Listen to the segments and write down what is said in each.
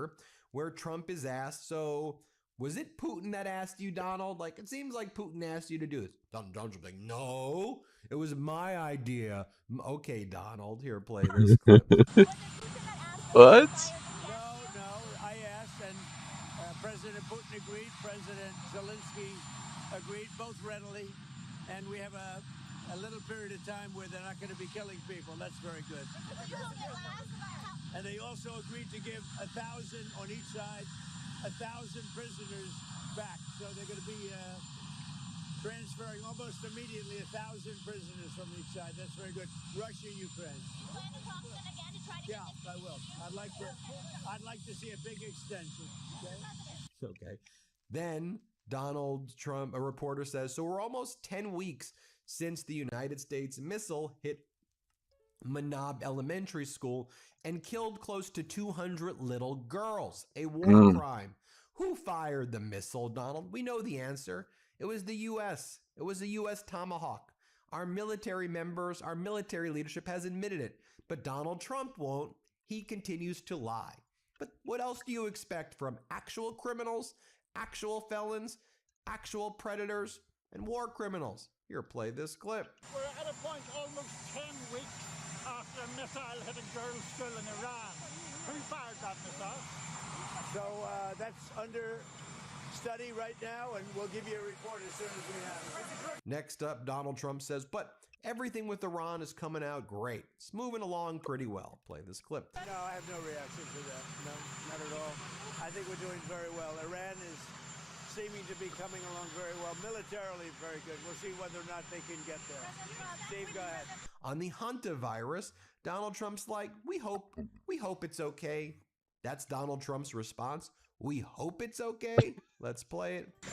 Twitter where Trump is asked, so was it Putin that asked you, Donald? Like, it seems like Putin asked you to do this. Donald Trump's like, no, it was my idea. Okay, Donald, here, play this clip. What? No, I asked, and President Putin agreed, President Zelensky agreed, both readily, and we have a little period of time where they're not going to be killing people. That's very good. And they also agreed to give 1,000 on each side, 1,000 prisoners back. So they're going to be transferring almost immediately 1,000 prisoners from each side. That's very good. Russia, Ukraine. You plan to talk to them again to try to Yeah, I will. I'd like to see a big extension. Okay. Then Donald Trump, a reporter says, so we're almost 10 weeks since the United States missile hit Manab Elementary School and killed close to 200 little girls. A war crime. Who fired the missile, Donald? We know the answer. It was the U.S. It was a U.S. Tomahawk. Our military members, our military leadership has admitted it. But Donald Trump won't. He continues to lie. But what else do you expect from actual criminals, actual felons, actual predators, and war criminals? Here, play this clip. We're at a point almost 10 weeks after a missile hit a girls' school in Iran. Who fired that missile? So that's under study right now, and we'll give you a report as soon as we have it. Next up, Donald Trump says, but everything with Iran is coming out great. It's moving along pretty well. Play this clip. No, I have no reaction to that. No, not at all. I think we're doing very well. Iran is seeming to be coming along very well. Militarily, very good. We'll see whether or not they can get there. Steve, go ahead. On the hantavirus, Donald Trump's like, we hope it's okay. That's Donald Trump's response. We hope it's okay. Let's play it. We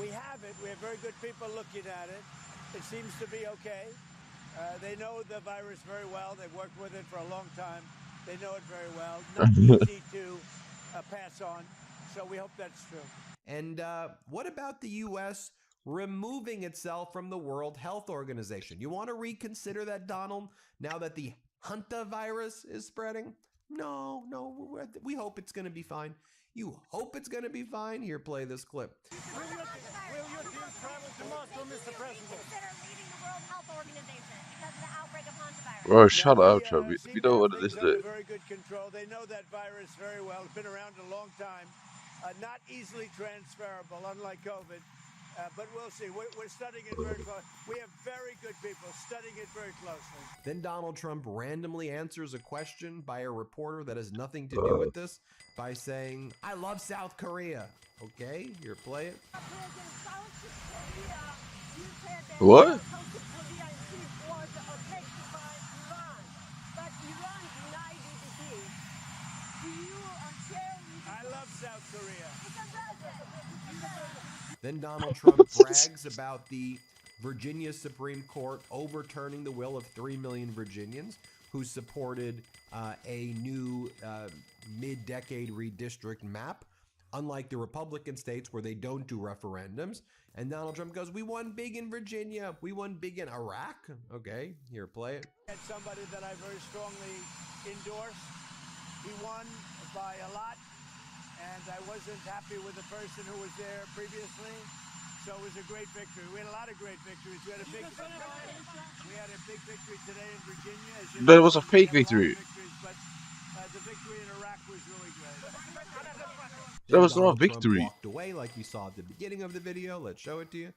have it. We have very good people looking at it. It seems to be okay. They know the virus very well. They've worked with it for a long time. They know it very well. Not easy to pass on. So we hope that's true. And what about the U.S. removing itself from the World Health Organization? You want to reconsider that, Donald, now that the hantavirus is spreading? No, we hope it's going to be fine. You hope it's going to be fine? Here, play this clip. Will your team travel to Moscow, Mr. President? Consider leaving the World Health Organization because of the outbreak of hantavirus. Bro, shut up, Trump. We know what it is. Under very good control. They know that virus very well. It's been around a long time. Not easily transferable, unlike COVID. But we'll see. We're studying it very closely. We have very good people studying it very closely. Then Donald Trump randomly answers a question by a reporter that has nothing to do with this by saying, I love South Korea. Okay, here, play it. What? I love South Korea. Then Donald Trump brags about the Virginia Supreme Court overturning the will of 3 million Virginians who supported a new mid-decade redistrict map, unlike the Republican states where they don't do referendums. And Donald Trump goes, we won big in Virginia. We won big in Iraq. Okay, here, play it. Had somebody that I very strongly endorse. He won by a lot. And I wasn't happy with the person who was there previously, so it was a great victory. We had a lot of great victories. We had a big victory today in Virginia. As you But it know, was a fake we had victory. But the victory in Iraq was really great. That was not a Donald Trump victory. walked away like you saw at the beginning of the video. Let's show it to you.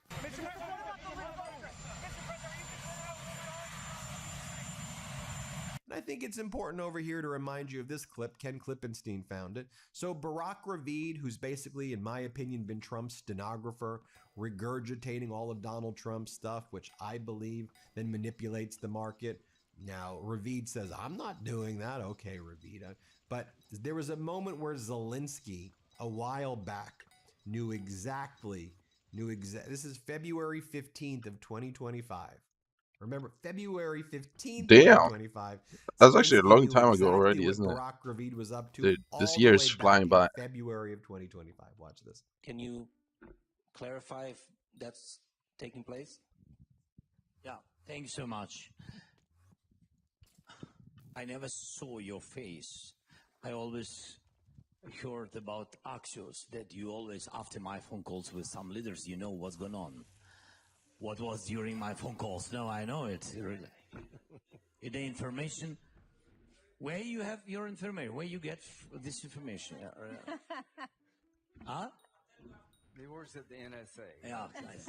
And I think it's important over here to remind you of this clip. Ken Klippenstein found it. So Barack Ravid, who's basically, in my opinion, been Trump's stenographer, regurgitating all of Donald Trump's stuff, which I believe then manipulates the market. Now, Ravid says, I'm not doing that. Okay, Ravid. But there was a moment where Zelensky, a while back, knew exactly, this is February 15th of 2025. Remember, February 15th, Damn. 2025. That's actually a long Zelensky time knew ago exactly already, what isn't it? Barack Ravid was up to. Dude, all this the year way is back flying in by. February of 2025. Watch this. Can you clarify if that's taking place? Yeah, thank you so much. I never saw your face. I always heard about Axios, that you always, after my phone calls with some leaders, you know what's going on. What was during my phone calls? No, I know it. Really. The information, where you have your information, where you get this information? Huh? He works at the NSA. Yeah, nice.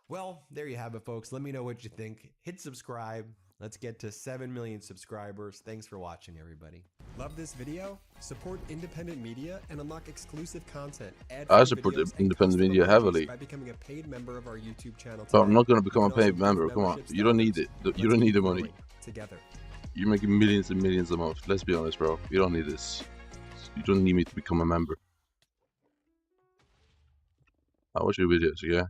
Well, there you have it, folks. Let me know what you think. Hit subscribe. Let's get to 7 million subscribers. Thanks for watching, everybody. Love this video? Support independent media and unlock exclusive content. I support independent media heavily. By becoming a paid member of our YouTube channel. So I'm not going to become a paid member. Come on. You don't need it. You don't need the money. Together. You're making millions and millions a month. Let's be honest, bro. You don't need this. You don't need me to become a member. I watch your videos, yeah?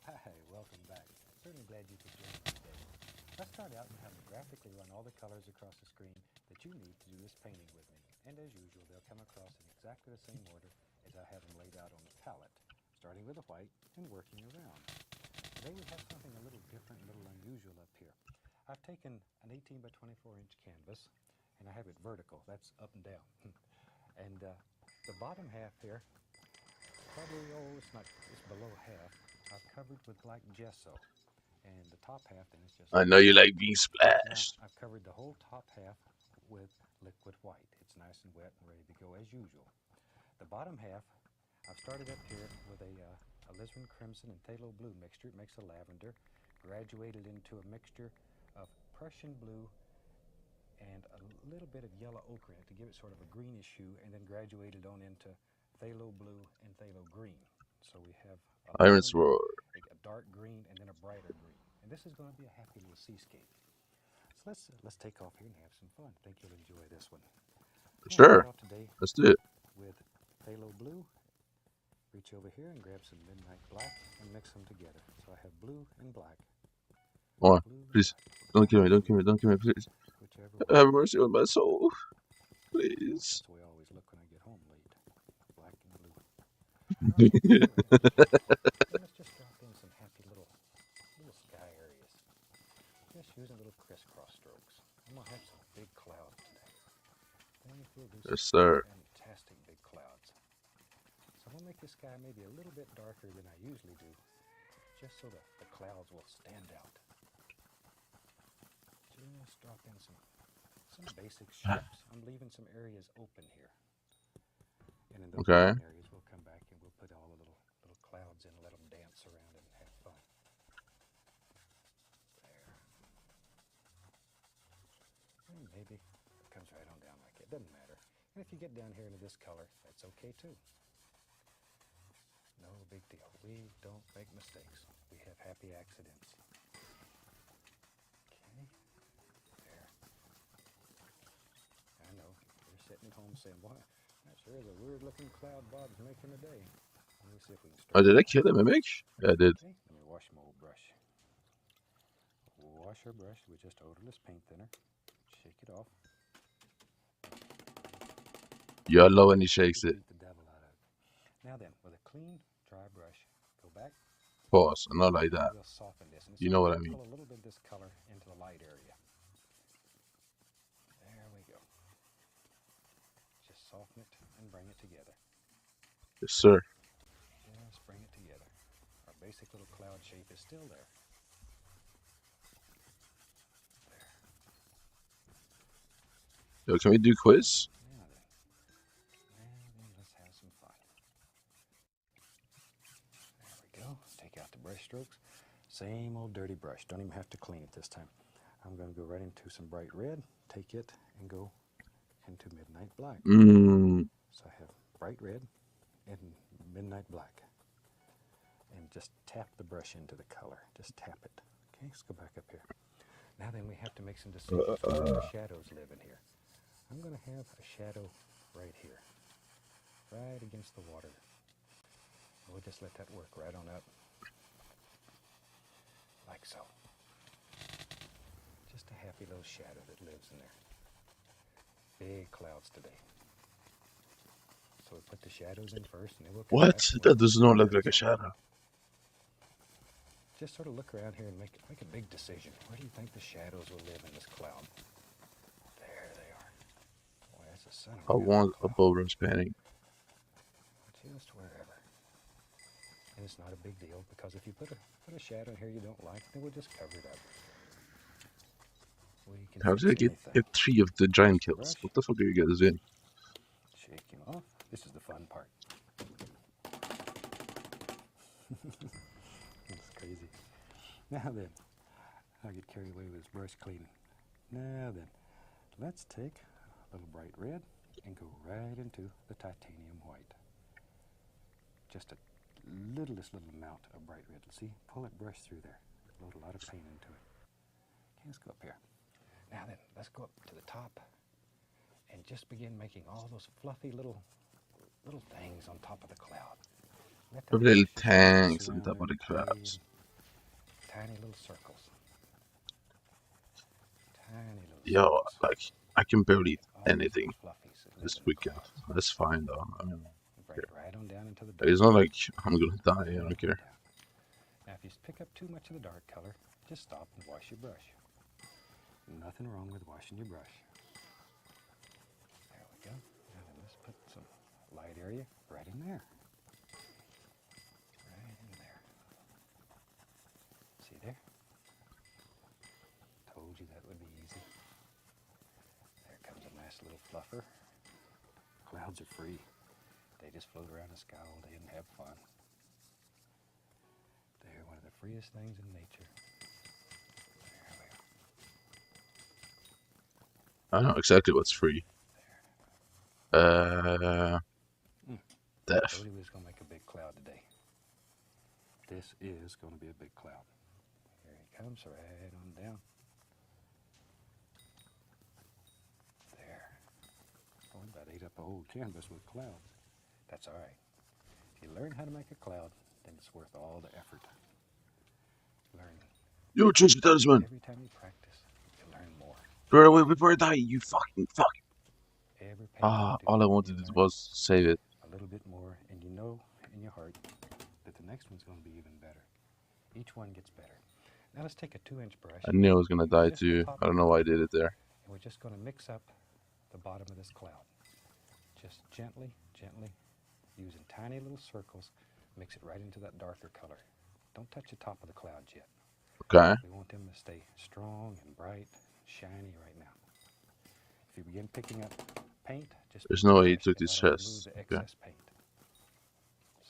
Hi, welcome back. Certainly glad you could join me today. Let's start out and have me graphically run all the colors across the screen that you need to do this painting with me. And as usual, they'll come across in exactly the same order as I have them laid out on the palette, starting with the white and working around. Today we have something a little different, a little unusual up here. I've taken an 18 by 24 inch canvas and I have it vertical, that's up and down. And the bottom half here, probably, it's below half, I've covered with black gesso, and the top half then is just... I know you like being splashed. Now, I've covered the whole top half with liquid white. It's nice and wet and ready to go as usual. The bottom half, I've started up here with a alizarin crimson and phthalo blue mixture. It makes a lavender, graduated into a mixture of Prussian blue and a little bit of yellow ochre in it to give it sort of a greenish hue, and then graduated on into phthalo blue and phthalo green. So we have Iron Sword. a dark green and then a brighter green. And this is going to be a happy little seascape. So let's take off here and have some fun. I think you'll enjoy this one. Sure. Let's do it. With phthalo blue, reach over here and grab some midnight black and mix them together. So I have blue and black. Come on, please. Don't kill me, don't kill me, don't kill me, please. Have mercy on my soul. Please. That's the way I always look when I get home late. Black and blue. Let's just drop in some happy little sky areas. Just using little crisscross strokes. I'm going to have some big clouds today. Yes, sir. Fantastic big clouds. So I'm going to make this sky maybe a little bit darker than I usually do, just so that the clouds will stand out. Just drop in some basic shapes. I'm leaving some areas open here. And in those open areas, we'll come back and we'll put all the little clouds in and let them dance around and have fun. There. And maybe it comes right on down like it. Doesn't matter. And if you get down here into this color, that's okay too. No big deal. We don't make mistakes. We have happy accidents. Okay. There. I know. You're sitting at home saying, "What? That sure is a weird looking cloud Bob's making today." Let me see if we can start. Oh, did I kill him, mimic? Yeah, I did. Okay. Let me wash my old brush. Wash our brush with just odorless paint thinner. Shake it off. YOLO, and he shakes it. Beat the devil out of it. Now then, with a clean, dry brush, go back. Pause. Not like that. We'll soften this. And You know what I mean. Pull a little bit of this color into the light area. There we go. Just soften it and bring it together. Yes, sir. Just bring it together. Our basic little cloud shape is still there. Yo, can we do quiz? Now then, let's have some fun. There we go. Take out the brush strokes. Same old dirty brush. Don't even have to clean it this time. I'm going to go right into some bright red. Take it and go into midnight black. So I have bright red and midnight black. And just tap the brush into the color. Just tap it. Okay, let's go back up here. Now then, we have to make some decisions. Where do the shadows live in here? I'm going to have a shadow right here, right against the water. We'll just let that work right on up, like so. Just a happy little shadow that lives in there. Big clouds today. So we put the shadows in first, and then we'll come What? back and That does not look like a shadow. just sort of look around here and make a big decision. Where do you think the shadows will live in this cloud? There they are. Boy, that's the sun. I want a ballroom spanning. Just wherever. And it's not a big deal, because if you put a shadow in here you don't like, then we'll just cover it up. We can How did I fix get 3 of the giant kills? Brush. What the fuck are you guys doing? Shake him off. This is the fun part. It's crazy. Now then, I get carried away with this brush cleaning. Now then, let's take a little bright red and go right into the titanium white. Just a littlest little amount of bright red. See, pull that brush through there. Load a lot of paint into it. Okay, let's go up here. Now then, let's go up to the top and just begin making all those fluffy little things on top of the cloud. Let that Little brush tanks on surround top of the them, clouds. Tiny little circles. Tiny little Yo, circles. like, I can barely eat All those anything little fluffies that live this in the weekend. clouds. That's fine though. I mean, Bring it right on down into the it's dark. not like I'm gonna die, I don't care. Now, if you pick up too much of the dark color, just stop and wash your brush. Nothing wrong with washing your brush. There we go. Now then, let's put some light area right in there. Right in there. See there? Told you that would be easy. There comes a nice little fluffer. Clouds are free. They just float around the sky all day and have fun. They're one of the freest things in nature. There we go. I know exactly what's free. I Death. told you we was going to make a big cloud today. This is going to be a big cloud. Here he comes, right on down. There. Oh, we about ate up a whole canvas with clouds. That's all right. If you learn how to make a cloud, then it's worth all the effort. Learn. Yo, change the talisman. Every time you practice, you learn more. Throw it away before I die, you fucking fuck. Every paint Ah, you do, all I you wanted learn was save it. a little bit more, and you know in your heart that the next one's going to be even better. Each one gets better. Now let's take a 2-inch brush. I knew I was gonna die Just the too. top I don't know why I did it there. And we're just going to mix up the bottom of this cloud. Just gently, gently, using tiny little circles, mix it right into that darker color. Don't touch the top of the clouds yet. Okay. We want them to stay strong and bright, shiny right now. If you begin picking up paint, just There's move no the way he brush took and his that'll chest. remove the Okay. excess paint.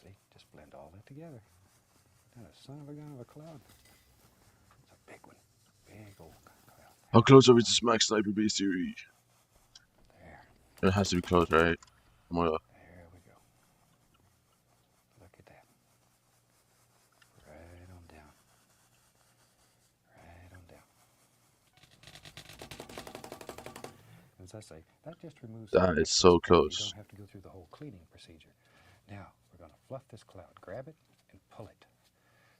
See, just blend all that together. Now the son of a gun of a cloud. It's a big one, big old cloud. How close are we to smack sniper base theory? There, It has to be close, right? More. there we go. Look at that. Right on down. Right on down. As I say, that just removes That some is excess so paint. close. You don't have to go through the whole cleaning procedure. Now, we're going to fluff this cloud. Grab it and pull it.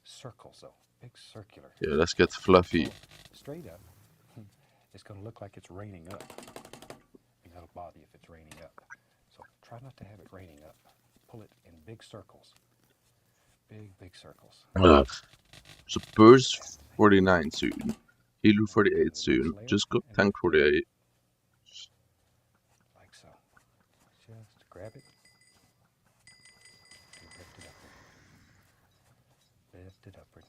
Circles, though. Big circular. Yeah, let's get fluffy. Pull straight up. It's going to look like it's raining up. And that'll bother you if it's raining up. So try not to have it raining up. Pull it in big circles. Big, big circles. So Burst 49 soon. Halo 48 soon. Just got Tank 48. Like so. Just grab it and lift it upward. Lift it upward.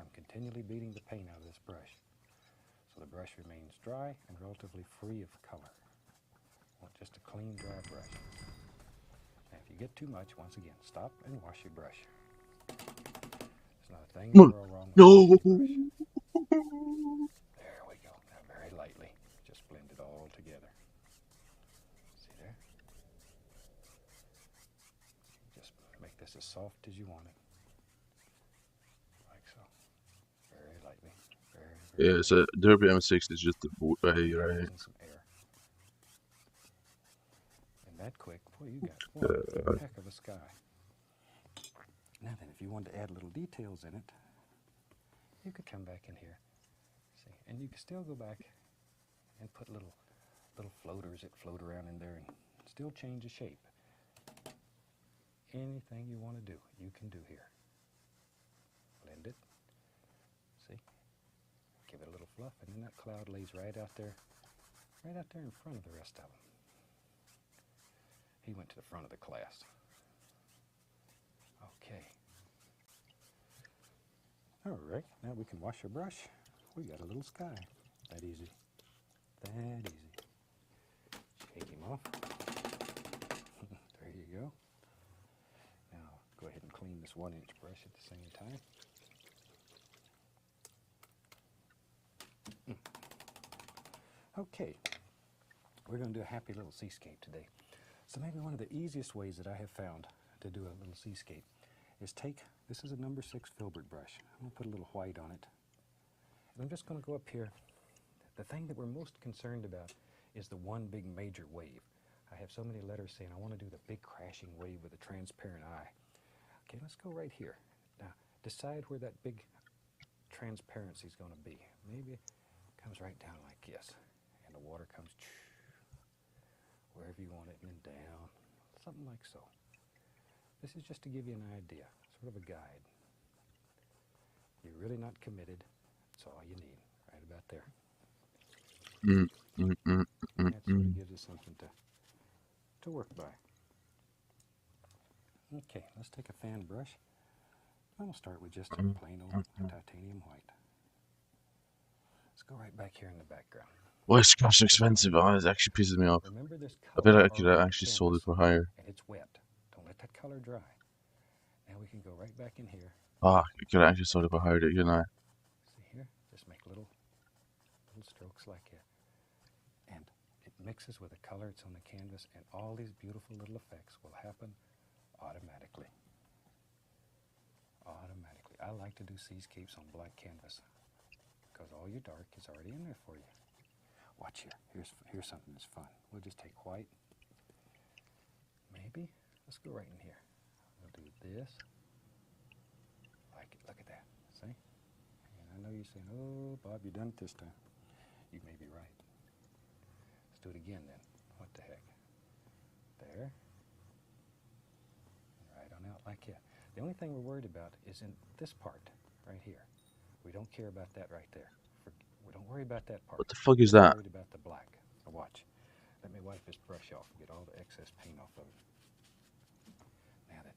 I'm continually beating the paint out of this brush so the brush remains dry and relatively free of color. I want just a clean, dry brush. Now, if you get too much, once again, stop and wash your brush. There's not a thing in the world wrong with No. washing your brush. There we go. Now, very lightly, just blend it all together. See there? Just make this as soft as you want it. Like so. Very lightly. Very, Yeah, so derpy M6 is just the boot right here, right? Some air. And that quick, boy, you got one heck of a sky. Now then, if you wanted to add little details in it, you could come back in here, see, and you can still go back and put little floaters that float around in there and still change the shape. Anything you want to do, you can do here. Blend it, see, give it a little fluff, and then that cloud lays right out there in front of the rest of them. He went to the front of the class. Okay. All right, now we can wash our brush. We got a little sky. That easy. That easy. Shake him off. There you go. Now go ahead and clean this 1-inch brush at the same time. Okay, we're going to do a happy little seascape today. So maybe one of the easiest ways that I have found to do a little seascape is this is a number 6 filbert brush. I'm going to put a little white on it. And I'm just going to go up here. The thing that we're most concerned about is the one big major wave. I have so many letters saying I want to do the big crashing wave with a transparent eye. Okay, let's go right here. Now, decide where that big transparency is going to be. Maybe it comes right down like this, and the water comes wherever you want it, and then down, something like so. This is just to give you an idea, sort of a guide. You're really not committed. That's all you need, right about there. That sort of gives us something to work by. Okay, let's take a fan brush. I'm going to start with just a plain old titanium white. Let's go right back here in the background. Why is scratch expensive? Oh, it actually pisses me off. Remember this I bet color I could have actually sold it for higher. and it's wet. Don't let that color dry. Now we can go right back in here. Ah, I could have actually sold it for higher, couldn't I? See here? Just make little strokes like that. And it mixes with the color that's on the canvas, and all these beautiful little effects will happen automatically. Automatically. I like to do seascapes on black canvas because all your dark is already in there for you. Watch here. Here's something that's fun. We'll just take white. Maybe. Let's go right in here. We'll do this. Like it. Look at that. See? And I know you're saying, oh, Bob, you done it this time. You may be right. Let's do it again then. What the heck? There. Right on out like that. The only thing we're worried about is in this part right here. We don't care about that right there. We don't worry about that part. What the fuck is We're that? worried about the black. Now watch. Let me wipe this brush off and get all the excess paint off of it. Now then,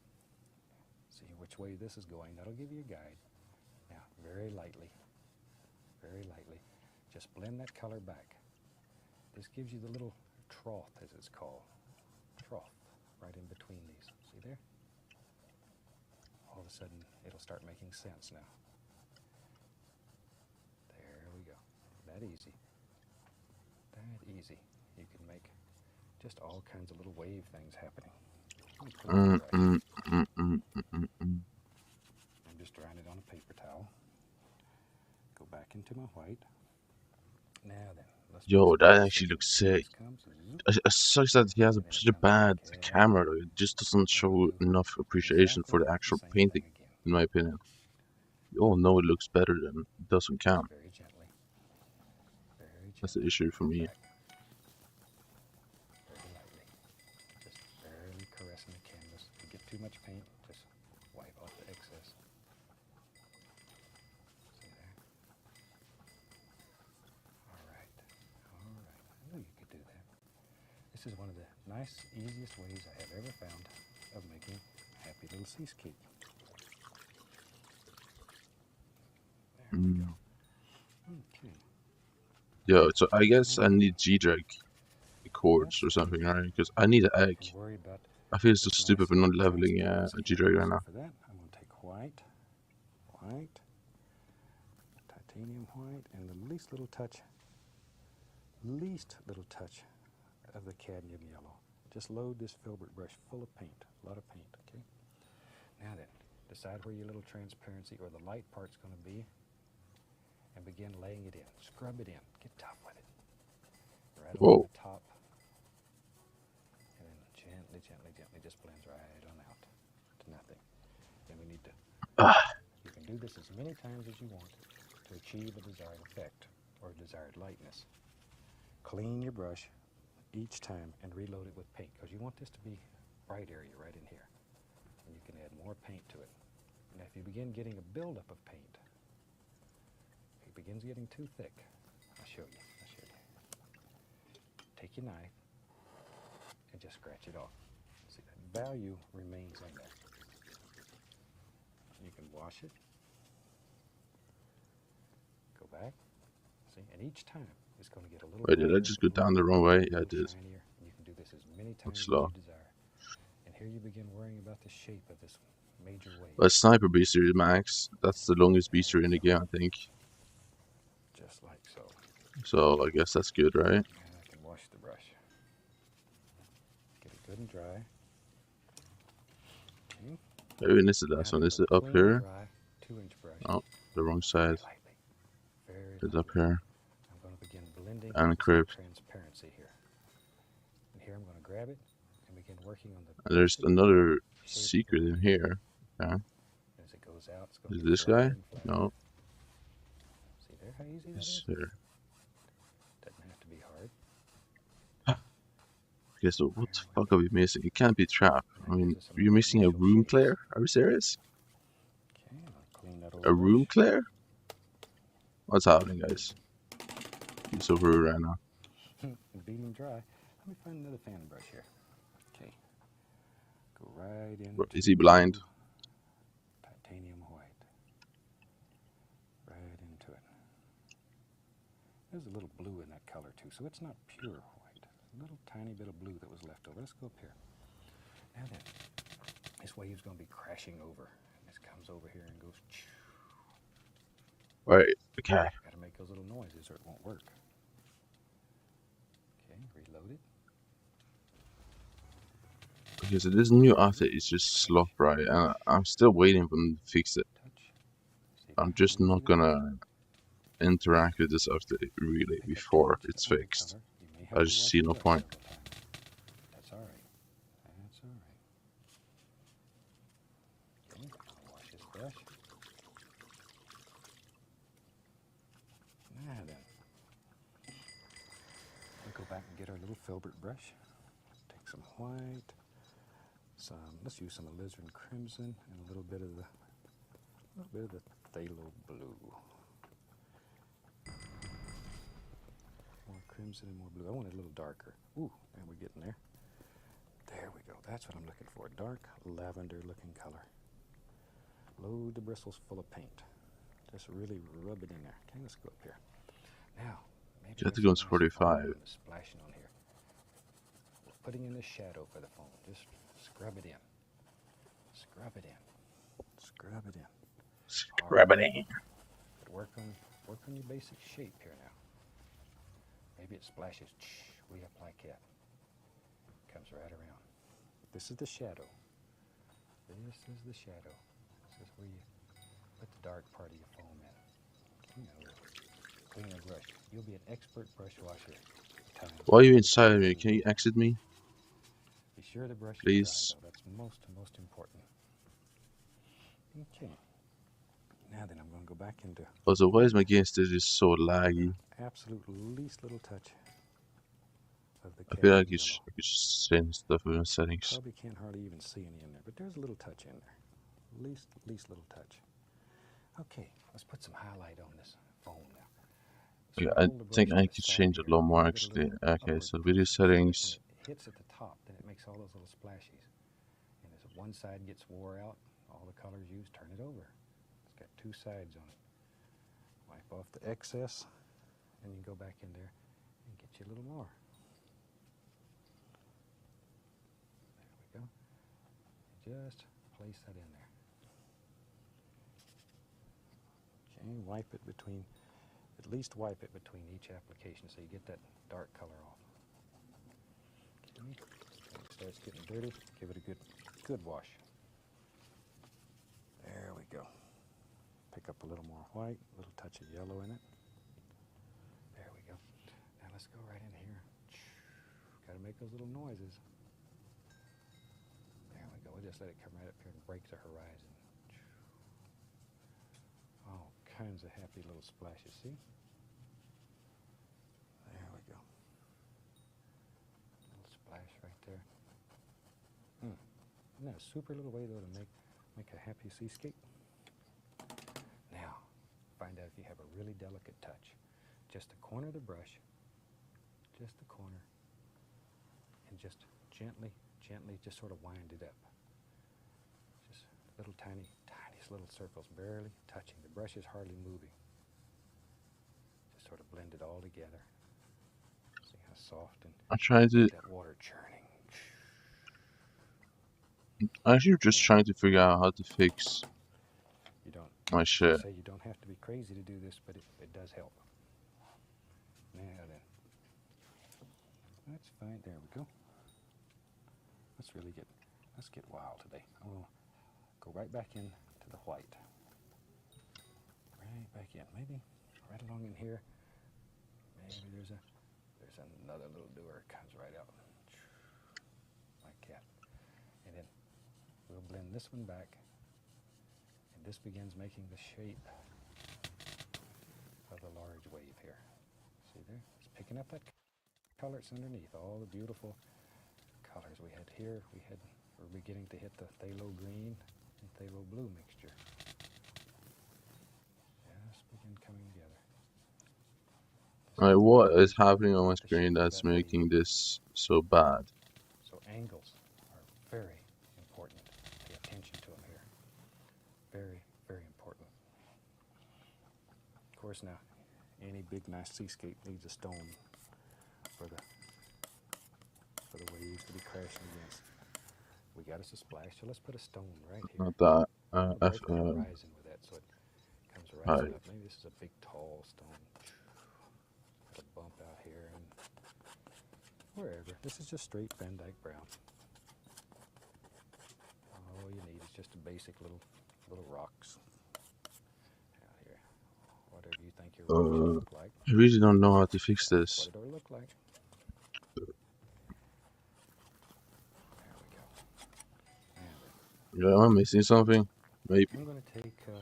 see which way this is going. That'll give you a guide. Now, very lightly, just blend that color back. This gives you the little trough, as it's called. Trough, right in between these. See there? All of a sudden, it'll start making sense now. There we go. That easy. That easy. You can make just all kinds of little wave things happening. I'm just drying it on a paper towel. Go back into my white. Now then, let's Yo, that actually looks sick. It sucks that he has such a bad camera, though. It just doesn't show enough appreciation for the actual painting, in my opinion. You all know it looks better than it doesn't count. That's the issue for me. Very lightly. Just barely caressing the canvas. If you get too much paint, just wipe off the excess. See there? Alright. I knew you could do that. This is one of the nice, easiest ways I have ever found of making a happy little seascape. There we go. Okay. Yo, so I guess I need G-drag chords or something, right? Because I need an egg. I feel so stupid for not leveling a G-drag right now. For that, I'm going to take white, titanium white, and the least little touch of the cadmium yellow. Just load this filbert brush full of paint, a lot of paint, okay? Now then, decide where your little transparency or the light part's going to be, and begin laying it in. Scrub it in. Get tough with it. Right Whoa. along the top. And then gently, gently, gently just blends right on out to nothing. Then we need to, you can do this as many times as you want to achieve a desired effect or desired lightness. Clean your brush each time and reload it with paint because you want this to be bright area right in here. And you can add more paint to it. Now if you begin getting a buildup of paint, it begins getting too thick. I'll show you. Take your knife and just scratch it off. See, that value remains in there. You can wash it. Go back. See, and each time it's going to get a little. Wait, did I just go down the wrong way? Yeah, I did. Shinier. You can do this as many times as Slow. you desire. And here you begin worrying about the shape of this major wave. Well, Sniper Beaster is max. That's the longest beaster in the game, I think. Just like so. So I guess that's good, right? And I can wash the brush. Get it good and dry. Okay. Maybe this is the last one. Is it up here? Dry, 2-inch brush. Oh, the wrong side. It's up here. I'm going to begin blending And crib. transparency here. And here I'm going to grab it and begin working on the. And there's another secret in here. Okay. As it goes out, it's going Is to this guy? No. See there how easy that It's is? here. Doesn't have to be hard. Okay, so what the fuck are we missing? It can't be trap. I mean, you're missing a room clear? Are we serious? Okay, I'll clean that A room clear? What's happening, guys? I'm so rude right now. Beating dry. Let me find another fan brush here. Okay. Go right in. Is he blind? Titanium white. Right into it. There's a little blue in that color too, so it's not pure white. A little tiny bit of blue that was left over. Let's go up here. Now then, this wave's going to be crashing over. This comes over here and goes. Right, okay. Got to make those little noises or it won't work. Okay, reload it. Okay, so this new outfit is just slop, right? And I'm still waiting for them to fix it. I'm just not gonna interact with this update really before it's fixed. I just see no point. That's alright. That's alright. Okay, wash this brush. Now then, we'll go back and get our little filbert brush. Take some white, let's use some alizarin crimson, and a little bit of the phthalo blue. More crimson and more blue. I want it a little darker. Ooh, and we're getting there. There we go. That's what I'm looking for. Dark lavender-looking color. Load the bristles full of paint. Just really rub it in there. Okay, let's go up here. Now, maybe You have to go to 45. Splashing on here. We're putting in the shadow for the foam. Just scrub it in. Scrub it in. Scrub it in. Scrub it in. But work on your basic shape here now. Maybe it splashes way up like that. Comes right around. This is the shadow. This is the shadow. This is where you put the dark part of your foam in. Clean your brush. You'll be an expert brush washer. Why are you inside of me? Can you exit me? Be sure the brush Please. is dry, though. That's most important. Okay. Now then, I'm going to go back into Also, why is my game still just so laggy? absolute least little touch of the I feel like cadmium I could just change stuff in the settings. Probably can't hardly even see any in there, but there's a little touch in there. Least little touch. Okay, let's put some highlight on this foam now. So Yeah, I hold the brush think to I the could side change it a here. lot more Get a actually. little Okay, upward so push. video So settings. when it hits at the top, then it makes all those little splashes. And as one side gets wore out, all the colors used, turn it over. It's got two sides on it. Wipe off the excess, and you go back in there and get you a little more. There we go. And just place that in there. Okay, wipe it between, at least wipe it between each application so you get that dark color off. Okay. When it starts getting dirty, give it a good wash. There we go. pick up a little more white, a little touch of yellow in it. There we go. Now let's go right in here. Got to make those little noises. There we go. We'll just let it come right up here and break the horizon. All kinds of happy little splashes, see? There we go. Little splash right there. Isn't that a super little way, though, to make a happy seascape? Now, find out if you have a really delicate touch. Just the corner of the brush, just the corner, and just gently just sort of wind it up. Just little tiniest little circles, barely touching. The brush is hardly moving. Just sort of blend it all together. See how soft and I'm trying to. that water churning. I'm actually just trying to figure out how to fix You don't my shit. say you don't have to be crazy to do this, but it does help. Now then, that's fine. There we go. Let's get wild today. I'm gonna go right back in to the white. Right back in, maybe right along in here. Maybe there's another little doer comes right out like that, and then we'll blend this one back, and this begins making the shape of the large wave here. See there? It's picking up that color that's underneath, all the beautiful colors we had here. We're beginning to hit the phthalo green and phthalo blue mixture. Just begin coming together. Alright, what is happening on my screen that's making this so bad? So angles are very important. Pay attention to them here. Very, very important. Of course, now, any big nice seascape needs a stone for the waves to be crashing against. We got us a splash, so let's put a stone right here. Not that. We'll break the horizon with that, so it comes rising up. Maybe this is a big, tall stone. Got a bump out here and wherever. This is just straight Van Dyke brown. All you need is just a basic little rocks out here. Whatever you think your rocks should look like. I really don't know how to fix this. What it'll look like. Yeah, am I missing something? Maybe. I'm going to take the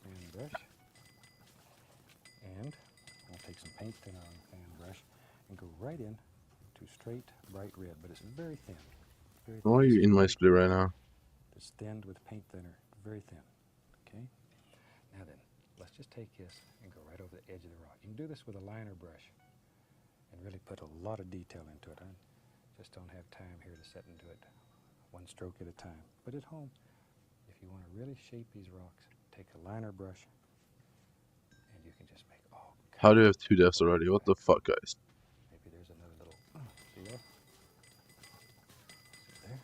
fan brush, and I'll take some paint thinner on the fan brush and go right in to straight bright red, but it's very thin. Very thin. Why are you in my split right now? It's thinned with paint thinner, very thin. Okay? Now then, let's just take this and go right over the edge of the rock. You can do this with a liner brush and really put a lot of detail into it. I just don't have time here to set into it one stroke at a time. But at home, if you want to really shape these rocks, take a liner brush and you can just make all kinds. How do you have 2 deaths already? What the fuck, guys? Maybe there's another little, see there? See there?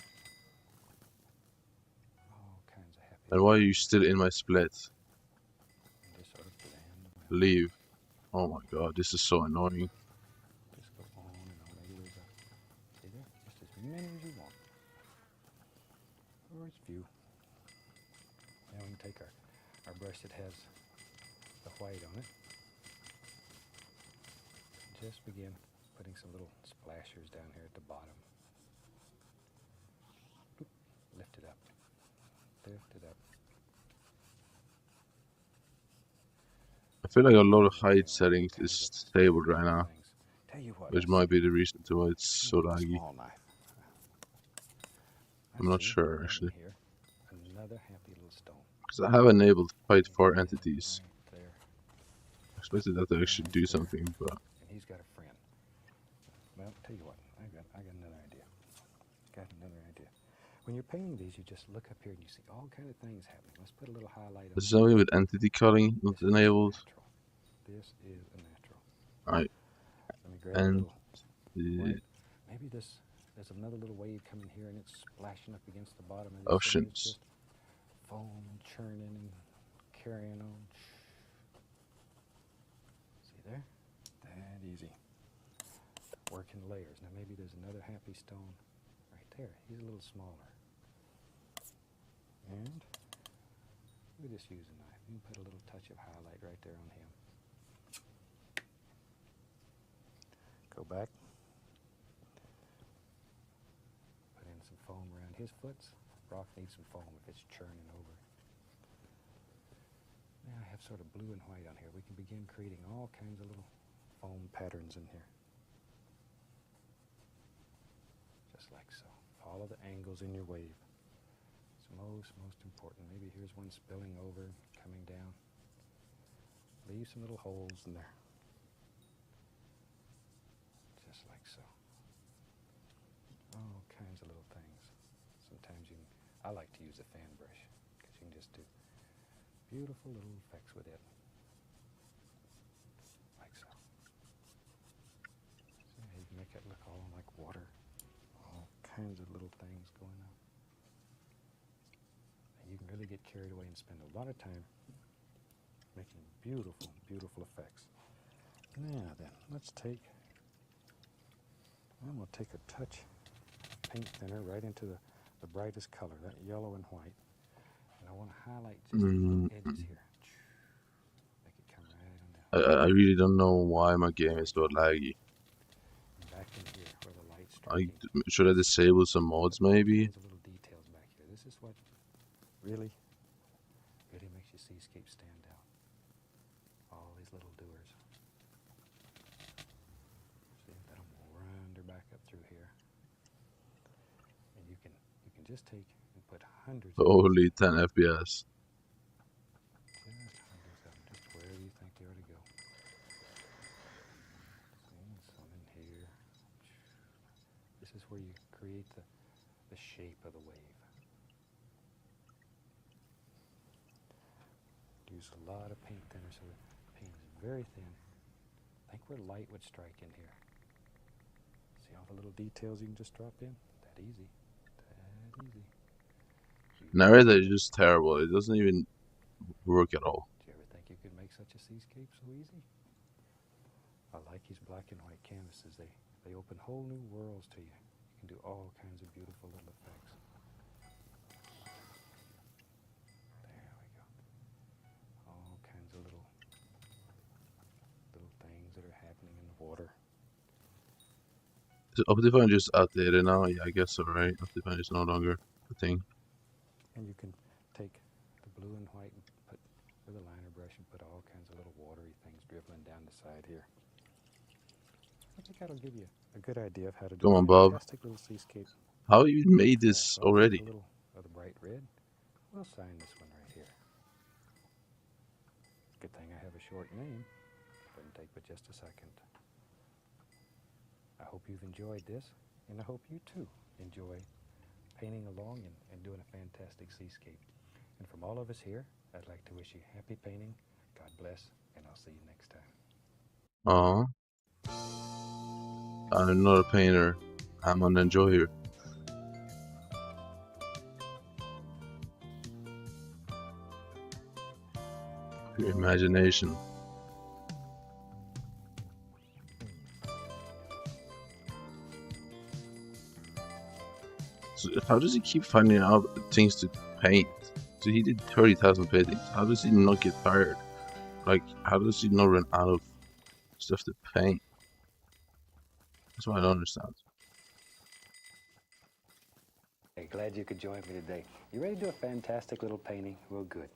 All kinds of happy. And why are you still in my split? And just sort of blend. Leave. Oh my god, this is so annoying. Just go on and on. Maybe there's a, see there? Just as many as you want. Or as few. Now we can take our brush that has the white on it. Just begin putting some little splashers down here at the bottom. Oop, lift it up. Lift it up. I feel like a lot of height settings is disabled right now. Tell you what, Which might be the reason to why it's so laggy. I'm not sure actually. Another happy little stone. Because I have enabled fight for entities. I expected that to actually do something, but And he's got a friend. Well, tell you what, I got another idea. When you're painting these, you just look up here and you see all kind of things happening. Let's put a little highlight on there's something with entity culling not enabled. This is a natural. Alright. Let me grab And a little white. Maybe there's another little wave coming here and it's splashing up against the bottom of this. Oceans. It's just foam and churning and carrying on. See there? That easy. Working layers. Now maybe there's another happy stone right there. He's a little smaller. And we just use a knife. You can put a little touch of highlight right there on him. Go back. Put in some foam around his foots. Rock needs some foam if it's churning over. Now I have sort of blue and white on here. We can begin creating all kinds of little foam patterns in here. Just like so. Follow the angles in your wave. It's most important. Maybe here's one spilling over, coming down. Leave some little holes in there. Just like so. All kinds of little things. Sometimes I like to use a fan brush because you can just do beautiful little effects with it. Like so. See how you can make it look all like water. All kinds of little things going on. And you can really get carried away and spend a lot of time making beautiful, beautiful effects. Now then, I'm going to take a touch of paint thinner right into the brightest color, that yellow and white. And I want to highlight just the little edges here. Make it come right on down. I really don't know why my game is so laggy. Back in here where the light's striking. Should I disable some mods maybe? Little details back here. This is what really makes your seascape stand out. All these little doers. See, that'll wander back up through here. And you can just take and put hundreds of Only 10 FPS. just hundreds of them, just wherever you think they ought to go. See, some in here. This is where you create the shape of the wave. Use a lot of paint thinner so the paint is very thin. Think where light would strike in here. See all the little details you can just drop in? That easy. That easy. Narrator is just terrible. It doesn't even work at all. Did you ever think you could make such a seascape so easy? I like these black and white canvases. They open whole new worlds to you. You can do all kinds of beautiful little effects. There we go. All kinds of little things that are happening in the water. Is Optifine just outdated now? Yeah, I guess so, right? Optifine is no longer a thing. And you can take the blue and white and put with a liner brush and put all kinds of little watery things dribbling down the side here. I think that'll give you a good idea of how to do Come on, a Bob. fantastic little seascape. How you made this So I'll take already? a little of the bright red. We'll sign this one right here. Good thing I have a short name. Doesn't take but just a second. I hope you've enjoyed this, and I hope you too enjoy painting along and doing a fantastic seascape. And from all of us here, I'd like to wish you happy painting. God bless, and I'll see you next time. I'm not a painter. I'm an enjoyer. Your imagination. So how does he keep finding out things to paint? So he did 30,000 paintings. How does he not get tired? Like, how does he not run out of stuff to paint? That's what I don't understand. Hey, glad you could join me today. You ready to do a fantastic little painting? Well, good.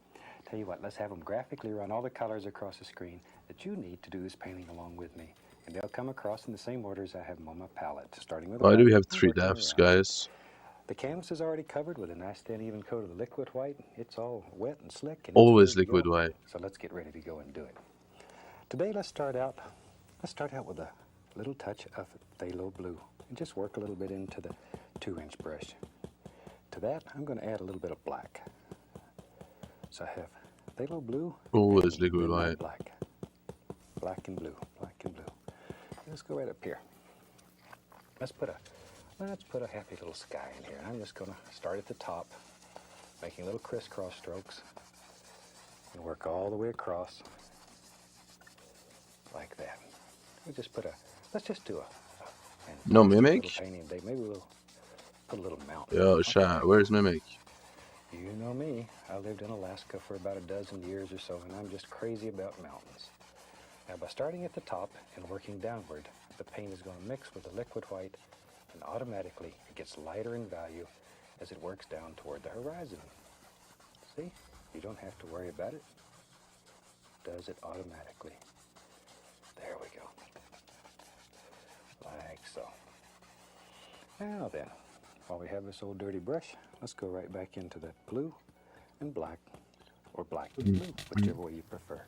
Tell you what, let's have them graphically run all the colors across the screen that you need to do this painting along with me. And they'll come across in the same order as I have them on my palette, starting with Why do we have white, 3 working depths, around. guys? The canvas is already covered with a nice thin even coat of the liquid white. It's all wet and slick. And Always it's ready to liquid go. white. So let's get ready to go and do it. Today let's start out with a little touch of phthalo blue and just work a little bit into the 2-inch brush. To that I'm going to add a little bit of black. So I have phthalo blue. Always and liquid midnight white. Black. Black and blue. Black and blue. Let's go right up here. Let's put a happy little sky in here. I'm just going to start at the top, making little crisscross strokes, and work all the way across like that. Let's just do a No fantastic mimic? little painting today. Maybe we'll put a little mountain. Yo, chat, where's Mimic? You know me. I lived in Alaska for about a dozen years or so, and I'm just crazy about mountains. Now, by starting at the top and working downward, the paint is going to mix with the liquid white, and automatically it gets lighter in value as it works down toward the horizon. See? You don't have to worry about it. Does it automatically. There we go. Like so. Now then, while we have this old dirty brush, let's go right back into that blue and black, or black and blue, whichever way you prefer.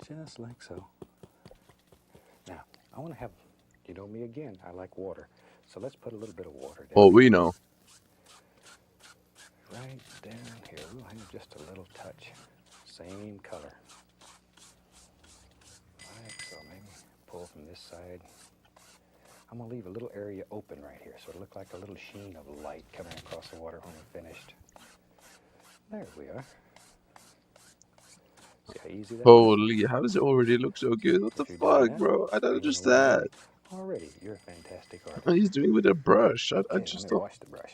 Just like so. Now, I want to have, you know me again, I like water. So let's put a little bit of water down. Oh, we know. Right down here. We'll have just a little touch. Same color. Like so. Maybe pull from this side. I'm going to leave a little area open right here, so it'll look like a little sheen of light coming across the water when we're finished. There we are. See how easy that is? Holy, how does it already look so good? What the fuck, bro? I don't understand. Already, you're a fantastic artist. What he's doing with a brush. I Okay, just let me don't. wash the brush.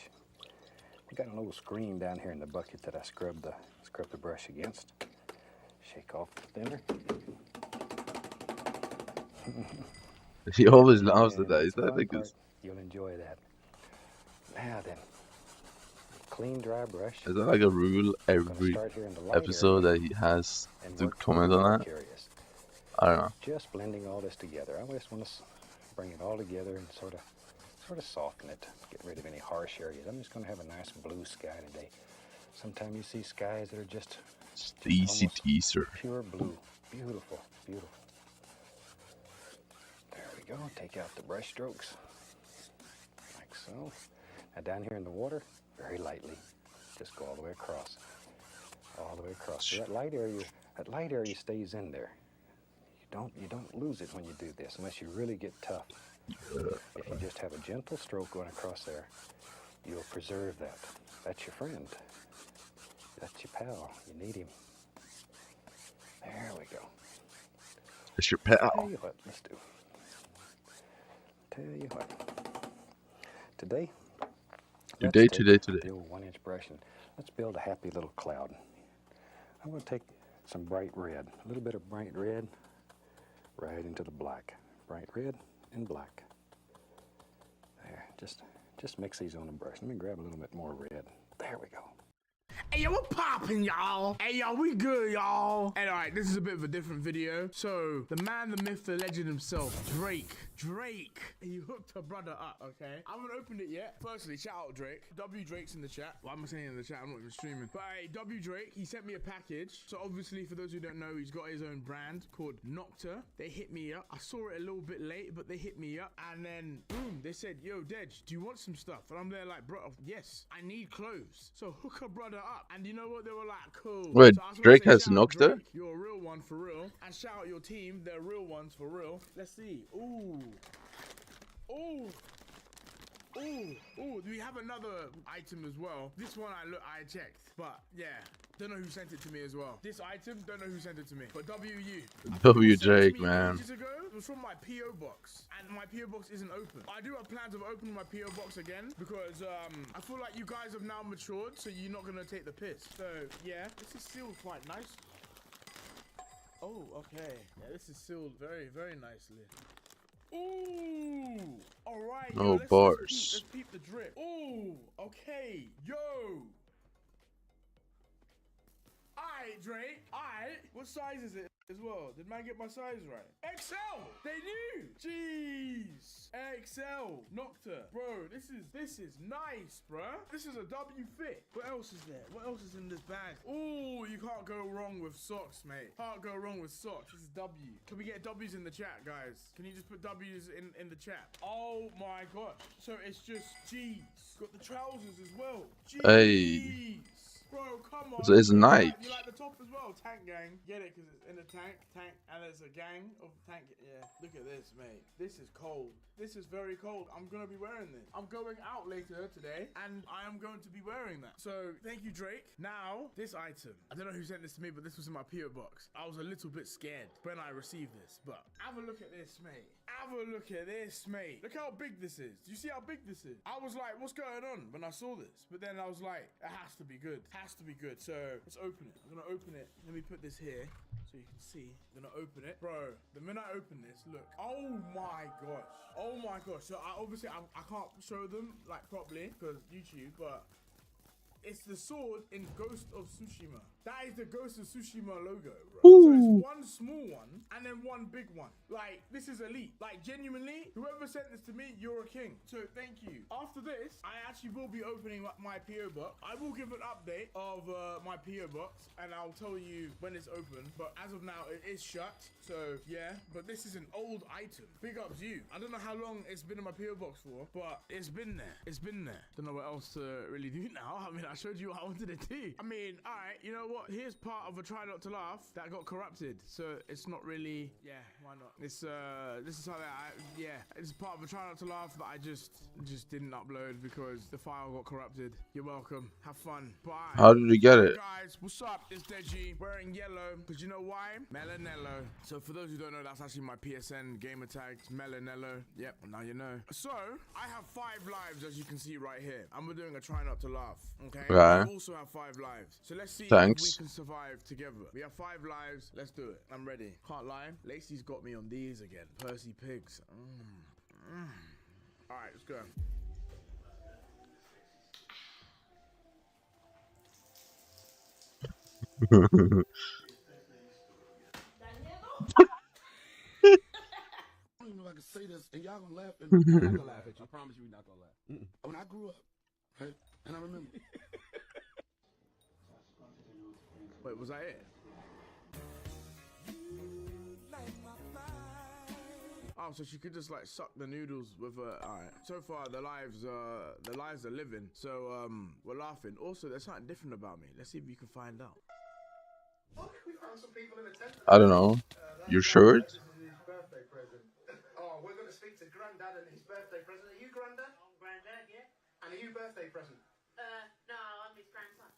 I got an old screen down here in the bucket that I scrub the brush against. Shake off the thinner. He always laughs at that. Is That's the that fun like part. You'll enjoy that. Now then, clean dry brush. is that like a rule I'm gonna every start here in the light episode area that he has and to work comment toward the on dark that? areas. I don't know. Just blending all this together. I just want to bring it all together and sort of soften it. Get rid of any harsh areas. I'm just going to have a nice blue sky today. Sometimes you see skies that are just Easy almost teaser. pure blue. Beautiful, beautiful. There we go. Take out the brush strokes. Like so. Now down here in the water, very lightly. Just go all the way across. All the way across. So that light area stays in there. You don't lose it when you do this unless you really get tough. If you just have a gentle stroke going across there, you'll preserve that. That's your friend. That's your pal. You need him. There we go. It's your Tell pal. you what, let's do. Tell you what. Today. Today. The old 1-inch brush and let's build a happy little cloud. I'm going to take some bright red, a little bit of bright red, right into the black. Bright red and black. There, just mix these on the brush. Let me grab a little bit more red. There we go. Hey yo, what poppin', y'all? Hey yo, we good, y'all. And alright, this is a bit of a different video. So, the man, the myth, the legend himself, Drake, he hooked her brother up, okay? I haven't opened it yet. Firstly, shout out Drake. W Drake's in the chat. Why am I saying in the chat? I'm not even streaming. But hey, W Drake, he sent me a package. So obviously, for those who don't know, he's got his own brand called Nocta. They hit me up. I saw it a little bit late, but they hit me up. And then, boom, they said, yo, Dej, do you want some stuff? And I'm there like, bro, yes, I need clothes. So hook her brother up. And you know what? They were like, cool. Wait, So I just wanna Drake say, has shout out Nocta? Drake. You're a real one for real. And shout out your team. They're real ones for real. Let's see. Ooh. Ooh. Ooh, we have another item as well. This one I checked, but yeah, don't know who sent it to me as well. This item, don't know who sent it to me, but WU. W Drake, man. Ages ago, it was from my PO box, and my PO box isn't open. I do have plans of opening my PO box again because I feel like you guys have now matured, so you're not gonna take the piss. So yeah, this is sealed quite nice. Oh, okay. Yeah, this is sealed very, very nicely. Ooh! Alright, yo, No let's bars. peep the drip. Ooh! Okay, yo! Alright, Drake. Alright. What size is it as well? Did man get my size right? XL! They knew! Jeez! XL! Nocta. Bro, this is nice, bruh. This is a W fit. What else is there? What else is in this bag? Ooh, you can't go wrong with socks, mate. Can't go wrong with socks. This is W. Can we get W's in the chat, guys? Can you just put W's in the chat? Oh my gosh. So it's just G's. Got the trousers as well. Jeez. Hey. Bro, come on. So it's night. You like the top as well? Tank gang. Get it, because it's in a tank, and there's a gang of tank. Yeah, look at this, mate. This is cold. This is very cold. I'm going to be wearing this. I'm going out later today, and I am going to be wearing that. So, thank you, Drake. Now, this item. I don't know who sent this to me, but this was in my PO box. I was a little bit scared when I received this, but have a look at this, mate. Have a look at this, mate. Look how big this is. Do you see how big this is? I was like, what's going on when I saw this? But then I was like, it has to be good. Has to be good. So let's open it. I'm gonna open it. Let me put this here so you can see. I'm gonna open it. Bro, the minute I open this, look. Oh my gosh. Oh my gosh. So I can't show them like properly because YouTube, but it's the sword in Ghost of Tsushima. That is the Ghost of Tsushima logo, bro. So it's one small one and then one big one. Like, this is elite. Like, genuinely, whoever sent this to me, you're a king. So, thank you. After this, I actually will be opening up my PO box. I will give an update of my PO box and I'll tell you when it's open. But as of now, it is shut. So, yeah. But this is an old item. Big ups you. I don't know how long it's been in my PO box for, but it's been there. It's been there. Don't know what else to really do now. I mean, I showed you what I wanted to do. I mean, all right, you know what? Here's part of a try not to laugh that got corrupted. So it's not really, yeah, why not? It's this is something it's part of a try not to laugh that I just didn't upload because the file got corrupted. You're welcome. Have fun. Bye. How did you get it? Guys, what's up? It's Deji wearing yellow because you know why? Melanello. So for those who don't know, that's actually my PSN gamer tag, Melanello. Yep, now you know. So I have 5 lives as you can see right here. And we're doing a try not to laugh. Okay. Right. We also have 5 lives. So let's see Thanks. if we can survive together. We have 5 lives. Let's do it. I'm ready. Can't lie. Lacey's got me on these again. Percy Pigs. All right, let's go. I don't even know if I can say this, and y'all gonna laugh. And I'm not gonna laugh at you. I promise you, we're not gonna laugh. When I grew up, right, and I remember. Wait, was I it? Oh, so she could just like suck the noodles with a. Alright. So far, the lives are living. So we're laughing. Also, there's something different about me. Let's see if you can find out. We found some people in the tent. I don't know. Your shirt? This is his birthday present. Oh, we're gonna speak to Granddad and his birthday present. Are you Granddad? I'm Granddad, yeah. And are you birthday present? No, I'm his grandson.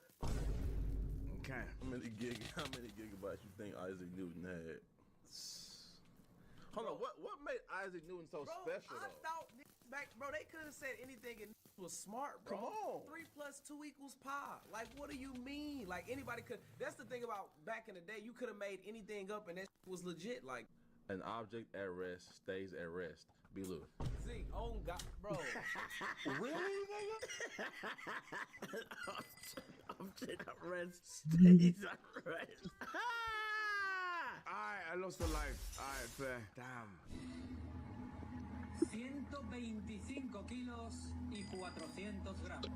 Okay. How many gigabytes you think Isaac Newton had? Hold on, what made Isaac Newton so special I though? thought bro, they could have said anything and was smart, bro. Come on. 3 + 2 = pi. Like, what do you mean? Like, anybody could. That's the thing about back in the day. You could have made anything up and that was legit. Like, An object at rest stays at rest. Be Lou. see, oh God, bro. Really, nigga? Object at rest stays at rest. Alright, I lost a life. Alright, fair. Damn. 125 kilos y 400 gramos.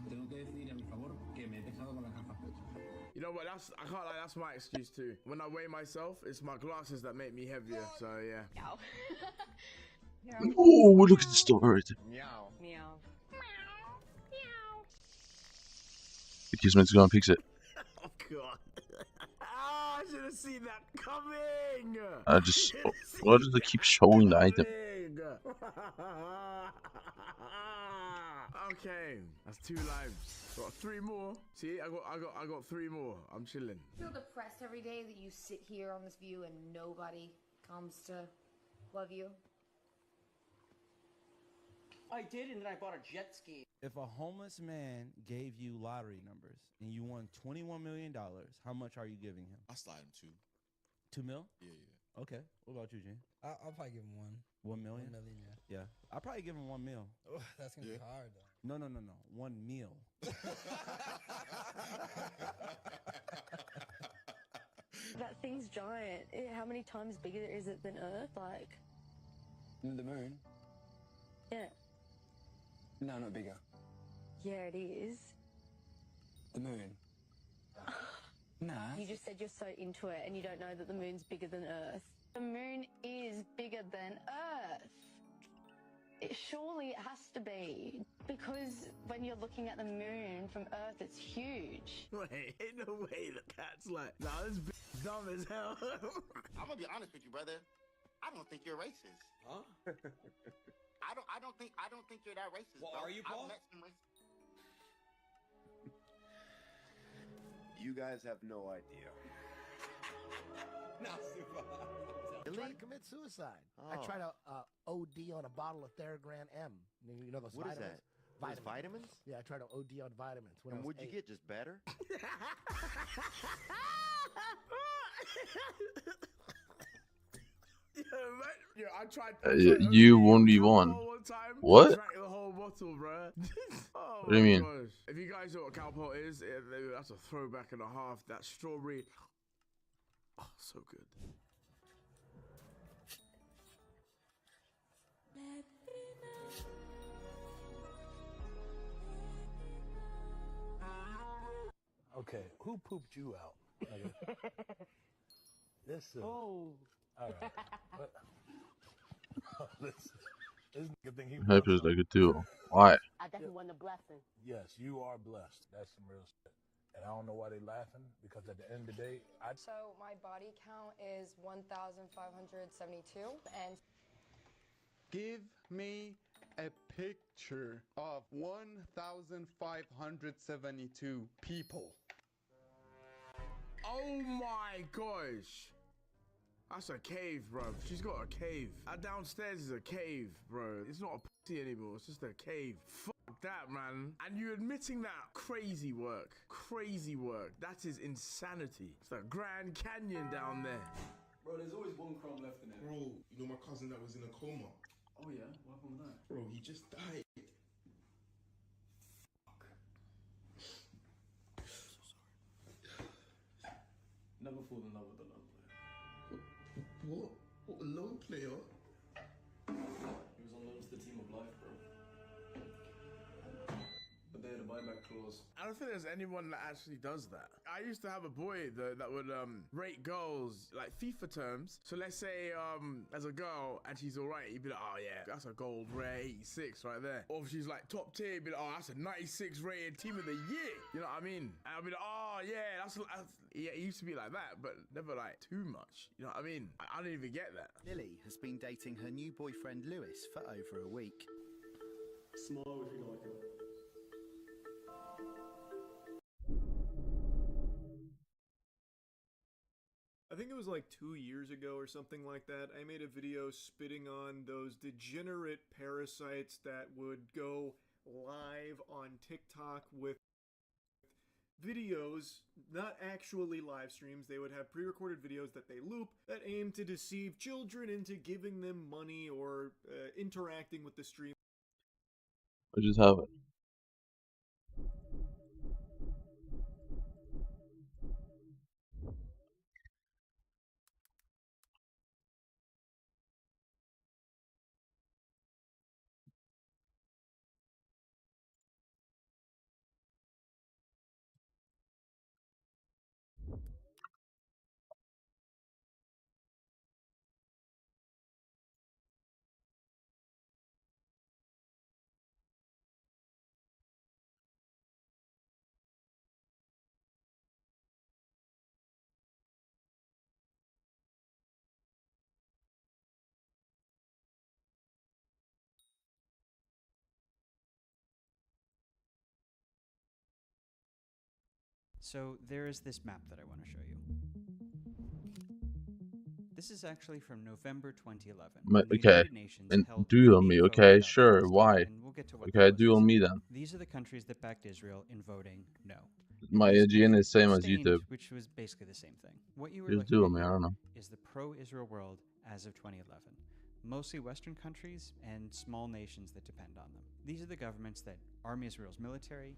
Tengo que decir a mi favor que me he dejado con las gafas puestas. You know what? I can't lie. That's my excuse too. When I weigh myself, it's my glasses that make me heavier. So yeah. Oh, look at the story. Meow. Meow. The Kismet's gonna fix it. Oh God. I should have seen that coming. I just. Why do they keep showing the item? Okay, that's 2 lives. Got 3 more. See, I got 3 more. I'm chilling. Feel depressed every day that you sit here on this view and nobody comes to love you? I did, and then I bought a jet ski. If a homeless man gave you lottery numbers and you won $21 million, how much are you giving him? I'll slide him 2. 2 mil? Yeah. Okay. What about you, Gene? I'll probably give him 1. 1 million? 1 million, yeah. Yeah. I'll probably give him 1 mil. Oh, that's gonna be hard though. No. 1 meal. That thing's giant. How many times bigger is it than Earth? Like, The moon? yeah. No, not bigger. Yeah, it is. The moon? Nah. You just said you're so into it and you don't know that the moon's bigger than Earth. The moon is bigger than Earth. Surely it has to be. Because when you're looking at the moon from Earth, it's huge. Wait, ain't no way the cat's like, nah, this bitch dumb as hell. I'm gonna be honest with you, brother. I don't think you're racist. Huh? I don't think you're that racist. Well, bro. are you, Paul? I've met some racists. You guys have no idea. I tried to commit suicide. I Oh. tried to OD on a bottle of Theragram M. You know those What is vitamins? that? Those vitamins? Yeah, I tried to OD on vitamins. When I And was what'd you 8. get? Just better? Yeah, I tried. You 1v1. What? Drank the whole bottle, bro. Oh What do you my mean? gosh. If you guys know what Cowpot is, that's a throwback and a half. That strawberry. Oh, so good. Okay, who pooped you out? This is... Oh. All right. What? This nigga think he Hypixel blessed. like a duo. Why? I definitely want a blessing. Yes, you are blessed. That's some real shit. And I don't know why they laughing, because at the end of the day, So my body count is 1,572, and Give me a picture of 1,572 people. Oh my gosh. That's a cave, bro. She's got a cave. Downstairs is a cave, bro. It's not a pussy anymore. It's just a cave. Fuck that, man. And you admitting that? Crazy work. Crazy work. That is insanity. It's the Grand Canyon down there. Bro, there's always one crumb left in it. Bro, you know my cousin that was in a coma? Oh yeah? What happened with that? Bro, he just died. Never fall in love with a lone player. What? What, a lone player? He was on loan to the team of life, bro. But they had a buyback clause. I don't think there's anyone that actually does that. I used to have a boy that would rate girls like FIFA terms. So let's say as a girl and she's alright, he'd be like, oh yeah, that's a gold rare 86 right there. Or if she's like top tier, he'd be like, oh, that's a 96 rated team of the year. You know what I mean? And I'd be like, oh yeah, that's yeah, it used to be like that, but never like too much. You know what I mean? I don't even get that. Lily has been dating her new boyfriend Lewis for over a week. Smile if you like it. I think it was like 2 years ago or something like that. I made a video spitting on those degenerate parasites that would go live on TikTok with videos, not actually live streams. They would have pre-recorded videos that they loop that aim to deceive children into giving them money or interacting with the stream. I just have it. So there is this map that I want to show you. This is actually from November 2011. when the Okay, United Nations and held duel a me, vote okay, about sure, Palestine, why? and we'll get to what Okay, that was. duel me then. These are the countries that backed Israel in voting no. My IGN is same as Abstained, YouTube. which was basically the same thing. What you were Just looking duel at me, I here don't know. is the pro-Israel world as of 2011. Mostly Western countries and small nations that depend on them. These are the governments that arm Israel's military,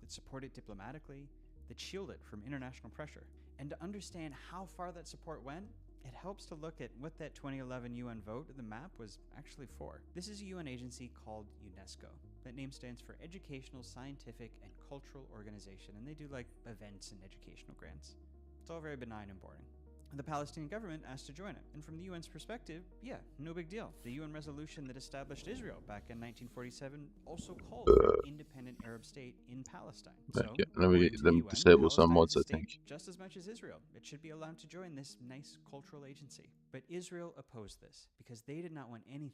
that support it diplomatically, that shield it from international pressure. And to understand how far that support went, it helps to look at what that 2011 UN vote, the map, was actually for. This is a UN agency called UNESCO. That name stands for Educational, Scientific, and Cultural Organization, and they do like events and educational grants. It's all very benign and boring. The Palestinian government asked to join it. And from the UN's perspective, yeah, no big deal. The UN resolution that established Israel back in 1947 also called for an independent Arab state in Palestine. So, let me disable some mods, I think. Just as much as Israel, it should be allowed to join this nice cultural agency. But Israel opposed this because they did not want anything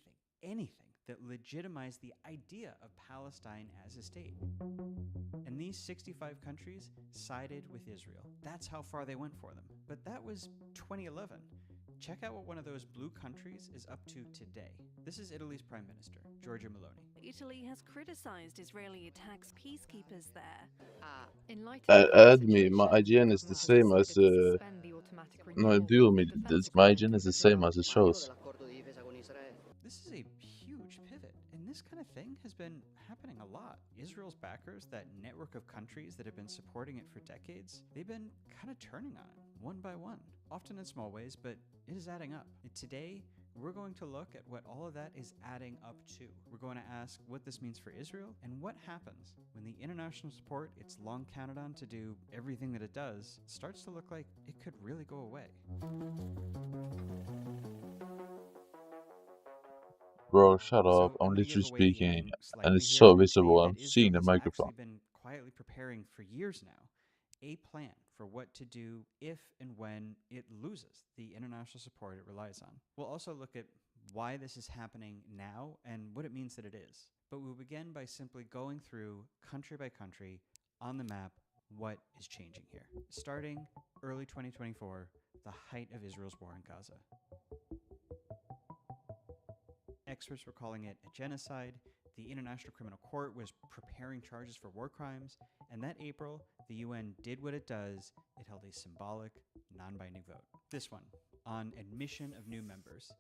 that legitimized the idea of Palestine as a state. And these 65 countries sided with Israel. That's how far they went for them. But that was 2011. Check out what one of those blue countries is up to today. This is Italy's Prime Minister, Giorgia Meloni. Italy has criticized Israeli attacks peacekeepers there. In light Add me. My IGN is the same as no, do me. My IGN is the same as it shows. This is a huge pivot, and this kind of thing has been happening a lot. Israel's backers, that network of countries that have been supporting it for decades, they've been kind of turning on it, one by one, often in small ways, but it is adding up. And today, we're going to look at what all of that is adding up to. We're going to ask what this means for Israel, and what happens when the international support it's long counted on to do everything that it does starts to look like it could really go away. Bro, shut up. I'm literally speaking, and it's so visible. I'm seeing the microphone. We've been quietly preparing for years now a plan for what to do if and when it loses the international support it relies on. We'll also look at why this is happening now and what it means that it is. But we'll begin by simply going through country by country on the map what is changing here. Starting early 2024, the height of Israel's war in Gaza. Experts were calling it a genocide. The International Criminal Court was preparing charges for war crimes. And that April, the UN did what it does. It held a symbolic, non-binding vote. This one, on admission of new members,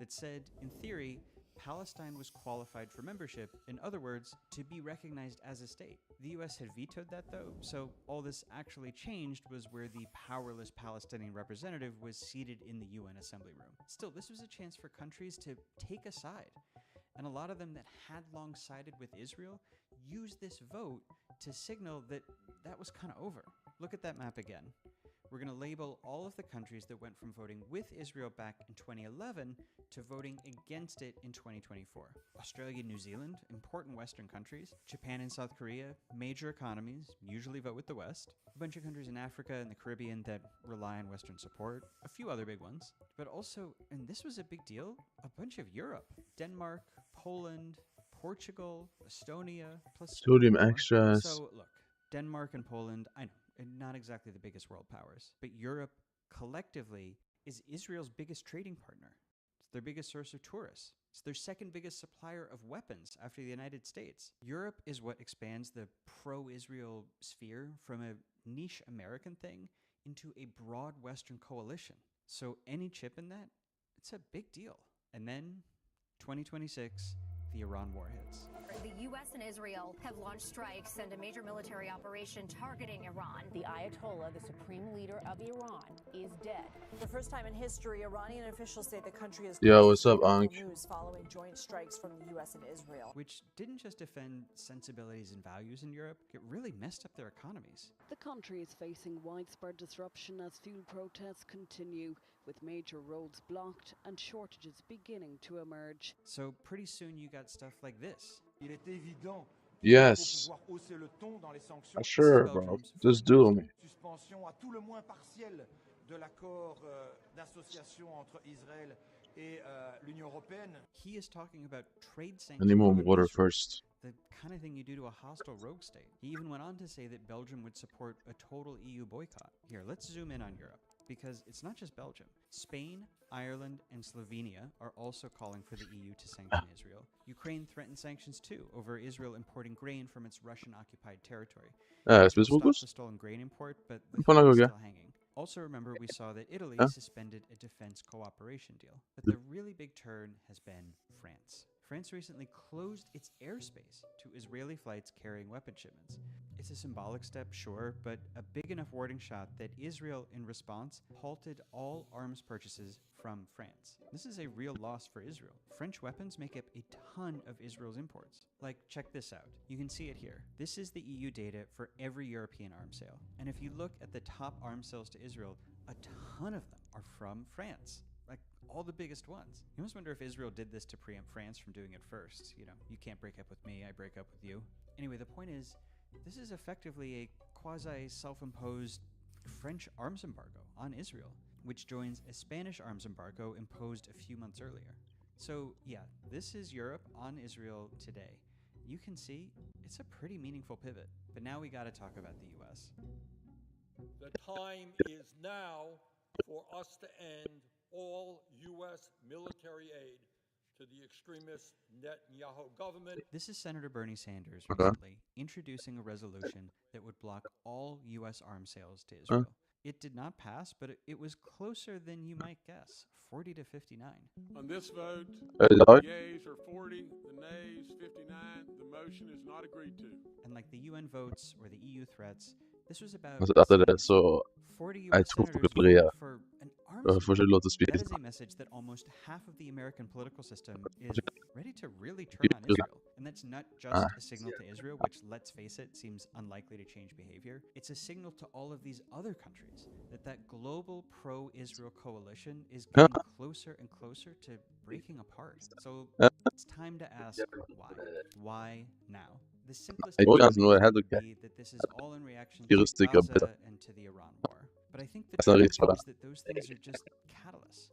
that said, in theory, Palestine was qualified for membership, in other words, to be recognized as a state. The US had vetoed that, though, so all this actually changed was where the powerless Palestinian representative was seated in the UN assembly room. Still, this was a chance for countries to take a side, and a lot of them that had long sided with Israel used this vote to signal that that was kind of over. Look at that map again. We're going to label all of the countries that went from voting with Israel back in 2011 to voting against it in 2024. Australia and New Zealand, important Western countries. Japan and South Korea, major economies, usually vote with the West. A bunch of countries in Africa and the Caribbean that rely on Western support. A few other big ones. But also, and this was a big deal, a bunch of Europe. Denmark, Poland, Portugal, Estonia, plus Sodium extras. So look, Denmark and Poland, I know, not exactly the biggest world powers, but Europe collectively is Israel's biggest trading partner. It's their biggest source of tourists. It's their second biggest supplier of weapons after the United States. Europe is what expands the pro-Israel sphere from a niche American thing into a broad Western coalition. So any chip in that, it's a big deal. And then 2026, the Iran war hits. The U.S. and Israel have launched strikes and a major military operation targeting Iran. The Ayatollah, the supreme leader of Iran, is dead. For the first time in history, Iranian officials say the country is Yo, what's up, Ankh? news following joint strikes from the U.S. and Israel. Which didn't just offend sensibilities and values in Europe, it really messed up their economies. The country is facing widespread disruption as fuel protests continue, with major roads blocked and shortages beginning to emerge. So pretty soon you got stuff like this. Yes. Sure, bro. Just do me. He is talking about trade I need sanctions. more water first. The kind of thing you do to a hostile rogue state. He even went on to say that Belgium would support a total EU boycott. Here, let's zoom in on Europe, because it's not just Belgium. Spain, Ireland, and Slovenia are also calling for the EU to sanction Israel. Ukraine threatened sanctions too over Israel importing grain from its Russian-occupied territory. Stop the stolen grain import, but the thing is still hanging. Also remember, we saw that Italy suspended a defense cooperation deal. But the really big turn has been France. France recently closed its airspace to Israeli flights carrying weapon shipments. It's a symbolic step, sure, but a big enough warning shot that Israel, in response, halted all arms purchases from France. This is a real loss for Israel. French weapons make up a ton of Israel's imports. Like, check this out. You can see it here. This is the EU data for every European arms sale. And if you look at the top arms sales to Israel, a ton of them are from France. Like, all the biggest ones. You must wonder if Israel did this to preempt France from doing it first. You know, you can't break up with me, I break up with you. Anyway, the point is, this is effectively a quasi-self-imposed French arms embargo on Israel, which joins a Spanish arms embargo imposed a few months earlier. So yeah, this is Europe on Israel today. You can see it's a pretty meaningful pivot. But now we gotta talk about the US. The time is now for us to end all U.S. military aid to the extremist Netanyahu government. This is Senator Bernie Sanders Okay. recently introducing a resolution that would block all U.S. arms sales to Israel. It did not pass, but it was closer than you might guess, 40 to 59. On this vote, the yeas are 40, the nays 59. The motion is not agreed to. And like the UN votes or the EU threats, this was about Altså etter det så 40 jeg US tror senators dere voted for an arms får ikke lov til å That spise. is a message that almost half of the American political system is ready to really turn on Israel. And that's not just a signal to Israel, which, let's face it, seems unlikely to change behavior. It's a signal to all of these other countries that global pro-Israel coalition is getting closer and closer to breaking apart. So it's time to ask why. Why now? The simplest Nå er helt would ok. be that this is all in reaction Fire to stykker Gaza and to the Iran war. But I think the Jeg truth på det. is that those things are just catalysts,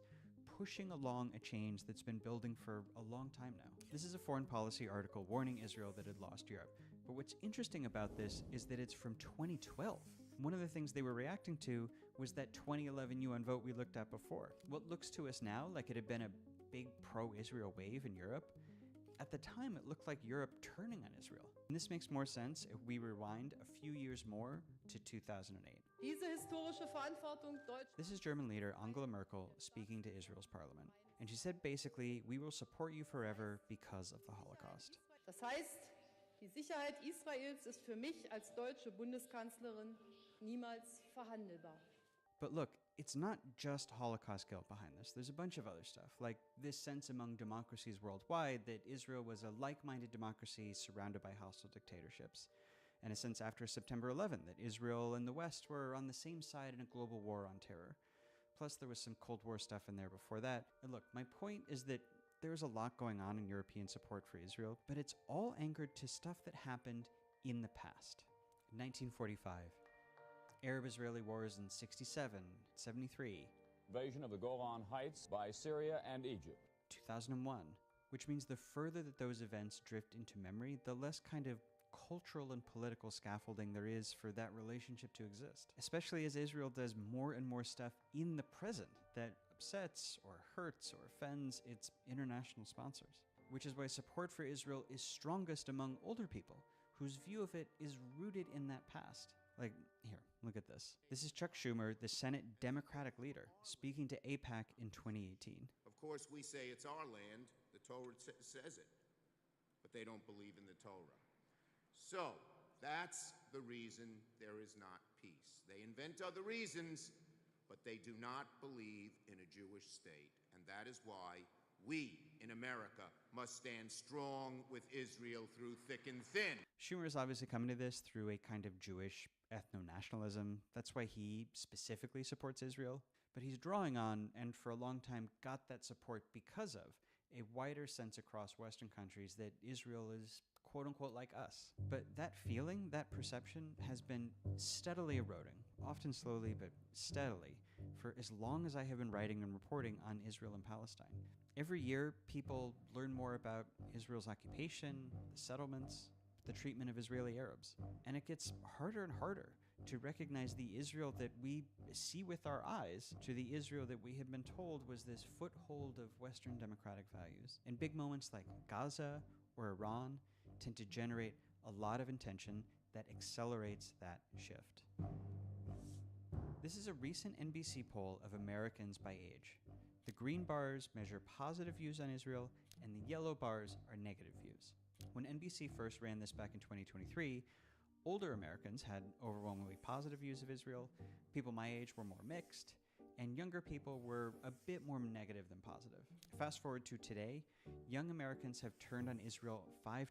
pushing along a change that's been building for a long time now. This is a foreign policy article warning Israel that it lost Europe. But what's interesting about this is that it's from 2012. One of the things they were reacting to was that 2011 UN vote we looked at before. What looks to us now like it had been a big pro-Israel wave in Europe, at the time it looked like Europe turning on Israel. And this makes more sense if we rewind a few years more to 2008. This is German leader Angela Merkel speaking to Israel's parliament. And she said basically, we will support you forever because of the Holocaust. Das heißt, die Sicherheit Israels ist für mich als deutsche Bundeskanzlerin niemals verhandelbar. But look, it's not just Holocaust guilt behind this. There's a bunch of other stuff, like this sense among democracies worldwide that Israel was a like-minded democracy surrounded by hostile dictatorships. And a sense after September 11 that Israel and the West were on the same side in a global war on terror. Plus there was some Cold War stuff in there before that. And look, my point is that there's a lot going on in European support for Israel, but it's all anchored to stuff that happened in the past. 1945. Arab-Israeli wars in 67, 73. Invasion of the Golan Heights by Syria and Egypt. 2001, which means the further that those events drift into memory, the less kind of cultural and political scaffolding there is for that relationship to exist. Especially as Israel does more and more stuff in the present that upsets or hurts or offends its international sponsors. Which is why support for Israel is strongest among older people, whose view of it is rooted in that past. Like, here, look at this. This is Chuck Schumer, the Senate Democratic leader, speaking to AIPAC in 2018. Of course, we say it's our land. The Torah says it. But they don't believe in the Torah. So, that's the reason there is not peace. They invent other reasons, but they do not believe in a Jewish state. And that is why we, in America, must stand strong with Israel through thick and thin. Schumer is obviously coming to this through a kind of Jewish ethno-nationalism. That's why he specifically supports Israel. But he's drawing on, and for a long time got that support because of, a wider sense across Western countries that Israel is quote-unquote like us. But that feeling, that perception, has been steadily eroding, often slowly but steadily, for as long as I have been writing and reporting on Israel and Palestine. Every year, people learn more about Israel's occupation, the settlements, the treatment of Israeli Arabs. And it gets harder and harder to recognize the Israel that we see with our eyes to the Israel that we have been told was this foothold of Western democratic values. And big moments like Gaza or Iran tend to generate a lot of intention that accelerates that shift. This is a recent NBC poll of Americans by age. The green bars measure positive views on Israel, and the yellow bars are negative views. When NBC first ran this back in 2023, older Americans had overwhelmingly positive views of Israel, people my age were more mixed, and younger people were a bit more negative than positive. Fast forward to today, young Americans have turned on Israel 5-1.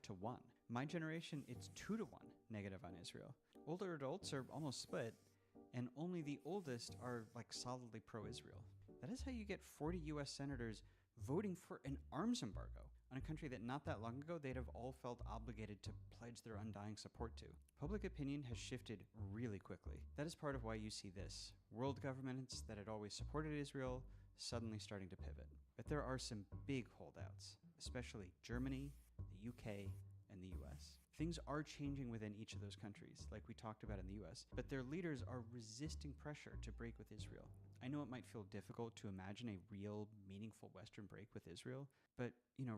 My generation, it's 2-1 negative on Israel. Older adults are almost split, and only the oldest are like solidly pro-Israel. That is how you get 40 US senators voting for an arms embargo on a country that not that long ago they'd have all felt obligated to pledge their undying support to. Public opinion has shifted really quickly. That is part of why you see this. World governments that had always supported Israel suddenly starting to pivot. But there are some big holdouts, especially Germany, the UK, and the US. Things are changing within each of those countries, like we talked about in the US, but their leaders are resisting pressure to break with Israel. I know it might feel difficult to imagine a real, meaningful Western break with Israel, but,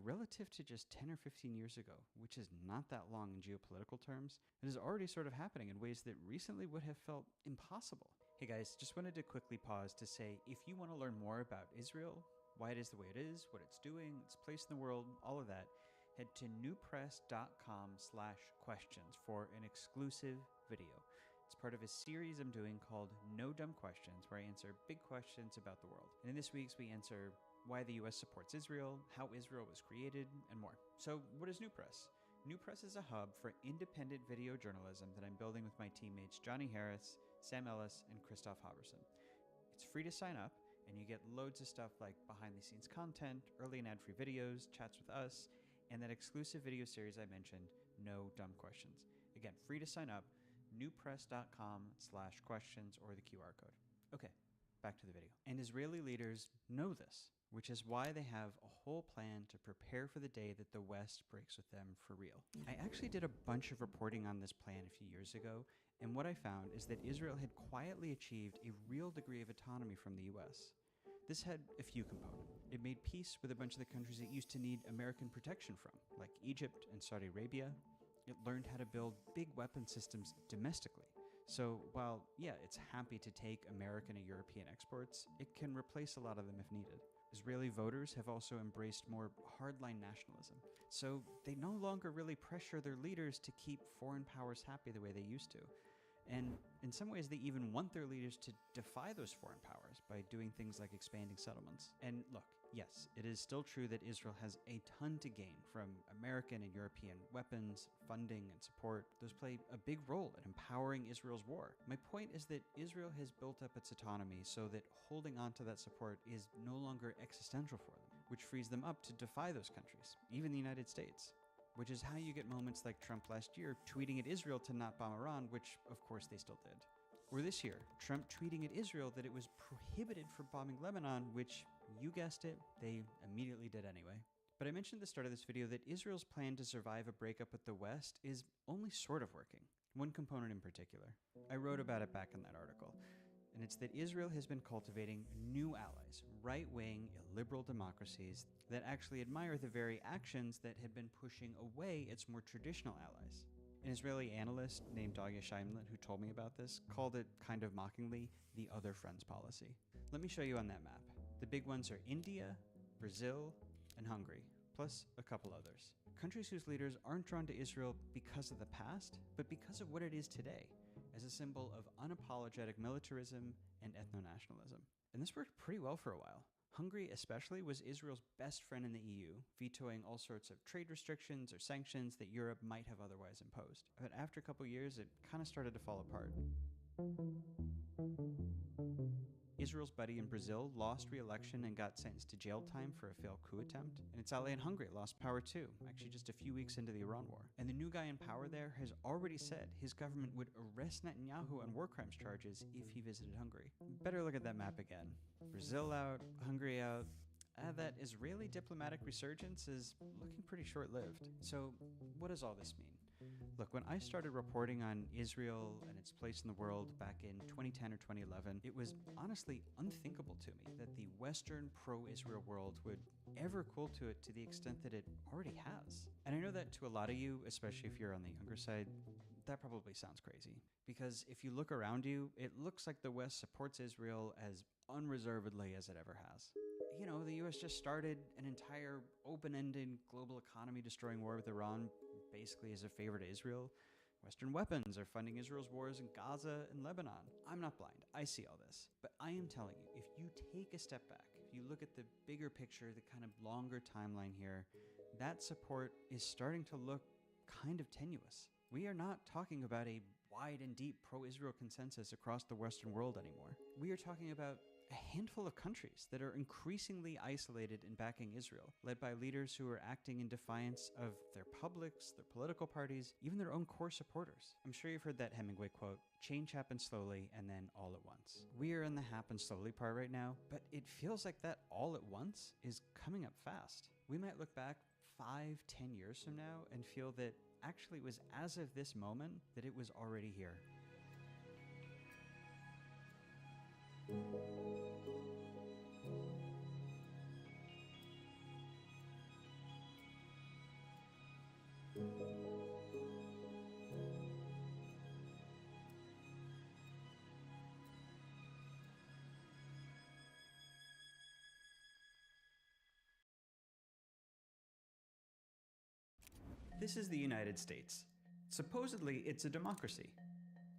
relative to just 10 or 15 years ago, which is not that long in geopolitical terms, it is already sort of happening in ways that recently would have felt impossible. Hey guys, just wanted to quickly pause to say, if you want to learn more about Israel, why it is the way it is, what it's doing, its place in the world, all of that, head to newpress.com/questions for an exclusive video. It's part of a series I'm doing called No Dumb Questions, where I answer big questions about the world. And in this week's, we answer why the US supports Israel, how Israel was created, and more. So what is New Press? New Press is a hub for independent video journalism that I'm building with my teammates Johnny Harris, Sam Ellis, and Christoph Haverson. It's free to sign up, and you get loads of stuff like behind-the-scenes content, early and ad-free videos, chats with us, and that exclusive video series I mentioned, No Dumb Questions. Again, free to sign up, newpress.com/questions or the QR code. Okay, back to the video. And Israeli leaders know this, which is why they have a whole plan to prepare for the day that the West breaks with them for real. I actually did a bunch of reporting on this plan a few years ago, and what I found is that Israel had quietly achieved a real degree of autonomy from the US. This had a few components. It made peace with a bunch of the countries it used to need American protection from, like Egypt and Saudi Arabia. It learned how to build big weapon systems domestically. So while, it's happy to take American and European exports, it can replace a lot of them if needed. Israeli voters have also embraced more hardline nationalism, so they no longer really pressure their leaders to keep foreign powers happy the way they used to. And in some ways, they even want their leaders to defy those foreign powers by doing things like expanding settlements. And look, yes, it is still true that Israel has a ton to gain from American and European weapons, funding, and support. Those play a big role in empowering Israel's war. My point is that Israel has built up its autonomy so that holding on to that support is no longer existential for them, which frees them up to defy those countries, even the United States. Which is how you get moments like Trump last year tweeting at Israel to not bomb Iran, which of course they still did. Or this year, Trump tweeting at Israel that it was prohibited from bombing Lebanon, which, you guessed it, they immediately did anyway. But I mentioned at the start of this video that Israel's plan to survive a breakup with the West is only sort of working. One component in particular. I wrote about it back in that article. And it's that Israel has been cultivating new allies, right-wing, illiberal democracies that actually admire the very actions that had been pushing away its more traditional allies. An Israeli analyst named Dagya Shaimlet, who told me about this, called it, kind of mockingly, the other friends policy. Let me show you on that map. The big ones are India, Brazil, and Hungary, plus a couple others. Countries whose leaders aren't drawn to Israel because of the past, but because of what it is today, as a symbol of unapologetic militarism and ethno-nationalism. And this worked pretty well for a while. Hungary especially was Israel's best friend in the EU, vetoing all sorts of trade restrictions or sanctions that Europe might have otherwise imposed. But after a couple years, it kind of started to fall apart. Israel's buddy in Brazil lost re-election and got sentenced to jail time for a failed coup attempt. And its ally in Hungary lost power too, actually just a few weeks into the Iran war. And the new guy in power there has already said his government would arrest Netanyahu on war crimes charges if he visited Hungary. Better look at that map again. Brazil out, Hungary out. That Israeli diplomatic resurgence is looking pretty short-lived. So what does all this mean? Look, when I started reporting on Israel and its place in the world back in 2010 or 2011, it was honestly unthinkable to me that the Western pro-Israel world would ever cool to it to the extent that it already has. And I know that to a lot of you, especially if you're on the younger side, that probably sounds crazy. Because if you look around you, it looks like the West supports Israel as unreservedly as it ever has. You know, the US just started an entire open-ended global economy-destroying war with Iran basically as a favor to Israel. Western weapons are funding Israel's wars in Gaza and Lebanon. I'm not blind. I see all this. But I am telling you, if you take a step back, if you look at the bigger picture, the kind of longer timeline here, that support is starting to look kind of tenuous. We are not talking about a wide and deep pro-Israel consensus across the Western world anymore. We are talking about a handful of countries that are increasingly isolated in backing Israel, led by leaders who are acting in defiance of their publics, their political parties, even their own core supporters. I'm sure you've heard that Hemingway quote, "Change happens slowly and then all at once." We are in the happen slowly part right now, but it feels like that all at once is coming up fast. We might look back 5-10 years from now and feel that actually it was as of this moment that it was already here. This is the United States. Supposedly, it's a democracy.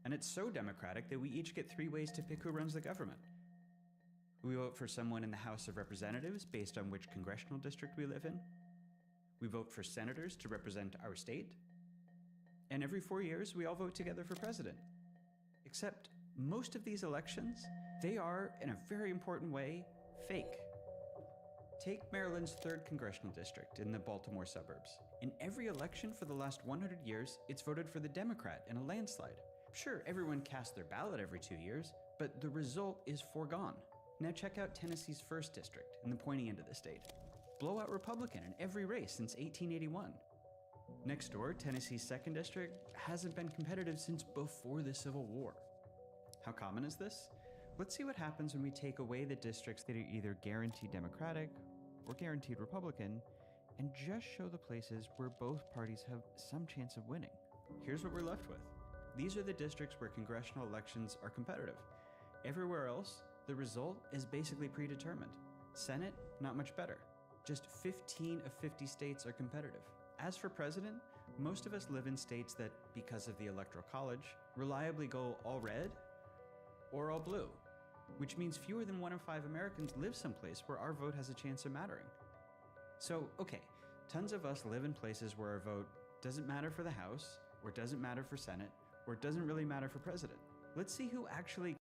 And it's so democratic that we each get 3 ways to pick who runs the government. We vote for someone in the House of Representatives based on which congressional district we live in. We vote for senators to represent our state. And every 4 years, we all vote together for president. Except most of these elections, they are, in a very important way, fake. Take Maryland's 3rd congressional district in the Baltimore suburbs. In every election for the last 100 years, it's voted for the Democrat in a landslide. Sure, everyone casts their ballot every 2 years, but the result is foregone. Now check out Tennessee's 1st district in the pointy end of the state. Blowout Republican in every race since 1881. Next door, Tennessee's 2nd district hasn't been competitive since before the Civil War. How common is this? Let's see what happens when we take away the districts that are either guaranteed Democratic or guaranteed Republican, and just show the places where both parties have some chance of winning. Here's what we're left with. These are the districts where congressional elections are competitive. Everywhere else, the result is basically predetermined. Senate, not much better. Just 15 of 50 states are competitive. As for president, most of us live in states that, because of the Electoral College, reliably go all red or all blue, which means fewer than 1 in 5 Americans live someplace where our vote has a chance of mattering. So, okay, tons of us live in places where our vote doesn't matter for the House, or doesn't matter for Senate, or doesn't really matter for president. Let's see who actually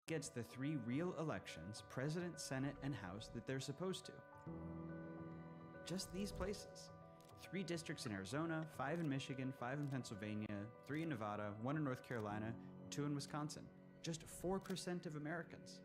gets the 3 real elections, President, Senate, and House, that they're supposed to. Just these places. 3 districts in Arizona, 5 in Michigan, 5 in Pennsylvania, 3 in Nevada, 1 in North Carolina, 2 in Wisconsin. Just 4% of Americans.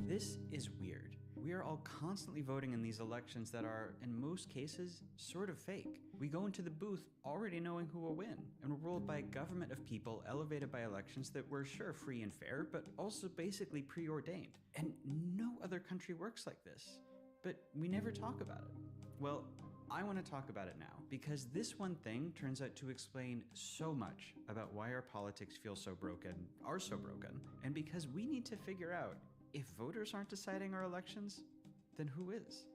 This is weird. We are all constantly voting in these elections that are, in most cases, sort of fake. We go into the booth already knowing who will win, and we're ruled by a government of people elevated by elections that were sure free and fair, but also basically preordained. And no other country works like this. But we never talk about it. Well, I want to talk about it now, because this one thing turns out to explain so much about why our politics feel so broken, are so broken, and because we need to figure out if voters aren't deciding our elections, then who is?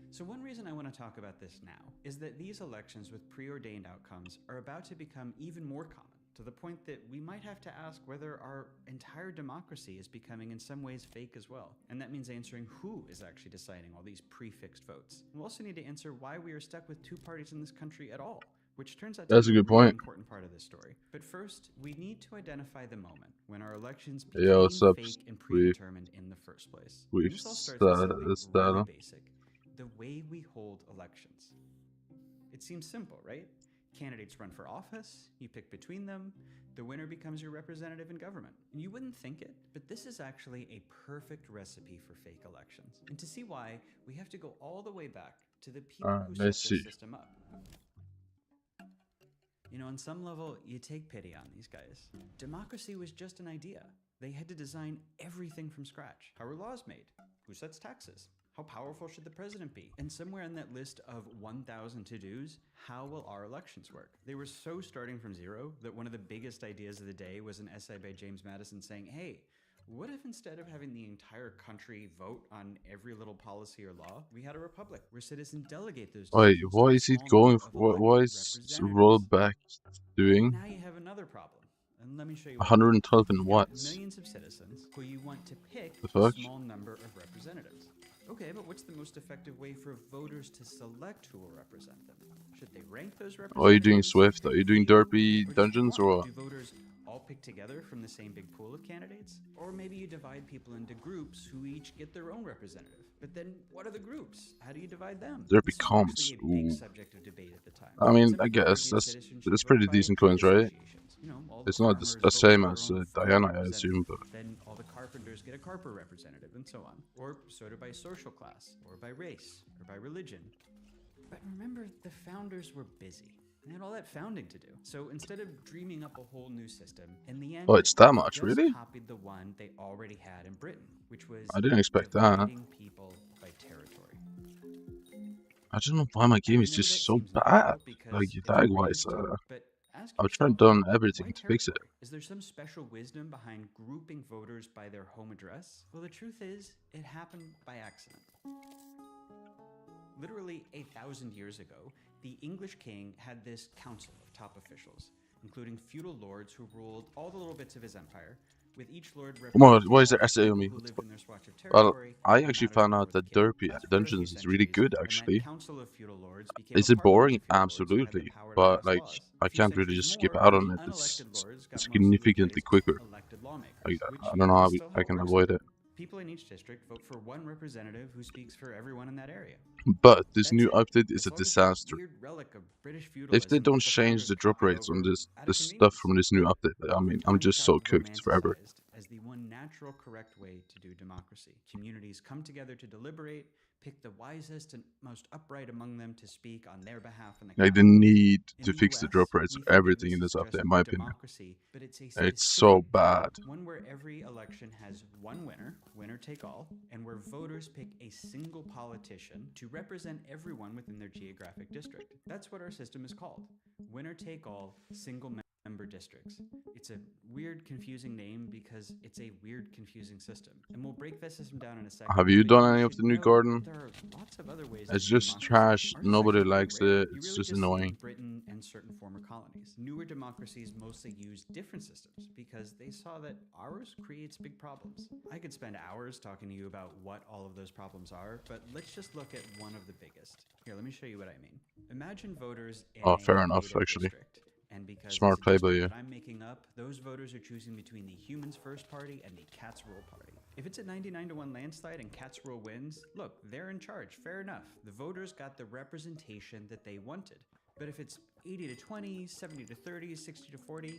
So one reason I want to talk about this now is that these elections with preordained outcomes are about to become even more common, to the point that we might have to ask whether our entire democracy is becoming in some ways fake as well. And that means answering who is actually deciding all these prefixed votes. We'll also need to answer why we are stuck with 2 parties in this country at all, which turns out to be a good really point. important part of this story. But first, we need to identify the moment when our elections Yeah, became what's up, fake and predetermined in the first place. we've And this all starts with something really basic: the way we hold elections. It seems simple, right? Candidates run for office, you pick between them, the winner becomes your representative in government. And you wouldn't think it, but this is actually a perfect recipe for fake elections. And to see why, we have to go all the way back to the people who set let's this see. system up. You know, on some level, you take pity on these guys. Democracy was just an idea. They had to design everything from scratch. How are laws made? Who sets taxes? How powerful should the president be? And somewhere in that list of 1,000 to-dos, how will our elections work? They were so starting from zero that one of the biggest ideas of the day was an essay by James Madison saying, hey, what if instead of having the entire country vote on every little policy or law, we had a republic where citizens delegate those Wait, decisions what to a is it small going number for? of What elected is representatives? rollback doing? Now you have another problem. And let me show you what I mean. 112 and You've what? got millions of citizens who you want to pick The a fuck? small number of representatives. Okay, but what's the most effective way for voters to select who will represent them? Should they rank those representatives? Are you doing Swift? Are you doing derpy Or just dungeons or what? do voters all pick together from the same big pool of candidates? Or maybe you divide people into groups who each get their own representative. But then what are the groups? How do you divide them? Derpy This was comps. actually a big Ooh. subject of debate at the time. I mean, Some I people guess argued citizens should that's vote pretty by decent trade coins, right? associations. You know, all It's the not farmers the vote same for as their own farm Diana, I representative. assume, but Then all the carpenters get a carper representative, and so on. Or sorted by social class, or by race, or by religion. But remember, the founders were busy. They had all that founding to do. So instead of dreaming up a whole new system, in the end, oh, it's that they much, just really? copied the one they already had in Britain, which was I didn't expect that. dividing people by territory. I don't know why my game is just so bad. Like lag-wise, I've tried done everything to fix it. Is there some special wisdom behind grouping voters by their home address? Well, the truth is, it happened by accident. Literally 1,000 years ago, the English king had this council of top officials, including feudal lords who ruled all the little bits of his empire, with each lord Come on, representing why is there all the essay on people me? who lived in their swatch of Well, territory I no actually matter found who out were the that king. derpy That's for a few dungeons is really centuries, good, and actually. that council of feudal lords became Is a it parliament boring? of feudal lords who had the Absolutely. power to But pass like, laws. I A few can't really centuries just skip more, out on the it. unelected lords got It's mostly significantly replaced with quicker. elected lawmakers, I which don't know how still I have can work avoid to it. do. People in each district vote for one representative who speaks for everyone in that area. But this That's new it. update is It's a all just a disaster. weird relic of British If they feudalism don't that the change founders the drop copied rates on over this out of stuff convenience. from this new update, I Over mean, I'm time, it just got so cooked forever. romanticized as the one natural correct way to do democracy. Communities come together to deliberate, pick the wisest and most upright among them to speak on their behalf in the Like, they council. need In to the fix the US, drop rates we of think of everything this in as this update, just in my opinion. democracy, but it's a It's so specific bad. type, one where every election has one winner, winner take all, and where voters pick a single politician to represent everyone within their geographic district. That's what our system is called. Winner take all, single member districts. It's a weird, confusing name because it's a weird, confusing system. And we'll break that system down in a second. Have you but done any of should the new know garden? there are lots of other ways It's to do just democracy. trash. Ours is Nobody actually pretty likes rare. it. You It's really just just see annoying. Britain and certain former colonies. Newer democracies mostly use different systems because they saw that ours creates big problems. I could spend hours talking to you about what all of those problems are, but let's just look at one of the biggest. Here, let me show you what I mean. Imagine voters in Oh, a fair enough, native actually. district, and because Smart it's a play by district you. that I'm making up, those voters are choosing between the Humans First Party and the Cats Rule Party. If it's a 99-1 landslide and Cats Rule wins, look, they're in charge. Fair enough. The voters got the representation that they wanted. But if it's 80-20, 70-30, 60-40,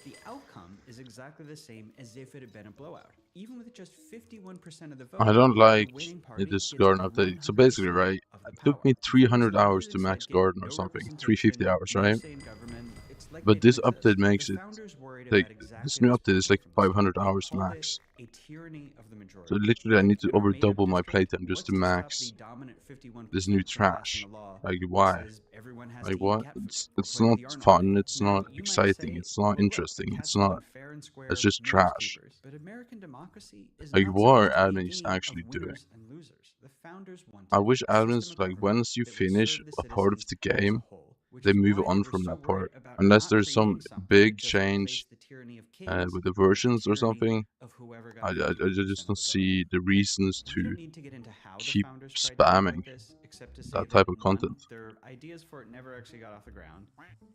the outcome is exactly the same as if it had been a blowout. Even with just 51% of the vote, I don't like the winning party this gets garden update. So basically, 100% right, of the it took power. me 300 For hours voters to max that get garden or no something. representation, 350 hours, no right? say in government, it's like But they this don't update exist. makes The it founders worried like about this exactly new this update is problem like from the start. 500 They hours called max. it a tyranny of the So majority. literally, I need to In our over native double my district, playtime just what's to to stop the max dominant 51% this new from passing trash. a law Like that why? says everyone has Like to eat what? cat food or It's play with not the Arnold fun. line? It's Now, not you might exciting. say, It's not well, look, the interesting. cats It's have not. been fair and square, It's just no rules trash. keepers. But American democracy is Like not what supposed are to be a admins game actually of doing? winners and losers. The founders wanted I wish a system admins, of like, government once you that would finish serve the a part of citizens the as a game, whole, which they is move why they on were from so that worried part. about Unless not there's some creating something that big just change replaced the tyranny of kings with the with the versions or tyranny something. of whoever I got 51% just of don't the vote. see the reasons We don't to need to get into how the keep founders tried to do it spamming like this, except to say that that type of 1, content. their ideas for it never actually got off the ground,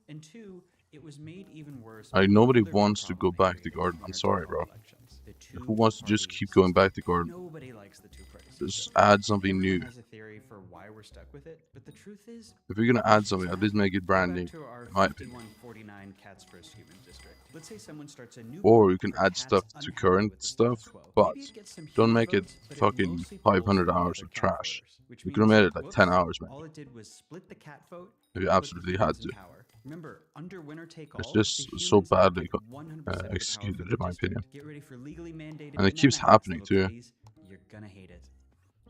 and 2, it was made even worse by Like, nobody another big wants to problem go they back to created garden. in I'm our sorry, default bro. elections. The Who wants to just two-party keep going system. back to garden? Nobody likes the two-party Just system. add And something everyone new. has a theory for why we're stuck with it, but the truth is, If you're gonna add something, at least make it go brand back new, to our in my opinion. 5149 Cats vs. Humans district. Let's say someone starts a new Or group you can for add cats stuff to unhappy current with the stuff, status quo. but Maybe it gets some don't huge make it votes, but it fucking mostly pulls 500 from the hours other of cat trash. voters, which You could have means, made it like 10 whoops, hours, man. all it did was split the cat vote If and you put the absolutely had humans in to. power. Remember, under winner take It's all, just the so humans had to badly pick 100% of the power executed, for in the my district. opinion. Get ready for legally mandated And it keeps banana hats, happening little too. kitties. You're gonna hate it.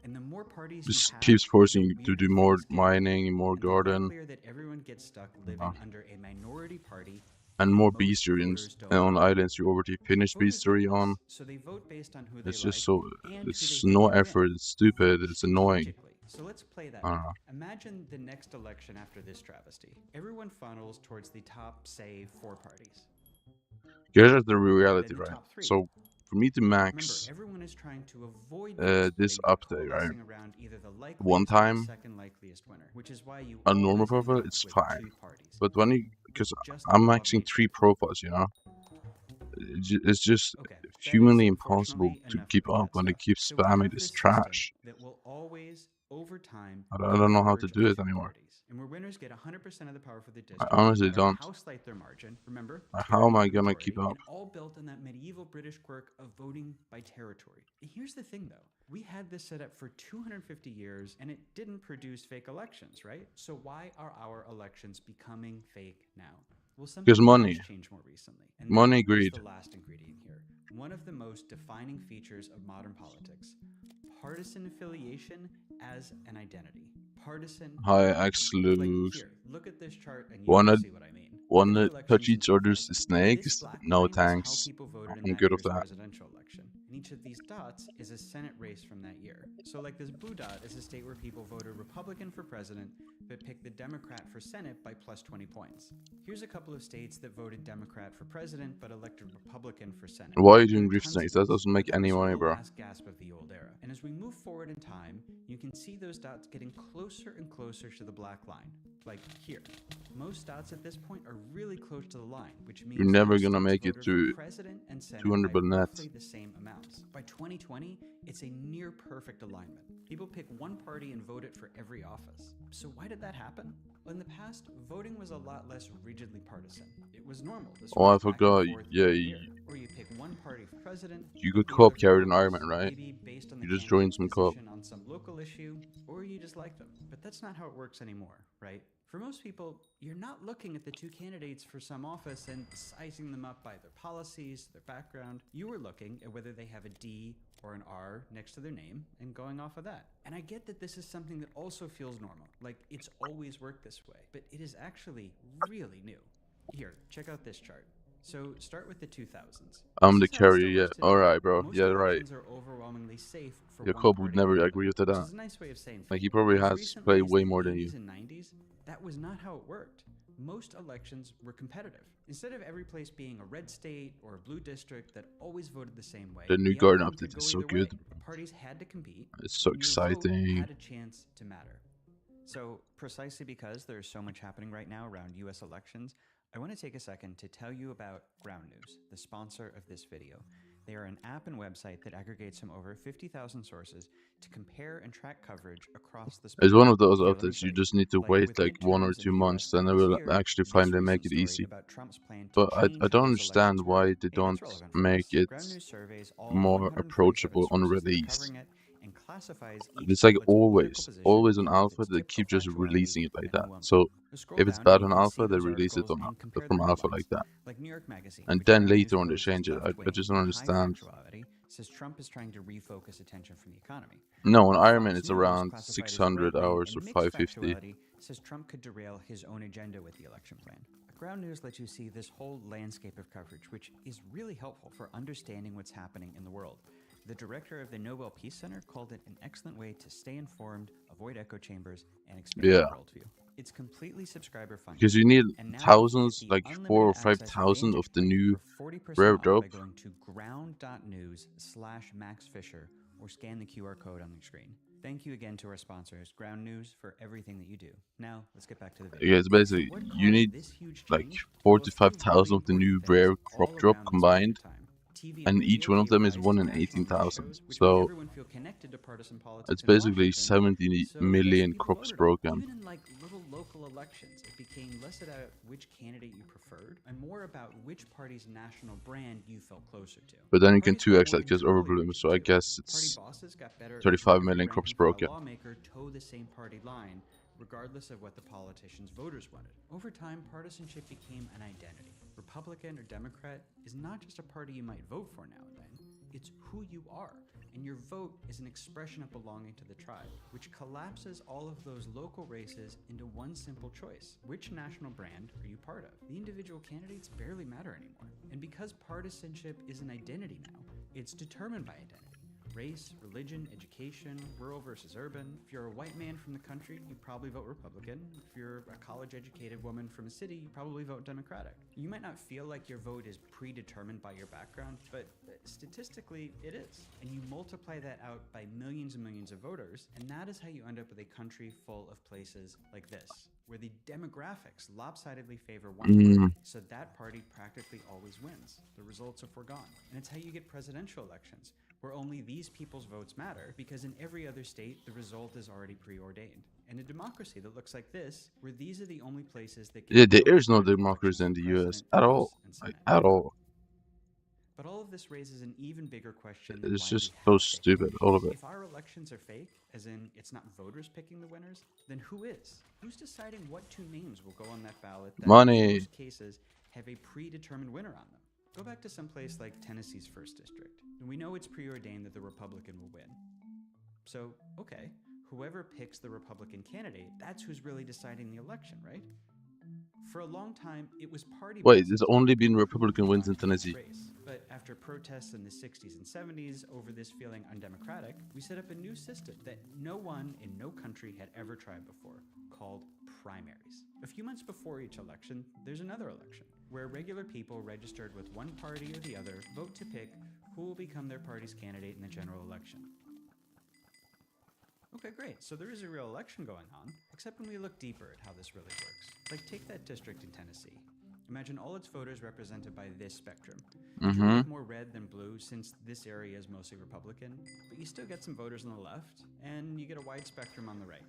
And the more parties you Just have, keeps forcing the you to weirder do more things get. mining, more And the garden, likelier that everyone gets stuck living under a minority party and that more most bestiaries voters don't on want. islands you already finished Voters get bestiary this, on. so they vote based on who they It's just like so, and who they it's think no will win. effort, it's stupid, Vote it's annoying. strategically. So let's play that I don't out. know. Imagine the next election after this travesty. Everyone funnels towards the top, say, 4 parties. Here's the reality, Then the right? top 3. So, for me to Remember, max everyone is trying to avoid the this splitting by update, right? coalescing around either the One likeliest or the time, second likeliest winner, which is why you on normal always end profile, up it's with fine. 2 parties. But when you, because Just I'm above maxing each 3 profiles, you know? It's just Okay, that humanly is impossible unfortunately to enough keep of the up cat when they stuff. keep So we spamming have this this trash. system that will always, over time, I don't know how to converge do on it 2 anymore. parties. And where winners get 100% of the power for the I district, honestly no matter don't. how slight their margin, remember, How am tyranny I of the gonna majority, keep up? and all built on that medieval British quirk of voting by territory. And here's the thing though, we had this set up for 250 years and it didn't produce fake elections, right? So why are our elections becoming fake now? Well, something Because money. has changed more recently. And Money, that is greed. the last ingredient here. One of the most defining features of modern politics. Partisan affiliation as an identity. Partisan Hi, like Axelux. here, look at this chart and you Wanna will see what I mean. Look at the elections touch in each other's 2000. This snakes? black No line is how thanks. people voted in I'm that good with year's that. presidential election. And each of these dots is a Senate race from that year. So like this blue dot is a state where people voted Republican for president, but picked the Democrat for Senate by plus 20 points. Here's a couple of states that voted Democrat for president, but elected Republican for Senate. Why are you There doing are grief tons of snakes? That these, doesn't make but any those are money, the bro. last gasp of the old era. And as we move forward in time, you can see those dots getting closer and closer to the black line. Like here. Most dots at this point are really close to the line, which means You're never most gonna states make it voted to for president and Senate 200 by net. roughly the same amounts. By 2020, it's a near perfect alignment. People pick one party and vote it for every office. So why did that happen? Well, in the past, voting was a lot less rigidly partisan. It was normal. This Oh, I was back and forgot. forth Yeah, every year, or you pick one party for president, you or got the co-op other for carried in office, Iron Man, right? maybe based on the You just joined candidate's some co-op. position on some local issue, or you just like them. But that's not how it works anymore, right? For most people, you're not looking at the 2 candidates for some office and sizing them up by their policies, their background. You are looking at whether they have a D or an R next to their name and going off of that. And I get that this is something that also feels normal, like it's always worked this way, but it is actually really new. Here, check out this chart. So start with the 2000s. I'm the This is how it carrier, still yeah. looks today. Alright, bro. Most Yeah, right. elections are overwhelmingly safe for Your one co-op would party never or agree with another, that. which is a nice way of saying Like, he fake. probably As has recently played as way the more than 80s you. and 90s, that was not how it worked. Most elections were competitive. Instead of every place being a red state or a blue district that always voted the same way, The new garden outcome could update go is so either good. way. Parties had to compete. It's so and your vote exciting. had a chance to matter. So, precisely because there's so much happening right now around US elections, I want to take a second to tell you about Ground News, the sponsor of this video. They are an app and website that aggregates from over 50,000 sources to compare and track coverage across the spectrum. It's one of those Here, let me updates show you just need to Like, wait with like 1 or midterms in 2 the months, US then they this will year, actually this finally make recent it story easy. about Trump's plan to But I change how don't those understand elections why work, they maybe don't that's relevant for make us. it Ground News surveys all more 147 approachable on sources that are release. covering it and classifies each It's like outlet's political position always on with alpha, its they typical keep just factuality releasing it like and that. who won So what. Scroll if it's down bad and on you can see alpha, they those release it articles on and compare from the alpha headlines. like that. Like New York Magazine, And which then Ground News later on they quotes change as it. I left-wing just don't and high understand. factuality, says Trump is trying to refocus attention from the economy. No, on Iron Man Fox it's News, around classified as 600 right-wing hours or and mixed 550. factuality, says Trump could derail his own agenda with the election plan. Ground News lets you see this whole landscape of coverage, which is really helpful for understanding what's happening in the world. The director of the Nobel Peace Center called it an excellent way to stay informed, avoid echo chambers, and expand your worldview. It's completely subscriber funded. Because you need And now thousands, you can like get the 4 or unlimited access 5,000 of Vantage the plan new for 40% rare off drop. by going to ground.news/maxfisher or scan the QR code on the screen. Thank you again to our sponsors, Ground News, for everything that you do. Now, let's get back to the video. Yeah, it's basically, So what you caused need this huge like change? 45,000 of the new rare crop all drop around this combined, period of time. TV and radio each one of gave them is rise 1 to in national 18,000. news shows, which made So everyone feel connected to partisan politics it's in basically Washington. 70 So million less people crops voted on it. broken. Even in like little local elections, it became less about which candidate you preferred and more about which party's national brand you felt closer to. But then you can Parties got 2x more that because control overbloom, so I guess Party it's bosses got better at 35 making million every crops rank and file broken. lawmaker toe the same party line, regardless of what the politicians' voters wanted. Over time, partisanship became an identity. Republican or Democrat is not just a party you might vote for now and then. It's who you are, and your vote is an expression of belonging to the tribe, which collapses all of those local races into one simple choice. Which national brand are you part of? The individual candidates barely matter anymore. And because partisanship is an identity now, it's determined by identity. Race, religion, education, rural versus urban. If you're a white man from the country, you probably vote Republican. If you're a college-educated woman from a city, you probably vote Democratic. You might not feel like your vote is predetermined by your background, but statistically, it is. And you multiply that out by millions and millions of voters, and that is how you end up with a country full of places like this, where the demographics lopsidedly favor one party, so that party practically always wins. The results are foregone. And it's how you get presidential elections, where only these people's votes matter, because in every other state, the result is already preordained. And a democracy that looks like this, where these are the only places that Yeah, there is no democracy in the US at all. Like, at all. But all of this raises an even bigger question. It's just so stupid, all of it. If our elections are fake, as in it's not voters picking the winners, then who is? Who's deciding what 2 names will go on that ballot that Money. in most cases have a predetermined winner on them? Go back to someplace like Tennessee's 1st District, and we know it's preordained that the Republican will win. So, okay, whoever picks the Republican candidate, that's who's really deciding the election, right? For a long time, it was party. Wait, there's only been Republican wins in Tennessee. But after protests in the 60s and 70s over this feeling undemocratic, we set up a new system that no one in no country had ever tried before, called primaries. A few months before each election, there's another election, where regular people registered with one party or the other vote to pick who will become their party's candidate in the general election. Okay, great. So there is a real election going on, except when we look deeper at how this really works. Like, take that district in Tennessee. Imagine all its voters represented by this spectrum. You look more red than blue since this area is mostly Republican, but you still get some voters on the left, and you get a wide spectrum on the right.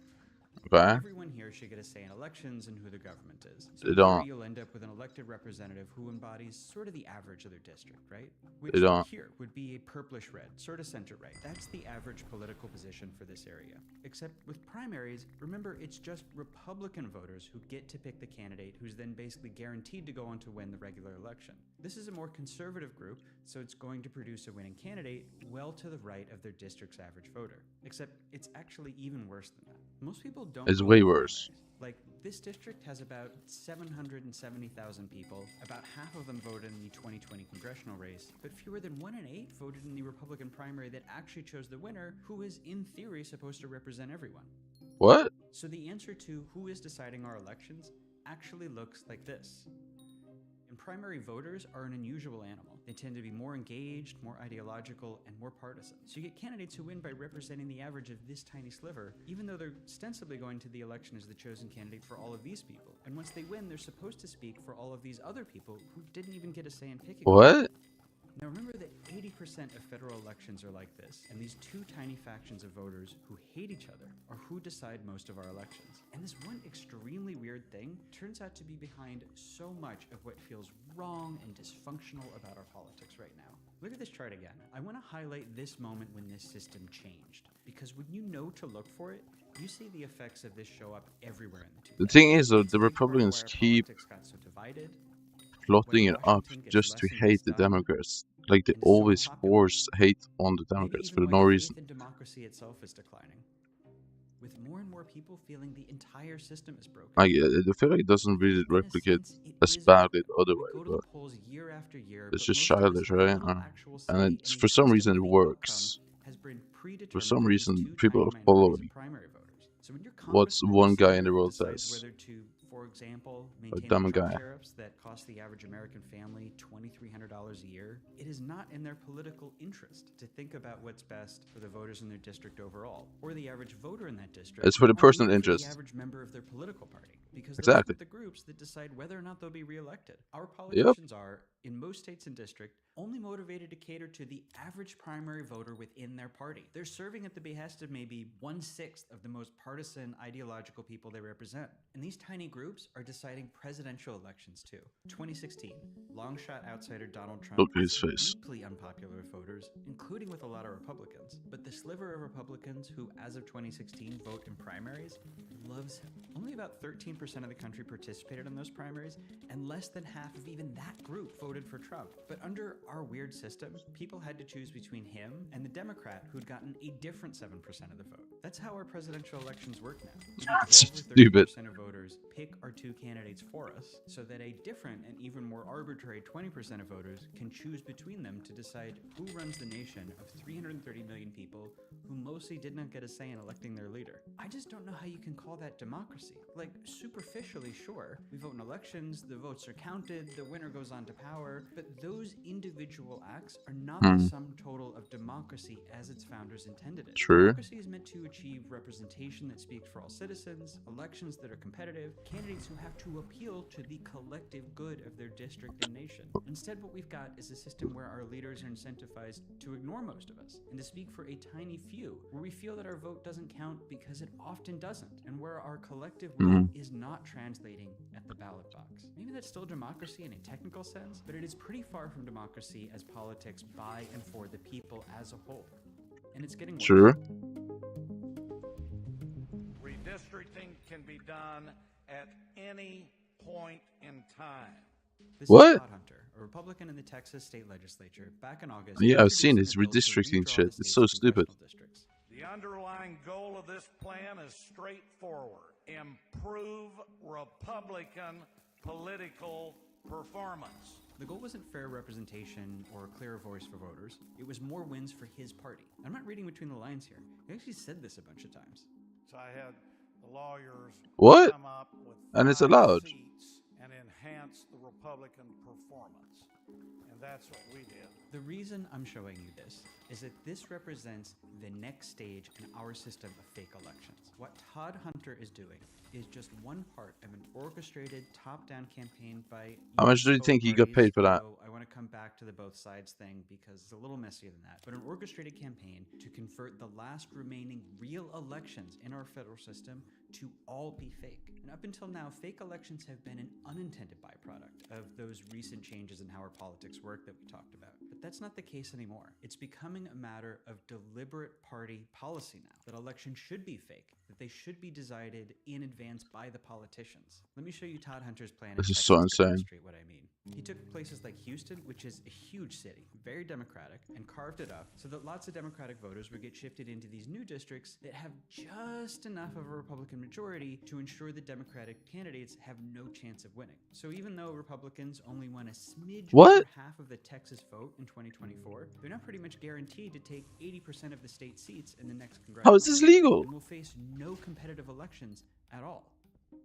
Okay. Everyone here should get a say in elections and who the government is. So They don't. you'll end up with an elected representative who embodies sort of the average of their district, right? Which They don't. here would be a purplish red, sort of center right. That's the average political position for this area. Except with primaries, remember it's just Republican voters who get to pick the candidate who's then basically guaranteed to go on to win the regular election. This is a more conservative group, so it's going to produce a winning candidate well to the right of their district's average voter. Except it's actually even worse than that. Most people don't. It's vote way in worse. primaries. Like, this district has about 770,000 people. About half of them voted in the 2020 congressional race, but fewer than 1 in 8 voted in the Republican primary that actually chose the winner, who is in theory supposed to represent everyone. What? So the answer to who is deciding our elections actually looks like this. And primary voters are an unusual animal. They tend to be more engaged, more ideological, and more partisan. So you get candidates who win by representing the average of this tiny sliver, even though they're ostensibly going to the election as the chosen candidate for all of these people. And once they win, they're supposed to speak for all of these other people who didn't even get a say in picking. What? Now remember that 80% of federal elections are like this, and these two tiny factions of voters who hate each other are who decide most of our elections. And this one extremely weird thing turns out to be behind so much of what feels wrong and dysfunctional about our politics right now. Look at this chart again. I want to highlight this moment when this system changed, because when you know to look for it, you see the effects of this show up everywhere in the 2000s. The thing is, though, the Republicans keep plotting it up just to hate the Democrats. Like, they always force hate on the Democrats for no reason. Democracy itself is declining, with more and more people feeling the entire system is broken. I feel like it doesn't really replicate as badly the other way, but it's just childish, right? And it's, for some reason it works. For some reason people are following what one guy in the world says. For example, A maintain dumb the Trump guy. tariffs that cost the average American family $2,300 a year. It is not in their political interest to think about what's best for the voters in their district overall, or the average voter in that district. It's for the or personal even for interest. the average member of their political party, because those Exactly. are the groups that decide whether or not they'll be reelected. Our politicians are, in most states and districts, only motivated to cater to the average primary voter within their party. They're serving at the behest of maybe 1/6 of the most partisan ideological people they represent. And these tiny groups are deciding presidential elections too. 2016, long shot outsider Donald Trump Look at his was face. deeply unpopular with voters, including with a lot of Republicans. But the sliver of Republicans who, as of 2016, vote in primaries loves him. Only about 13% of the country participated in those primaries, and less than half of even that group voted for Trump. But under our weird system, people had to choose between him and the Democrat who'd gotten a different 7% of the vote. That's how our presidential elections work now. Maybe 12 or 13% of voters pick our two candidates for us, so that a different and even more arbitrary 20% of voters can choose between them to decide who runs the nation of 330 million people who mostly did not get a say in electing their leader. I just don't know how you can call that democracy. Like, superficially, sure, we vote in elections, the votes are counted, the winner goes on to power, but those individual acts are not the sum total of democracy as its founders intended it. True. Democracy is meant to achieve representation that speaks for all citizens, elections that are competitive, candidates who have to appeal to the collective good of their district and nation. Instead, what we've got is a system where our leaders are incentivized to ignore most of us and to speak for a tiny few, where we feel that our vote doesn't count because it often doesn't, and where our collective will is not translating at the ballot box. Maybe that's still democracy in a technical sense, but it is pretty far from democracy as politics by and for the people as a whole. And it's getting worse. Sure. Redistricting can be done at any point in time. This What? is Todd Hunter, a Republican in the Texas state legislature, back in August. Yeah, I've seen introducing his a bill to redistricting redraw shit. the It's so state's stupid. congressional districts. The underlying goal of this plan is straightforward. Improve Republican political performance. The goal wasn't fair representation or a clearer voice for voters. It was more wins for his party. I'm not reading between the lines here. He actually said this a bunch of times. So I had the lawyers What? come up with And it's 5 allowed. seats and enhance the Republican performance. And that's what we did. The reason I'm showing you this is that this represents the next stage in our system of fake elections. What Todd Hunter is doing is just one part of an orchestrated top-down campaign by How much do you think he got paid for that? I want to come back to the both sides thing because it's a little messier than that. But an orchestrated campaign to convert the last remaining real elections in our federal system to all be fake. And up until now, fake elections have been an unintended byproduct of those recent changes in how our politics work that we talked about. But that's not the case anymore. It's becoming a matter of deliberate party policy now, that elections should be fake, that they should be decided in advance by the politicians. Let me show you Todd Hunter's plan. This in is so Texas to insane. illustrate what I mean. He took places like Houston, which is a huge city, very Democratic, and carved it up so that lots of Democratic voters would get shifted into these new districts that have just enough of a Republican majority to ensure that Democratic candidates have no chance of winning. So even though Republicans only won a smidge over half of the Texas vote in 2024, they're now pretty much guaranteed to take 80% of the state seats in the next congressional. How is this legal? And will face no competitive elections at all.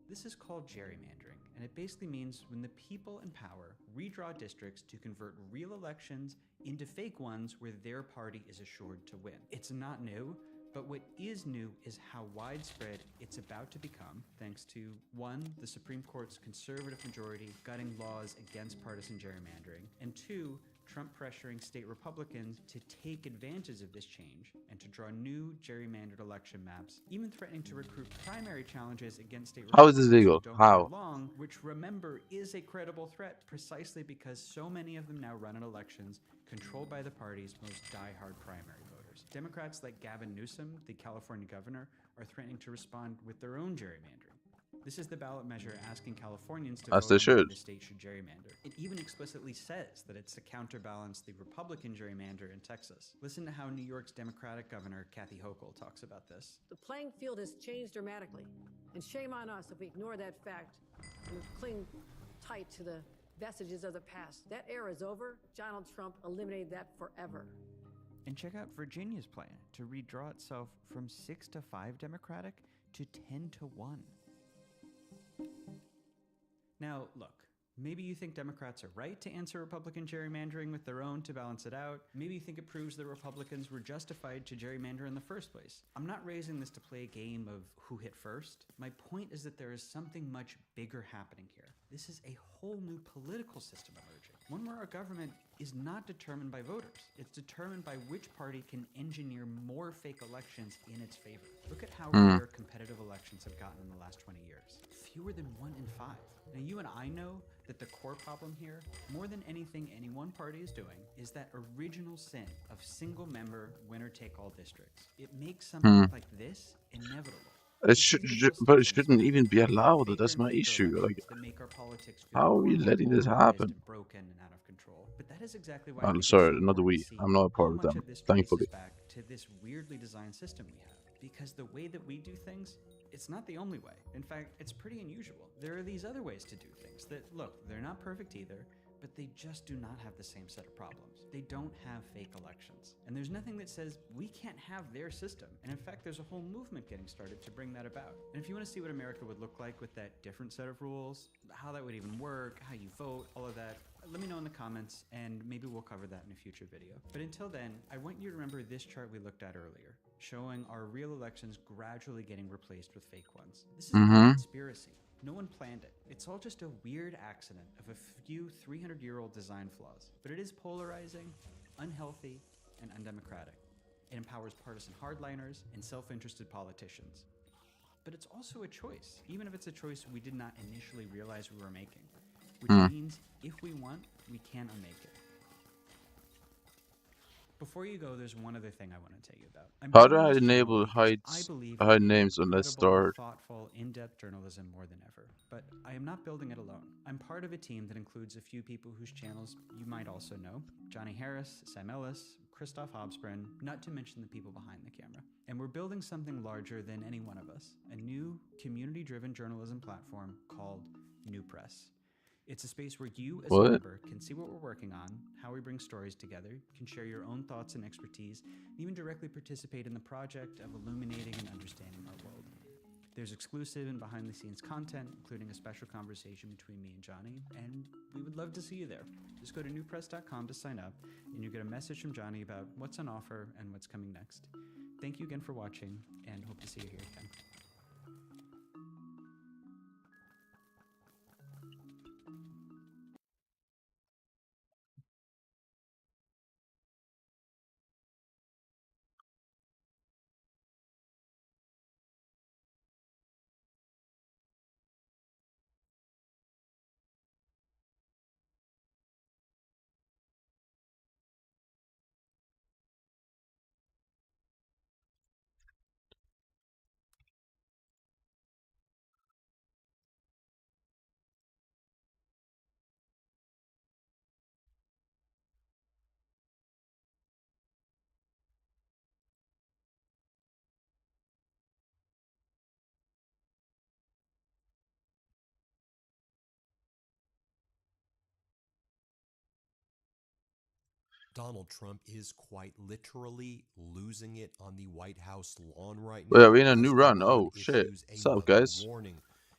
This is called gerrymandering, and it basically means when the people in power redraw districts to convert real elections into fake ones where their party is assured to win. It's not new, but what is new is how widespread it's about to become, thanks to 1, the Supreme Court's conservative majority gutting laws against partisan gerrymandering, and 2, Trump pressuring state Republicans to take advantage of this change and to draw new gerrymandered election maps, even threatening to recruit primary challenges against state How is this Republicans legal? who don't How? get along, which remember is a credible threat precisely because so many of them now run in elections controlled by the party's most die-hard primary voters. Democrats like Gavin Newsom, the California governor, are threatening to respond with their own gerrymandering. This is the ballot measure asking Californians to As vote they on whether should. the state should gerrymander. It even explicitly says that it's to counterbalance the Republican gerrymander in Texas. Listen to how New York's Democratic governor Kathy Hochul talks about this. The playing field has changed dramatically, and shame on us if we ignore that fact and cling tight to the vestiges of the past. That era is over. Donald Trump eliminated that forever. And check out Virginia's plan to redraw itself from 6-5 Democratic to 10-1. Now, look, maybe you think Democrats are right to answer Republican gerrymandering with their own to balance it out. Maybe you think it proves that Republicans were justified to gerrymander in the first place. I'm not raising this to play a game of who hit first. My point is that there is something much bigger happening here. This is a whole new political system emerging, one where our government is not determined by voters. It's determined by which party can engineer more fake elections in its favor. Look at how rare competitive elections have gotten in the last 20 years. Fewer than 1 in 5. Now, you and I know that the core problem here, more than anything any one party is doing, is that original sin of single-member winner-take-all districts. It makes something like this inevitable. But it shouldn't even be allowed. That's my issue. Like, how are we letting this happen? Broken and out of control. But that is exactly why Oh, sorry, not we. I'm not a part of them, thankfully. Back to this weirdly designed system we have. Because the way that we do things, it's not the only way. In fact, it's pretty unusual. There are these other ways to do things that, look, they're not perfect either, but they just do not have the same set of problems. They don't have fake elections. And there's nothing that says we can't have their system. And in fact, there's a whole movement getting started to bring that about. And if you want to see what America would look like with that different set of rules, how that would even work, how you vote, all of that, let me know in the comments, and maybe we'll cover that in a future video. But until then, I want you to remember this chart we looked at earlier, showing our real elections gradually getting replaced with fake ones. This is a conspiracy. No one planned it. It's all just a weird accident of a few 300-year-old design flaws. But it is polarizing, unhealthy, and undemocratic. It empowers partisan hardliners and self-interested politicians. But it's also a choice, even if it's a choice we did not initially realize we were making. Which means, if we want, we can unmake it. Before you go, there's one other thing I want to tell you about. How do I enable hide names on that start? Thoughtful, in-depth journalism more than ever. But I am not building it alone. I'm part of a team that includes a few people whose channels you might also know. Johnny Harris, Sam Ellis, Christoph Hobsbawm, not to mention the people behind the camera. And we're building something larger than any one of us. A new, community-driven journalism platform called New Press. It's a space where you, as a member, can see what we're working on, how we bring stories together, can share your own thoughts and expertise, and even directly participate in the project of illuminating and understanding our world. There's exclusive and behind-the-scenes content, including a special conversation between me and Johnny, and we would love to see you there. Just go to newpress.com to sign up, and you'll get a message from Johnny about what's on offer and what's coming next. Thank you again for watching, and hope to see you here again. Donald Trump is quite literally losing it on the White House lawn right now. We're in a new run. Oh shit. What's up, guys? Warning.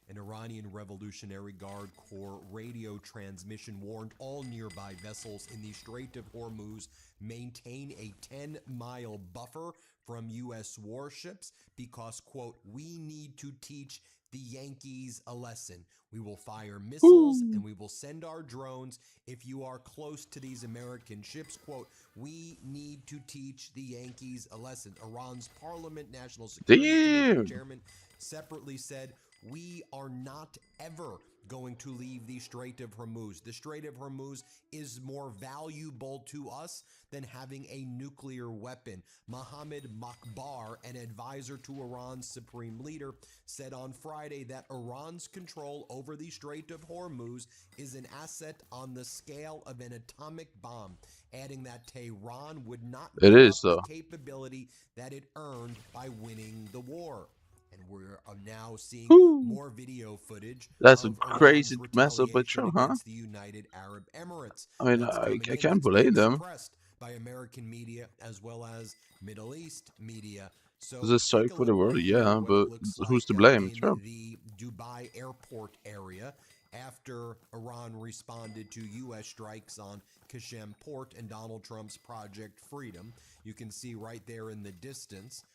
And Iranian Revolutionary Guard Corps radio transmission warned all nearby vessels in the Strait of Hormuz maintain a 10-mile buffer from U.S. warships because, quote, we need to teach the Yankees a lesson. We will fire missiles and we will send our drones if you are close to these American ships. Quote, we need to teach the Yankees a lesson. Iran's Parliament National Security Commission chairman separately said, we are not ever going to leave the Strait of Hormuz. The Strait of Hormuz is more valuable to us than having a nuclear weapon. Mohammed Makbar, an advisor to Iran's supreme leader, said on Friday that Iran's control over the Strait of Hormuz is an asset on the scale of an atomic bomb, adding that Tehran would not give up the capability that it earned by winning the war. And we're now seeing more video footage. That's a of crazy Iran's mess up by retaliation Trump, huh? against the United Arab Emirates. I mean, That's I coming in. can't That's blame being them. suppressed by American media as well as Middle East media. So It's a strike take a for the look world, right here yeah, what but it looks who's to like, blame? in Trump. the Dubai airport area after Iran responded to U.S. strikes on Qasem Port and Donald Trump's Project Freedom. You can see right there in the distance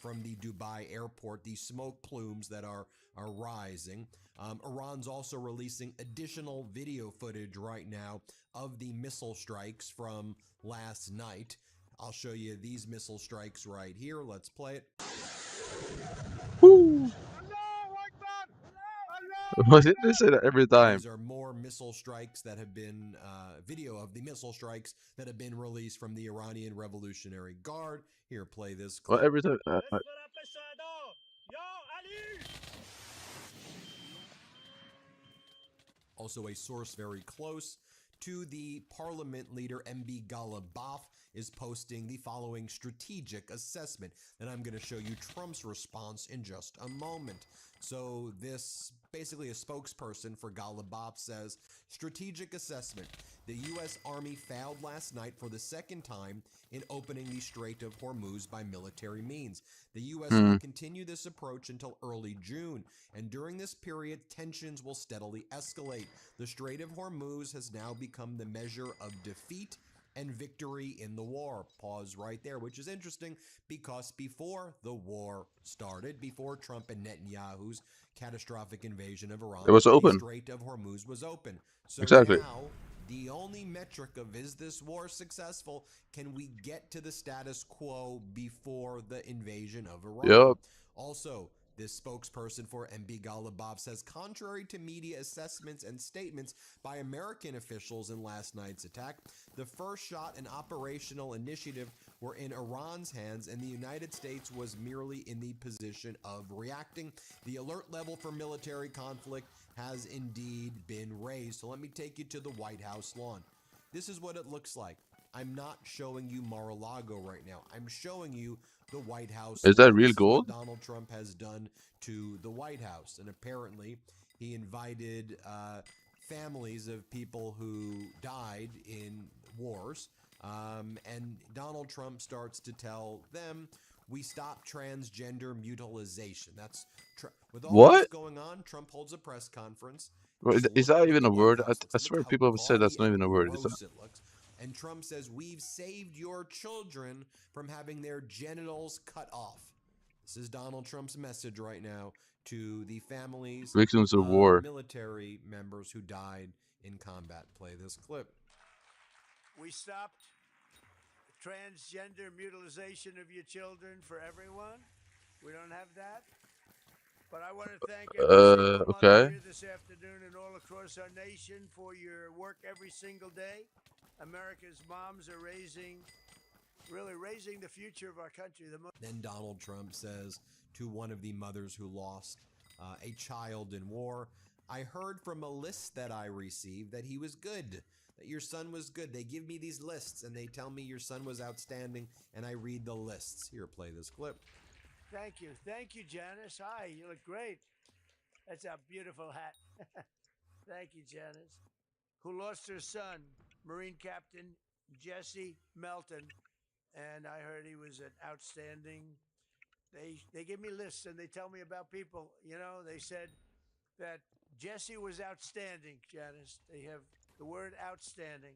from the Dubai airport the smoke plumes that are rising. Iran's also releasing additional video footage right now of the missile strikes from last night. I'll show you these missile strikes right here. Let's play it. Woo. Why did they say that every time? These are more missile strikes that have been, video of the missile strikes that have been released from the Iranian Revolutionary Guard. Here, play this clip. Well, every time. Also, a source very close to the parliament leader, MB Ghalibaf, is posting the following strategic assessment. And I'm going to show you Trump's response in just a moment. So this, basically a spokesperson for Ghalibaf says, strategic assessment. The U.S. Army failed last night for the second time in opening the Strait of Hormuz by military means. The U.S. will continue this approach until early June, and during this period, tensions will steadily escalate. The Strait of Hormuz has now become the measure of defeat and victory in the war. Pause right there, which is interesting because before the war started, before Trump and Netanyahu's catastrophic invasion of Iran, It was open. the Strait of Hormuz was open. So exactly. Now, the only metric of is this war successful, can we get to the status quo before the invasion of Iran? Yep. Also, this spokesperson for MB Ghalibaf says, contrary to media assessments and statements by American officials in last night's attack, the first shot and operational initiative were in Iran's hands, and the United States was merely in the position of reacting. The alert level for military conflict has indeed been raised. So let me take you to the White House lawn. This is what it looks like. I'm not showing you Mar-a-Lago right now. I'm showing you the White House. Is that real This gold? what Donald Trump has done to the White House. And apparently he invited families of people who died in wars. And Donald Trump starts to tell them, we stop transgender mutilization. That's with all this going on, Trump holds a press conference. Well, is that even a word? I swear people have said that's not even a word. Is that? And Trump says, we've saved your children from having their genitals cut off. This is Donald Trump's message right now to the families Victims of war. Military members who died in combat. Play this clip. We stopped transgender mutilization of your children for everyone. We don't have that. But I want to thank every single mother here this afternoon and all across our nation for your work every single day. America's moms are really raising the future of our country. Then Donald Trump says to one of the mothers who lost a child in war, I heard from a list that I received that he was good, that your son was good. They give me these lists and they tell me your son was outstanding, and I read the lists. Here, play this clip. Thank you. Thank you, Janice. Hi, you look great. That's a beautiful hat. Thank you, Janice. Who lost her son, Marine Captain Jesse Melton, and I heard he was an outstanding. They give me lists and they tell me about people. You know, they said that Jesse was outstanding, Janice. They have the word outstanding.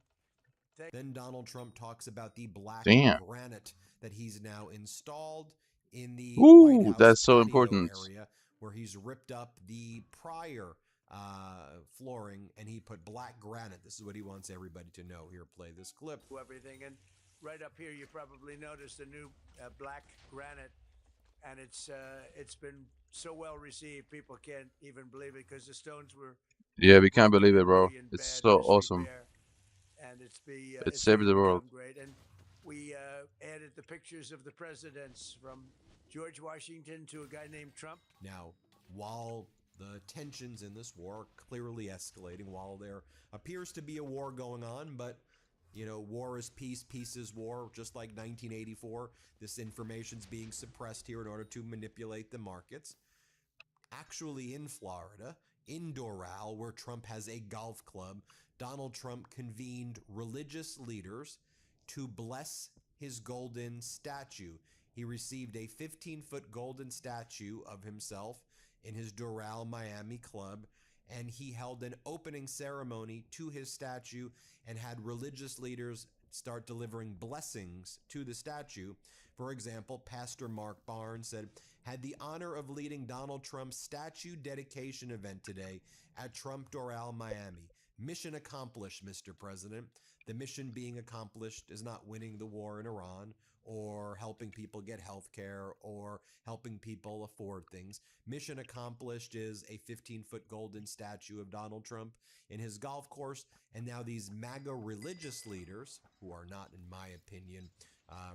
Then Donald Trump talks about the black Damn. granite that he's now installed in the Ooh, White House that's so patio important. area, where he's ripped up the prior flooring and he put black granite. This is what he wants everybody to know. Here, play this clip. Everything, and right up here, you probably noticed the new black granite, and it's been so well received. People can't even believe it because the stones were. Yeah, we can't believe it, bro. It's so awesome. And It saved the world. Great. And we added the pictures of the presidents from George Washington to a guy named Trump. Now, while the tensions in this war are clearly escalating, while there appears to be a war going on, but, you know, war is peace, peace is war, just like 1984, this information's being suppressed here in order to manipulate the markets. Actually, in Florida, in Doral, where Trump has a golf club, Donald Trump convened religious leaders to bless his golden statue. He received a 15-foot golden statue of himself in his Doral, Miami club, and he held an opening ceremony to his statue and had religious leaders start delivering blessings to the statue. For example, Pastor Mark Barnes said, "Had the honor of leading Donald Trump's statue dedication event today at Trump Doral, Miami. Mission accomplished, Mr. President." The mission being accomplished is not winning the war in Iran or helping people get health care or helping people afford things. Mission accomplished is a 15-foot golden statue of Donald Trump in his golf course. And now these MAGA religious leaders, who are not, in my opinion,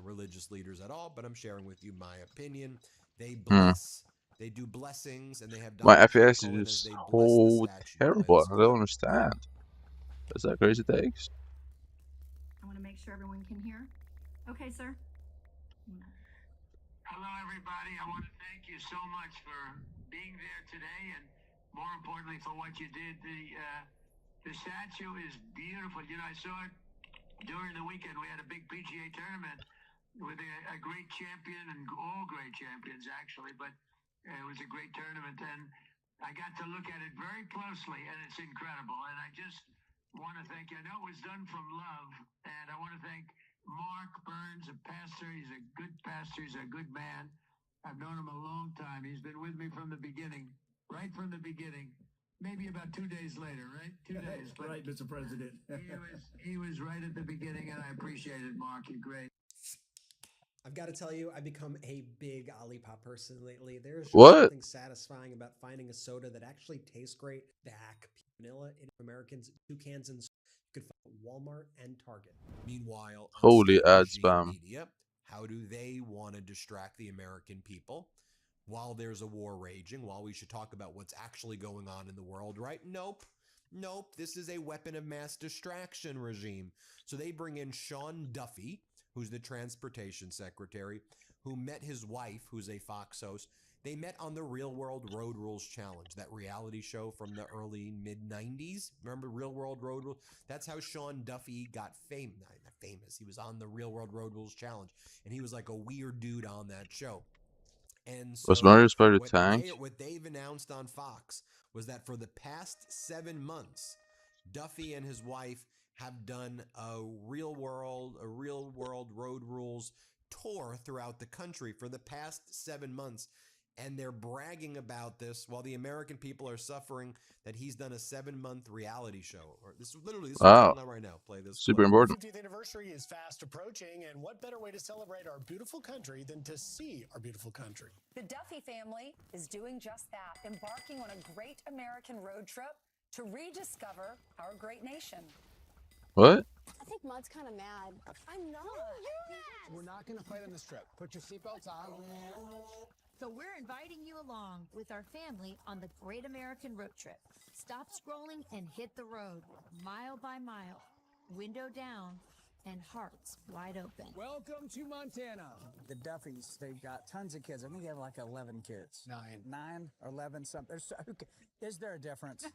religious leaders at all, but I'm sharing with you my opinion, they bless, they do blessings, and they have My Donald Trump FPS go in is as they bless so the statue. terrible. I don't understand. Is that crazy takes? I want to make sure everyone can hear. Okay, sir. Hello, everybody. I want to thank you so much for being there today, and more importantly, for what you did. The statue is beautiful. You know, I saw it during the weekend. We had a big PGA tournament with a great champion, and all great champions, actually, but it was a great tournament, and I got to look at it very closely, and it's incredible. And I just want to thank you. I know it was done from love, and I want to thank Mark Burns, a pastor. He's a good pastor. He's a good man. I've known him a long time. He's been with me from the beginning, right from the beginning. Maybe about 2 days later, right? 2 days. But right, Mr. President. he was right at the beginning, and I appreciate it, Mark. You're great. I've got to tell you, I've become a big Olipop person lately. There's something satisfying about finding a soda that actually tastes great. Back vanilla in Americans, 2 cans and you could find at Walmart and Target. Meanwhile, on Holy state ad regime spam. media, how do they want to distract the American people while there's a war raging, while we should talk about what's actually going on in the world, right? Nope. This is a weapon of mass distraction regime. So they bring in Sean Duffy, who's the transportation secretary, who met his wife, who's a Fox host. They met on the Real World Road Rules Challenge, that reality show from the early mid-90s. Remember Real World Road Rules? That's how Sean Duffy got famous. Not famous. He was on the Real World Road Rules Challenge, and he was like a weird dude on that show. And so Was Mario Spider tank? what they've announced on Fox was that for the past 7 months, Duffy and his wife have done a real world road rules tour throughout the country for the past 7 months. And they're bragging about this while the American people are suffering that he's done a 7-month reality show. Or this is what's going on right now. Play this. Super important. The 50th anniversary is fast approaching, and what better way to celebrate our beautiful country than to see our beautiful country? The Duffy family is doing just that, embarking on a great American road trip to rediscover our great nation. What? I think Mud's kind of mad. I'm not. We're not going to fight on this trip. Put your seatbelts on. So we're inviting you along with our family on the Great American Road Trip. Stop scrolling and hit the road, mile by mile, window down, and hearts wide open. Welcome to Montana. The Duffys, they've got tons of kids. I think they have like 11 kids. 9 or 11 something. Is there a difference?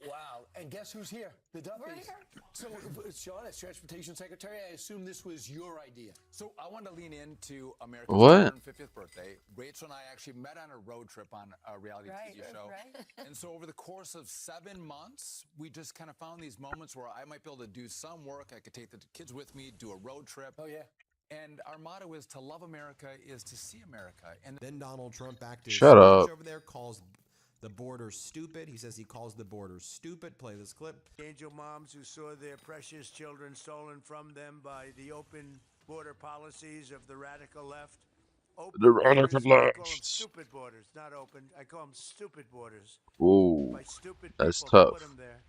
Wow. And guess who's here? The Duppies. We're here. So, Sean, as Transportation Secretary, I assume this was your idea. So I wanted to lean into America's What? 250th birthday. Rachel and I actually met on a road trip on a reality TV show. Right. And so over the course of 7 months, we just kind of found these moments where I might be able to do some work. I could take the kids with me, do a road trip. Oh, yeah. And our motto is to love America is to see America. And then Donald Trump back to his Shut up. over there, calls the border stupid. He says he calls the border stupid. Play this clip. Angel moms who saw their precious children stolen from them by the open border policies of the radical left. Open The radical borders, I call them left. stupid borders, not open. I call them stupid borders. Ooh, By stupid that's people who tough. put them there.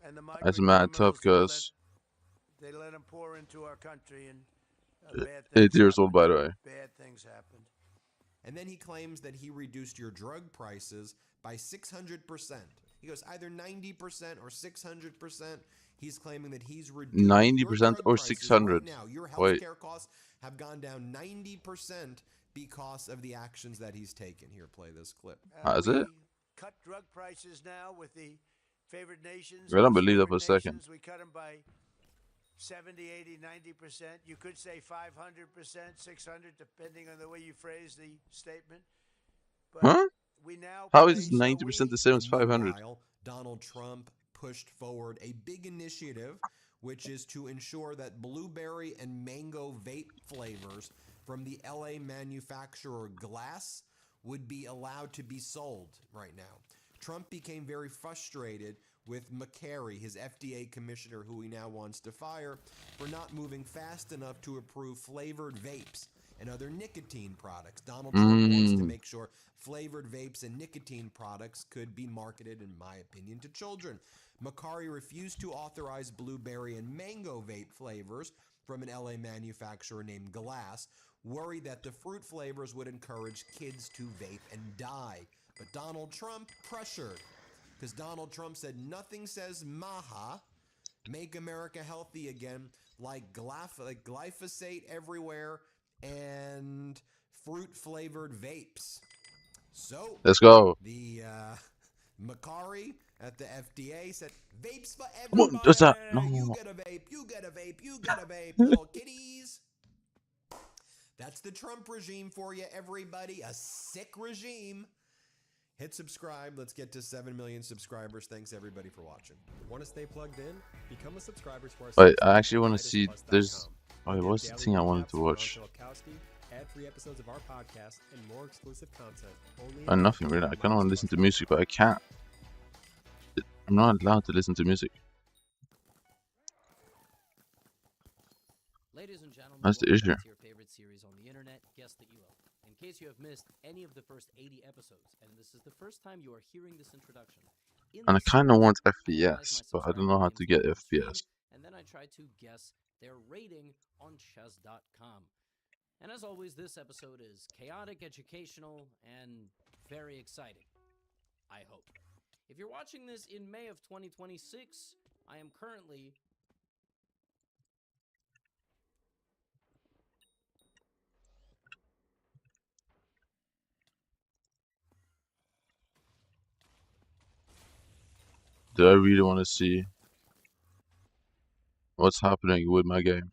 And the That's migrant mad tough, criminals, cuz. they let them pour into our country, and bad 8 things years old, by the way. Bad things happened. And then he claims that he reduced your drug prices by 600%. He goes either 90% or 600%. He's claiming that he's reduced 90% or 600. right now. Your Wait. healthcare costs have gone down 90% because of the actions that he's taken. Here, play this clip. Is it? Cut drug prices now with the favored nations. I don't Most believe that favored for a second. nations, we cut them by 70, 80, 90%. You could say 500%, 600, depending on the way you phrase the statement. But Huh? we now How place is 90% the same as 500? Meanwhile, Donald Trump pushed forward a big initiative, which is to ensure that blueberry and mango vape flavors from the LA manufacturer Glass would be allowed to be sold right now. Trump became very frustrated with McCary, his FDA commissioner, who he now wants to fire, for not moving fast enough to approve flavored vapes and other nicotine products. Donald Trump wants to make sure flavored vapes and nicotine products could be marketed, in my opinion, to children. McCary refused to authorize blueberry and mango vape flavors from an LA manufacturer named Glass, worried that the fruit flavors would encourage kids to vape and die. But Donald Trump pressured, because Donald Trump said nothing says Maha, make America healthy again, like glyphosate everywhere and fruit-flavored vapes. So Let's go. the McCary at the FDA said, vapes for Come on, everybody. does that? No. You get a vape, you get a vape, you get a vape, little kitties. That's the Trump regime for you, everybody. A sick regime. Hit subscribe. Let's get to 7 million subscribers. Thanks, everybody, for watching. Want to stay plugged in? Become a subscriber to our Wait, site I actually want to at see. There's. Wait, what's the thing I wanted to watch? ad-free episodes of our podcast, and more exclusive content. Only Oh, nothing really. I kind of want to listen to music, but I can't. I'm not allowed to listen to music. Ladies and gentlemen, That's the welcome issue. back to your favorite series on the internet, Guess the ELO. In case you have missed any of the first 80 episodes, and this is the first time you are hearing this introduction, And I kind of want FPS, but I don't know how to get FPS. and then I try to guess their rating on chess.com. And as always, this episode is chaotic, educational, and very exciting. I hope. If you're watching this in May of 2026, I am currently Do I really want to see what's happening with my game?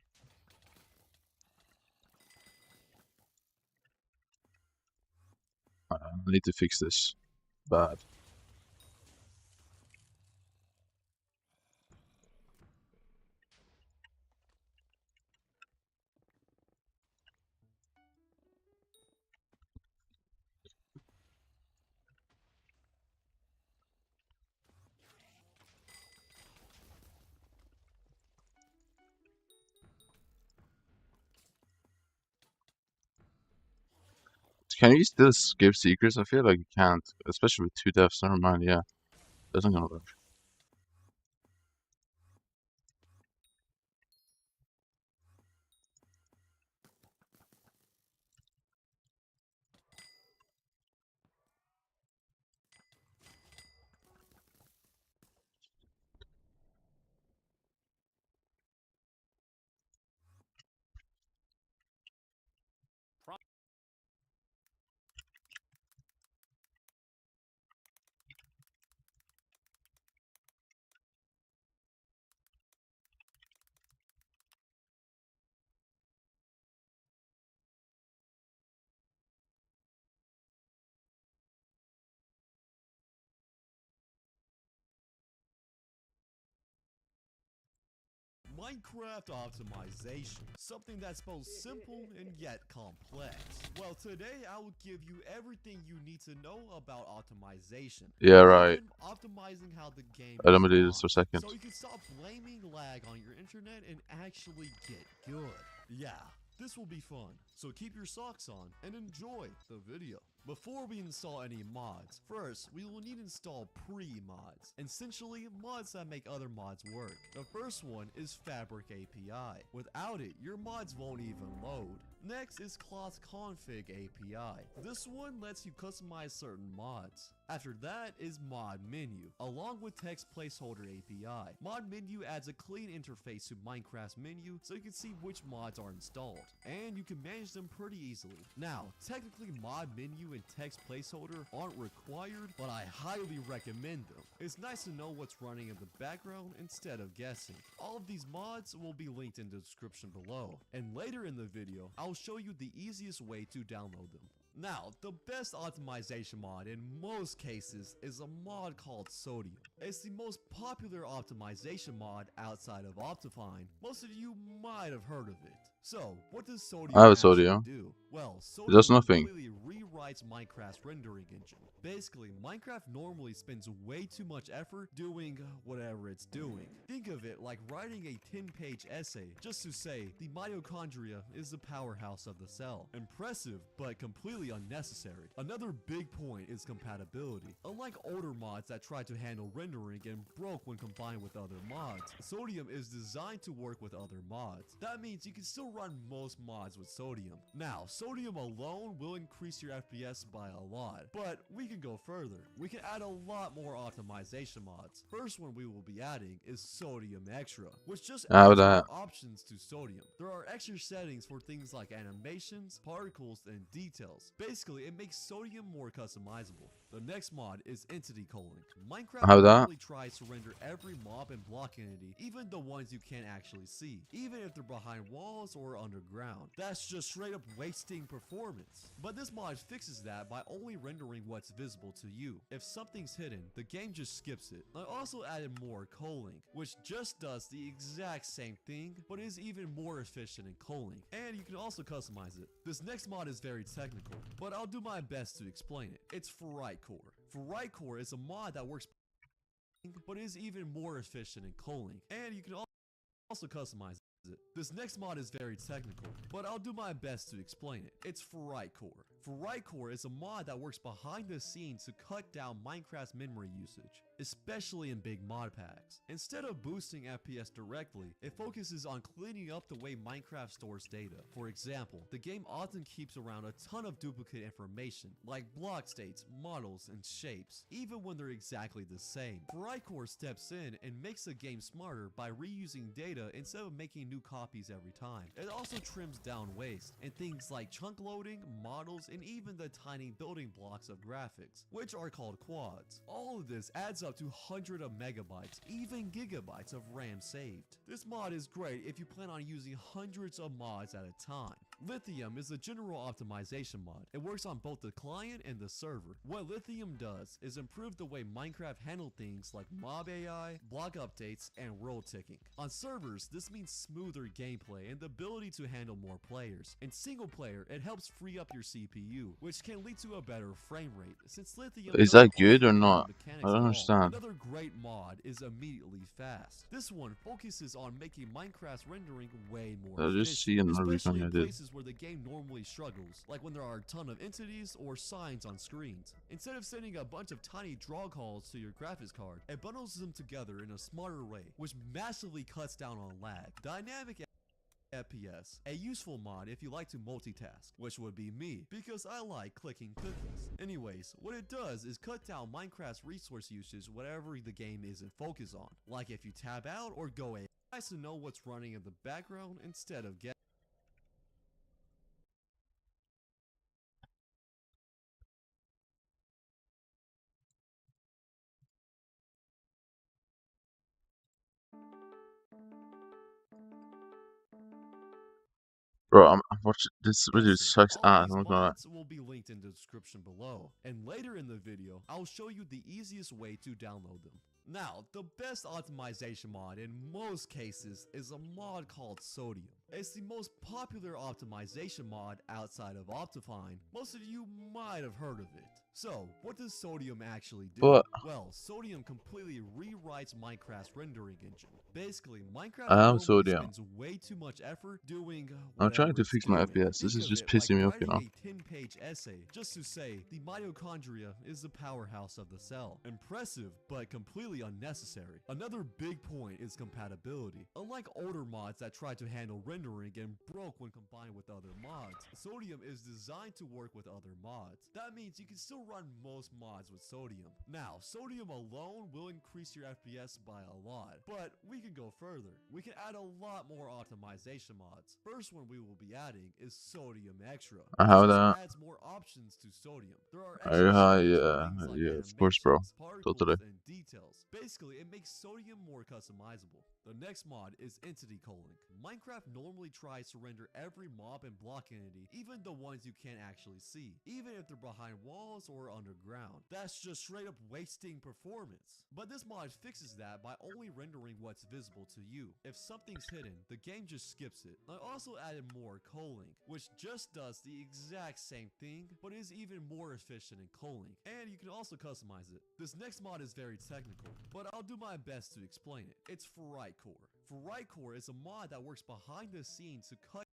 I need to fix this. Bad. Can you still skip secrets? I feel like you can't, especially with 2 deaths. Never mind, yeah. Doesn't gonna work. Minecraft optimization, something that's both simple and yet complex. Well, today I will give you everything you need to know about optimization. Yeah, right. Optimizing how the game Let me do this for a second. so you can stop blaming lag on your internet and actually get good. Yeah, this will be fun, so keep your socks on and enjoy the video. Before we install any mods, first we will need to install pre-mods, essentially mods that make other mods work. The first one is Fabric API. Without it, your mods won't even load. Next is Class Config API. This one lets you customize certain mods. After that is Mod Menu, along with Text Placeholder API. Mod Menu adds a clean interface to Minecraft's menu so you can see which mods are installed, and you can manage them pretty easily. Now, technically Mod Menu and Text Placeholder aren't required, but I highly recommend them. It's nice to know what's running in the background instead of guessing. All of these mods will be linked in the description below, and later in the video, I'll show you the easiest way to download them. Now, the best optimization mod in most cases is a mod called Sodium. It's the most popular optimization mod outside of Optifine. Most of you might have heard of it. So, what does Sodium I have a actually Sodium. do? Well, It Sodium does nothing. completely rewrites Minecraft's rendering engine. Basically, Minecraft normally spends way too much effort doing whatever it's doing. Think of it like writing a 10-page essay just to say the mitochondria is the powerhouse of the cell. Impressive, but completely unnecessary. Another big point is compatibility. Unlike older mods that try to handle rendering and broke when combined with other mods, Sodium is designed to work with other mods. That means you can still run most mods with Sodium. Now, Sodium alone will increase your FPS by a lot, but we can go further. We can add a lot more optimization mods. First one we will be adding is Sodium Extra, which just adds more options to Sodium. There are extra settings for things like animations, particles, and details. Basically, it makes Sodium more customizable. The next mod is Entity Culling. Minecraft normally tries to render every mob and block entity, even the ones you can't actually see, even if they're behind walls or underground. That's just straight up wasting performance. But this mod fixes that by only rendering what's visible to you. If something's hidden, the game just skips it. I also added more culling, which just does the exact same thing, but is even more efficient in culling, and you can also customize it. This next mod is very technical, but I'll do my best to explain it. It's Ferrite Core. Ferrite Core is a mod that works but is even more efficient in culling, and you can also customize it. This next mod is very technical, but I'll do my best to explain it. It's Ferrite Core. Ferrite Core is a mod that works behind the scenes to cut down Minecraft's memory usage, especially in big mod packs. Instead of boosting FPS directly, it focuses on cleaning up the way Minecraft stores data. For example, the game often keeps around a ton of duplicate information, like block states, models, and shapes, even when they're exactly the same. Ferrite Core steps in and makes the game smarter by reusing data instead of making new copies every time. It also trims down waste, and things like chunk loading, models, and even the tiny building blocks of graphics, which are called quads. All of this adds up to hundreds of megabytes, even gigabytes of RAM saved. This mod is great if you plan on using hundreds of mods at a time. Lithium is a general optimization mod. It works on both the client and the server. What Lithium does is improve the way Minecraft handles things like mob AI, block updates, and world ticking. On servers, this means smoother gameplay and the ability to handle more players. In single player, it helps free up your CPU, which can lead to a better frame rate, since Lithium Is that doesn't good or offer not? mechanics I don't at all. understand. Another great mod is Immediately Fast. This one focuses on making Minecraft's rendering way more I'll just see efficient, another especially recon I in did. places where the game normally struggles, like when there are a ton of entities or signs on screens. Instead of sending a bunch of tiny draw calls to your graphics card, it bundles them together in a smarter way, which massively cuts down on lag. Dynamic FPS, a useful mod if you like to multitask, which would be me, because I like clicking cookies. Anyways, what it does is cut down Minecraft's resource usage whatever the game isn't focused on, like if you tab out or go away. It's nice to know what's running in the background instead of guessing. Bro, I'm watching this video sucks All ass. these I'm not gonna lie. mods will be linked in the description below, and later in the video, I'll show you the easiest way to download them. Now, the best optimization mod in most cases is a mod called Sodium. It's the most popular optimization mod outside of Optifine. Most of you might have heard of it. So, what does Sodium actually do? But Well, Sodium completely rewrites Minecraft's rendering engine. Basically, Minecraft I have normally Sodium. spends way too much effort doing I'm trying whatever to it's fix my doing. FPS. This Think is of just it like pissing me off, you writing know. a 10-page essay just to say the mitochondria is the powerhouse of the cell. Impressive, but completely unnecessary. Another big point is compatibility. Unlike older mods that try to handle rendering and broke when combined with other mods, Sodium is designed to work with other mods. That means you can still run most mods with Sodium. Now, Sodium alone will increase your FPS by a lot, but we can go further. We can add a lot more optimization mods. First one we will be adding is Sodium Extra. I This have just that. adds more options to Sodium. There are extra shades for Yeah, things like yeah, of course, bro. animations, particles, Totally. and details. Basically, it makes Sodium more customizable. The next mod is Entity Culling. Minecraft normally tries to render every mob and block entity, even the ones you can't actually see, even if they're behind walls or underground. That's just straight up wasting performance. But this mod fixes that by only rendering what's visible to you. If something's hidden, the game just skips it. I also added more culling, which just does the exact same thing, but is even more efficient in culling, and you can also customize it. This next mod is very technical, but I'll do my best to explain it. It's Core. Core is a mod that works behind the scenes to cut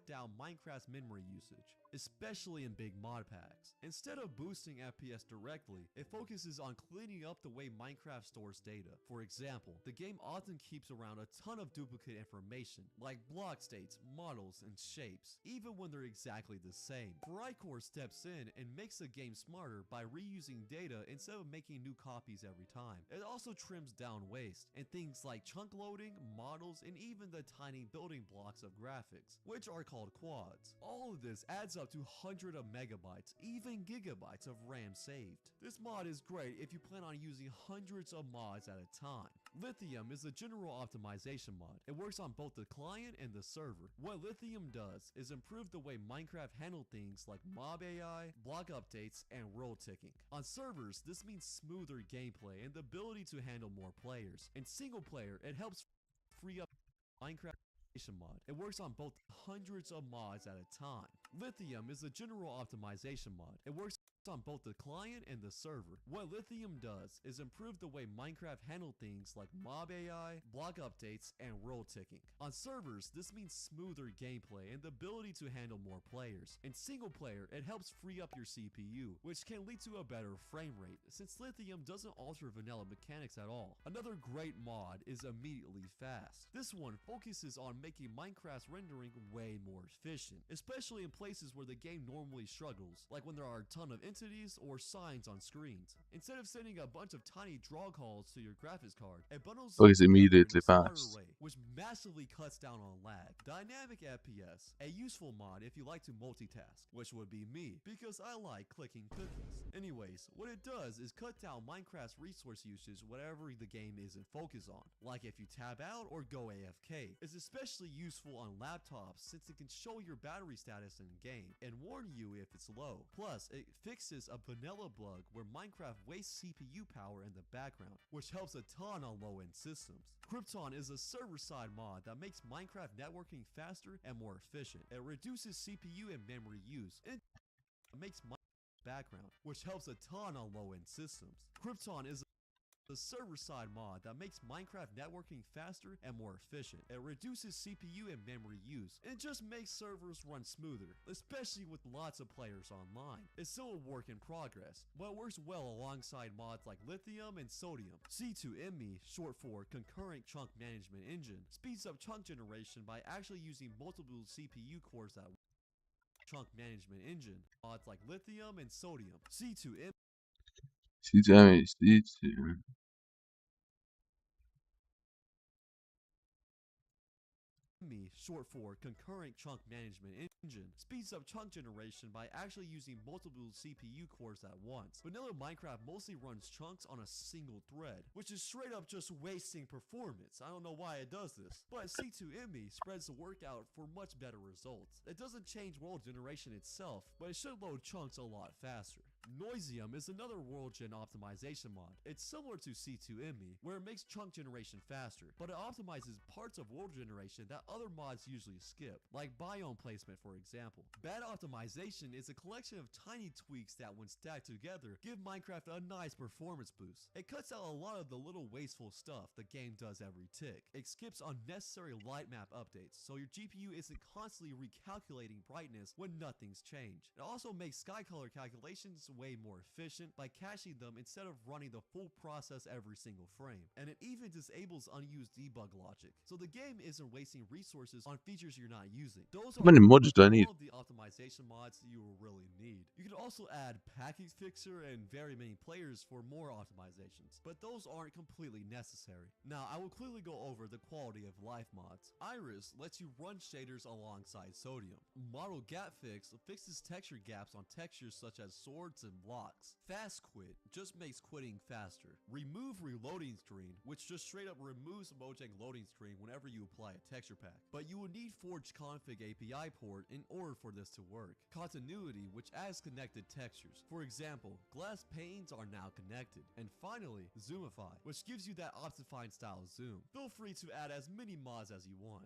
down Minecraft's memory usage, especially in big mod packs. Instead of boosting FPS directly, it focuses on cleaning up the way Minecraft stores data. For example, the game often keeps around a ton of duplicate information, like block states, models, and shapes, even when they're exactly the same. Core steps in and makes the game smarter by reusing data instead of making new copies every time. It also trims down waste, and things like chunk loading, models, and even the tiny building blocks of graphics, which are called quads. All of this adds up to hundreds of megabytes, even gigabytes of RAM saved. This mod is great if you plan on using hundreds of mods at a time. Lithium is a general optimization mod. It works on both the client and the server. What Lithium does is improve the way Minecraft handles things like mob AI, block updates, and world ticking. On servers, this means smoother gameplay and the ability to handle more players. In single player, it helps free up Minecraft mod. It works on both hundreds of mods at a time. Lithium is a general optimization mod. It works on both the client and the server. What Lithium does is improve the way Minecraft handles things like mob AI, block updates, and world ticking. On servers, this means smoother gameplay and the ability to handle more players. In single player, it helps free up your CPU, which can lead to a better frame rate, since Lithium doesn't alter vanilla mechanics at all. Another great mod is Immediately Fast. This one focuses on making Minecraft's rendering way more efficient, especially in places where the game normally struggles, like when there are a ton of entities or signs on screens. Instead of sending a bunch of tiny draw calls to your graphics card, it bundles them It's together in immediately a smarter fast. way, which massively cuts down on lag. Dynamic FPS, a useful mod if you like to multitask, which would be me, because I like clicking cookies. Anyways, what it does is cut down Minecraft's resource usage whatever the game isn't focused on, like if you tab out or go AFK. It's especially useful on laptops since it can show your battery status in game and warn you if it's low. Plus, it fixes a vanilla bug where Minecraft wastes CPU power in the background, which helps a ton on low-end systems. Krypton is a server-side mod that makes Minecraft networking faster and more efficient. It reduces CPU and memory use, and it makes Minecraft background, which helps a ton on low-end systems. Krypton is the server-side mod that makes Minecraft networking faster and more efficient. It reduces CPU and memory use, and just makes servers run smoother, especially with lots of players online. It's still a work in progress, but works well alongside mods like Lithium and Sodium. C2ME, short for Concurrent Chunk Management Engine, speeds up chunk generation by actually using multiple CPU cores at chunk management engine. Mods like Lithium and Sodium. C2ME C2ME, short for Concurrent Chunk Management Engine, speeds up chunk generation by actually using multiple CPU cores at once. Vanilla Minecraft mostly runs chunks on a single thread, which is straight up just wasting performance. I don't know why it does this. But C2ME spreads the work out for much better results. It doesn't change world generation itself, but it should load chunks a lot faster. Noisium is another world gen optimization mod. It's similar to C2ME, where it makes chunk generation faster, but it optimizes parts of world generation that other mods usually skip, like biome placement for example. Bad optimization is a collection of tiny tweaks that when stacked together, give Minecraft a nice performance boost. It cuts out a lot of the little wasteful stuff the game does every tick. It skips unnecessary light map updates, so your GPU isn't constantly recalculating brightness when nothing's changed. It also makes sky color calculations way more efficient by caching them instead of running the full process every single frame. And it even disables unused debug logic, so the game isn't wasting resources on features you're not using. Those How are many pretty mods much do I need? all of the optimization mods you will really need. You can also add Package Fixer and very many players for more optimizations, but those aren't completely necessary. Now, I will clearly go over the quality of life mods. Iris lets you run shaders alongside Sodium. Model Gap Fix fixes texture gaps on textures such as swords and blocks. Fast Quit just makes quitting faster. Remove Reloading Screen, which just straight up removes Mojang loading screen whenever you apply a texture pack. But you will need Forge Config API port in order for this to work. Continuity, which adds connected textures. For example, glass panes are now connected. And finally, Zoomify, which gives you that Optifine style zoom. Feel free to add as many mods as you want.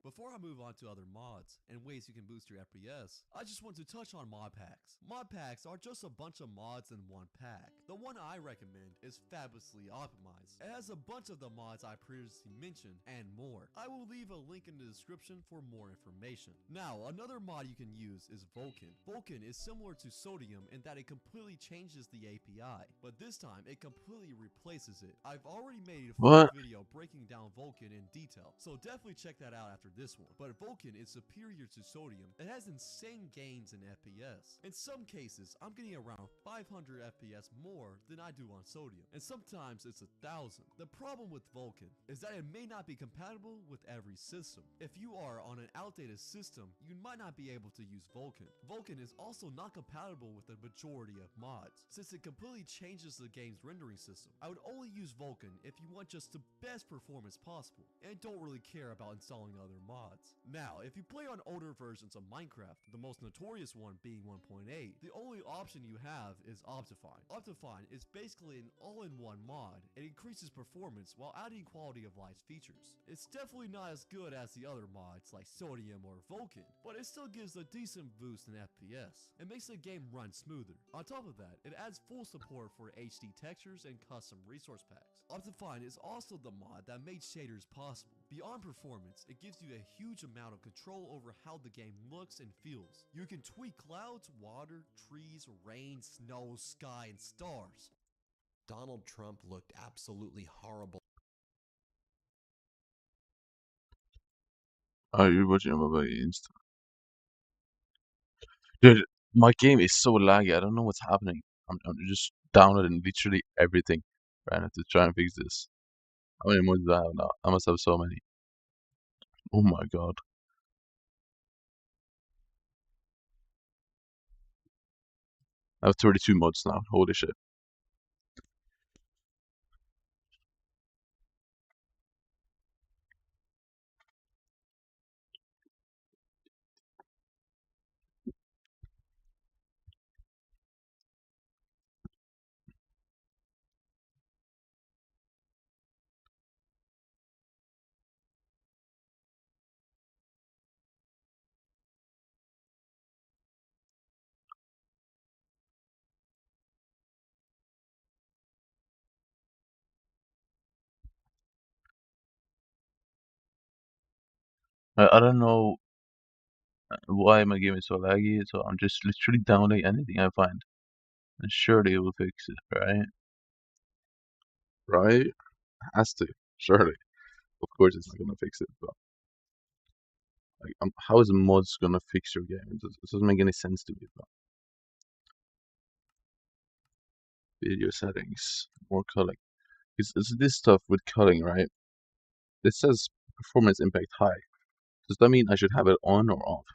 Before I move on to other mods and ways you can boost your FPS, I just want to touch on mod packs. Mod packs are just a bunch of mods in one pack. The one I recommend is fabulously optimized. It has a bunch of the mods I previously mentioned and more. I will leave a link in the description for more information. Now, another mod you can use is Vulkan. Vulkan is similar to Sodium in that it completely changes the API, but this time it completely replaces it. I've already made a full video breaking down Vulkan in detail, so definitely check that out after this one. But Vulkan is superior to Sodium. It has insane gains in FPS. In some cases, I'm getting around 500 FPS more than I do on Sodium, and sometimes it's 1,000. The problem with Vulkan is that it may not be compatible with every system. If you are on an outdated system, you might not be able to use Vulkan. Vulkan is also not compatible with the majority of mods, since it completely changes the game's rendering system. I would only use Vulkan if you want just the best performance possible, and don't really care about installing other mods. Now, if you play on older versions of Minecraft, the most notorious one being 1.8, the only option you have is Optifine. Optifine is basically an all-in-one mod. It increases performance while adding quality of life features. It's definitely not as good as the other mods like Sodium or Vulkan, but it still gives a decent boost in FPS. It makes the game run smoother. On top of that, it adds full support for HD textures and custom resource packs. Optifine is also the mod that made shaders possible. Beyond performance, it gives you a huge amount of control over how the game looks and feels. You can tweak clouds, water, trees, rain, snow, sky, and stars. Donald Trump looked absolutely horrible. Oh, you're watching on my Insta. Dude, my game is so laggy. I don't know what's happening. I'm just downloading literally everything right now to try and fix this. How many mods do I have now? I must have so many. Oh my god. I have 32 mods now. Holy shit. I don't know why my game is so laggy, so I'm just literally downloading anything I find. And surely it will fix it, right? Right? Has to. Surely. Of course it's not gonna fix it, but Like, how is mods gonna fix your game? It doesn't make any sense to me. But video settings, more culling. It's this stuff with culling, right? It says performance impact high. Does that mean I should have it on or off?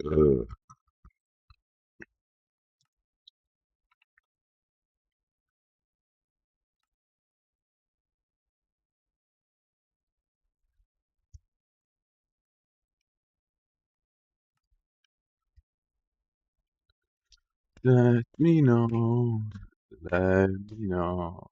Ugh. Let me know. Let me know.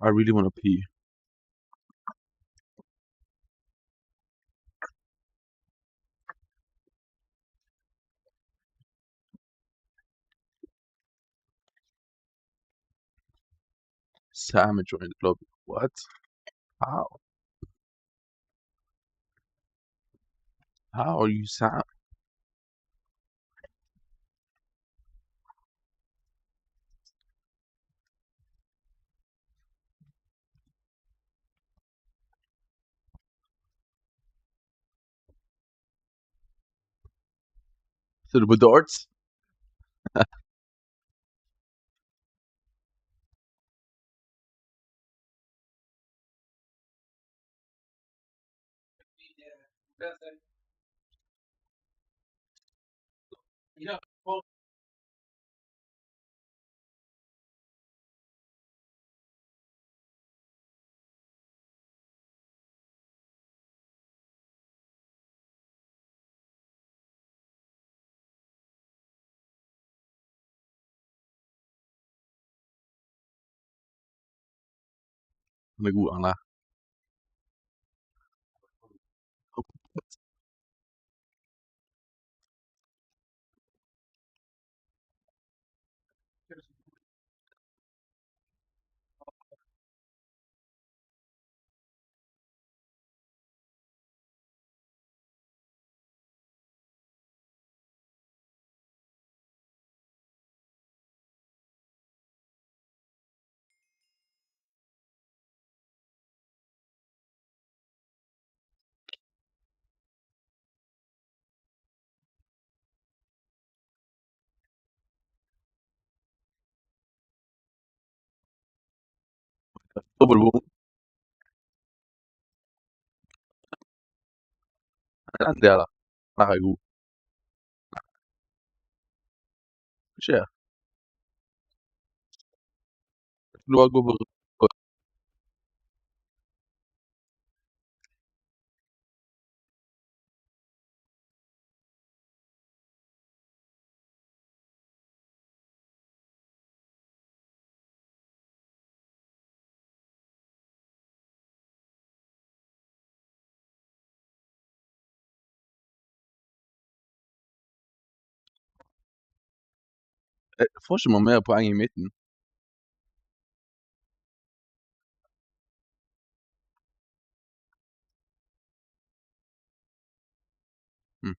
I really want to pee. Sam joined the lobby. What? How? How are you Sam? Silver darts? Yeah. Well, han är god Anna. Dubbelboom. Grande alla. Ragu. C'è. Luogo per... Får ikke man mer poeng i midten? Hm.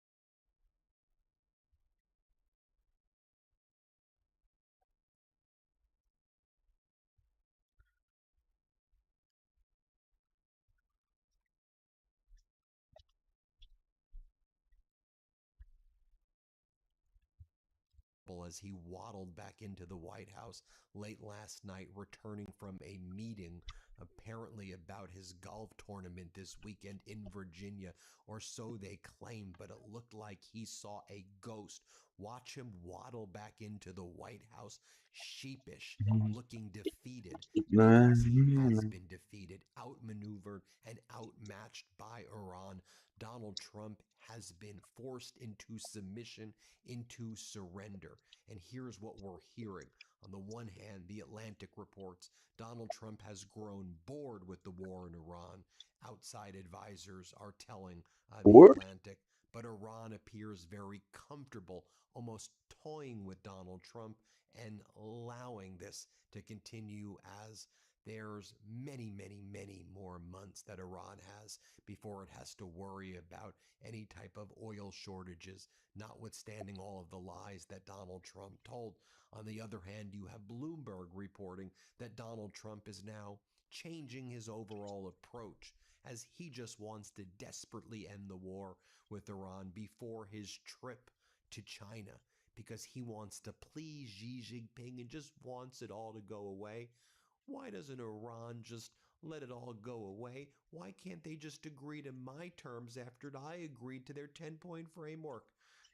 As he waddled back into the White House late last night, returning from a meeting apparently about his golf tournament this weekend in Virginia, or so they claimed, but it looked like he saw a ghost. Watch him waddle back into the White House, sheepish, looking defeated, because he has been defeated, outmaneuvered, and outmatched by Iran. Donald Trump has been forced into submission, into surrender. And here's what we're hearing. On the one hand, The Atlantic reports Donald Trump has grown bored with the war in Iran. Outside advisors are telling The Atlantic, but Iran appears very comfortable, almost toying with Donald Trump and allowing this to continue as there's many, many, many more months that Iran has before it has to worry about any type of oil shortages, notwithstanding all of the lies that Donald Trump told. On the other hand, you have Bloomberg reporting that Donald Trump is now changing his overall approach, as he just wants to desperately end the war with Iran before his trip to China, because he wants to please Xi Jinping and just wants it all to go away. Why doesn't Iran just let it all go away? Why can't they just agree to my terms after I agreed to their 10-point framework?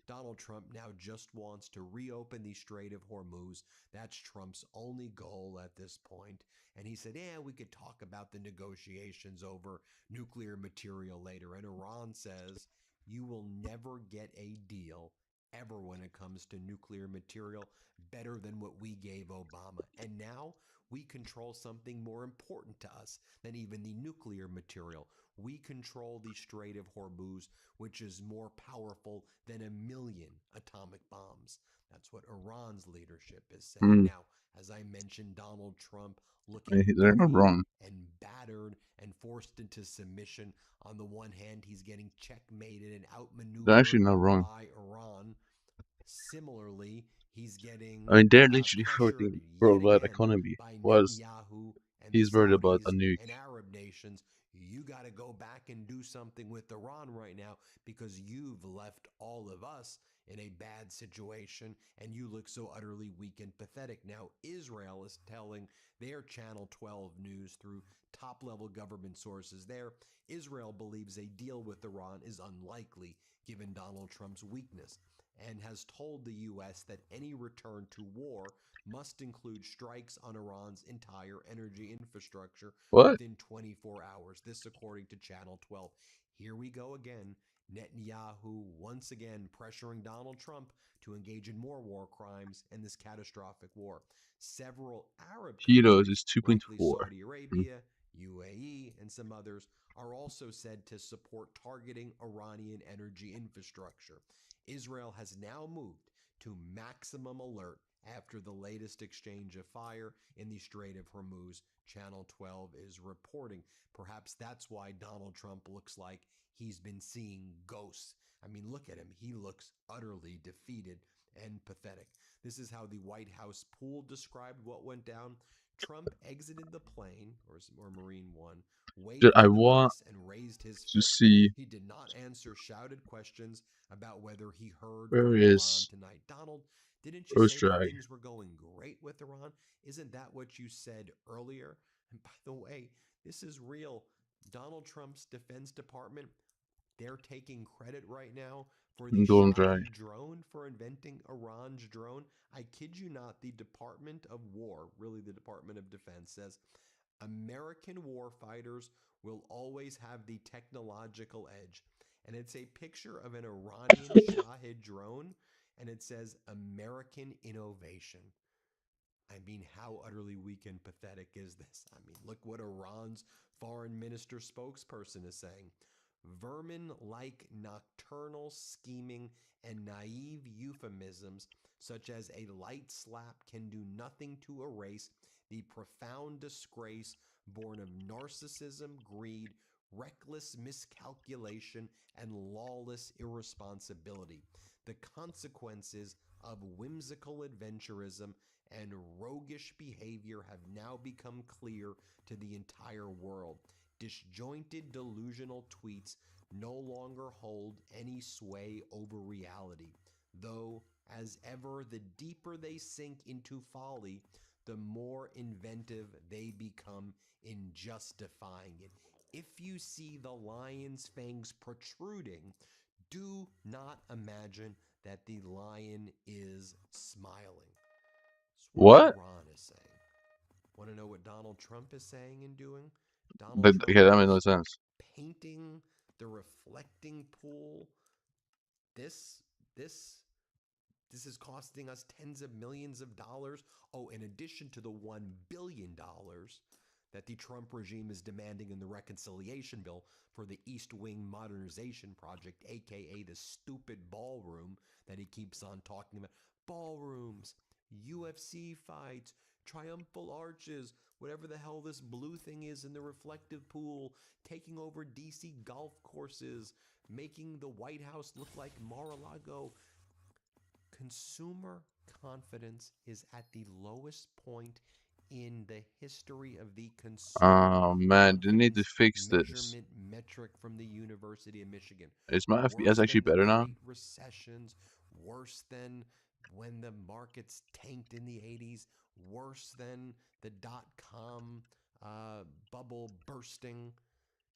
Donald Trump now just wants to reopen the Strait of Hormuz. That's Trump's only goal at this point. And he said, we could talk about the negotiations over nuclear material later. And Iran says, you will never get a deal ever when it comes to nuclear material better than what we gave Obama. And now we control something more important to us than even the nuclear material. We control the Strait of Hormuz, which is more powerful than 1 million atomic bombs. That's what Iran's leadership is saying. Now, as I mentioned, Donald Trump looking They're not wrong. and battered and forced into submission. On the one hand, he's getting checkmated and outmaneuvered They're actually not wrong. by Iran. Similarly, he's getting I mean, they're literally pressured hurting yet worldwide again economy, by whilst Netanyahu and he's the worried about a Saudis nuke. and Arab nations. You got to go back and do something with Iran right now, because you've left all of us in a bad situation and you look so utterly weak and pathetic. Now, Israel is telling their Channel 12 news through top-level government sources there, Israel believes a deal with Iran is unlikely given Donald Trump's weakness, and has told the U.S. that any return to war must include strikes on Iran's entire energy infrastructure within 24 hours. This according to Channel 12. Here we go again. Netanyahu once again pressuring Donald Trump to engage in more war crimes and this catastrophic war. Several Arab Kilos countries, is 2.4. likely Saudi Arabia, UAE, and some others, are also said to support targeting Iranian energy infrastructure. Israel has now moved to maximum alert after the latest exchange of fire in the Strait of Hormuz, Channel 12 is reporting. Perhaps that's why Donald Trump looks like he's been seeing ghosts. I mean, look at him. He looks utterly defeated and pathetic. This is how the White House pool described what went down. Trump exited the plane, or Marine One, waved I to the want press and raised his to fist. see He did not answer shouted questions about whether he heard where from is Iran tonight. Donald, didn't you say that Ostrag. things were going great with Iran? Isn't that what you said earlier? And by the way, this is real. Donald Trump's Defense Department, they're taking credit right now for the Don't try. Shahid drone, for inventing Iran's drone. I kid you not, the Department of War, really the Department of Defense, says American warfighters will always have the technological edge. And it's a picture of an Iranian Shahid drone, and it says American innovation. I mean, how utterly weak and pathetic is this? I mean, look what Iran's foreign minister spokesperson is saying. Vermin-like nocturnal scheming and naive euphemisms such as a light slap can do nothing to erase the profound disgrace born of narcissism, greed, reckless miscalculation, and lawless irresponsibility. The consequences of whimsical adventurism and roguish behavior have now become clear to the entire world. Disjointed, delusional tweets no longer hold any sway over reality, though, as ever, the deeper they sink into folly, the more inventive they become in justifying it. If you see the lion's fangs protruding, do not imagine that the lion is smiling. That's What? Iran is saying. Want to know what Donald Trump is saying and doing? Okay, that made no sense. Painting the reflecting pool. This is costing us tens of millions of dollars. Oh, in addition to the $1 billion that the Trump regime is demanding in the reconciliation bill for the East Wing Modernization Project, aka the stupid ballroom that he keeps on talking about. Ballrooms, UFC fights, triumphal arches, whatever the hell this blue thing is in the reflective pool, taking over DC golf courses, making the White House look like Mar-a-Lago. Consumer confidence is at the lowest point in the history of the consumer. Oh man, they need to fix this. Measurement metric from the University of Michigan. Is my FPS actually better now? Recessions, worse than when the markets tanked in the 80s, worse than the dot-com bubble bursting.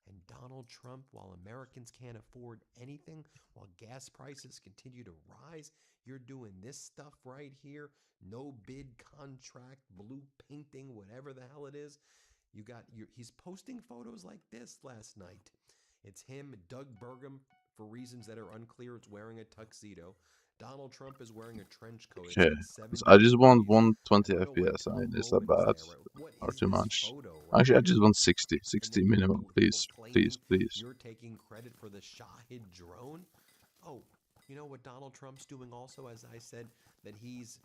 And Donald Trump, while Americans can't afford anything, while gas prices continue to rise, you're doing this stuff right here. No bid contract, blue painting, whatever the hell it is. He's posting photos like this last night. It's him, Doug Burgum, for reasons that are unclear, it's wearing a tuxedo. Donald Trump is wearing a trench coat. Okay, I just want 120 FPS. I mean, is that bad or too much? Actually, I just want 60 minimum, please, please, please. You're taking credit for the Shahid drone? Oh, you know what Donald Trump's doing also, as I said, that he's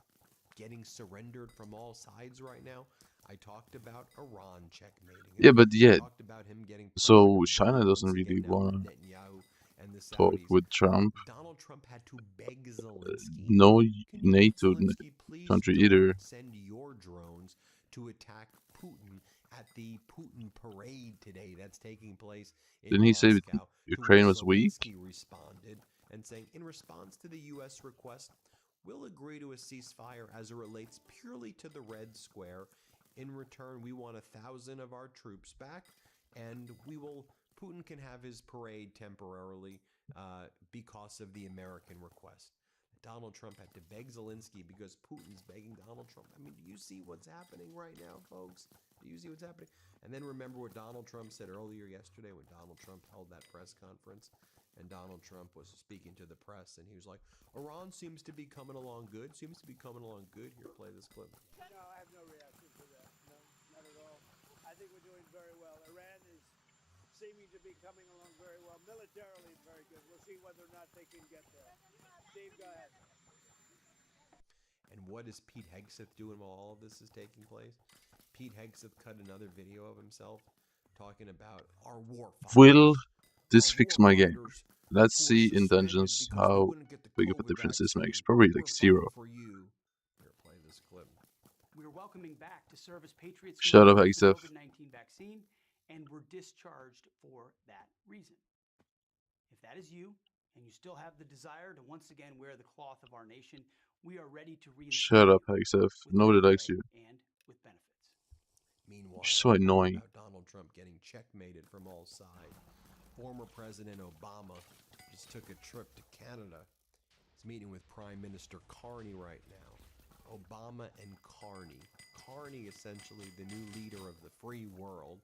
getting surrendered from all sides right now? I talked about Iran checkmating. Yeah, but yeah, talked about him getting so China doesn't really want to talk with Trump. Donald Trump had to beg Zelensky. No NATO country either. Send your drones to attack Putin at the Putin parade today that's taking place in Didn't he say Moscow. Ukraine was weak? Zelensky responded and saying, in response to the U.S. request, we'll agree to a ceasefire as it relates purely to the Red Square. In return, we want 1,000 of our troops back, and Putin can have his parade temporarily because of the American request. Donald Trump had to beg Zelensky because Putin's begging Donald Trump. I mean, do you see what's happening right now, folks? Do you see what's happening? And then remember what Donald Trump said earlier yesterday when Donald Trump held that press conference and Donald Trump was speaking to the press and he was like, Iran seems to be coming along good, Here, play this clip. No, I have no reaction to that. No, not at all. I think we're doing very well. Iran is seeming to be coming along very well. Militarily, very good. We'll see whether or not they can get there. Steve, go ahead. And what is Pete Hegseth doing while all of this is taking place? Pete Hegseth cut another video of himself talking about our war fighters. Will this fix my game? Let's see in Dungeons how big of a difference this makes. Probably like 0. Here, play this clip. We're welcoming back to service patriots Shut up, who Hegseth. received the COVID-19 vaccine and were discharged for that reason. If that is you, and you still have the desire to once again wear the cloth of our nation, we are ready to reinstate Shut up, Hegseth. Nobody likes you. and with benefits. Meanwhile, So annoying. about Donald Trump getting checkmated from all sides. Former President Obama just took a trip to Canada. He's meeting with Prime Minister Carney right now. Obama and Carney. Carney, essentially the new leader of the free world.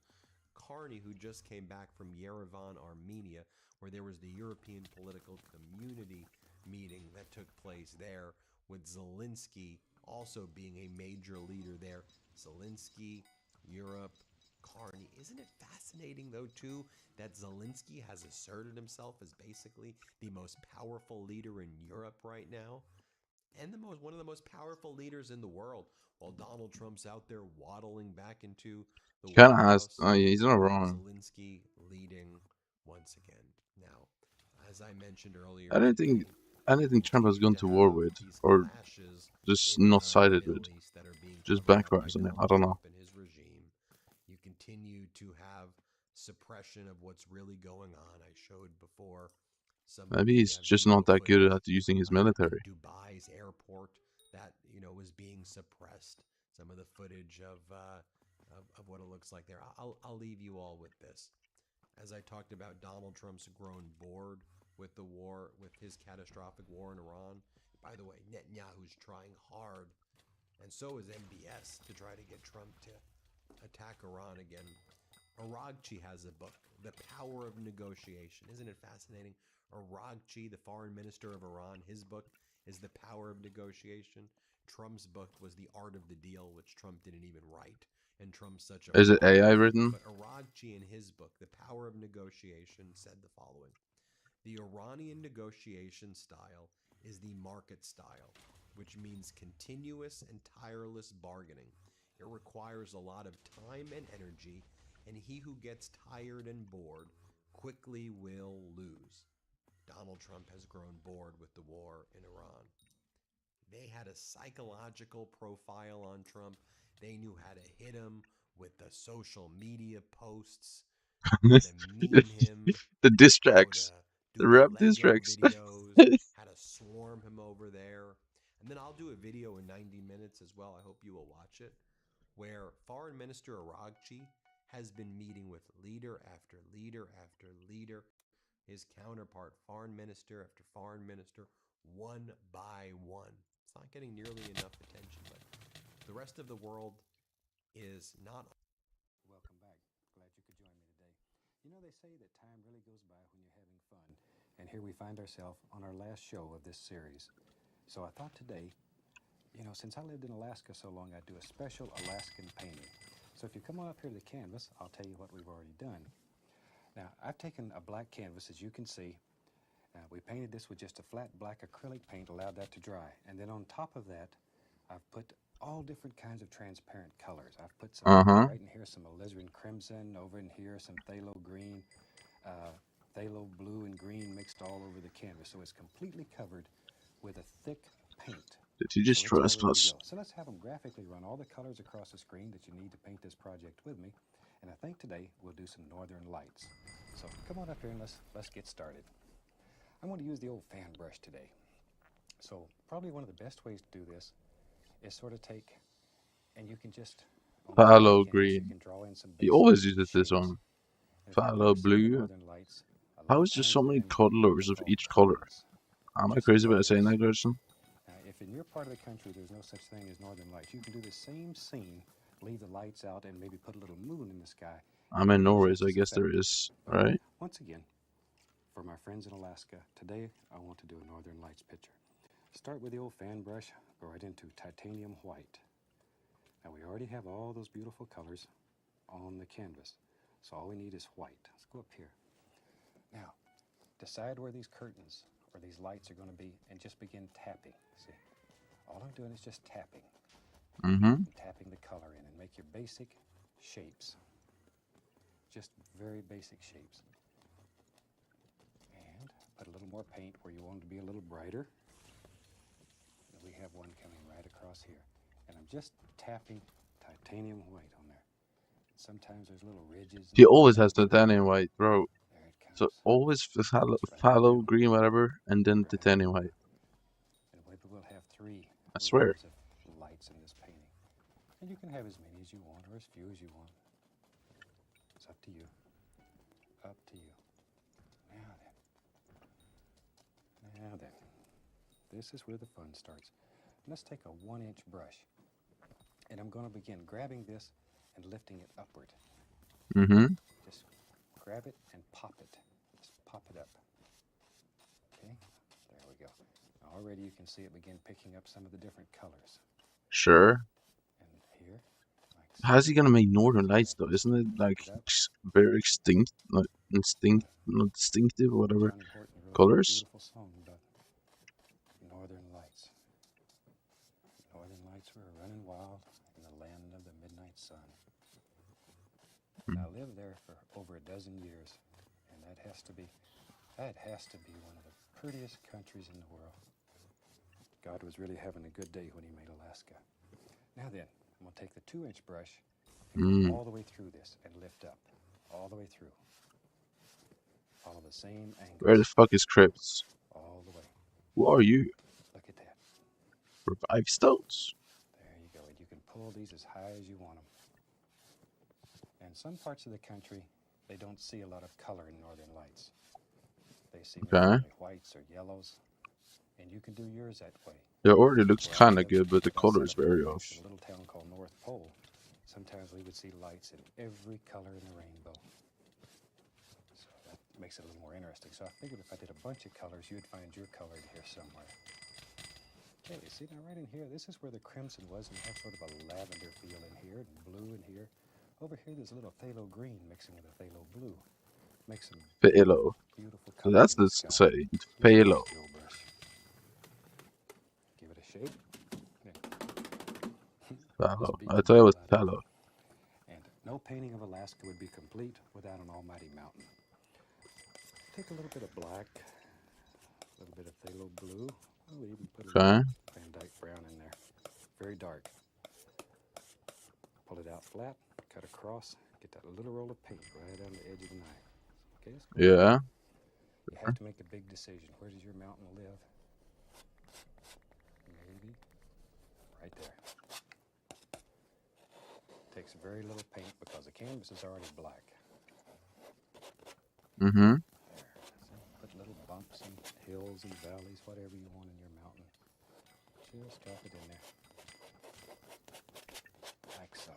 Carney, who just came back from Yerevan, Armenia, where there was the European Political Community meeting that took place there, with Zelensky also being a major leader there. Zelensky, Europe, Carney. Isn't it fascinating, though, too, that Zelensky has asserted himself as basically the most powerful leader in Europe right now? And one of the most powerful leaders in the world, while Donald Trump's out there waddling back into the Kind White of has. House. Yeah, he's not We have wrong. Zelensky leading once again. Now, as I mentioned earlier, I don't today, think Trump has gone to war with, or just not sided with. Just backfires on him. I don't know. and his regime. You continue to have suppression of what's really going on. I showed before some Maybe he's just not that good at using his military. Dubai's airport that was being suppressed. Some of the footage of what it looks like there. I'll leave you all with this. As I talked about, Donald Trump's grown bored with the war, with his catastrophic war in Iran. By the way, Netanyahu's trying hard, and so is MBS, to try to get Trump to attack Iran again. Aragchi has a book, The Power of Negotiation. Isn't it fascinating? Aragchi, the foreign minister of Iran, his book is The Power of Negotiation. Trump's book was The Art of the Deal, which Trump didn't even write. And Trump's such a Is it fraud. AI written? But Aragchi, in his book, The Power of Negotiation, said the following. The Iranian negotiation style is the market style, which means continuous and tireless bargaining. It requires a lot of time and energy, and he who gets tired and bored quickly will lose. Donald Trump has grown bored with the war in Iran. They had a psychological profile on Trump. They knew how to hit him with the social media posts, how to meme him, The diss tracks. The rap diss tracks. videos, how to swarm him over there. And then I'll do a video in 90 minutes as well. I hope you will watch it, where Foreign Minister Aragchi has been meeting with leader after leader after leader, his counterpart, foreign minister after foreign minister, one by one. It's not getting nearly enough attention, but the rest of the world is not. Welcome back. Glad you could join me today. You know, they say that time really goes by when you're having fun. And here we find ourselves on our last show of this series. So I thought today, since I lived in Alaska so long, I'd do a special Alaskan painting. So if you come on up here to the canvas, I'll tell you what we've already done. Now, I've taken a black canvas, as you can see. We painted this with just a flat black acrylic paint, allowed that to dry. And then on top of that, I've put all different kinds of transparent colors. I've put some right in here, some alizarin crimson, over in here, some phthalo green, phthalo blue and green mixed all over the canvas. So it's completely covered with a thick paint. Did you just trust us? So let's have them graphically run all the colors across the screen that you need to paint this project with me. And I think today we'll do some northern lights. So come on up here and let's get started. I'm going to use the old fan brush today. So probably one of the best ways to do this is sort of take, and you can just Phthalo green. He always uses this one. Phthalo blue. How is there so many colors of each color? Am I crazy about saying that, Gerson? If in your part of the country there's no such thing as northern lights, you can do the same scene, leave the lights out, and maybe put a little moon in the sky. I'm in Norway, so I guess there is, right? Once again, for my friends in Alaska, today I want to do a northern lights picture. Start with the old fan brush, go right into titanium white. Now we already have all those beautiful colors on the canvas, so all we need is white. Let's go up here. Now, decide where these curtains or these lights are going to be and just begin tapping. See, all I'm doing is just tapping. And tapping the color in and make your basic shapes. Just very basic shapes. And put a little more paint where you want it to be a little brighter. And we have one coming right across here. And I'm just tapping titanium white on there. Sometimes there's little ridges. He always has titanium white, bro. So always phthalo green, whatever, and then titanium white. And we'll have 3 I swear. rows of lights in this painting. And you can have as many as you want or as few as you want. It's up to you. Up to you. Now then. This is where the fun starts. Let's take a 1-inch brush. And I'm going to begin grabbing this and lifting it upward. Just grab it and pop it. Just pop it up. Okay, there we go. Already you can see it begin picking up some of the different colors. Sure. And here, How's he gonna make Northern Lights though? Isn't it like very extinct, like not distinctive or whatever colors? beautiful song about Northern Lights. Northern Lights were running wild in the land of the midnight sun. And I lived there for over a dozen years, and that has to be one of the prettiest countries in the world. God was really having a good day when he made Alaska. Now then, I'm going to take the 2-inch brush and go all the way through this and lift up. All the way through. Follow the same angle. Where the fuck is Crypts? All the way. Who are you? Look at that. Revive Stones. There you go. And you can pull these as high as you want them. And some parts of the country, they don't see a lot of color in Northern Lights. They see mainly whites or yellows. And you can do yours that way. It already looks kind of good, but the color is very off. In a little town called North Pole, sometimes we would see lights in every color in the rainbow. So that makes it a little more interesting. So I figured if I did a bunch of colors, you'd find your color in here somewhere. Okay, see now right in here, this is where the crimson was, and you have sort of a lavender feel in here, and blue in here. Over here, there's a little phthalo green mixing with a phthalo blue. Makes some Phthalo. beautiful So colors. that's the say. Phthalo. Give it a shake. Phthalo. I thought it was phthalo. And no painting of Alaska would be complete without an almighty mountain. Take a little bit of black, a little bit of phthalo blue. I'll even put a little Van Dyke brown in there. Very dark. Pull it out flat, cut across, get that little roll of paint right on the edge of the knife. Okay, let's go. Yeah. You have to make a big decision. Where does your mountain live? Maybe right there. Takes very little paint because the canvas is already black. There. So put little bumps and hills and valleys, whatever you want in your mountain. Just drop it in there. Like so.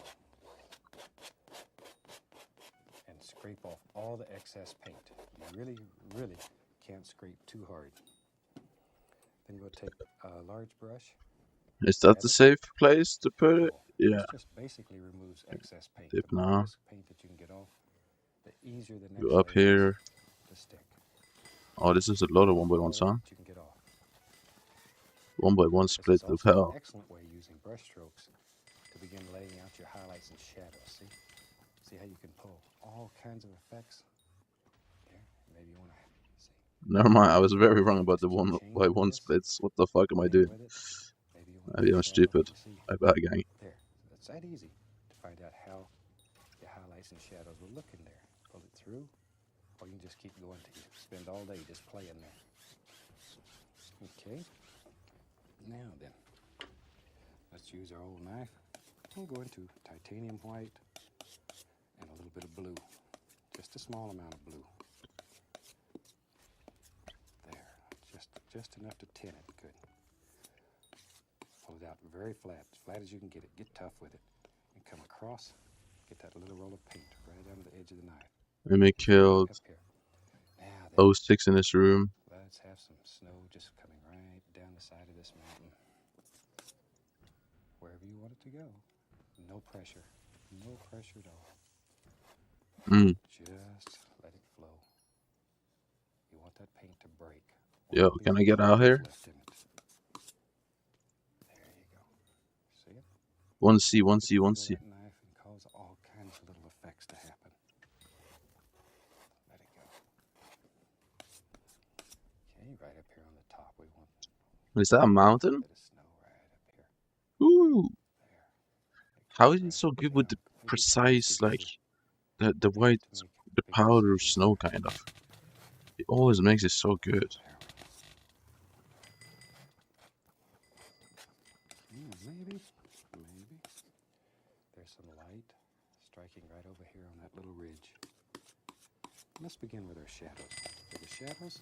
And scrape off all the excess paint. You really, really can't scrape too hard. Then go take a large brush. Is that the safe place to put it? Yeah. This just basically removes excess paint. Dip The more now. of this paint that you can get off, the easier the next Go up layer here. is to stick. Oh, this is a lot of 1x1 sound. You can get off. 1x1 split of hell. An excellent way using brush strokes to begin laying out your highlights and shadows. See how you can pull all kinds of effects. There, maybe you want to see. Never mind, I was very wrong about the 1x1 splits. What the fuck am I doing? Maybe I'm stupid. I bad gang. There, it's that easy to find out how your highlights and shadows will look in there. Pull it through, or you can just keep going till you spend all day just playing there. Okay. Now then, let's use our old knife. We'll go into titanium white and a little bit of blue. Just a small amount of blue. There, just enough to tint it. Good. Pull it out very flat, as flat as you can get it. Get tough with it. And come across, get that little roll of paint right under the edge of the knife. Mimic killed 06 in this room. Let's have some snow just coming right down the side of this mountain. Wherever you want it to go. No pressure. No pressure at all. Just let it flow. You want that paint to break. Yo, can I get out here? There you go. See it? 1C, 1C, 1C. That knife and cause all kinds of little effects to happen. Let it go. Okay, right up here on the top we want. Is that a mountain? Ooh. How is it so good with the precise, like, the white, the powder snow kind of? It always makes it so good. Maybe. There's some light. begin with our shadows. For the shadows,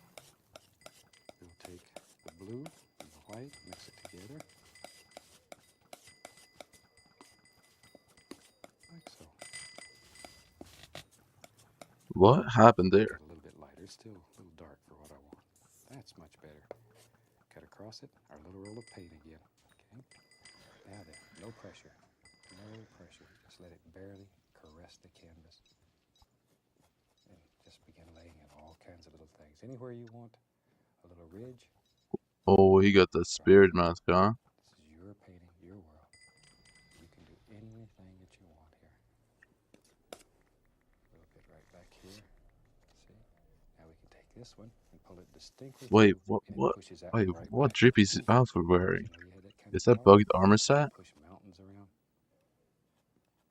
we'll take the blue and the white, mix it together. Like so. What happened there? A little bit lighter, still a little dark for what I want. That's much better. Cut across it, our little roll of paint again. Okay. Now then, no pressure. No pressure. Just let it barely caress the canvas. And just begin laying in all kinds of little things. Anywhere you want a little ridge. Oh, he got the spirit mask, huh? This is your painting, your world. You can do anything that you want here. A little bit right back here. See? Now we can take this one and pull it distinctly Wait, through, what? and it pushes out Wait, right what back. Drippy's outfit wearing? Is that bugged armor set? Push mountains around.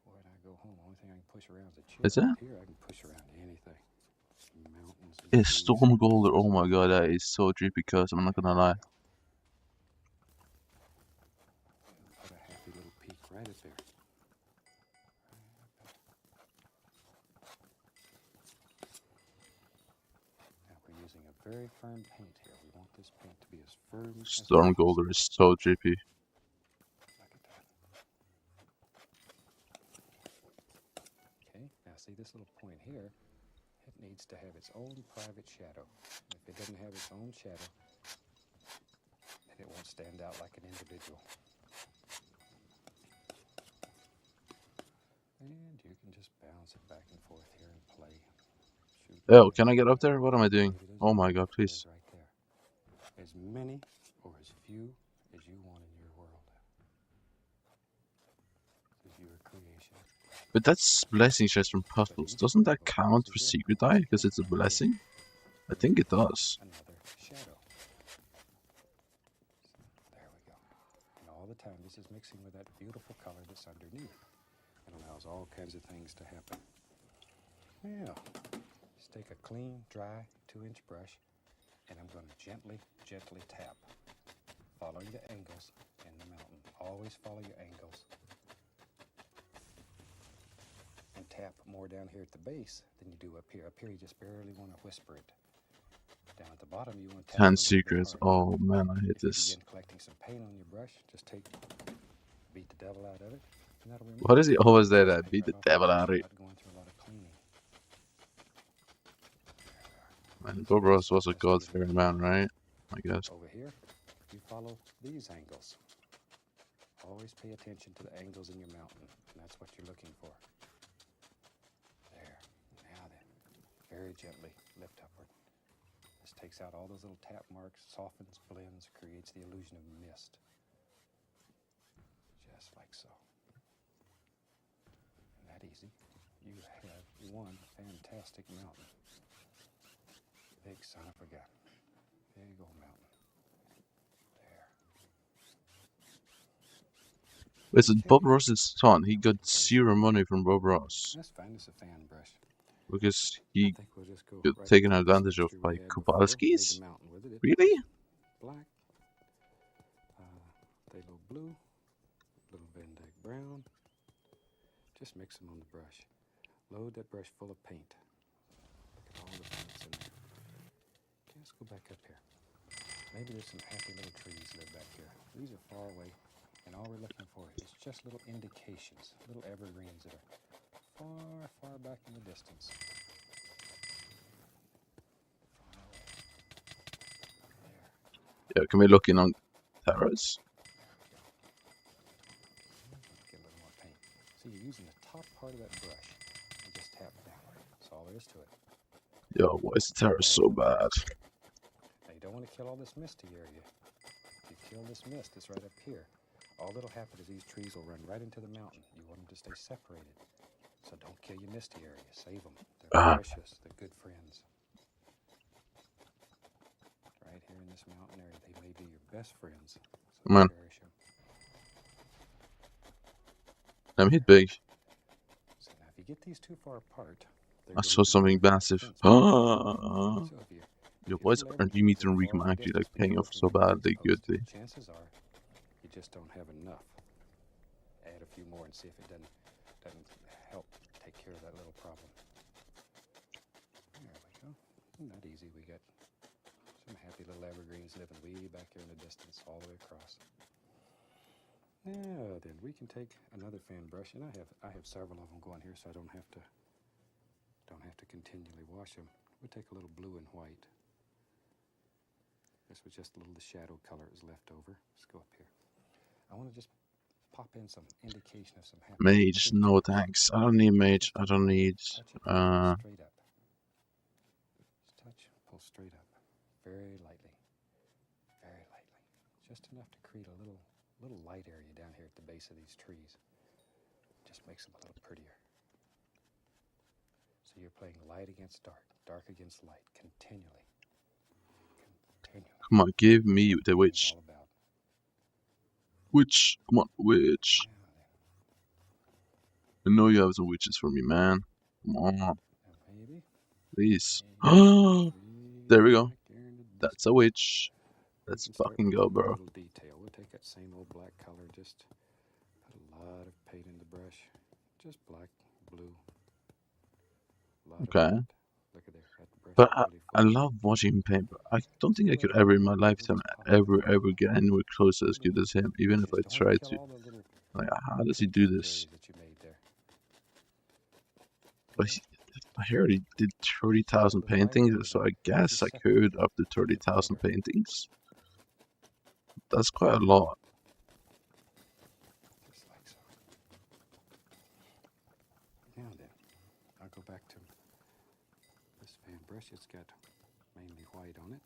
Boy, when I go home, the only thing I can push around is a chair. Is it? Up here, I can push around anything. Mountains and It's trees. Storm Golden. Oh my god, that is so drippy custom, I'm not gonna lie. Put a happy little peak right up there. Now we're using a very firm paint here. We want this paint to be as firm as Storm possible. Golden is so drippy. Okay, now see this little point here? It needs to have its own private shadow. If it doesn't have its own shadow, then it won't stand out like an individual. And you can just bounce it back and forth here and play. Shoot. Oh, can I get up there? What am I doing? Oh my god, please. Right there. As many or as few as you want in your world. This is your creation. But that's blessing chest from puzzles. Doesn't that count for secret eye because it's a blessing? I think it does. Another shadow. There we go. And all the time this is mixing with that beautiful color that's underneath. It allows all kinds of things to happen. Now, just take a clean, dry 2-inch brush, and I'm going to gently, gently tap, following the angles in the mountain. Always follow your angles. And tap more down here at the base than you do up here. Up here, you just barely want to whisper it. Down at the bottom, you want to tap 10 it a little bit secrets. harder. Oh man, I hate If you this. begin collecting some paint on your brush, just beat the devil out of it. And that'll remove Why does he it. always say Just that? paint Beat the right off devil the out of brush it. without going through a lot of cleaning. Man, Bob Ross was a God-fearing man, right? I guess. Over here, you follow these angles. Always pay attention to the angles in your mountain, and that's what you're looking for. There. Now then, very gently lift upward. This takes out all those little tap marks, softens, blends, creates the illusion of mist. Just like so. And that easy. You have one fantastic mountain. Big son of a gun. Big old mountain. Listen, Bob Ross's son, he got zero money from Bob Ross. Let's find us a fan brush. Because he We'll just go got right taken into this advantage of mixture by we had before. Kowalski's? Made the mountain with it. Really? Black, phthalo blue, little Van Dyke brown. Just mix them on the brush. Load that brush full of paint. Look at all the paints in there. Okay, let's go back up here. Maybe there's some happy little trees live back here. These are far away, and all we're looking for is just little indications, little evergreens that are far, far back in the distance. Yeah, can we look in on Terrace? Get a little more paint. See, you're using the top part of that brush and just tap down. That's all there is to it. Yo, why is the Terrace so bad? Now, you don't want to kill all this misty area. If you kill this mist that's right up here, all that'll happen is these trees will run right into the mountain. You want them to stay separated. So don't kill your misty area. Save them. They're precious. They're good friends. Right here in this mountain area, they may be your best friends. So Man. cherish them. I'm hit big. So now, if you get these too far apart, I saw something massive. Yo, why is Dimitri and Rico actually like paying off so badly goodly? Chances are you just don't have enough. Add a few more and see if it doesn't help take care of that little problem. There we go. Not easy. We got some happy little evergreens living way back here in the distance, all the way across. Now then, we can take another fan brush, and I have several of them going here, so I don't have to continually wash them. We'll take a little blue and white. This was just a little the shadow color is left over. Let's go up here. I want to just pop in some indication of some happy. Mage, no thanks. I don't need mage. I don't need. Straight up. Just touch, pull straight up, very lightly, just enough to create a little light area down here at the base of these trees. Just makes them a little prettier. So you're playing light against dark, dark against light, continually. Come on, give me the witch. Witch, come on, witch. I know you have some witches for me, man. Come on. Please. There we go. That's a witch. Let's fucking go, bro. Detail. We'll take that same old black color, just put a lot of paint in the brush. Just black, blue. Okay. But I love watching him paint, but I don't think I could ever in my lifetime ever get anywhere close as good as him, even if I tried to. Like, how does he do this? But I heard he did 30,000 paintings, so I guess I could up to 30,000 paintings. That's quite a lot. Just like so. Now then, I'll go back to this fan brush. It's got mainly white on it.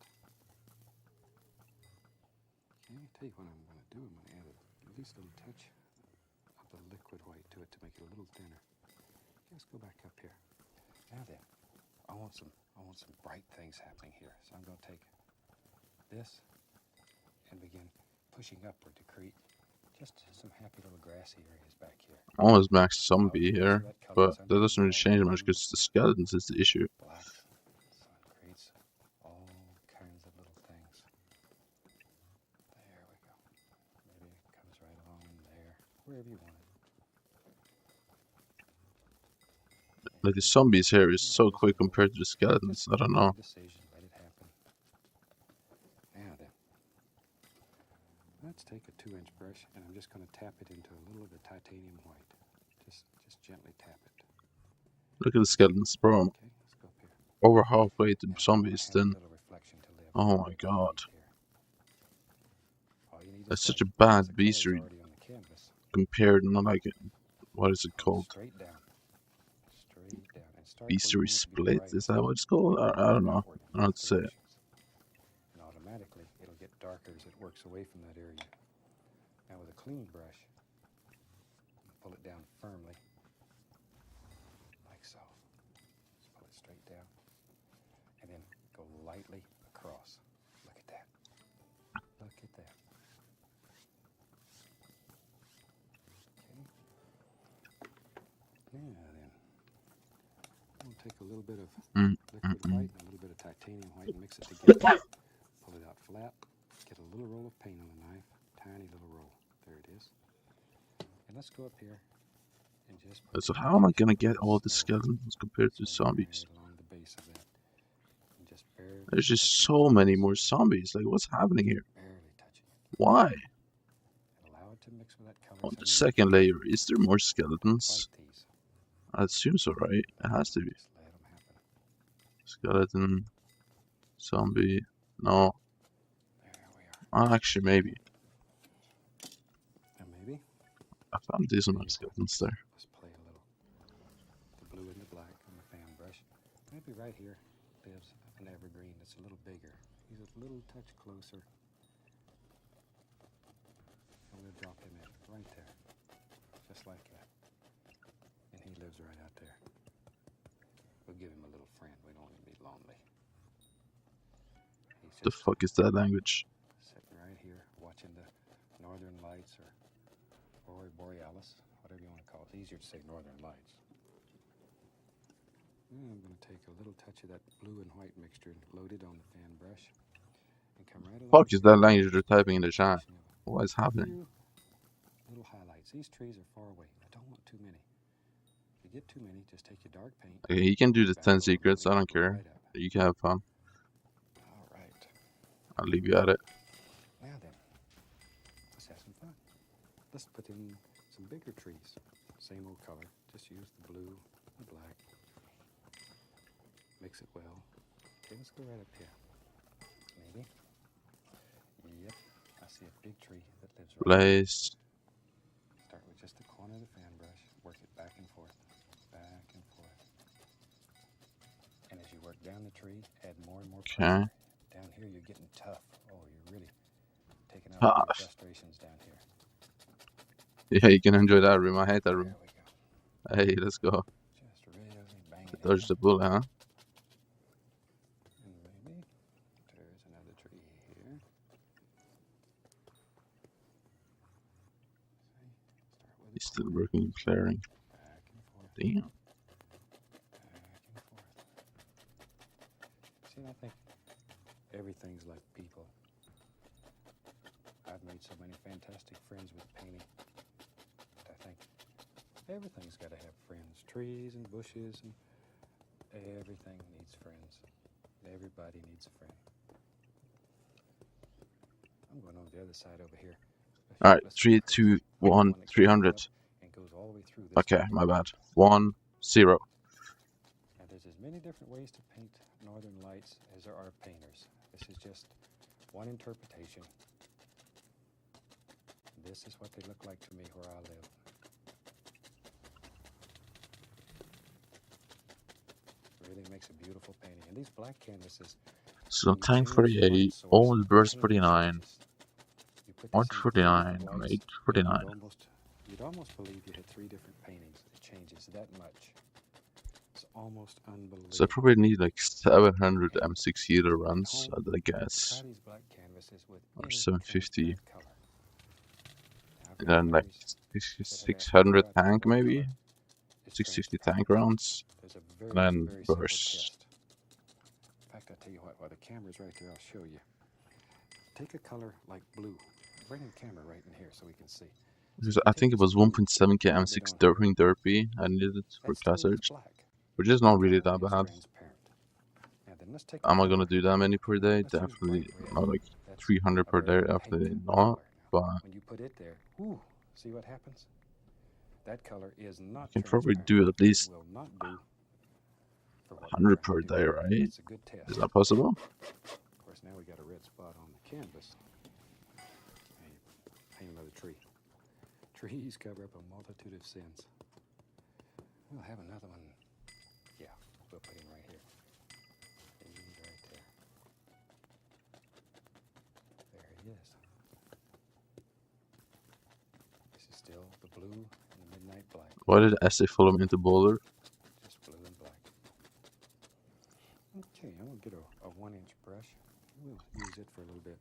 Okay, tell you what I'm going to do. I'm going to add at least a little touch of the liquid white to it to make it a little thinner. Let's go back up here. Now then, I want some bright things happening here. So I'm going to take this and begin pushing upward to create just some happy little grassy areas back here. I almost maxed zombie here, but that doesn't really change much because the skeletons is the issue. Black, so it creates all kinds of little things. There we go. Maybe it comes right along in there, wherever you want it. Like the zombies here is so quick compared to the skeletons. I don't know. Let's take a 2-inch brush and I'm just going to tap it into a little of the titanium white. Just gently tap it. Look at the skeletons, bro. Okay, let's go up here. Over halfway to zombies, then. Oh my god. That's such a bad bestiary compared, not like it. What is it called? Bestiary split? Is that what it's called? I don't know. I don't know how to say it. And automatically it'll get darker as it works away from that area. Now with a clean brush, pull it down firmly, like so. Just pull it straight down, and then go lightly across. Look at that. Look at that. Okay. Now then, we'll take a little bit of liquid white and a little bit of titanium white and mix it together. Pull it out flat. Get a little roll of paint on the knife. Tiny little roll. There it is. And let's go up here and just put So how am I gonna get all the skeletons compared to zombies? along the base of that. And just barely There's just so many more zombies. Like, what's happening here? touching it. Why? And allow it to mix with that color. On the second layer, is there more skeletons? I assume so, right? It has to be. Skeleton, zombie, no. Actually, maybe. Maybe. I found decent amount of skeletons there. Let's play a little. The blue and the black on the fan brush. Maybe right here lives an evergreen that's a little bigger. He's a little touch closer. And we'll drop him in right there. Just like that. And he lives right out there. We'll give him a little friend. We don't want him to be lonely. The fuck is that language? Sitting right here watching the northern lights or Aurora Borealis, whatever you want to call it. It's easier to say northern lights. And I'm going to take a little touch of that blue and white mixture and load it on the fan brush. And come right along. Fuck is that language they're typing in the chat? What is happening? Little highlights. These trees are far away. I don't want too many. If you get too many, just take your dark paint. Okay, he can do the 10 secrets, I don't care. You can have fun. All right. I'll leave you at it. Now then, let's have some fun. Let's put in some bigger trees. Same old color. Just use the blue, the black. Mix it well. Okay, let's go right up here. Maybe. Yep. I see a big tree that lives right Place. there. Start with just the corner of the fan brush. Work it back and forth. Back and forth. And as you work down the tree, add more and more pressure. Down here, you're getting tough. Oh, you're really taking out all your frustrations down here. Yeah, you can enjoy that room. I hate that room. Hey, let's go. Just really bang it. Dodge the bullet, huh? And maybe there's another tree here. He's still working clearing. Damn. See, I think everything's like people. I've made so many fantastic friends with painting. But I think everything's got to have friends. Trees and bushes and everything needs friends. Everybody needs a friend. I'm going on the other side over here. Alright, 3, 2, 1, 300. And goes all the way through this Okay, way. my bad. 1, 0. Now, there's as many different ways to paint northern lights as there are painters. This is just one interpretation. This is what they look like to me where I live. Really makes a beautiful painting. And these black canvases. So tank 48, all burst 49, orange 49, mage 49. You'd almost believe you had 3 different paintings. It changes that much. It's almost unbelievable. So I probably need like 700 M6 heater runs, I guess. Or 750. And then like 600 tank maybe? 650 tank rounds. And then burst. In fact, I'll tell you what, while the camera's right there, I'll show you. Take a color like blue. Bring the camera right in here so we can see. Because I think it was 1.7k M6 derpy I needed for Class Edge, which is not really that bad. Am I gonna do that many per day? Definitely not like 300 per day, definitely not. But when you put it there, ooh, see what happens? That color is not. I can probably do at least 100 per day, right? Is that possible? Of course, now we got a red spot on the canvas. Paint another tree. Trees cover up a multitude of sins. We'll have another one. Yeah, we'll put him right here. He's right there. There he is. This is still the blue and the midnight black. Why did Essay follow him into Boulder? Just blue and black. Okay, I'm going to get a 1-inch brush. We'll use it for a little bit.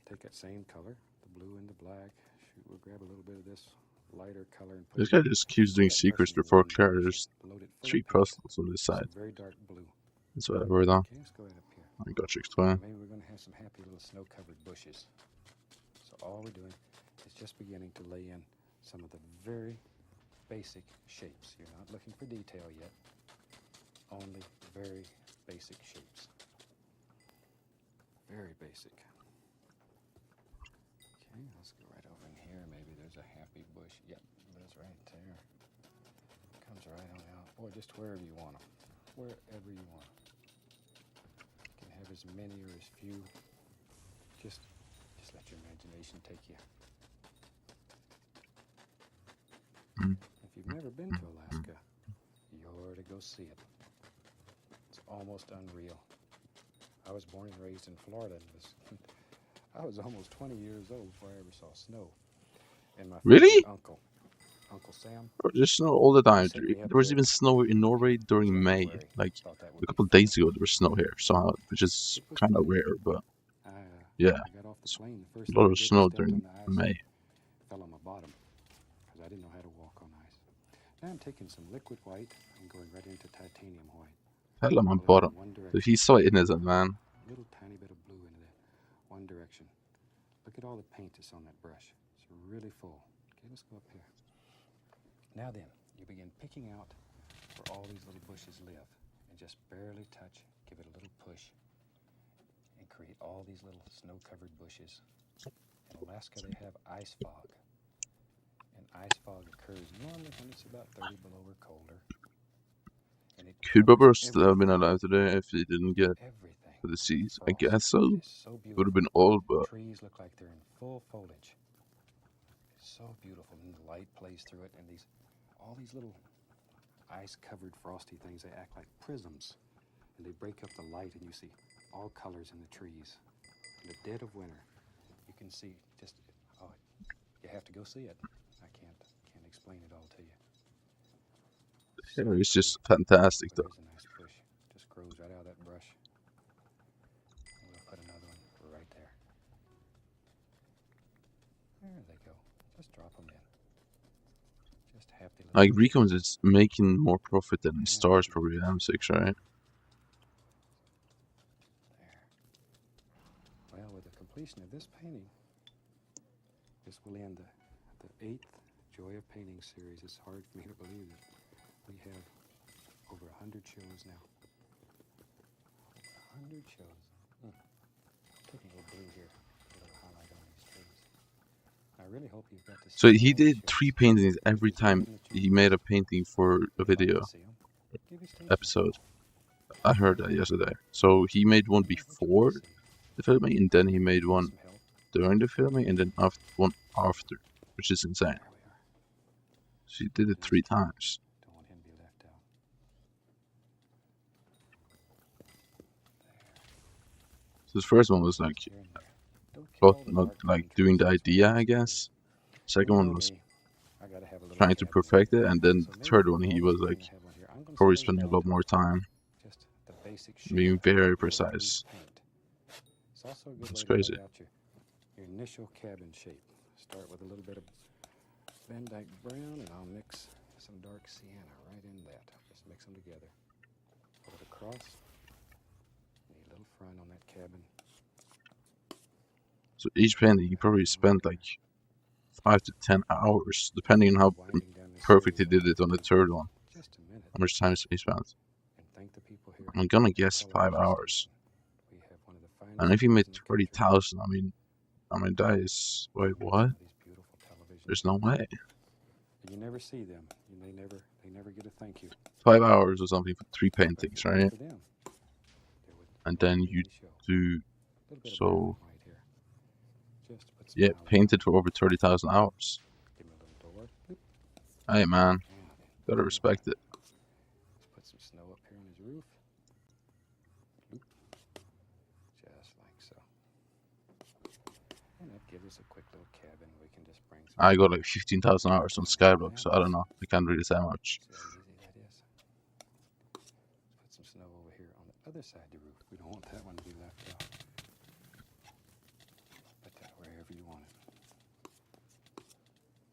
Take that same color, the blue and the black. Shoot, we'll grab a little bit of this lighter color and put This guy just keeps doing secrets before Claire. There's 3 puzzles on this side. very dark blue. That's what I've heard on. Okay, let's go right up here. I got you explain. Maybe we're going to have some happy little snow-covered bushes. So all we're doing is just beginning to lay in some of the very basic shapes. You're not looking for detail yet. Only very basic shapes. Very basic. Okay, let's go right over in here. Maybe there's a happy bush. Yep, there's right there. Comes right on out. Or just wherever you want them. Wherever you want them. You can have as many or as few. Just let your imagination take you. If you've never been to Alaska, you're to go see it. It's almost unreal. I was born and raised in Florida, and I was almost 20 years old before I ever saw snow. And my Really? Uncle Sam. Bro, there's snow all the time. There was even snow in Norway during May. Like a couple of days ago, there was snow here, so which is kind of rare, but yeah, it's a lot of snow during May. Fell on my bottom because I didn't know how to walk on ice. Now I'm taking some liquid white. I'm going right into titanium white. Hell on my bottom. He saw it in his hand, man. A little tiny bit of blue into that one direction. Look at all the paint that's on that brush. It's really full. Okay, let's go up here. Now then, you begin picking out where all these little bushes live and just barely touch give it a little push, and create all these little snow-covered bushes. In Alaska, they have ice fog. And ice fog occurs normally when it's about 30 below or colder. And it Could covers Bubba still have been everything. alive today if he didn't get Everything. the disease? I Frost. guess so. It is so Would have beautiful. been old, but Trees look like they're in full foliage. It's so beautiful, and the light plays through it, and all these little ice-covered frosty things, they act like prisms, and they break up the light, and you see all colors in the trees. In the dead of winter, you can see you have to go see it. I can't explain it all to you. yeah, it's just fantastic though. There's a nice bush. Just grows right out of that brush. And we'll put another one right there. There they go. Just drop them in. Just happy little Like bushes. Recoms is making more profit than Stars probably M6, right? Well, with the completion of this painting, this will end the 8th Joy of Painting series. It's hard for me to believe that we have over 100 shows now. 100 shows. Take a little blue here, a little highlight on these trees. I really hope you've got to see So he all the did shows. 3 paintings every If you haven't time had a he chance made a painting for a to see video 'em, give his taste. episode. I heard that yesterday. So he made one before the filming, and then he made one during the filming, and then one after, which is insane. So he did it 3 times. Don't want him to be left out. So his first one was like, not like doing the idea, I guess. Second one was trying to perfect it, and then the third one he was like probably spending a lot more time being very precise. It's also a good That's way crazy. to lay out your initial cabin shape. Start with a little bit of Van Dyke brown, and I'll mix some dark sienna right in that. Just mix them together. Put it across. Need a little front on that cabin. So each painting he probably spent like 5 to 10 hours, depending on how perfect he did it on the third one. Just a minute. How much time he spent? And thank the people here. I'm gonna guess 5 hours. We have one of the finest And if he made shows in the country. 30,000, I mean that is, wait, what? These beautiful television There's no way. You never see them. They never get a thank you. 5 hours or something for 3 paintings, right? For them. And then you do, so, Just to put some yeah, highlight. painted for over 30,000 hours. Give him a little door. Boop. Hey man, gotta respect it. Let's put some snow up here on his roof. Boop. Just like so. And that gives us a quick little cabin. We can just bring some. I got like 15,000 hours on Skyblock, so I don't know. I can't really say much. See how easy that is. Let's put some snow over here on the other side of the roof. We don't want that one to be left out. Put that wherever you want it.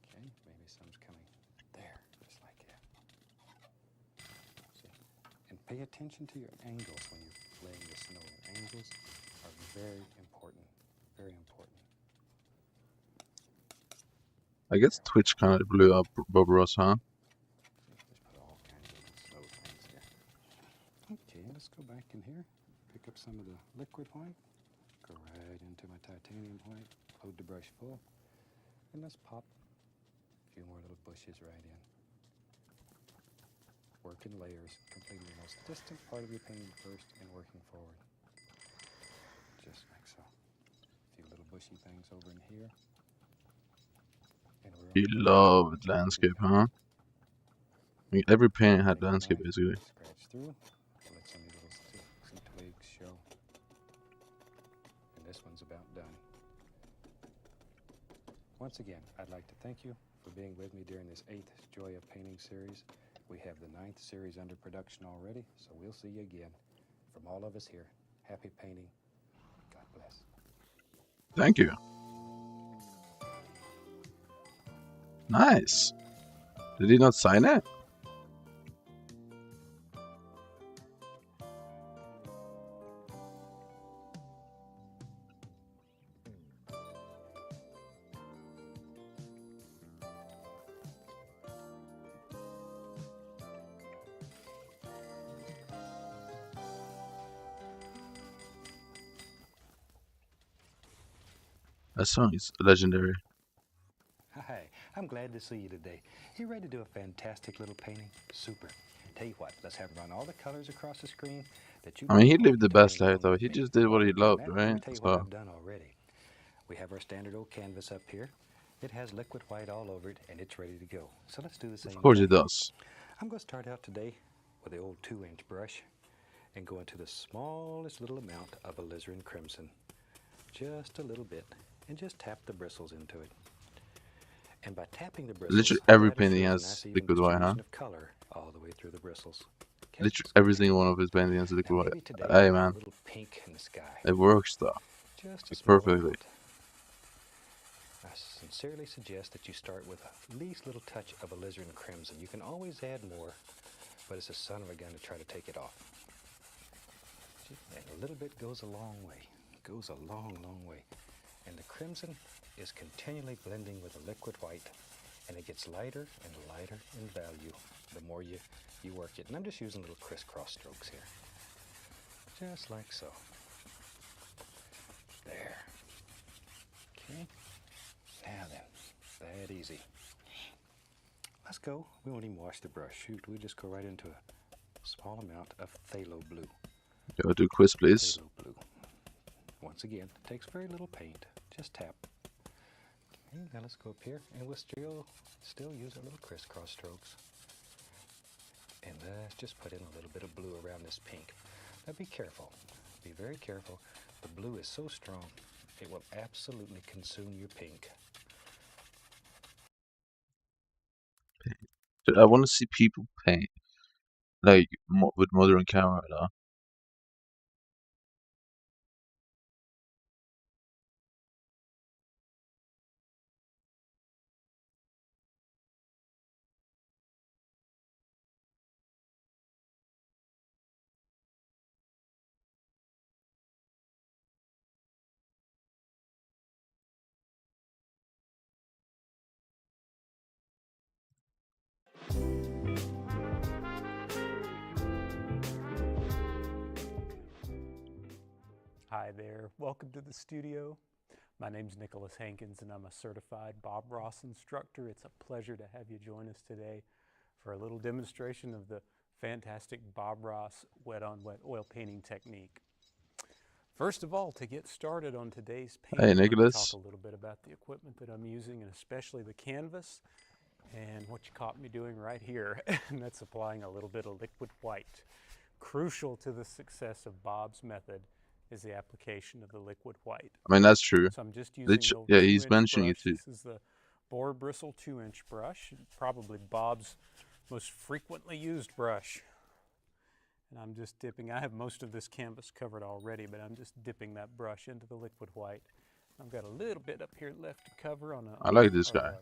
Okay, maybe some's coming there, just like that. See? And pay attention to your angles when you're laying the snow. Angles are very important. Very important. I guess Twitch kind of blew up Bob Ross, huh? Just put all kinds of snow things here. Okay, let's go back in here. Pick up some of the liquid white. Go right into my titanium white. Load the brush full. And let's pop a few more little bushes right in. Work in layers, completing the most distant part of your painting first and working forward. Just like so. A few little bushy things over in here. He loved landscape, huh? I mean, every painting had landscape basically. Scratch through. Let some of these some twigs show. And this one's about done. Once again, I'd like to thank you for being with me during this 8th Joy of Painting series. We have the 9th series under production already, so we'll see you again. From all of us here, happy painting. God bless. Thank you. Nice. Did he not sign it? That song is legendary. Hi, I'm glad to see you today. You ready to do a fantastic little painting? Super. Tell you what, let's have run all the colors across the screen that you I mean, he want lived the to best paint life along though. with He me. just did While what he we're doing loved, that, right? let me tell you what So I've done already. We have our standard old canvas up here. It has liquid white all over it, and it's ready to go. So let's do the same of course thing. he does. I'm going to start out today with the old 2-inch brush and go into the smallest little amount of alizarin crimson. Just a little bit, and just tap the bristles into it. And by tapping the bristles, Literally every that painting assures a has nice even liquid white, huh? distribution of color all the way through the bristles. Okay, Literally let's go every again. single one of his paintings has liquid Now white. maybe today Hey we'll have man, a little pink in the sky. it works though. Just a Like, small perfectly. amount. I sincerely suggest that you start with a least little touch of alizarin crimson. You can always add more, but it's a son of a gun to try to take it off. And a little bit goes a long way. Goes a long, long way. And the crimson is continually blending with the liquid white, and it gets lighter and lighter in value the more you work it. And I'm just using little crisscross strokes here. Just like so. There. Okay. Now then, that easy. Let's go. We won't even wash the brush. Shoot, we just go right into a small amount of phthalo blue. Go do a quiz, please. Phthalo blue. Once again, takes very little paint. Just tap. Okay, now let's go up here, and we'll still use our little crisscross strokes. And let's just put in a little bit of blue around this pink. Now be careful. Be very careful. The blue is so strong, it will absolutely consume your pink. Dude, I want to see people paint like with modern camera though. Hi there, welcome to the studio. My name's Nicholas Hankins and I'm a certified Bob Ross instructor. It's a pleasure to have you join us today for a little demonstration of the fantastic Bob Ross wet on wet oil painting technique. First of all, to get started on today's painting, Hey let me Nicholas. talk a little bit about the equipment that I'm using and especially the canvas and what you caught me doing right here, and that's applying a little bit of liquid white. Crucial to the success of Bob's method is the application of the liquid white. I mean that's true. So I'm just using the old Yeah, he's 2-inch mentioning it brush. too. This is the boar bristle 2-inch brush, probably Bob's most frequently used brush. And I'm just dipping, I have most of this canvas covered already, but I'm just dipping that brush into the liquid white. I've got a little bit up here left to cover on I like this guy.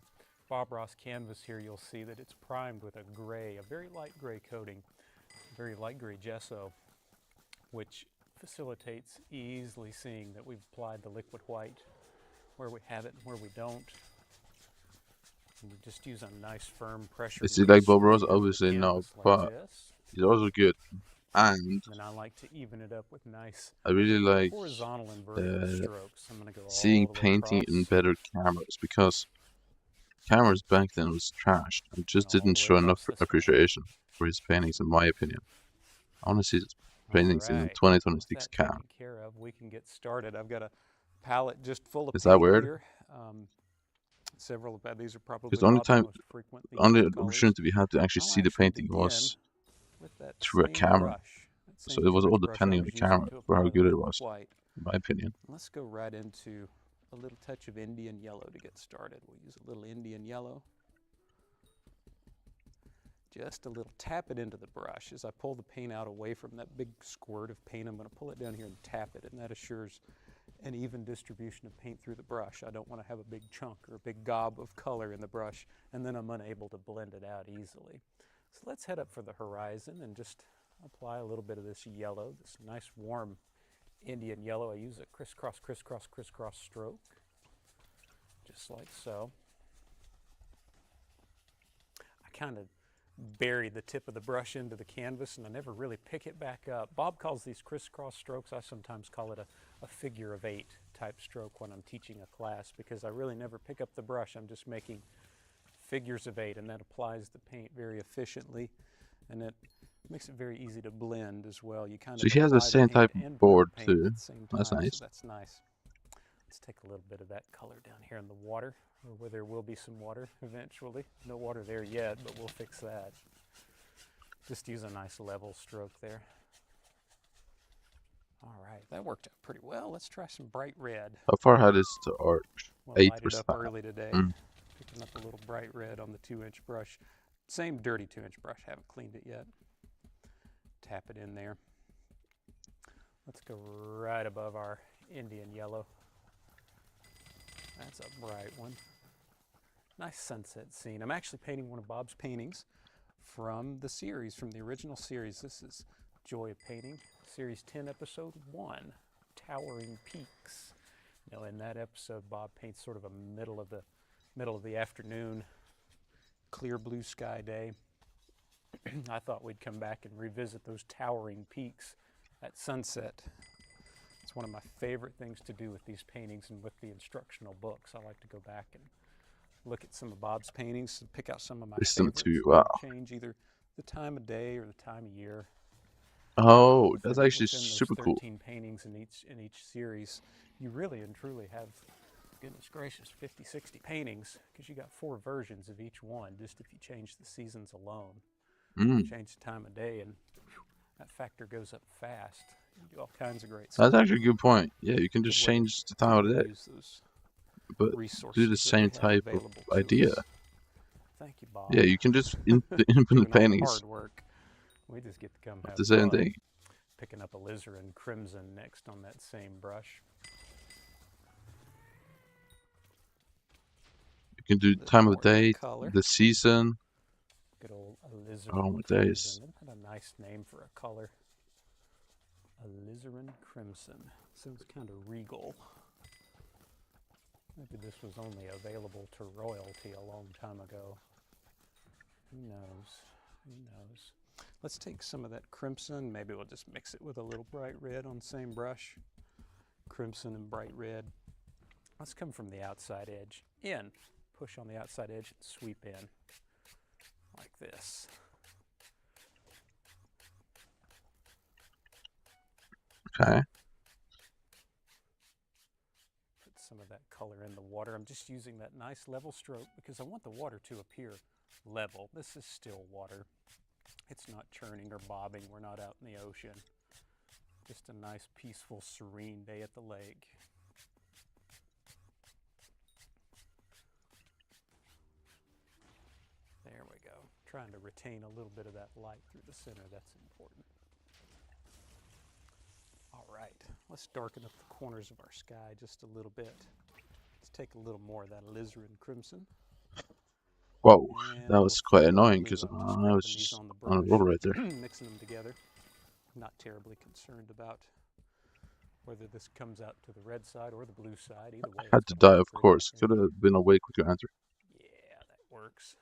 Bob Ross canvas here. You'll see that it's primed with a gray, a very light gray coating, very light gray gesso, which facilitates easily seeing that we've applied the liquid white where we have it and where we don't. And we just use a nice firm pressure. Is he like Bob Ross? Obviously no, but he's also good. And then I like to even it up with nice I really like horizontal and vertical strokes. I'm going to go seeing all the way painting across. in better cameras because cameras back then was trashed and just didn't show enough appreciation for his paintings in my opinion. I want to see his paintings in 2026 cam. Taken care of, we can get started. I've got a palette just full of Is that paint weird? here. Several of these are probably Because the only Bob's time, most frequently only used colors. opportunity we had to actually I'll see the painting begin was with that through a same camera. brush, that So same it was all 2-inch brush I depending on was the using camera to for how apply the good it liquid was, white. in my opinion. Let's go right into a little touch of Indian yellow to get started. We'll use a little Indian yellow. Just a little, tap it into the brush. As I pull the paint out away from that big squirt of paint, I'm going to pull it down here and tap it, and that assures an even distribution of paint through the brush. I don't want to have a big chunk or a big gob of color in the brush, and then I'm unable to blend it out easily. So let's head up for the horizon and just apply a little bit of this yellow, this nice warm Indian yellow. I use a crisscross, crisscross, crisscross stroke, just like so. I kind of bury the tip of the brush into the canvas, and I never really pick it back up. Bob calls these crisscross strokes. I sometimes call it a figure of 8 type stroke when I'm teaching a class, because I really never pick up the brush. I'm just making figures of 8, and that applies the paint very efficiently, and it makes it very easy to blend as well. You kind So of he has the apply same paint type and of blend board paint too. at the same That's time, nice. so that's nice. Let's take a little bit of that color down here in the water, or where there will be some water eventually. No water there yet, but we'll fix that. Just use a nice level stroke there. All right, that worked out pretty well. Let's try some bright red. How far ahead is the art? Well, 8%. light it up early today. Picking up a little bright red on the 2-inch brush. Same dirty 2-inch brush, haven't cleaned it yet. Tap it in there. Let's go right above our Indian yellow. That's a bright one. Nice sunset scene. I'm actually painting one of Bob's paintings from the series, from the original series. This is Joy of Painting, Series 10, Episode 1, Towering Peaks. Now, in that episode, Bob paints sort of a middle of the afternoon, clear blue sky day. I thought we'd come back and revisit those towering peaks at sunset. It's one of my favorite things to do with these paintings and with the instructional books. I like to go back and look at some of Bob's paintings and pick out some of my favorites. Wow. Change either the time of day or the time of year. Oh, that's actually Within those super cool. 13 paintings in each series, you really and truly have, goodness gracious, 50, 60 paintings, because you got 4 versions of each one, just if you change the seasons alone. Change the time of day, and whew, that factor goes up fast. You do all kinds of great stuff. That's actually a good point. Yeah, you can just change the time of the day, but do the same type of idea. Thank you, Bob. Yeah, you can just infinite paintings. Hard work. We just get to come have The same fun. thing. Picking up alizarin crimson next on that same brush. You can do time of the day, the season. Good old alizarin Oh my crimson. days. Isn't that a nice name for a color? Alizarin crimson. Sounds kind of regal. Maybe this was only available to royalty a long time ago. Who knows? Who knows? Let's take some of that crimson. Maybe we'll just mix it with a little bright red on the same brush. Crimson and bright red. Let's come from the outside edge in. Push on the outside edge and sweep in. Like this. Okay. Put some of that color in the water. I'm just using that nice level stroke because I want the water to appear level. This is still water. It's not churning or bobbing. We're not out in the ocean. Just a nice, peaceful, serene day at the lake. There we go. Trying to retain a little bit of that light through the center. That's important. All right, let's darken up the corners of our sky just a little bit. Let's take a little more of that alizarin crimson. Whoa, And that was quite annoying because I was just on a roll right there. Mixing them together. Not terribly concerned about whether this comes out to the red side or the blue side. Either way, Had to die, of course. Could have been awake with your answer. yeah, that works.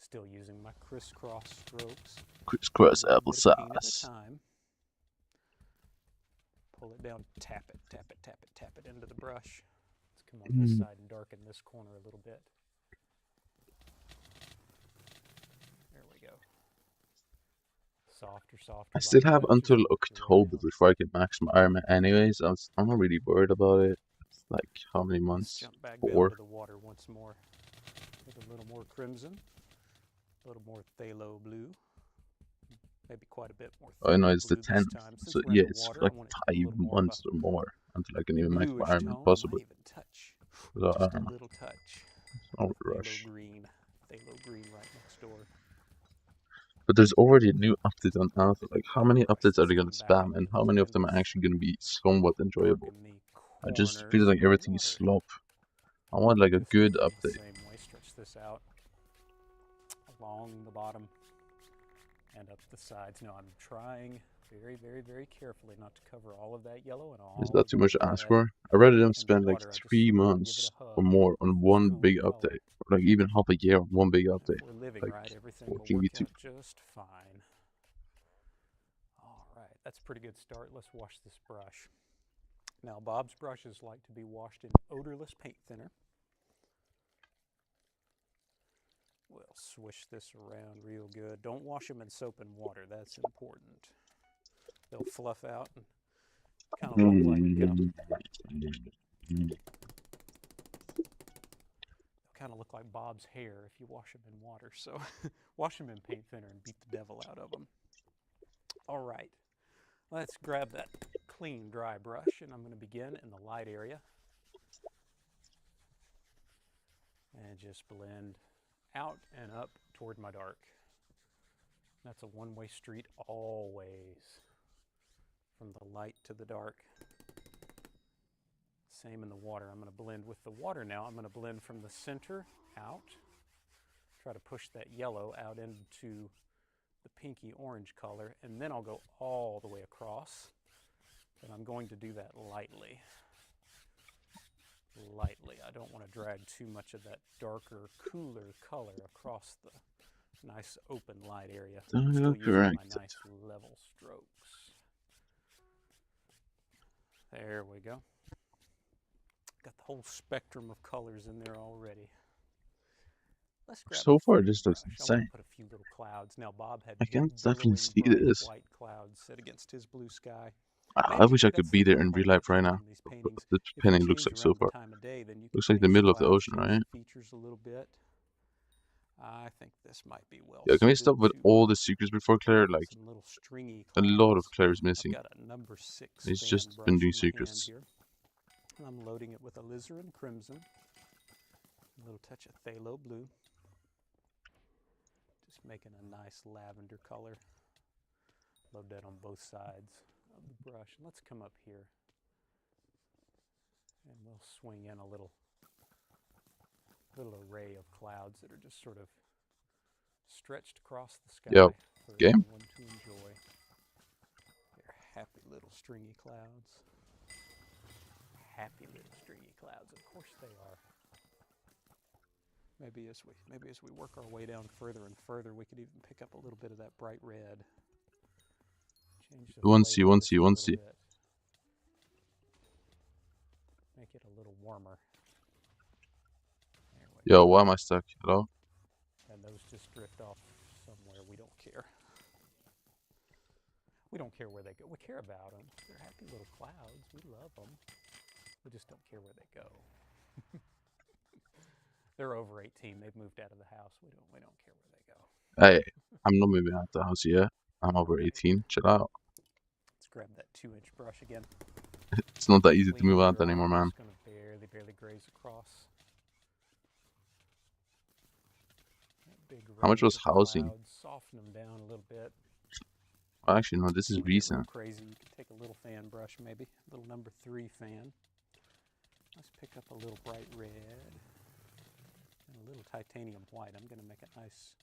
Still using my crisscross strokes. Crisscross Paint at a applesauce. time. Pull it down, tap it, tap it, tap it, tap it into the brush. Let's come on this side and darken this corner a little bit. There we go. Softer, softer. I still have until October before I can max my armor anyways. I'm not really worried about it. It's like how many months? Jump back down 4. to the water once more. With a little more crimson. A little more phthalo blue. Maybe quite a bit more. Oh no, it's the blue this 10th. time. Since So we're in yeah, the it's water, I like want it to be a 5 little more of months or more until I can even max my bluish armor tone, possibly. might even touch. Without Just a armor. little touch. Don't Phthalo rush. green. Phthalo green right next door. But there's already a new update on Alpha. Like, how many updates are they gonna spam, and how many of them are actually gonna be somewhat enjoyable? I just feel like everything is slop. I want like a good update. Same way, stretch this out along the bottom And up the sides. Now I'm trying very, very, very carefully not to cover all of that yellow and all Is of that too much to that ask red. for? I'd rather them And the spend like water, I just 3 sort of want to give it months a or hug more on with one cooler big color. update, or like even half a year on one big update. If we're living Like right, everything will watching work YouTube. out just fine. All right, that's a pretty good start. Let's wash this brush. Now, Bob's brushes like to be washed in odorless paint thinner. We'll swish this around real good. Don't wash them in soap and water. That's important. They'll fluff out and kind of look like Bob's hair if you wash them in water. So wash them in paint thinner and beat the devil out of them. All right, let's grab that clean dry brush, and I'm going to begin in the light area and just blend out and up toward my dark. That's a one-way street always, from the light to the dark. Same in the water. I'm going to blend with the water now. I'm going to blend from the center out, try to push that yellow out into the pinky orange color, and then I'll go all the way across. And I'm going to do that lightly. Lightly. I don't want to drag too much of that darker, cooler color across the nice open light area. I'm still using my nice level strokes. There we go. Got the whole spectrum of colors in there already. Let's grab So far, this looks insane. put a few little clouds. Now, Bob had I can big, definitely billowing, see bright this. white clouds set against his blue sky. I wish I could be there in real life right now. The painting looks like so far. Looks like the middle of the ocean, right? Features a little bit. I think this might be well. Yeah, can we stop with all the secrets before Claire? Like, little stringy a lot of Claire is missing. I've got a number 6 He's fan just brush been in doing my hand secrets. here. And I'm loading it with alizarin crimson, a little touch of phthalo blue. Just making a nice lavender color. Load that on both sides of the brush. And let's come up here and we'll swing in a little array of clouds that are just sort of stretched across the sky Yep. for Game. everyone to enjoy. They're happy little stringy clouds. Happy little stringy clouds. Of course they are. Maybe as we work our way down further and further, we could even pick up a little bit of that bright red. Change the One flavor just a little see. bit. Make it a little warmer. There we Yo, go. why am I stuck? Hello? And those just drift off somewhere. We don't care. We don't care where they go. We care about them. They're happy little clouds. We love them. We just don't care where they go. They're over 18. They've moved out of the house. We don't care where they go. Hey, I'm not moving out the house yet. I'm over 18. Chill out. Let's grab that 2-inch brush again. It's not that easy to Clean move out dry. anymore, man. Just gonna barely graze across. That big How much was range of housing? clouds. Soften them down a little bit. Actually, no, this is Don't get real recent. crazy. You can take a little fan brush, maybe a little number 3 fan. Let's pick up a little bright red and a little titanium white. I'm going to make a nice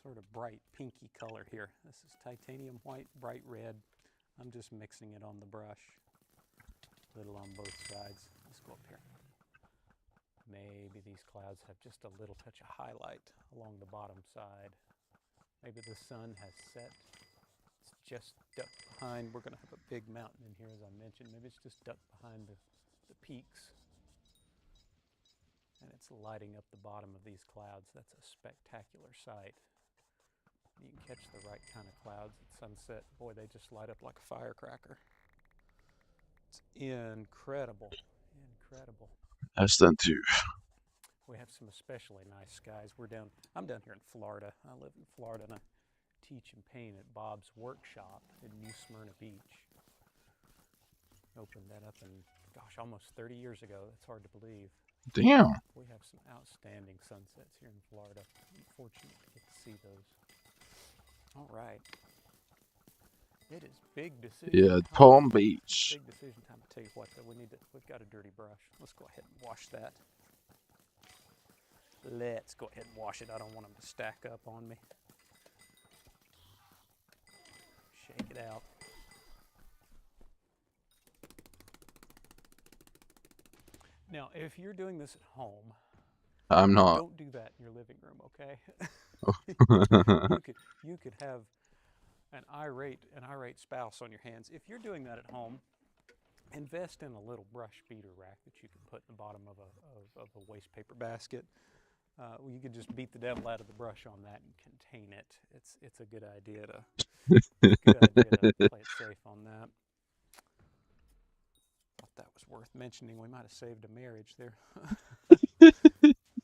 sort of bright pinky color here. This is titanium white, bright red. I'm just mixing it on the brush. A little on both sides. Let's go up here. Maybe these clouds have just a little touch of highlight along the bottom side. Maybe the sun has set. It's just ducked behind. We're going to have a big mountain in here, as I mentioned. Maybe it's just ducked behind the peaks. And it's lighting up the bottom of these clouds. That's a spectacular sight. You can catch the right kind of clouds at sunset. Boy, they just light up like a firecracker. It's incredible. Incredible. That's done too. We have some especially nice skies. I'm down here in Florida. I live in Florida and I teach and paint at Bob's workshop in New Smyrna Beach. Opened that up in, gosh, almost 30 years ago. That's hard to believe. Damn. We have some outstanding sunsets here in Florida. I'm fortunate to get to see those. All right. It is big decision Yeah, time. Palm Beach. Big decision time. I tell you what, though, we've got a dirty brush. Let's go ahead and wash that. Let's go ahead and wash it. I don't want them to stack up on me. shake it out. Now, if you're doing this at home, I'm not. don't do that in your living room, okay? you could have an irate spouse on your hands. If you're doing that at home, invest in a little brush beater rack that you can put in the bottom of a waste paper basket. You could just beat the devil out of the brush on that and contain it. It's a good idea to play it safe on that. Thought that was worth mentioning. We might have saved a marriage there.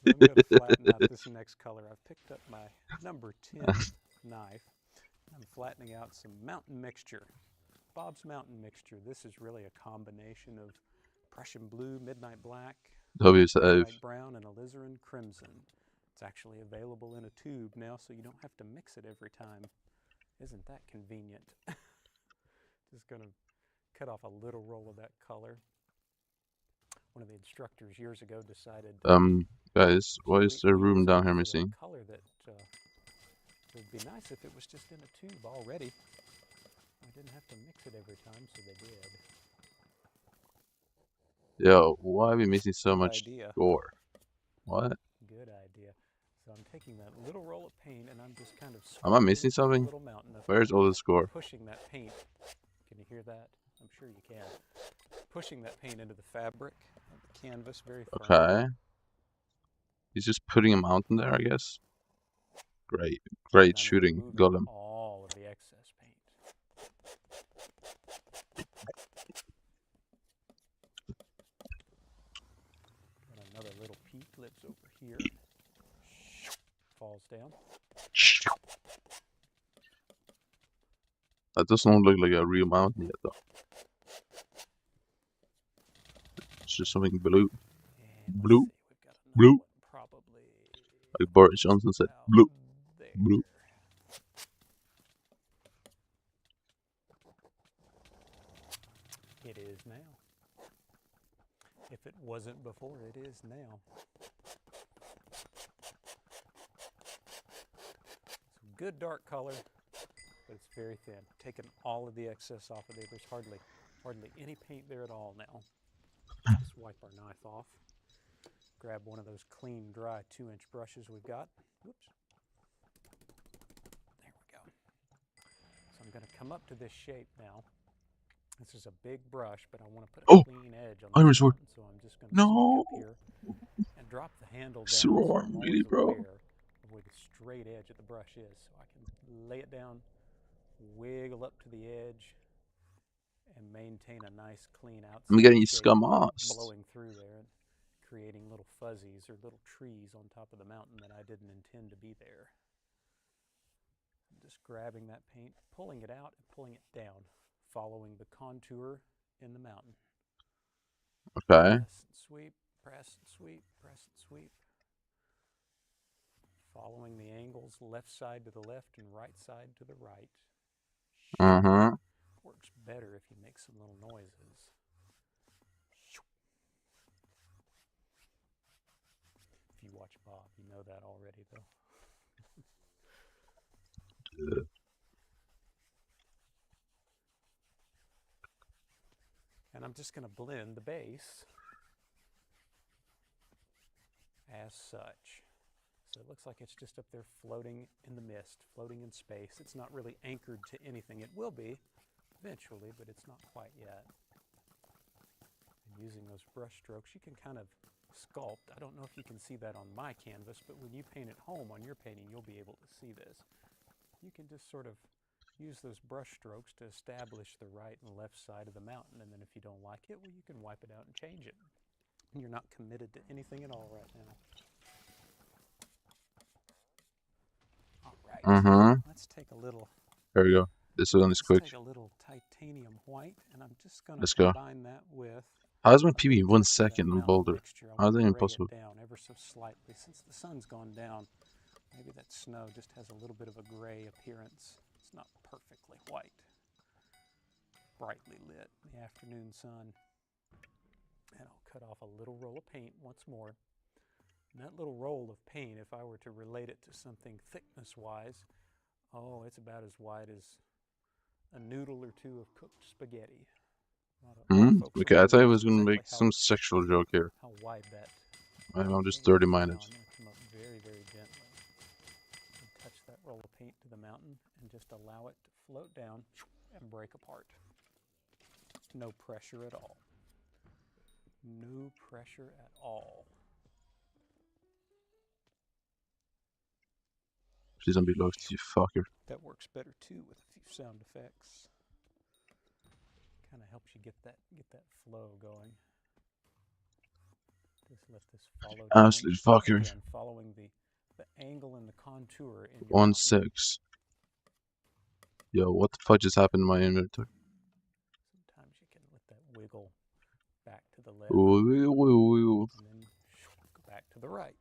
I'm going to flatten out this next color. I've picked up my number 10 knife. I'm flattening out some mountain mixture. Bob's Mountain Mixture. This is really a combination of Prussian blue, midnight black, midnight brown, and alizarin crimson. It's actually available in a tube now, so you don't have to mix it every time. Isn't that convenient? Just going to cut off a little roll of that color. One of the instructors years ago decided. Guys, why is there room down here missing? Color that would be nice if it was just in a tube already. I didn't have to mix it every time, so they did. Yo, why are we missing so much idea. score? What? Good idea. So I'm taking that little roll of paint and I'm just kind of Am I missing something? little mountain up Where's all the score? pushing that paint. Can you hear that? I'm sure you can. Pushing that paint into the fabric of the canvas very firmly. Okay. He's just putting a mountain there, I guess. Great shooting, got him. All of the excess paint. Got another little peak lips over here. Falls down. That doesn't look like a real mountain yet, though. It's just something blue. Blue. Blue. Like Boris Johnson said, blue. Blue. It is now. If it wasn't before, it is now. Some good dark color, but it's very thin. Taking all of the excess off of there. There's hardly any paint there at all now. Just wipe our knife off. Grab one of those clean, dry 2-inch brushes we've got. Whoops. There we go. So I'm going to come up to this shape now. This is a big brush, but I want to put a clean edge on the mountain, so I'm just going to sneak up here and drop the handle down so I'm always aware of where the straight edge of the brush is. So I can lay it down, wiggle up to the edge, and maintain a nice clean outside I'm getting shape, scum-ass. blowing through there and creating little fuzzies or little trees on top of the mountain that I didn't intend to be there. I'm just grabbing that paint, pulling it out and pulling it down, following the contour in the mountain. Okay. Press and sweep, press and sweep, press and sweep. Following the angles left side to the left and right side to the right. Works better if you make some little noises. If you watch Bob, you know that already, though. And I'm just going to blend the base as such. So it looks like it's just up there floating in the mist, floating in space. It's not really anchored to anything. It will be eventually, but it's not quite yet. And using those brush strokes, you can kind of sculpt. I don't know if you can see that on my canvas, but when you paint at home on your painting, you'll be able to see this. You can just sort of use those brush strokes to establish the right and left side of the mountain, and then if you don't like it, well, you can wipe it out and change it. And you're not committed to anything at all right now. All right, let's take a little. There we go. This one is quick. Take a little titanium white, and I'm just going Let's to go. combine that with. How is my PB 1 second on Boulder? How is that even possible? Down ever so slightly. Since the sun's gone down, maybe that snow just has a little bit of a gray appearance. It's not perfectly white. Brightly lit in the afternoon sun. And I'll cut off a little roll of paint once more. And that little roll of paint, if I were to relate it to something thickness-wise, oh, it's about as wide as a noodle or two of cooked spaghetti. A lot of folks Okay, I won't thought I realize was gonna make exactly some sexual joke here. how wide that. I'm just paint is. dirty-minded. Now I'm going to come up very, very gently and touch that roll of paint to the mountain and just allow it to float down and break apart. No pressure at all. No pressure at all. Please don't be lost, you fucker. That works better too with a few sound effects. Kind of helps you get that flow going. Just let this follow down. Absolute fucker. Again, following the angle and the contour in your 1-6. Yo, what the fuck just happened in my inventory? Sometimes you can let that wiggle back to the left. Ooh. And then go back to the right.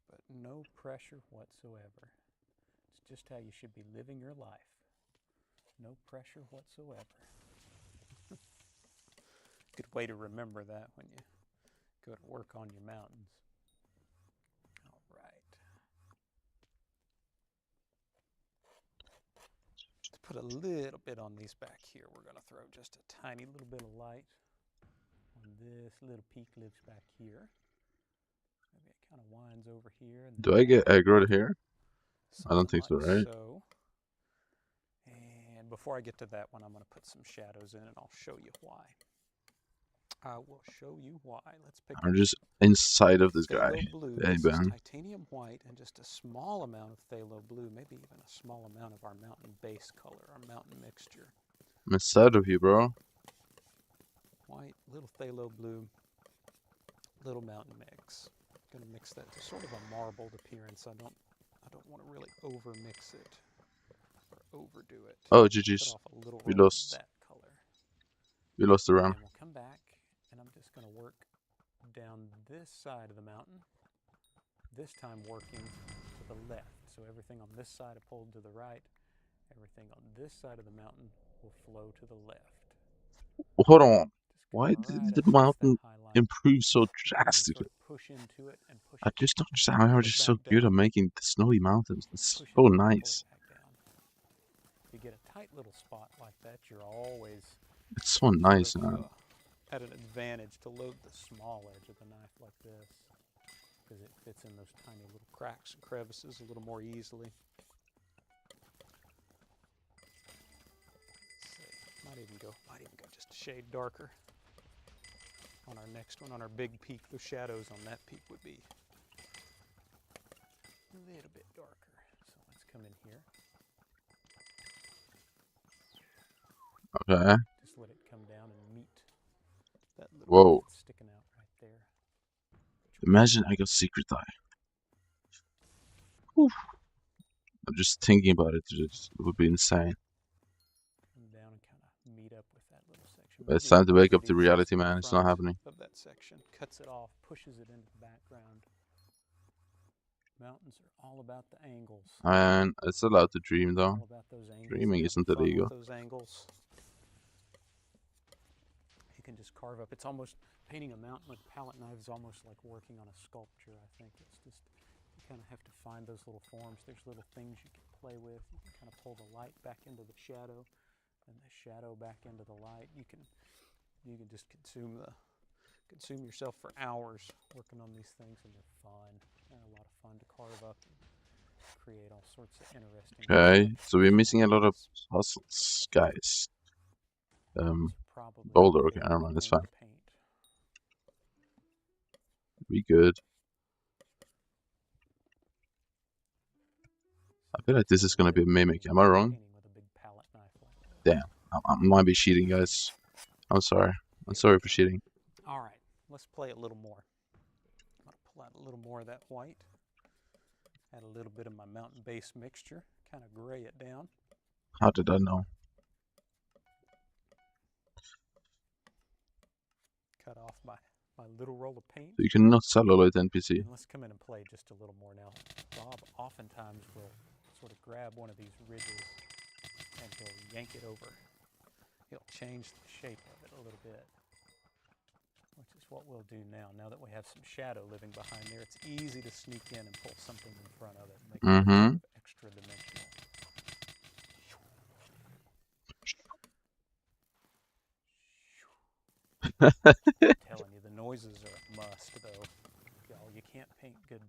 But no pressure whatsoever. It's just how you should be living your life. No pressure whatsoever. Good way to remember that when you go to work on your mountains. All right. To put a little bit on these back here, we're going to throw just a tiny little bit of light on this little peak lips back here. Maybe it kind of winds over here. And Do I get aggroed here? I don't think so, right? So. And before I get to that one, I'm going to put some shadows in and I'll show you why. I will show you why. Let's pick I'm just inside of this guy. blue. Hey, This is Ben. titanium white and just a small amount of phthalo blue, maybe even a small amount of our mountain base color, our mountain mixture. I'm inside of you, bro. White, little phthalo blue, little mountain mix. Gonna mix that to sort of a marbled appearance. I don't want to really over mix it or overdo it. Oh, Cut GG's. off a little We roll of lost. that color. We lost the round. And we'll come back, and I'm just going to work down this side of the mountain, this time working to the left. So everything on this side I pulled to the right, everything on this side of the mountain will flow to the left. Hold on. Why did the mountain improve so drastically? Push into it and push I just don't understand how they're just so good at making the snowy mountains. It's push it so down, pull it nice. back down. If you get a tight little spot like that, you're always It's so nice, man. at an advantage to load the small edge of the knife like this, because it fits in those tiny little cracks and crevices a little more easily. Let's see. Might even go just a shade darker. On our next one, on our big peak, the shadows on that peak would be a little bit darker. So let's come in here. Okay. Just let it come down and meet that little Whoa. bit sticking out right there. Imagine I got secret eye. Whew. I'm just thinking about it. It would be insane. Come down and kind of meet up with that little section. But it's Maybe time to wake up to maybe reality, just man. in It's not front happening. Of that section, cuts it off, pushes it into the background. Mountains are all about the angles. And it's allowed to dream, though. All about those angles. Dreaming and isn't having fun illegal. with those angles. You can just carve up. It's almost painting a mountain with a palette knife is almost like working on a sculpture. I think it's just you kind of have to find those little forms. There's little things you can play with. You can kind of pull the light back into the shadow, and the shadow back into the light. You can just consume yourself for hours working on these things, and they're fun. They're a lot of fun to carve up and create all sorts of interesting. Okay, so we're missing a lot of puzzles, guys. Boulder, okay, never mind, that's fine. Be good. I feel like this is gonna be a mimic. Am I wrong? Damn, I might be cheating, guys. I'm sorry. I'm sorry for cheating. All right, let's play a little more. I'm gonna pull out a little more of that white. Add a little bit of my mountain base mixture. Kind of gray it down. How did I know? Cut off my little roll of paint. So you cannot celluloid NPC. And let's come in and play just a little more now. Bob oftentimes will sort of grab one of these ridges and he'll yank it over. He'll change the shape of it a little bit. which is what we'll do now. Now that we have some shadow living behind there, it's easy to sneak in and pull something in front of it and make it look sort of extra dimensional. I'm telling you, the noises are a must, though. Y'all, you can't paint good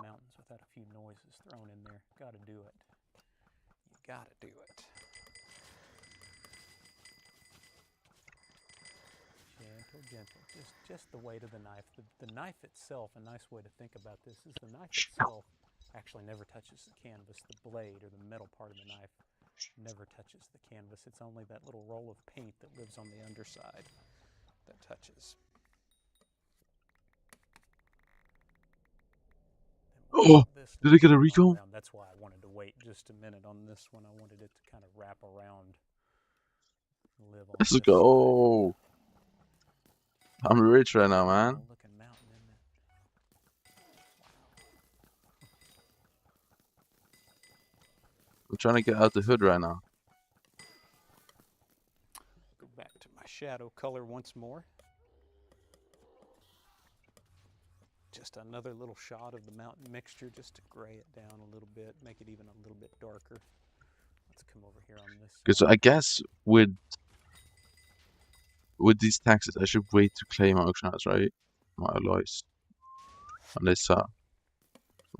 mountains without a few noises thrown in there. Gotta do it. You gotta do it. Gentle, gentle. Just the weight of the knife. The knife itself, a nice way to think about this is the knife itself actually never touches the canvas. The blade or the metal part of the knife never touches the canvas. It's only that little roll of paint that lives on the underside that touches. Oh, did I get a recall? That's why I wanted to wait just a minute on this one. I wanted it to kind of wrap around, live on Let's this go. side. I'm rich right now, man. Looking mountain, isn't it? I'm trying to get out the hood right now. Go back to my shadow color once more. Just another little shot of the mountain mixture just to gray it down a little bit, make it even a little bit darker. Let's come over here on this. Because I guess with these taxes, I should wait to claim auction house, right? My alloys. On this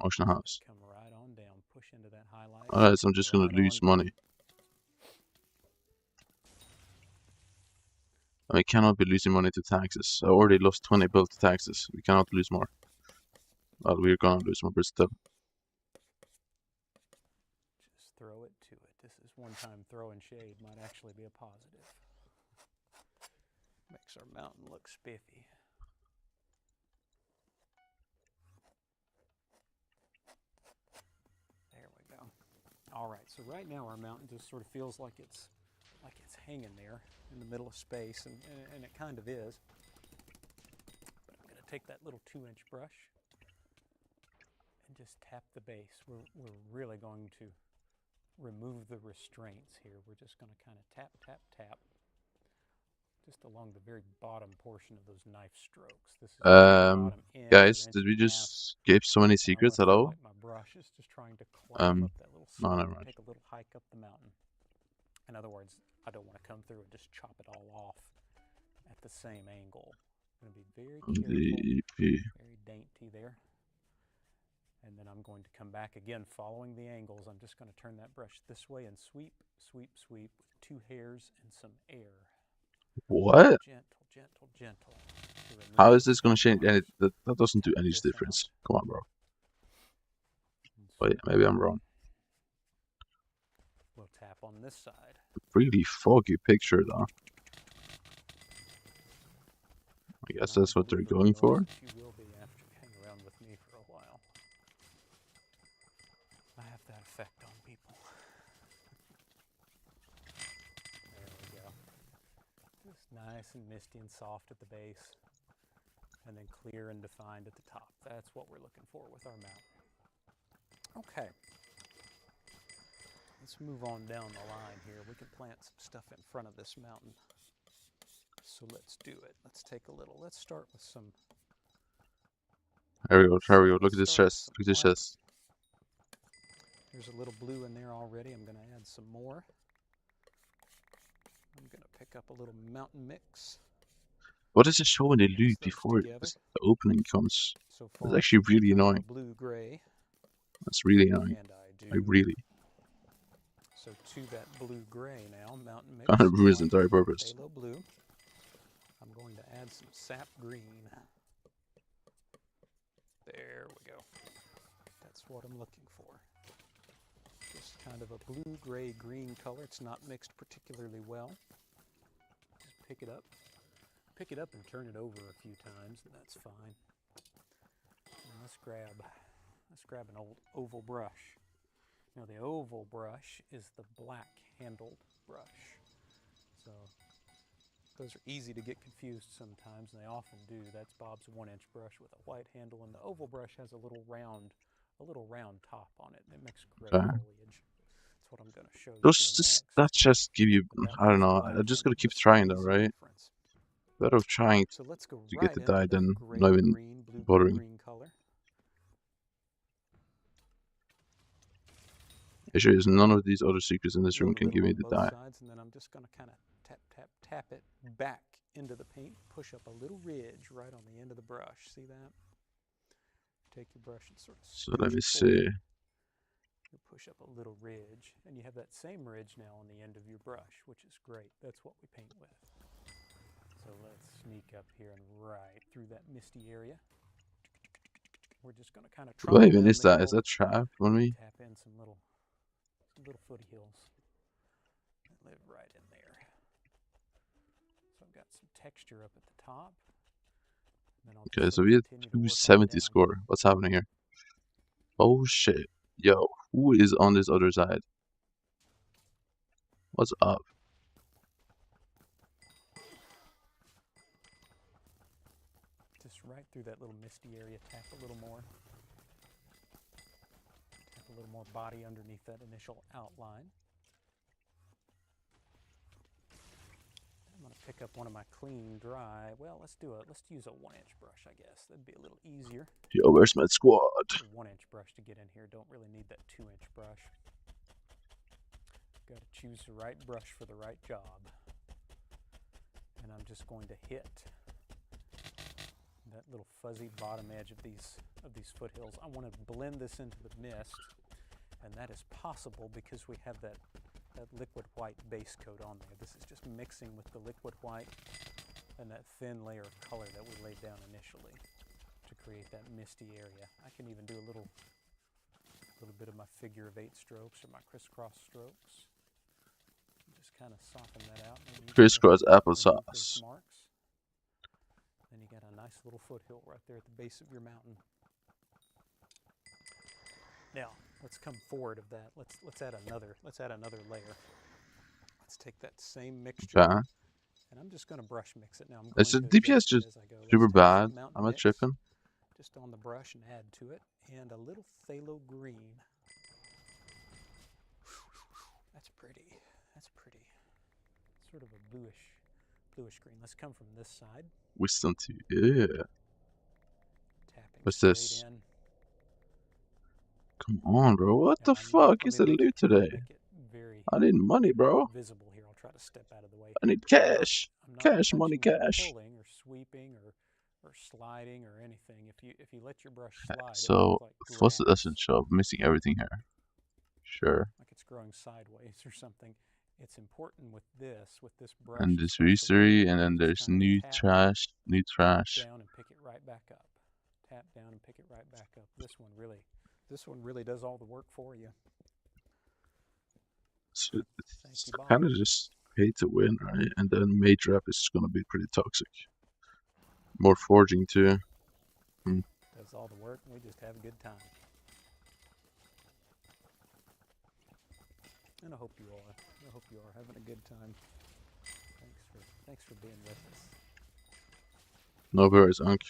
auction house. Come right on down, push into that highlight. Otherwise, I'm just gonna lose money. And we cannot be losing money to taxes. I already lost 20 bill to taxes. We cannot lose more. Well, we're gonna lose more, but still. Just throw it to it. This is one time throwing shade might actually be a positive. Makes our mountain look spiffy. There we go. All right, so right now our mountain just sort of feels like it's hanging there in the middle of space, and it kind of is. But I'm going to take that little 2-inch brush and just tap the base. We're really going to remove the restraints here. We're just going to kind of tap, tap, tap, just along the very bottom portion of those knife strokes. This is guys, did we just give so many secrets? Hello? My brush is just trying to climb up that little no, never mind. take a little hike up the mountain. In other words, I don't want to come through and just chop it all off at the same angle. I'm going to be very careful, very dainty there. And then I'm going to come back again following the angles. I'm just going to turn that brush this way and sweep, sweep, sweep with 2 hairs and some air. What? Gentle, gentle, gentle. How is this going to change? And that doesn't do any difference. Come on, bro. Wait, maybe I'm wrong. We'll tap on this side. Really foggy picture, though. I guess that's what they're going for. You will be after you hang around with me for a while. I have that effect on people. There we go. Just nice and misty and soft at the base, and then clear and defined at the top. That's what we're looking for with our mountain. Okay. Let's move on down the line here. We can plant some stuff in front of this mountain. So let's do it. Let's take a little. Let's start with some. There we go. There we go. Look at this chest. Look at this chest. There's a little blue in there already. I'm going to add some more. I'm going to pick up a little mountain mix. What does it show in the loot before the opening comes? It's actually really annoying. Blue-gray. That's really annoying. Like, really. So to that blue-gray now, mountain mix. Kind of ruins the entire purpose. Phthalo blue. I'm going to add some sap green. There we go. That's what I'm looking for. Just kind of a blue-gray green color. It's not mixed particularly well. Just pick it up. Pick it up and turn it over a few times, and that's fine. And let's grab an old oval brush. Now the oval brush is the black-handled brush. So those are easy to get confused sometimes, and they often do. That's Bob's 1-inch brush with a white handle, and the oval brush has a little round top on it. It makes great foliage. That's what I'm going to show you. That's just give you. I don't know. I just gotta keep trying though, right? Better of trying So let's go to right get the into dye that than gray, not even green, blue, bothering. green color. Issue is none of these other secrets in this room Load a can give little me on the both dye. sides, and then I'm just going to kind of tap, tap, tap it back into the paint. Push up a little ridge right on the end of the brush. See that? Take your brush and sort of So let me scooch forward. see. You push up a little ridge, and you have that same ridge now on the end of your brush, which is great. That's what we paint with. So let's sneak up here and right through that misty area. We're just going to kind of What trundle even down is the that? hill, Is that trap on me? tap in some little footy hills that live right in there. So I've got some texture up at the top. And then I'll Okay, just so sort we of had continue to work on 270 down. score. What's happening here? Oh shit. Yo, who is on this other side? What's up? Just right through that little misty area, tap a little more. Tap a little more body underneath that initial outline. I'm going to pick up one of my clean, dry, well, let's use a 1-inch brush, I guess. That'd be a little easier. Yo, where's my squad? A 1-inch brush to get in here. Don't really need that 2-inch brush. Got to choose the right brush for the right job. And I'm just going to hit that little fuzzy bottom edge of these foothills. I want to blend this into the mist, and that is possible because we have that liquid white base coat on there. This is just mixing with the liquid white and that thin layer of color that we laid down initially to create that misty area. I can even do a little bit of my figure of 8 strokes or my crisscross strokes. Just kind of soften that out. Crisscross applesauce. Marks. Then you got a nice little foothill right there at the base of your mountain. Now, let's come forward of that. Let's add another layer. Let's take that same mixture. Okay. And I'm just going to brush mix it now. I'm Is going the to DPS adjust it just as I go. Let's super take some bad? mountain Am I mix tripping? just on the brush and add to it, and a little phthalo green. That's pretty. That's pretty. Sort of a bluish green. Let's come from this side. Wisdom 2. Yeah. Tapping What's straight this? in. Come on, bro. What the fuck is the loot today? I need money, bro. Visible here. I'll try to step out of the way. I need cash. I'm not Cash, money, touching or cash. pulling or sweeping or sliding or anything. If you let your brush slide, it So, looks like what's the grass, essence of missing everything here? Sure. like it's growing sideways or something. It's important with this brush. And this especially, history, and then just there's kind of new tap trash, new trash. down and pick it right back up. Tap down and pick it right back up. This one really does all the work for you. So Thank it's you, Bob. kind of just pay to win, right? And then mage rep is gonna be pretty toxic. More forging too. Does all the work, and we just have a good time. And I hope you are. I hope you are having a good time. Thanks for being with us. No worries, Unc.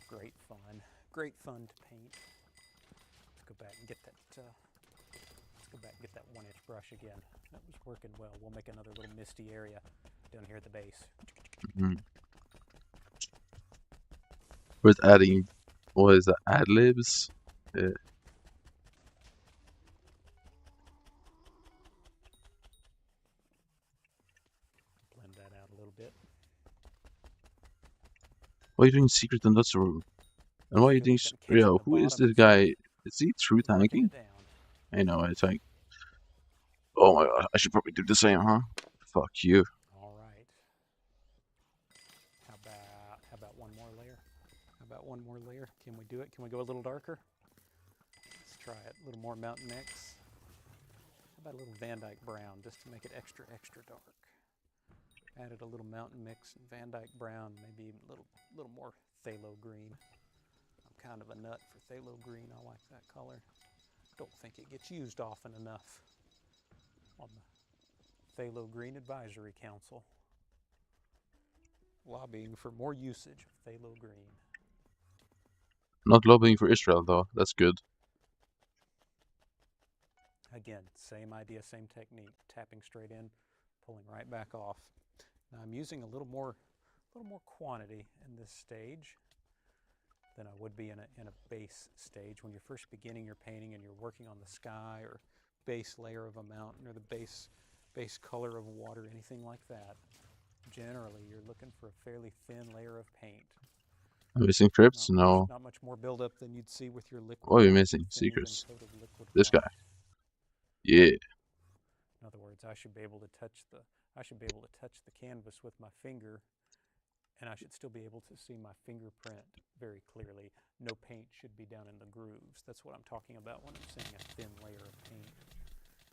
Great fun. Great fun to paint. Let's go back and get that. Let's go back and get that 1-inch brush again. That was working well. We'll make another little misty area down here at the base. With adding, what is that? Ad libs. Yeah. Blend that out a little bit. Why are you doing secret in that room? And why are you doing? Yo, who is this guy? Is he true tanking? I know, I tank. Oh my god, I should probably do the same, huh? Fuck you. All right. How about one more layer? How about one more layer? Can we do it? Can we go a little darker? Let's try it. A little more mountain mix. How about a little Van Dyke brown, just to make it extra dark? Added a little mountain mix and Van Dyke brown, maybe even a little more phthalo green. I'm kind of a nut for phthalo green. I like that color. Don't think it gets used often enough on the Phthalo Green Advisory Council. Lobbying for more usage of phthalo green. Not lobbying for Israel though. That's good. Again, same idea, same technique. Tapping straight in, pulling right back off. Now I'm using a little more little more quantity in this stage than I would be in a base stage. When you're first beginning your painting and you're working on the sky or base layer of a mountain or the base color of water, anything like that, generally you're looking for a fairly thin layer of paint. I'm missing crypts? No. Not much more buildup than you'd see with your liquid. Oh, you're missing secrets. This guy. Yeah. In other words, I should be able to touch the canvas with my finger, and I should still be able to see my fingerprint very clearly. No paint should be down in the grooves. That's what I'm talking about when I'm saying a thin layer of paint.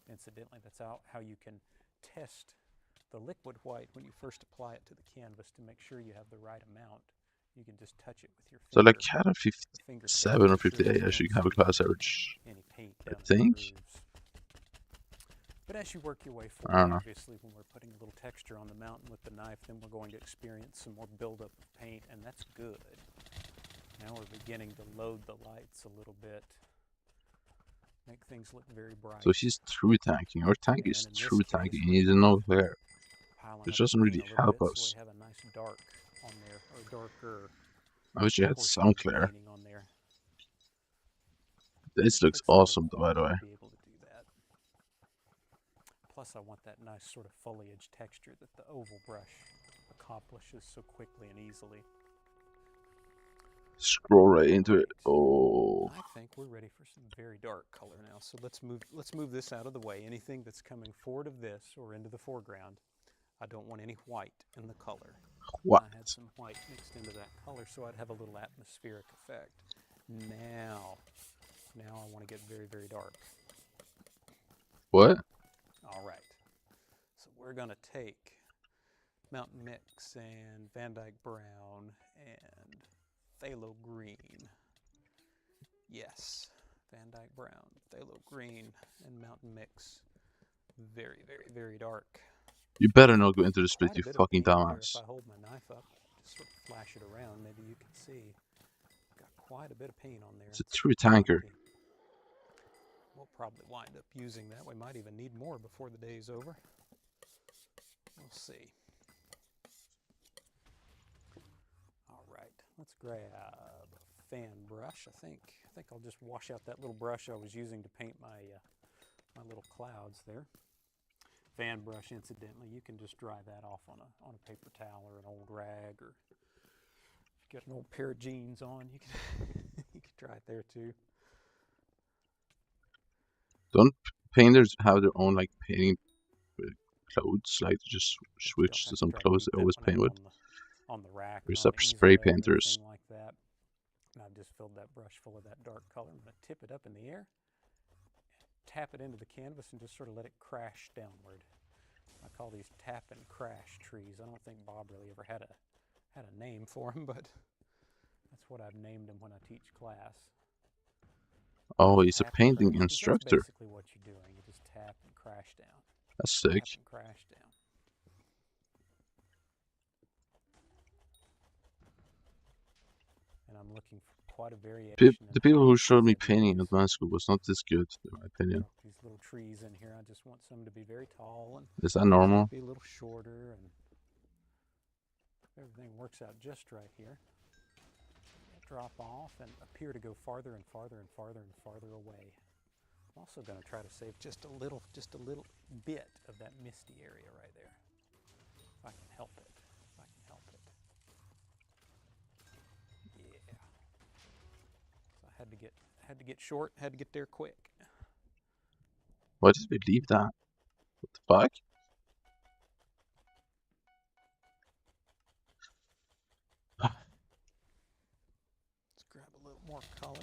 Incidentally, that's how you can test the liquid white when you first apply it to the canvas to make sure you have the right amount. You can just touch it with your finger. So like out of 57 or 58, I should have a class average. I think. But as you work your way I don't forward, know. obviously when we're putting a little texture on the mountain with the knife, then we're going to experience some more buildup of paint, and that's good. Now we're beginning to load the lights a little bit. Make things look very bright. So he's true tanking. Our tank is true tanking. He's no fair. Which doesn't really help us. So we have a nice dark on there, or darker. I wish you had portion sound of the clear. painting on there. This looks awesome, by the way. Be able to do that. Plus, I want that nice sort of foliage texture that the oval brush accomplishes so quickly and easily. Scroll right into it. Oh. I think we're ready for some very dark color now. So let's move this out of the way. Anything that's coming forward of this or into the foreground, I don't want any white in the color. What? I had some white mixed into that color so I'd have a little atmospheric effect. Now I want to get very, very dark. What? All right. So we're going to take Mountain Mix and Van Dyke Brown and Phthalo Green. Yes, Van Dyke Brown, Phthalo Green, and Mountain Mix. Very, very, very dark. You better not go into the split, Quite a you bit of fucking paint there. dumbass. If I hold my knife up, just sort of flash it around, maybe you can see. Got quite a bit of paint on there. It's a true tanker. We'll probably wind up using that. We might even need more before the day's over. We'll see. All right, let's grab a fan brush. I think I'll just wash out that little brush I was using to paint my my little clouds there. Fan brush, incidentally, you can just dry that off on a paper towel or an old rag, or if you got an old pair of jeans on, you can you can dry it there too. Don't painters have their own like painting clothes? Like just switch to some clothes they always paint with? On the rack. Or except spray painters. Like that. And I've just filled that brush full of that dark color. I'm going to tip it up in the air, tap it into the canvas, and just sort of let it crash downward. I call these tap and crash trees. I don't think Bob really ever had a name for them, but that's what I've named them when I teach class. Oh, he's a Tap and painting crash. instructor. That's basically what you're doing. You just tap and crash down. That's sick. Tap and crash down. And I'm looking for quite a variation. The people who showed me painting in advanced school was not this good, in my opinion. These little trees in here, I just want some to be very tall and Is that normal? be a little shorter, and everything works out just right here. Drop off and appear to go farther and farther and farther and farther away. I'm also going to try to save just a little bit of that misty area right there, if I can help it. Yeah. So I had to get short, had to get there quick. Why did we leave that? What the fuck? Let's grab a little more color.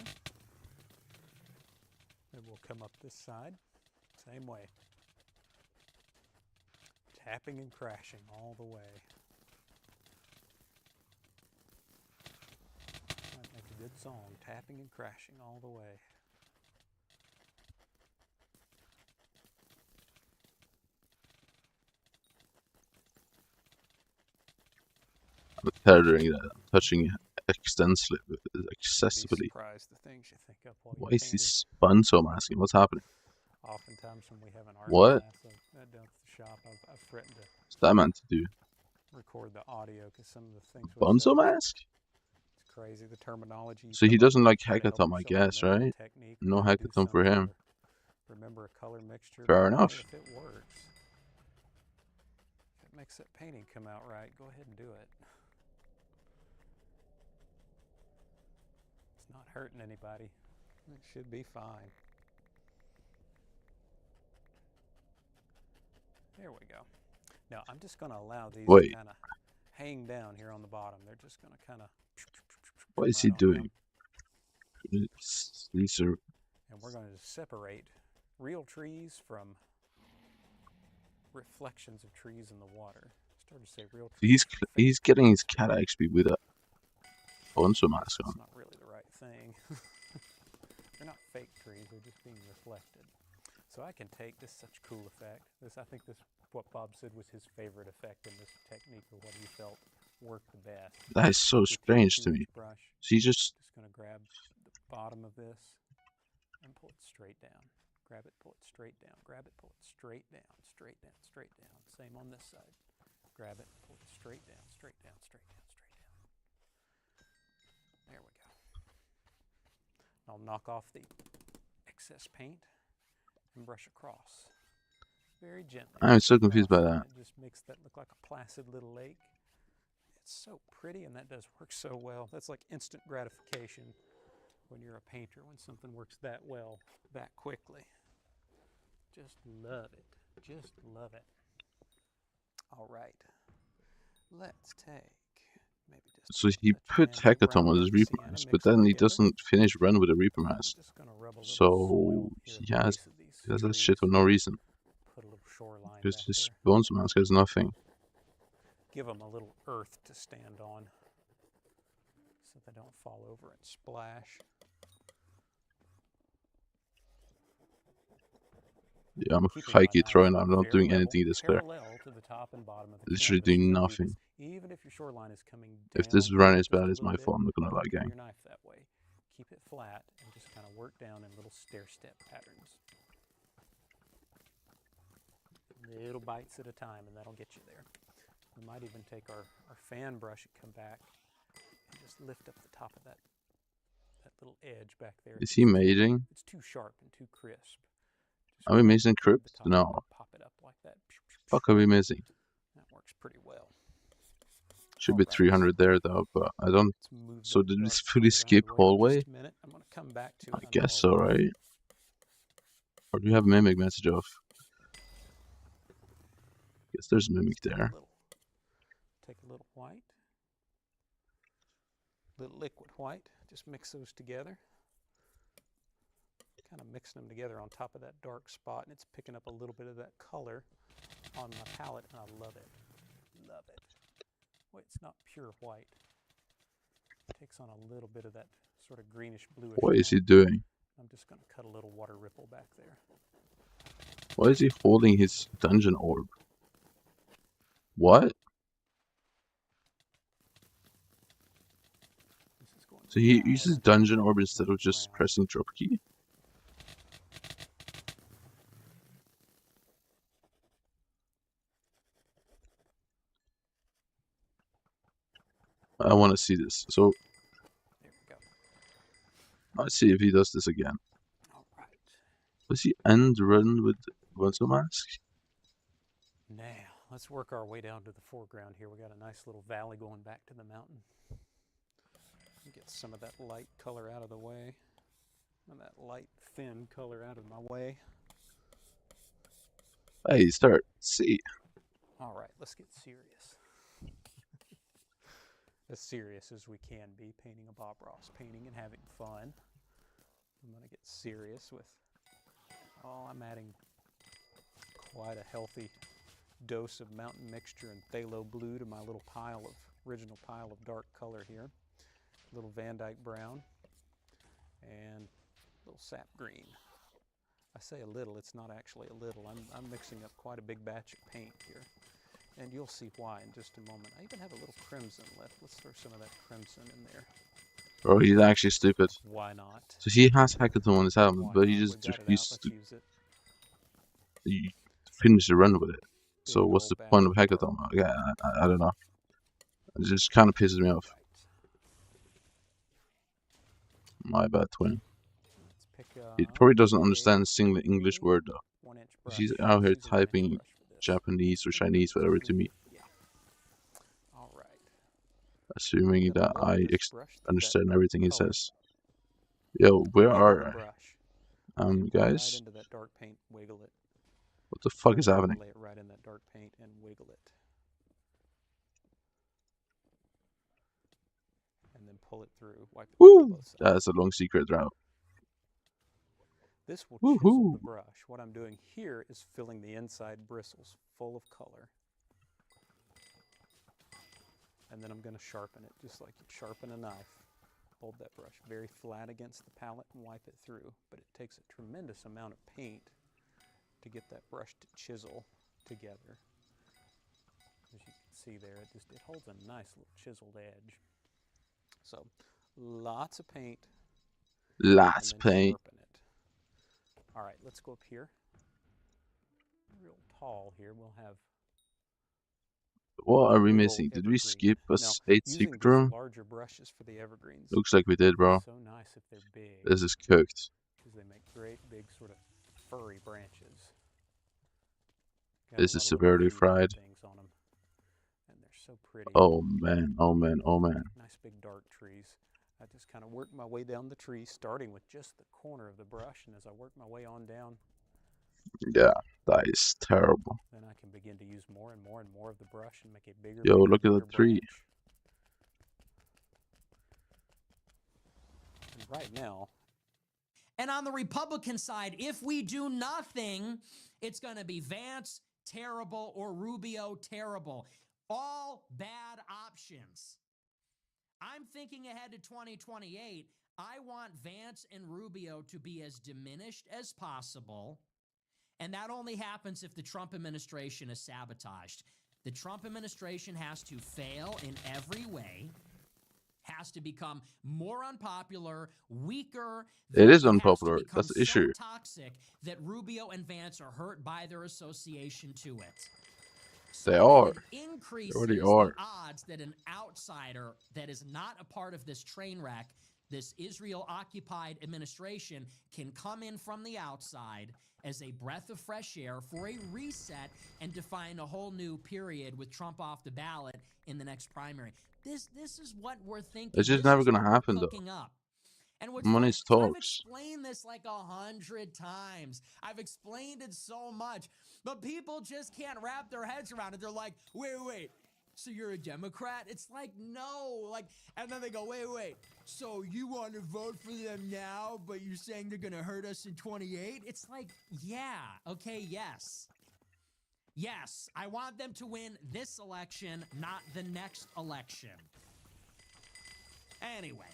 Then we'll come up this side, same way. Tapping and crashing all the way. Might make a good song, tapping and crashing all the way. I'm tethering that, I'm touching it extensively, excessively. Surprised the things you think up while Why you're is he painting. spun so I'm asking? What's happening? Oftentimes when we have an art What? class down at the shop, I've threatened to What's that meant to do? record the audio because some of the things we Bonzo say, mask? it's crazy, the terminology. You So he come up doesn't with, like try to help hackathon, I yourself guess, remember the right? technique, No or do hackathon for something, him. or remember a color mixture. Fair But enough. hey, if it works, if it makes that painting come out right, go ahead and do it. It's not hurting anybody. It should be fine. There we go. Now I'm just going to allow these to Wait, kind of hang down here on the bottom. They're just going to kind of what is he doing? These are... And we're going to separate real trees from reflections of trees in the water. Started to say real trees. He's getting his cat XP with a Bonzo mask on. That's not really the right thing. They're not fake trees, they're just being reflected. So I can take this such cool effect. I think this what Bob said was his favorite effect in this technique, or what he felt worked the best. That is so strange to me. Brush. So he just going to grab the bottom of this and pull it straight down. Grab it, pull it straight down. Grab it, pull it straight down, straight down, straight down. Same on this side. Grab it, pull it straight down, straight down, straight down, straight down. There we go. I'll knock off the excess paint and brush across very gently. I'm so confused by that. It just makes that look like a placid little lake. It's so pretty, and that does work so well. That's like instant gratification when you're a painter, when something works that well, that quickly. Just love it. Just love it. All right. Let's take maybe just... So he put hackathon on his Reaper mask, but then he doesn't finish run with a Reaper mask. So he has that shit for no reason. Because his Bonzo mask has nothing. Give them a little earth to stand on so they don't fall over and splash. Yeah, I'm hikey throwing. I'm not doing anything this clear. Literally doing nothing. Even if your shoreline is coming down, If this run is bad, it's my fault. I'm not gonna lie, gang. Your knife that way. Keep it flat and just kind of work down in little stair-step patterns. Little bites at a time, and that'll get you there. We might even take our fan brush and come back and just lift up the top of that little edge back there. Is he amazing? It's too sharp and too crisp. Are we missing crypt? No. Pop it up like that. Fuck, are we missing? That works pretty well. Should be 300 there though, but I don't. So did we fully skip hallway? I'm gonna come back to I guess so, right? Or do you have mimic message off? Guess there's a mimic there. Take a little white, little liquid white. Just mix those together. Kind of mixing them together on top of that dark spot, and it's picking up a little bit of that color on my palette, and I love it. Love it. Wait, it's not pure white. It takes on a little bit of that sort of greenish bluish. What is he doing? I'm just going to cut a little water ripple back there. Why is he holding his dungeon orb? What? So he uses dungeon orb instead of just pressing drop key? I want to see this. So let's see if he does this again. Does he end run with Bonzo mask? Now, let's work our way down to the foreground here. We got a nice little valley going back to the mountain. Get some of that light color out of the way. And that light, thin color out of my way. Hey, start. See. All right, let's get serious. As serious as we can be, painting a Bob Ross painting and having fun. I'm going to get serious with, I'm adding quite a healthy dose of mountain mixture and phthalo blue to my little original pile of dark color here. A little Van Dyke brown and a little sap green. I say a little, it's not actually a little. I'm mixing up quite a big batch of paint here. And you'll see why in just a moment. I even have a little crimson left. Let's throw some of that crimson in there. Bro, he's actually stupid. Why not? So he has hackathon on his helmet, but he just refuses to finish the run with it. So what's the point of hackathon? Yeah, I don't know. It just kind of pisses me off. My bad, twin. He probably doesn't understand a single English word though. He's out here typing Japanese or Chinese, whatever, to me. All right. Assuming that I understand everything he says. Yo, where are guys? Right into that dark paint, wiggle it. What the fuck is happening? Lay it right in that dark paint and wiggle it. And then pull it through. Wipe it Woo! on both sides. That's a long secret route. This will chisel the brush. What I'm doing here is filling the inside bristles full of color. And then I'm going to sharpen it just like you'd sharpen a knife. Hold that brush very flat against the palette and wipe it through. But it takes a tremendous amount of paint to get that brush to chisel together. As you can see there, it holds a nice little chiseled edge. So, lots of paint. Lots of paint. Sharpen it. All right, let's go up here. Real tall here. We'll have. What are we missing? Did we skip a state secret room? Larger brushes for the evergreens. Looks like we did, bro. So nice if they're big. This is cooked. Because they make great big sort of furry branches. This is severely fried. On them. And they're so pretty. Oh man, oh man, oh man. Nice big dark trees. I just kind of worked my way down the tree, starting with just the corner of the brush, and as I work my way on down, yeah, that is terrible. then I can begin to use more and more and more of the brush and make a bigger. Yo, bigger, look at bigger the tree. Branch. And right now. And on the Republican side, if we do nothing, it's going to be Vance terrible or Rubio terrible. All bad options. I'm thinking ahead to 2028. I want Vance and Rubio to be as diminished as possible. And that only happens if the Trump administration is sabotaged. The Trump administration has to fail in every way, has to become more unpopular, weaker. It is unpopular. That's the issue. So toxic that Rubio and Vance are hurt by their association to it. They are. Increases They already are. the odds that an outsider that is not a part of this train wreck, this Israel-occupied administration, can come in from the outside as a breath of fresh air for a reset and define a whole new period with Trump off the ballot in the next primary. This is what we're thinking. It's just never gonna happen though. And what's Money funny, I've talks. explained this like 100 times. I've explained it so much, but people just can't wrap their heads around it. They're like, wait, so you're a Democrat? It's like, no, and then they go, wait, so you want to vote for them now, but you're saying they're going to hurt us in 28? It's like, yeah, okay, yes. Yes, I want them to win this election, not the next election. Anyway.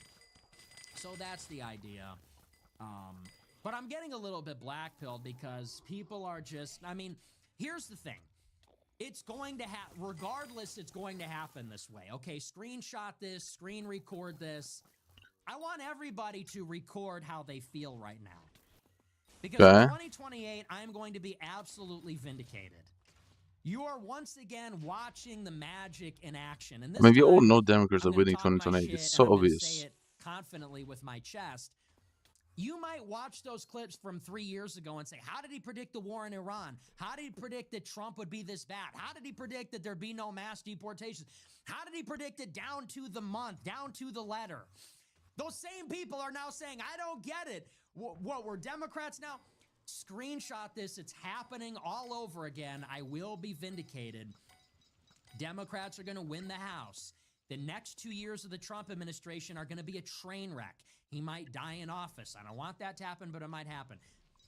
So that's the idea. But I'm getting a little bit black-pilled because people are just, here's the thing. It's going to regardless, it's going to happen this way. Okay, screenshot this, screen record this. I want everybody to record how they feel right now. Because in 2028, I'm going to be absolutely vindicated. You are once again watching the magic in action. And this we all know Democrats are winning 2028. It's so obvious. Say it confidently with my chest. You might watch those clips from 3 years ago and say, how did he predict the war in Iran? How did he predict that Trump would be this bad? How did he predict that there'd be no mass deportations? How did he predict it down to the month, down to the letter? Those same people are now saying, I don't get it. What, we're Democrats now? Screenshot this. It's happening all over again. I will be vindicated. Democrats are going to win the House. The next 2 years of the Trump administration are going to be a train wreck. He might die in office. I don't want that to happen, but it might happen.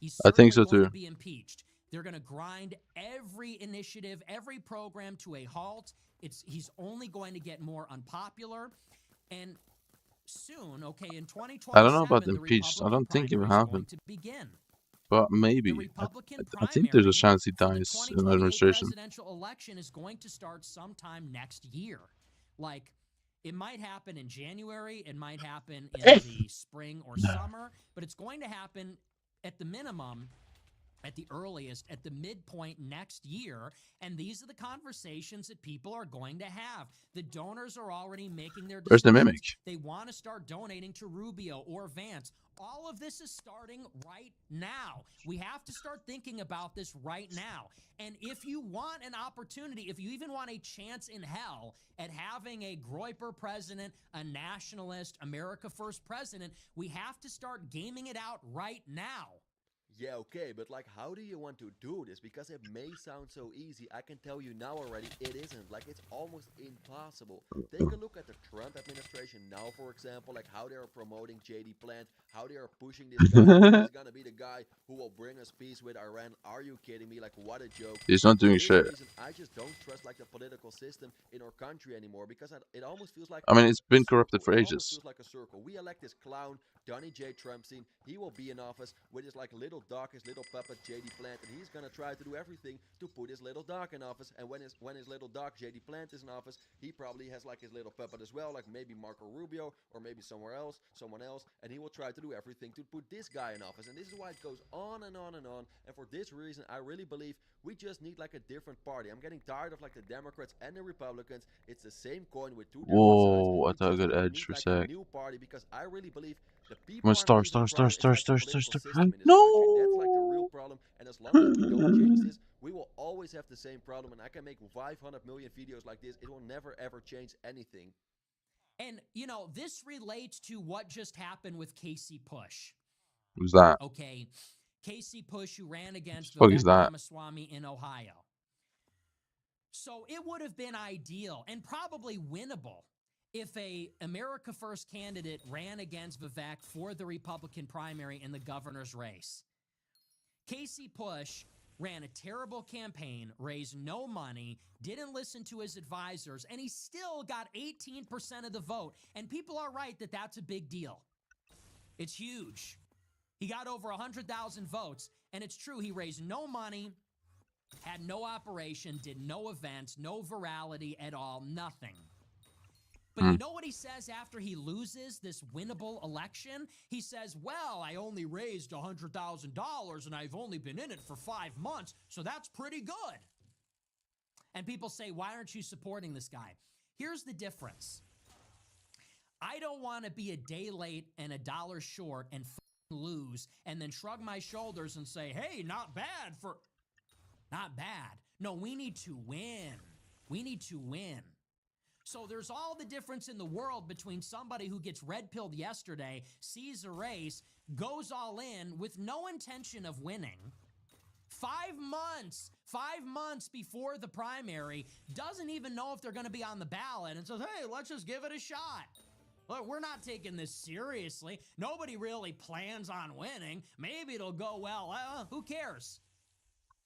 He's I think so going too. to be impeached. They're going to grind every initiative, every program to a halt. He's only going to get more unpopular. And soon, okay, in 2027, I don't know about impeached. I don't think it will happen. But maybe. I think there's a chance he dies in the administration. The presidential election is going to start sometime next year. It might happen in January, it might happen in the spring or summer, but it's going to happen at the minimum at the earliest, at the midpoint next year. And these are the conversations that people are going to have. The donors are already making their Where's the decisions. mimic? They want to start donating to Rubio or Vance. All of this is starting right now. We have to start thinking about this right now. And if you want an opportunity, if you even want a chance in hell at having a Groyper president, a nationalist, America First president, we have to start gaming it out right now. Yeah, okay, but like, how do you want to do this? Because it may sound so easy. I can tell you now already, it isn't. Like, it's almost impossible. Take a look at the Trump administration now, for example, like how they are promoting JD Plant, how they are pushing this guy. He's gonna be the guy who will bring us peace with Iran. Are you kidding me? Like, what a joke. He's not doing shit. Reason, I just don't trust like the political system in our country anymore, because it almost feels like I mean, it's been corrupted for it almost ages. feels like a circle. We elect this clown, Donnie J. Trumpstein. He will be in office with his like little dog, his little puppet JD Plant, and he's gonna try to do everything to put his little dog in office. And when his little dog JD Plant is in office, he probably has like his little puppet as well, like maybe Marco Rubio or maybe someone else, and he will try to do everything to put this guy in office. And this is why it goes on and on and on. And for this reason, I really believe we just need like a different party. I'm getting tired of like the Democrats and the Republicans. It's the same coin with two different Whoa, I sides. thought I We got just edge need for a like sec. a new party, because I really believe the people Come on, are star. not even the problem. It's like the Star. political system in this country. That's like the real problem. And as long as we don't change this, we will always have the same problem. And I can make 500 million videos like this. It will never ever change anything. And, you know, this relates to what just happened with Casey Push. Who's that? Okay. Casey Push, who ran against Fuck is Vivek that? Ramaswamy in Ohio. So it would have been ideal and probably winnable if a America First candidate ran against Vivek for the Republican primary in the governor's race. Casey Push ran a terrible campaign, raised no money, didn't listen to his advisors, and he still got 18% of the vote. And people are right that that's a big deal. It's huge. He got over 100,000 votes, and it's true, he raised no money, had no operation, did no events, no virality at all, nothing. But you know what he says after he loses this winnable election? He says, well, I only raised $100,000 and I've only been in it for 5 months, so that's pretty good. And people say, why aren't you supporting this guy? Here's the difference. I don't want to be a day late and $1 short and lose and then shrug my shoulders and say, hey, not bad for... Not bad. No, we need to win. We need to win. So there's all the difference in the world between somebody who gets red-pilled yesterday, sees a race, goes all in with no intention of winning, 5 months before the primary, doesn't even know if they're going to be on the ballot, and says, hey, let's just give it a shot. Look, we're not taking this seriously. Nobody really plans on winning. Maybe it'll go well. Who cares?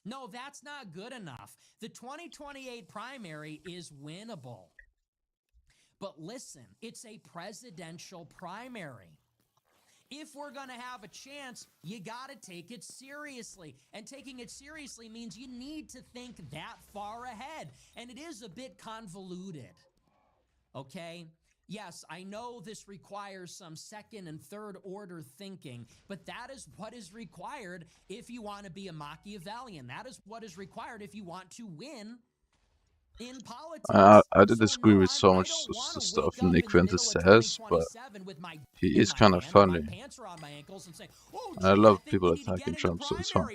No, that's not good enough. The 2028 primary is winnable. But listen, it's a presidential primary. If we're going to have a chance, you got to take it seriously. And taking it seriously means you need to think that far ahead. And it is a bit convoluted. Okay? Yes, I know this requires some second and third order thinking, but that is what is required if you want to be a Machiavellian. That is what is required if you want to win in politics. I did disagree with so much stuff Nick Ventus says, but he is kind of funny. And I love people attacking Trump, so it's fun.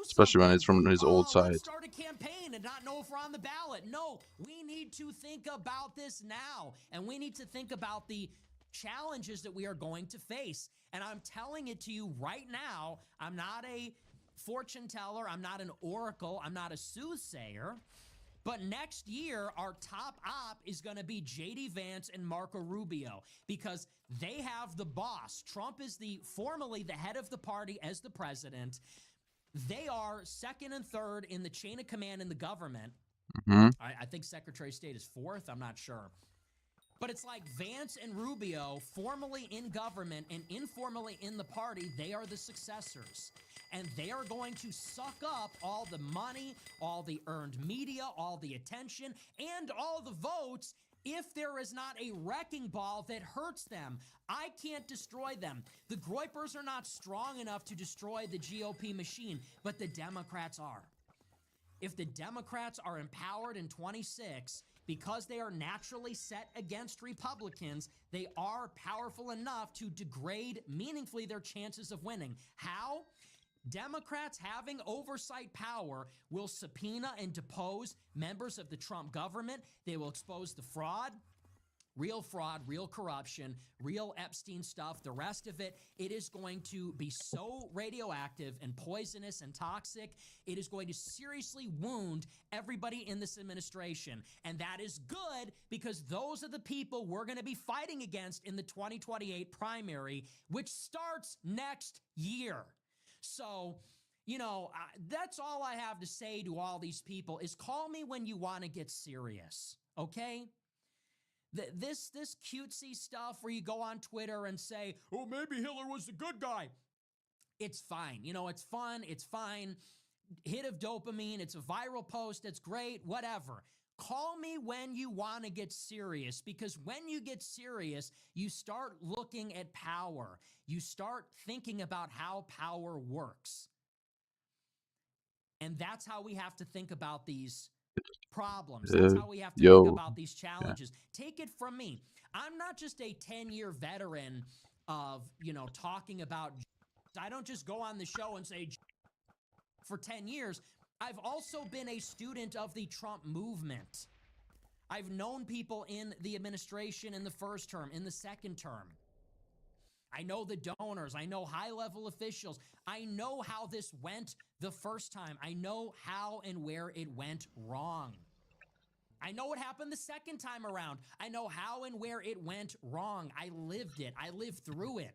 Especially when it's from his old side. Start a campaign and not know if we're on the ballot. No, we need to think about this now, and we need to think about the challenges that we are going to face. And I'm telling it to you right now. I'm not a fortune teller. I'm not an oracle. I'm not a soothsayer. But next year, our top op is going to be J.D. Vance and Marco Rubio, because they have the boss. Trump is formally the head of the party as the president. They are second and third in the chain of command in the government. I think Secretary of State is fourth. I'm not sure. But it's like Vance and Rubio, formally in government and informally in the party, they are the successors. And they are going to suck up all the money, all the earned media, all the attention, and all the votes if there is not a wrecking ball that hurts them. I can't destroy them. The Groypers are not strong enough to destroy the GOP machine, but the Democrats are. If the Democrats are empowered in 26, because they are naturally set against Republicans, they are powerful enough to degrade meaningfully their chances of winning. How? Democrats having oversight power will subpoena and depose members of the Trump government. They will expose the fraud, real corruption, real Epstein stuff. The rest of it, it is going to be so radioactive and poisonous and toxic. It is going to seriously wound everybody in this administration. And that is good because those are the people we're going to be fighting against in the 2028 primary, which starts next year. So, that's all I have to say to all these people is call me when you want to get serious, okay? This cutesy stuff where you go on Twitter and say, oh, maybe Hitler was the good guy. It's fine. It's fun. It's fine. Hit of dopamine. It's a viral post. It's great. Whatever. Call me when you want to get serious, because when you get serious, you start looking at power. You start thinking about how power works. And that's how we have to think about these problems. That's how we have to think about these challenges. Yeah. Take it from me. I'm not just a 10-year veteran of, talking about. I don't just go on the show and say for 10 years. I've also been a student of the Trump movement. I've known people in the administration in the first term, in the second term. I know the donors. I know high-level officials. I know how this went the first time. I know how and where it went wrong. I know what happened the second time around. I know how and where it went wrong. I lived it. I lived through it.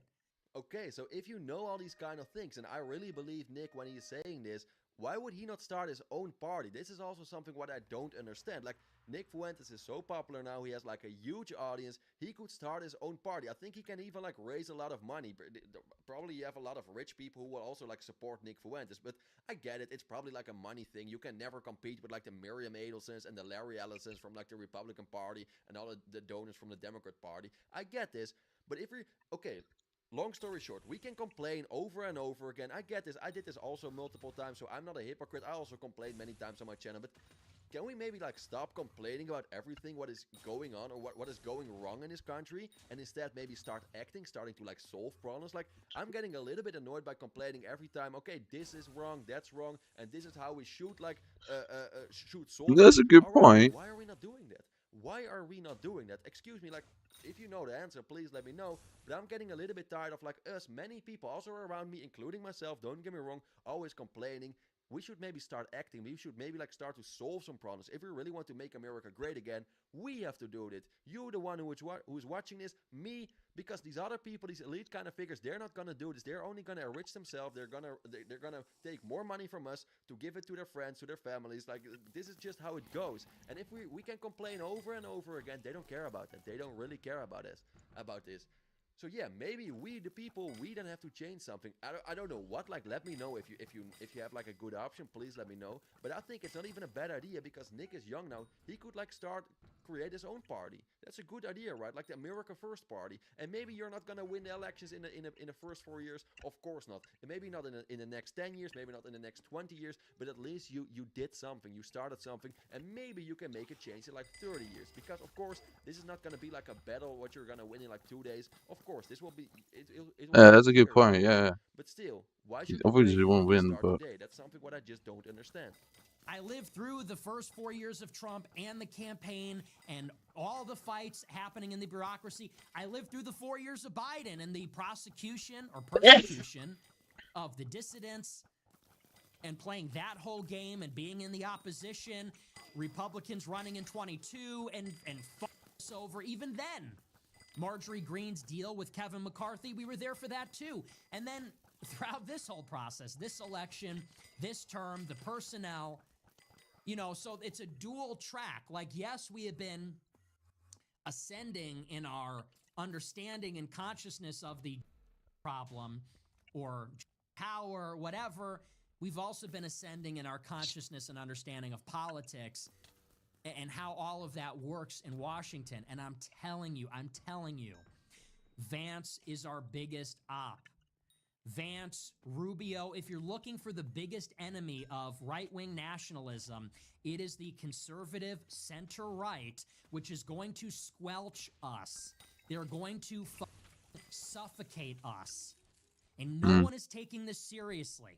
Okay, so if you know all these kind of things, and I really believe Nick when he's saying this, why would he not start his own party? This is also something what I don't understand. Like, Nick Fuentes is so popular now, he has like a huge audience, he could start his own party. I think he can even like raise a lot of money. Probably you have a lot of rich people who will also like support Nick Fuentes, but I get it, it's probably like a money thing. You can never compete with like the Miriam Adelsons and the Larry Ellisons from like the Republican Party and all the donors from the Democrat Party. I get this, but if we, okay, long story short, we can complain over and over again. I get this. I did this also multiple times, so I'm not a hypocrite. I also complained many times on my channel, but can we maybe like stop complaining about everything what is going on or what is going wrong in this country, and instead maybe starting to like solve problems? Like, I'm getting a little bit annoyed by complaining every time, okay, this is wrong, that's wrong, and this is how we should like should solve. That's a good point. Why are we not doing that? Why are we not doing that? Excuse me, like, if you know the answer, please let me know. But I'm getting a little bit tired of, like, us, many people also around me, including myself, don't get me wrong, always complaining. We should maybe start acting. We should maybe, like, start to solve some problems. If we really want to make America great again, we have to do it. You, the one who is watching this, me, because these other people, these elite kind of figures, they're not gonna do this. They're only gonna enrich themselves. They're gonna take more money from us to give it to their friends, to their families. Like, this is just how it goes. And if we can complain over and over again, they don't care about that. They don't really care about this. So yeah, maybe we, the people, we then have to change something. I don't know what. Like, let me know if you have like a good option. Please let me know. But I think it's not even a bad idea because Nick is young now. He could like create his own party. That's a good idea, right? Like the America First Party. And maybe you're not gonna win the elections in the first 4 years. Of course not. And maybe not in the next 10 years. Maybe not in the next 20 years. But at least you did something. You started something. And maybe you can make a change in like 30 years. Because of course, this is not gonna be like a battle what you're gonna win in like 2 days. Of course, this will be. It will That's a good point. Yeah. But still, why should obviously you won't win, but today? That's something what I just don't understand. I lived through the first 4 years of Trump and the campaign and all the fights happening in the bureaucracy. I lived through the 4 years of Biden and the prosecution or persecution of the dissidents and playing that whole game and being in the opposition, Republicans running in 22 and us over even then. Marjorie Greene's deal with Kevin McCarthy, we were there for that too. And then throughout this whole process, this election, this term, the personnel, so it's a dual track. Like, yes, we have been ascending in our understanding and consciousness of the problem or power, whatever. We've also been ascending in our consciousness and understanding of politics. and how all of that works in Washington. And I'm telling you, Vance is our biggest op. Vance, Rubio, if you're looking for the biggest enemy of right-wing nationalism, it is the conservative center-right, which is going to squelch us. They're going to suffocate us. And no one is taking this seriously.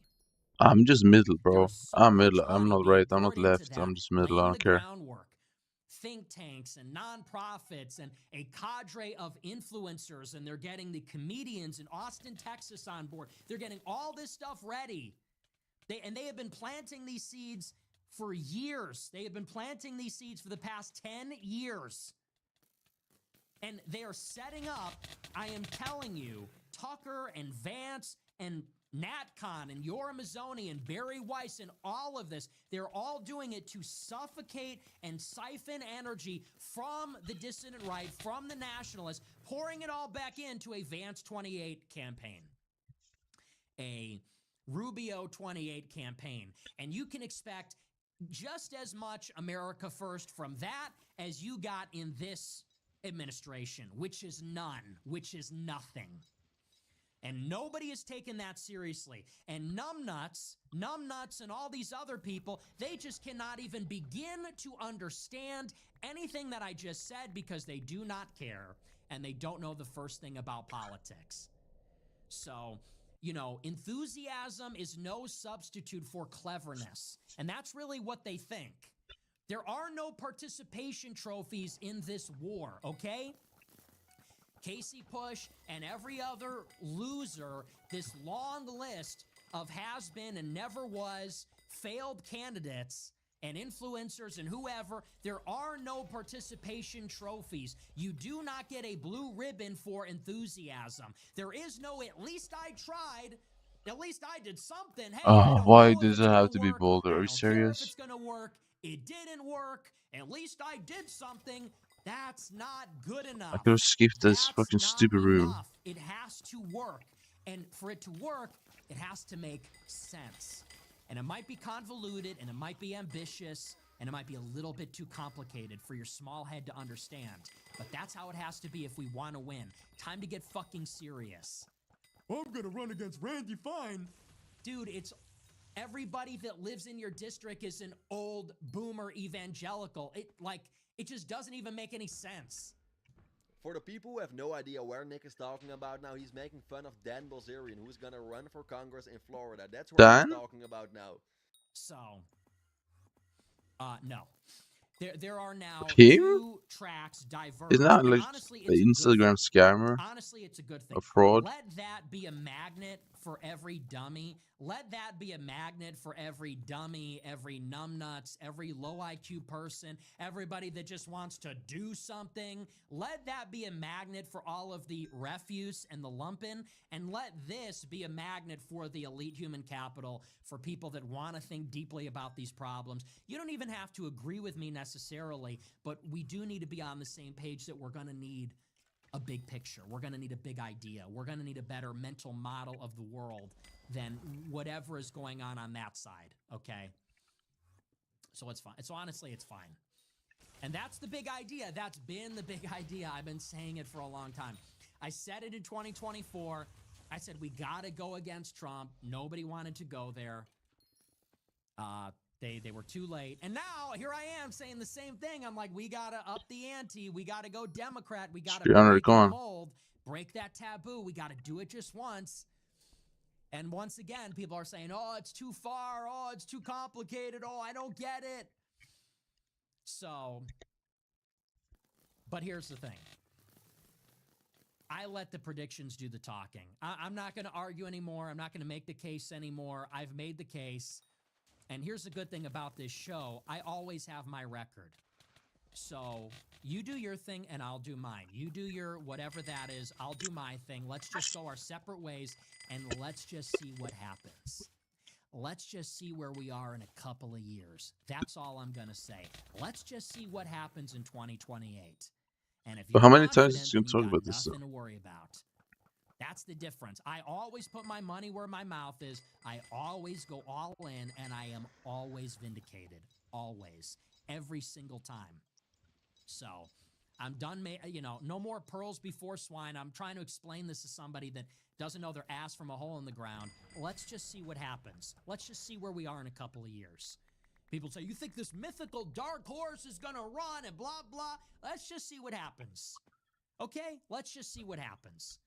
I'm just middle, bro. I'm middle. I'm money not being right. I'm not poured into left. that, I'm just middle. I laying don't the care. groundwork. Think tanks and nonprofits and a cadre of influencers, and they're getting the comedians in Austin, Texas on board. They're getting all this stuff ready. They have been planting these seeds for years. They have been planting these seeds for the past 10 years. And they are setting up, I am telling you, Tucker and Vance and NatCon and Yoram Mazzoni and Barry Weiss and all of this, they're all doing it to suffocate and siphon energy from the dissident right, from the nationalists, pouring it all back into a Vance 28 campaign, a Rubio 28 campaign. And you can expect just as much America First from that as you got in this administration, which is none, which is nothing. And nobody is taking that seriously. And numbnuts, and all these other people, they just cannot even begin to understand anything that I just said because they do not care and they don't know the first thing about politics. So, you know, enthusiasm is no substitute for cleverness. And that's really what they think. There are no participation trophies in this war, okay? Casey Push and every other loser, this long list of has-been and never was failed candidates and influencers and whoever, there are no participation trophies. You do not get a blue ribbon for enthusiasm. There is no, at least I tried, at least I did something. Hey, Oh, why does it have to be Boulder? Are you serious? If it's going to work, it didn't work. At least I did something. That's not good enough. I could have skipped this fucking stupid room. It has to work. And for it to work, it has to make sense. And it might be convoluted, and it might be ambitious, and it might be a little bit too complicated for your small head to understand. But that's how it has to be if we want to win. Time to get fucking serious. I'm gonna run against Randy Fine. Dude, it's everybody that lives in your district is an old boomer evangelical. It just doesn't even make any sense. For the people who have no idea where Nick is talking about now, he's making fun of Dan Bilzerian, who's gonna run for Congress in Florida. That's what he's talking about now. So, no. There are now Him? 2 tracks diverged. Isn't that like honestly, an Instagram scammer? Honestly, it's a good thing. A fraud? Let that be a magnet for every dummy. Let that be a magnet for every dummy, every numbnuts, every low IQ person, everybody that just wants to do something. Let that be a magnet for all of the refuse and the lumpen. And let this be a magnet for the elite human capital, for people that want to think deeply about these problems. You don't even have to agree with me necessarily, but we do need to be on the same page that we're going to need a big picture. We're going to need a big idea. We're going to need a better mental model of the world than whatever is going on that side, okay? So it's fine. So honestly, it's fine. And that's the big idea. That's been the big idea. I've been saying it for a long time. I said it in 2024. I said we got to go against Trump. Nobody wanted to go there. They were too late. And now here I am saying the same thing. I'm like, we got to up the ante. We got to go Democrat. We got to break the mold, break that taboo. We got to do it just once. And once again, people are saying, oh, it's too far. Oh, it's too complicated. Oh, I don't get it. So, but here's the thing. I let the predictions do the talking. I'm not going to argue anymore. I'm not going to make the case anymore. I've made the case. And here's the good thing about this show. I always have my record. So you do your thing and I'll do mine. You do your whatever that is. I'll do my thing. Let's just go our separate ways and let's just see what happens. Let's just see where we are in a couple of years. That's all I'm going to say. Let's just see what happens in 2028. And if you're how many times confident, is you then talk you about got this? nothing to worry about. That's the difference. I always put my money where my mouth is. I always go all in, and I am always vindicated. Always. every single time. So I'm done, no more pearls before swine. I'm trying to explain this to somebody that doesn't know their ass from a hole in the ground. Let's just see what happens. Let's just see where we are in a couple of years. People say, you think this mythical dark horse is going to run and blah, blah. Let's just see what happens. Okay? Let's just see what happens.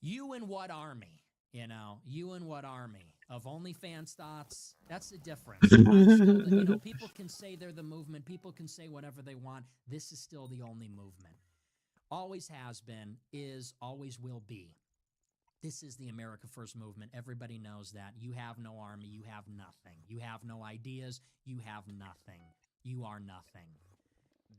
You and what army? You and what army? Of OnlyFans thoughts? That's the difference. People can say they're the movement. People can say whatever they want. This is still the only movement. Always has been, is, always will be. This is the America First movement. Everybody knows that. You have no army. You have nothing. You have no ideas. You have nothing. You are nothing.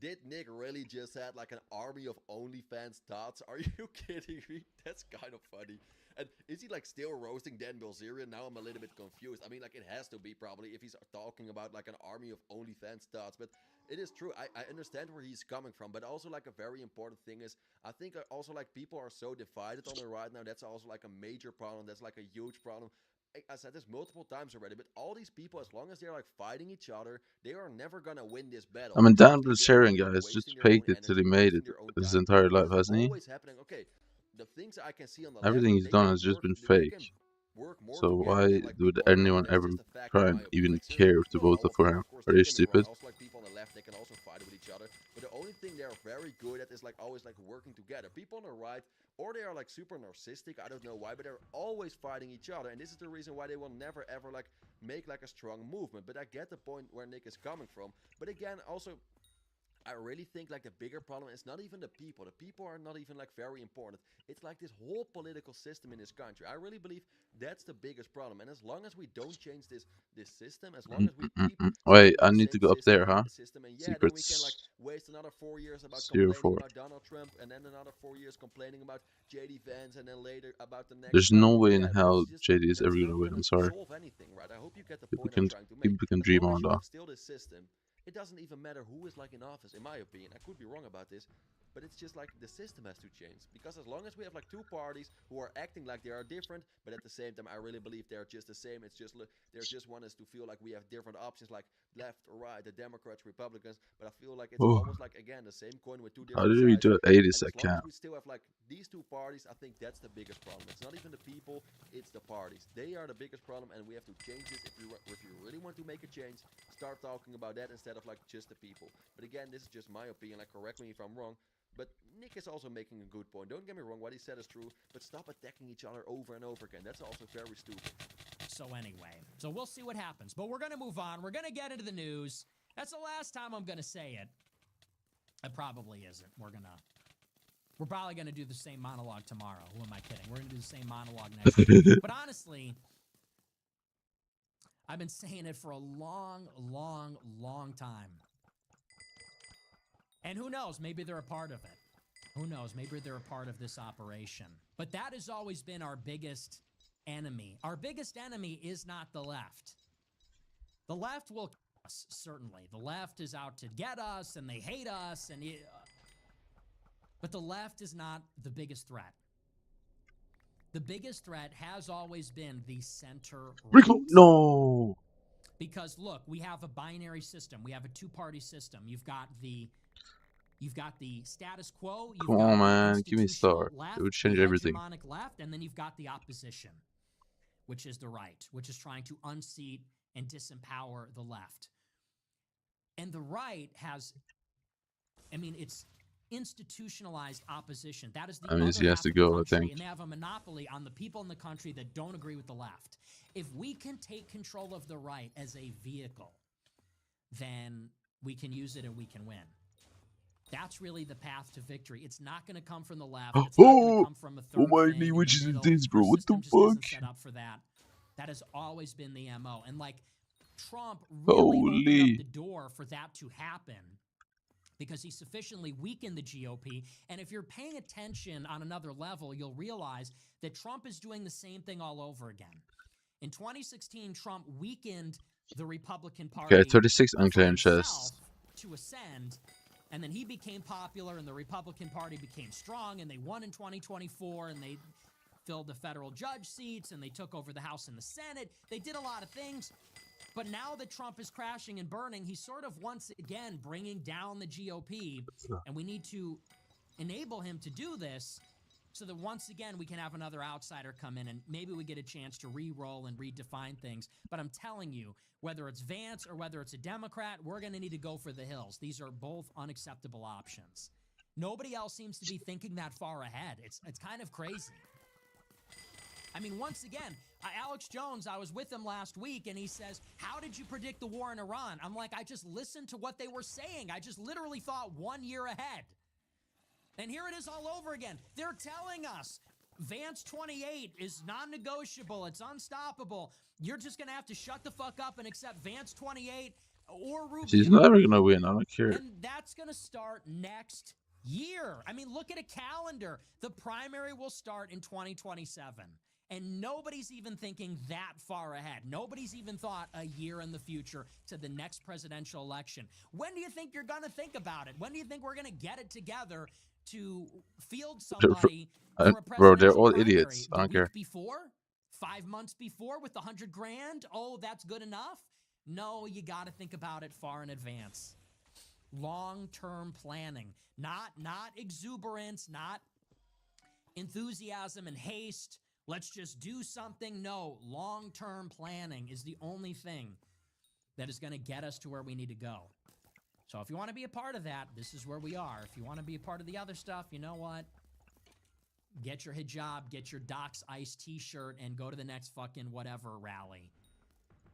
Did Nick really just had like an army of OnlyFans thoughts? Are you kidding me? That's kind of funny. And is he like still roasting Dan Bilzerian? Now I'm a little bit confused. I mean, like it has to be probably if he's talking about like an army of OnlyFans thoughts. But it is true. I understand where he's coming from. But also like a very important thing is I think also like people are so divided on the right now. That's also like a major problem. That's like a huge problem. I said this multiple times already, but all these people, as long as they're like fighting each other, they are never gonna win this battle. I mean, Dan Bilzerian, guys, just faked it till he made it his entire life, hasn't he? Always happening. Okay, the things I can see on the Everything he's done has just been fake. So why would anyone ever try and even care to vote for him? Are they stupid? Also, like people on the left, they can also fight with each other. But the only thing they're very good at is like always like working together. People on the right, or they are like super narcissistic. I don't know why, but they're always fighting each other. And this is the reason why they will never ever like make like a strong movement. But I get the point where Nick is coming from. But again, also, I really think like the bigger problem is not even the people. The people are not even like very important. It's like this whole political system in this country. I really believe that's the biggest problem. And as long as we don't change this system, as long as we keep Wait, I need to go up there, huh? System, and Secrets. then we can like waste another 4 years about 04. complaining about Donald Trump, and then another 4 years complaining about JD Vance, and then later about the next. There's no way in hell JD is ever gonna win. I'm sorry. Solve anything, right? I hope you get the point People I'm trying to make. can As dream long on as you though. have still this system, it doesn't even matter who is like in office, in my opinion. I could be wrong about this, but it's just like the system has to change. Because as long as we have like two parties who are acting like they are different, but at the same time, I really believe they're just the same. It's just they're just want us to feel like we have different options, like left or right, the Democrats, Republicans. But I feel like it's almost like again the same coin with two different How sides. did we do it 80 And as long second? as we still have like these two parties, I think that's the biggest problem. It's not even the people, it's the parties. They are the biggest problem, and we have to change this. If you really want to make a change, start talking about that instead of like just the people. But again, this is just my opinion. Like, correct me if I'm wrong. But Nick is also making a good point. Don't get me wrong, what he said is true, but stop attacking each other over and over again. That's also very stupid. So anyway, we'll see what happens. But we're going to move on. We're going to get into the news. That's the last time I'm going to say it. It probably isn't. We're probably going to do the same monologue tomorrow. Who am I kidding? We're going to do the same monologue next week. But honestly, I've been saying it for a long, long, long time. And who knows? Maybe they're a part of it. Who knows? Maybe they're a part of this operation. But that has always been our biggest enemy. Our biggest enemy is not the left. The left will kill us, certainly. The left is out to get us, and they hate us, but the left is not the biggest threat. The biggest threat has always been the center right. No! Because look, we have a binary system. We have a two-party system. You've got the status quo. Come on, man. Give me a star. It would change everything. Hegemonic left, and then you've got the opposition, which is the right, which is trying to unseat and disempower the left. And the right has, it's institutionalized opposition. That is the other he has half to of the go, I country, think. and they have a monopoly on the people in the country that don't agree with the left. If we can take control of the right as a vehicle, then we can use it and we can win. That's really the path to victory. It's not going to come from the left. It's not going to come from a third my thing knee, in which the is middle. this, bro? Our What the system just isn't fuck? set up for that. That has always been the MO. And like Trump really opened up the door for that to happen because he sufficiently weakened the GOP. And if you're paying attention on another level, you'll realize that Trump is doing the same thing all over again. In 2016, Trump weakened the Republican Party. Okay, 36 unclaimed chests. To ascend, and then he became popular, and the Republican Party became strong, and they won in 2024, and they filled the federal judge seats, and they took over the House and the Senate. They did a lot of things. But now that Trump is crashing and burning, he's sort of once again bringing down the GOP, and we need to enable him to do this so that once again we can have another outsider come in and maybe we get a chance to re-roll and redefine things. But I'm telling you, whether it's Vance or whether it's a Democrat, we're going to need to go for the hills. These are both unacceptable options. Nobody else seems to be thinking that far ahead. It's kind of crazy. I mean, once again, Alex Jones, I was with him last week, and he says, how did you predict the war in Iran? I'm like, I just listened to what they were saying. I just literally thought 1 year ahead. And here it is all over again. They're telling us Vance 28 is non-negotiable. It's unstoppable. You're just going to have to shut the fuck up and accept Vance 28 or Rubio. He's never going to win. I don't care. And that's going to start next year. I mean, look at a calendar. The primary will start in 2027. And nobody's even thinking that far ahead. Nobody's even thought a year in the future to the next presidential election. When do you think you're going to think about it? When do you think we're going to get it together to field somebody for a presidential Bro, they're all primary? idiots. I don't care. Before? 5 months before with $100 grand? Oh, that's good enough? No, you got to think about it far in advance. Long-term planning. Not exuberance, not enthusiasm and haste. Let's just do something. No, long-term planning is the only thing that is going to get us to where we need to go. So if you want to be a part of that, this is where we are. If you want to be a part of the other stuff, you know what? Get your hijab, get your Doc's Ice t-shirt, and go to the next fucking whatever rally.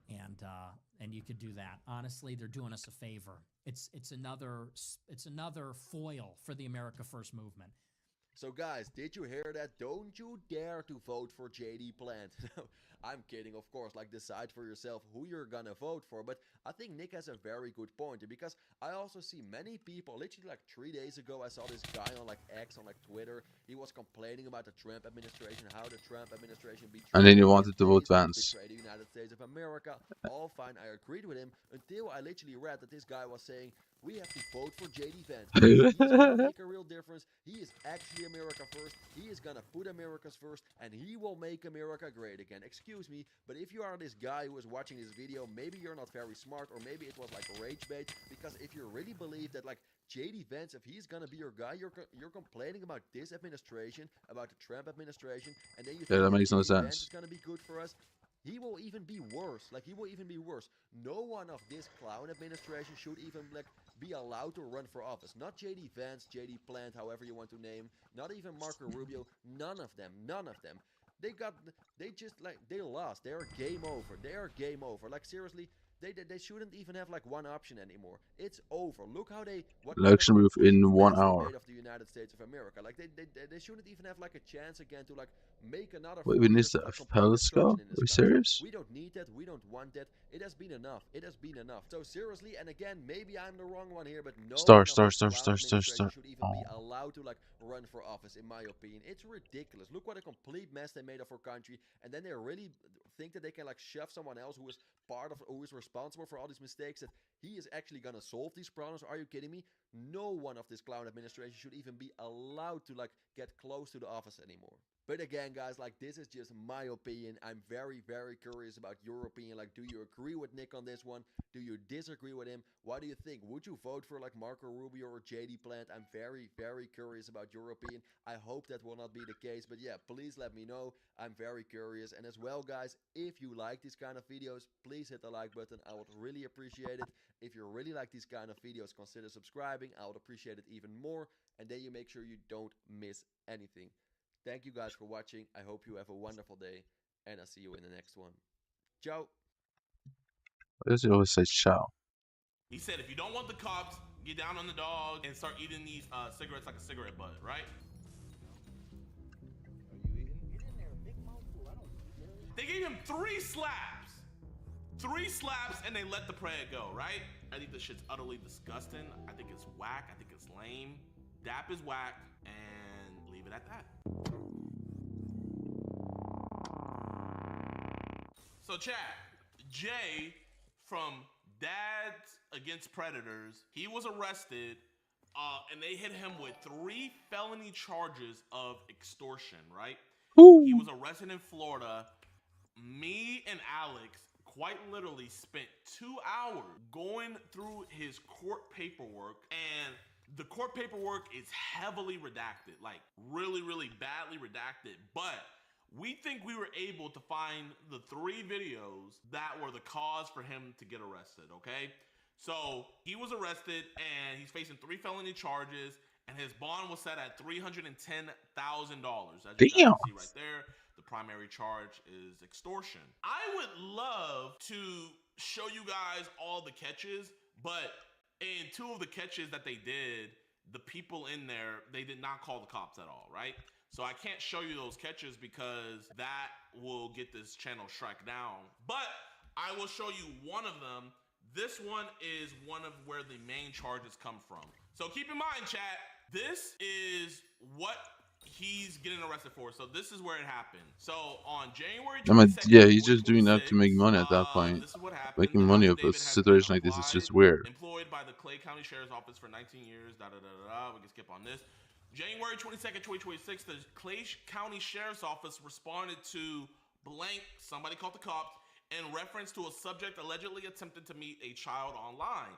And you could do that. Honestly, they're doing us a favor. It's another foil for the America First movement. So guys, did you hear that? Don't you dare to vote for JD Plant. I'm kidding, of course, like decide for yourself who you're gonna vote for, but I think Nick has a very good point, because I also see many people, literally like 3 days ago, I saw this guy on like X, on like Twitter, he was complaining about the Trump administration, how the Trump administration betrayed And then you wanted to vote Vance. betrayed the United States of America. All fine, I agreed with him, until I literally read that this guy was saying, we have to vote for JD Vance. He's gonna make a real difference. He is actually America first. He is gonna put America's first, and he will make America great again. Excuse me, but if you are this guy who is watching this video, maybe you're not very smart, or maybe it was like rage bait. Because if you really believe that like JD Vance, if he's gonna be your guy, you're complaining about this administration, about the Trump administration, and then you think that makes no JD Vance sense. is gonna be good for us. He will even be worse. Like, he will even be worse. No one of this clown administration should even, like, be allowed to run for office. Not JD Vance, JD Plant, however you want to name. Not even Marco Rubio. None of them. None of them. They lost. They are game over. They are game over. Like, seriously, they shouldn't even have, like, one option anymore. It's over. Look how what Election move in 1 mess they hour. made of the United States of America. Like, they shouldn't even have, like, a chance again to, like, make another Wait, 4 we years missed of, a like, complete destruction telescope? in Are this we country. serious? We don't need that. We don't want that. It has been enough. It has been enough. So seriously, and again, maybe I'm the wrong one here, but no one of this clown administration should even be allowed to like run for office, in my opinion. It's ridiculous. Look what a complete mess they made of our country, and then they really think that they can like shove someone else who is responsible for all these mistakes, that he is actually gonna solve these problems. Are you kidding me? No one of this clown administration should even be allowed to like get close to the office anymore. But again, guys, like, this is just my opinion. I'm very, very curious about your opinion. Like, do you agree with Nick on this one? Do you disagree with him? What do you think? Would you vote for like Marco Rubio or JD Plant? I'm very, very curious about your opinion. I hope that will not be the case, but yeah, please let me know. I'm very curious. And as well, guys, if you like these kind of videos, please hit the like button. I would really appreciate it. If you really like these kind of videos, consider subscribing. I would appreciate it even more. And then you make sure you don't miss anything. Thank you guys for watching. I hope you have a wonderful day, and I'll see you in the next one. Ciao. Why does he always say ciao? He said, if you don't want the cops, get down on the dog and start eating these cigarettes like a cigarette butt, right? They gave him 3 slaps. 3 slaps, and they let the prey go, right? I think this shit's utterly disgusting. I think it's whack. I think it's lame. DAP is whack, and leave it at that. So chat, Jay from Dads Against Predators, he was arrested and they hit him with 3 felony charges of extortion, right? He was arrested in Florida. Me and Alex quite literally spent 2 hours going through his court paperwork, and the court paperwork is heavily redacted, like really, really badly redacted, but we think we were able to find the 3 videos that were the cause for him to get arrested, okay? So he was arrested and he's facing 3 felony charges, and his bond was set at $310,000. As you guys see right there, the primary charge is extortion. I would love to show you guys all the catches, but in 2 of the catches that they did, the people in there, they did not call the cops at all, right? So I can't show you those catches because that will get this channel strike down. But I will show you one of them. This one is one of where the main charges come from. So keep in mind, chat, this is what he's getting arrested for. So this is where it happened. So on January 22nd, yeah, he's just doing that to make money at that point. this is what happened. Making money off a situation like this is just weird. Employed by the Clay County Sheriff's Office for 19 years, We can skip on this. January 22nd, 2026, the Clay County Sheriff's Office responded to blank, somebody called the cops, in reference to a subject allegedly attempted to meet a child online.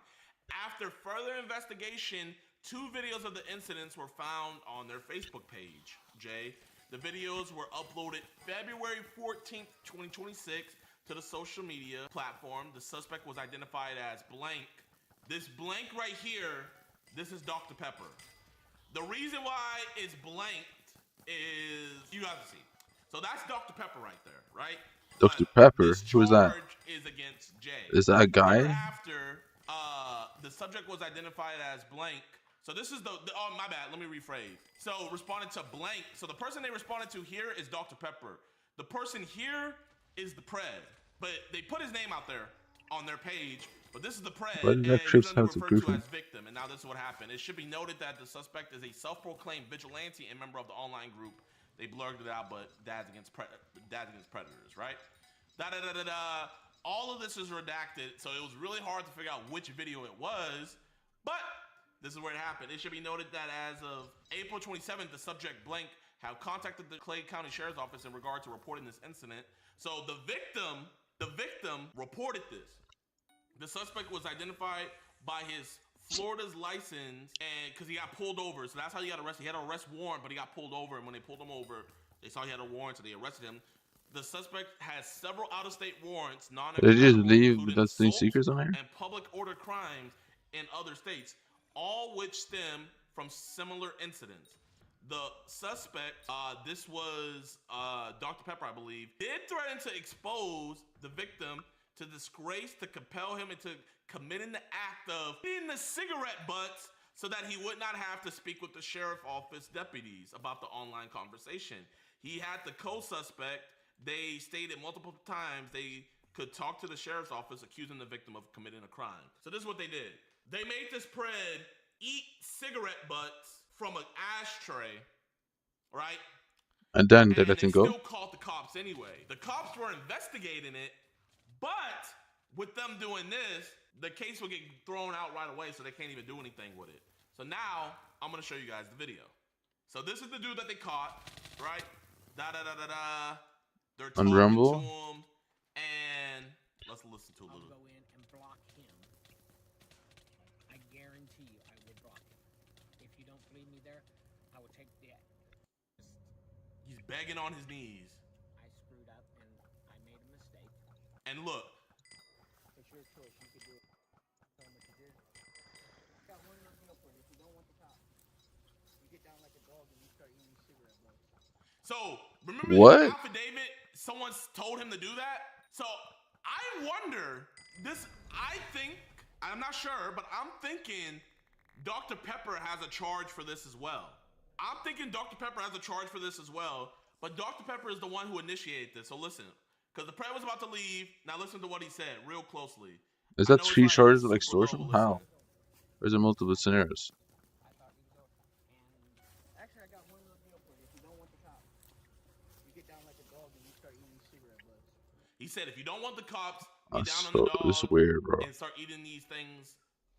After further investigation, 2 videos of the incidents were found on their Facebook page, Jay. The videos were uploaded February 14th, 2026 to the social media platform. The suspect was identified as blank. This blank right here, this is Dr. Pepper. The reason why it's blanked is, you guys see. So that's Dr. Pepper right there, right? Dr. Pepper? Who is that? Is against Jay. Is that a guy? After the subject was identified as blank. So this is oh, my bad, let me rephrase. So responded to blank. So the person they responded to here is Dr. Pepper. The person here is the Pred. But they put his name out there on their page. But this is the Pred, Why and did that he's Trips under have to referred to prove as victim. And now this is what happened. It should be noted that the suspect is a self-proclaimed vigilante and member of the online group. They blurred it out, but Dads Against Predators, right? All of this is redacted, so it was really hard to figure out which video it was, but this is where it happened. It should be noted that as of April 27th, the subject blank have contacted the Clay County Sheriff's Office in regard to reporting this incident. So the victim reported this. The suspect was identified by his Florida's license, and because he got pulled over, so that's how he got arrested. He had an arrest warrant, but he got pulled over, and when they pulled him over, they saw he had a warrant, so they arrested him. The suspect has several out-of-state warrants, Did he just leave without any secrets on here? and public order crimes in other states, all which stem from similar incidents. The suspect, this was Dr. Pepper, I believe, did threaten to expose the victim to disgrace, to compel him into committing the act of eating the cigarette butts so that he would not have to speak with the sheriff office deputies about the online conversation. He had the co-suspect. They stated multiple times they could talk to the sheriff's office accusing the victim of committing a crime. So this is what they did. They made this Pred eat cigarette butts from an ashtray, right? And then they let him go? Still called the cops anyway. The cops were investigating it, but with them doing this, the case will get thrown out right away, so they can't even do anything with it. So now, I'm gonna show you guys the video. So this is the dude that they caught, right? They're talking On Rumble? to him, and let's listen to a little. I'll go in and block him. I guarantee you I will block him. If you don't believe me there, I will take that. He's begging on his knees. I screwed up and I made a mistake. And look. It's your choice. You could do it. Tell him what you did. I got one little deal for you. If you don't want the cops, you get down like a dog and you start eating cigarette butts. So, remember What? the affidavit? Someone told him to do that? So, I wonder, I'm not sure, but I'm thinking Dr. Pepper has a charge for this as well. I'm thinking Dr. Pepper has a charge for this as well, but Dr. Pepper is the one who initiated this. So listen, because the Pred was about to leave. Now listen to what he said real closely. Is that 3 charges of extortion? How? Or is it multiple scenarios? Actually, I got one little deal for you. If you don't want the cops, you get down like a dog and you start eating cigarette butts. He said, if you don't want the cops, get That's down on the so, dog this is weird, bro. and start eating these things.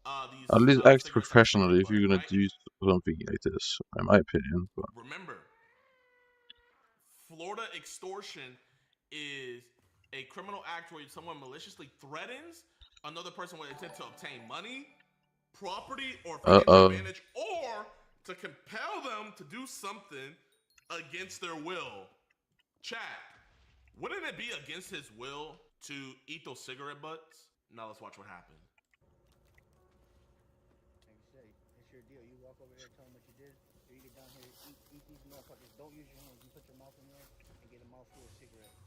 At least act professionally if you're gonna do something like this, in my opinion. But. Remember, Florida extortion is a criminal act where someone maliciously threatens another person with intent to obtain money, property, or financial advantage, or to compel them to do something against their will. Chat, wouldn't it be against his will to eat those cigarette butts? Now let's watch what happened. Like you say, it's your deal. You walk over there, tell them what you did. You get down here, eat these motherfuckers. Don't use your hands. You put your mouth in there and get a mouthful of cigarette.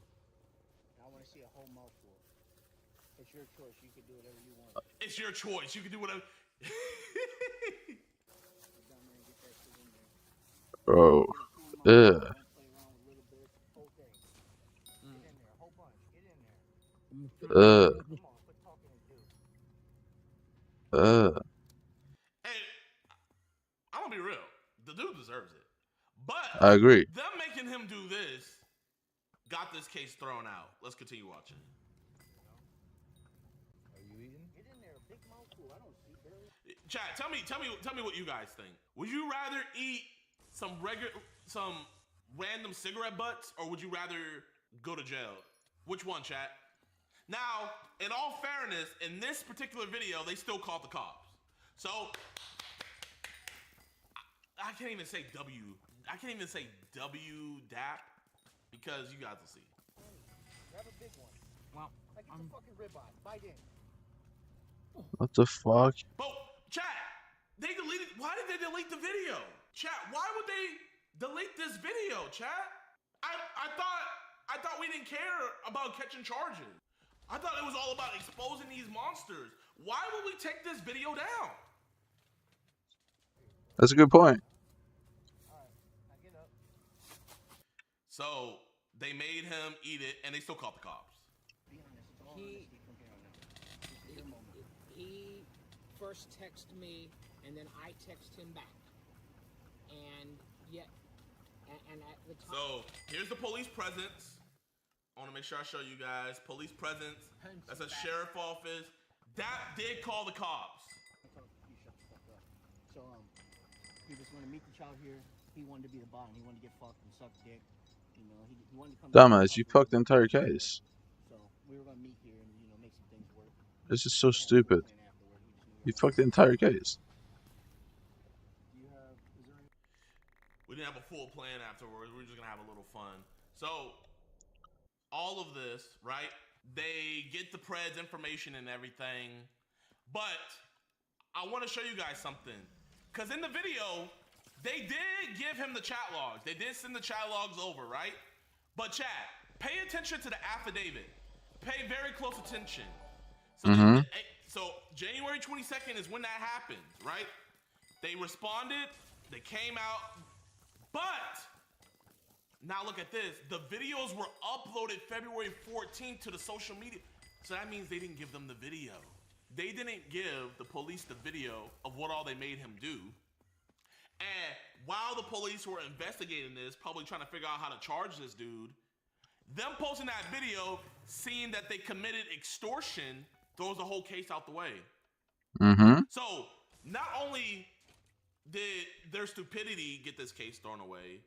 And I want to see a whole mouthful. It's your choice. You can do whatever you want. It's your choice. You can do whatever. Bro. Ugh. And I'm gonna be real. The dude deserves it. But I agree. them making him do this got this case thrown out. Let's continue watching. Are you eating? Get in there, big mouthful. I don't see barely. Chat, tell me what you guys think. Would you rather eat some random cigarette butts, or would you rather go to jail? Which one, chat? Now, in all fairness, in this particular video, they still called the cops. So I can't even say W DAP because you guys will see. Grab a big one. Well, like it's a fucking ribeye. Bite in. What the fuck? But chat, why did they delete the video? Chat, why would they delete this video, chat? I thought we didn't care about catching charges. I thought it was all about exposing these monsters. Why would we take this video down? That's a good point. So they made him eat it, and they still called the cops. He first texted me, and then I text him back. And yet, and at the time. So here's the police presence. I want to make sure I show you guys police presence. That's a sheriff office. That did call the cops. You shut the fuck up. So he just wanted to meet the child here. He wanted to be the bottom. He wanted to get fucked and suck dick. You know, he wanted to come. Dumbass, you fucked the entire case. So we were gonna meet here and make some things work. This is so stupid. You fucked the entire case. We didn't have a full plan afterwards. We were just gonna have a little fun. So all of this, right? They get the Preds information and everything, but I want to show you guys something. Because in the video, they did give him the chat logs. They did send the chat logs over, right? But chat, pay attention to the affidavit. Pay very close attention. So, so January 22nd is when that happened, right? They responded. They came out. But now look at this. The videos were uploaded February 14th to the social media. So that means they didn't give them the video. They didn't give the police the video of what all they made him do. And while the police were investigating this, probably trying to figure out how to charge this dude, them posting that video, seeing that they committed extortion, throws the whole case out the way. So not only did their stupidity get this case thrown away,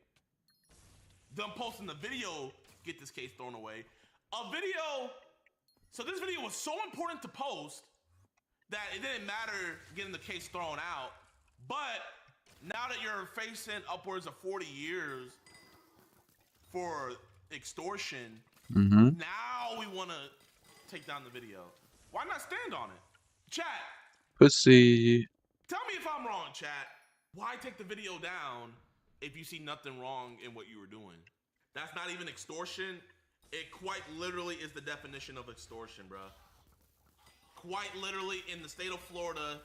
them posting the video get this case thrown away. So this video was so important to post that it didn't matter getting the case thrown out. But now that you're facing upwards of 40 years for extortion, now we want to take down the video. Why not stand on it? Chat. Pussy. Tell me if I'm wrong, chat. Why take the video down if you see nothing wrong in what you were doing? That's not even extortion. It quite literally is the definition of extortion, bro. Quite literally in the state of Florida.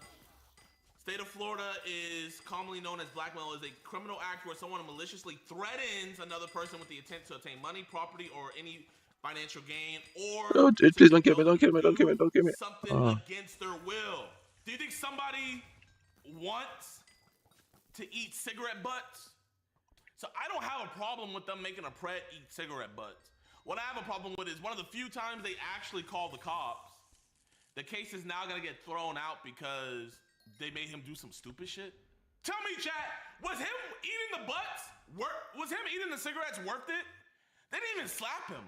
State of Florida is commonly known as blackmail, is a criminal act where someone maliciously threatens another person with the intent to obtain money, property, or any financial gain, or No, dude, please don't kill me, don't kill me, don't kill me, don't kill me. something against their will. Do you think somebody wants to eat cigarette butts? So I don't have a problem with them making a pret eat cigarette butts. What I have a problem with is one of the few times they actually call the cops, the case is now gonna get thrown out because they made him do some stupid shit. Tell me, chat, was him eating the butts was him eating the cigarettes worth it? They didn't even slap him.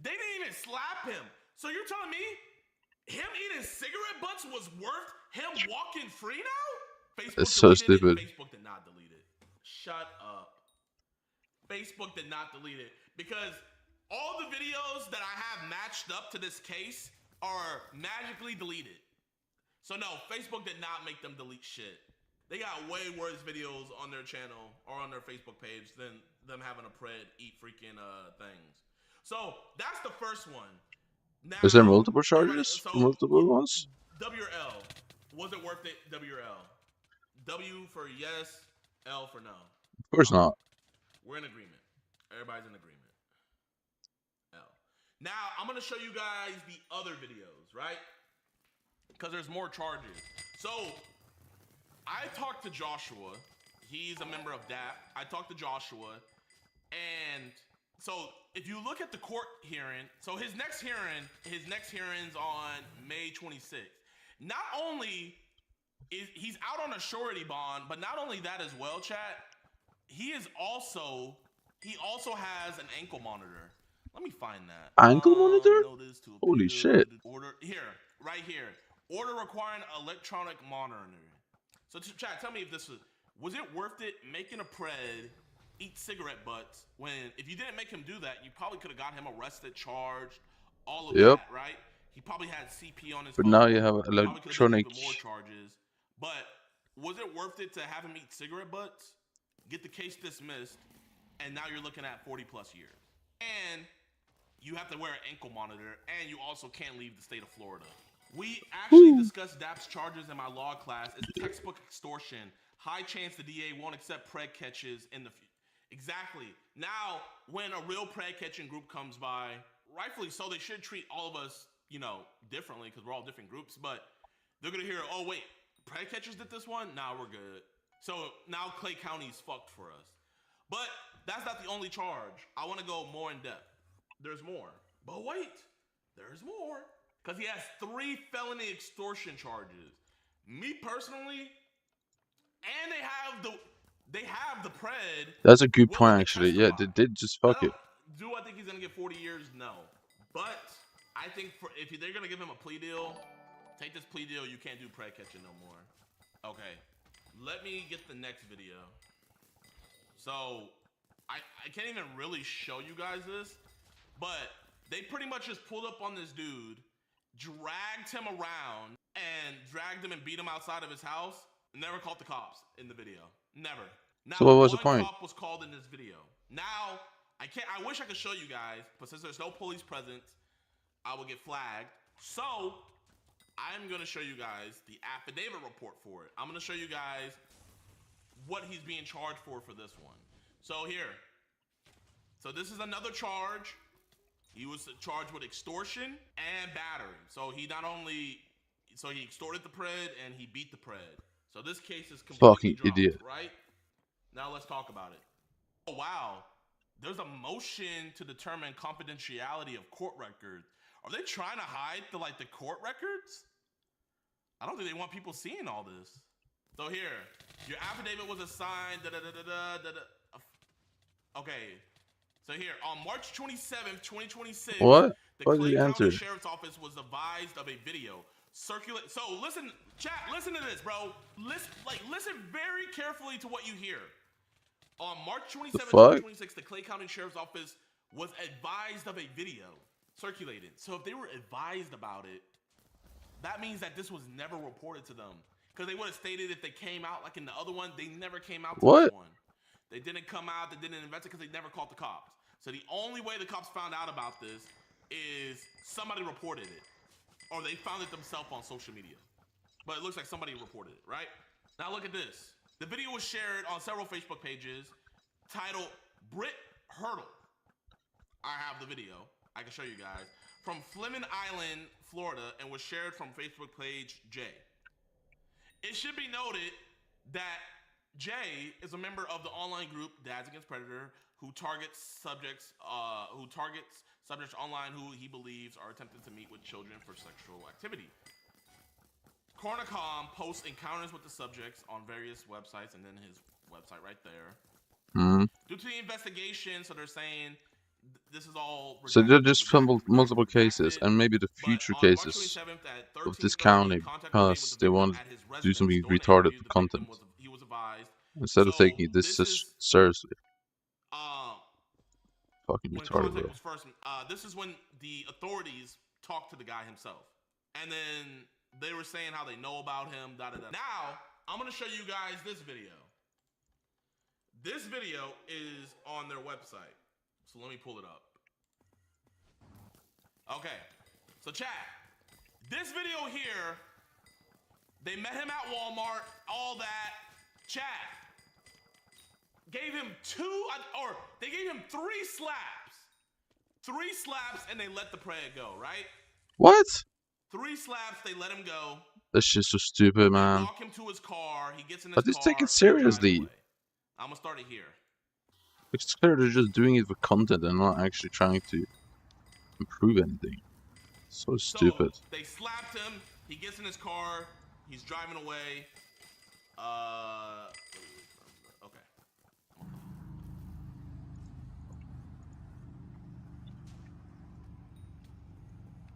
They didn't even slap him. So you're telling me him eating cigarette butts was worth him walking free now? Facebook It's so deleted stupid. it. Facebook did not delete it. Shut up. Facebook did not delete it because all the videos that I have matched up to this case are magically deleted. So no, Facebook did not make them delete shit. They got way worse videos on their channel or on their Facebook page than them having a pred eat freaking things. So that's the first one. Now, Is there multiple charges? so Multiple ones? WRL. Was it worth it? WRL. W for yes, L for no. Of course not. We're in agreement. Everybody's in agreement. L. Now, I'm going to show you guys the other videos, right? Because there's more charges. So, I talked to Joshua. He's a member of DAP. I talked to Joshua. And so, if you look at the court hearing, so his next hearing's on May 26th. Not only is he's out on a surety bond, but not only that as well, chat, he also has an ankle monitor. Let me find that. Ankle monitor? Holy shit. Order here, right here. Order requiring electronic monitoring. So chat, tell me if this was it worth it making a pred eat cigarette butts when if you didn't make him do that, you probably could have got him arrested, charged, all of that, right? He probably had CP on his But phone. now you have electronic. Even more charges. But was it worth it to have him eat cigarette butts, get the case dismissed, and now you're looking at 40 plus years? And you have to wear an ankle monitor, and you also can't leave the state of Florida. We actually discussed DAP's charges in my law class. It's textbook extortion. High chance the DA won't accept pred catches in the future. Exactly. Now, when a real pred catching group comes by, rightfully so, they should treat all of us, differently because we're all different groups. But they're gonna hear, oh wait, pred catchers did this one? Nah, we're good. So now Clay County's fucked for us. But that's not the only charge. I want to go more in depth. There's more. But wait, there's more. Because he has 3 felony extortion charges. Me personally, and they have the pred. That's a good point, actually. Yeah, they did just fuck it. Do I think he's gonna get 40 years? No. But I think if they're gonna give him a plea deal, take this plea deal. You can't do pred catching no more. Okay. Let me get the next video. So I can't even really show you guys this, but they pretty much just pulled up on this dude, dragged him around, and dragged him and beat him outside of his house. Never called the cops in the video. Never. Now, So what was the point? Cop was called in this video. Now, I wish I could show you guys, but since there's no police presence, I will get flagged. So, I'm going to show you guys the affidavit report for it. I'm going to show you guys what he's being charged for this one. So here. So this is another charge. He was charged with extortion and battery. So he extorted the pred and he beat the pred. So this case is completely Fucking dropped, idiot. right? Now let's talk about it. Oh wow. There's a motion to determine confidentiality of court records. Are they trying to hide the court records? I don't think they want people seeing all this. So here, your affidavit was assigned. Okay. So here, on March 27th, 2026, What? the What did Clay he County answer? Sheriff's Office was advised of a video circulate. So listen, chat, listen to this, bro. Listen very carefully to what you hear. On March 27th, 2026, the Clay County Sheriff's Office was advised of a video circulated. So if they were advised about it, that means that this was never reported to them. Because they would have stated if they came out like in the other one, they never came out to this one. They didn't come out, they didn't investigate because they never called the cops. So the only way the cops found out about this is somebody reported it. Or they found it themselves on social media. But it looks like somebody reported it, right? Now look at this. The video was shared on several Facebook pages titled Brit Hurdle. I have the video. I can show you guys. From Fleming Island, Florida, and was shared from Facebook page J. It should be noted that Jay is a member of the online group Dads Against Predator, who targets subjects online who he believes are attempting to meet with children for sexual activity. Cornicom posts encounters with the subjects on various websites, and then his website right there. Mm-hmm. Due to the investigation, so they're saying this is all. So they just fumbled multiple cases, and maybe the future cases of discounting because they want to do something retarded for content instead of taking this seriously. Fucking When retarded, contact bro. was first, this is when the authorities talked to the guy himself, and then they were saying how they know about him. Da da da. Now I'm gonna show you guys this video. This video is on their website, so let me pull it up. Okay, so chat. This video here, they met him at Walmart, all that. Chat. Gave him they gave him 3 slaps. 3 slaps and they let the prey go, right? What? 3 slaps, they let him go. That's just so stupid, man. Walk him to his car. He gets in his But car. just take it seriously. I'm gonna start it here. It's clear they're just doing it for content and not actually trying to improve anything. So stupid. So they slapped him. He gets in his car. He's driving away. Okay.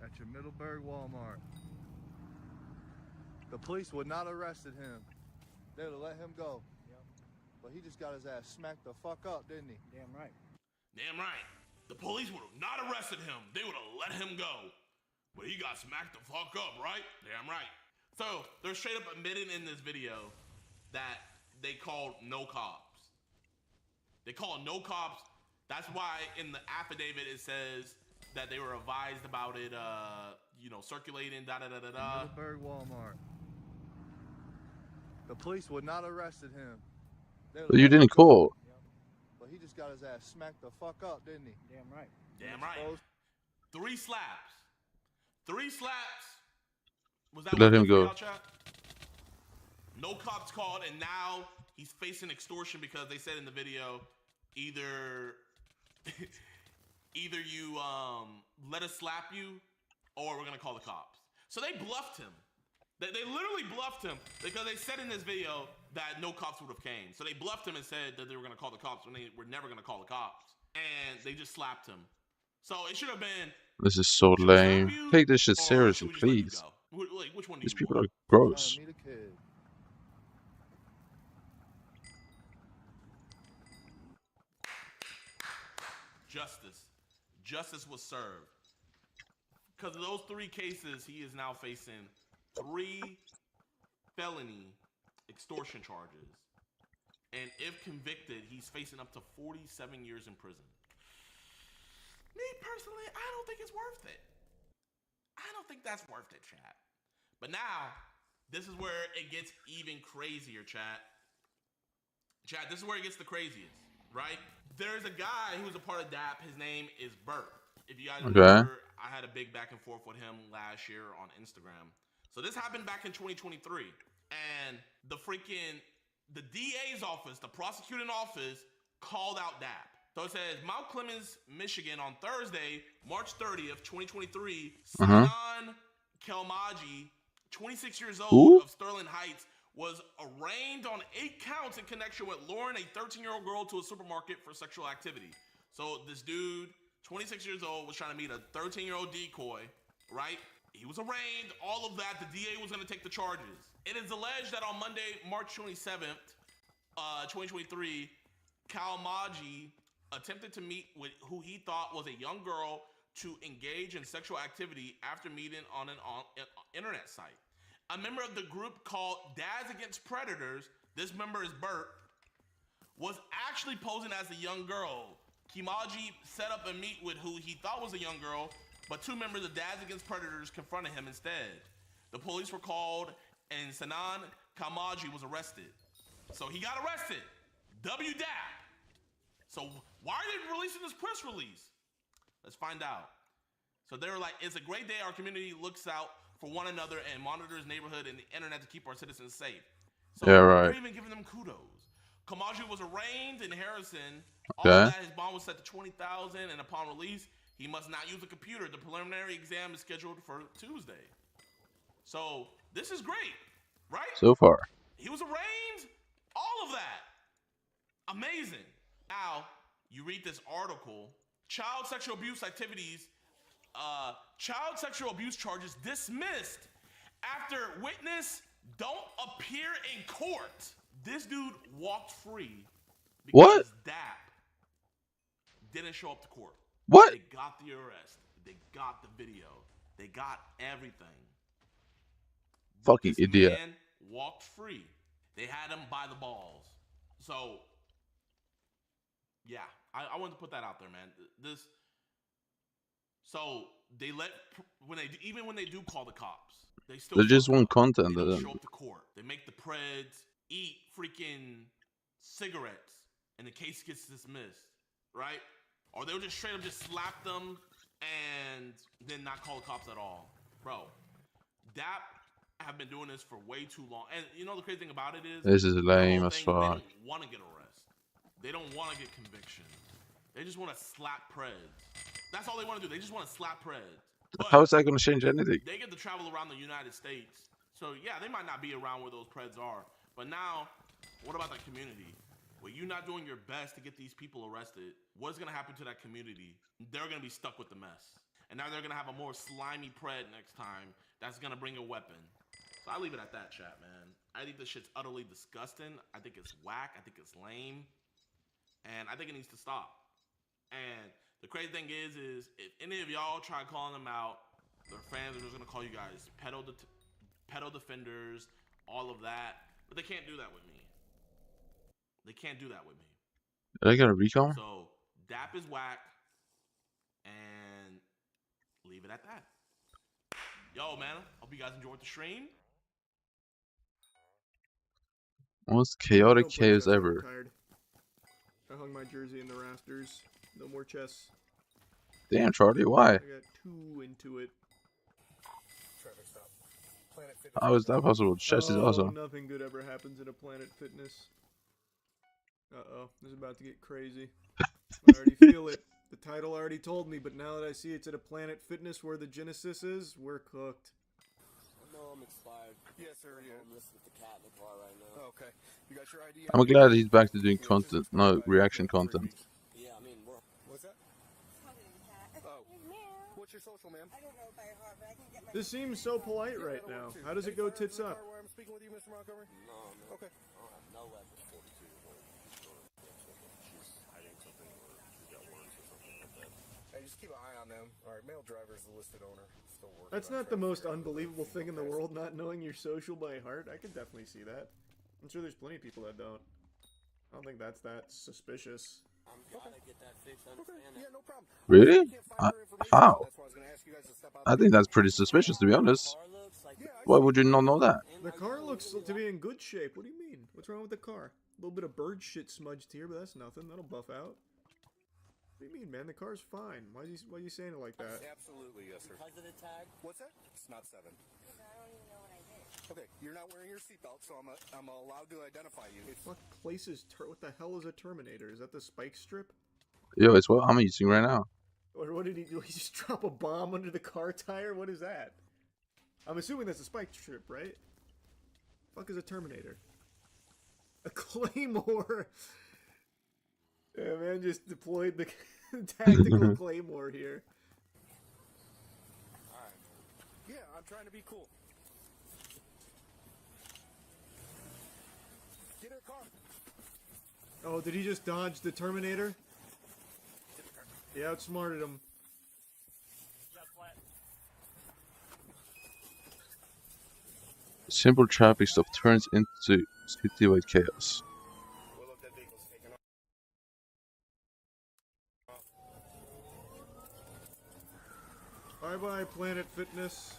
At your Middleburg Walmart. The police would not have arrested him. They would have let him go. Yep. But he just got his ass smacked the fuck up, didn't he? Damn right. Damn right. The police would have not arrested him. They would have let him go. But he got smacked the fuck up, right? Damn right. So they're straight up admitting in this video that they called no cops. They called no cops. That's why in the affidavit it says that they were advised about it, circulating, da-da-da-da-da. Middleburg Walmart. The police would not have arrested him. But you didn't call. But he just got his ass smacked the fuck up, didn't he? Damn right. Damn right. 3 slaps. 3 slaps. Was that Let what him you go. out, chat? No cops called, and now he's facing extortion because they said in the video, either you let us slap you, or we're gonna call the cops. So they bluffed him. They literally bluffed him because they said in this video that no cops would have came. So they bluffed him and said that they were gonna call the cops when they were never gonna call the cops, and they just slapped him. So it should have been. This is so lame. Take this shit seriously, please. Which one do These you people want? are gross. Meet a kid. Justice was served. Because of those 3 cases, he is now facing 3 felony extortion charges. And if convicted, he's facing up to 47 years in prison. Me personally, I don't think it's worth it. I don't think that's worth it, chat. But now, this is where it gets even crazier, chat. Chat, this is where it gets the craziest, right? There's a guy who's a part of DAP. His name is Bert. If you guys remember, I had a big back and forth with him last year on Instagram. So this happened back in 2023. And the DA's office, the prosecuting office, called out DAP. So it says, Mount Clemens, Michigan, on Thursday, March 30th, 2023, Sinan Kelmaji, 26 years old, of Sterling Heights, was arraigned on 8 counts in connection with luring a 13-year-old girl to a supermarket for sexual activity. So this dude, 26 years old, was trying to meet a 13-year-old decoy, right? He was arraigned, all of that. The DA was going to take the charges. It is alleged that on Monday, March 27th, 2023, Kalmaji attempted to meet with who he thought was a young girl to engage in sexual activity after meeting on an internet site. A member of the group called Dads Against Predators, this member is Bert, was actually posing as a young girl. Kimaji set up a meet with who he thought was a young girl, but 2 members of Dads Against Predators confronted him instead. The police were called, and Sinan Kamaji was arrested. So he got arrested. WDAP. So why are they releasing this press release? Let's find out. So they were like, it's a great day. Our community looks out for one another and monitors neighborhood and the internet to keep our citizens safe. So yeah, right. They're even giving them kudos. Kamaji was arraigned in Harrison. Okay. All of that, his bond was set to $20,000, and upon release, he must not use a computer. The preliminary exam is scheduled for Tuesday. So this is great, right? So far. He was arraigned. All of that. Amazing. Now, you read this article child sexual abuse activities, child sexual abuse charges dismissed after witness don't appear in court. This dude walked free because What? DAP didn't show up to court. What? They got the arrest. They got the video. They got everything. Fucking This idiot. man walked free. They had him by the balls. So, yeah, I wanted to put that out there, man. So they even when they do call the cops, they still They just want content. they don't show up to court. They make the Preds eat freaking cigarettes, and the case gets dismissed, right? Or they'll just straight up just slap them and then not call the cops at all, bro. DAP have been doing this for way too long, and you know the crazy thing about it is This is lame the whole as thing, fuck. They don't want to get arrested. They don't want to get conviction. They just want to slap Preds. That's all they want to do. They just want to slap Preds. But How is that going to change anything? they get to travel around the United States. So, yeah, they might not be around where those Preds are. But now, what about that community? Well, you're not doing your best to get these people arrested. What's going to happen to that community? They're going to be stuck with the mess. And now they're going to have a more slimy Pred next time that's going to bring a weapon. So I leave it at that, chat, man. I think this shit's utterly disgusting. I think it's whack. I think it's lame. And I think it needs to stop. And the crazy thing is if any of y'all try calling them out, their fans are just gonna call you guys pedo defenders, all of that. But they can't do that with me. They can't do that with me. Did I get a recall? So DAP is whack, and leave it at that. Yo, man, hope you guys enjoyed the stream. Most chaotic chaos ever. Tired. I hung my jersey in the rafters. No more chess. Damn, Charlie, why? I got too into it. Traffic stop. Planet Fitness. How is that possible? Chess is awesome. Nothing good ever happens at a Planet Fitness. Uh-oh, this is about to get crazy. I already feel it. The title already told me, but now that I see it's at a Planet Fitness where the Genesis is, we're cooked. No, I'm expired. Yes, sir. Yeah. I'm listening to the cat in the car right now. Oh, okay. You got your ID? I'm glad he's back to doing content, no reaction content. Yeah, I mean, what's that? Oh. What's your social, ma'am? I don't know by heart, but I can get my... This seems so polite right now. How does it go tits up? I'm speaking with you, Mr. Montgomery? No, man. Okay. I don't have no weapons. 42 years old. She's hiding something, or she got worms or something like that. Hey, just keep an eye on them. All right, male driver is the listed owner. Still working. That's not the most unbelievable thing in the world, not knowing your social by heart. I could definitely see that. I'm sure there's plenty of people that don't. I don't think that's that suspicious. I'm gonna get that fixed. Understand that? Yeah, no problem. Really? How? I think that's pretty suspicious, to be honest. Why would you not know that? The car looks to be in good shape. What do you mean? What's wrong with the car? A little bit of bird shit smudged here, but that's nothing. That'll buff out. What do you mean, man? The car's fine. Why are you saying it like that? Absolutely, yes, sir. Because of the tag? What's that? It's not 7. Okay, you're not wearing your seatbelt, so I'm allowed to identify you. What place is what the hell is a Terminator? Is that the spike strip? Yo, it's what I'm using right now. Or what did he do? He just drop a bomb under the car tire? What is that? I'm assuming that's a spike strip, right? Fuck is a Terminator? A Claymore. Yeah, man, just deployed the tactical Claymore here. Alright. Yeah, I'm trying to be cool. Get in the car. Oh, did he just dodge the Terminator? He outsmarted him. Simple traffic stop turns into citywide chaos. Bye-bye, Planet Fitness.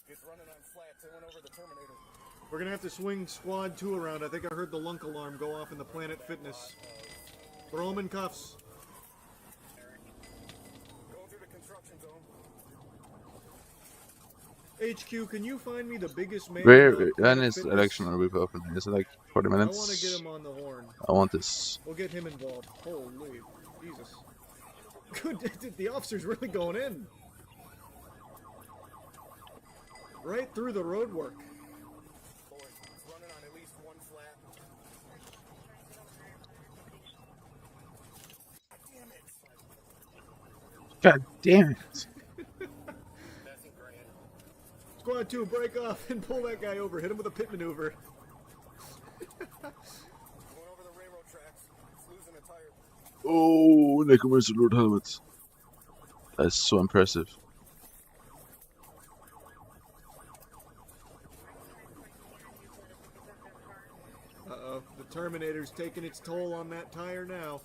It's running on flats. It went over the Terminator. We're gonna have to swing Squad 2 around. I think I heard the lunk alarm go off in the Planet Fitness. Throw him in cuffs. Going through the construction zone. HQ, can you find me the biggest man? When is election are we opening? Is it like 40 minutes? I want to get him on the horn. I want this. We'll get him involved. Holy Jesus. Good, the officer's really going in. Right through the road work. It's running on at least one flat. Damn it. God damn it. Squad 2, break off and pull that guy over. Hit him with a pit maneuver. Oh, Necromancer Lord Helmet. That's so impressive. Uh-oh, the Terminator's taking its toll on that tire now.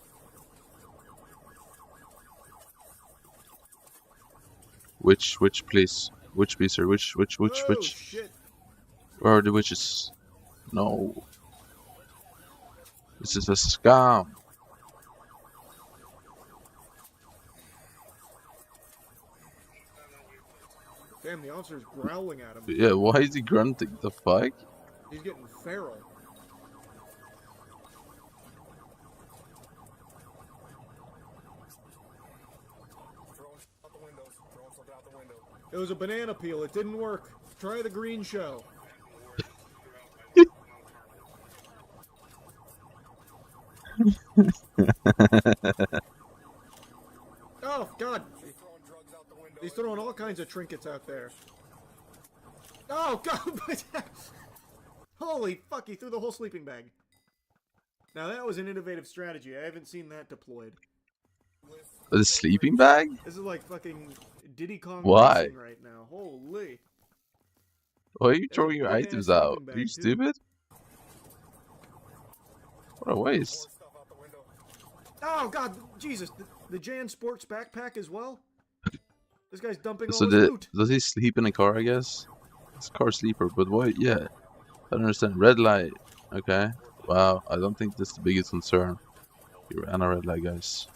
Which please? Which please, sir? Which? Oh, shit. Where are the witches? No. This is a scam. Damn, the officer's growling at him. Yeah, why is he grunting? The fuck? He's getting feral. It was a banana peel. It didn't work. Try the green shell. Oh, God. He's throwing all kinds of trinkets out there. Oh, God. Holy fuck, he threw the whole sleeping bag. Now, that was an innovative strategy. I haven't seen that deployed. The sleeping bag? This is like fucking Diddy Kong Why? racing right now. Holy. Why are you throwing your items out? Are you stupid? What a waste. Oh, God. Jesus. The Jan Sports backpack as well? This guy's dumping So all his loot. does he sleep in a car, I guess? It's a car sleeper, but why? Yeah. I don't understand. Red light. Okay. Wow. I don't think that's the biggest concern. You ran a red light, guys.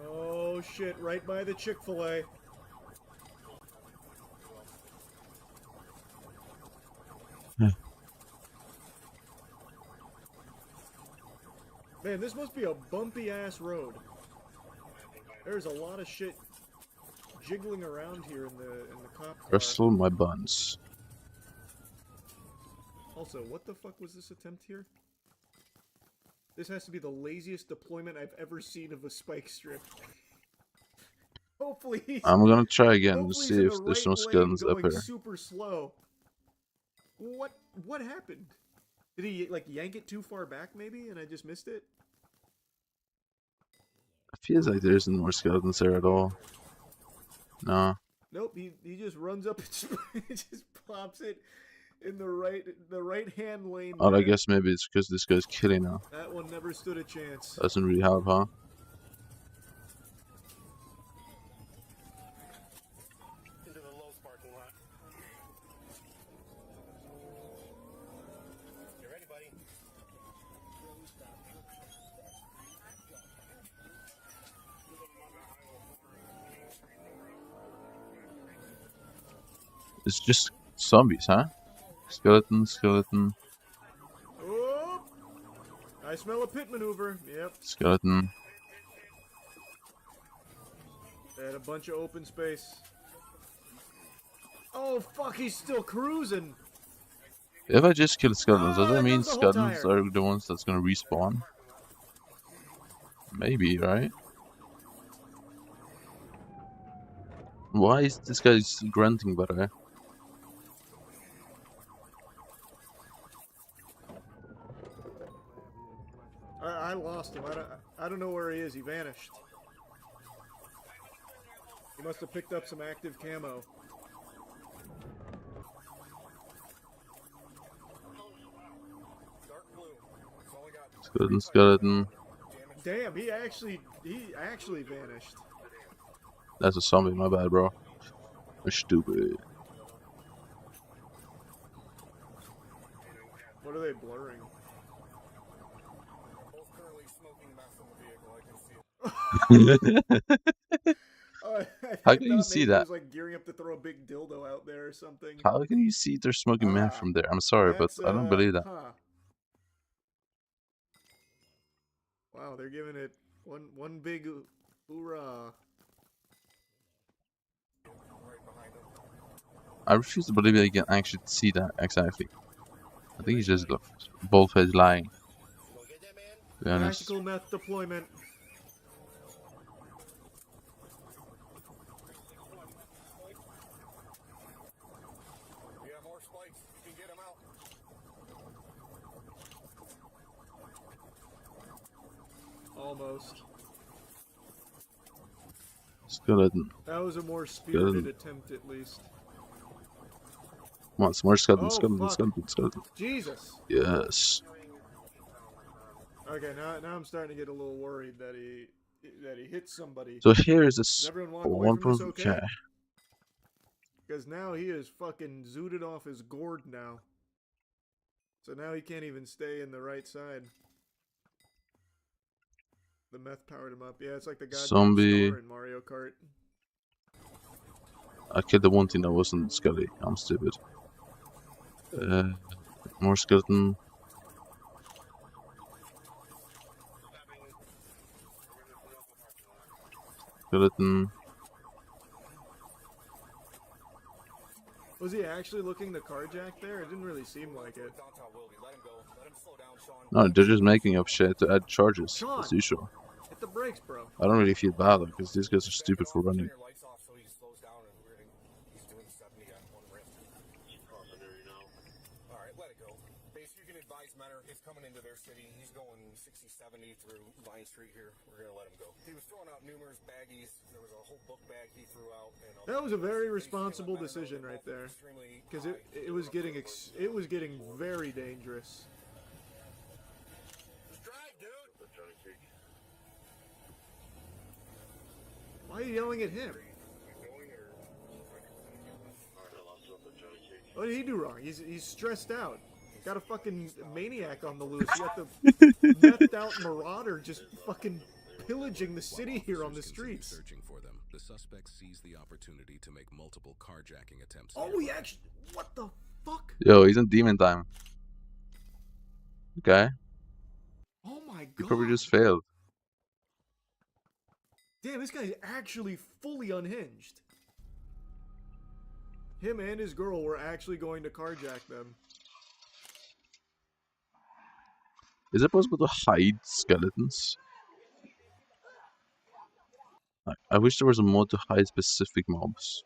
Oh, shit. Right by the Chick-fil-A. Man, this must be a bumpy-ass road. There's a lot of shit jiggling around here in the cop car. Wrestle my buns. Also, what the fuck was this attempt here? This has to be the laziest deployment I've ever seen of a spike strip. Hopefully he's... I'm gonna try again to hopefully see he's in if the there's right some lane skeletons up going here. super slow. What happened? Did he, like, yank it too far back, maybe, and I just missed it? It feels like there isn't more skeletons there at all. No. Nope, he just runs up and just plops it in the right hand lane. Oh, I there. guess maybe it's because this guy's killing now. That one never stood a chance. Doesn't really help, huh? Into the Lowe's parking lot. You ready, buddy? It's just zombies, huh? Skeleton, skeleton, Oh! I smell a pit maneuver. Yep. skeleton. They had a bunch of open space. Oh, fuck, he's still cruising. If I just kill skeletons, does that there mean goes the whole skeletons tire. are the ones that's gonna respawn? Maybe, right? Why is this guy grunting, by the way? I lost him. I don't know where he is. He vanished. He must have picked up some active camo. Skeleton, skeleton. Damn, he actually vanished. That's a zombie, my bad, bro. You're stupid. What are they blurring? Both currently smoking meth in the vehicle. I can see it. How can you see He that? was like gearing up to throw a big dildo out there or something. How can you see they're smoking meth from there? I'm sorry, but That's, I don't believe that. Huh. Wow, they're giving it one big hoorah. I refuse to believe I can actually see that exactly. I think he's just bold-faced lying. To be honest. Tactical meth deployment. You have more spikes. You can get them out. Almost. Skeleton. That was a more spirited attempt, at least. Come on, some more skeleton, Oh, skeleton. Jesus. Yes. Okay, now I'm starting to get a little worried that he hit somebody. So here is Does this everyone walk away from this okay? Okay. Because now he is fucking zooted off his gourd now. So now he can't even stay in the right side. The meth powered him up. Yeah, it's like the goddamn Zombie. star in Mario Kart. I killed the one thing that wasn't Skelly. I'm stupid. More skeleton. Skeleton. Was he actually looking to carjack there? It didn't really seem like it. No, they're just making up shit to add charges, Sean, as usual. hit the brakes, bro. I don't really feel bad though, because these guys are stupid for running. He's coming into their city. He's going 60, 70 through Vine Street here. We're going to let him go. He was throwing out numerous baggies. There was a whole book bag he threw out. And that was a very responsible decision right there, because it was getting very dangerous. Just drive, dude. Why are you yelling at him? What did he do wrong? He's stressed out. Got a fucking maniac on the loose. You got the methed out marauder just fucking pillaging the city here on the streets. Searching for them, the suspect seized the opportunity to make multiple carjacking attempts. Oh, he actually. What the fuck? Yo, he's in demon time. Okay. Oh my god. He probably just failed. Damn, this guy's actually fully unhinged. Him and his girl were actually going to carjack them. Is it possible to hide skeletons? I wish there was a mod to hide specific mobs.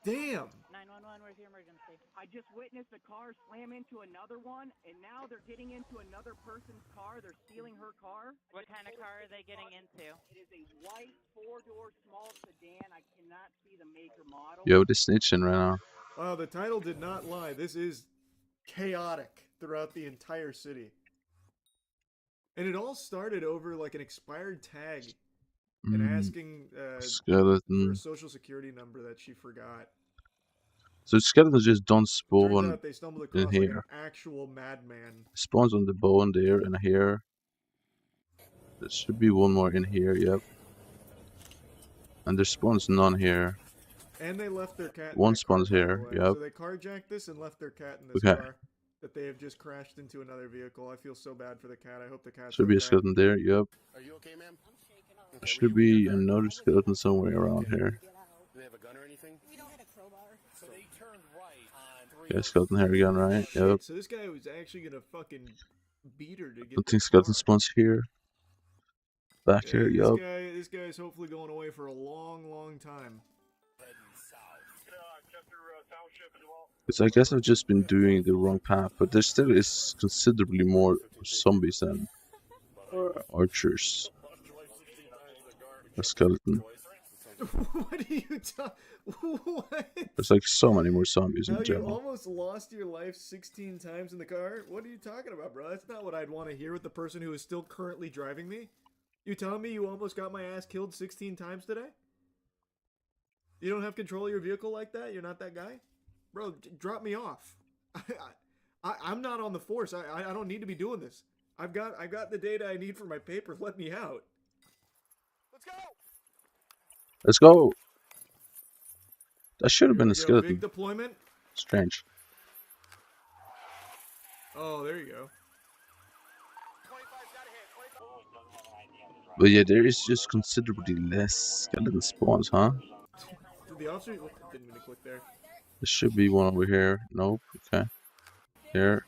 Damn! 911, where's the emergency? I just witnessed a car slam into another one, and now they're getting into another person's car. They're stealing her car. What kind of car are they getting into? It is a white four-door small sedan. I cannot see the make or model. Yo, they're snitching right now. Wow, the title did not lie. This is chaotic throughout the entire city. And it all started over like an expired tag and asking skeleton for a social security number that she forgot. So skeletons just don't Turns spawn out they stumbled across in like here. an actual madman. Spawns on the bone there and here. There should be one more in here, yep. And there spawns none here. And they left their cat. One spawns here, yep. So they carjacked this and left their cat in this car that they have just crashed into another vehicle. I feel so bad for the cat. I hope the cat. Should be a skeleton there, yep. Are you okay, ma'am? There should be another skeleton somewhere around here. Do they have a gun or anything? We don't have a crowbar. So they turned right on 3. Yeah, skeleton here again, right? Yep. So this guy was actually gonna fucking beat her to get. I think skeleton spawns here. Back here, yep. This guy is hopefully going away for a long, long time. Because I guess I've just been doing the wrong path, but there still is considerably more zombies than archers. A skeleton. What are you talking? What? There's like so many more zombies Now in you general. almost lost your life 16 times in the car? What are you talking about, bro? That's not what I'd want to hear with the person who is still currently driving me. You telling me you almost got my ass killed 16 times today? You don't have control of your vehicle like that? You're not that guy? Bro, drop me off. I'm not on the force. I don't need to be doing this. I've got the data I need for my paper. Let me out. Let's go. Let's go. That should have been a Big skeleton. deployment. Strange. Oh, there you go. But yeah, there is just considerably less skeleton spawns, huh? Did the officer didn't mean to click there? There should be one over here. Nope. Okay. Here.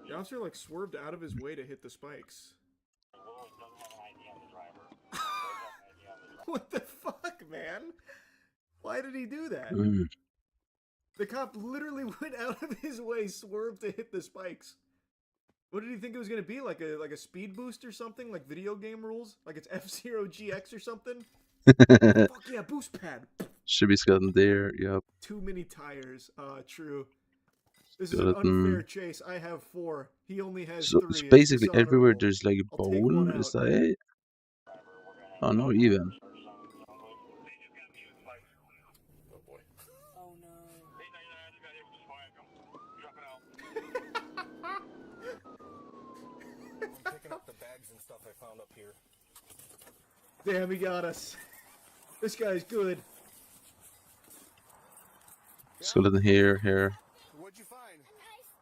The officer like swerved out of his way to hit the spikes. What the fuck, man? Why did he do that? The cop literally went out of his way, swerved to hit the spikes. What did he think it was gonna be? Like a speed boost or something? Like video game rules? Like it's F-Zero GX or something? Fuck yeah, boost pad. Should be skeleton there. Yep. Too many tires. True. This is an unfair chase. I have 4. He only has 3. So basically It's everywhere dishonorable. there's like a I'll take one bone. out. Is that it? Oh, not even. Oh boy. Oh no. I'm picking up the bags and stuff I found up here. Damn, he got us. This guy's good. Skeleton here, here. What'd you find?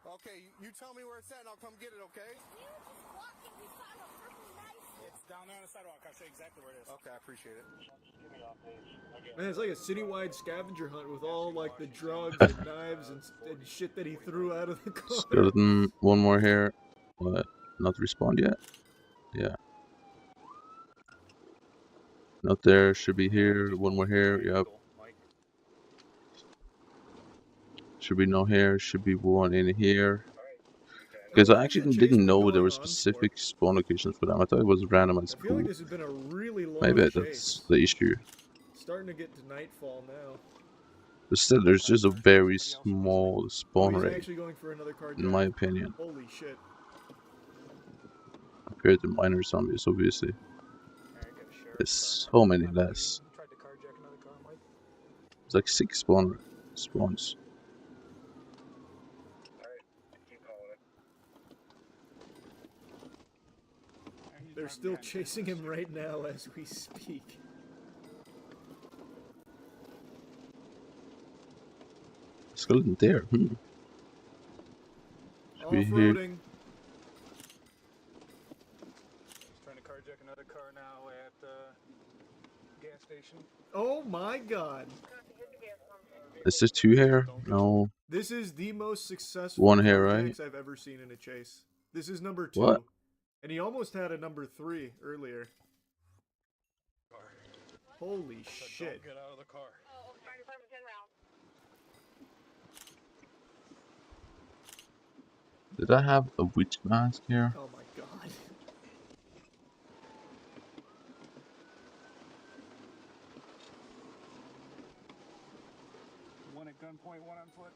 Okay, you tell me where it's at and I'll come get it, okay? It's down there on the sidewalk. I'll show you exactly where it is. Okay, I appreciate it. Man, it's like a citywide scavenger hunt with all like the drugs and knives and shit that he threw out of the car. Skeleton, one more here. What? Not respawned yet? Yeah. Not there. Should be here. One more here. Yep. Should be no here. Should be one in here. Because I actually didn't know there were specific spawn locations for them. I thought it was randomized. I feel like this has been a really long Maybe chase. that's the issue. Starting to get to nightfall now. But still, there's just a very small spawn He's rate, actually going for another card in my opinion. Holy shit. Compared to minor zombies, obviously. There's so many less. It's like 6 spawns. They're still chasing him right now as we speak. Skeleton there. Should be here. Off-roading. Trying to carjack another car now at the gas station. Oh my god. Is there 2 here? No. This is the most successful 1 here, carjacks right? I've ever seen in a chase. This is number 2. What? And he almost had a number 3 earlier. Holy shit. Get out of the car. Did I have a witch mask here? Oh my god. One at gunpoint, one on foot.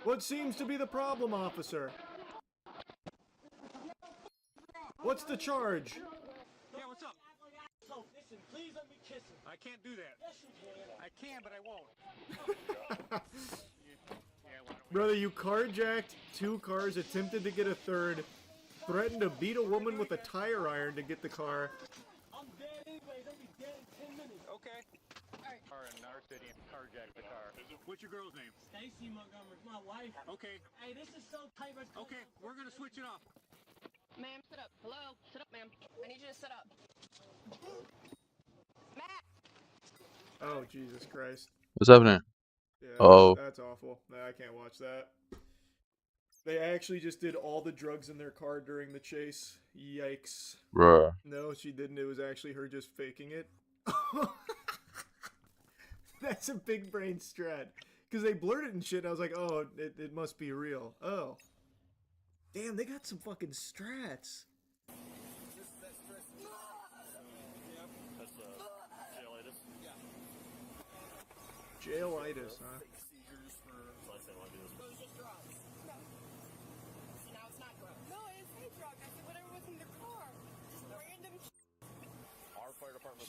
What seems to be the problem, officer? What's the charge? Yeah, what's up? Listen, please let me kiss him. I can't do that. Yes, you can. I can, but I won't. Brother, you carjacked 2 cars, attempted to get a third, threatened to beat a woman with a tire iron to get the car. I'm dead anyways. I'll be dead in 10 minutes. Okay. Car in our city and carjack the car. What's your girl's name? Stacy Montgomery, my wife. Okay. Hey, this is so tight. Okay, we're gonna switch it off. Ma'am, sit up. Hello? Sit up, ma'am. I need you to sit up. Matt! Oh, Jesus Christ. What's happening? Yeah, Oh. that's awful. Nah, I can't watch that. They actually just did all the drugs in their car during the chase. Yikes. Bruh. No, she didn't. It was actually her just faking it. That's a big brain strat. Because they blurred and shit, and I was like, oh, it must be real. Oh. Damn, they got some fucking strats. Jailitis, huh?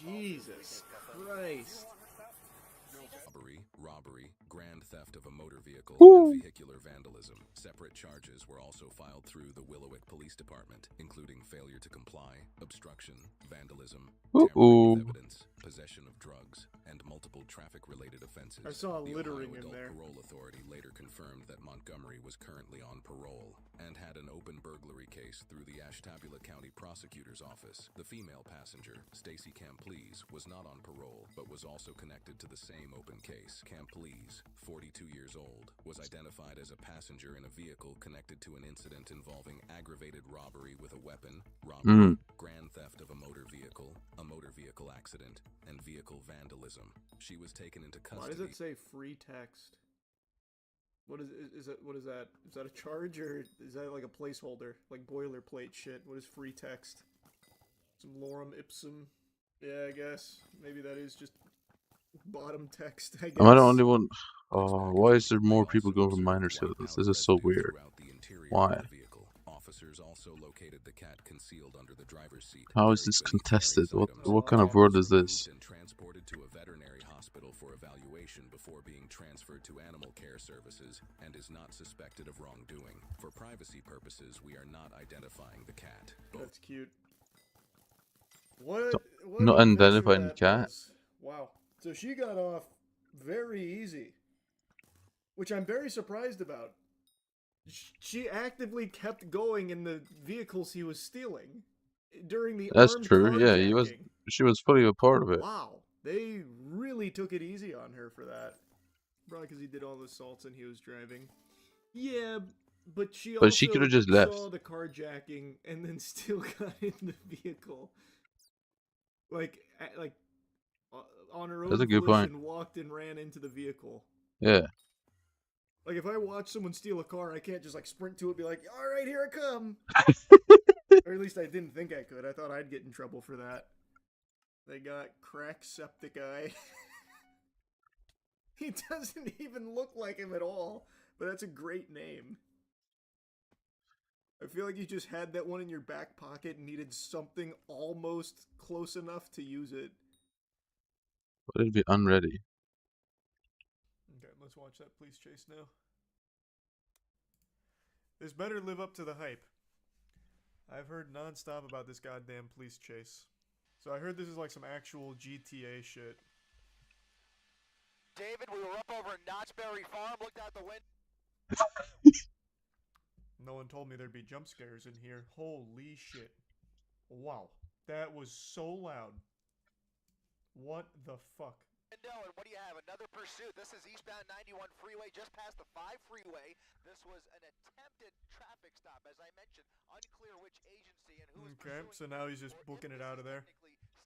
Jesus Christ. Robbery, grand theft of a motor vehicle, Woo. and vehicular vandalism. Separate charges were also filed through the Willowick Police Department, including failure to comply, obstruction, vandalism, tampering with evidence, possession of drugs, and multiple traffic-related offenses. I saw the littering Ohio in Adult there. Parole Authority later confirmed that Montgomery was currently on parole and had an open burglary case through the Ashtabula County Prosecutor's Office. The female passenger, Stacy Camplees, was not on parole, but was also connected to the same open case. Camplees, 42 years old, was identified as a passenger in a vehicle connected to an incident involving aggravated robbery with a weapon, robbery, grand theft of a motor vehicle accident, and vehicle vandalism. She was taken into custody. Why does it say free text? What is it? What is that? Is that a charge or is that like a placeholder, like boilerplate shit? What is free text? Some lorem ipsum. Yeah, I guess maybe that is just bottom text. I guess. Am I the only one? Oh, why is there more people going for miners here? This is so weird. Why? Officers also located the cat concealed under the driver's seat. How is this contested? What kind of world is this? And transported to a veterinary hospital for evaluation before being transferred to animal care services and is not suspected of wrongdoing. For privacy purposes, we are not identifying the cat. That's cute. What Not identifying the cat? was. Wow. So she got off very easy, which I'm very surprised about. She actively kept going in the vehicles he was stealing during the That's armed true. Yeah, carjacking. she was fully a part of it. Wow, they really took it easy on her for that. Probably because he did all the assaults and he was driving. Yeah, but she could have just left. saw the carjacking and then still got in the vehicle. Like on her own That's a good volition, point. walked and ran into the vehicle. Yeah. Like, if I watch someone steal a car, I can't just, like, sprint to it and be like, all right, here I come. Or at least I didn't think I could. I thought I'd get in trouble for that. They got Crack Septic Eye. He doesn't even look like him at all, but that's a great name. I feel like you just had that one in your back pocket and needed something almost close enough to use it. But it'd be unready. Okay, let's watch that police chase now. This better live up to the hype. I've heard nonstop about this goddamn police chase. So I heard this is like some actual GTA shit. David, we were up over in Knott's Berry Farm, looked out the window. No one told me there'd be jump scares in here. Holy shit. Wow. That was so loud. What the fuck? And what do you have? Another pursuit. This is eastbound 91 freeway, just past the 5 freeway. This was an attempted traffic stop, as I mentioned. Unclear which agency and who is Okay, so now he's just booking it out of there.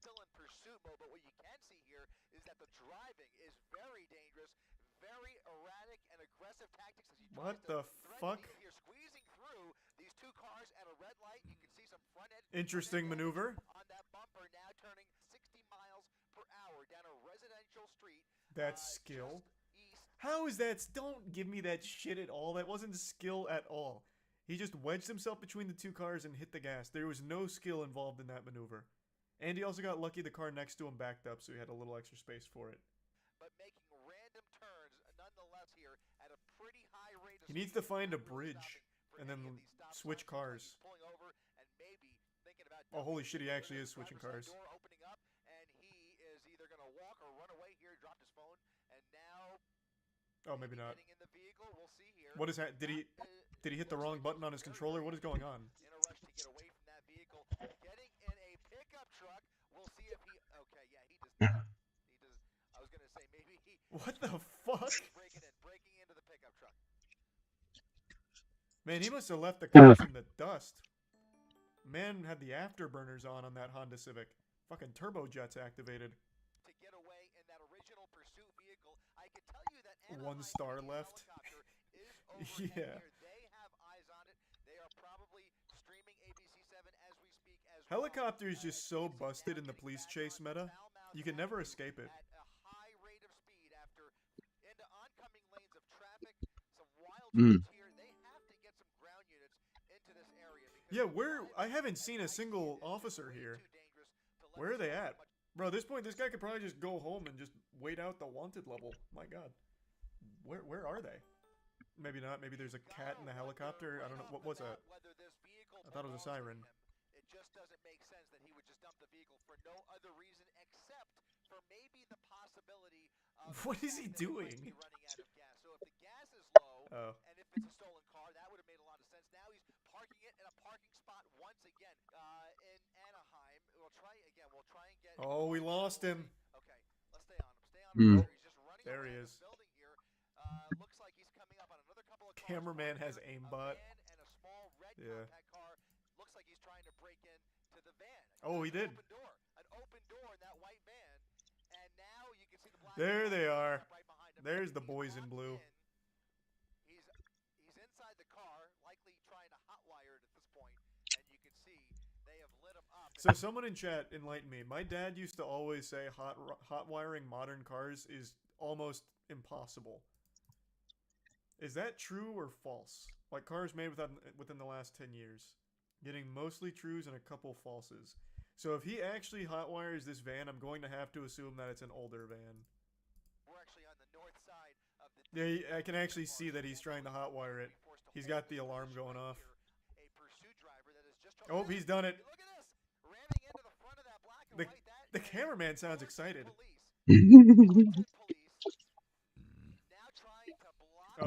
Still in pursuit mode, but what you can see here is that the driving is very dangerous, very erratic and aggressive tactics. As he What the fuck? You're squeezing through these two cars at a red light. You can see some front end. Interesting maneuver. On that bumper, now turning 60 miles per hour down a residential street. That's skill. How is that? Don't give me that shit at all. That wasn't skill at all. He just wedged himself between the two cars and hit the gas. There was no skill involved in that maneuver. And he also got lucky the car next to him backed up, so he had a little extra space for it. But making random turns nonetheless here at a pretty high rate of He needs to find a bridge and then switch cars. Oh, holy shit, he actually is switching cars. Oh, maybe not. What is that? Did he hit the wrong button on his controller? What is going on? In a rush to get away from that vehicle. Getting in a pickup truck. We'll see if he... Okay, yeah, he does not. He does... I was going to say, maybe he... What the fuck? Breaking into the pickup truck. Man, he must have left the cars in the dust. Man had the afterburners on that Honda Civic. Fucking turbojets activated. To get away in that original pursuit vehicle, I can tell you that 1 star left. Yeah. They have eyes on it. They are probably streaming ABC7 as we speak as well. Helicopter is just so busted in the police chase meta. You can never escape it. At a high rate of speed after into oncoming lanes of traffic. Some wild here. They have to get some ground units into this area. Yeah, I haven't seen a single officer here. Where are they at? Bro, at this point, this guy could probably just go home and just wait out the wanted level. My god. Where are they? Maybe not. Maybe there's a cat in the helicopter. I don't know. What was that? I thought it was a siren. It just doesn't make sense that he would just dump the vehicle for no other reason except for What is he doing? Oh. And if it's a stolen car, that would have made a lot of sense. Now he's parking it in a parking spot once again in Anaheim. We'll try again. We'll try and get. Oh, we lost him. Okay, let's stay on him. Stay on him. Oh, He's just running there he around is. the building here. Looks like he's coming up on another couple of cars. Cameraman has aimbot. And a small red Yeah. compact car. Looks like he's trying to break in to the van. Oh, he did. An open door in that white van. And now you can see the black. There they are. There's the boys in blue. He's inside the car, likely trying to hotwire it at this point, and you can see they have lit him up. So someone in chat enlighten me. My dad used to always say hot wiring modern cars is almost impossible. Is that true or false? Like cars made within the last 10 years. Getting mostly trues and a couple falses. So if he actually hotwires this van, I'm going to have to assume that it's an older van. We're actually on the north side of the. Yeah, I can actually see that he's trying to hotwire it. He's got the alarm going off. A pursuit driver that is just. Oh, he's done it. Look at this! Ramming into the front of that black and white. The cameraman sounds excited.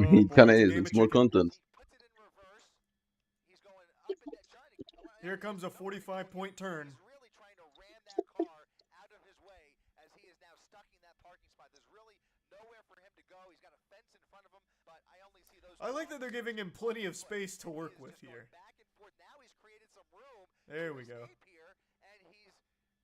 He kind of is. It's more content. Here comes a 45-point turn. He's really trying to ram that car out of his way as he is now stuck in that parking spot. There's really nowhere for him to go. He's got a fence in front of him, but I only see those. I like that they're giving him plenty of space to work with here. Back and forth. Now he's created some room. There we go. Here, and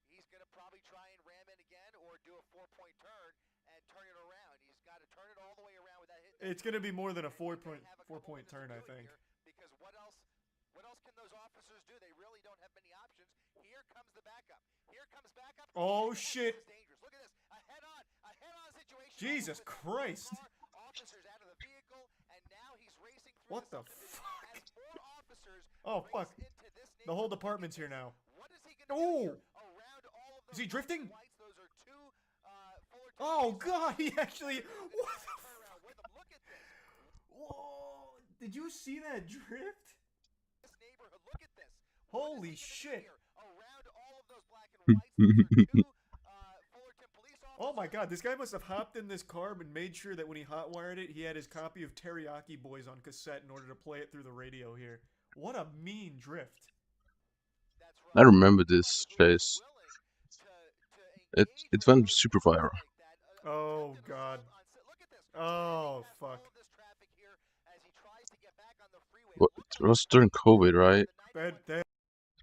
he's gonna probably try and ram in again or do a 4-point turn and turn it around. He's got to turn it all the way around with that hit. It's gonna be more than a four-point turn, I think. Because what else can those officers do? They really don't have many options. Here comes the backup. Here comes backup. Oh shit! Look at this. A head-on situation. Jesus Christ! Officers out of the vehicle, and now he's racing through. What the fuck? As more officers Oh fuck! The whole department's here now. Oh! Is he drifting? Oh god! He actually. What the fuck? Whoa! Did you see that drift? Holy shit! Oh my god, this guy must have hopped in this car and made sure that when he hotwired it, he had his copy of Teriyaki Boys on cassette in order to play it through the radio here. What a mean drift. I remember this chase. It went super viral. Oh god. Oh fuck. Well, it was during COVID, right? That's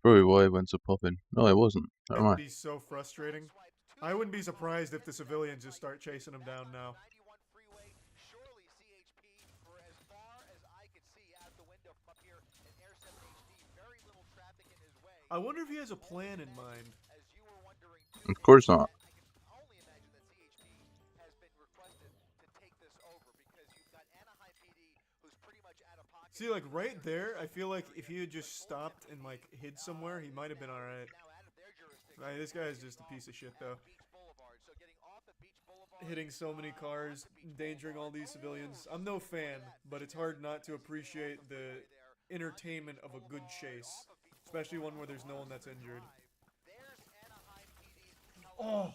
probably why it went so popping. No, it wasn't. Never That would mind. be so frustrating. I wouldn't be surprised if the civilians just start chasing him down now. I wonder if he has a plan in mind. Of course not. See, like, right there, I feel like if he had just stopped and, like, hid somewhere, he might have been alright. This guy is just a piece of shit, though. Hitting so many cars, endangering all these civilians. I'm no fan, but it's hard not to appreciate the entertainment of a good chase. Especially one where there's no one that's injured. Oh!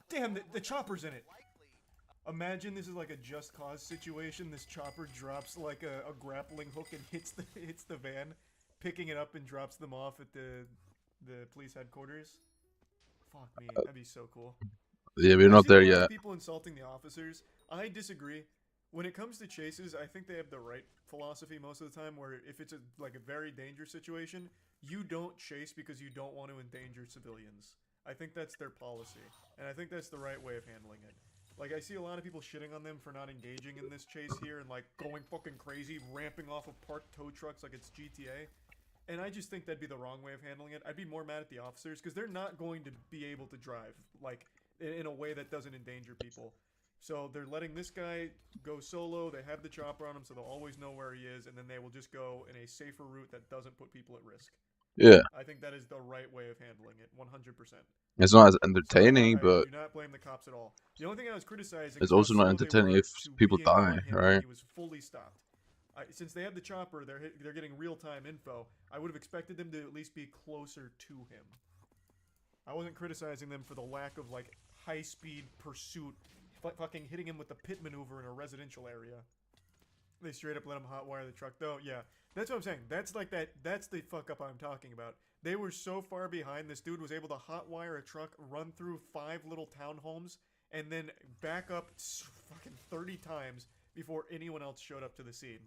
Damn, the chopper's in it! Imagine this is like a Just Cause situation. This chopper drops like a grappling hook and hits the van, picking it up and drops them off at the police headquarters. Fuck me, that'd be so cool. Yeah, we're not there A lot of yet. people insulting the officers. I disagree. When it comes to chases, I think they have the right philosophy most of the time. Where if it's like a very dangerous situation, you don't chase because you don't want to endanger civilians. I think that's their policy, and I think that's the right way of handling it. Like, I see a lot of people shitting on them for not engaging in this chase here and, like, going fucking crazy, ramping off of parked tow trucks like it's GTA. And I just think that'd be the wrong way of handling it. I'd be more mad at the officers, because they're not going to be able to drive, like, in a way that doesn't endanger people. So they're letting this guy go solo, they have the chopper on him, so they'll always know where he is, and then they will just go in a safer route that doesn't put people at risk. Yeah. I think that is the right way of handling it, 100%. It's not as entertaining, I but do not blame the cops at all. The only thing I was criticizing it's is how also not slow they entertaining were if to people being on die, him when right? He was fully stopped. Since they have the chopper, they're getting real-time info. I would have expected them to at least be closer to him. I wasn't criticizing them for the lack of like high-speed pursuit, fucking hitting him with the pit maneuver in a residential area. They straight up let him hotwire the truck. Though, yeah, that's what I'm saying. That's like that. That's the fuck up I'm talking about. They were so far behind. This dude was able to hotwire a truck, run through 5 little townhomes, and then back up fucking 30 times before anyone else showed up to the scene.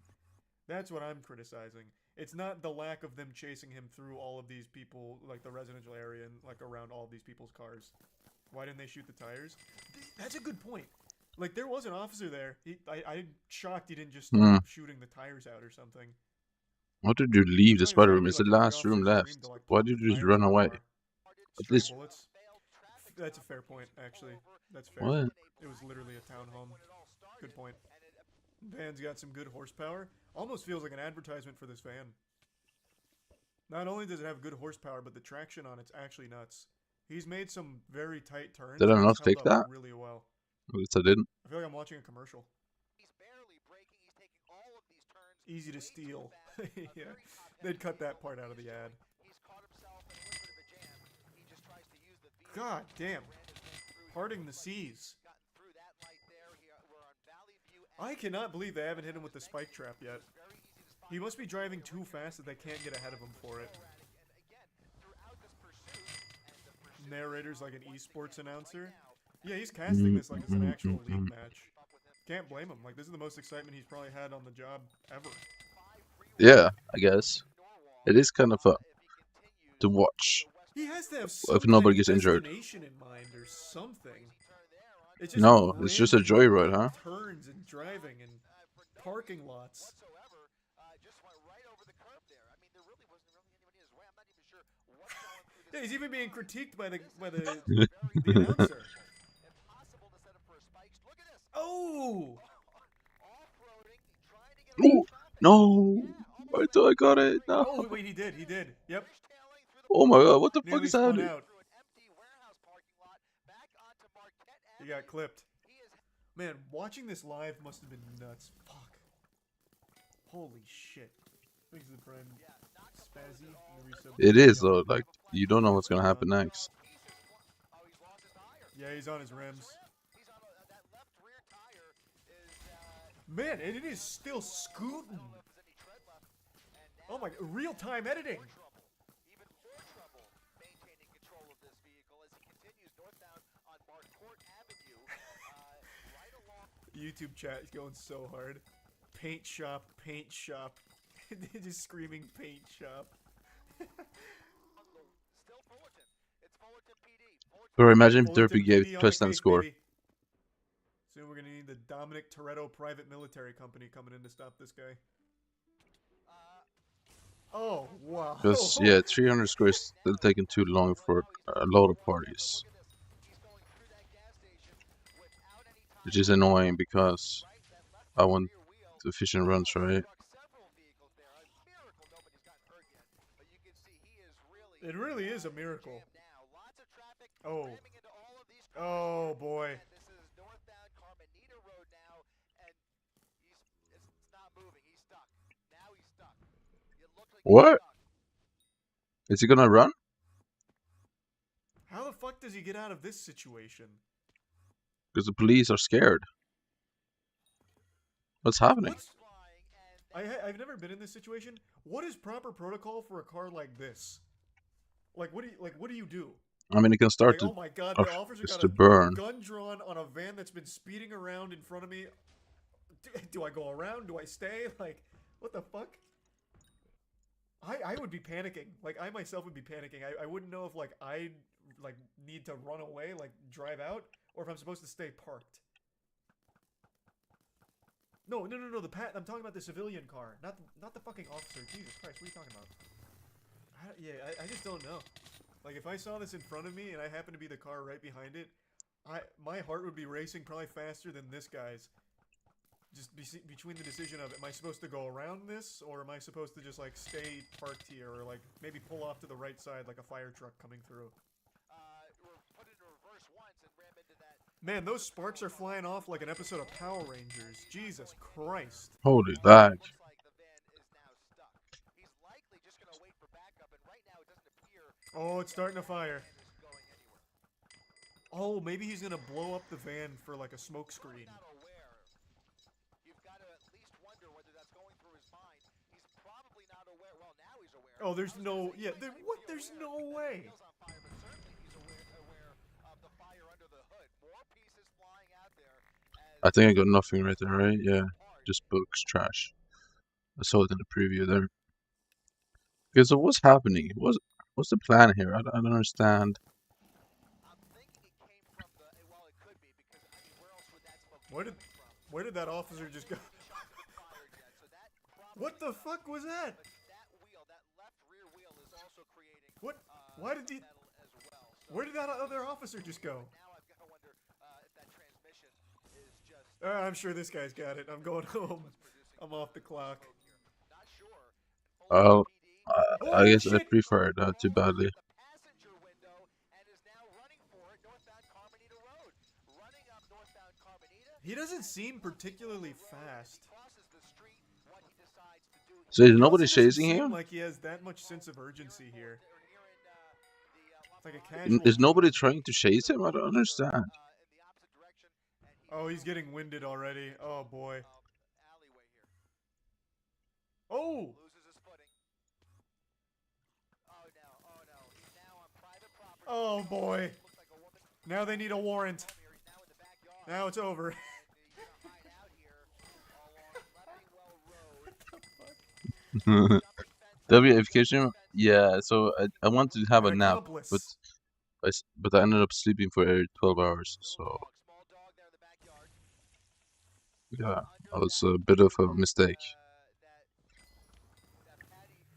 That's what I'm criticizing. It's not the lack of them chasing him through all of these people, like the residential area and like around all of these people's cars. Why didn't they shoot the tires? That's a good point. Like, there was an officer there. I'm shocked he didn't just start shooting the tires out or something. Why did you leave the spider room? It's the last room left. Why did you just run away? At least. Bullets. That's a fair point, actually. That's fair. What? It was literally a townhome. Good point. Van's got some good horsepower. Almost feels like an advertisement for this van. Not only does it have good horsepower, but the traction on it's actually nuts. He's made some very tight turns. Did I not take that? Really well. At least I didn't. I feel like I'm watching a commercial. He's barely braking. He's taking all of these turns. Easy to steal. Yeah, they'd cut that part out of the ad. He's caught himself in a little bit of a jam. He just tries to use the God damn. Parting the seas. I cannot believe they haven't hit him with the spike trap yet. He must be driving too fast that they can't get ahead of him for it. Narrator's like an esports announcer. Yeah, he's casting this like it's an actual league match. Can't blame him. Like, this is the most excitement he's probably had on the job ever. Yeah, I guess. It is kind of fun to watch. He has to have some if nobody gets injured. Destination in mind or something. It's No, it's just a joyride, huh? Turns and driving and parking lots. Yeah, he's even being critiqued by the announcer. Oh! Ooh, no! I thought I got it. No. Oh wait, he did. Yep. Oh my god, what the fuck Nearly is spun happening? out. He got clipped. Man, watching this live must have been nuts. Fuck. Holy shit. Thanks to the Prime Spazzy. It is though, like, you don't know what's gonna happen next. Yeah, he's on his rims. Man, and it is still scooting. Oh my, real-time editing. YouTube chat is going so hard. Paint shop, paint shop. Just screaming paint shop. Or imagine if Fullerton Derpy gave PD on the touchdown case, score. baby. Soon we're gonna need the Dominic Toretto private military company coming in to stop this guy. Oh wow! Because yeah, 300 squares still taking too long for a lot of parties, which is annoying because I want efficient runs, right? It really is a miracle. Oh. Oh boy. What? Is he gonna run? How the fuck does he get out of this situation? Because the police are scared. What's happening? I've never been in this situation. What is proper protocol for a car like this? Like what do you do? I mean, it can start Like, to, oh my god, the officer it's got to a burn. gun drawn on a van that's been speeding around in front of me. Do I go around? Do I stay? Like, what the fuck? I would be panicking. Like, I myself would be panicking. I wouldn't know if, like, I need to run away, like, drive out, or if I'm supposed to stay parked. No, I'm talking about the civilian car, not the fucking officer. Jesus Christ, what are you talking about? I just don't know. Like, if I saw this in front of me and I happen to be the car right behind it, my heart would be racing probably faster than this guy's. Just between the decision of, am I supposed to go around this, or am I supposed to just, like, stay parked here, or, like, maybe pull off to the right side like a fire truck coming through. Man, those sparks are flying off like an episode of Power Rangers. Jesus Christ. Holy lag. Oh, it's starting to fire. Oh, maybe he's gonna blow up the van for like a smoke screen. Oh, there's no, yeah, what? There's no way. I think I got nothing right there, right? Yeah, just books, trash. I saw it in the preview there. Okay, so what's happening? What's the plan here? I don't understand. Where did that officer just go? What the fuck was that? What? Why did he? Where did that other officer just go? I'm sure this guy's got it. I'm going home. I'm off the clock. Oh, I guess I prefer that too badly. He doesn't seem particularly fast. So is nobody chasing Seem him? like he has that much sense of urgency here. It's like a casual. Is nobody trying to chase him? I don't understand. Oh, he's getting winded already. Oh boy. Oh! Oh boy. Now they need a warrant. Now it's over. WFK? Yeah, so I wanted to have a nap, accomplice. but I ended up sleeping for 12 hours, so yeah, that was a bit of a mistake.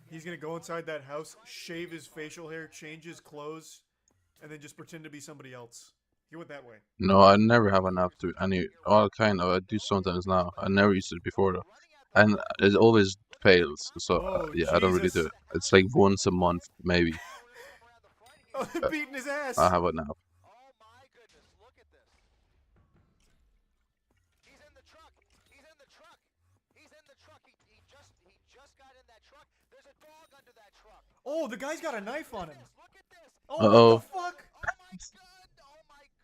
He's gonna go inside that house, shave his facial hair, change his clothes, and then just pretend to be somebody else. He went that way. No, I never have a nap to any. Well, kind of. I do sometimes now. I never used it before though, and it always fails. So yeah, I don't really do it. It's like once a month maybe. Oh, they're beating his ass. I have a nap. Oh, the guy's got a knife on him. Oh, Uh-oh. what the fuck?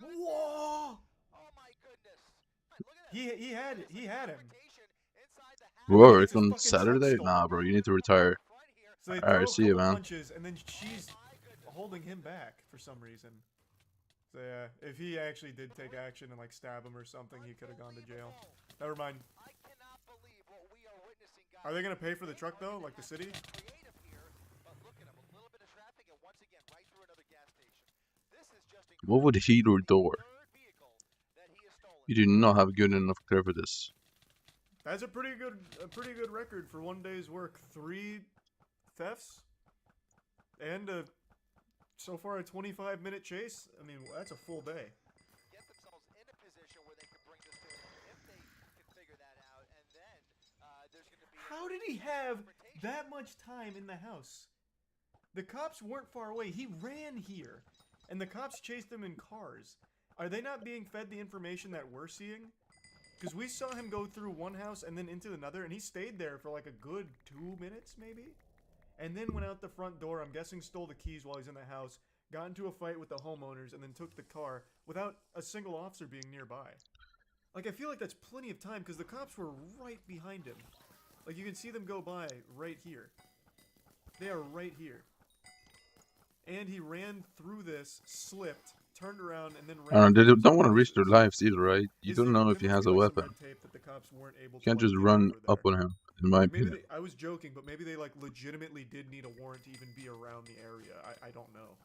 Whoa! He had him. Work on Saturday? Nah, bro, you need to retire. So they Alright, see you, man. punches, and then she's holding him back for some reason. So yeah, if he actually did take action and like stab him or something, he could have gone to jail. Never mind. Are they gonna pay for the truck though, like the city? What would heat your door? You do not have good enough clear for this. That's a pretty good record for one day's work. 3 thefts and so far a 25-minute chase. I mean, that's a full day. How did he have that much time in the house? The cops weren't far away. He ran here, and the cops chased him in cars. Are they not being fed the information that we're seeing? Because we saw him go through one house and then into another, and he stayed there for like a good 2 minutes, maybe? And then went out the front door, I'm guessing stole the keys while he's in the house, got into a fight with the homeowners, and then took the car without a single officer being nearby. Like, I feel like that's plenty of time, because the cops were right behind him. Like, you can see them go by right here. They are right here. And he ran through this, slipped, turned around, and then ran. They don't want to risk their lives either, right? You don't know if he has a weapon. You can't just run up on him, in my opinion. I was joking, but maybe they like legitimately did need a warrant to even be around the area. I don't know.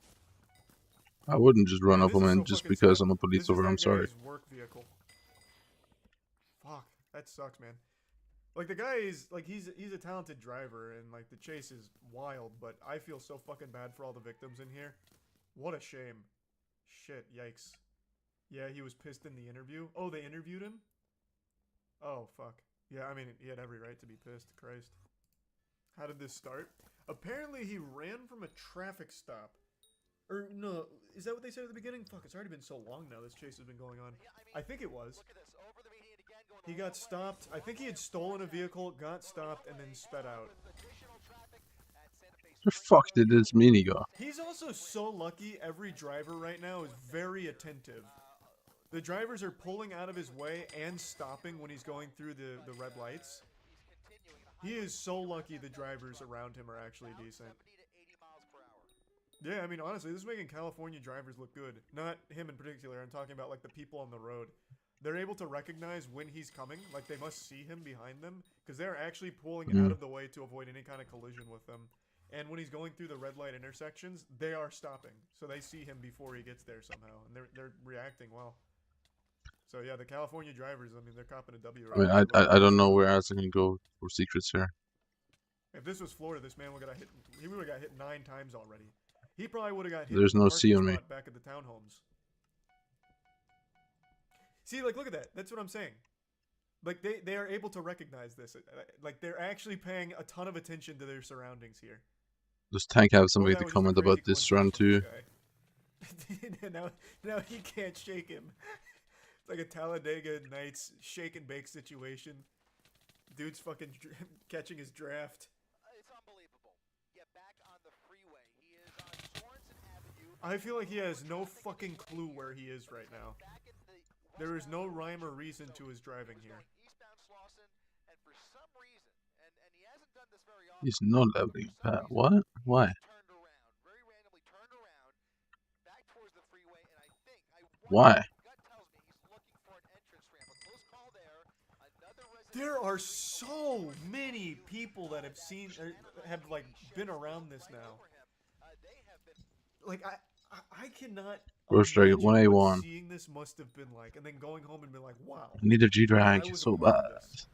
I wouldn't just run up on him just because I'm a police officer. I'm sorry. Work vehicle. Fuck, that sucks, man. Like, the guy is, like, he's a talented driver, and, like, the chase is wild, but I feel so fucking bad for all the victims in here. What a shame. Shit, yikes. Yeah, he was pissed in the interview. Oh, they interviewed him? Oh, fuck. Yeah, I mean, he had every right to be pissed. Christ. How did this start? Apparently, he ran from a traffic stop. Or, no, is that what they said at the beginning? Fuck, it's already been so long now this chase has been going on. I think it was. He got stopped. I think he had stolen a vehicle, got stopped, and then sped out. The fuck did this mini go? He's also so lucky. Every driver right now is very attentive. The drivers are pulling out of his way and stopping when he's going through the red lights. He is so lucky the drivers around him are actually decent. Yeah, I mean, honestly, this is making California drivers look good. Not him in particular. I'm talking about, like, the people on the road. They're able to recognize when he's coming. Like, they must see him behind them. Because they're actually pulling out of the way to avoid any kind of collision with them. And when he's going through the red light intersections, they are stopping. So they see him before he gets there somehow. And they're reacting well. So, yeah, the California drivers, I mean, they're copping a W right now. I don't know where else I can go for secrets here. If this was Florida, this man would have got hit. He would have got hit 9 times already. He probably would have got hit. There's in the no C parking on me. spot back at the townhomes. See, like, look at that. That's what I'm saying. Like, they are able to recognize this. Like, they're actually paying a ton of attention to their surroundings here. Does Tank have something that to was just a comment crazy about this run too? now he can't shake him. It's like a Talladega Nights shake and bake situation. Dude's fucking catching his draft. It's unbelievable. Yeah, back on the freeway. He is on Sorensen Avenue. I feel like he has no fucking clue where he is right now. There is no rhyme or reason to his driving here. Eastbound Slauson, and for some reason, and he hasn't done this very often. He's not leveling past. What? Why? Turned around, very randomly turned around, back towards the freeway, and I think Why? gut tells me he's looking for an entrance ramp. A close call there. Another resident. There are so many people that have seen, or have like been around this now. Like I cannot. First drag at imagine 1A1. what seeing this must have been like, and then going home and being like, "Wow." I need a G drag I was so around bad. this.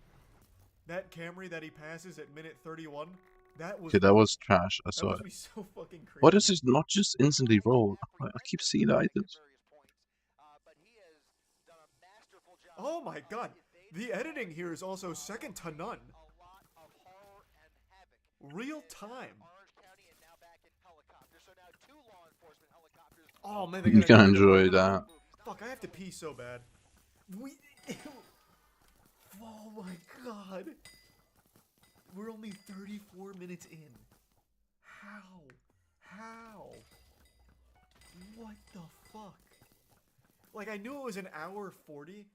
That Camry that he passes at minute 31, that was. Okay, that was trash. I saw must it. be so fucking crazy. Why does this not just instantly roll? I keep seeing the items. Oh my god, the editing here is also second to none. Real time. Oh man, they You gotta can do enjoy the- that. Fuck, I have to pee so bad. Oh my god. We're only 34 minutes in. How? What the fuck? Like, I knew it was an hour 40,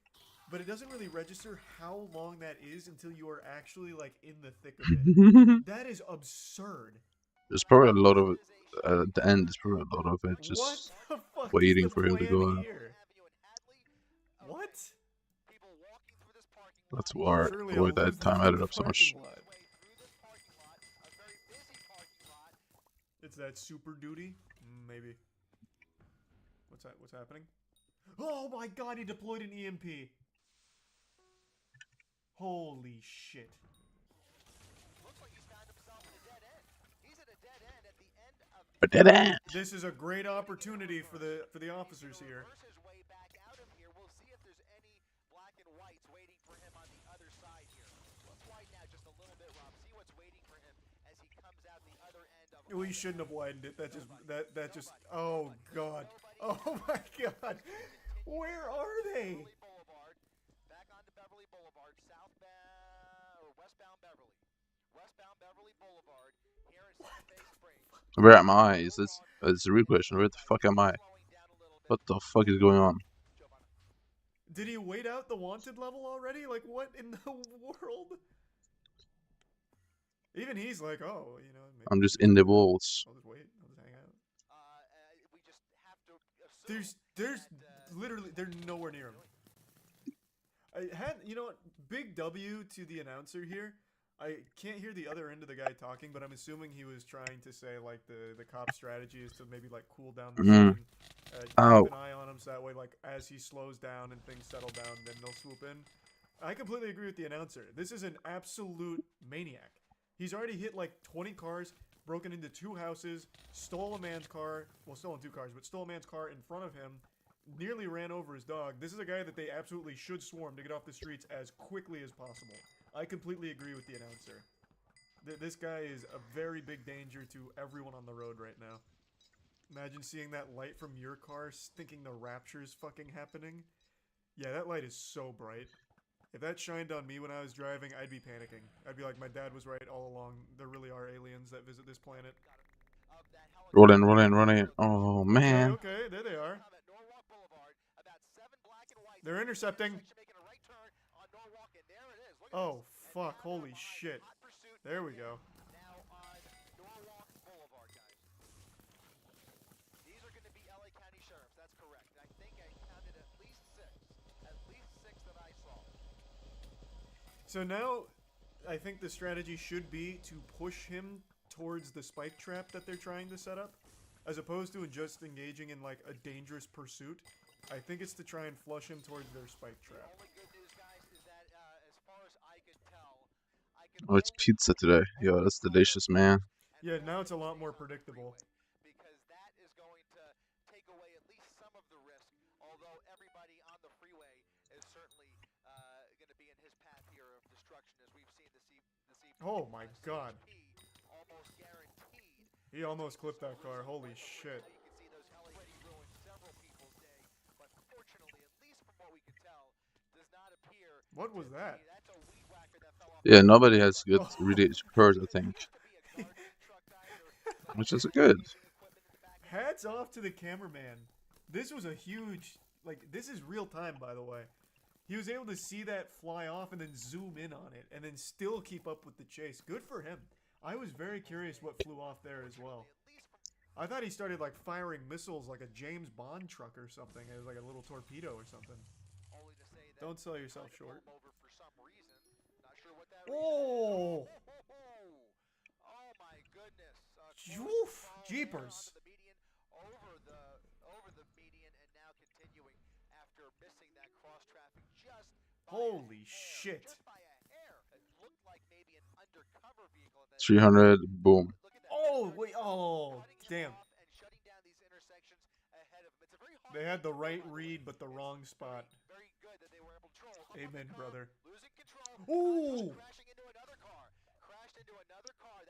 but it doesn't really register how long that is until you are actually, like, in the thick of it. That is absurd. There's probably a lot of it. At the end, there's probably a lot of it What just the fuck waiting is the for him to go plan out. here? What? That's why Surely why I'll that lose time the added up so much. parking lot. It's that super duty? Maybe. What's that? What's happening? Oh my god, he deployed an EMP. Holy shit. A dead end. This is a great opportunity for the officers here. We shouldn't have widened it. That just oh god. Oh my god. Where are they? Back onto Beverly Boulevard, southbound or westbound Beverly. Westbound Beverly Boulevard here in South Bay Springs. Where am I? Is this? It's a real question. Where the fuck am I? What the fuck is going on? Did he wait out the wanted level already? Like, what in the world? Even he's like, oh, you know. Maybe I'm just in the walls. I'll just wait. I'll just hang out. There's literally, they're nowhere near him. I had, you know what, big W to the announcer here. I can't hear the other end of the guy talking, but I'm assuming he was trying to say, like, the cop strategy is to maybe, like, cool down the scene. Keep an eye on him so that way, like, as he slows down and things settle down, then they'll swoop in. I completely agree with the announcer. This is an absolute maniac. He's already hit, like, 20 cars, broken into 2 houses, stole a man's car, well, stolen 2 cars, but stole a man's car in front of him, nearly ran over his dog. This is a guy that they absolutely should swarm to get off the streets as quickly as possible. I completely agree with the announcer. This guy is a very big danger to everyone on the road right now. Imagine seeing that light from your car, thinking the rapture's fucking happening. Yeah, that light is so bright. If that shined on me when I was driving, I'd be panicking. I'd be like, my dad was right all along. There really are aliens that visit this planet. Roll in, roll in, roll in. Oh, man. Okay, there they are. They're intercepting. Oh, fuck. Holy shit. There we go. These are going to be LA County Sheriffs, that's correct. I think I counted at least six. At least six that I saw. So now, I think the strategy should be to push him towards the spike trap that they're trying to set up, as opposed to just engaging in like a dangerous pursuit. I think it's to try and flush him towards their spike trap. Oh, it's pizza today. Yo, that's delicious, man. Yeah, now it's a lot more predictable. Because that is going to take away at least some of the risk, although everybody on the freeway is certainly going to be in his path here of destruction, as we've seen this evening. Oh my god. Almost guaranteed. He almost clipped that car. Holy shit. You can see those already ruined several people's day, but fortunately, at least from what we could tell, does not appear. What was that? That's a weed whacker that fell off. Yeah, nobody has got really hurt, I think. Which is good. Hats off to the cameraman. This was a huge, like, this is real time, by the way. He was able to see that fly off and then zoom in on it and then still keep up with the chase. Good for him. I was very curious what flew off there as well. I thought he started like firing missiles like a James Bond truck or something. It was like a little torpedo or something. Don't sell yourself short. Oh! Oh my goodness. Oof! Jeepers. Over the median and now continuing after missing that cross traffic just holy shit. Just by a hair. It looked like maybe an undercover vehicle. 300, boom. Oh, wait, oh, damn. They had the right read, but the wrong spot. Amen, brother. Ooh!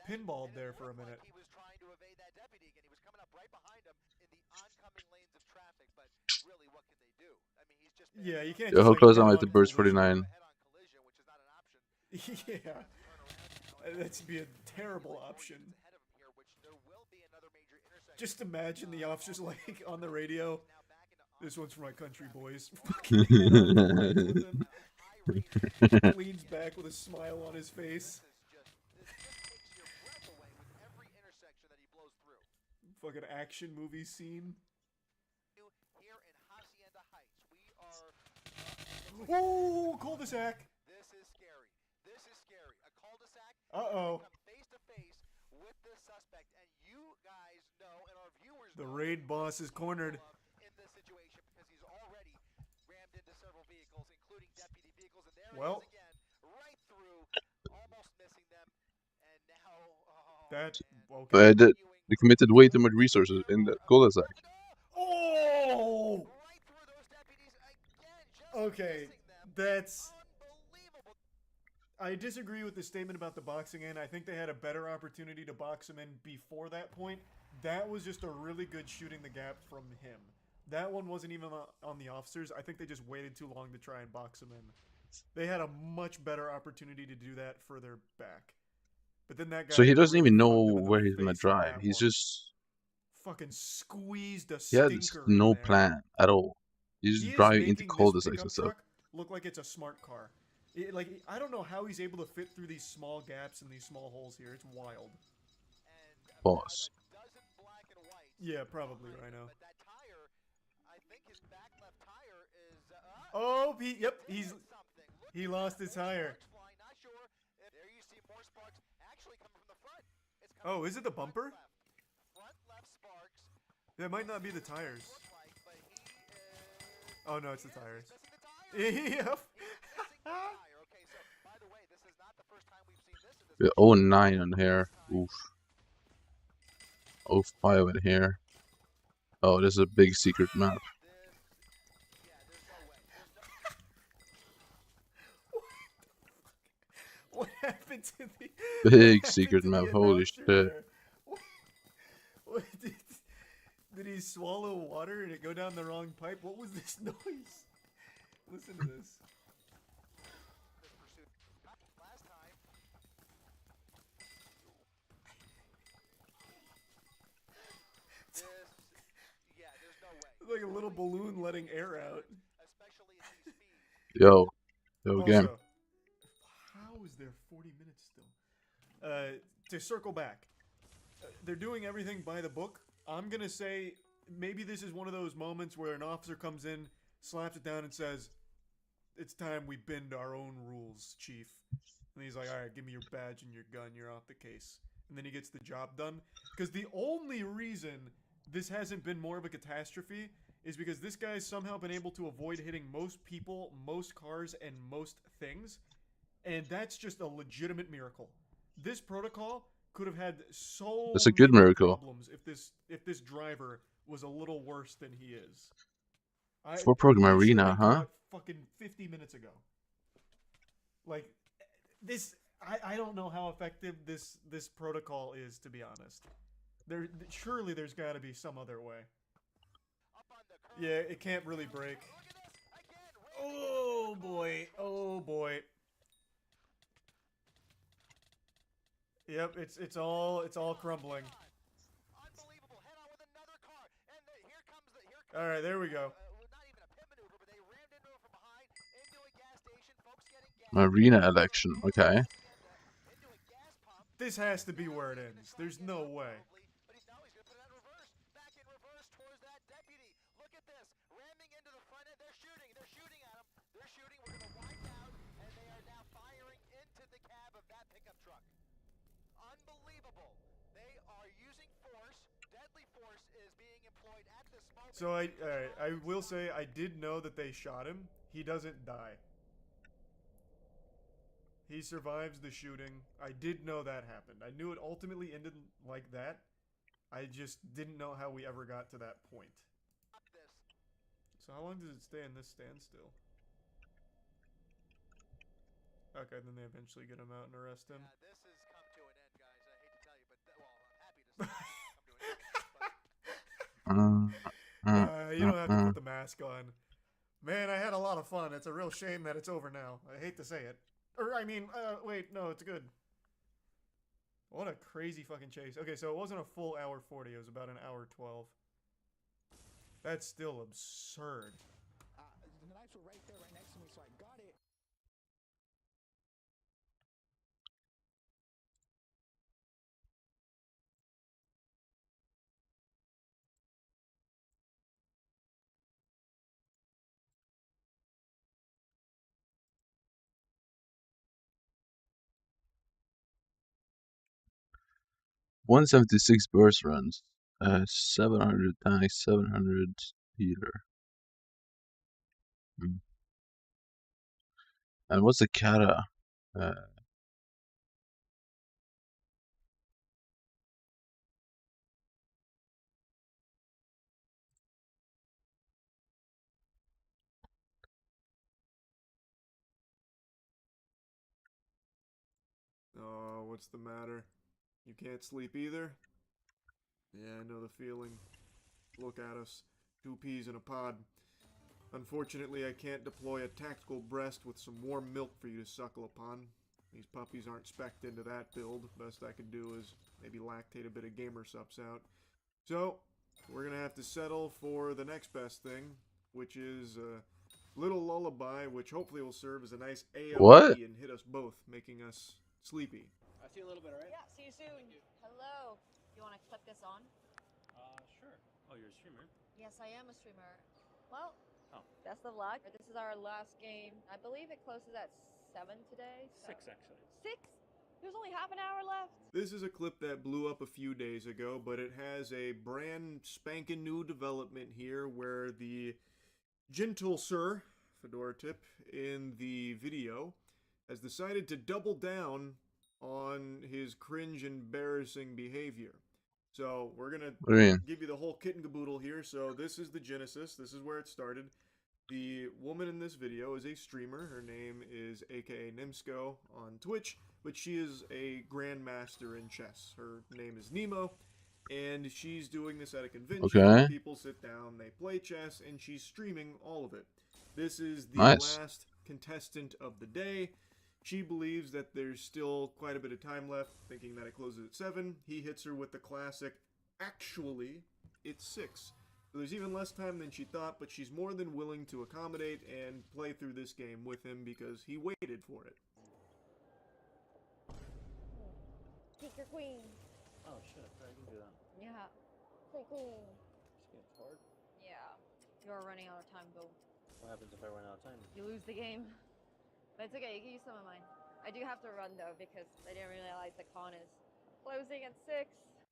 Pinballed there for a minute. He was trying to evade that deputy again. He was coming up right behind him in the oncoming lanes of traffic, but really, what can they do? I mean, he's just yeah, you can't. Yo, how close am I to Burst 49? Yeah, that'd be a terrible option. Just imagine the officers like on the radio. This one's for my country boys. Leans back with a smile on his face. Fucking action movie scene. Oh, cul-de-sac. This is scary. This is scary. A cul-de-sac. Uh-oh. Face to face with this suspect, and you guys know, and our viewers The raid boss is cornered. In this situation because he's already rammed into several vehicles, including deputy vehicles, and there well, he is again, right through, almost missing them, and now. That okay. They committed way too much resources in the cul-de-sac. Oh! Okay, that's. I disagree with the statement about the boxing in. I think they had a better opportunity to box him in before that point. That was just a really good shooting the gap from him. That one wasn't even on the officers. I think they just waited too long to try and box him in. They had a much better opportunity to do that further back. But then that guy. So he doesn't even know where he's gonna drive. He's just fucking squeezed a he has stinker. no in there. plan at all. He's just driving into cul-de-sacs and stuff. Look like it's a smart car. Like I don't know how he's able to fit through these small gaps and these small holes here. It's wild. Boss. Yeah, probably Rhino. Oh, he lost his tire. Oh, is it the bumper? That might not be the tires. Oh no, it's the tires. Yep. Yeah, 09 on here. Oof. 05 in here. Oh, this is a big secret map. What happened to the big secret map? Holy shit! What did he swallow water and it go down the wrong pipe? What was this noise? Listen to this. like a little balloon letting air out. Yo, game. Also, how is there 40 minutes still? To circle back, they're doing everything by the book. I'm gonna say maybe this is one of those moments where an officer comes in, slaps it down, and says, "It's time we bend our own rules, Chief." And he's like, "All right, give me your badge and your gun. You're off the case." And then he gets the job done. Because the only reason this hasn't been more of a catastrophe is because this guy's somehow been able to avoid hitting most people, most cars, and most things. And that's just a legitimate miracle. This protocol could have had so That's a good many miracle. problems if this driver was a little worse than he is. For Program He should have Arena, been huh? caught fucking 50 minutes ago. Like, this... I don't know how effective this protocol is, to be honest. Surely there's got to be some other way. Yeah, it can't really break. Oh boy, oh boy. Yep, it's all crumbling. All right, there we go. Arena election, okay. This has to be where it ends. There's no way. So I will say I did know that they shot him. He doesn't die. He survives the shooting. I did know that happened. I knew it ultimately ended like that. I just didn't know how we ever got to that point. So how long does it stay in this standstill? Okay, then they eventually get him out and arrest him. Yeah, this has come to an end, guys. I hate to tell you, but well, I'm happy to say You don't have to put the mask on. Man, I had a lot of fun. It's a real shame that it's over now. I hate to say it. Or, I mean, wait, no, it's good. What a crazy fucking chase. Okay, so it wasn't a full hour 40. It was about an hour 12. That's still absurd. The knives were right there, right next to me, so I got it. $176 burst runs, 700 tank, 700 healer. And what's the kata? Oh, what's the matter? You can't sleep either? Yeah, I know the feeling. Look at us. 2 peas in a pod. Unfortunately, I can't deploy a tactical breast with some warm milk for you to suckle upon. These puppies aren't spec'd into that build. Best I could do is maybe lactate a bit of gamer subs out. So, we're gonna have to settle for the next best thing, which is a little lullaby, which hopefully will serve as a nice AOE What? and hit us both, making us sleepy. I see you a little bit, alright? Yeah, see you soon. Hello. You want to clip this on? Sure. Oh, you're a streamer? Yes, I am a streamer. Well, Oh. best of luck. This is our last game. I believe it closes at 7 today. So. 6, actually. 6? There's only half an hour left. This is a clip that blew up a few days ago, but it has a brand spanking new development here where the gentle sir, Fedora Tip, in the video has decided to double down on his cringe embarrassing behavior. So we're gonna What do you mean? give you the whole kit and caboodle here. So this is the genesis. This is where it started. The woman in this video is a streamer. Her name is aka Nimsco on Twitch, but she is a grandmaster in chess. Her name is Nemo, and she's doing this at a convention. Okay. Where people sit down, they play chess, and she's streaming all of it. This is the Nice. last contestant of the day. She believes that there's still quite a bit of time left, thinking that it closes at 7. He hits her with the classic, actually, it's 6. So there's even less time than she thought, but she's more than willing to accommodate and play through this game with him because he waited for it. Take your queen. Oh shit, I can do that. Yeah. Take queen. This game's hard. Yeah. You are running out of time, Bill. What happens if I run out of time? You lose the game. But it's okay, you can use some of mine. I do have to run though because I didn't realize the con is closing at 6.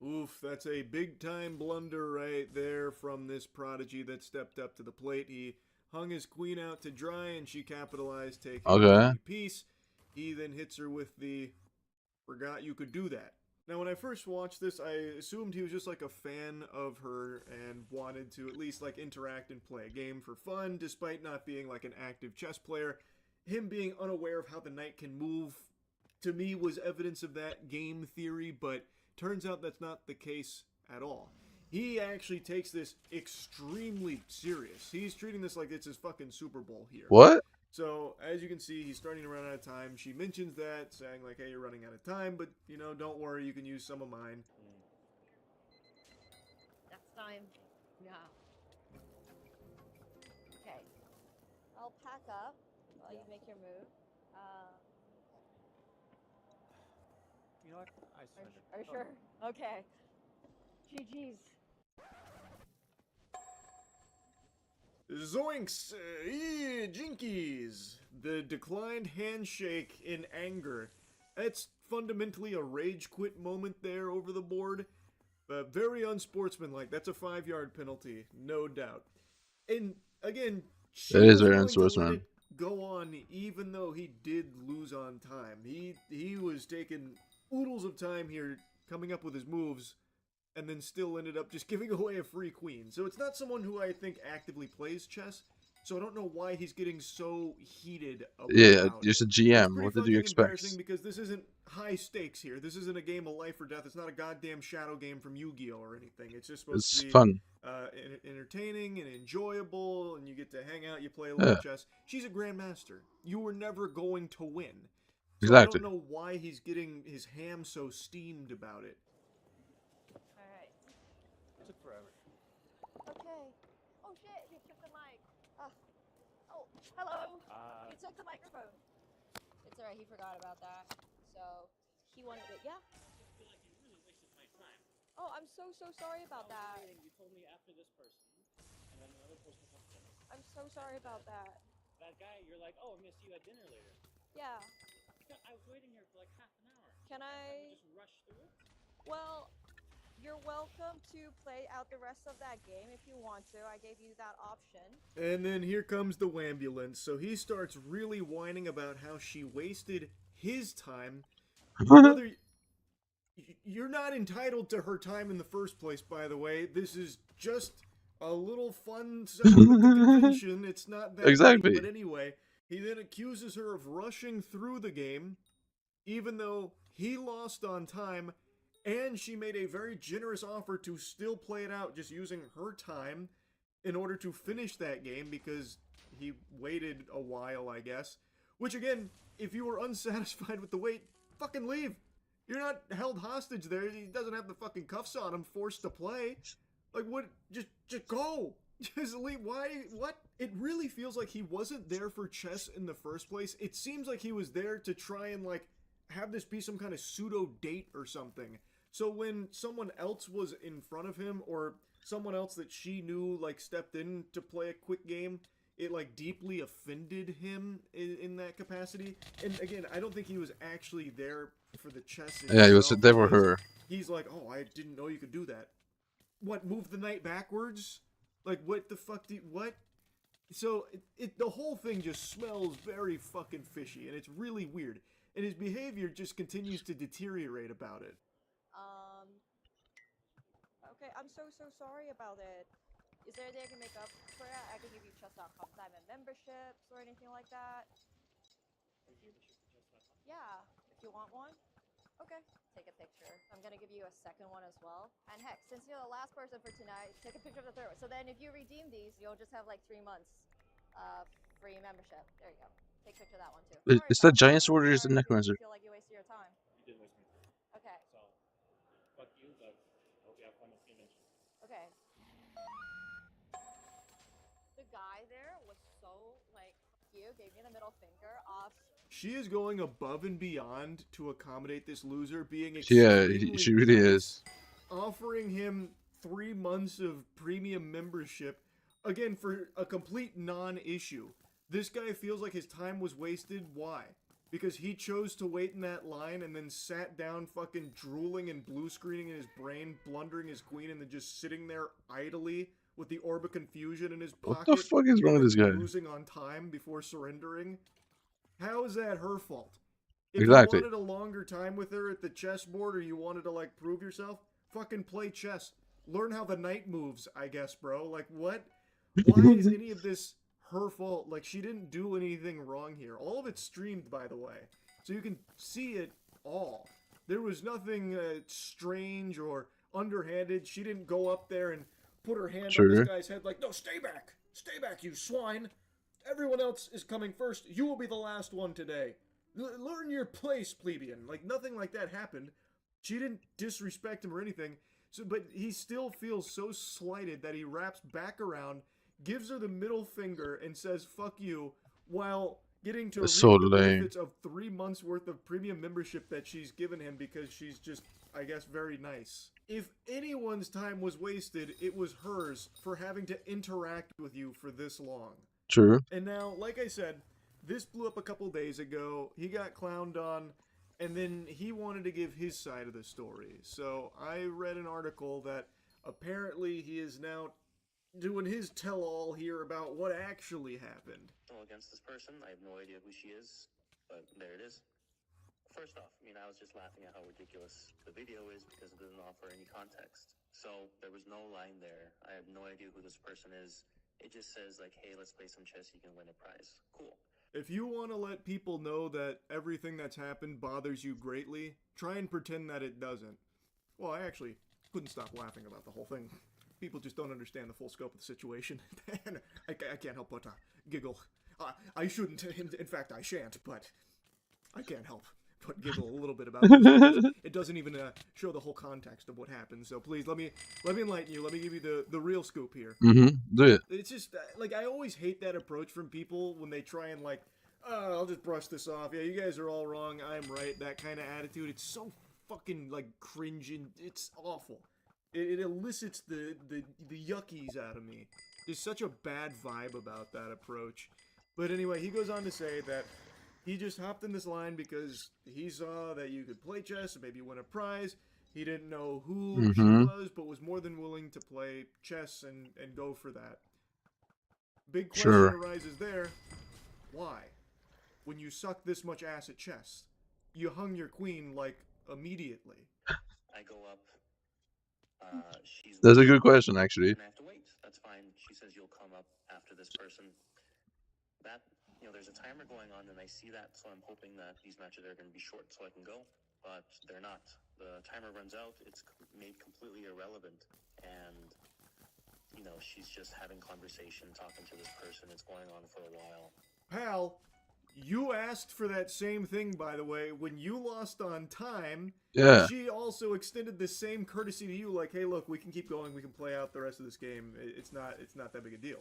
Oof, that's a big time blunder right there from this prodigy that stepped up to the plate. He hung his queen out to dry and she capitalized, taking the piece. He then hits her with the "forgot you could do that." Now, when I first watched this, I assumed he was just like a fan of her and wanted to at least like interact and play a game for fun, despite not being like an active chess player. Him being unaware of how the knight can move, to me, was evidence of that game theory, but turns out that's not the case at all. He actually takes this extremely serious. He's treating this like it's his fucking Super Bowl here. What? So, as you can see, he's starting to run out of time. She mentions that, saying like, hey, you're running out of time, but, you know, don't worry, you can use some of mine. That's time. Yeah. Okay. I'll pack up while you make your move. You know what? I surrender. Are you sure? Okay. GG's. Zoinks! Jinkies! The declined handshake in anger. That's fundamentally a rage quit moment there over the board. Very unsportsmanlike. That's a 5-yard penalty, no doubt. And again, she It is was very willing to let unsportsmanlike. it go on even though he did lose on time. He was taking oodles of time here coming up with his moves, and then still ended up just giving away a free queen. So it's not someone who I think actively plays chess, so I don't know why he's getting so heated about Yeah, it. just a It's GM. pretty What did you fucking expect? embarrassing because this isn't high stakes here. This isn't a game of life or death. It's not a goddamn shadow game from Yu-Gi-Oh! Or anything. It's just supposed It's to be fun. entertaining and enjoyable, and you get to hang out, you play a little chess. She's a grandmaster. You were never going to win. So Exactly. I don't know why he's getting his ham so steamed about it. Alright. It took forever. Okay. Oh shit, he took the mic. Oh, hello. He took the microphone. It's alright, he forgot about that. So, he wanted it. Yeah? I feel like you really wasted my time. Oh, I'm so sorry about that. You told me after this person, and then another person comes in. I'm so sorry about that. That guy, you're like, oh, I'm gonna see you at dinner later. Yeah. I was waiting here for like half an hour. Can I just rush through it? Well, you're welcome to play out the rest of that game if you want to. I gave you that option. And then here comes the wambulance. So he starts really whining about how she wasted his time. Brother, you're not entitled to her time in the first place, by the way. This is just a little fun segment with the convention. It's not that Exactly. deep, but anyway, he then accuses her of rushing through the game, even though he lost on time, and she made a very generous offer to still play it out just using her time in order to finish that game because he waited a while, I guess. Which, again, if you were unsatisfied with the wait, fucking leave. You're not held hostage there. He doesn't have the fucking cuffs on him, forced to play. Like, what? Just go. Just leave. Why? What? It really feels like he wasn't there for chess in the first place. It seems like he was there to try and, like, have this be some kind of pseudo date or something. So when someone else was in front of him, or someone else that she knew, like, stepped in to play a quick game, it, like, deeply offended him in that capacity. And again, I don't think he was actually there for the chess. Yeah, he was itself, there for because her. He's like, oh, I didn't know you could do that. What, move the knight backwards? Like, what the fuck what? So, the whole thing just smells very fucking fishy, and it's really weird. And his behavior just continues to deteriorate about it. Okay, I'm so sorry about it. Is there a day I can make up for it? I can give you chess.com diamond memberships or anything like that. Yeah, if you want one. Okay, take a picture. I'm gonna give you a second one as well. And heck, since you're the last person for tonight, take a picture of the third one. So then if you redeem these, you'll just have like 3 months free membership. There you go. Take a picture of that one too. Is that giant sword or is it necromancer? Feel like you wasted your time. You did waste my time. Okay. So, fuck you, but I hope you have fun at the convention. Okay. gave me the middle finger off. She is going above and beyond to accommodate this loser, being Yeah, extremely she really nice, is. offering him 3 months of premium membership, again, for a complete non-issue. This guy feels like his time was wasted. Why? Because he chose to wait in that line and then sat down fucking drooling and blue screening in his brain, blundering his queen, and then just sitting there idly with the orb of confusion in his pocket. What the fuck is wrong with this guy? Losing on time before surrendering. How is that her fault? If Exactly. you wanted a longer time with her at the chessboard, or you wanted to, like, prove yourself, fucking play chess. Learn how the knight moves, I guess, bro. Like, what? Why is any of this her fault? Like, she didn't do anything wrong here. All of it's streamed, by the way, so you can see it all. There was nothing strange or underhanded. She didn't go up there and put her hand on this guy's head like, no, stay back, you swine. Everyone else is coming first. You will be the last one today. Learn your place, plebeian. Like, nothing like that happened. She didn't disrespect him or anything. So, but he still feels so slighted that he wraps back around, gives her the middle finger, and says, fuck you, while getting to reap the benefits of 3 months worth of premium membership that she's given him because she's just, I guess, very nice. If anyone's time was wasted, it was hers for having to interact with you for this long. True. And now, like I said, this blew up a couple days ago. He got clowned on, and then he wanted to give his side of the story. So I read an article that apparently he is now doing his tell-all here about what actually happened. Against this person, I have no idea who she is, but there it is. First off, I was just laughing at how ridiculous the video is because it doesn't offer any context. So there was no line there. I have no idea who this person is. It just says, like, hey, let's play some chess, you can win a prize. Cool. If you want to let people know that everything that's happened bothers you greatly, try and pretend that it doesn't. Well, I actually couldn't stop laughing about the whole thing. People just don't understand the full scope of the situation. And I can't help but giggle. I shouldn't, in fact I shan't, but I can't help but giggle a little bit about this. It doesn't even show the whole context of what happened. So please, let me enlighten you. Let me give you the real scoop here. Mm-hmm. Do it. It's just, like, I always hate that approach from people when they try and, like, oh, I'll just brush this off. Yeah, you guys are all wrong. I'm right. That kind of attitude. It's so fucking, like, cringing. It's awful. It elicits the yuckies out of me. There's such a bad vibe about that approach. But anyway, he goes on to say that he just hopped in this line because he saw that you could play chess and maybe win a prize. He didn't know who she was, but was more than willing to play chess and go for that. Big question arises there. Why? When you suck this much ass at chess, you hung your queen, like, immediately. I go up. That's a good question, actually. And I have to wait. That's fine. She says you'll come up after this person. That, there's a timer going on, and I see that, so I'm hoping that these matches are going to be short so I can go. But they're not. The timer runs out. It's made completely irrelevant. And, she's just having conversation, talking to this person. It's going on for a while. Pal, you asked for that same thing, by the way. When you lost on time, she also extended the same courtesy to you, like, hey, look, we can keep going. We can play out the rest of this game. It's not that big a deal.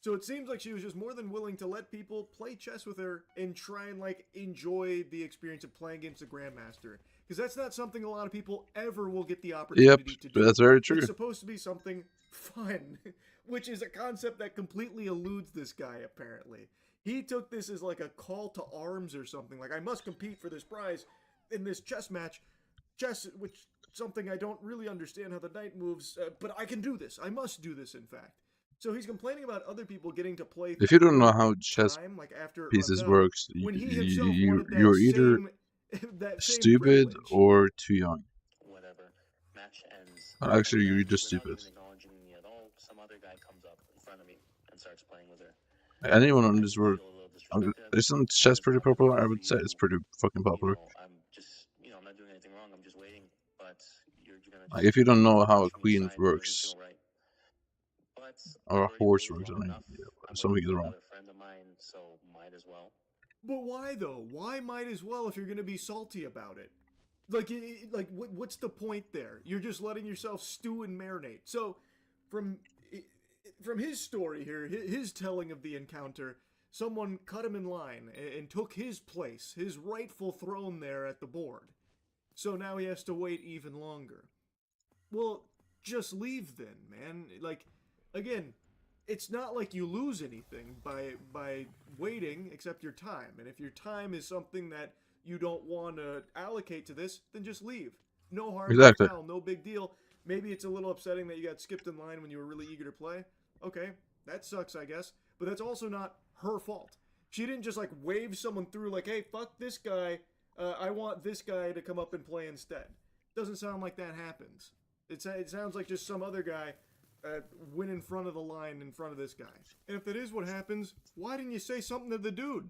So it seems like she was just more than willing to let people play chess with her and try and, like, enjoy the experience of playing against a grandmaster. Because that's not something a lot of people ever will get the opportunity to do. That's very true. It's supposed to be something fun, which is a concept that completely eludes this guy, apparently. He took this as like a call to arms or something. Like, I must compete for this prize in this chess match. Chess, which something I don't really understand how the knight moves, but I can do this. I must do this, in fact. So he's complaining about other people getting to play. If you don't know how chess pieces works, you're either stupid or too young. Whatever. Match ends. Actually, you're just stupid. Acknowledging me at all. Some other guy comes up in front of me and starts playing with her. Anyone on this world, isn't chess pretty popular? I would say it's pretty fucking popular. I'm just, I'm not doing anything wrong. I'm just waiting. But you're gonna. Like, if you don't know how a queen works, or a horse works, something is wrong. Friend of mine, so might as well. But why though? Why might as well if you're gonna be salty about it? Like, what's the point there? You're just letting yourself stew and marinate. So, from his story here, his telling of the encounter, someone cut him in line and took his place, his rightful throne there at the board. So now he has to wait even longer. Well, just leave then, man. Like, again, it's not like you lose anything by waiting except your time. And if your time is something that you don't want to allocate to this, then just leave. No harm, no foul, no big deal. Maybe it's a little upsetting that you got skipped in line when you were really eager to play. Okay, that sucks, I guess. But that's also not her fault. She didn't just like wave someone through like, hey, fuck this guy. I want this guy to come up and play instead. Doesn't sound like that happens. It sounds like just some other guy went in front of the line in front of this guy. And if that is what happens, why didn't you say something to the dude?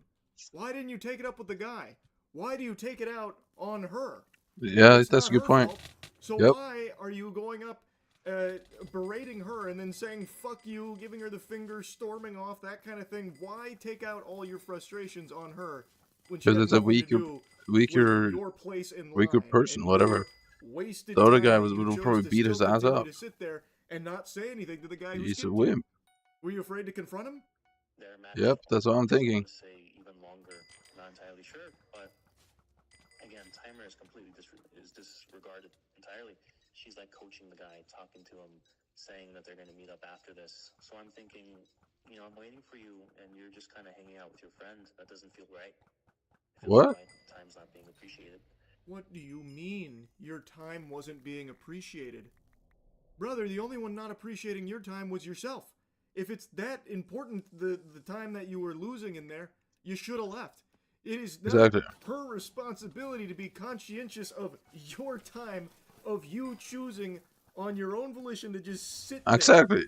Why didn't you take it up with the guy? Why do you take it out on her? Yeah, that's a good point. Fault. So why are you going up berating her and then saying fuck you, giving her the finger, storming off, that kind of thing? Why take out all your frustrations on her when she Because it's a weaker person, whatever. The other guy would probably beat his ass up. To sit there and not say anything to the guy who's He's a wimp. Were you afraid to confront him? Yep, that's what I'm thinking. Say even longer, not entirely sure, but again, timer is completely disregarded entirely. She's like coaching the guy, talking to him, saying that they're going to meet up after this. So I'm thinking, you know, I'm waiting for you, and you're just kind of hanging out with your friend. That doesn't feel right. What? Like time's not being appreciated. What do you mean your time wasn't being appreciated? Brother, the only one not appreciating your time was yourself. If it's that important, the time that you were losing in there, you should have left. It is not her responsibility to be conscientious of your time, of you choosing on your own volition to just sit there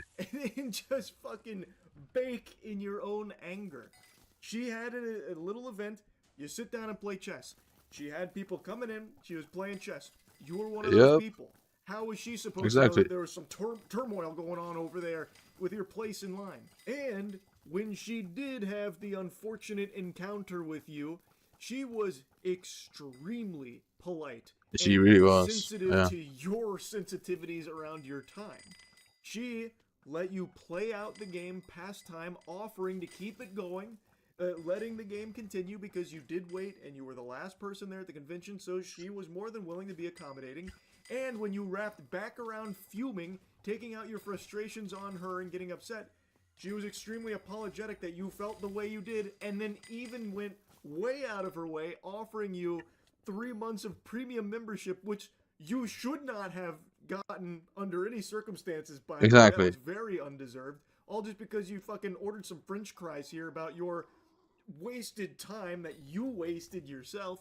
and just fucking bake in your own anger. She had a little event. You sit down and play chess. She had people coming in. She was playing chess. You were one of those people. How was she supposed to know that there was some turmoil going on over there with your place in line? And when she did have the unfortunate encounter with you, she was extremely polite. She really was. Sensitive to your sensitivities around your time. She let you play out the game past time, offering to keep it going, letting the game continue because you did wait and you were the last person there at the convention, so she was more than willing to be accommodating. And when you wrapped back around fuming, taking out your frustrations on her and getting upset, she was extremely apologetic that you felt the way you did, and then even went way out of her way, offering you 3 months of premium membership, which you should not have gotten under any circumstances, by the way. That was very undeserved. All just because you fucking ordered some french fries here about your wasted time that you wasted yourself.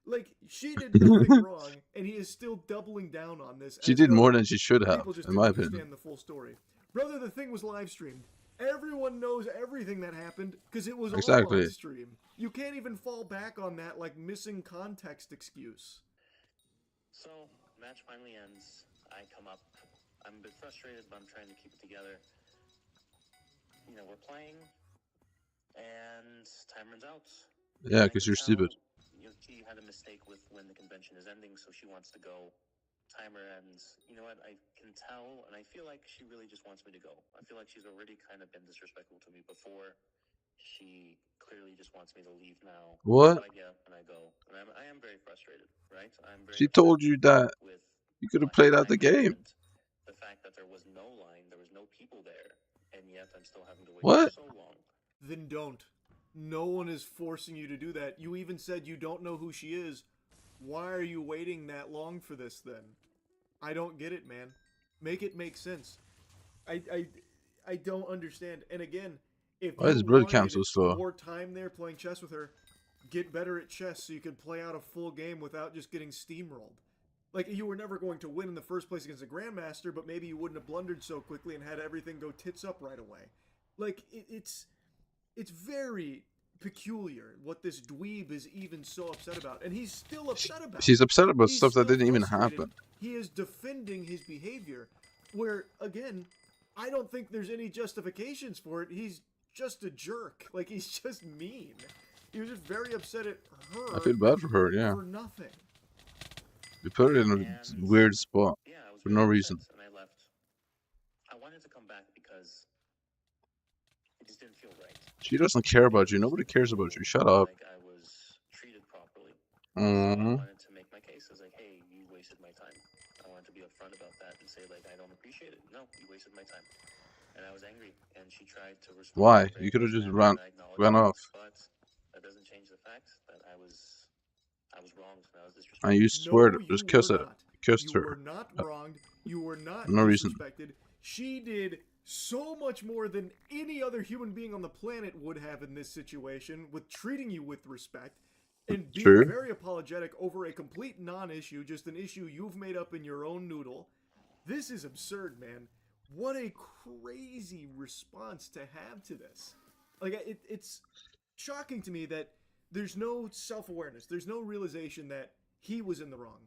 Like, she did nothing wrong, and he is still doubling down on this. She did more than she should have, in my opinion. Understand the full story. Brother, the thing was live streamed. Everyone knows everything that happened because it was all live stream. You can't even fall back on that, like, missing context excuse. So, match finally ends. I come up. I'm a bit frustrated, but I'm trying to keep it together. You know, we're playing, and time runs out. Yeah, because you're stupid. She had a mistake with when the convention is ending, so she wants to go. Timer ends. You know what? I can tell, and I feel like she really just wants me to go. I feel like she's already kind of been disrespectful to me before. She clearly just wants me to leave now. What? So I get up and I go. And I am very frustrated, right? She told you that you could have played out the game. The fact that there was no line, there was no people there, and yet I'm still having to wait What? so long. Then don't. No one is forcing you to do that. You even said you don't know who she is. Why are you waiting that long for this then? I don't get it, man. Make it make sense. I don't understand. And again, if you wanted more time there playing chess with her, get better at chess so you could play out a full game without just getting steamrolled. Like, you were never going to win in the first place against a grandmaster, but maybe you wouldn't have blundered so quickly and had everything go tits up right away. Like, it's very peculiar what this dweeb is even so upset about, and he's still upset about. She's upset about stuff that didn't even happen. He is defending his behavior, where again, I don't think there's any justifications for it. He's just a jerk. Like, he's just mean. He was just very upset at her. I feel bad for her, yeah. For nothing. You put her in a weird spot for no reason. And I left. I wanted to come back because just didn't feel right. She doesn't care about you. Nobody cares about you. Shut up. Like I was treated properly. So I wanted to make my case. I was like, hey, you wasted my time. I wanted to be upfront about that and say, like, I don't appreciate it. No, you wasted my time. And I was angry. And she tried to respond. Why? You could have just ran off. But that doesn't change the fact that I was wronged. And I was disrespected. And you swear to No, just you kiss were her. not. Kissed You her. were not wronged. You were not No reason. disrespected. She did so much more than any other human being on the planet would have in this situation, with treating you with respect and being True. very apologetic over a complete non-issue, just an issue you've made up in your own noodle. This is absurd, man. What a crazy response to have to this. Like, it's shocking to me that there's no self-awareness. There's no realization that he was in the wrong.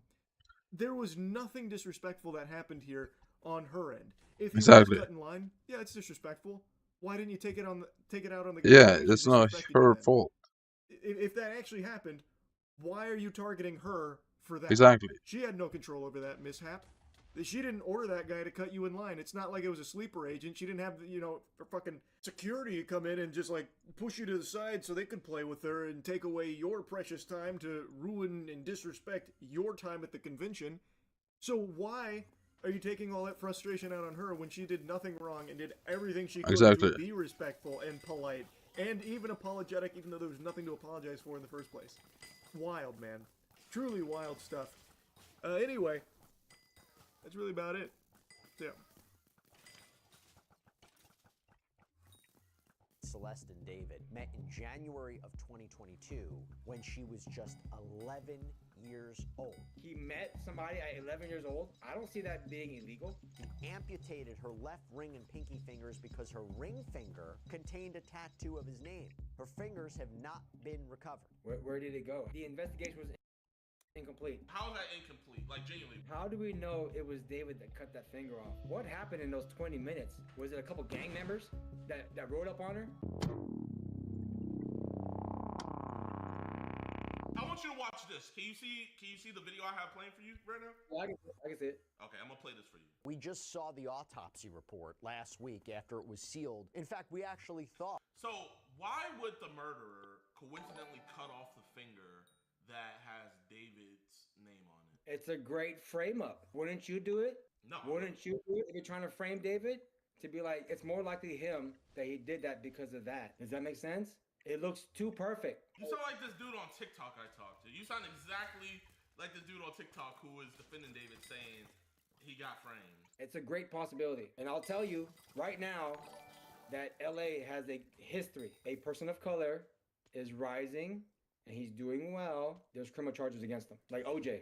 There was nothing disrespectful that happened here on her end. If he Exactly. was cut in line, yeah, it's disrespectful. Why didn't you take it out on the guy? Yeah, who that's not disrespected her you then? fault. If that actually happened, why are you targeting her for that? Exactly. She had no control over that mishap. She didn't order that guy to cut you in line. It's not like it was a sleeper agent. She didn't have, fucking security come in and just, like, push you to the side so they could play with her and take away your precious time to ruin and disrespect your time at the convention. So why are you taking all that frustration out on her when she did nothing wrong and did everything she could Exactly. to be respectful and polite and even apologetic, even though there was nothing to apologize for in the first place? Wild, man. Truly wild stuff. Anyway, that's really about it. Yeah. Celeste and David met in January of 2022 when she was just 11 years old. He met somebody at 11 years old? I don't see that being illegal. He amputated her left ring and pinky fingers because her ring finger contained a tattoo of his name. Her fingers have not been recovered. Where did it go? The investigation was incomplete. How is that incomplete? Like, genuinely. How do we know it was David that cut that finger off? What happened in those 20 minutes? Was it a couple gang members that rode up on her? I want you to watch this. Can you see the video I have playing for you right now? Yeah, I can see it. Okay, I'm gonna play this for you. We just saw the autopsy report last week after it was sealed. In fact, we actually thought. So why would the murderer coincidentally cut off the finger that has David's name on it? It's a great frame up. Wouldn't you do it? No. Wouldn't you do it if you're trying to frame David? To be like, it's more likely him that he did that because of that. Does that make sense? It looks too perfect. You sound like this dude on TikTok I talked to. You sound exactly like the dude on TikTok who was defending David saying he got framed. It's a great possibility. And I'll tell you right now that LA has a history. A person of color is rising and he's doing well. There's criminal charges against him. Like OJ.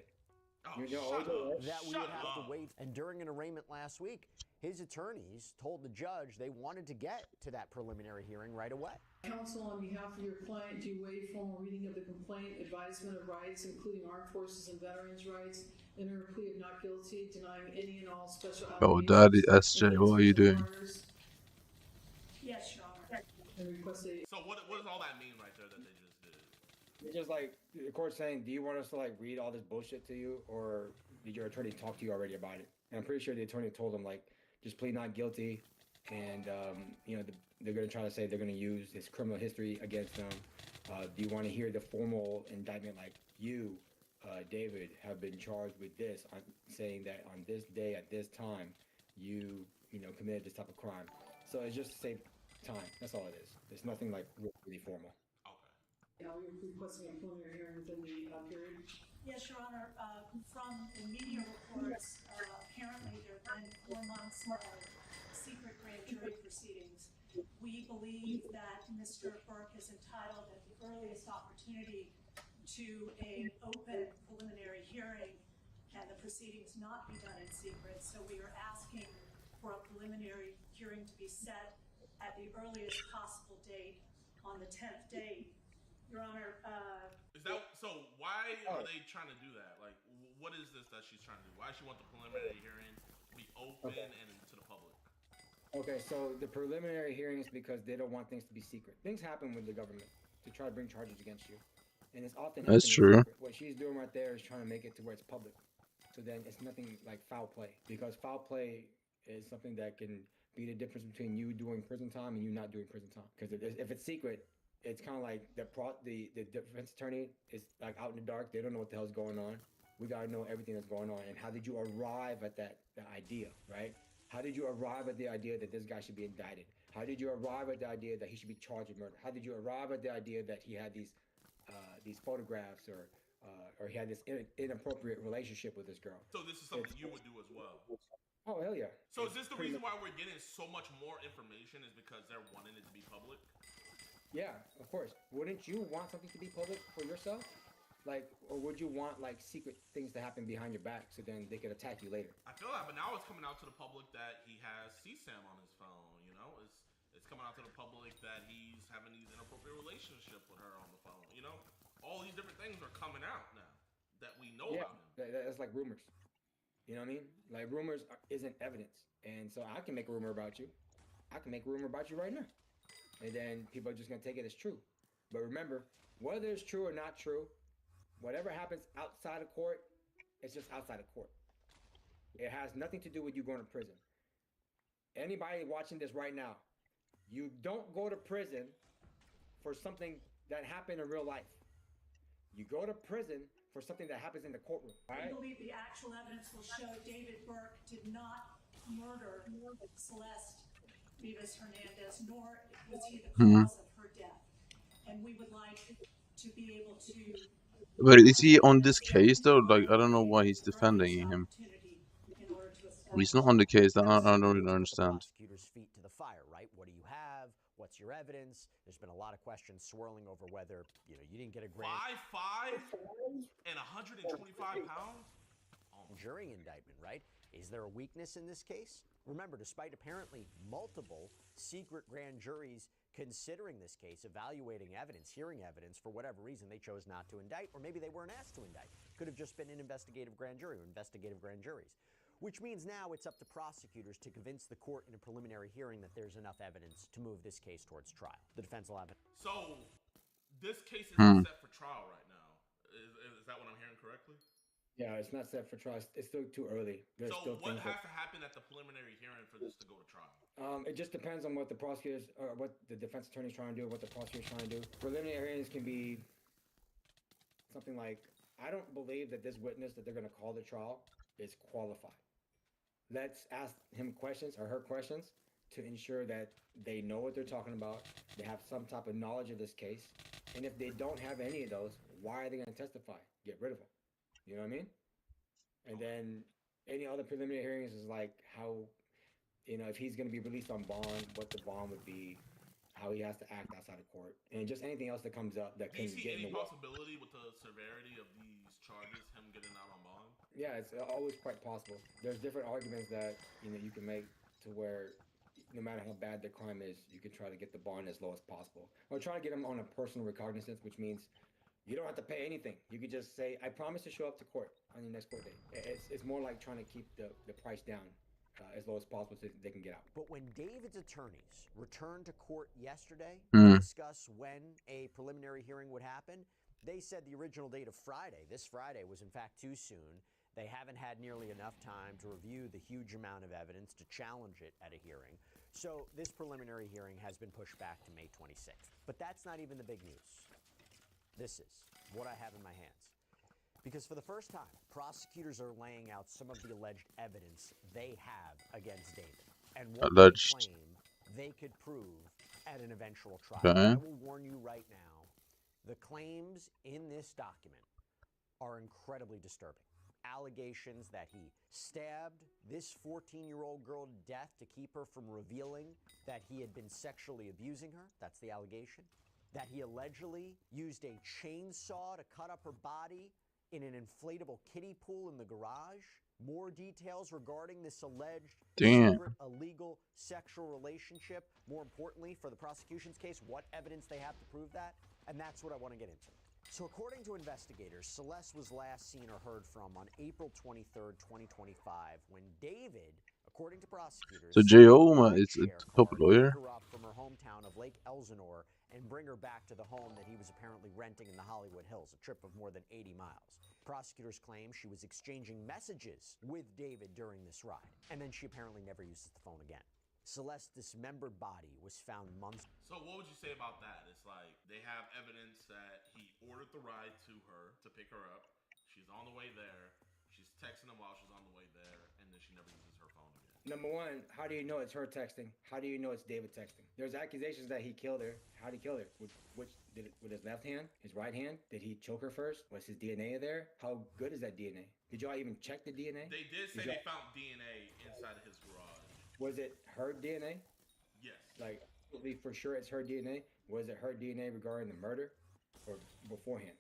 Oh, you know shut OJ, up. right? That we would have to wait. And during an arraignment last week, his attorneys told the judge they wanted to get to that preliminary hearing right away. Counsel, on behalf of your client, do you waive formal reading of the complaint, advisement of rights, including armed forces and veterans' rights, enter a plea of not guilty, denying any and all special Oh, obligations Daddy SJ, what are you doing? Yes, Your Honor. And request a So what does all that mean right there that they just did? It's just like the court saying, do you want us to like read all this bullshit to you, or did your attorney talk to you already about it? And I'm pretty sure the attorney told him like, just plead not guilty, and they're going to try to say they're going to use his criminal history against him. Do you want to hear the formal indictment, like you, David, have been charged with this, saying that on this day at this time you committed this type of crime. So it's just to save time. That's all it is. It's nothing like really formal. Are you requesting a preliminary hearing within the period? Yes, Your Honor. From the media reports, apparently there have been 4 months of secret grand jury proceedings. We believe that Mr. Burke is entitled at the earliest opportunity to an open preliminary hearing and the proceedings not be done in secret. So we are asking for a preliminary hearing to be set at the earliest possible date on the 10th date. Your Honor, Is that so? Why are they trying to do that? Like, what is this that she's trying to do? Why does she want the preliminary hearing to be open and to the public? Okay, so the preliminary hearings because they don't want things to be secret. Things happen with the government to try to bring charges against you, and it's often That's happening in true. secret. What she's doing right there is trying to make it to where it's public, so then it's nothing like foul play, because foul play is something that can be the difference between you doing prison time and you not doing prison time. Because if it's secret, it's kind of like the defense attorney is like out in the dark. They don't know what the hell's going on. We got to know everything that's going on. And how did you arrive at that idea, right? How did you arrive at the idea that this guy should be indicted? How did you arrive at the idea that he should be charged with murder? How did you arrive at the idea that he had these photographs or he had this inappropriate relationship with this girl? So this is something you would do as well. Oh, hell yeah. So is this the reason why we're getting so much more information is because they're wanting it to be public? Yeah, of course. Wouldn't you want something to be public for yourself? Like, or would you want like secret things to happen behind your back so then they could attack you later? I feel that, but now it's coming out to the public that he has CSAM on his phone, you know? It's coming out to the public that he's having these inappropriate relationship with her on the phone, you know? All these different things are coming out now that we know about him. That's like rumors. You know what I mean? Like rumors isn't evidence. And so I can make a rumor about you. I can make a rumor about you right now. And then people are just going to take it as true. But remember, whether it's true or not true, whatever happens outside of court, it's just outside of court. It has nothing to do with you going to prison. Anybody watching this right now, you don't go to prison for something that happened in real life. You go to prison for something that happens in the courtroom. I believe the actual evidence will show David Burke did not murder Celeste Vivas Hernandez, nor was he the cause of her death. And we would like to be able to... But is he on this case though? Like, I don't know why he's defending him. He's not on the case. I don't really understand. Prosecutor's feet to the fire, right? What do you have? What's your evidence? There's been a lot of questions swirling over whether, you know, you didn't get a grant. 5'5" and 125 pounds? Jury indictment, right? Is there a weakness in this case? Remember, despite apparently multiple secret grand juries considering this case, evaluating evidence, hearing evidence, for whatever reason, they chose not to indict, or maybe they weren't asked to indict. Could have just been an investigative grand jury or investigative grand juries. Which means now it's up to prosecutors to convince the court in a preliminary hearing that there's enough evidence to move this case towards trial. The defense will have it. So, this case isn't set for trial right now. Is that what I'm hearing correctly? Yeah, it's not set for trial. It's still too early. There's so still what has to happen at the preliminary hearing for this to go to trial? It just depends on what the prosecutors, or what the defense attorney's trying to do, what the prosecutor's trying to do. Preliminary hearings can be something like, I don't believe that this witness that they're going to call to trial is qualified. Let's ask him questions or her questions to ensure that they know what they're talking about, they have some type of knowledge of this case, and if they don't have any of those, why are they going to testify? Get rid of them. You know what I mean? And then any other preliminary hearings is like how, you know, if he's going to be released on bond, what the bond would be, how he has to act outside of court, and just anything else that comes up that can get in the way. Do you see any possibility with the severity of these charges, him getting out on bond? Yeah, it's always quite possible. There's different arguments that, you know, you can make to where no matter how bad the crime is, you can try to get the bond as low as possible. Or try to get him on a personal recognizance, which means you don't have to pay anything. You could just say, I promise to show up to court on your next court date. It's more like trying to keep the price down as low as possible so they can get out. But when David's attorneys returned to court yesterday to discuss when a preliminary hearing would happen, they said the original date of Friday, this Friday, was in fact too soon. They haven't had nearly enough time to review the huge amount of evidence to challenge it at a hearing. So this preliminary hearing has been pushed back to May 26th. But that's not even the big news. This is what I have in my hands. Because for the first time, prosecutors are laying out some of the alleged evidence they have against David. And what they claim they could prove at an eventual trial. I will warn you right now, the claims in this document are incredibly disturbing. Allegations that he stabbed this 14-year-old girl to death to keep her from revealing that he had been sexually abusing her. That's the allegation. That he allegedly used a chainsaw to cut up her body in an inflatable kiddie pool in the garage. More details regarding this alleged secret, illegal sexual relationship. More importantly, for the prosecution's case, what evidence they have to prove that. And that's what I want to get into. So according to investigators, Celeste was last seen or heard from on April 23rd, 2025, when David, according to prosecutors, so J.O. is a top lawyer. Pick her up from her hometown of Lake Elsinore and bring her back to the home that he was apparently renting in the Hollywood Hills, a trip of more than 80 miles. Prosecutors claim she was exchanging messages with David during this ride, and then she apparently never uses the phone again. Celeste's dismembered body was found months. So what would you say about that? It's like they have evidence that he ordered the ride to her to pick her up. She's on the way there. She's texting him while she's on the way there, and then she never uses her phone again. Number one, how do you know it's her texting? How do you know it's David texting? There's accusations that he killed her. How did he kill her? With his left hand? His right hand? Did he choke her first? Was his DNA there? How good is that DNA? Did y'all even check the DNA? They did say they found DNA inside of his garage. Was it her DNA? Yes. Like, for sure it's her DNA? Was it her DNA regarding the murder or beforehand?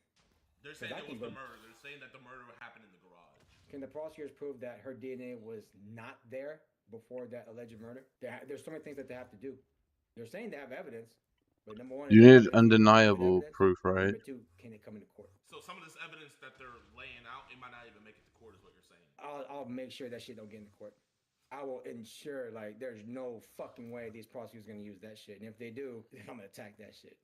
They're saying it was the murder. They're saying that the murder happened in the garage. Can the prosecutors prove that her DNA was not there before that alleged murder? There's so many things that they have to do. They're saying they have evidence, but number one, You need undeniable proof, right? Number two, can it come into court? So some of this evidence that they're laying out, it might not even make it to court, is what you're saying. I'll make sure that shit don't get into court. I will ensure, like, there's no fucking way these prosecutors are gonna use that shit. And if they do, I'm gonna attack that shit.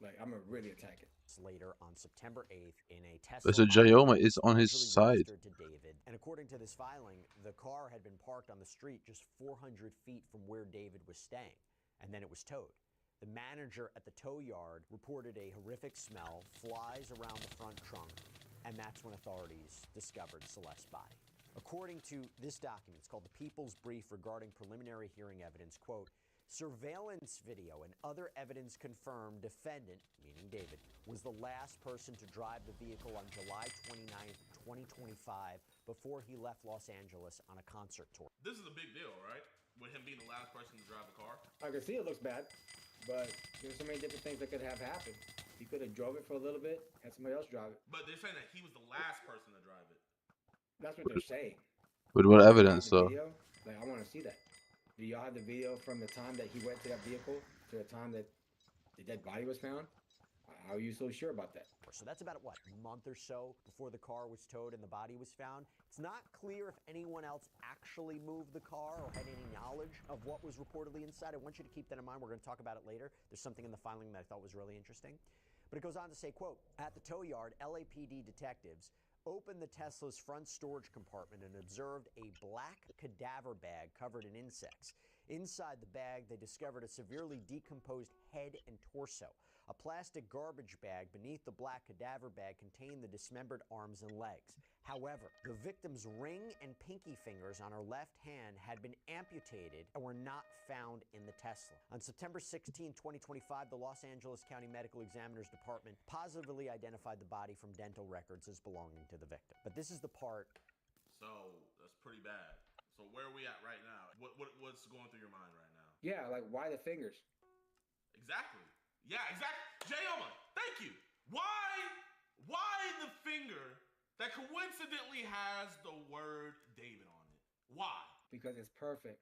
Like, I'm gonna really attack it. Later on September 8th in a Tesla. So Jayoma is on his side. To David. And according to this filing, the car had been parked on the street just 400 feet from where David was staying, and then it was towed. The manager at the tow yard reported a horrific smell, flies around the front trunk, and that's when authorities discovered Celeste's body. According to this document, it's called the People's Brief regarding preliminary hearing evidence, quote, surveillance video and other evidence confirm defendant, meaning David, was the last person to drive the vehicle on July 29th, 2025, before he left Los Angeles on a concert tour. This is a big deal, right? With him being the last person to drive the car. I can see it looks bad, but there's so many different things that could have happened. He could have drove it for a little bit, had somebody else drive it. But they're saying that he was the last person to drive it. That's what they're saying. With what evidence, though? Like, I want to see that. Do y'all have the video from the time that he went to that vehicle to the time that the dead body was found? How are you so sure about that? So that's about, what, a month or so before the car was towed and the body was found? It's not clear if anyone else actually moved the car or had any knowledge of what was reportedly inside. I want you to keep that in mind. We're going to talk about it later. There's something in the filing that I thought was really interesting. But it goes on to say, quote, at the tow yard, LAPD detectives opened the Tesla's front storage compartment and observed a black cadaver bag covered in insects. Inside the bag, they discovered a severely decomposed head and torso. A plastic garbage bag beneath the black cadaver bag contained the dismembered arms and legs. However, the victim's ring and pinky fingers on her left hand had been amputated and were not found in the Tesla. On September 16, 2025, the Los Angeles County Medical Examiner's Department positively identified the body from dental records as belonging to the victim. But this is the part. So that's pretty bad. So where are we at right now? What's going through your mind right now? Yeah, like, why the fingers? Exactly. Yeah, exactly. Jayoma, thank you. Why the finger that coincidentally has the word David on it? Why? Because it's perfect.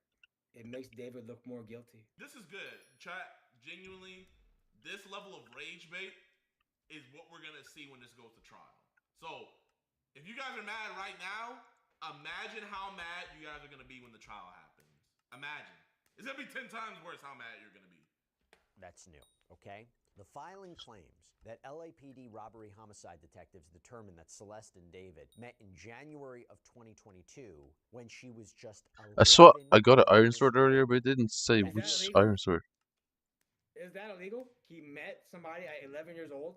It makes David look more guilty. This is good. Chat, genuinely, this level of rage bait is what we're going to see when this goes to trial. So, if you guys are mad right now, imagine how mad you guys are going to be when the trial happens. Imagine. It's going to be 10 times worse how mad you're going to be. That's new, okay? The filing claims that LAPD robbery homicide detectives determined that Celeste and David met in January of 2022 when she was just 11. I got an iron sword earlier, but it didn't say which iron sword. Is that illegal? He met somebody at 11 years old?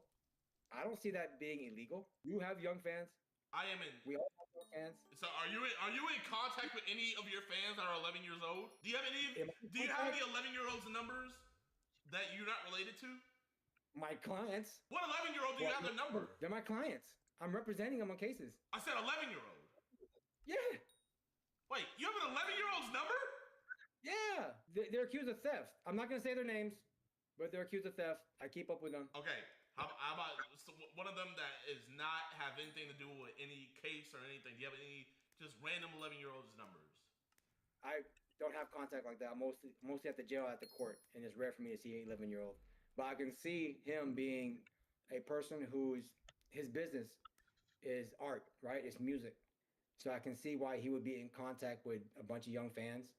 I don't see that being illegal. You have young fans. I am in. We all have young fans. So are you in contact with any of your fans that are 11 years old? Do you have any? Do you have any 11-year-olds numbers that you're not related to? My clients. What 11-year-old do you have their number? They're my clients. I'm representing them on cases. I said 11-year-old. Yeah. Wait, you have an 11-year-old's number? Yeah. They're accused of theft. I'm not gonna say their names, but they're accused of theft. I keep up with them. Okay. How about one of them that is not have anything to do with any case or anything? Do you have any just random 11-year-olds numbers? I don't have contact like that. I'm mostly at the jail, at the court, and it's rare for me to see an 11-year-old. But I can see him being a person whose his business is art, right? It's music. So I can see why he would be in contact with a bunch of young fans.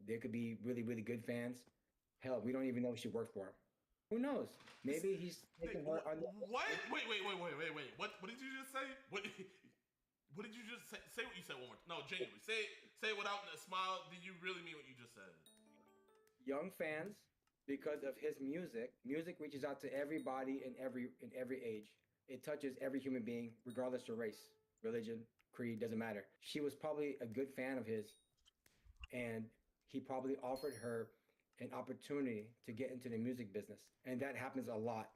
They could be really, really good fans. Hell, we don't even know if she worked for him. Who knows? Maybe he's taking her on the... What? Wait. What did you just say? What did you just say? Say what you said one more time. No, genuinely. Say it without a smile. Did you really mean what you just said? young fans because of his music. Music reaches out to everybody in every age. It touches every human being, regardless of race, religion, creed, doesn't matter. She was probably a good fan of his, and he probably offered her an opportunity to get into the music business. And that happens a lot.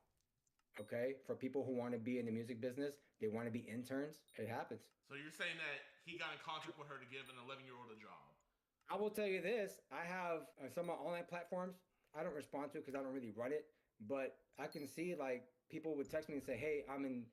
Okay? For people who want to be in the music business, they want to be interns, it happens. So you're saying that he got in contact with her to give an 11-year-old a job? I will tell you this. I have some of my online platforms I don't respond to because I don't really run it, but I can see like people would text me and say, "Hey, I'm in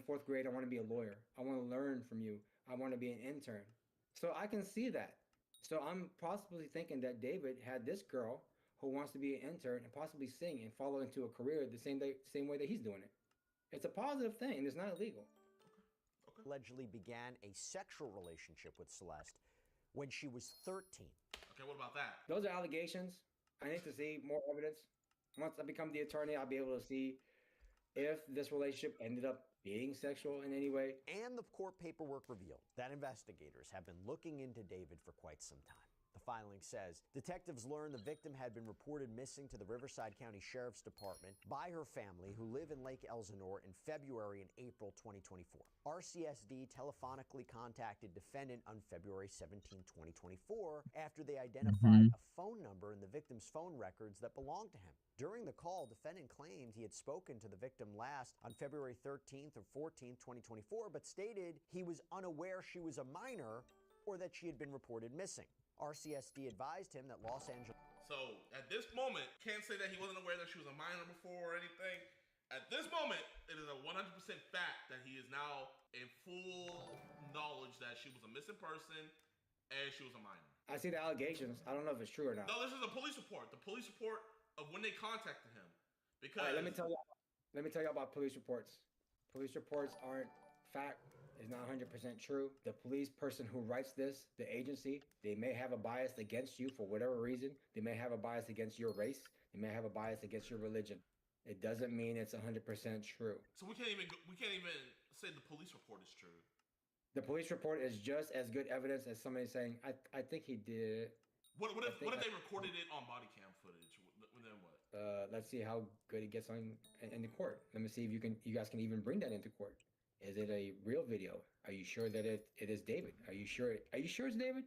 fourth grade. I want to be a lawyer. I want to learn from you. I want to be an intern." So I can see that. So I'm possibly thinking that David had this girl who wants to be an intern and possibly sing and follow into a career the same way that he's doing it. It's a positive thing. It's not illegal. Allegedly began a sexual relationship with Celeste when she was 13. Okay, what about that? Those are allegations. I need to see more evidence. Once I become the attorney, I'll be able to see if this relationship ended up being sexual in any way. And the court paperwork revealed that investigators have been looking into David for quite some time. The filing says detectives learned the victim had been reported missing to the Riverside County Sheriff's Department by her family, who live in Lake Elsinore, in February and April 2024. RCSD telephonically contacted defendant on February 17, 2024, after they identified a phone number in the victim's phone records that belonged to him. During the call, defendant claimed he had spoken to the victim last on February 13th or 14th, 2024, but stated he was unaware she was a minor or that she had been reported missing. RCSD advised him that Los Angeles... So, at this moment, can't say that he wasn't aware that she was a minor before or anything. At this moment, it is a 100% fact that he is now in full knowledge that she was a missing person and she was a minor. I see the allegations. I don't know if it's true or not. No, this is a police report. The police report of when they contacted him. Because... All right, let me tell you about police reports. Police reports aren't fact. Is not 100% true. The police person who writes this, the agency, they may have a bias against you for whatever reason. They may have a bias against your race. They may have a bias against your religion. It doesn't mean it's 100% true. So we can't even say the police report is true. The police report is just as good evidence as somebody saying, I think he did. What if they recorded it on body cam footage? Then what? Let's see how good it gets in the court. Let me see if you guys can even bring that into court. Is it a real video? Are you sure that it is David? Are you sure it's David?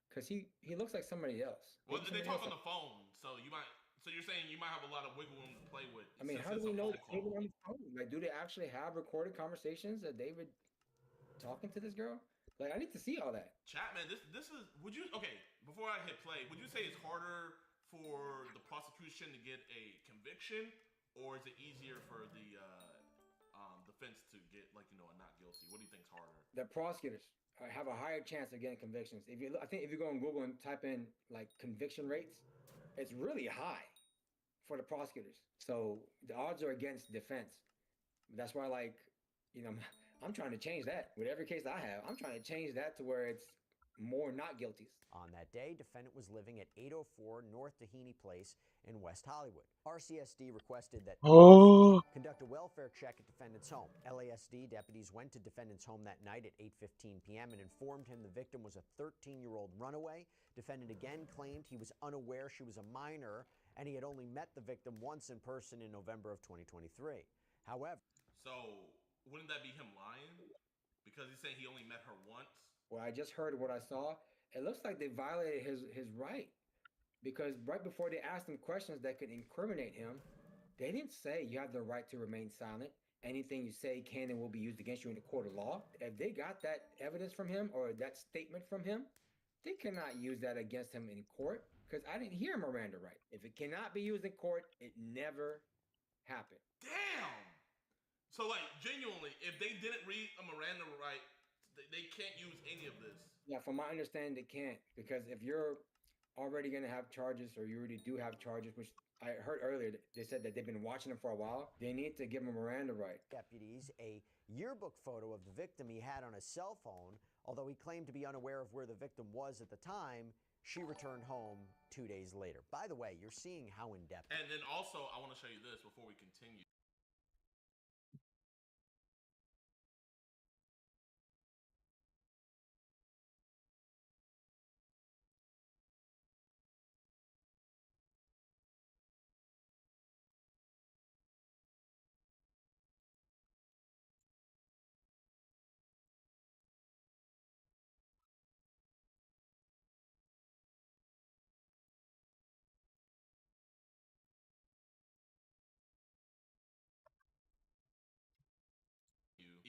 Because he looks like somebody else. Well, they talk on the phone, so you're saying you might have a lot of wiggle room to play with. I mean, how do we know David on the phone? Like, do they actually have recorded conversations that David talking to this girl? Like, I need to see all that. Chapman, this is. Before I hit play, would you say it's harder for the prosecution to get a conviction, or is it easier for the defense to get a not guilty? What do you think is harder? The prosecutors have a higher chance of getting convictions. I think if you go on Google and type in like conviction rates, it's really high for the prosecutors. So the odds are against defense. That's why, I'm trying to change that. With every case I have, I'm trying to change that to where it's more not guilties. On that day, defendant was living at 804 North Doheny Place in West Hollywood. RCSD requested that conduct a welfare check at defendant's home. LASD deputies went to defendant's home that night at 8:15 p.m. and informed him the victim was a 13-year-old runaway. Defendant again claimed he was unaware she was a minor and he had only met the victim once in person in November of 2023. However... So, wouldn't that be him lying? Because he's saying he only met her once? Well, I just heard what I saw. It looks like they violated his right, because right before they asked him questions that could incriminate him, they didn't say you have the right to remain silent. Anything you say can and will be used against you in the court of law. If they got that evidence from him or that statement from him, they cannot use that against him in court, because I didn't hear Miranda right. If it cannot be used in court, it never happened. Damn! So, genuinely, if they didn't read a Miranda right, they can't use any of this. Yeah, from my understanding, they can't, because if you're already going to have charges, or you already do have charges, which I heard earlier, they said that they've been watching them for a while, they need to give them a Miranda right. Deputies a yearbook photo of the victim he had on his cell phone. Although he claimed to be unaware of where the victim was at the time, she returned home 2 days later. By the way, you're seeing how in-depth. And then also, I want to show you this before we continue.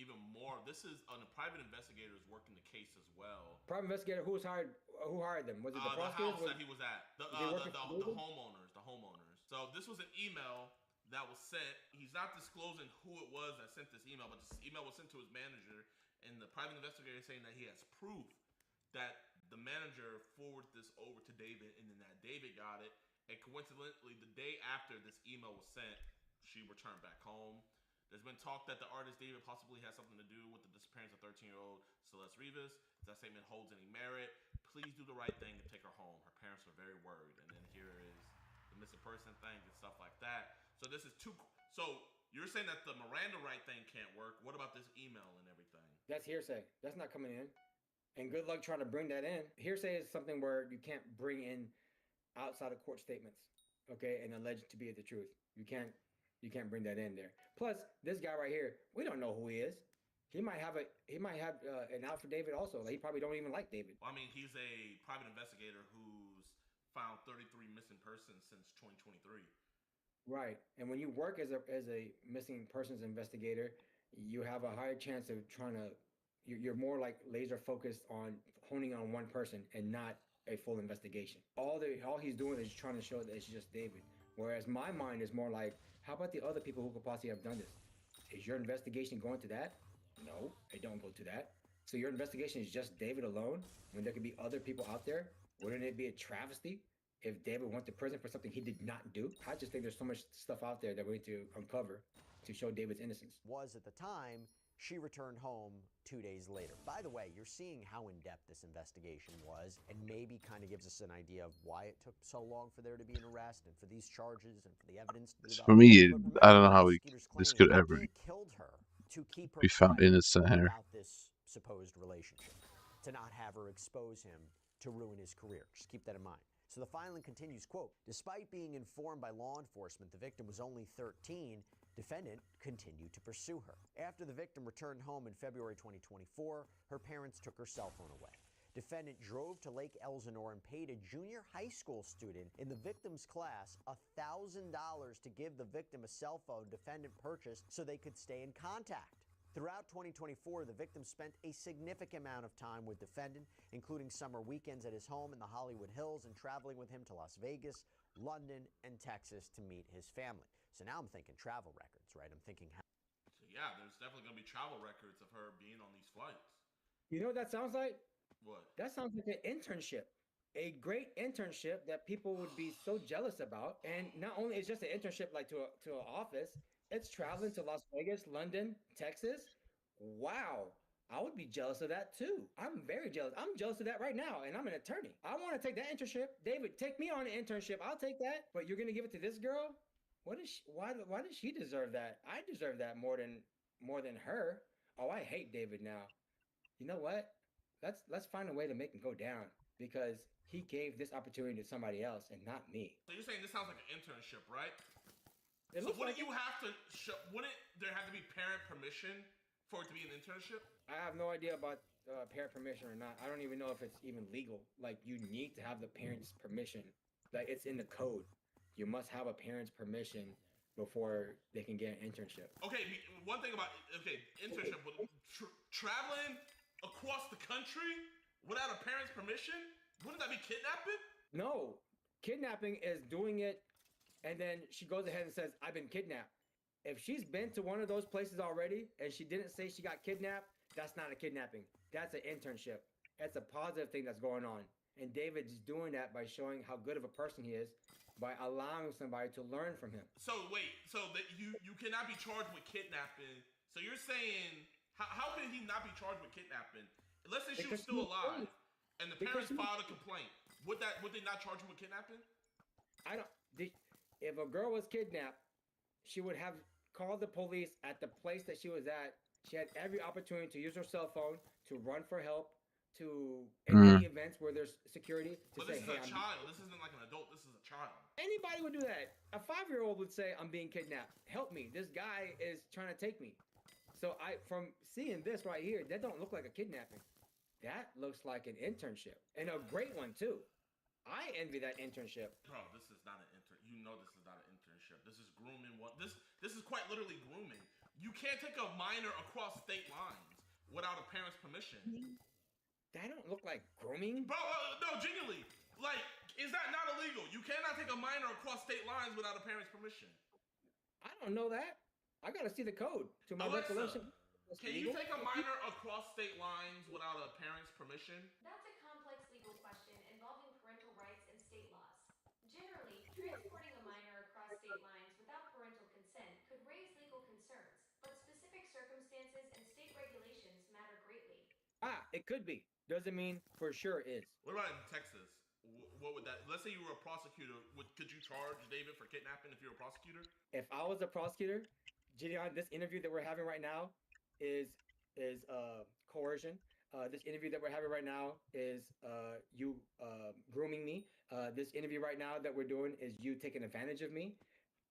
even more. This is a private investigator is working the case as well. Private investigator who hired them? Was it the The prosecutors? house that he was at. The homeowners. The homeowners. So this was an email that was sent. He's not disclosing who it was that sent this email, but this email was sent to his manager, and the private investigator is saying that he has proof that the manager forwarded this over to David, and then that David got it. And coincidentally, the day after this email was sent, she returned back home. There's been talk that the artist David possibly has something to do with the disappearance of 13-year-old Celeste Rivas. If that statement holds any merit, please do the right thing and take her home. Her parents are very worried. And then here is the missing person thing and stuff like that. So this is so you're saying that the Miranda right thing can't work. What about this email and everything? That's hearsay. That's not coming in. And good luck trying to bring that in. Hearsay is something where you can't bring in outside of court statements, okay, and alleged to be the truth. You can't bring that in there. Plus, this guy right here, we don't know who he is. He might have an out for David also. Like, he probably don't even like David. Well, I mean, he's a private investigator who's found 33 missing persons since 2023. Right. And when you work as a missing persons investigator, you have a higher chance of you're more like laser focused on honing on one person and not a full investigation. All he's doing is trying to show that it's just David. Whereas my mind is more like, how about the other people who could possibly have done this? Is your investigation going to that? No, it don't go to that. So your investigation is just David alone when there could be other people out there? Wouldn't it be a travesty if David went to prison for something he did not do? I just think there's so much stuff out there that we need to uncover to show David's innocence. Was at the time, she returned home 2 days later. By the way, you're seeing how in-depth this investigation was, and maybe kind of gives us an idea of why it took so long for there to be an arrest and for these charges and for the evidence to be For me, I don't know how this could ever killed her to keep her be found innocent here. about this supposed relationship, to not have her expose him to ruin his career. Just keep that in mind. So the filing continues, quote, despite being informed by law enforcement the victim was only 13, defendant continued to pursue her. After the victim returned home in February 2024, her parents took her cell phone away. Defendant drove to Lake Elsinore and paid a junior high school student in the victim's class $1,000 to give the victim a cell phone defendant purchased so they could stay in contact. Throughout 2024, the victim spent a significant amount of time with defendant, including summer weekends at his home in the Hollywood Hills and traveling with him to Las Vegas, London, and Texas to meet his family. So now I'm thinking travel records, right? I'm thinking So yeah, there's definitely going to be travel records of her being on these flights. You know what that sounds like? What? That sounds like an internship. A great internship that people would be so jealous about. And not only is just an internship like to an office, it's traveling to Las Vegas, London, Texas. Wow. I would be jealous of that too. I'm very jealous. I'm jealous of that right now, and I'm an attorney. I want to take that internship. David, take me on an internship. I'll take that. But you're going to give it to this girl? Why does she deserve that? I deserve that more than her. Oh, I hate David now. You know what? Let's find a way to make him go down, because he gave this opportunity to somebody else and not me. So you're saying this sounds like an internship, right? It So looks wouldn't like you have to wouldn't there have to be parent permission for it to be an internship? I have no idea about parent permission or not. I don't even know if it's even legal. Like, you need to have the parents' permission. Like, it's in the code. You must have a parent's permission before they can get an internship. Okay, one thing about internship, traveling across the country without a parent's permission, wouldn't that be kidnapping? No, kidnapping is doing it, and then she goes ahead and says, I've been kidnapped. If she's been to one of those places already and she didn't say she got kidnapped, that's not a kidnapping. That's an internship. That's a positive thing that's going on. And David's doing that by showing how good of a person he is, by allowing somebody to learn from him. So wait, so that you cannot be charged with kidnapping. So you're saying, how can he not be charged with kidnapping? Let's say she was still alive and the parents filed a complaint. Would they not charge him with kidnapping? If a girl was kidnapped, she would have called the police at the place that she was at. She had every opportunity to use her cell phone, to run for help, to in any events where there's security. But this is a child. This isn't like an adult. This is a child. Anybody would do that. A 5-year-old would say, I'm being kidnapped. Help me. This guy is trying to take me. So from seeing this right here, that don't look like a kidnapping. That looks like an internship. And a great one, too. I envy that internship. Bro, this is not an intern. You know this is not an internship. This is grooming. This is quite literally grooming. You can't take a minor across state lines without a parent's permission. That don't look like grooming. Bro, no, genuinely. Like, is that not illegal? You cannot take a minor across state lines without a parent's permission. I don't know that. I gotta see the code. To my Alexa, recollection. Can you take a minor across state lines without a parent's permission? That's a complex legal question involving parental rights and state laws. Generally, transporting a minor across state lines without parental consent could raise legal concerns, but specific circumstances and state regulations matter greatly. It could be. Doesn't mean for sure is. What about in Texas? What would that? Let's say you were a prosecutor. Could you charge David for kidnapping if you're a prosecutor? If I was a prosecutor, Gideon, this interview that we're having right now is coercion. This interview that we're having right now is you grooming me. This interview right now that we're doing is you taking advantage of me.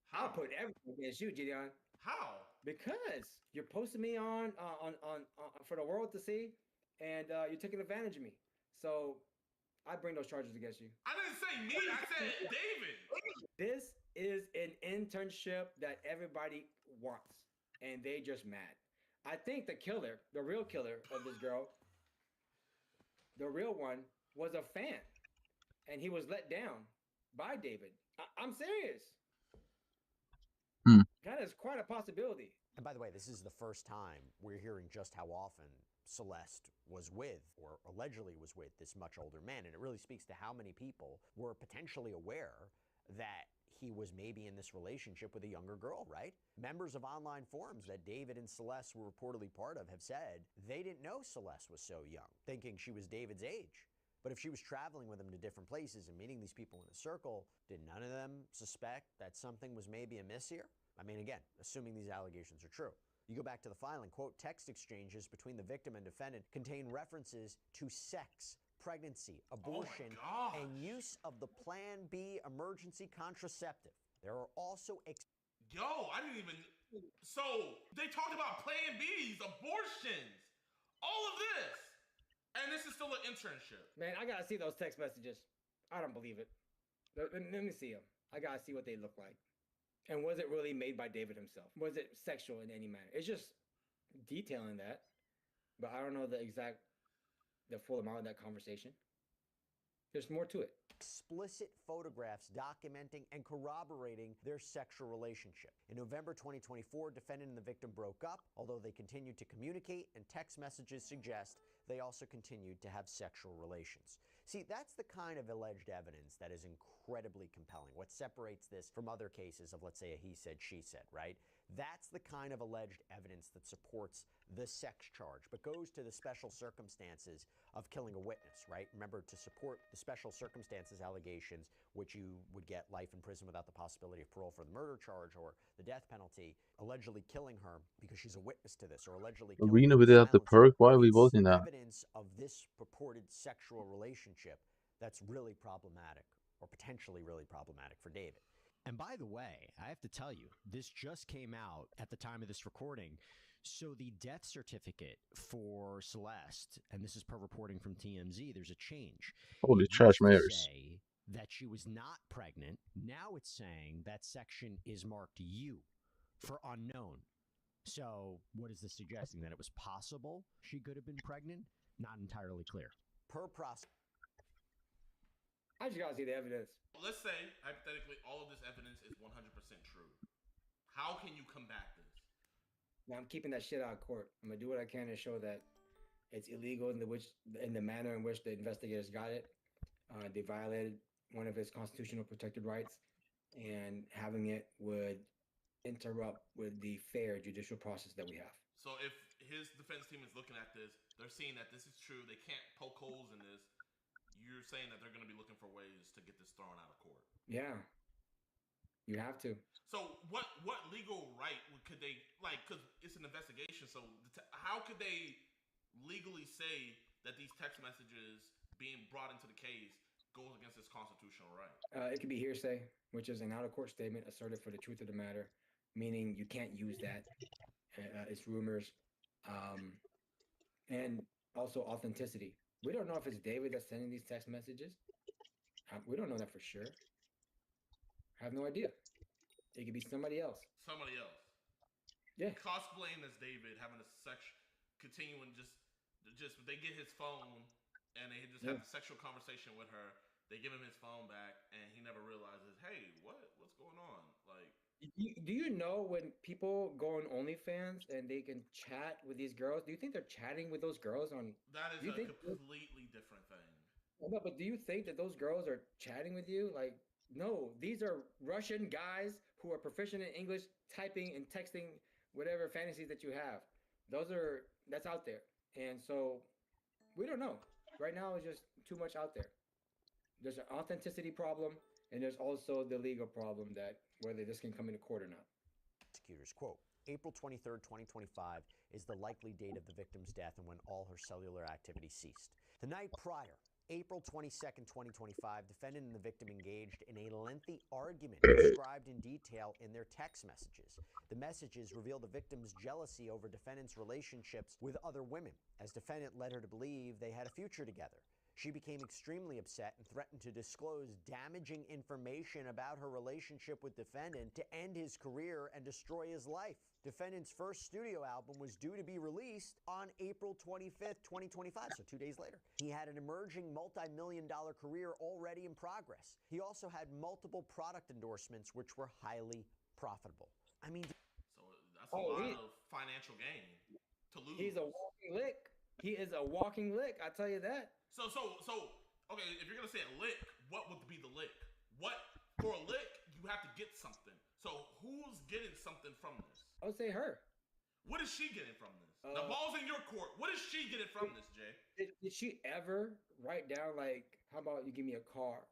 How? I'll put everything against you, Gideon. How? Because you're posting me on for the world to see, and you're taking advantage of me. So I bring those charges against you. I didn't say me. I said David. This is an internship that everybody wants, and they just mad. I think the killer, the real killer of this girl, the real one, was a fan, and he was let down by David. I'm serious. That is quite a possibility. And by the way, this is the first time we're hearing just how often Celeste was with, or allegedly was with, this much older man. And it really speaks to how many people were potentially aware that he was maybe in this relationship with a younger girl, right? Members of online forums that David and Celeste were reportedly part of have said they didn't know Celeste was so young, thinking she was David's age. But if she was traveling with him to different places and meeting these people in a circle, did none of them suspect that something was maybe amiss here? I mean, again, assuming these allegations are true. You go back to the filing, quote, text exchanges between the victim and defendant contain references to sex, pregnancy, abortion, and use of the Plan B emergency contraceptive. There are also... Yo, I didn't even... So, they talked about Plan Bs, abortions, all of this. And this is still an internship. Man, I gotta see those text messages. I don't believe it. Let me see them. I gotta see what they look like. And was it really made by David himself? Was it sexual in any manner? It's just detailing that, but I don't know the full amount of that conversation. There's more to it. Explicit photographs documenting and corroborating their sexual relationship. In November 2024, defendant and the victim broke up, although they continued to communicate, and text messages suggest they also continued to have sexual relations. See, that's the kind of alleged evidence that is incredibly compelling. What separates this from other cases of, let's say, a he said, she said, right? That's the kind of alleged evidence that supports the sex charge, but goes to the special circumstances of killing a witness, right? Remember, to support the special circumstances allegations, which you would get life in prison without the possibility of parole for the murder charge or the death penalty, allegedly killing her because she's a witness to this, or allegedly killing Arena her without the perk? Why are we voting that? Evidence of this purported sexual relationship that's really problematic, or potentially really problematic for David. And by the way, I have to tell you, this just came out at the time of this recording. So the death certificate for Celeste, and this is per reporting from TMZ, there's a change. Holy It trash used to mayors. say that she was not pregnant. Now it's saying that section is marked U for unknown. So what is this suggesting? That it was possible she could have been pregnant? Not entirely clear. Per process. I just gotta see the evidence. Let's say, hypothetically, all of this evidence is 100% true. How can you combat this? Now I'm keeping that shit out of court. I'm gonna do what I can to show that it's illegal in the manner in which the investigators got it. They violated one of his constitutional protected rights, and having it would interrupt with the fair judicial process that we have. So if his defense team is looking at this, they're seeing that this is true, they can't poke holes in this, you're saying that they're going to be looking for ways to get this thrown out of court. Yeah, you have to. So what legal right could they, like, because it's an investigation, so how could they legally say that these text messages being brought into the case goes against his constitutional right? It could be hearsay, which is an out-of-court statement asserted for the truth of the matter, meaning you can't use that. It's rumors. And also authenticity. We don't know if it's David that's sending these text messages. We don't know that for sure. I have no idea. It could be somebody else. Somebody else. Yeah. cosplaying as David, having a continuing just they get his phone and they just have a sexual conversation with her. They give him his phone back, and he never realizes, hey, what's going on? Like, do you know when people go on OnlyFans and they can chat with these girls? Do you think they're chatting with those girls on? that is Do you a think? completely different thing. No, but do you think that those girls are chatting with you? Like, no, these are Russian guys who are proficient in English, typing and texting whatever fantasies that you have. That's out there, and so we don't know. Right now, it's just too much out there. There's an authenticity problem, and there's also the legal problem that whether this can come into court or not. Prosecutors, quote, April 23rd, 2025 is the likely date of the victim's death and when all her cellular activity ceased. The night prior, April 22nd, 2025, defendant and the victim engaged in a lengthy argument described in detail in their text messages. The messages reveal the victim's jealousy over defendant's relationships with other women, as defendant led her to believe they had a future together. She became extremely upset and threatened to disclose damaging information about her relationship with defendant to end his career and destroy his life. Defendant's first studio album was due to be released on April 25th, 2025, so 2 days later. He had an emerging multi-million-dollar career already in progress. He also had multiple product endorsements, which were highly profitable. I mean... So that's a lot of financial gain to lose. He's a walking lick. He is a walking lick, I tell you that. So, okay, if you're going to say a lick, what would be the lick? For a lick, you have to get something. So, who's getting something from this? I would say her. What is she getting from this? The ball's in your court. What is she getting from this, Jay? Did she ever write down, like, how about you give me a car?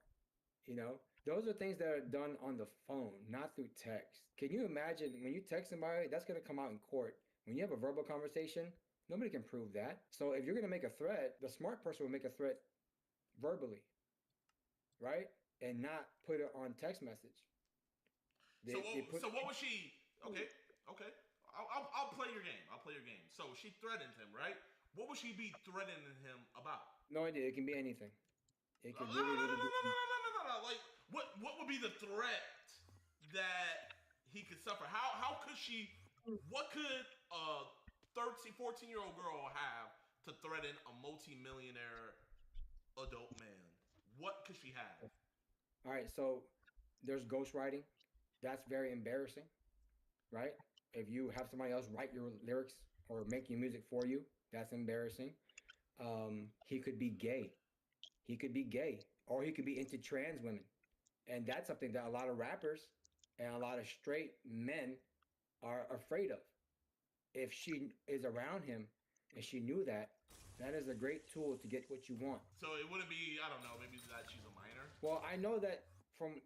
You know? Those are things that are done on the phone, not through text. Can you imagine when you text somebody, that's going to come out in court. When you have a verbal conversation, nobody can prove that. So if you're going to make a threat, the smart person will make a threat verbally, right? And not put it on text message. So what was she? Okay. I'll play your game. So she threatened him, right? What would she be threatening him about? No idea. It can be anything. It could No. Like, what would be the threat that he could suffer? How could she? What could 14-year-old girl have to threaten a multi-millionaire adult man? What could she have? All right, so there's ghostwriting. That's very embarrassing, right? If you have somebody else write your lyrics or make your music for you, that's embarrassing. He could be gay. Or he could be into trans women. And that's something that a lot of rappers and a lot of straight men are afraid of. If she is around him and she knew that, that is a great tool to get what you want. So it wouldn't be, I don't know, maybe that she's a minor? Well, I know that from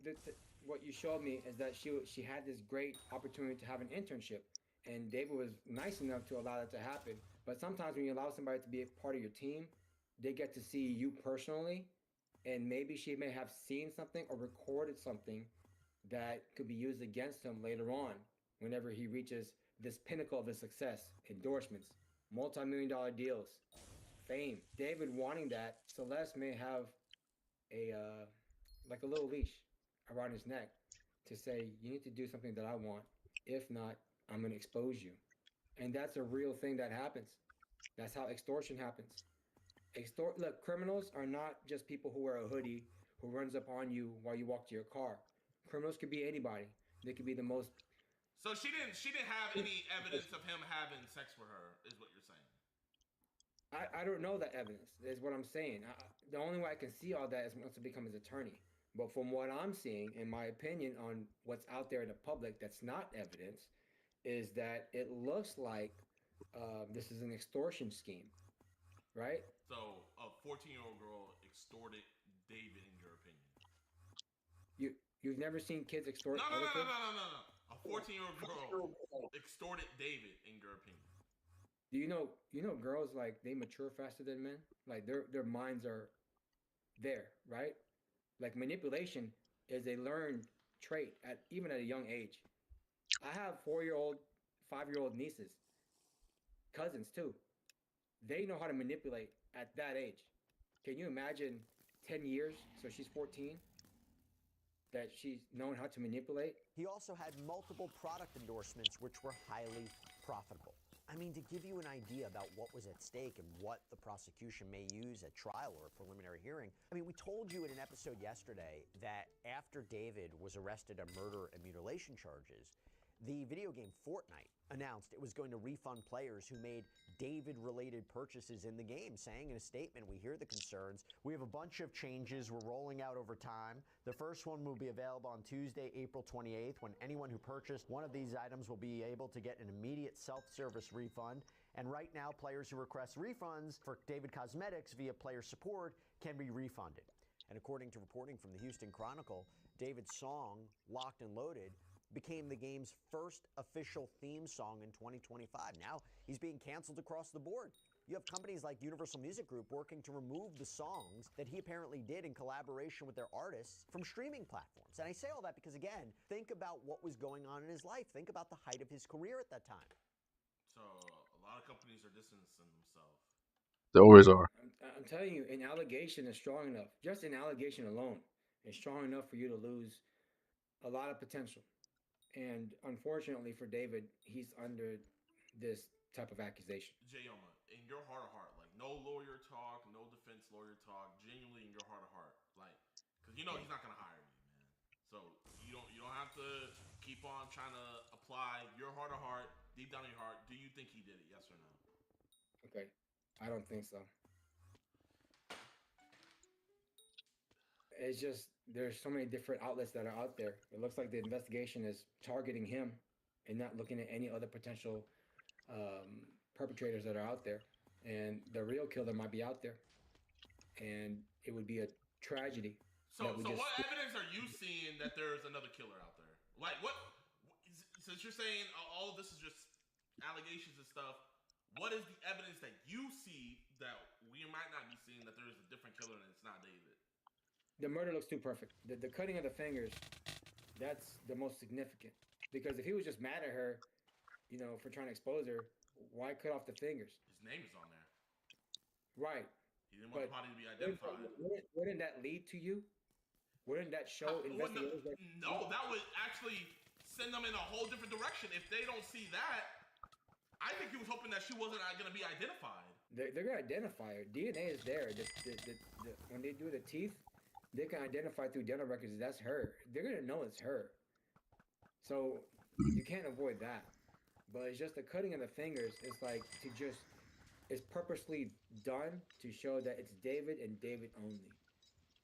what you showed me is that she had this great opportunity to have an internship. And David was nice enough to allow that to happen. But sometimes when you allow somebody to be a part of your team, they get to see you personally. And maybe she may have seen something or recorded something that could be used against him later on whenever he reaches this pinnacle of his success, endorsements, multi-million-dollar deals, fame. David wanting that, Celeste may have a little leash around his neck to say, you need to do something that I want. If not, I'm going to expose you. And that's a real thing that happens. That's how extortion happens. Look, criminals are not just people who wear a hoodie who runs up on you while you walk to your car. Criminals could be anybody. They could be the most... So she didn't have any evidence of him having sex with her, is what you're saying? I don't know that evidence, is what I'm saying. The only way I can see all that is once I become his attorney. But from what I'm seeing, in my opinion, on what's out there in the public that's not evidence, is that it looks like this is an extortion scheme, right? So a 14-year-old girl extorted David, in your opinion? You've never seen kids extort other kids? No. A 14-year-old girl extorted David, in your opinion? Do you know girls, like, they mature faster than men? Like, their minds are there, right? Like, manipulation is a learned trait even at a young age. I have 4-year-old, 5-year-old nieces, cousins too. They know how to manipulate at that age. Can you imagine 10 years? So she's 14. that she's known how to manipulate. He also had multiple product endorsements which were highly profitable. I mean, to give you an idea about what was at stake and what the prosecution may use at trial or a preliminary hearing, I mean, we told you in an episode yesterday that after David was arrested on murder and mutilation charges, the video game Fortnite announced it was going to refund players who made David-related purchases in the game, saying in a statement, we hear the concerns. We have a bunch of changes we're rolling out over time. The first one will be available on Tuesday, April 28th, when anyone who purchased one of these items will be able to get an immediate self-service refund. And right now, players who request refunds for David Cosmetics via player support can be refunded. And according to reporting from the Houston Chronicle, David's song, Locked and Loaded, became the game's first official theme song in 2025. Now he's being canceled across the board. You have companies like Universal Music Group working to remove the songs that he apparently did in collaboration with their artists from streaming platforms. And I say all that because, again, think about what was going on in his life. Think about the height of his career at that time. So a lot of companies are distancing themselves. They always are. I'm telling you, an allegation is strong enough. Just an allegation alone is strong enough for you to lose a lot of potential. And unfortunately for David, he's under this type of accusation. Jayoma, in your heart of heart, like no lawyer talk, no defense lawyer talk, genuinely in your heart of heart, like, because you know he's not gonna hire you, man. So you don't have to keep on trying to apply your heart of heart, deep down in your heart. Do you think he did it? Yes or no? Okay, I don't think so. It's just there's so many different outlets that are out there. It looks like the investigation is targeting him and not looking at any other potential perpetrators that are out there. And the real killer might be out there, and it would be a tragedy. So what evidence are you seeing that there's another killer out there? Like what since you're saying all of this is just allegations and stuff, what is the evidence that you see that we might not be seeing that there's a different killer and it's not David? The murder looks too perfect. The cutting of the fingers, that's the most significant. Because if he was just mad at her, for trying to expose her, why cut off the fingers? His name is on there. Right. He didn't want the body to be identified. Wouldn't that lead to you? Wouldn't that show investigators? No, that would actually send them in a whole different direction. If they don't see that, I think he was hoping that she wasn't going to be identified. They're going to identify her. DNA is there. When they do the teeth, they can identify through dental records that's her. They're going to know it's her. So you can't avoid that. But it's just the cutting of the fingers. It's like it's purposely done to show that it's David and David only.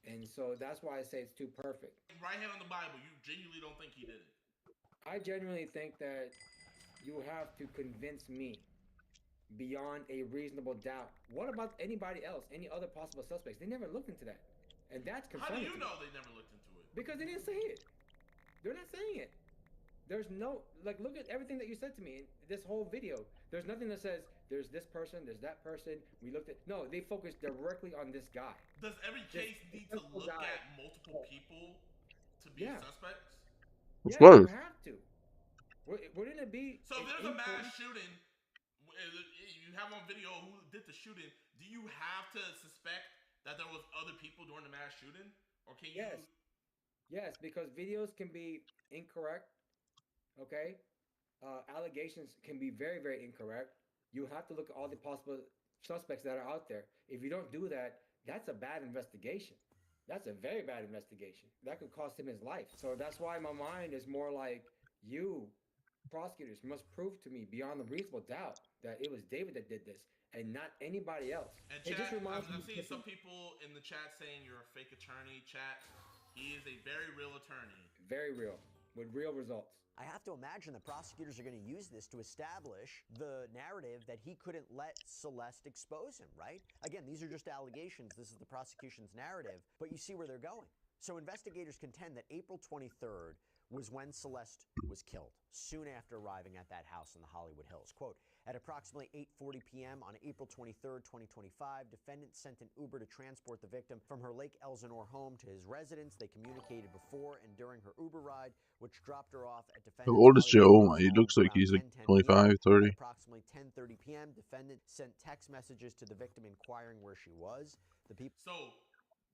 And so that's why I say it's too perfect. Right hand on the Bible, you genuinely don't think he did it? I genuinely think that you have to convince me beyond a reasonable doubt. What about anybody else? Any other possible suspects? They never looked into that. And that's concerning. How do you know they never looked into it? Because they didn't say it. They're not saying it. There's no, look at everything that you said to me in this whole video. There's nothing that says, there's this person, there's that person. We looked at, no, they focused directly on this guy. Does every case need to look at multiple people to be suspects? Of course. You have to. Wouldn't it be? So if there's a mass shooting, you have on video who did the shooting, do you have to suspect that there was other people during the mass shooting? Or can you? Yes, because videos can be incorrect, okay? Allegations can be very, very incorrect. You have to look at all the possible suspects that are out there. If you don't do that, that's a bad investigation. That's a very bad investigation. That could cost him his life. So that's why my mind is more like, you, prosecutors, must prove to me beyond a reasonable doubt that it was David that did this and not anybody else. And chat, I've seen some people in the chat saying you're a fake attorney. Chat, he is a very real attorney. Very real, with real results. I have to imagine the prosecutors are going to use this to establish the narrative that he couldn't let Celeste expose him, right? Again, these are just allegations. This is the prosecution's narrative, but you see where they're going. So investigators contend that April 23rd was when Celeste was killed, soon after arriving at that house in the Hollywood Hills. Quote, at approximately 8:40 p.m. on April 23rd, 2025, defendant sent an Uber to transport the victim from her Lake Elsinore home to his residence. They communicated before and during her Uber ride, which dropped her off at defendant's How old is Joe? He looks like he's like 25, 30. At approximately 10:30 p.m., defendant sent text messages to the victim inquiring where she was. The people. So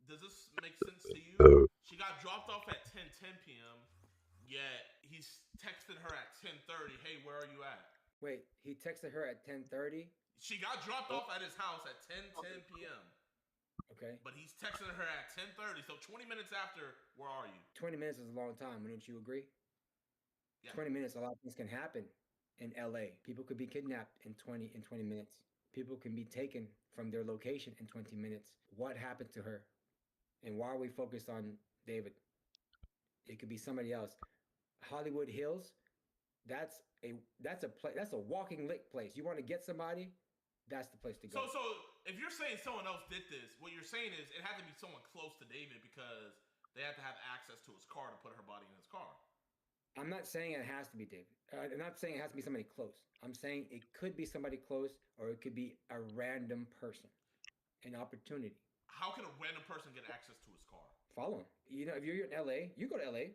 Does this make sense to you? She got dropped off at 10 p.m. Yet he's texting her at 10:30. Hey, where are you at? Wait, he texted her at 10:30. She got dropped off at his house at 10 p.m. Okay. But he's texting her at 10:30. So 20 minutes after, where are you? 20 minutes is a long time. Wouldn't you agree? Yeah. 20 minutes, a lot of things can happen in LA. People could be kidnapped in 20 minutes. People can be taken from their location in 20 minutes. What happened to her? And why are we focused on David? It could be somebody else. Hollywood Hills, that's a walking lick place. You want to get somebody, that's the place to go. So if you're saying someone else did this, what you're saying is it had to be someone close to David because they had to have access to his car to put her body in his car. I'm not saying it has to be David. I'm not saying it has to be somebody close. I'm saying it could be somebody close, or it could be a random person, an opportunity. How can a random person get access to his car? Follow him. You know, if you're in LA, you go to LA.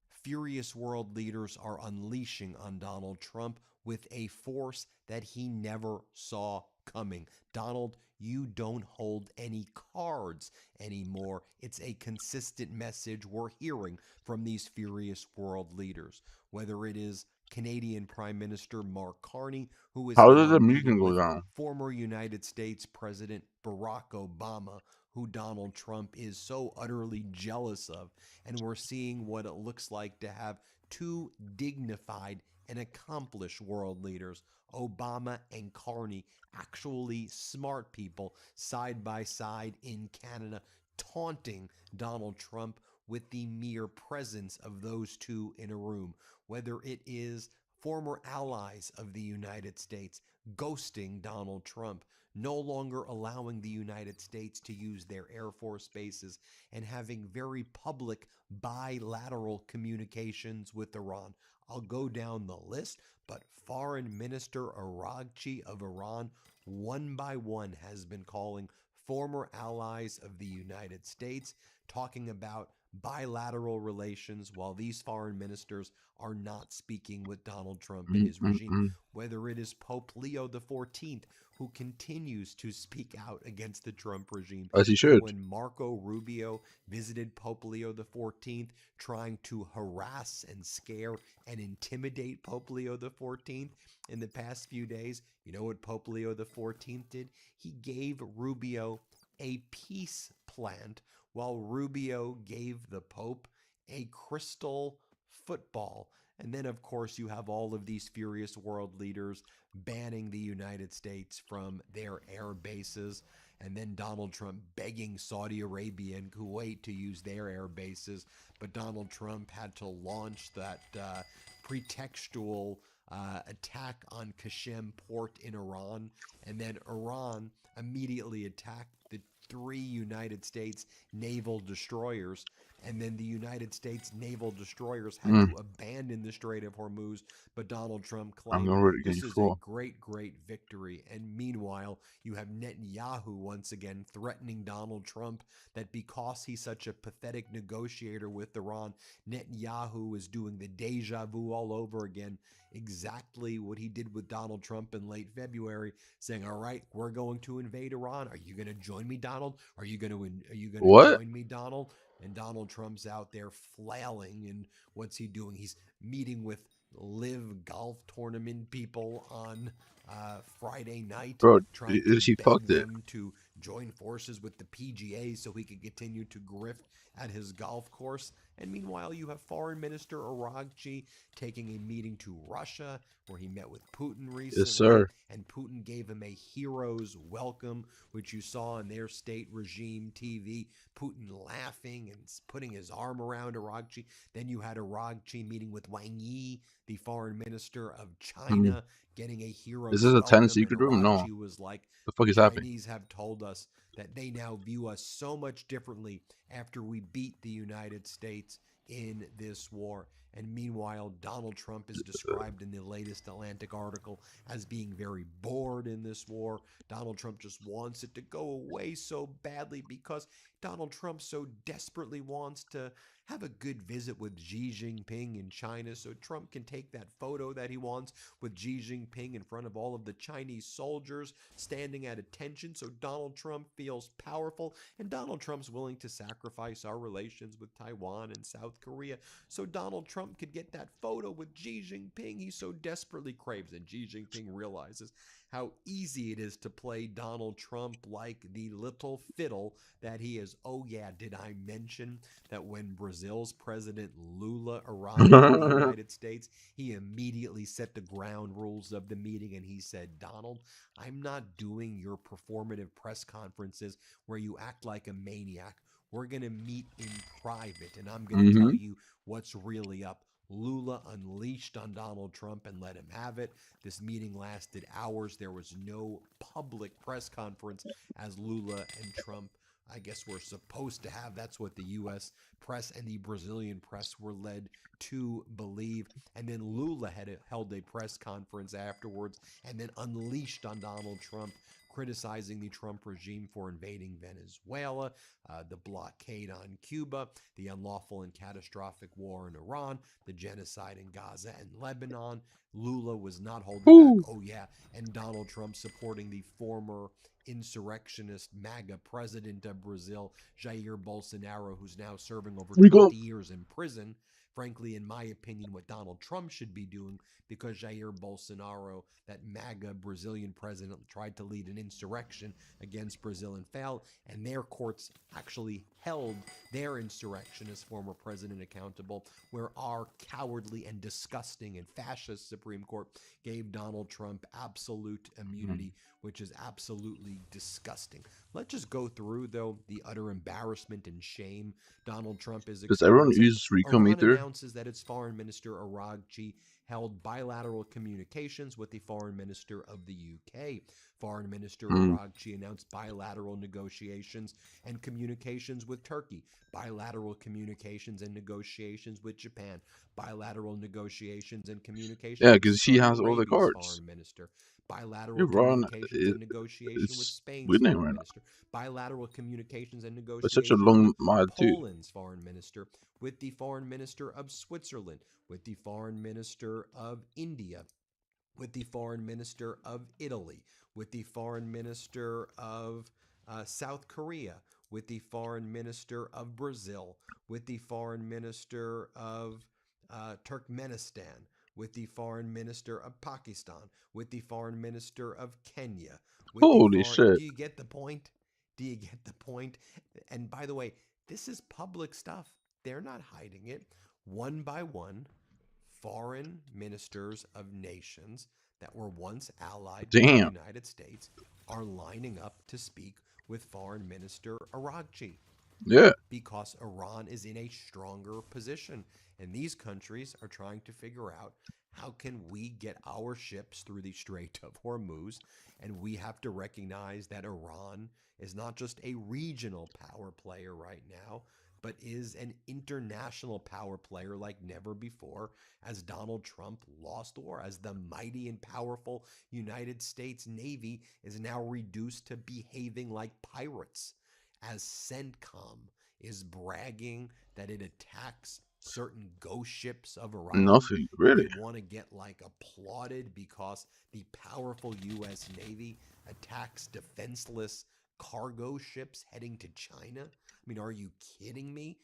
Furious world leaders are unleashing on Donald Trump with a force that he never saw coming. Donald, you don't hold any cards anymore. It's a consistent message we're hearing from these furious world leaders, whether it is Canadian Prime Minister Mark Carney, who is How did now the meeting meeting go with down? former United States President Barack Obama, who Donald Trump is so utterly jealous of. And we're seeing what it looks like to have two dignified and accomplished world leaders, Obama and Carney, actually smart people, side by side in Canada, taunting Donald Trump with the mere presence of those two in a room, whether it is former allies of the United States ghosting Donald Trump, no longer allowing the United States to use their Air Force bases, and having very public bilateral communications with Iran. I'll go down the list, but Foreign Minister Araghchi of Iran, one by one, has been calling former allies of the United States, talking about bilateral relations while these foreign ministers are not speaking with Donald Trump and his regime, whether it is Pope Leo XIV, who continues to speak out against the Trump regime. As he should. When Marco Rubio visited Pope Leo XIV, trying to harass and scare and intimidate Pope Leo XIV in the past few days, you know what Pope Leo XIV did? He gave Rubio a peace plant, while Rubio gave the Pope a crystal football. And then, of course, you have all of these furious world leaders banning the United States from their air bases, and then Donald Trump begging Saudi Arabia and Kuwait to use their air bases. But Donald Trump had to launch that pretextual attack on Qasem port in Iran, and then Iran immediately attacked the 3 United States naval destroyers, and then the United States naval destroyers had to abandon the Strait of Hormuz, but Donald Trump claimed this is a great, great victory. And meanwhile, you have Netanyahu once again threatening Donald Trump that because he's such a pathetic negotiator with Iran, Netanyahu is doing the deja vu all over again, exactly what he did with Donald Trump in late February, saying, all right, we're going to invade Iran. Are you going to join me, Donald? Are you going to join me, Donald? And Donald Trump's out there flailing, and what's he doing? He's meeting with live golf tournament people on Friday night, trying to beg them to join forces with the PGA so he could continue to grift at his golf course. And meanwhile, you have Foreign Minister Araghchi taking a meeting to Russia, where he met with Putin recently. Yes, sir. And Putin gave him a hero's welcome, which you saw on their state regime TV. Putin laughing and putting his arm around Araghchi. Then you had Araghchi meeting with Wang Yi, the foreign minister of China, getting a hero's Is this a welcome. 10 secret room? No. Was like, The fuck is the happening? Chinese have told us that they now view us so much differently after we beat the United States in this war. And meanwhile, Donald Trump is described in the latest Atlantic article as being very bored in this war. Donald Trump just wants it to go away so badly because Donald Trump so desperately wants to have a good visit with Xi Jinping in China so Trump can take that photo that he wants with Xi Jinping in front of all of the Chinese soldiers standing at attention so Donald Trump feels powerful, and Donald Trump's willing to sacrifice our relations with Taiwan and South Korea so Donald Trump could get that photo with Xi Jinping he so desperately craves. And Xi Jinping realizes how easy it is to play Donald Trump like the little fiddle that he is. Oh yeah, did I mention that when Brazil's president Lula arrived in the United States, he immediately set the ground rules of the meeting and he said, Donald, I'm not doing your performative press conferences where you act like a maniac. We're going to meet in private and I'm going to tell you what's really up. Lula unleashed on Donald Trump and let him have it. This meeting lasted hours. There was no public press conference as Lula and Trump, I guess, were supposed to have. That's what the U.S. press and the Brazilian press were led to believe. And then Lula held a press conference afterwards and then unleashed on Donald Trump, criticizing the Trump regime for invading Venezuela, the blockade on Cuba, the unlawful and catastrophic war in Iran, the genocide in Gaza and Lebanon. Lula was not holding back. Oh yeah, and Donald Trump supporting the former insurrectionist MAGA president of Brazil, Jair Bolsonaro, who's now serving over 20 years in prison. Frankly, in my opinion, what Donald Trump should be doing, because Jair Bolsonaro, that MAGA Brazilian president, tried to lead an insurrection against Brazil and failed, and their courts actually held their insurrectionist former president accountable, where our cowardly and disgusting and fascist Supreme Court gave Donald Trump absolute immunity, which is absolutely disgusting. Let's just go through, though, the utter embarrassment and shame Donald Trump is Does everyone experiencing. use Recon Iran Meter? announces that its foreign minister, Aragchi, held bilateral communications with the foreign minister of the UK. Foreign Minister Aragchi announced bilateral negotiations and communications with Turkey, bilateral communications and negotiations with Japan, bilateral negotiations and communications Yeah, with because she Saudi has all the Arabia's cards. foreign minister, bilateral Iran communications and negotiation with is Spain's winning foreign right now. minister, bilateral communications and It's such a negotiations long with mod too. Poland's foreign minister, with the foreign minister of Switzerland, with the foreign minister of India, with the foreign minister of Italy, with the foreign minister of South Korea, with the foreign minister of Brazil, with the foreign minister of Turkmenistan, with the foreign minister of Pakistan, with the foreign minister of Kenya, with Holy the shit. Do you get the point? Do you get the point? And by the way, this is public stuff. They're not hiding it. One by one, foreign ministers of nations that were once allied with the United States are lining up to speak with Foreign Minister Aragchi. Yeah. Because Iran is in a stronger position. And these countries are trying to figure out, how can we get our ships through the Strait of Hormuz? And we have to recognize that Iran is not just a regional power player right now, but is an international power player like never before, as Donald Trump lost the war, as the mighty and powerful United States Navy is now reduced to behaving like pirates, as CENTCOM is bragging that it attacks certain ghost ships of Iran. Nothing, really. They want to get applauded because the powerful U.S. Navy attacks defenseless cargo ships heading to China. I mean, are you kidding me?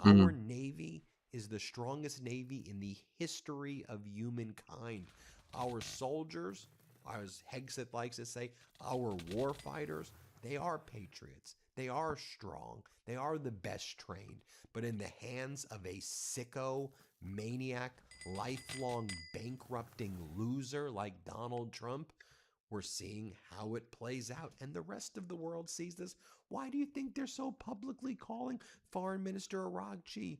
Our Navy is the strongest Navy in the history of humankind. Our soldiers, as Hegseth likes to say, our war fighters, they are patriots. They are strong. They are the best trained. But in the hands of a sicko, maniac, lifelong bankrupting loser like Donald Trump, we're seeing how it plays out. And the rest of the world sees this. Why do you think they're so publicly calling Foreign Minister Aragchi?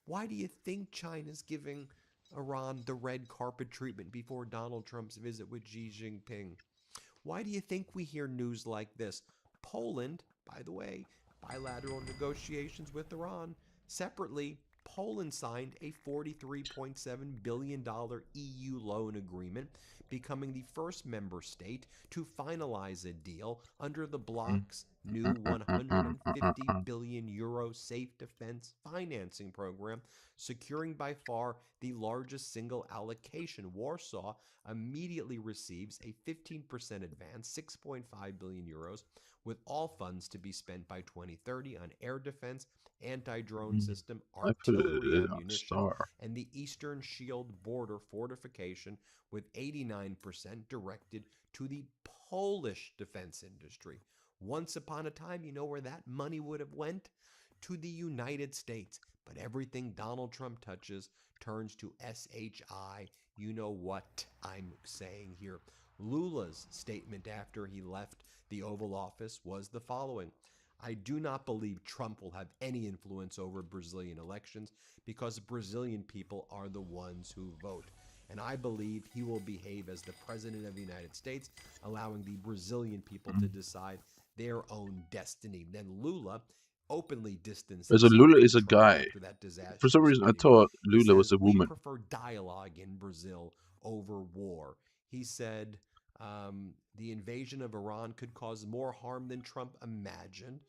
Why do you think China's giving Iran the red carpet treatment before Donald Trump's visit with Xi Jinping? Why do you think we hear news like this? Poland, by the way, bilateral negotiations with Iran. Separately, Poland signed a $43.7 billion EU loan agreement, becoming the first member state to finalize a deal under the bloc's new 150 billion euro safe defense financing program, securing by far the largest single allocation. Warsaw immediately receives a 15% advance, 6.5 billion euros, with all funds to be spent by 2030 on air defense, anti-drone system, I put artillery it on ammunition, star. and the Eastern Shield border fortification, with 89% directed to the Polish defense industry. Once upon a time, you know where that money would have went? To the United States. But everything Donald Trump touches turns to SHI. You know what I'm saying here. Lula's statement after he left the Oval Office was the following: I do not believe Trump will have any influence over Brazilian elections because Brazilian people are the ones who vote. And I believe he will behave as the President of the United States, allowing the Brazilian people to decide their own destiny. Then Lula openly distanced So himself Lula from is a Trump guy. after that disastrous For some reason, I meeting. thought He Lula was says, a "We woman. prefer dialogue in Brazil over war." He said the invasion of Iran could cause more harm than Trump imagined.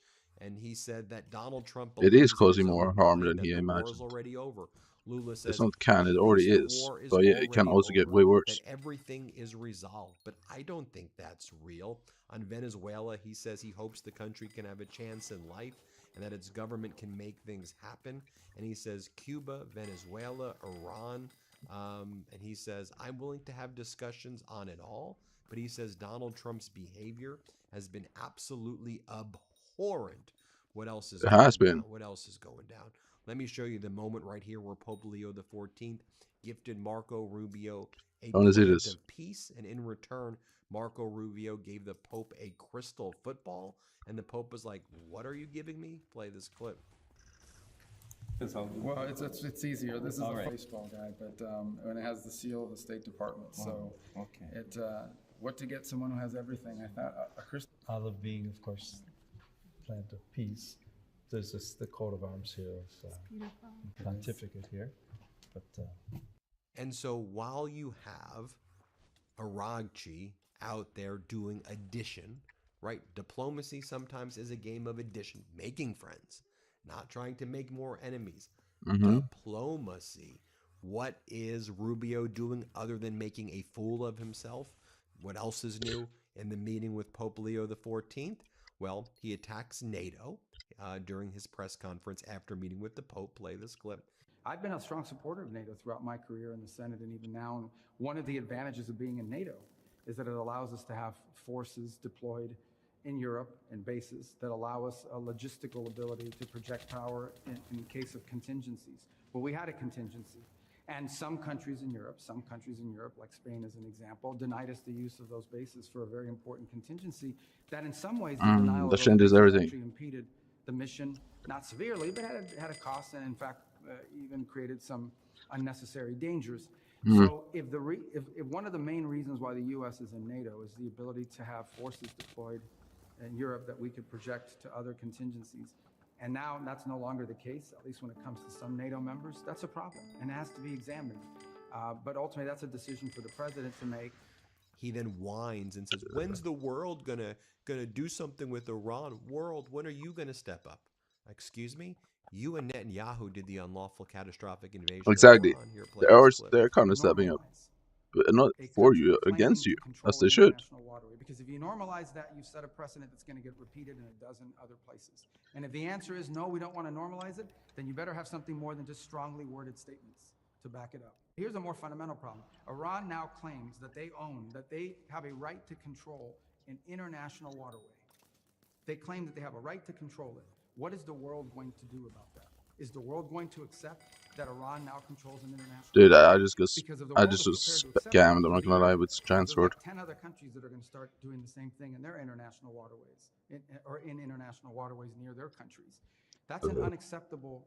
And he said that Donald Trump It is believes in causing his more own harm mind than that he the war is imagined. already over. Lula It's says not canon, it he already thinks the is. war is But yeah, it can already also get over, way that worse. everything is resolved. But I don't think that's real. On Venezuela, he says he hopes the country can have a chance in life and that its government can make things happen. And he says Cuba, Venezuela, Iran, and he says, I'm willing to have discussions on it all. But he says Donald Trump's behavior has been absolutely abhorrent. What else is It going has been. down? What else is going down? Let me show you the moment right here where Pope Leo XIV gifted Marco Rubio a I want to see plant this. of peace, and in return, Marco Rubio gave the Pope a crystal football, and the Pope was like, "What are you giving me?" Play this clip. Well, it's easier. This is a baseball guy, but and it has the seal of the State Department. So it what to get someone who has everything? I thought a crystal. Olive being, of course, plant of peace. There's just the coat of arms here of pontificate here, but. And so while you have Aragchi out there doing addition, right? Diplomacy sometimes is a game of addition, making friends, not trying to make more enemies. Diplomacy. What is Rubio doing other than making a fool of himself? What else is new in the meeting with Pope Leo XIV? Well, he attacks NATO during his press conference after meeting with the Pope. Play this clip. I've been a strong supporter of NATO throughout my career in the Senate and even now. And one of the advantages of being in NATO is that it allows us to have forces deployed in Europe and bases that allow us a logistical ability to project power in case of contingencies. Well, we had a contingency. And some countries in Europe, like Spain as an example, denied us the use of those bases for a very important contingency that in some ways the denial of those bases actually impeded the mission, not severely, but had a cost and in fact even created some unnecessary dangers. So if one of the main reasons why the U.S. is in NATO is the ability to have forces deployed in Europe that we could project to other contingencies, and now that's no longer the case, at least when it comes to some NATO members, that's a problem and it has to be examined. But ultimately, that's a decision for the president to make. He then whines and says, "When's the world gonna do something with Iran? World, when are you gonna step up?" Excuse me? You and Netanyahu did the unlawful catastrophic invasion Exactly. of Iran. Here, play this clip. They're kind of stepping up. But not for you, against you, as they should. Because if you normalize that, you've set a precedent that's going to get repeated in a dozen other places. And if the answer is no, we don't want to normalize it, then you better have something more than just strongly worded statements to back it up. Here's a more fundamental problem. Iran now claims that they have a right to control an international waterway. They claim that they have a right to control it. What is the world going to do about that? Is the world going to accept that Iran now controls an international Dude, waterway? I just got scammed, I'm not gonna lie, with transferred. There's like 10 other countries that are going to start doing the same thing in their international waterways, or in international waterways near their countries. That's an unacceptable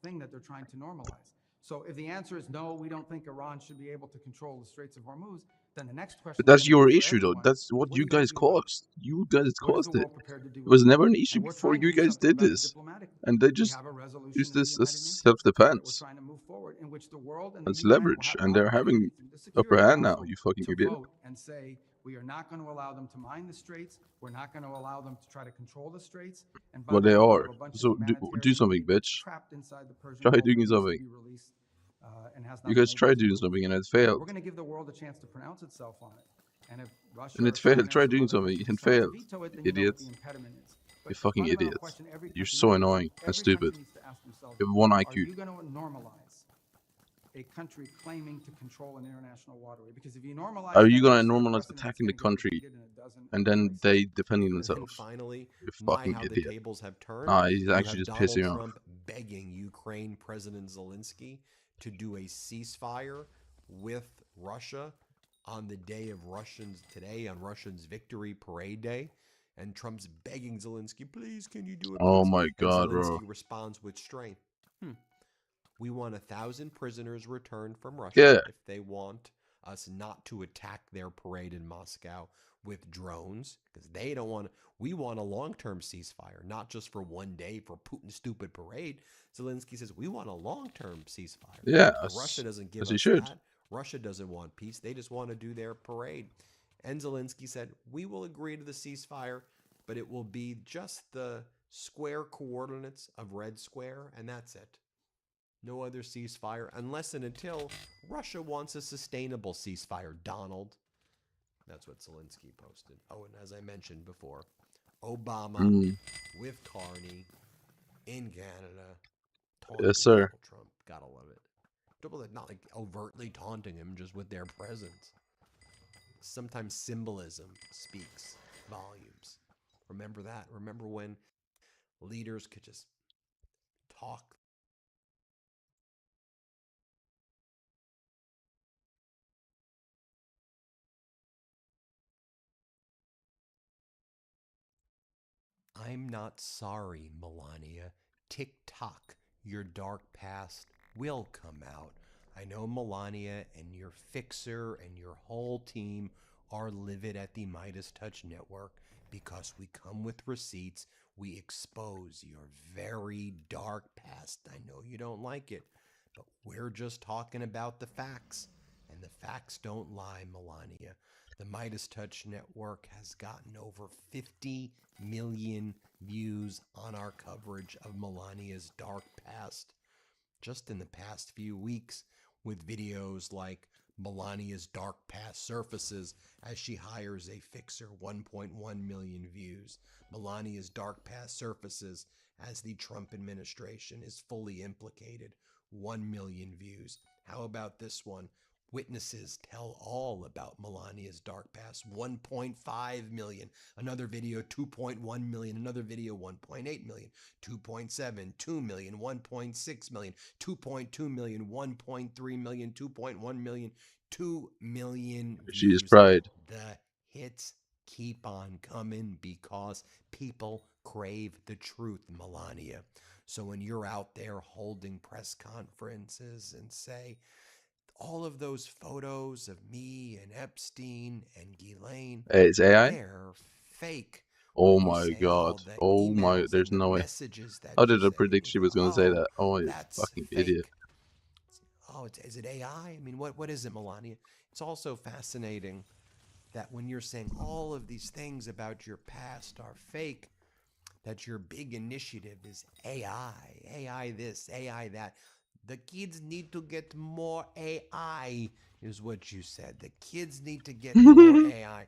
thing that they're trying to normalize. So if the answer is no, we don't think Iran should be able to control the Straits of Hormuz, then the next question But is that's going to your be for issue, though. everyone, That's what what are you you going to guys do about it? caused. You guys What is the caused it. world prepared to do It was about it? never an issue And we're before trying to you do guys something did about it this. diplomatically. And they We just have a resolution use of the this as United Nations that we're self-defense. trying to move forward, in which the world and the That's UN will leverage. have an And they're opportunity having through the upper Security hand now, Council you fucking to idiot. vote and say, we are not going to allow them to mine the straits. We're not going to allow them to try to control the straits. And by Well, the they way, we are. have a bunch of So do humanitarian something, aid that's bitch. trapped inside the Persian Try Gulf that doing needs to something. be released and has You not been guys able tried to doing move. something and it We're failed. going to give the world a chance to pronounce itself on it. And if Russia And or it failed. China Try or some doing other something country and decide to failed. veto it, then You you know what idiots. the impediment is. You But the fucking fundamental idiots. question every You're country so needs to- annoying and every stupid. country needs to ask themselves, You have one are IQ. you going to normalize a country claiming to control an international waterway? Because if you normalize Are that, you it'll gonna set a normalize precedent that's attacking the going to get country repeated in a dozen and other then places. they defending And themselves? finally, You my fucking how the idiot. tables have turned. Nah, he's You actually have just Donald pissing me off. Trump begging Ukraine President Zelensky to do a ceasefire with Russia on the day of Russians today, on Russians' Victory Parade Day. And Trump's begging Zelensky, please, can you do it, please? Oh my And god, Zelensky bro. responds with strength. We want 1,000 prisoners returned from Russia Yeah. if they want us not to attack their parade in Moscow with drones, because they don't want. We want a long-term ceasefire, not just for one day for Putin's stupid parade. Zelensky says we want a long-term ceasefire. Yeah, But Russia doesn't give as he us should. that. Russia doesn't want peace. They just want to do their parade. And Zelensky said, we will agree to the ceasefire, but it will be just the square coordinates of Red Square, and that's it. No other ceasefire unless and until Russia wants a sustainable ceasefire, Donald. That's what Zelensky posted. Oh, and as I mentioned before, Obama with Carney in Canada taunting Yes, sir. Donald Trump. Gotta love it. Not like overtly taunting him, just with their presence. Sometimes symbolism speaks volumes. Remember that? Remember when leaders could just talk? I'm not sorry, Melania. Tick-tock, your dark past will come out. I know Melania and your fixer and your whole team are livid at the Midas Touch Network because we come with receipts. We expose your very dark past. I know you don't like it, but we're just talking about the facts. And the facts don't lie, Melania. The Midas Touch Network has gotten over 50 million views on our coverage of Melania's dark past just in the past few weeks, with videos like Melania's dark past surfaces as she hires a fixer, 1.1 million views. Melania's dark past surfaces as the Trump administration is fully implicated, 1 million views. How about this one? Witnesses tell all about Melania's dark past, 1.5 million. Another video, 2.1 million. Another video, 1.8 million. 2.7, 2 million, 1.6 million, 2.2 million, 1.3 million, 2.1 million, 2 million She is views. pride. The hits keep on coming because people crave the truth, Melania. So when you're out there holding press conferences and say, all of those photos of me and Epstein and Ghislaine, Hey, it's AI? they're fake. Oh my god. Oh my, there's no way. How did I predict she was gonna say that? Oh, you fucking idiot. Oh, is it AI? I mean, what is it, Melania? It's also fascinating that when you're saying all of these things about your past are fake, that your big initiative is AI. AI this, AI that. The kids need to get more AI, is what you said. The kids need to get more AI.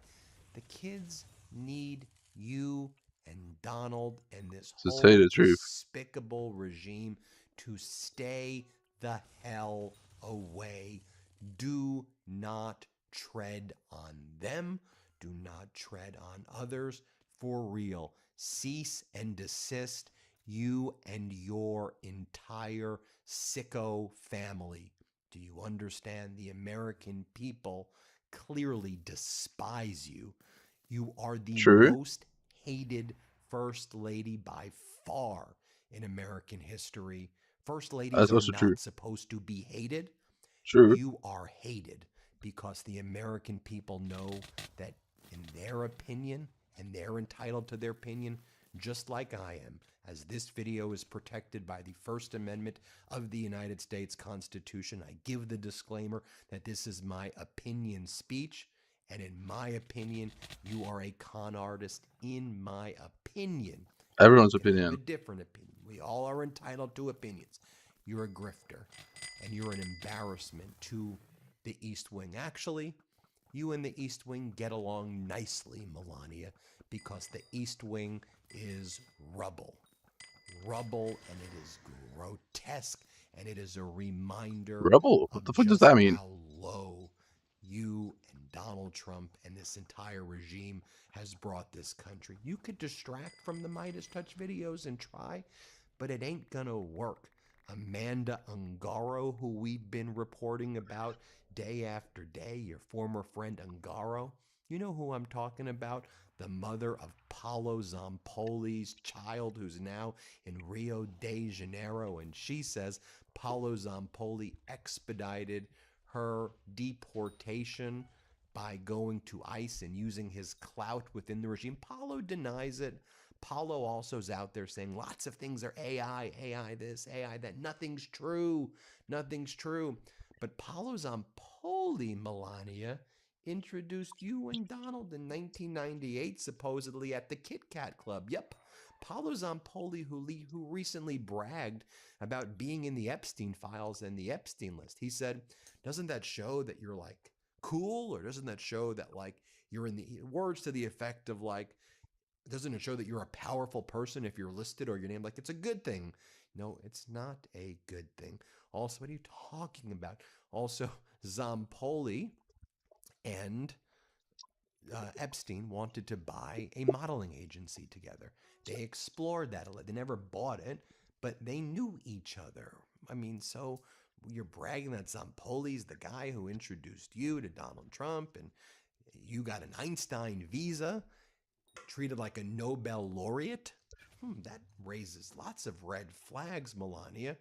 The kids need you and Donald and this To whole say the truth. despicable regime to stay the hell away. Do not tread on them. Do not tread on others. For real. Cease and desist, you and your entire sicko family. Do you understand? The American people clearly despise you. You are the most hated first lady by far in American history. First ladies That's are also not true. supposed to be hated. True. You are hated. because the American people know that in their opinion, and they're entitled to their opinion, just like I am, as this video is protected by the First Amendment of the United States Constitution. I give the disclaimer that this is my opinion speech, and in my opinion, you are a con artist. In my opinion, Everyone's you can have opinion. a different opinion. We all are entitled to opinions. You're a grifter, and you're an embarrassment to the East Wing. Actually, you and the East Wing get along nicely, Melania, because the East Wing is rubble. Rubble, and it is grotesque, and it is a reminder Rebel? What of the fuck does just that mean? how low you and Donald Trump and this entire regime has brought this country. You could distract from the Midas Touch videos and try, but it ain't gonna work. Amanda Ungaro, who we've been reporting about day after day, your former friend Ungaro, you know who I'm talking about? The mother of Paolo Zampoli's child, who's now in Rio de Janeiro, and she says Paolo Zampoli expedited her deportation by going to ICE and using his clout within the regime. Paolo denies it. Paulo also is out there saying lots of things are AI, AI this, AI that. Nothing's true. Nothing's true. But Paulo Zampoli, Melania, introduced you and Donald in 1998, supposedly at the Kit Kat Club. Yep. Paulo Zampoli, who recently bragged about being in the Epstein files and the Epstein list. He said, doesn't that show that you're like cool? Or doesn't that show that like you're in the words to the effect of like, doesn't it show that you're a powerful person if you're listed or your name? Like, it's a good thing. No, it's not a good thing. Also, what are you talking about? Also, Zampoli and Epstein wanted to buy a modeling agency together. They explored that. They never bought it, but they knew each other. I mean, so you're bragging that Zampoli's the guy who introduced you to Donald Trump, and you got an Einstein visa, treated like a Nobel laureate? That raises lots of red flags, Melania.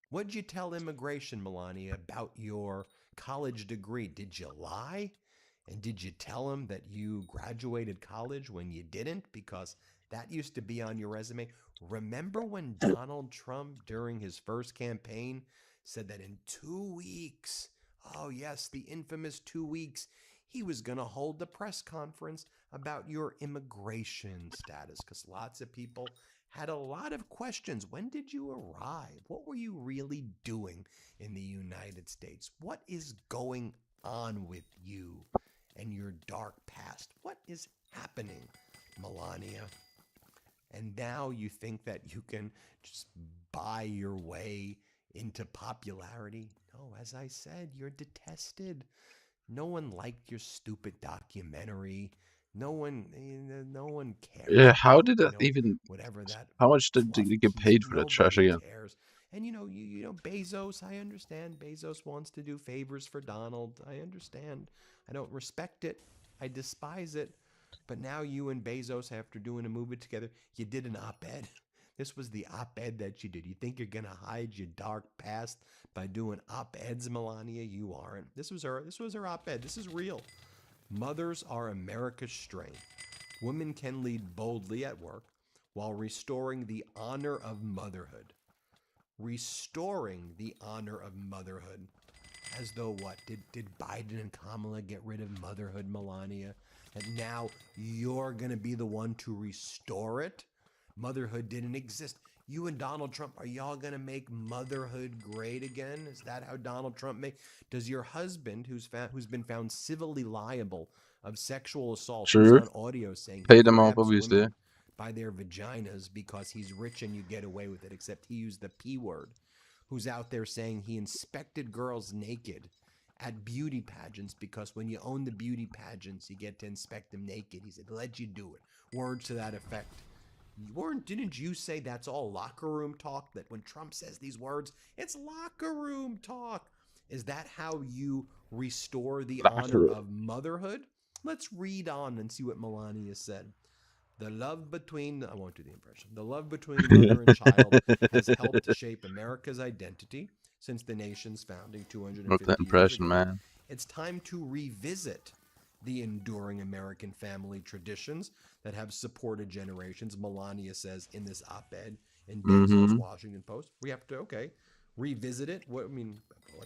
What'd you tell immigration, Melania, about your college degree? Did you lie? And did you tell him that you graduated college when you didn't? Because that used to be on your resume. Remember when Donald Trump, during his first campaign, said that in 2 weeks, oh yes, the infamous 2 weeks, he was going to hold the press conference about your immigration status? Because lots of people had a lot of questions. When did you arrive? What were you really doing in the United States? What is going on with you and your dark past? What is happening, Melania? And now you think that you can just buy your way into popularity? No, as I said, you're detested. No one liked your stupid documentary. No one cares. Yeah, how About, did that even? whatever that How much did fluff you get piece. paid for that trash Nobody again? cares. And you know, Bezos. I understand. Bezos wants to do favors for Donald. I understand. I don't respect it. I despise it. But now you and Bezos, after doing a movie together, you did an op-ed. This was the op-ed that you did. You think you're gonna hide your dark past by doing op-eds, Melania? You aren't. This was her op-ed. This is real. Mothers are America's strength. Women can lead boldly at work while restoring the honor of motherhood. Restoring the honor of motherhood. As though what? Did Biden and Kamala get rid of motherhood, Melania? And now you're going to be the one to restore it? Motherhood didn't exist. You and Donald Trump, are y'all going to make motherhood great again? Is that how Donald Trump does your husband, who's been found civilly liable of sexual assault, who's Sure. on audio saying Pay he them off, grabs obviously. women by their vaginas because he's rich and you get away with it, except he used the P word, who's out there saying he inspected girls naked at beauty pageants because when you own the beauty pageants, you get to inspect them naked. He said, let you do it. Words to that effect. Didn't you say that's all locker room talk? That when Trump says these words, it's locker room talk. Is that how you restore the honor of motherhood? Let's read on and see what Melania said. The love between, I won't do the impression. The love between mother and child has helped to shape America's identity since the nation's founding 250 Not that years impression, ago. man. It's time to revisit the enduring American family traditions that have supported generations, Melania says in this op-ed in Bezos' Washington Post. We have to, revisit it. What I mean,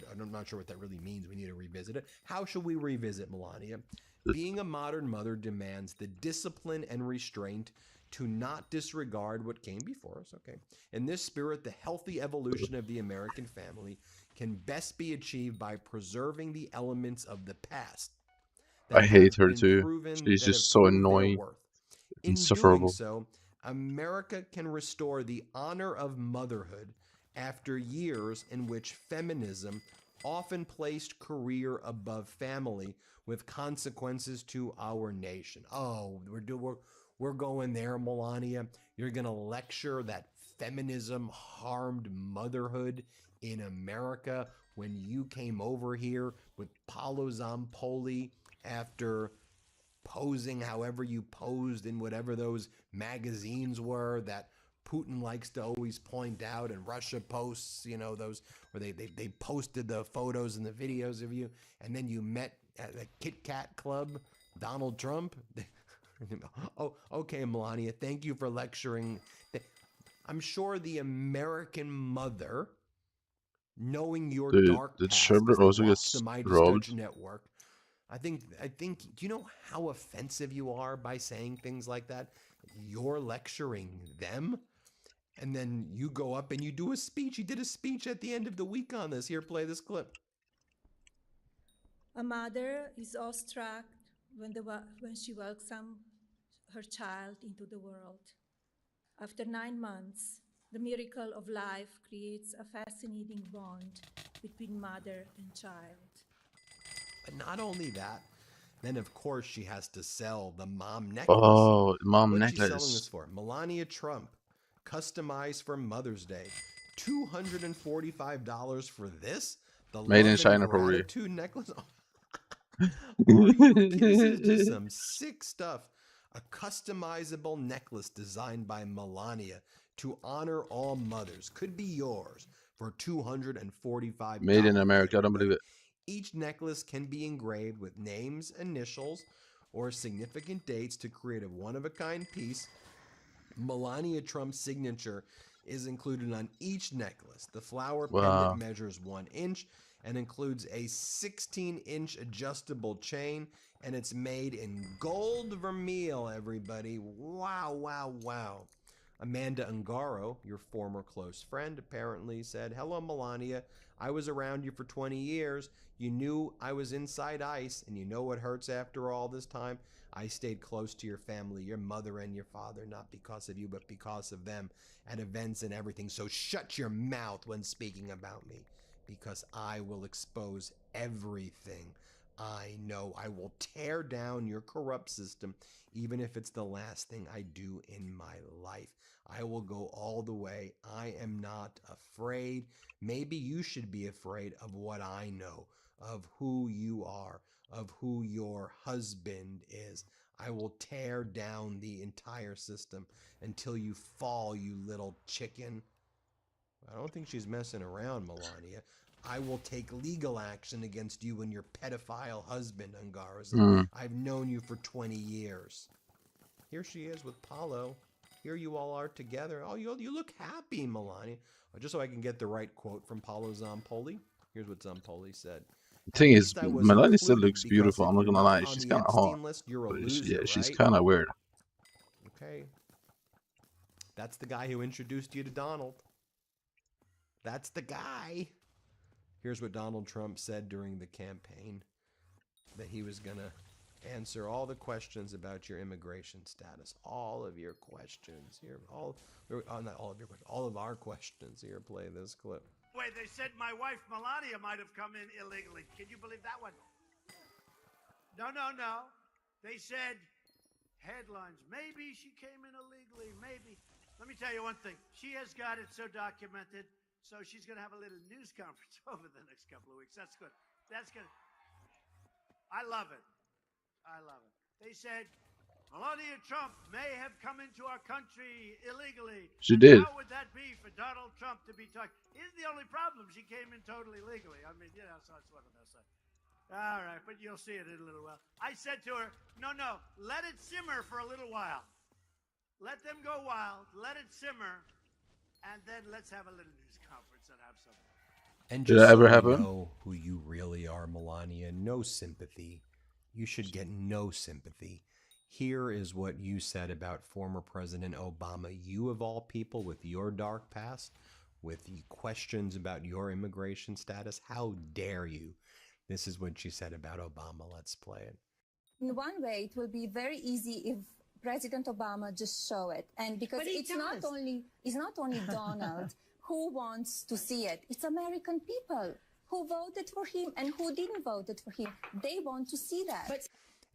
I'm not sure what that really means. We need to revisit it. How should we revisit, Melania? Being a modern mother demands the discipline and restraint to not disregard what came before us. Okay. In this spirit, the healthy evolution of the American family can best be achieved by preserving the elements of the past. I hate her too. She's just so annoying. In Insufferable. doing so, America can restore the honor of motherhood after years in which feminism often placed career above family, with consequences to our nation. Oh, we're going there, Melania. You're going to lecture that feminism harmed motherhood in America when you came over here with Paolo Zampoli after posing however you posed in whatever those magazines were that Putin likes to always point out, and Russia posts, those where they posted the photos and the videos of you, and then you met at the Kit Kat Club, Donald Trump. Oh, okay, Melania, thank you for lecturing. I'm sure the American mother, knowing your dark Did past, Sherbert also the get Mighty robbed? Studge Network. I think. Do you know how offensive you are by saying things like that? You're lecturing them, and then you go up and you do a speech. He did a speech at the end of the week on this. Here, play this clip. A mother is awestruck when she welcomes her child into the world. After 9 months, the miracle of life creates a fascinating bond between mother and child. But not only that, then of course she has to sell the mom necklace. Oh, mom What's necklace. she selling this for? Melania Trump, customized for Mother's Day. $245 for this? The Made in Love China, and probably. Gratitude necklace? Are you kidding? This is just some sick stuff. A customizable necklace designed by Melania to honor all mothers could be yours for $245. Made in America. I don't believe it. Each necklace can be engraved with names, initials, or significant dates to create a one-of-a-kind piece. Melania Trump's signature is included on each necklace. The flower pendant measures 1 inch and includes a 16-inch adjustable chain, and it's made in gold vermeil, everybody. Wow, wow, wow. Amanda Ungaro, your former close friend, apparently said, "Hello, Melania. I was around you for 20 years. You knew I was inside ice, and you know what hurts after all this time? I stayed close to your family, your mother and your father, not because of you, but because of them, at events and everything. So shut your mouth when speaking about me, because I will expose everything. I know I will tear down your corrupt system, even if it's the last thing I do in my life. I will go all the way. I am not afraid. Maybe you should be afraid of what I know, of who you are, of who your husband is. I will tear down the entire system until you fall, you little chicken." I don't think she's messing around, Melania. "I will take legal action against you and your pedophile husband, Ungaro. I've known you for 20 years. Here she is with Paulo. Here you all are together. Oh, you look happy, Melania. Just so I can get the right quote from Paolo Zampoli. Here's what Zampoli said. The thing is, Melania still looks beautiful. I'm not gonna lie. She's kind of hot. But she's kind of weird. Okay. That's the guy who introduced you to Donald. That's the guy. Here's what Donald Trump said during the campaign, that he was going to answer all the questions about your immigration status. All of your questions. Here, not all of your questions. All of our questions. Here, play this clip. Wait, they said my wife Melania might have come in illegally. Can you believe that one? No. They said headlines. Maybe she came in illegally. Maybe. Let me tell you one thing. She has got it so documented. So she's going to have a little news conference over the next couple of weeks. That's good. That's good. I love it. They said Melania Trump may have come into our country illegally. She did. How would that be for Donald Trump to be talking? Here's the only problem. She came in totally legally. I mean, so it's what I'm going to say. All right, but you'll see it in a little while. I said to her, no, let it simmer for a little while. Let them go wild, let it simmer, and then let's have a little news conference and have some. And Did just that ever so you happen? know who you really are, Melania, no sympathy. You should get no sympathy. Here is what you said about former President Obama. You, of all people, with your dark past, with the questions about your immigration status, how dare you? This is what she said about Obama. Let's play it. In one way, it will be very easy if President Obama just show it, and because it's not only Donald who wants to see it, it's American people who voted for him and who didn't vote for him. They want to see that.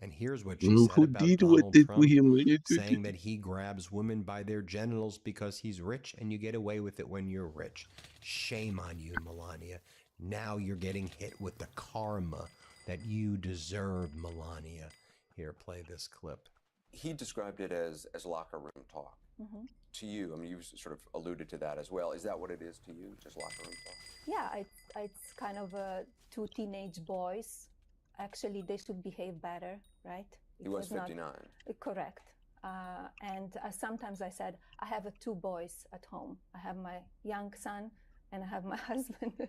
And here's what she said Who about did Donald what did Trump, him? saying that he grabs women by their genitals because he's rich, and you get away with it when you're rich. Shame on you, Melania. Now you're getting hit with the karma that you deserve, Melania. Here, play this clip. He described it as locker room talk. Mm-hmm. To you, I mean, you sort of alluded to that as well. Is that what it is to you, just locker room talk? Yeah, it's kind of two teenage boys. Actually, they should behave better, right? He was 59. Correct. And sometimes I said, I have two boys at home. I have my young son and I have my husband.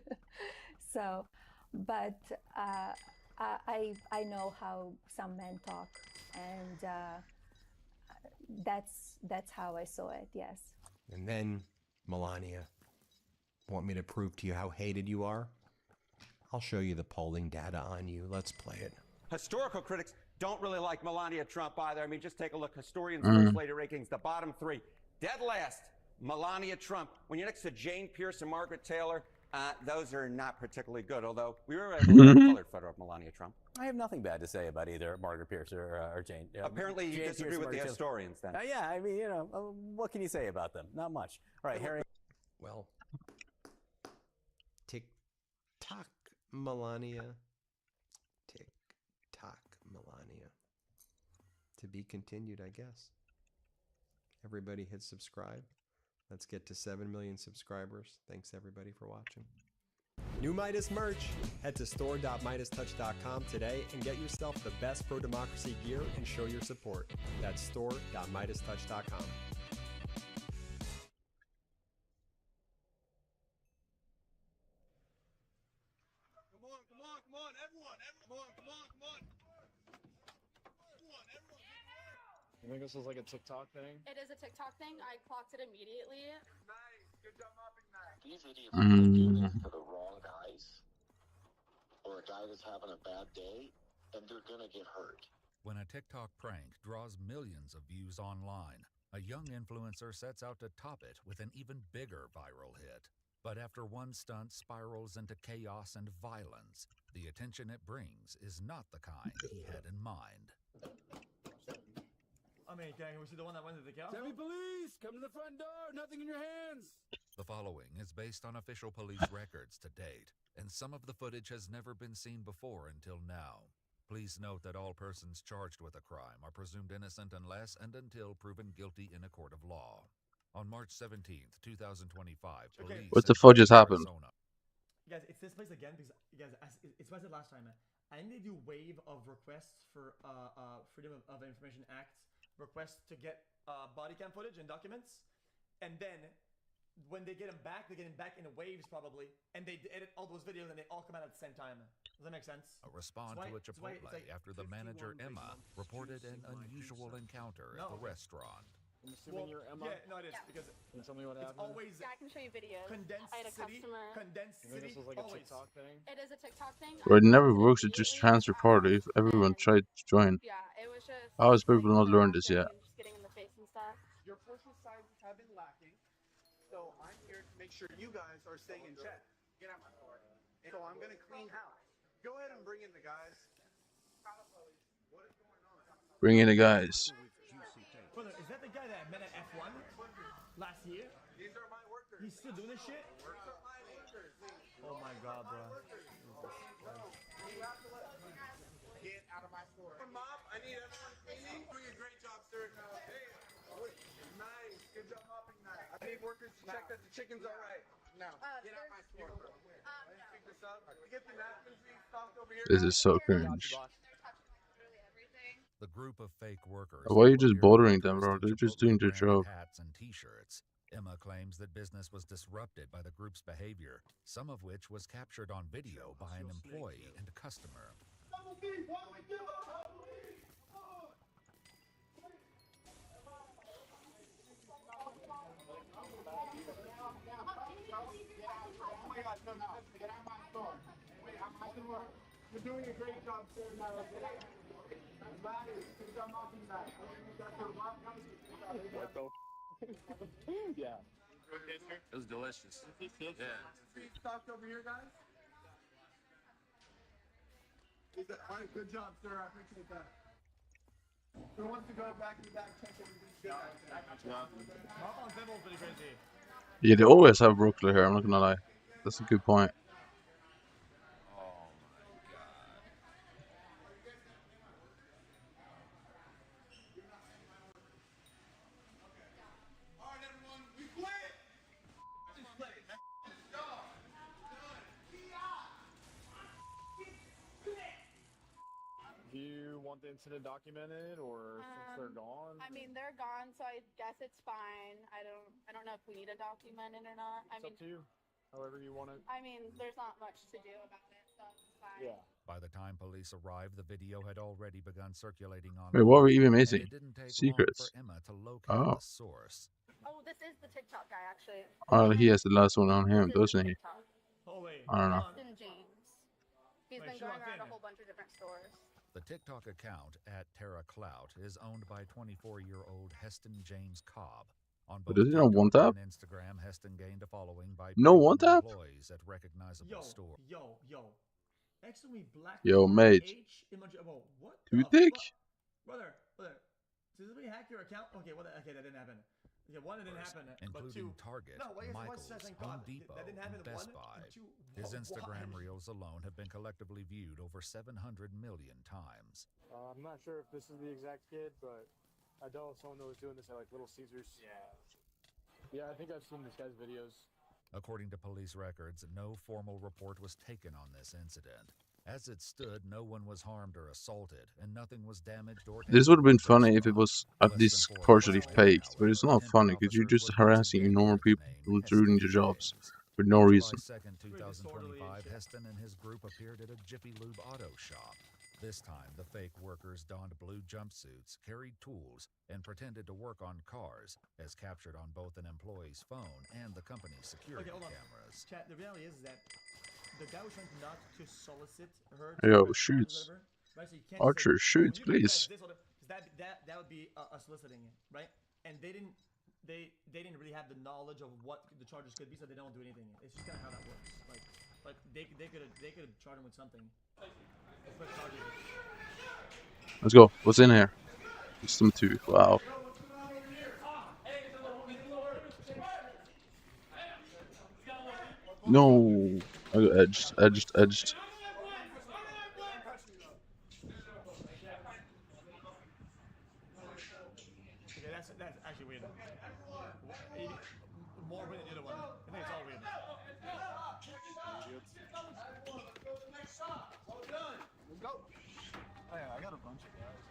So, but I know how some men talk, and that's how I saw it. Yes. And then, Melania, want me to prove to you how hated you are? I'll show you the polling data on you. Let's play it. Historical critics don't really like Melania Trump either. I mean, just take a look. Historians' First Lady rankings, the bottom three. Dead last, Melania Trump. When you're next to Jane Pierce and Margaret Taylor, those are not particularly good, although we were able to get a colored photo of Melania Trump. I have nothing bad to say about either Margaret Pierce or Jane. Apparently you disagree with the historians then. Yeah, I mean, what can you say about them? Not much. All right, Harry. Well, tick-tock, Melania. Tick-tock, Melania. To be continued, I guess. Everybody hit subscribe. Let's get to 7 million subscribers. Thanks, everybody, for watching. New Midas merch. Head to store.midastouch.com today and get yourself the best pro-democracy gear and show your support. That's store.midastouch.com. Come on, everyone, come on. You think this is like a TikTok thing? It is a TikTok thing. I clocked it immediately. Nice. Good job mopping that. These idiots are going to do this to the wrong guys, or a guy that's having a bad day, and they're going to get hurt. When a TikTok prank draws millions of views online, a young influencer sets out to top it with an even bigger viral hit. But after one stunt spirals into chaos and violence, the attention it brings is not the kind he had in mind. I mean, gang, was he the one that went to the council? Semi police, come to the front door, nothing in your hands. The following is based on official police records to date, and some of the footage has never been seen before until now. Please note that all persons charged with a crime are presumed innocent unless and until proven guilty in a court of law. On March 17th, 2025, police... What the fuck just happened? Guys, it's this place again because, guys, it's what I said last time. I need to do wave of requests for Freedom of Information Act requests to get body cam footage and documents, and then when they get them back in waves probably, and they edit all those videos and they all come out at the same time. Does that make sense? Respond to a Chipotle after the manager Emma reported an unusual encounter at the restaurant. I'm assuming you're Emma. Yeah, no, it is because can you tell me what happened? always. Yeah, I can show you videos. Condensed I had a city. customer. Condensed You think city. this is like a always. TikTok thing? It is a TikTok thing. Or it never works, it just transfer party if everyone tried to join. Yeah, it was just. How has people not learned this yet? Just getting in the face and stuff. Your forces sizes have been lacking, so I'm here to make sure you guys are staying in check. Get out my car. So I'm gonna clean house. Go ahead and bring in the guys. What is going on? Bring in the guys. Brother, is that the guy that I met at F1 last year? These are my workers. He's still doing this shit? These are my workers. Oh my god, bro. You have to let get out of my store. Mom, I need everyone cleaning. Doing a great job, sir. Hey, nice. Good job mopping that. need workers to check that the chicken's all right. Now, get out my store. Pick this up. Get the napkins being stocked over here. This is so cringe. The group of fake workers. Why are you just appeared bothering to them, bro? They're Chipotle just doing their branded job. hats and T-shirts. Emma claims that business was disrupted by the group's behavior, some of which was captured on video by an employee and customer. You're doing a great job, sir. What the? Yeah. It was delicious. Yeah. Stocked over here, guys. All right, good job, sir. I appreciate that. Who wants to go back in the back, check everything's good? Yeah, they always have Brooklyn here, I'm not gonna lie. That's a good point. Do you want the incident documented, or since they're gone? I mean, they're gone, so I guess it's fine. I don't know if we need to document it or not. I mean, It's up to you. However you want it. I mean, there's not much to do about it, so it's fine. Yeah. By the time police arrived, the video had already begun circulating on. Wait, what were we even missing? It didn't take Secrets. long for Emma to locate Oh. the source. Oh, this is the TikTok guy, actually. Oh, he has the last one on him, doesn't he? I don't know. Austin James. He's been going around a whole bunch of different stores. The TikTok account at Terra Clout is owned by 24-year-old Heston James Cobb. On But both does he know one TikTok tap? and Instagram, Heston gained a following by No paying one tap? employees at recognizable stores. Actually, black. Yo, mate. What? Too thick? Brother. Did somebody hack your account? Okay, okay, that didn't happen. Okay, one, it didn't happen. But Including two, Target, no, wait, Michaels, Home Depot, that didn't happen. and Best One, Buy. and two, His why? Instagram reels alone have been collectively viewed over 700 million times. I'm not sure if this is the exact kid, but I know someone that was doing this at like Little Caesars. Yeah, I think I've seen this guy's videos. According to police records, no formal report was taken on this incident. As it stood, no one was harmed or assaulted, and nothing was damaged or This would have been funny if it was at least partially faked, but it's not funny because you're just harassing normal people doing their jobs for no reason. July 2nd, 2025, Heston and his group appeared at a Jiffy Lube auto shop. This time, the fake workers donned blue jumpsuits, carried tools, and pretended to work on cars, as captured on both an employee's phone and the company's security cameras. Chat, the reality is that the guy was trying not to solicit her. Yo, shoots. Right? So you can't Archer, say, shoots, please. That would be a soliciting, right? And they didn't really have the knowledge of what the charges could be, so they don't do anything. It's just kind of how that works. Like they could have charged him with something. Let's go. What's in here? System 2. Wow. No. I got edged. Okay, that's actually weird. More weird than the other one. I think it's all weird. I got a bunch of guys.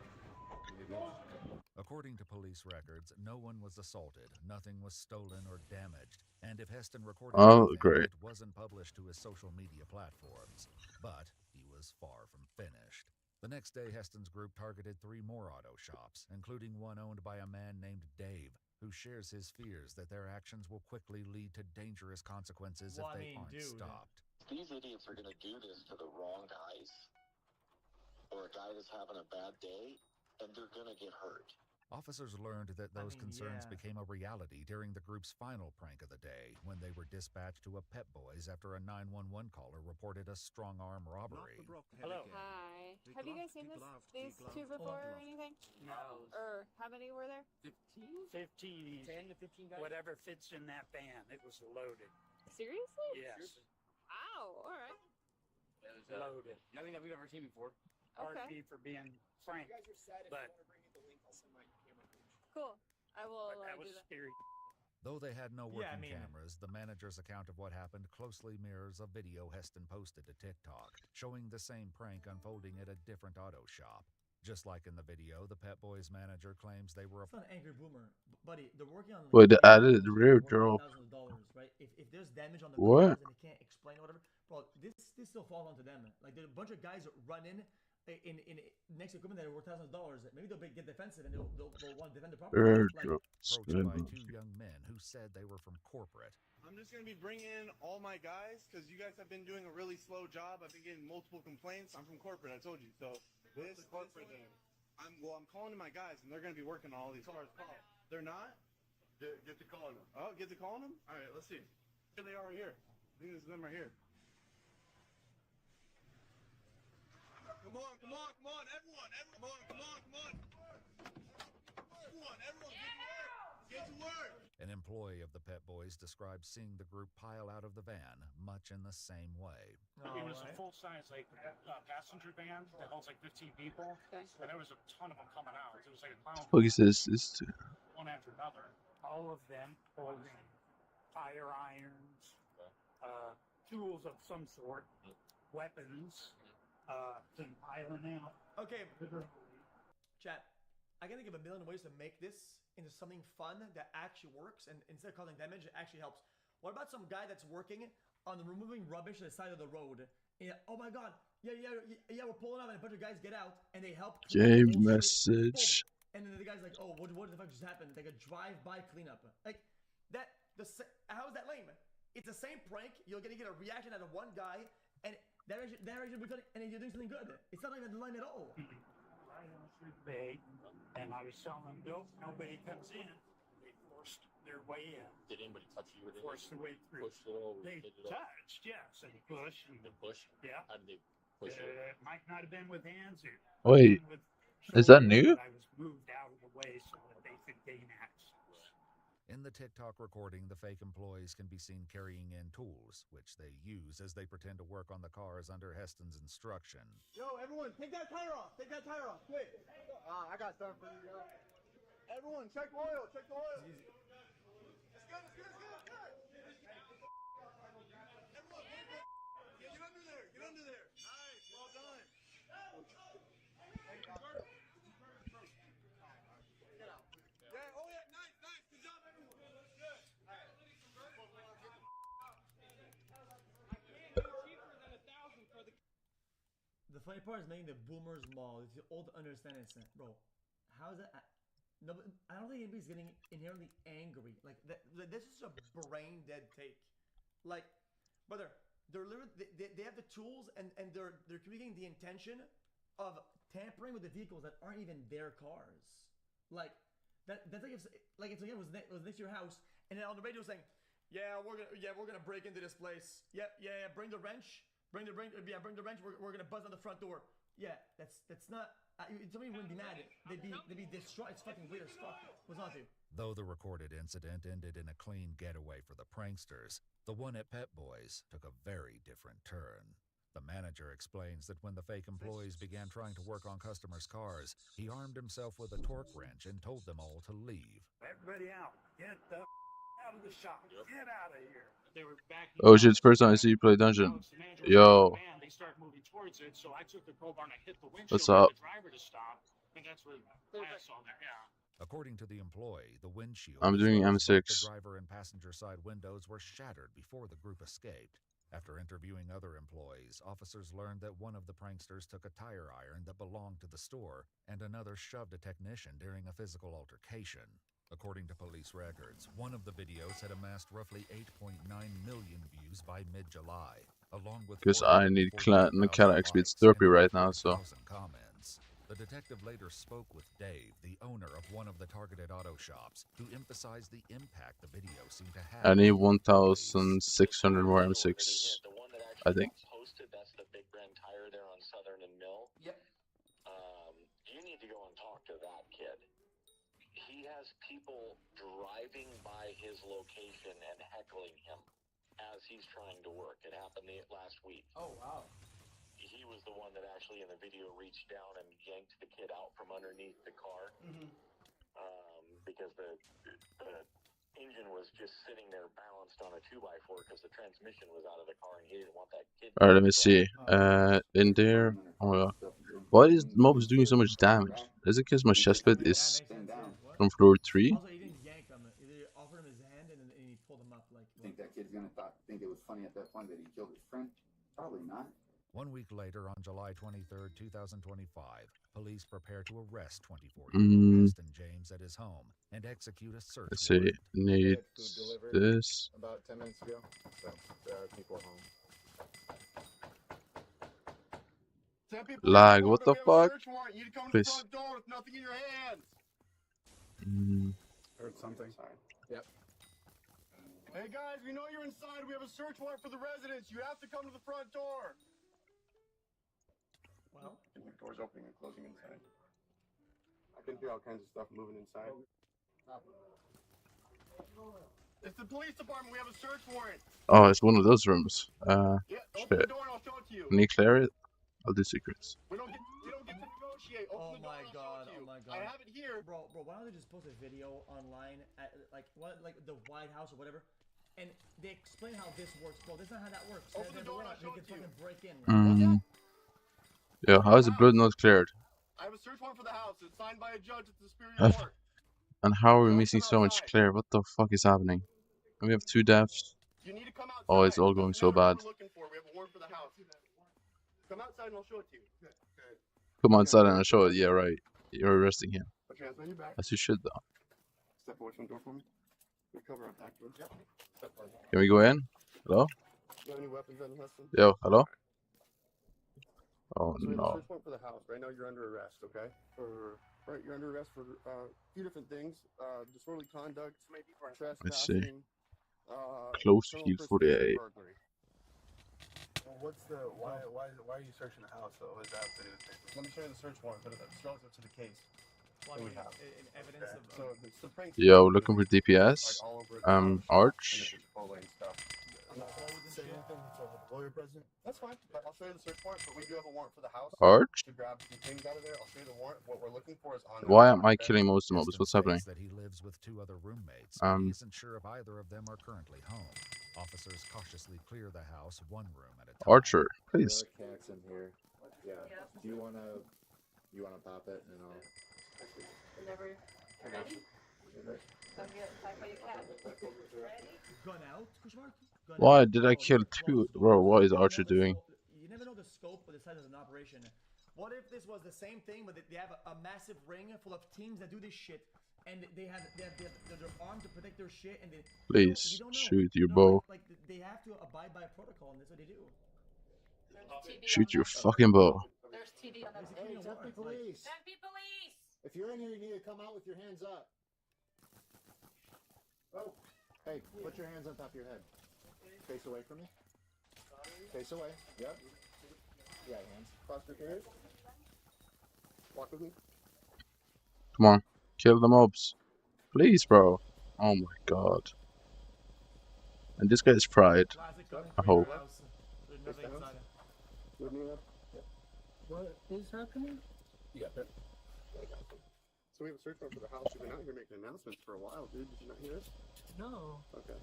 According to police records, no one was assaulted, nothing was stolen or damaged, and if Heston recorded anything, great. it wasn't published to his social media platforms. But he was far from finished. The next day, Heston's group targeted 3 more auto shops, including one owned by a man named Dave, who shares his fears that their actions will quickly lead to dangerous consequences if they aren't stopped. These idiots are going to do this to the wrong guys, or a guy that's having a bad day, and they're going to get hurt. Officers learned that those concerns became a reality during the group's final prank of the day, when they were dispatched to a Pep Boys after a 911 caller reported a strong-arm robbery. Hello. Hi. Have you guys seen these two before or anything? No. Or how many were there? 15? 15. 10 to 15 guys? Whatever fits in that van. It was loaded. Seriously? Yes. Wow. All right. It was loaded. Nothing that we've ever seen before. Okay. RP for being frank. But Cool. I will that do was that. scary. Though they had no Yeah, working cameras, the manager's account of what happened closely mirrors a video Heston posted to TikTok, showing the same prank unfolding at a different auto shop. Just like in the video, the Pet Boys manager claims they were It's not an angry boomer, buddy. They're working on. Wait, they added the rear drop. $1,000, right? If there's damage on the What? cars and they can't explain or whatever, bro, this still falls onto them. Like there's a bunch of guys that run in next equipment that are worth $1,000. Maybe they'll get defensive and they'll want to defend the property. Rear Like, drop. approached by two young men who said they were from corporate. I'm just going to be bringing in all my guys because you guys have been doing a really slow job. I've been getting multiple complaints. I'm from corporate, I told you. So this corporate I'm calling in my guys and they're going to be working on all these cars. They're not? Get to calling them. Oh, get to calling them? All right, let's see. Here they are here. I think this is them right here. Come on, everyone, everyone, get to work. An employee of the Pet Boys described seeing the group pile out of the van much in the same way. It was a full-size passenger van that holds like 15 people, and there was a ton of them coming out. It was like a clown. What is this? One after another. All of them holding tire irons, tools of some sort, weapons, been piling out. Okay, chat. I can think of a million ways to make this into something fun that actually works, and instead of causing damage, it actually helps. What about some guy that's working on removing rubbish at the side of the road? And, oh my God, yeah, we're pulling up, and a bunch of guys get out, and they help. Game message. And then the guy's like, oh, what the fuck just happened? Like a drive-by cleanup. Like that. How is that lame? It's the same prank. You're gonna get a reaction out of one guy, and that reaction will be funny, and then you're doing something good. It's not even lame at all. Right on through the bay, and I was telling them, nope, nobody comes in. They forced their way in. Did anybody touch you? Forced their way through. They touched, yes, and pushed. Yeah. How did they push it? It might not have been with hands. Wait, is that new? I was moved out of the way so that they could gain access. In the TikTok recording, the fake employees can be seen carrying in tools, which they use as they pretend to work on the cars under Heston's instruction. Yo, everyone, take that tire off. Take that tire off, quick. I got something for you, yo. Everyone, check the oil. Check the oil. It's good. Everyone, get under there. Get under there. Nice. Well done. Yeah, oh yeah, nice. Good job, everyone. Good. The funny part is making the boomers mall. It's the old understanding, bro. How is that? No, I don't think anybody's getting inherently angry. Like this is a brain dead take. Like, brother, they're literally they have the tools and they're communicating the intention of tampering with the vehicles that aren't even their cars. Like that's like if again was next to your house and then on the radio saying, yeah, we're gonna break into this place. Yeah, bring the wrench. Bring the wrench. We're gonna buzz on the front door. Yeah, that's not. Somebody wouldn't be mad. They'd be distraught. It's fucking weird as fuck. What's on to? Though the recorded incident ended in a clean getaway for the pranksters, the one at Pet Boys took a very different turn. The manager explains that when the fake employees began trying to work on customers' cars, he armed himself with a torque wrench and told them all to leave. Everybody out. Get the out of the shop. Get out of here. They were backing Oh shit, it's the first time I see you play Dungeon. Yo. They started moving towards it, so I took the crowbar and I hit the windshield What's for up? the driver to stop, and that's what I saw there, yeah. According to the employee, the windshield, I'm doing as well as both M6. the driver and passenger side windows were shattered before the group escaped. After interviewing other employees, officers learned that one of the pranksters took a tire iron that belonged to the store, and another shoved a technician during a physical altercation. According to police records, one of the videos had amassed roughly 8.9 million views by mid-July, along with Because I need Cat XP. It's derpy right now, so. comments. The detective later spoke with Dave, the owner of one of the targeted auto shops, to emphasize the impact the video seemed to have. I need 1,600 more M6, I think. Posted, that's the Big Grand Tire there on Southern and Mill. Yep. You need to go and talk to that kid. He has people driving by his location and heckling him as he's trying to work. It happened last week. Oh, wow. He was the one that actually in the video reached down and yanked the kid out from underneath the car. Mm-hmm. Because the engine was just sitting there balanced on a 2x4 because the transmission was out of the car and he didn't want that kid. Alright, let me see. In there. Oh my god. Why is mobs doing so much damage? Is it because my chest plate is from floor 3? Also, he didn't yank him. He offered him his hand and then he pulled him up. Like, think that kid's gonna think it was funny at that point that he killed his friend? Probably not. 1 week later, on July 23rd, 2025, police prepare to arrest 24-year-old Heston James at his home and execute a search Let's see. Need this. About 10 minutes ago, so there are people home. Lag, what the fuck? Please. Nothing in your hands. Heard something. Sorry. Yep. Hey guys, we know you're inside. We have a search warrant for the residence. You have to come to the front door. Well, the door's opening and closing inside. I can hear all kinds of stuff moving inside. It's the police department. We have a search warrant. Oh, it's one of those rooms. Yeah, open Shit. the door and I'll show it to you. Can you clear it? I'll do secrets. We don't get to negotiate. Open the door and I'll show it to you. Oh my god. I have it here. Bro, why don't they just post a video online at like the White House or whatever, and they explain how this works, bro. This is not how that works. Open the door and I'll show they it can to you. fucking break in. Yeah, how is the blood not cleared? I have a search warrant for the house. It's signed by a judge at the Superior Court. And how are we missing so much clear? What the fuck is happening? And we have 2 deaths. You need to come outside. Oh, it's all going so bad. We're looking for. We have a warrant for the house. Come outside and I'll show it to you. Come outside and I'll show it. Yeah, right. You're arresting him. Put your hands on your back. As you should, though. Step away from the door for me. We cover up backwards. Yep. Step forward. Can we go in? Hello? Do you have any weapons on you, Heston? Yo, hello? Oh, so we have a no. search warrant for the house. Right now you're under arrest, okay? You're under arrest for a few different things. Disorderly conduct, trespassing. Let's see. Close field 48. Well, why are you searching the house though? What does that have to do with things? Let me show you the search warrant, but it's relative to the case. That we have. Evidence of, So it's the prank. Yo, looking for DPS. Arch. I'm not saying anything until the lawyer present. That's fine. But I'll show you the search warrant, but we do have a warrant for the house. Arch? To grab some things out of there. I'll show you the warrant. What we're looking for is on. Why am I killing most of the mobs? What's happening? That he lives with 2 other roommates, but he isn't sure if either of them are currently home. Officers cautiously clear the house 1 room at a time. Archer, please. There are cats in here. Yeah. Do you wanna pop it and I'll. Whenever you're ready. Come get attacked by your cat. Ready? Gun out? Gun Why out. did I kill 2? Bro, what is Archer doing? You never know the scope or the size of an operation. What if this was the same thing, but they have a massive ring full of teams that do this shit, and they're armed to protect their shit, and they Please, you don't know. shoot your You know, bow. like they have to abide by a protocol, and that's what they do. Shoot your fucking bow. There's TD on the Hey, Derpy police. Derpy police! If you're in here, you need to come out with your hands up. Oh. Hey, put your hands on top of your head. Face away from me. Face away. Yep. Yeah, hands. Cross your fingers. Walk with me. Come on, kill the mobs. Please, bro. Oh my god. And this guy is fried. I hope. What is happening? You got that? So we have a search warrant for the house. You've been out here making announcements for a while, dude. Did you not hear us? No. Okay.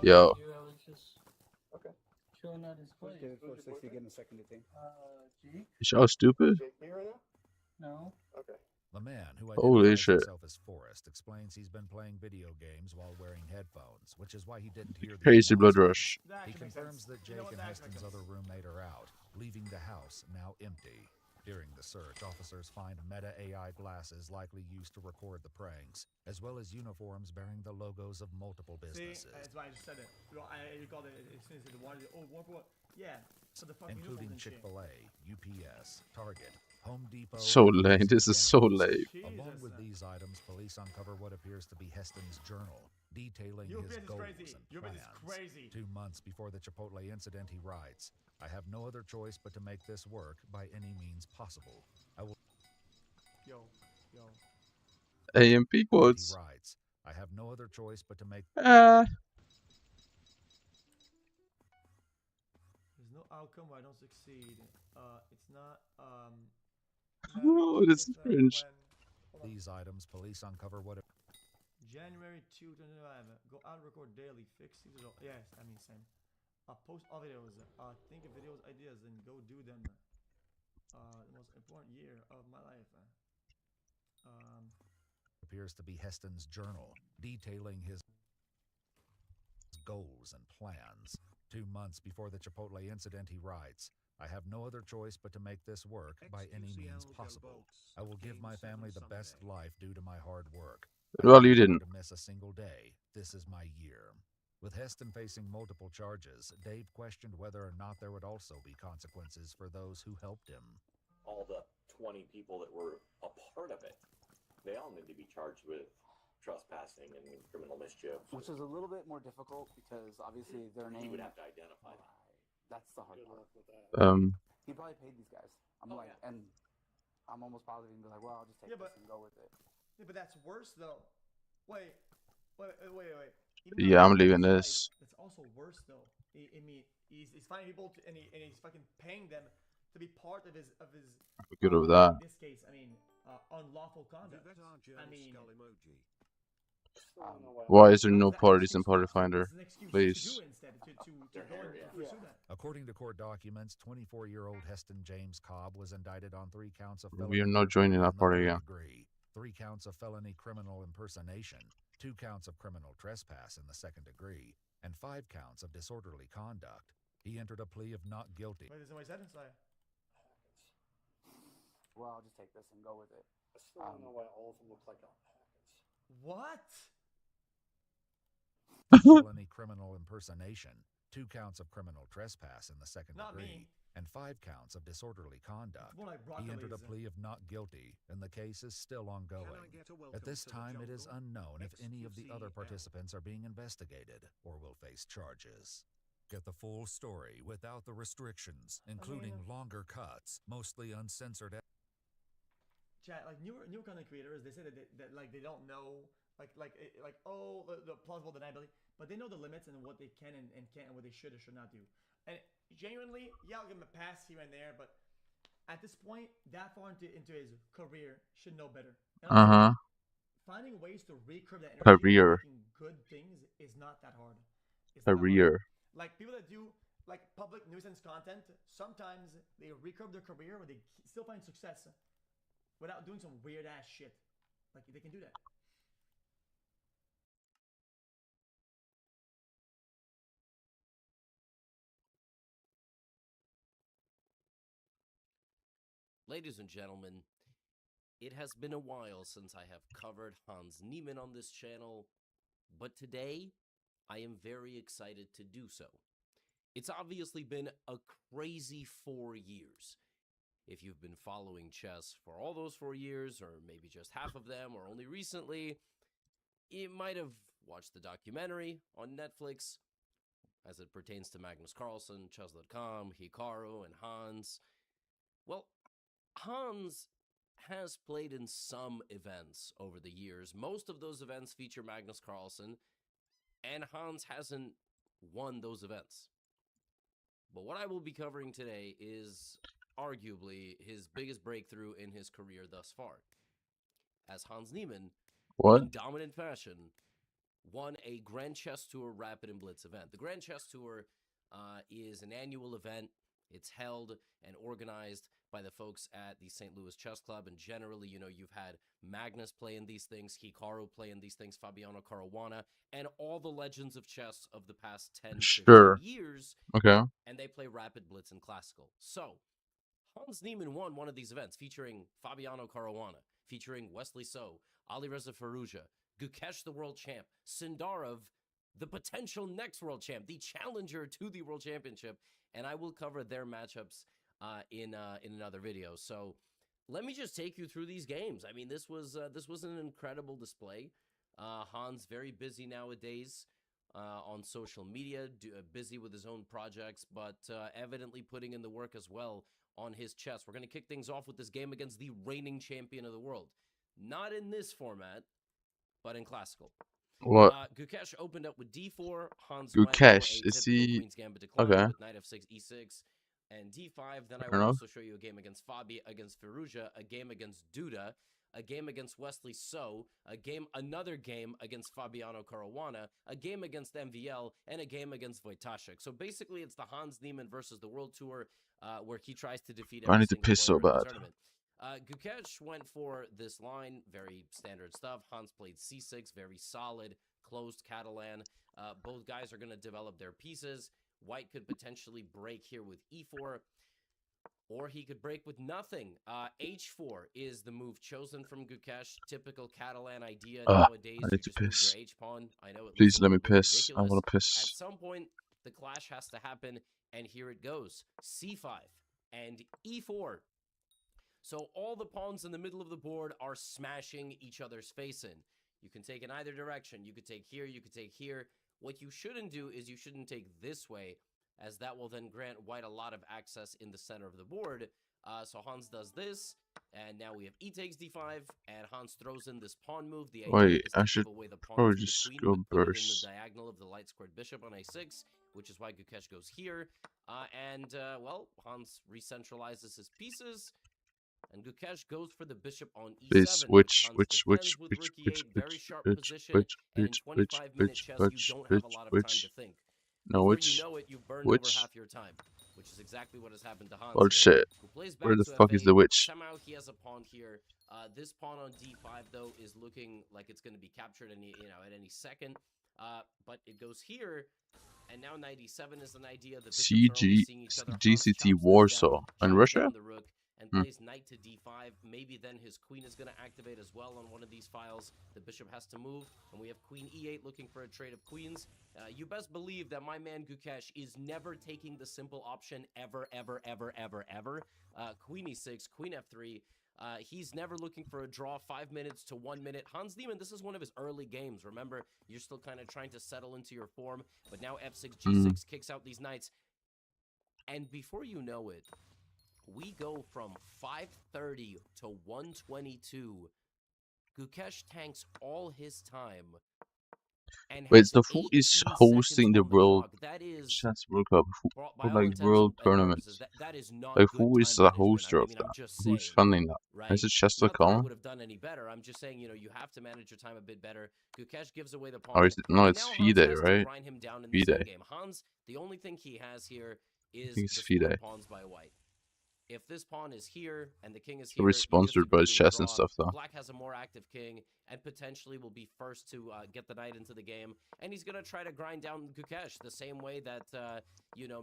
Yo. I was just chilling out his place. Okay, 460, getting a second thing. Jake? Is y'all stupid? Jake here right No. now? Okay. The man who Holy identifies shit. himself as Forrest explains he's been playing video games while wearing headphones, which is why he didn't hear the Crazy blood rush. He confirms that Jake and Heston's other roommate are out, leaving the house now empty. During the search, officers find Meta AI glasses likely used to record the pranks, as well as uniforms bearing the logos of multiple businesses. See, that's why I just said it. I called it as soon as the one. Oh, one for what? Yeah. So the fucking Including uniforms and shit. Chick-fil-A, UPS, Target, Home Depot. So and lame. This is so Amazon. lame. Along with these items, police uncover what appears to be Heston's journal, detailing his goals and plans. 2 months before the Chipotle incident, he writes, "I have no other choice but to make this work by any means possible. I will." Yo. AMP He quotes. writes, "I have no other choice but to make." There's no outcome where I don't succeed. It's not. Oh, this is cringe. These items, police uncover what. January 2011. Go out, record daily, fix seasonal. Yes, I mean same. Post all videos. Think of videos, ideas, and go do them. The most important year of my life. Appears to be Heston's journal, detailing his goals and plans. 2 months before the Chipotle incident, he writes, "I have no other choice but to make this work by any means possible. I will give my family the best life due to my hard work. Well, you didn't. To miss a single day. This is my year." With Heston facing multiple charges, Dave questioned whether or not there would also be consequences for those who helped him. All the 20 people that were a part of it, they all need to be charged with trespassing and criminal mischief. Which is a little bit more difficult because obviously their name. You would have to identify them. That's the hard part. He probably paid these guys. And I'm almost positive he can be like, well, I'll just take this and go with it. Yeah, but that's worse though. Wait. Yeah, I'm leaving this. That's also worse though. I mean, he's finding people and he's fucking paying them to be part of his. Good with that. In this case, I mean, unlawful conduct. I mean. Why is there no parties in Party Finder? Please. According to court documents, 24-year-old Heston James Cobb was indicted on 3 counts of We are not joining that party again. 3 counts of felony criminal impersonation, 2 counts of criminal trespass in the 2nd degree, and 5 counts of disorderly conduct. He entered a plea of not guilty. Wait, there's no say. Well, I'll just take this and go with it. I still don't know why all of them look like alpacas. What? Felony criminal impersonation, 2 counts of criminal trespass in the 2nd degree, and 5 counts of disorderly conduct. He entered a plea of not guilty, and the case is still ongoing. At this time, it is unknown if any of the other participants are being investigated or will face charges. Get the full story without the restrictions, including longer cuts, mostly uncensored. Chat, like newer content creators, they say that like they don't know the plausible deniability, but they know the limits and what they can and can't and what they should or should not do. And genuinely, yeah, I'll give him a pass here and there, but at this point, that far into his career, should know better. Finding ways to recurve that energy and making good things is not that hard. Like people that do like public nuisance content, sometimes they recurve their career or they still find success without doing some weird ass shit. Like they can do that. Ladies and gentlemen, it has been a while since I have covered Hans Niemann on this channel, but today I am very excited to do so. It's obviously been a crazy 4 years. If you've been following chess for all those 4 years, or maybe just half of them, or only recently, you might have watched the documentary on Netflix as it pertains to Magnus Carlsen, Chess.com, Hikaru, and Hans. Well, Hans has played in some events over the years. Most of those events feature Magnus Carlsen, and Hans hasn't won those events. But what I will be covering today is arguably his biggest breakthrough in his career thus far, as Hans Niemann, in dominant fashion, won a Grand Chess Tour Rapid and Blitz event. The Grand Chess Tour is an annual event. It's held and organized by the folks at the St. Louis Chess Club, and generally, you know, you've had Magnus play in these things, Hikaru play in these things, Fabiano Caruana, and all the legends of chess of the past 10, 15 years. Okay. And they play Rapid, Blitz, and Classical. So, Hans Niemann won one of these events featuring Fabiano Caruana, featuring Wesley So, Alireza Firouzja, Gukesh, the world champ, Sindarov, the potential next world champ, the challenger to the world championship, and I will cover their matchups in another video. So let me just take you through these games. I mean, this was an incredible display. Hans very busy nowadays on social media, busy with his own projects, but evidently putting in the work as well on his chess. We're going to kick things off with this game against the reigning champion of the world. Not in this format, but in Classical. What? Gukesh opened up with d4. Hans Gukesh, is he... Queen's Gambit decline Okay. with knight f6, e6, and d5. Then I will also show you a game against Firouzja, a game against Duda, a game against Wesley So, another game against Fabiano Caruana, a game against MVL, and a game against Wojtaszek. So basically, it's the Hans Niemann versus the World Tour, where he tries to defeat every I need to single piss so player in the bad. tournament. Gukesh went for this line, very standard stuff. Hans played c6, very solid, closed Catalan. Both guys are going to develop their pieces. White could potentially break here with e4, or he could break with nothing. H4 is the move chosen from Gukesh. Typical Catalan idea nowadays. I You need to just move piss. your H-pawn. I know it Please looks a let me little bit piss. I ridiculous. want to At piss. some point, the clash has to happen, and here it goes. C5 and E4. So all the pawns in the middle of the board are smashing each other's face in. You can take in either direction. You could take here, you could take here. What you shouldn't do is you shouldn't take this way, as that will then grant White a lot of access in the center of the board. So Hans does this, and now we have e takes d5, and Hans throws in this pawn move. The idea Wait, is I to should give away the pawn probably to the just queen, go but put it in the burst. diagonal of the light squared bishop on a6, which is why Gukesh goes here. Well, Hans re-centralizes his pieces, and Gukesh goes for the bishop on e7. Please, which, Hans defends with rook e8, very sharp position, and in 25-minute chess, you don't have a lot of time to think. No, Before which, you know it, you've burned over which, half your time, which is exactly what has happened to Hans well, here, shit. who plays back Where the to fuck f8. is the witch? Somehow he has a pawn here. This pawn on d5, though, is looking like it's going to be captured any, at any second. But it goes here, and now knight e7 is an idea. The bishops are only seeing each other. Hans GCT chops this Warsaw down, and chops Russia? down the rook, and plays knight to d5. Maybe then his queen is going to activate as well on one of these files. The bishop has to move, and we have queen e8 looking for a trade of queens. You best believe that my man Gukesh is never taking the simple option ever, ever, ever, ever, ever. Queen e6, queen f3. He's never looking for a draw, 5 minutes to 1 minute. Hans Niemann, this is one of his early games. Remember, you're still kind of trying to settle into your form, but now f6, g6 kicks out these knights. And before you know it, we go from 530 to 122. Gukesh tanks all his time. And Wait, has so who 18 is hosting the seconds on World clock. That is, Chess World Cup? by all Like intents World and Tournament? purposes, that is not Like good who is time the management. hoster of I'm that? just Who's saying, funding that? right? Is it Not that I chess.com? would have done any better. I'm just saying, you have to manage your time a bit better. Gukesh gives away the pawn. Or is it? No, and it's now FIDE, Hans has to right? grind him down in FIDE. this endgame. Hans, the only thing he has here is think it's the split FIDE. pawns by White. If this pawn is here and the king is So here, we're you just sponsored by agree to a chess and draw. stuff, though. Black has a more active king and potentially will be first to get the knight into the game. And he's going to try to grind down Gukesh the same way that,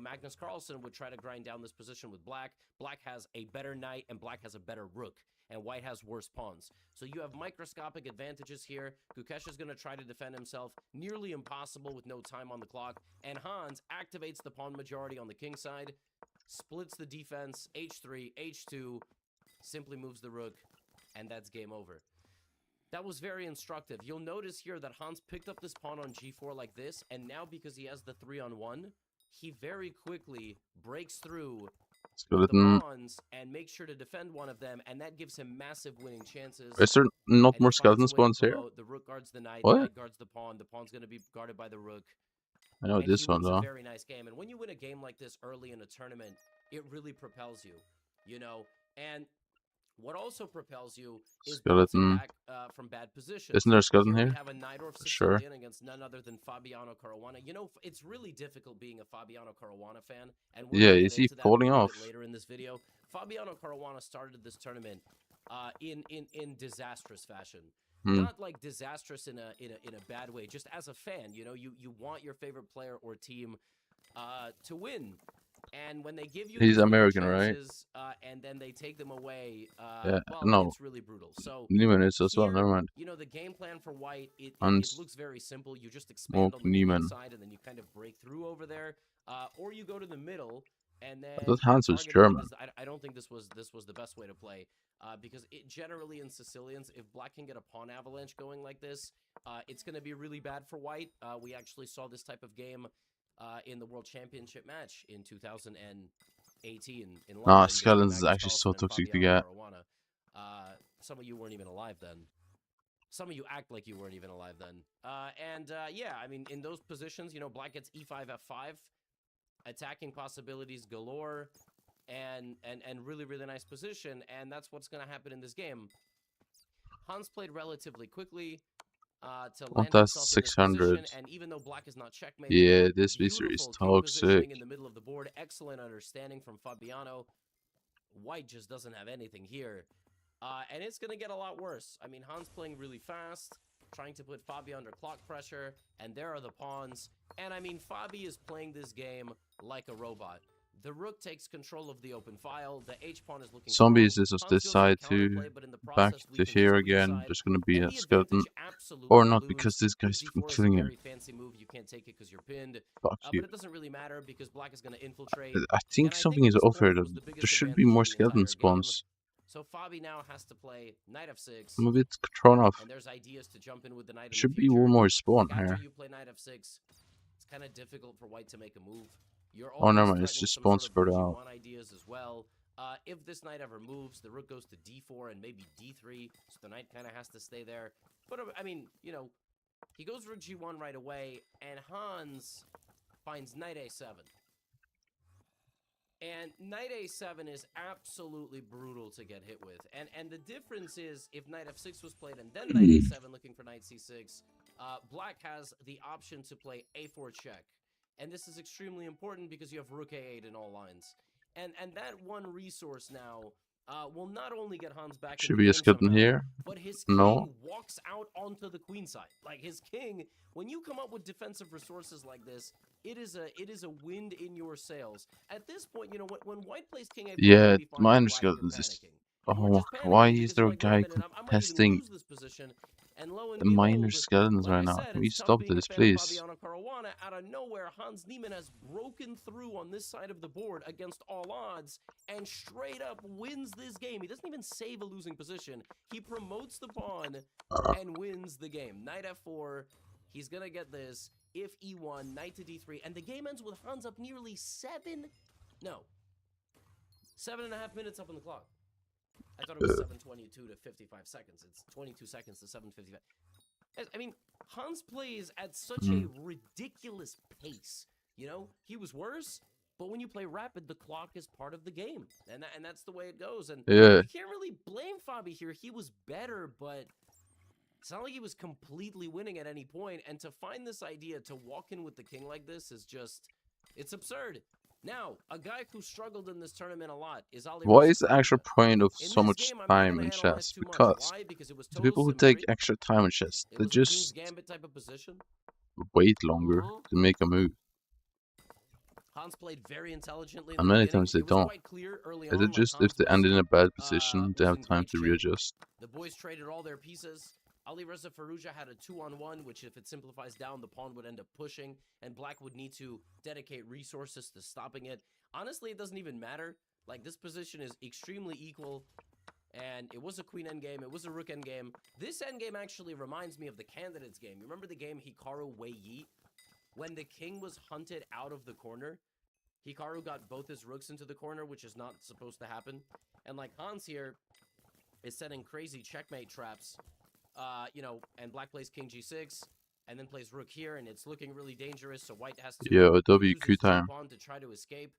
Magnus Carlsen would try to grind down this position with Black. Black has a better knight and Black has a better rook. And White has worse pawns. So you have microscopic advantages here. Gukesh is going to try to defend himself. Nearly impossible with no time on the clock. And Hans activates the pawn majority on the king side. Splits the defense, h3, h2, simply moves the rook, and that's game over. That was very instructive. You'll notice here that Hans picked up this pawn on g4 like this, and now because he has the 3-on-1, he very quickly breaks through with the pawns and makes sure to defend one of them, and that gives him massive winning chances. Is there not And more he finds skeleton a way to spawns here? promote. The rook guards the What? knight guards the pawn's going to be guarded by the rook. I know And this he one, wins a though. very nice game. And when you win a game like this early in a tournament, it really propels you, And what also propels you is bouncing back from bad positions. Isn't there a skeleton We here? have a Najdorf Sure. Sicilian against none other than Fabiano Caruana. It's really difficult being a Fabiano Caruana fan. And we're Yeah, gonna is get he into that a falling little off? bit later in this video. Fabiano Caruana started this tournament in disastrous fashion. Not like disastrous in a bad way, just as a fan, you want your favorite player or team to win. And when they give you He's these winning American, right? chances, and then they take them away, Yeah, well, no. it's really brutal. So Niemann is as well, here, never mind. the game plan for White, it Hans looks very simple. You just expand on the Niemann. side, and then you kind of break through over there, or you go to the middle, and then I thought Hans was target him. German. I don't think this was the best way to play, because it generally in Sicilians, if Black can get a pawn avalanche going like this, it's going to be really bad for White. We actually saw this type of game in the World Championship match in 2018 in London. Nah, between skeletons is Magnus actually so Carlsen and toxic to Fabiano get. Caruana. Some of you weren't even alive then. Some of you act like you weren't even alive then. Yeah, I mean, in those positions, Black gets e5, f5, attacking possibilities galore, and really, really nice position, and that's what's going to happen in this game. Hans played relatively quickly to Oh, land that's himself in this 600. position, and even though Black is not checkmated, Yeah, this Vizier is beautiful king toxic. positioning in the middle of the board, excellent understanding from Fabiano. White just doesn't have anything here, and it's going to get a lot worse. I mean, Hans playing really fast, trying to put Fabi under clock pressure, and there are the pawns. And I mean, Fabi is playing this game like a robot. The rook takes control of the open file. The H-pawn is looking Zombies strong. is of Hans this goes for side the too. counterplay, but in the Back process, to weakens here the again. side. There's gonna be And a the skeleton. advantage absolutely Or not, balloons. because this guy's Rook fucking D4 is a killing him. very fancy move. You can't take it because you're pinned. Fuck you. But it doesn't really matter because Black is going to infiltrate. I think And I something think is at this over. point, it There was the biggest should be advantage more of the skeleton entire game. spawns. So Fabi now has to play knight f6. I'm a bit thrown off. And there's ideas to jump in with the knight in the Should be future. one more spawn Like after here. you play knight f6, it's kind of difficult for White to make a move. You're Oh, always never mind. It's threatening just some sort spawns of further rook out. g1 ideas as well. If this knight ever moves, the rook goes to d4 and maybe d3, so the knight kind of has to stay there. But I mean, you know, he goes rook g1 right away, and Hans finds knight a7. And knight a7 is absolutely brutal to get hit with. And the difference is, if knight f6 was played and then knight a7 looking for knight c6, Black has the option to play a4 check. And this is extremely important because you have rook a8 in all lines. And that one resource now will not only get Hans back Should in be the a game skeleton somehow, here. but his No. king walks out onto the queen side. Like his king, when you come up with defensive resources like this, it is a wind in your sails. At this point, you know, when White plays king a4, Yeah, you'd be fine, minor Black, you're skeletons is. panicking. And we're Oh, just panicking why is because there we're a like, wait a guy minute, I might even contesting lose this position. And lo and the minor behold, skeletons like right I now? said, Can we it's tough stop being a this, fan of please? Fabiano Caruana. Out of nowhere, Hans Niemann has broken through on this side of the board against all odds and straight up wins this game. He doesn't even save a losing position. He promotes the pawn and wins the game. Knight f4. He's going to get this. If e1, knight to d3. And the game ends with Hans up nearly 7.5 minutes up on the clock. I thought it was 7:22 to 55 seconds. It's 22 seconds to 7:55. I mean, Hans plays at such a ridiculous pace. You know, he was worse, but when you play rapid, the clock is part of the game, and that's the way it goes. And Yeah. you can't really blame Fabi here. He was better, but it's not like he was completely winning at any point. And to find this idea to walk in with the king like this is just, it's absurd. Now, a guy who struggled in this tournament a lot is Ali. What is the actual point of In so this much game, I'm not time gonna in analyze chess? too much. Because Why? Because it was the total people who symmetry. take extra time in chess, It they was a Queen's just Gambit type of position. wait longer to make a move. Hans played very intelligently in And the many beginning. times they It was don't. quite clear early Is on it when just Hans if they end in a bad was position, they have in time great to shape. readjust? The boys traded all their pieces. Ali Reza Farouja had a 2-on-1, which if it simplifies down, the pawn would end up pushing, and Black would need to dedicate resources to stopping it. Honestly, it doesn't even matter. Like, this position is extremely equal, and it was a queen endgame, it was a rook endgame. This endgame actually reminds me of the candidates game. You remember the game Hikaru Wei Yi? When the king was hunted out of the corner, Hikaru got both his rooks into the corner, which is not supposed to happen. And like Hans here is setting crazy checkmate traps. You know, and Black plays king g6, and then plays rook here, and it's looking really dangerous, so White has to Yeah, use WQ his time. pawn to try to escape.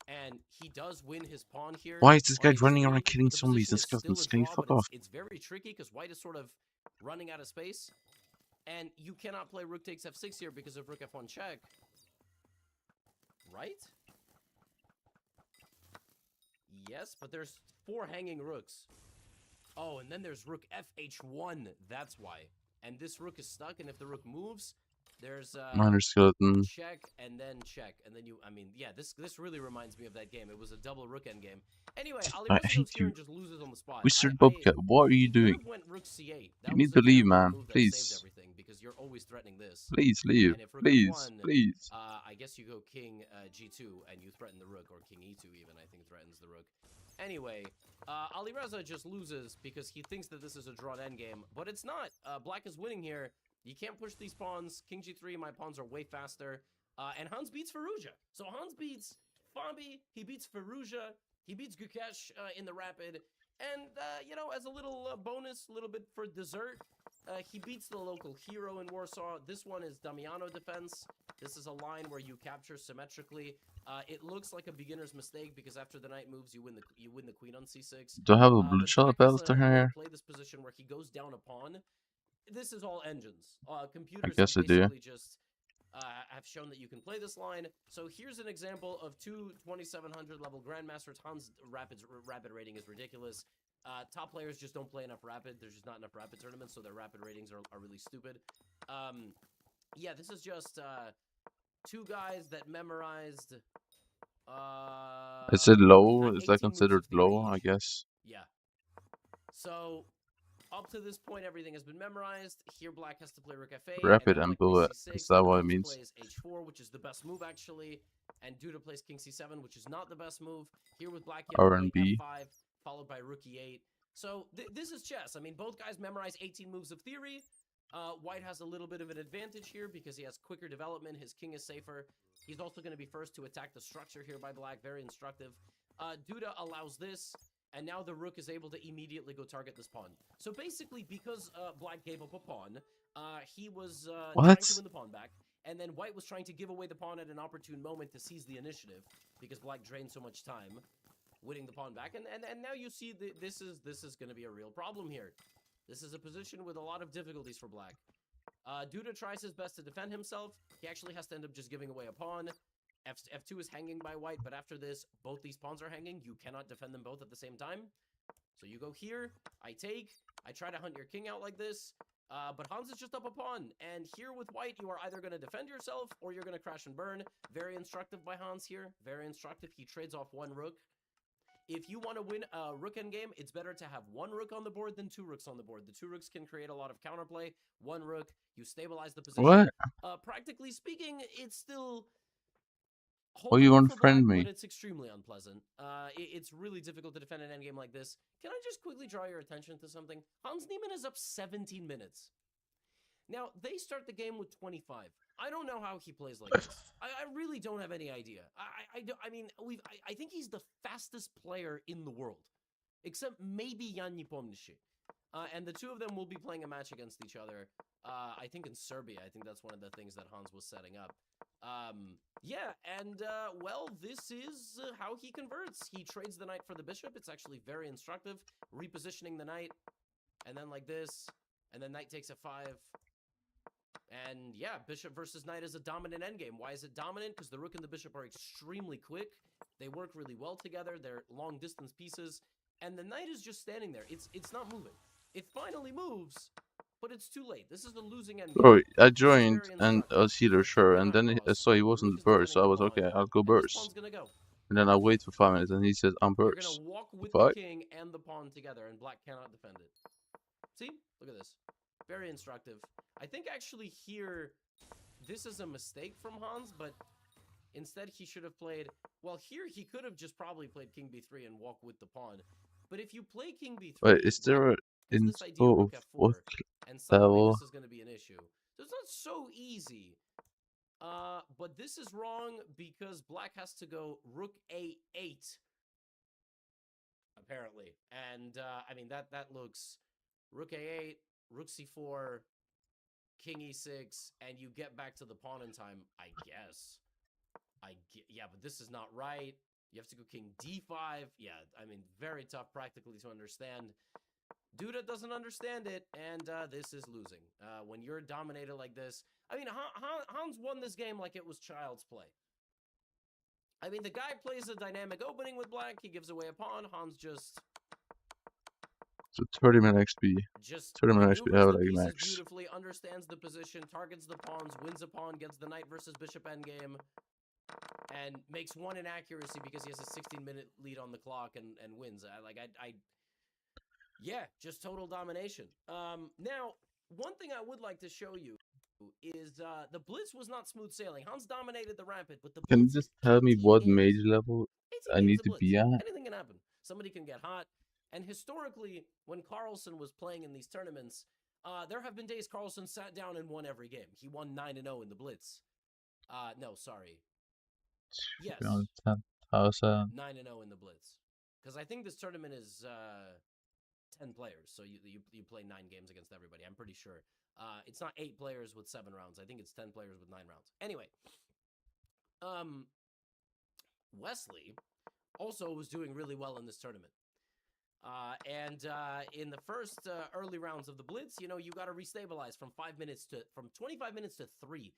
And he does win his pawn here. Why is this guy on running h3. around killing The zombies position and is still skeletons? a Can you draw, fuck but off? it's very tricky because White is sort of running out of space. And you cannot play rook takes f6 here because of rook f1 check. Right? Yes, but there's 4 hanging rooks. Oh, and then there's rook fh1. That's why. And this rook is stuck, and if the rook moves, there's Minor skeleton. check and then check, and then you. I mean, yeah, this really reminds me of that game. It was a double rook endgame. Anyway, Ali I Reza hate goes here you. and just loses on the spot. Wizard Bobcat, what are you He could doing? have went rook c8. That You was need a to leave, very good man. move that Please. saved everything because you're always threatening this. Please leave. And if rook Please. f1, Please. I guess you go king g2 and you threaten the rook, or king e2 even, I think, threatens the rook. Anyway, Ali Reza just loses because he thinks that this is a drawn endgame, but it's not. Black is winning here. You can't push these pawns. King g3, my pawns are way faster. And Hans beats Farouja. So Hans beats Fabi, he beats Farouja, he beats Gukesh in the rapid. And, you know, as a little bonus, a little bit for dessert, he beats the local hero in Warsaw. This one is Damiano defense. This is a line where you capture symmetrically. It looks like a beginner's mistake because after the knight moves, you win the queen on c6. Do I have a But bloodshot Black has belt a way to here? play this position where he goes down a pawn. This is all engines. I Computers guess I have do. basically just have shown that you can play this line. So here's an example of two 2700 level grandmasters. Hans' rapid rating is ridiculous. Top players just don't play enough rapid. There's just not enough rapid tournaments, so their rapid ratings are really stupid. Yeah, this is just two guys that memorized. Is it low? Is that 18 moves considered of theory low? I each. guess. Yeah. So up to this point, everything has been memorized. Here, Black has to play Rook F8, Rapid and then and White plays bullet. C6. Is that Then what it Hans means? plays H4, which is the best move actually, and Duda plays King C7, which is not the best move. Here with Black, you have to play R&B. F5, followed by Rook E8. So this is chess. I mean, both guys memorize 18 moves of theory. White has a little bit of an advantage here because he has quicker development. His king is safer. He's also going to be first to attack the structure here by Black. Very instructive. Duda allows this, and now the rook is able to immediately go target this pawn. So basically, because Black gave up a pawn, he was trying to win the pawn back, and then White was trying to give away the pawn at an opportune moment to seize the initiative because Black drained so much time winning the pawn back. And now you see this is going to be a real problem here. This is a position with a lot of difficulties for Black. Duda tries his best to defend himself. He actually has to end up just giving away a pawn. F2 is hanging by White, but after this, both these pawns are hanging. You cannot defend them both at the same time. So you go here, I take, I try to hunt your king out like this, but Hans is just up a pawn. And here with White, you are either going to defend yourself or you're going to crash and burn. Very instructive by Hans here. Very instructive. He trades off one rook. If you want to win a rook endgame, it's better to have one rook on the board than two rooks on the board. The two rooks can create a lot of counterplay. One rook, you stabilize the position. What? Practically speaking, it's still Oh, you holdable for Black, unfriend me. but it's extremely unpleasant. It's really difficult to defend an endgame like this. Can I just quickly draw your attention to something? Hans Niemann is up 17 minutes. Now, they start the game with 25. I don't know how he plays like this. I really don't have any idea. I think he's the fastest player in the world, except maybe Jan Nepomniachtchi. And the two of them will be playing a match against each other, I think in Serbia. I think that's one of the things that Hans was setting up. Yeah, and, well, this is how he converts. He trades the knight for the bishop. It's actually very instructive. Repositioning the knight, and then like this, and then knight takes f5. And yeah, bishop versus knight is a dominant endgame. Why is it dominant? Because the rook and the bishop are extremely quick. They work really well together. They're long distance pieces. And the knight is just standing there. It's not moving. It finally moves, but it's too late. This is the losing endgame. Bro, I joined and I was either sure, and then I saw he wasn't the burst, so I was okay, I'll go burst. And then I wait for 5 minutes and he says, I'm You're burst. gonna walk with What? the king and the pawn together, and Black cannot defend it. See? Look at this. Very instructive. I think actually here, this is a mistake from Hans, but instead he should have played... Well, here he could have just probably played king b3 and walk with the pawn. But if you play king b3... Wait, is there an info of what and suddenly level? this is going to be an issue. So it's not so easy. But this is wrong because Black has to go rook a8. Apparently. And, I mean, that looks... Rook a8, rook c4, king e6, and you get back to the pawn in time, I guess. Yeah, but this is not right. You have to go king d5. Yeah, I mean, very tough practically to understand. Duda doesn't understand it, and this is losing. When you're dominated like this... I mean, Hans won this game like it was child's play. I mean, the guy plays a dynamic opening with Black. He gives away a pawn. Hans just... So 30-minute XP. 30-minute XP, I have like pieces max. beautifully, understands the position, targets the pawns, wins a pawn, gets the knight versus bishop endgame, and makes one inaccuracy because he has a 16-minute lead on the clock and wins. Yeah, just total domination. Now, one thing I would like to show you is the blitz was not smooth sailing. Hans dominated the rapid, but the Can you blitz just is tell me 18 what games. major level 18 I games need of to blitz. be at? Anything can happen. Somebody can get hot. And historically, when Carlsen was playing in these tournaments, there have been days Carlsen sat down and won every game. He won 9-0 in the blitz. No, sorry. Yes. 10,000. 9-0 in the blitz. Because I think this tournament is 10 players, so you play 9 games against everybody. I'm pretty sure. It's not 8 players with 7 rounds. I think it's 10 players with 9 rounds. Anyway, Wesley also was doing really well in this tournament. And in the first early rounds of the Blitz, you know, you got to restabilize from 25 minutes to 3.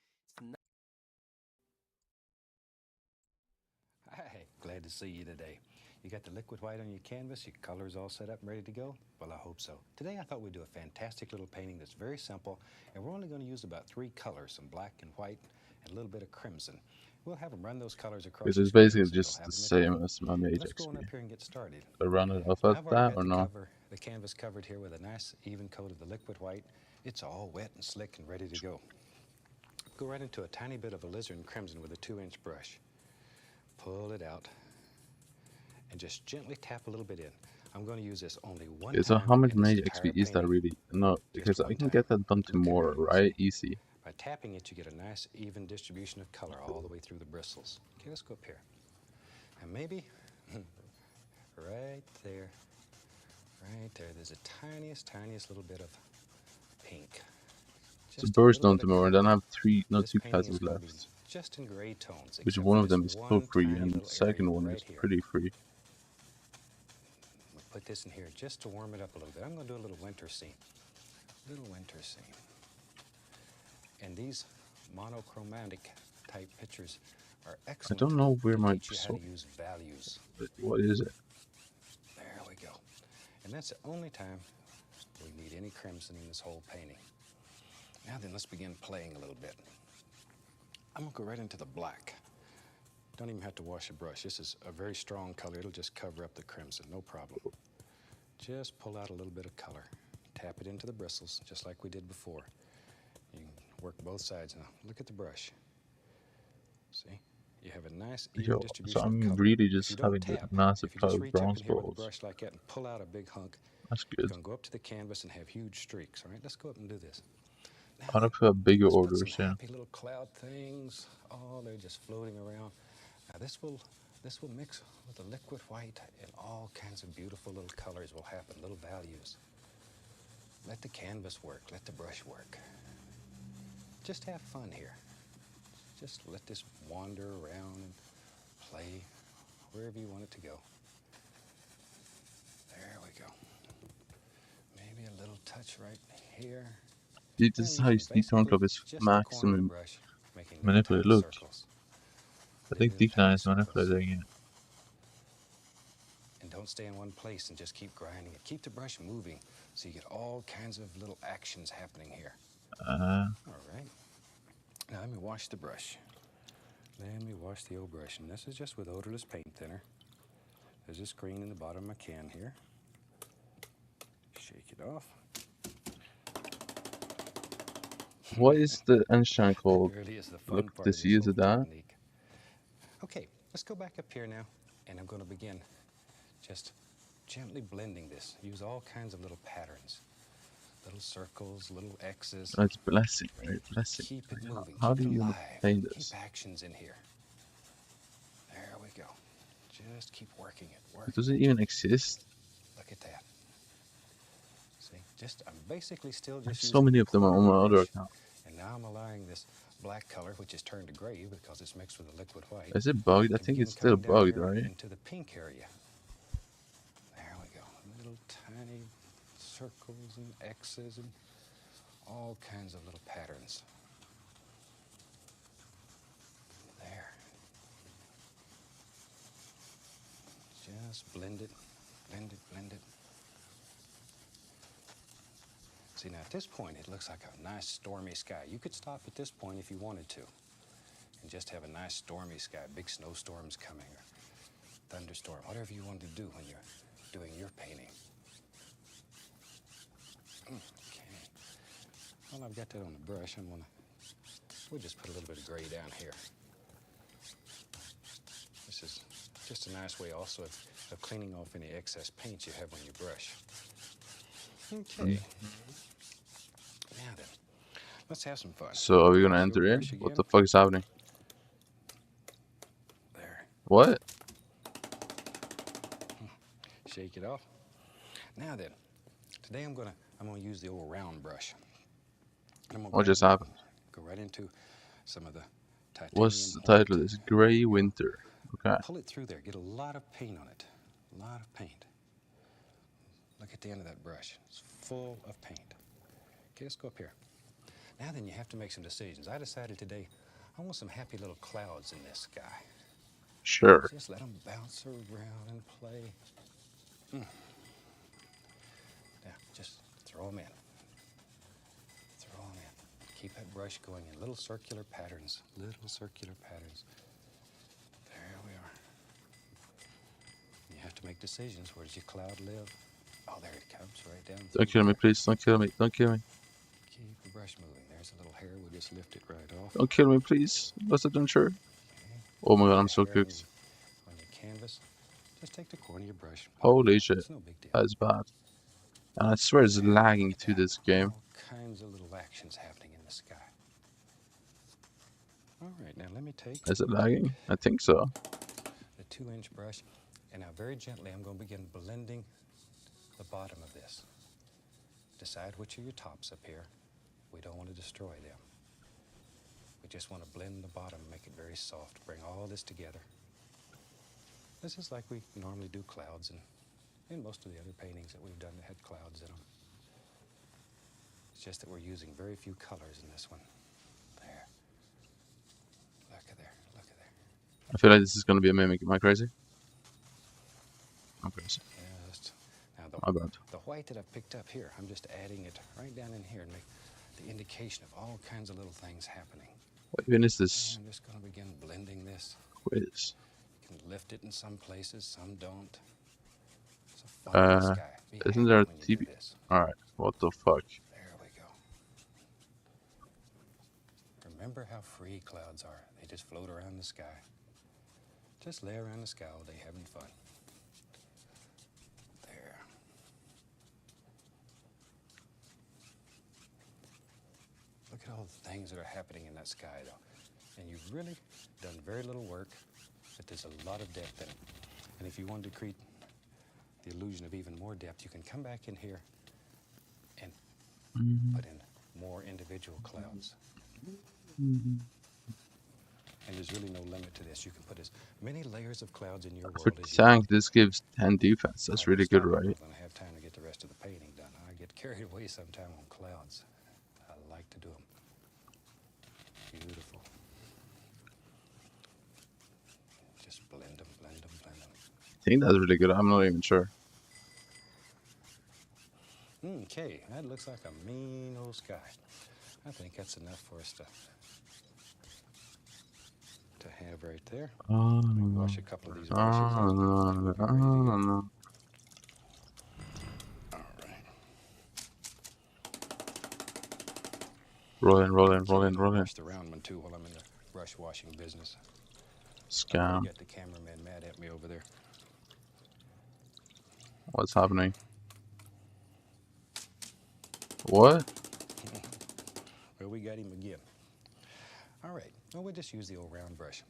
Hi, glad to see you today. You got the liquid white on your canvas, your colors all set up and ready to go? Well, I hope so. Today I thought we'd do a fantastic little painting that's very simple, and we're only going to use about 3 colors, some black and white and a little bit of crimson. We'll have them run those colors across This your is basically canvas. just the same as my mage Let's go on XP. up here and get started. I run it off Now, of I've that already or got not? the canvas covered here with a nice even coat of the liquid white. It's all wet and slick and ready to go. Go right into a tiny bit of alizarin crimson with a 2-inch brush. Pull it out and just gently tap a little bit in. I'm going to use this only one Okay, so time how much in this mage entire XP is that painting. really? No, because I one can time. get that done tomorrow, right? Easy. By tapping it, you get a nice even distribution of color all the way through the bristles. Okay, let's go up here. And maybe right there, there's a tiniest little bit of pink. So burst done tomorrow, and then I have 2 classes left. Just in gray tones, Which except one for of them this is one still free, tiny and the little second area one right is here. pretty free. We'll put this in here just to warm it up a little bit. I'm going to do a little winter scene. And these monochromatic type pictures are I excellent. don't know where to my teach you how to use values. What is it? There we go. And that's the only time we need any crimson in this whole painting. Now then, let's begin playing a little bit. I'm gonna go right into the black. Don't even have to wash a brush. This is a very strong color. It'll just cover up the crimson, no problem. Just pull out a little bit of color. Tap it into the bristles, just like we did before. You can work both sides. Now, look at the brush. See? You have a nice even distribution So of I'm color. really If just you don't having tap, a massive if you pile just of reach up bronze in here with balls. the brush like that and pull out a big hunk, That's it's good. gonna go up to the canvas and have huge streaks. All right, let's go up and do this. Out of bigger Let's put orders, some yeah. happy little cloud things. Oh, they're just floating around. Now this will mix with the liquid white, and all kinds of beautiful little colors will happen, little values. Let the canvas work, let the brush work. Just have fun here. Just let this wander around and play wherever you want it to go. There we go. Maybe a little touch right here. This is how you see Turnclub is maximum manipulate. Look. I think Decline is manipulating it. And don't stay in one place and just keep grinding it. Keep the brush moving so you get all kinds of little actions happening here. All right. Now let me wash the brush. Let me wash the old brush. And this is just with odorless paint thinner. There's a screen in the bottom of my can here. Shake it off. What is the enchant called? Really is the fun Look, part this of this is whole that. technique. Okay, let's go back up here now, and I'm going to begin just gently blending this. Use all kinds of little patterns, little circles, little X's. It's blessing, right? Blessing. Keep it moving. How keep do it you alive. paint this? Keep actions in here. There we go. Just keep working it. Does it even exist? Look at that. See, I'm basically still There's just so many of them on my other brush. account. And now I'm allowing this black color, which is turned to gray because it's mixed with the liquid white. Is it bugged? I to think begin it's still coming down bugged, here right? into the pink area. There we go. Little tiny circles and X's and all kinds of little patterns. There. Just blend it, blend it, blend it. See, now at this point, it looks like a nice stormy sky. You could stop at this point if you wanted to and just have a nice stormy sky, big snowstorms coming or thunderstorm, whatever you want to do when you're doing your painting. Okay. Well, I've got that on the brush. We'll just put a little bit of gray down here. This is just a nice way also of cleaning off any excess paint you have on your brush. Okay. Now then, let's have some fun. So are we gonna enter in? What the fuck is happening? There. What? Shake it off. Now then, Today I'm gonna use the old round brush. And I'm gonna What grab just it, happened? go right into some of the titanium What's the white. title of this? Grey Winter. Okay. Pull it through there. Get a lot of paint on it. A lot of paint. Look at the end of that brush. It's full of paint. Okay, let's go up here. Now then, you have to make some decisions. I decided today I want some happy little clouds in this sky. Sure. Just let them bounce around and play. Now, just throw them in. Throw them in. Keep that brush going in little circular patterns. Little circular patterns. There we are. You have to make decisions. Where does your cloud live? Oh, there it comes right down. Don't kill me, please. Don't kill me. Don't kill me. Keep the brush moving. There's a little hair. We'll just lift it right off. Don't kill me, please. Was it unsure? Oh my god, I'm so cooked. On your canvas, just take the corner of your brush. Holy shit. It's no big deal. That is bad. And I swear it's lagging to this game. All kinds of little actions happening in the sky. All right, now let me take Is it lagging? I think so. the 2-inch brush, and now very gently I'm going to begin blending the bottom of this. Decide which are your tops up here. We don't want to destroy them. We just want to blend the bottom, make it very soft, bring all this together. This is like we normally do clouds and most of the other paintings that we've done that had clouds in them. It's just that we're using very few colors in this one. There. Look at there. Look at there. I feel like this is going to be a mimic. Am I crazy? I'm crazy. Just, now My bad. the white that I've picked up here, I'm just adding it right down in here to make the indication of all kinds of little things happening. What even is this? I'm just going to begin blending this. Quiz. You can lift it in some places, some don't. It's a fun sky. Be Isn't happy there a when you do TV? this. Alright, what the fuck? There we go. Remember how free clouds are. They just float around the sky. Just lay around the sky all day having fun. There. Look at all the things that are happening in that sky, though. And you've really done very little work, but there's a lot of depth in it. And if you wanted to create the illusion of even more depth, you can come back in here and put in more individual clouds. And there's really no limit to this. You can put as many layers of clouds in your For world as you tank, this gives 10 defense. That's really good, right? I'm going to have time to get the rest of the painting done. I get carried away sometime on clouds. I like to do them. Beautiful. Just blend them, blend them, blend them. I think that's really good. I'm not even sure. Okay, that looks like a mean old sky. I think that's enough for us to have right there. Wash a couple of these brushes out. No. Rolling. Brush the round one too while I'm in the brush washing business. Scam. Get the cameraman mad at me over there. What's happening? What? Well, we got him again. All right. Well, we'll just use the old round brush.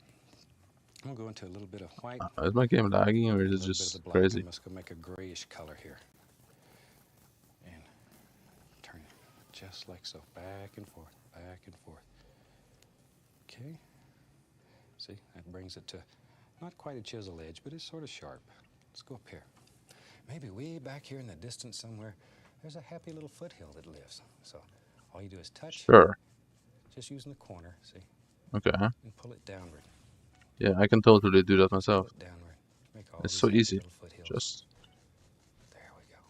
I'm going to go into a little bit of white. Is my game lagging or is it just crazy? I'm just going to make a grayish color here. And turn it just like so. Back and forth, back and forth. Okay. See, that brings it to not quite a chisel edge, but it's sort of sharp. Let's go up here. Maybe way back here in the distance somewhere, there's a happy little foothill that lives. So all you do is touch. Sure. Just using the corner, see? Okay. And pull it downward. Yeah, I can totally do that myself. Pull it downward. Make all It's these so happy easy. little foothills. Just. There we go.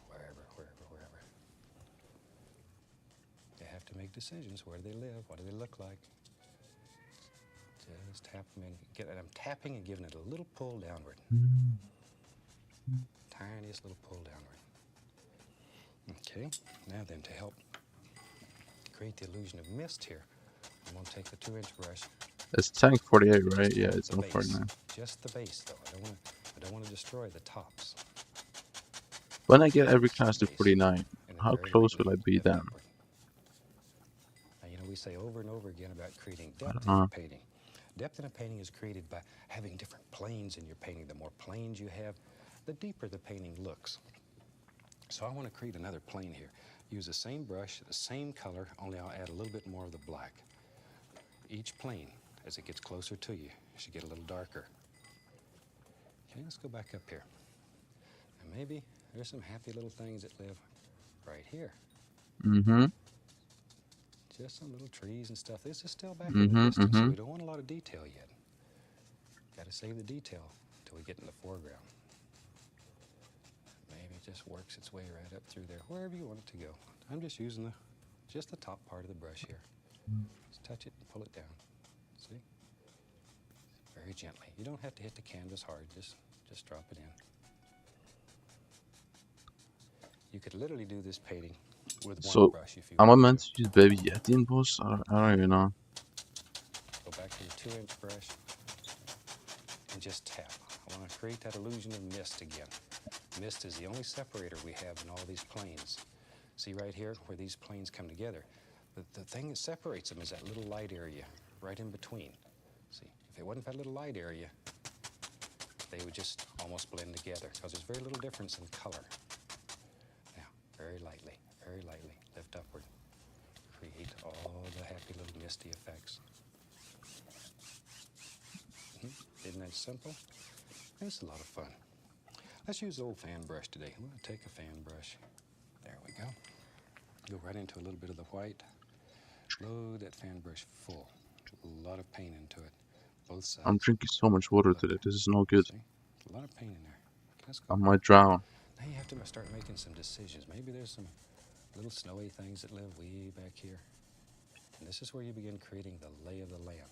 Wherever. You have to make decisions. Where do they live? What do they look like? Just tap them in. I'm tapping and giving it a little pull downward. Tiniest little pull downward. Okay, now then, to help create the illusion of mist here, I'm going to take the 2-inch brush. It's tank 48, right? Yeah, it's The not base. 49. Just the base, though. I don't want to destroy the tops. When I get every class to 49, how close will I be then? Now, you know, we say over and over again about creating depth in your painting. Depth in a painting is created by having different planes in your painting. The more planes you have, the deeper the painting looks. So I want to create another plane here. Use the same brush, the same color, only I'll add a little bit more of the black. Each plane, as it gets closer to you, should get a little darker. Okay, let's go back up here. And maybe there's some happy little things that live right here. Mm-hmm. Just some little trees and stuff. This is still back in the distance, so we don't want a lot of detail yet. Got to save the detail until we get in the foreground. Maybe it just works its way right up through there, wherever you want it to go. I'm just using just the top part of the brush here. Just touch it and pull it down. See? Very gently. You don't have to hit the canvas hard. Just drop it in. You could literally do this painting with one brush if you am I want meant to use Baby Yeti in post? I don't even know. Go back to your 2-inch brush and just tap. I want to create that illusion of mist again. Mist is the only separator we have in all these planes. See right here where these planes come together? The thing that separates them is that little light area right in between. See, if it wasn't for that little light area, they would just almost blend together because there's very little difference in color. Now, very lightly, lift upward. Create all the happy little misty effects. Isn't that simple? It's a lot of fun. Let's use the old fan brush today. I'm going to take a fan brush. There we go. Go right into a little bit of the white. Load that fan brush full. A lot of paint into it. Both sides. I'm drinking so much water today. This is no good. See? A lot of paint in there. Let's go. I might drown. Now you have to start making some decisions. Maybe there's some little snowy things that live way back here. And this is where you begin creating the lay of the land.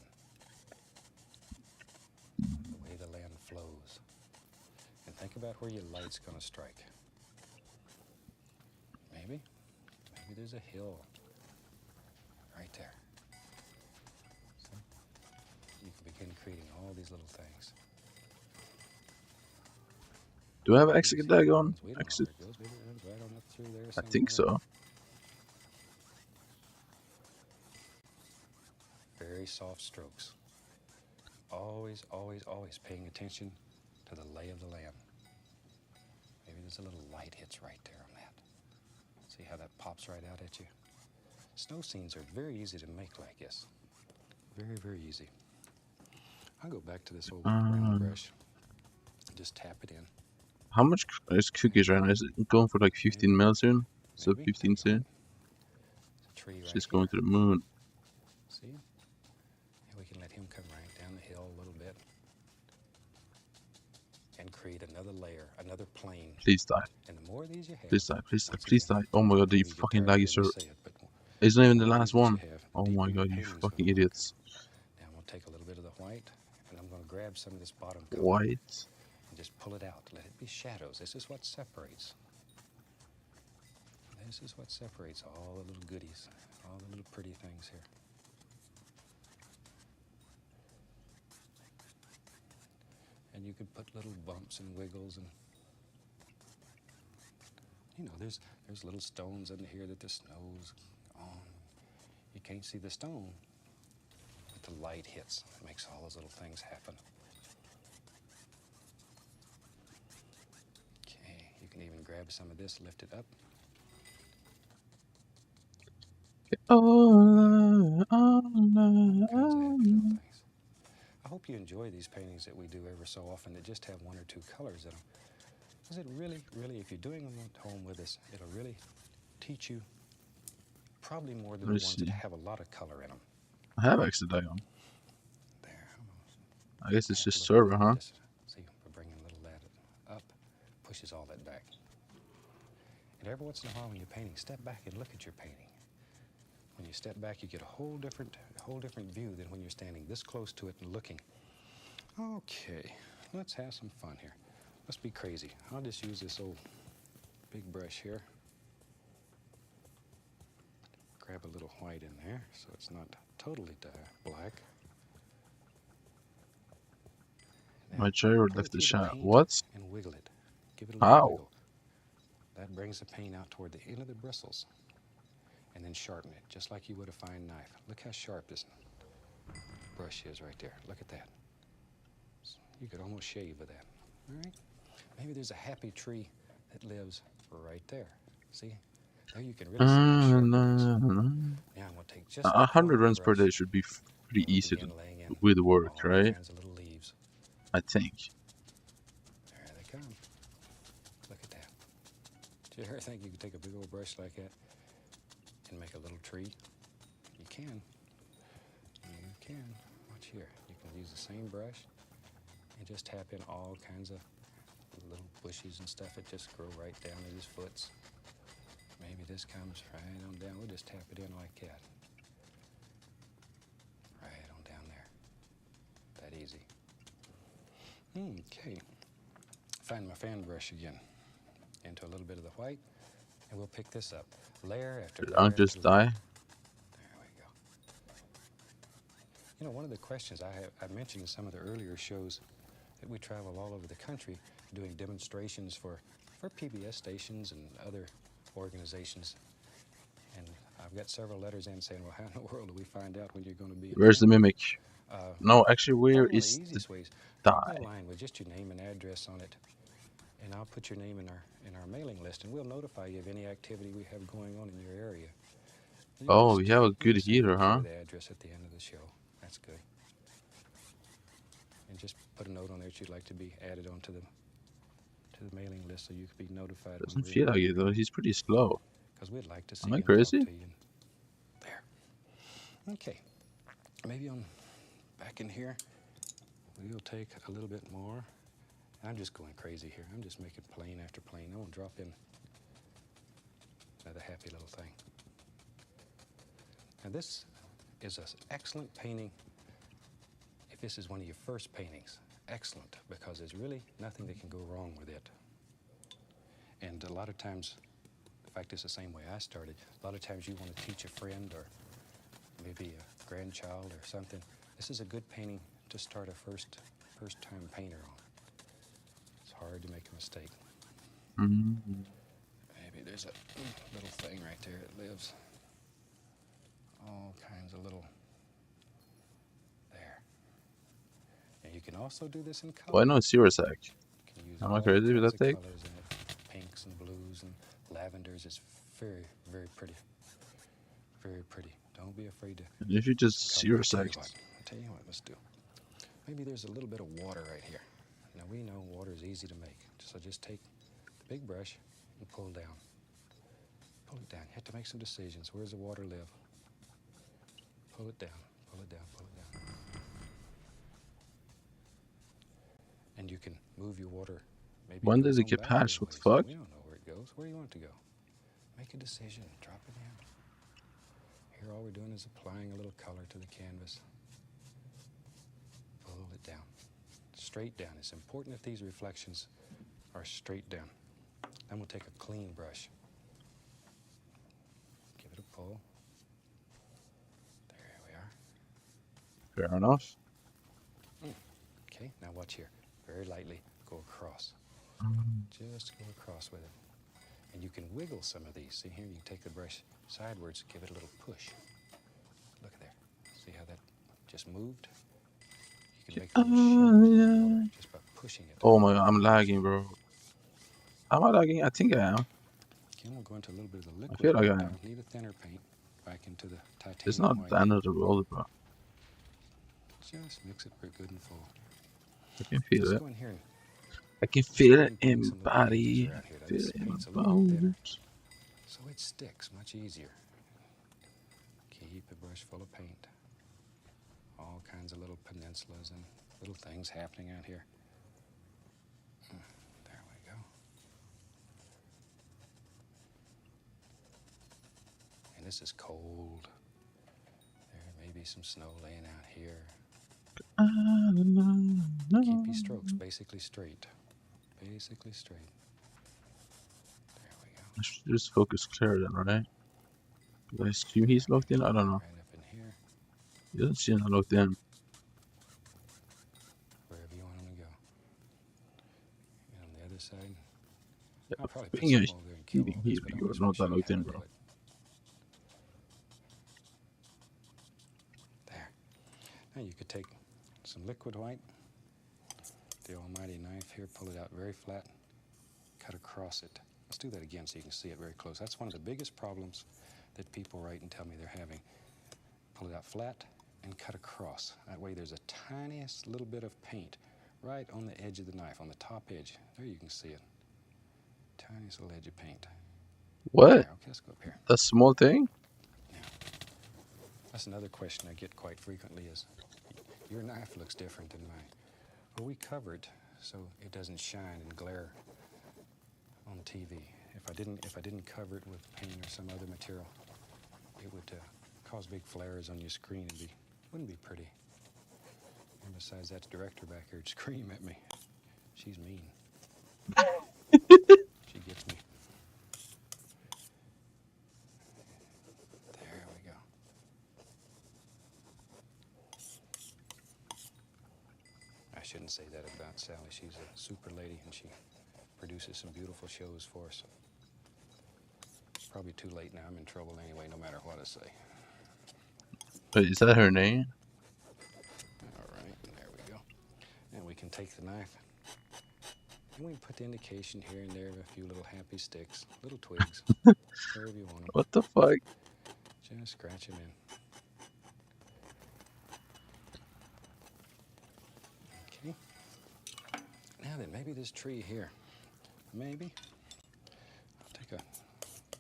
The way the land flows. And think about where your light's going to strike. Maybe there's a hill right there. See? You can begin creating all these little things. Do I have exit tag on? Exit? Right on up through there I think so. Very soft strokes. Always paying attention to the lay of the land. Maybe there's a little light hits right there on that. See how that pops right out at you? Snow scenes are very easy to make like this. Very easy. I'll go back to this old round brush. Just tap it in. How much is cookies right now? Is it going for like 15 mil soon? So 15 soon? She's going to the moon. See? We can let him come right down the hill a little bit. And create another layer, another plane. Please die. And the more of these you have, Please die. Oh my god, you fucking laggy server. It's not even the last one. Oh my god, you fucking idiots. Now I'm going to take a little bit of the white, and I'm going to grab some of this bottom color. White? And just pull it out. Let it be shadows. This is what separates. This is what separates all the little goodies, all the little pretty things here. And you could put little bumps and wiggles and, you know, there's little stones under here that the snow's on. You can't see the stone, but the light hits. It makes all those little things happen. Okay, you can even grab some of this, lift it up. I hope you enjoy these paintings that we do ever so often that just have 1 or 2 colors in them. Because it really, if you're doing them at home with us, it'll really teach you probably more than the ones that have a lot of color in them. I have exit diagram. I guess it's just server, huh? See, we're bringing a little that up, pushes all that back. And every once in a while when you're painting, step back and look at your painting. When you step back, you get a whole different view than when you're standing this close to it and looking. Okay, let's have some fun here. Let's be crazy. I'll just use this old big brush here. Grab a little white in there so it's not totally black. My gyro left the shot. What? And wiggle it. Give it a little How? wiggle. That brings the paint out toward the end of the bristles. And then sharpen it, just like you would a fine knife. Look how sharp this brush is right there. Look at that. You could almost shave with that. All right? Maybe there's a happy tree that lives right there. See? There you can really see how sharp it is. No. Now I'm going to take just the 100 corner runs of the per brush. day should be pretty and we'll easy to begin laying in with work, all right? kinds of little leaves. I think. There they come. Look at that. Did you ever think you could take a big old brush like that and make a little tree? You can. You can. Watch here. You can use the same brush and just tap in all kinds of little bushes and stuff that just grow right down to his foots. Maybe this comes right on down. We'll just tap it in like that. Right on down there. That easy. Okay. Find my fan brush again. Into a little bit of the white, and we'll pick this up. Layer after Did layer I after just layer. die? There we go. You know, one of the questions I mentioned in some of the earlier shows that we travel all over the country doing demonstrations for PBS stations and other organizations. And I've got several letters in saying, well, how in the world do we find out when you're going to be in Where's the town? mimic? No, actually, where Probably one of is the the easiest ways. die? Drop me a line with just your name and address on it, and I'll put your name in our mailing list, and we'll notify you of any activity we have going on in your area. You Oh, just, we have a you good just heater, huh? include the address at the end of the show. That's good. And just put a note on there that you'd like to be added onto the mailing list so you could be notified. Doesn't feel like it though. He's pretty slow. Because we'd like to see Am I you and talk crazy? to you. There. Okay. Maybe on back in here, we'll take a little bit more. I'm just going crazy here. I'm just making plane after plane. I'm going to drop in another happy little thing. Now this is an excellent painting if this is one of your first paintings. Excellent, because there's really nothing that can go wrong with it. And a lot of times, in fact, it's the same way I started. A lot of times you want to teach a friend or maybe a grandchild or something. This is a good painting to start a first-time painter on. It's hard to make a mistake. Mm-hmm. Maybe there's a little thing right there. It lives all kinds of little. There. And you can also do this in color. Why not zero sec? You can use Am I all crazy with kinds that of take? colors in it. Pinks and blues and lavenders. It's very, very pretty. Very pretty. Don't be afraid to. And if you just color. zero I'll tell you sec. what. Let's do. Maybe there's a little bit of water right here. Now we know water is easy to make. So just take the big brush and pull down. Pull it down. You have to make some decisions. Where does the water live? Pull it down. Pull it down. Pull it down. And you can move your water. Maybe When goes does it on get back patched? there What the a ways. fuck? We don't know where it goes. Where do you want it to go? Make a decision. Drop it in. Here all we're doing is applying a little color to the canvas. Pull it down. Straight down. It's important that these reflections are straight down. Then we'll take a clean brush. Give it a pull. There we are. Fair enough. Okay, now watch here. Very lightly go across. Just go across with it. And you can wiggle some of these. See here, you take the brush sideways, give it a little push. Look at there. See how that just moved? You can make a little shimmer just by pushing it. Oh my god, I'm lagging, bro. Am I lagging? I think I am. Okay, we'll go into a little bit of the liquid. I feel like right I am. now. Need a thinner paint back into the titanium It's not white. the end of the world, bro. Just mix it very good and full. I can feel Just it. go in here and I can feel it paint in some my little body. pages I around here. can feel This it in my paint's a little bit thinner, bones. so it sticks much easier. Keep the brush full of paint. All kinds of little peninsulas and little things happening out here. There we go. And this is cold. There may be some snow laying out here. Keep your strokes basically straight. Basically straight. There we go. I should just focus clear then, right? Do I assume he's locked in? I don't know. Right up in here. He doesn't seem locked in. Wherever you want them to go. And on the other side, Yeah, I'll probably put being a some over there and kill all heating this, heater, but I'll you're just not show that you locked how in, to do bro. it. There. Now you could take some liquid white, the almighty knife here, pull it out very flat, cut across it. Let's do that again so you can see it very close. That's one of the biggest problems that people write and tell me they're having. Pull it out flat and cut across. That way there's a tiniest little bit of paint right on the edge of the knife, on the top edge. There you can see it. Tiniest little edge of paint. What? There, okay, let's go up here. That small thing? That's another question I get quite frequently is, your knife looks different than mine. Well, we cover it so it doesn't shine and glare on TV. If I didn't cover it with paint or some other material, it would cause big flares on your screen and wouldn't be pretty. And besides, that director back here would scream at me. She's mean. She gets me. There we go. I shouldn't say that about Sally. She's a super lady and she produces some beautiful shows for us. It's probably too late now. I'm in trouble anyway, no matter what I say. Wait, is that her name? All right, there we go. And we can take the knife and we can put the indication here and there of a few little happy sticks, little twigs, wherever you want them. What the fuck? Just scratch them in. Okay. Now then, maybe this tree here. Maybe. I'll take a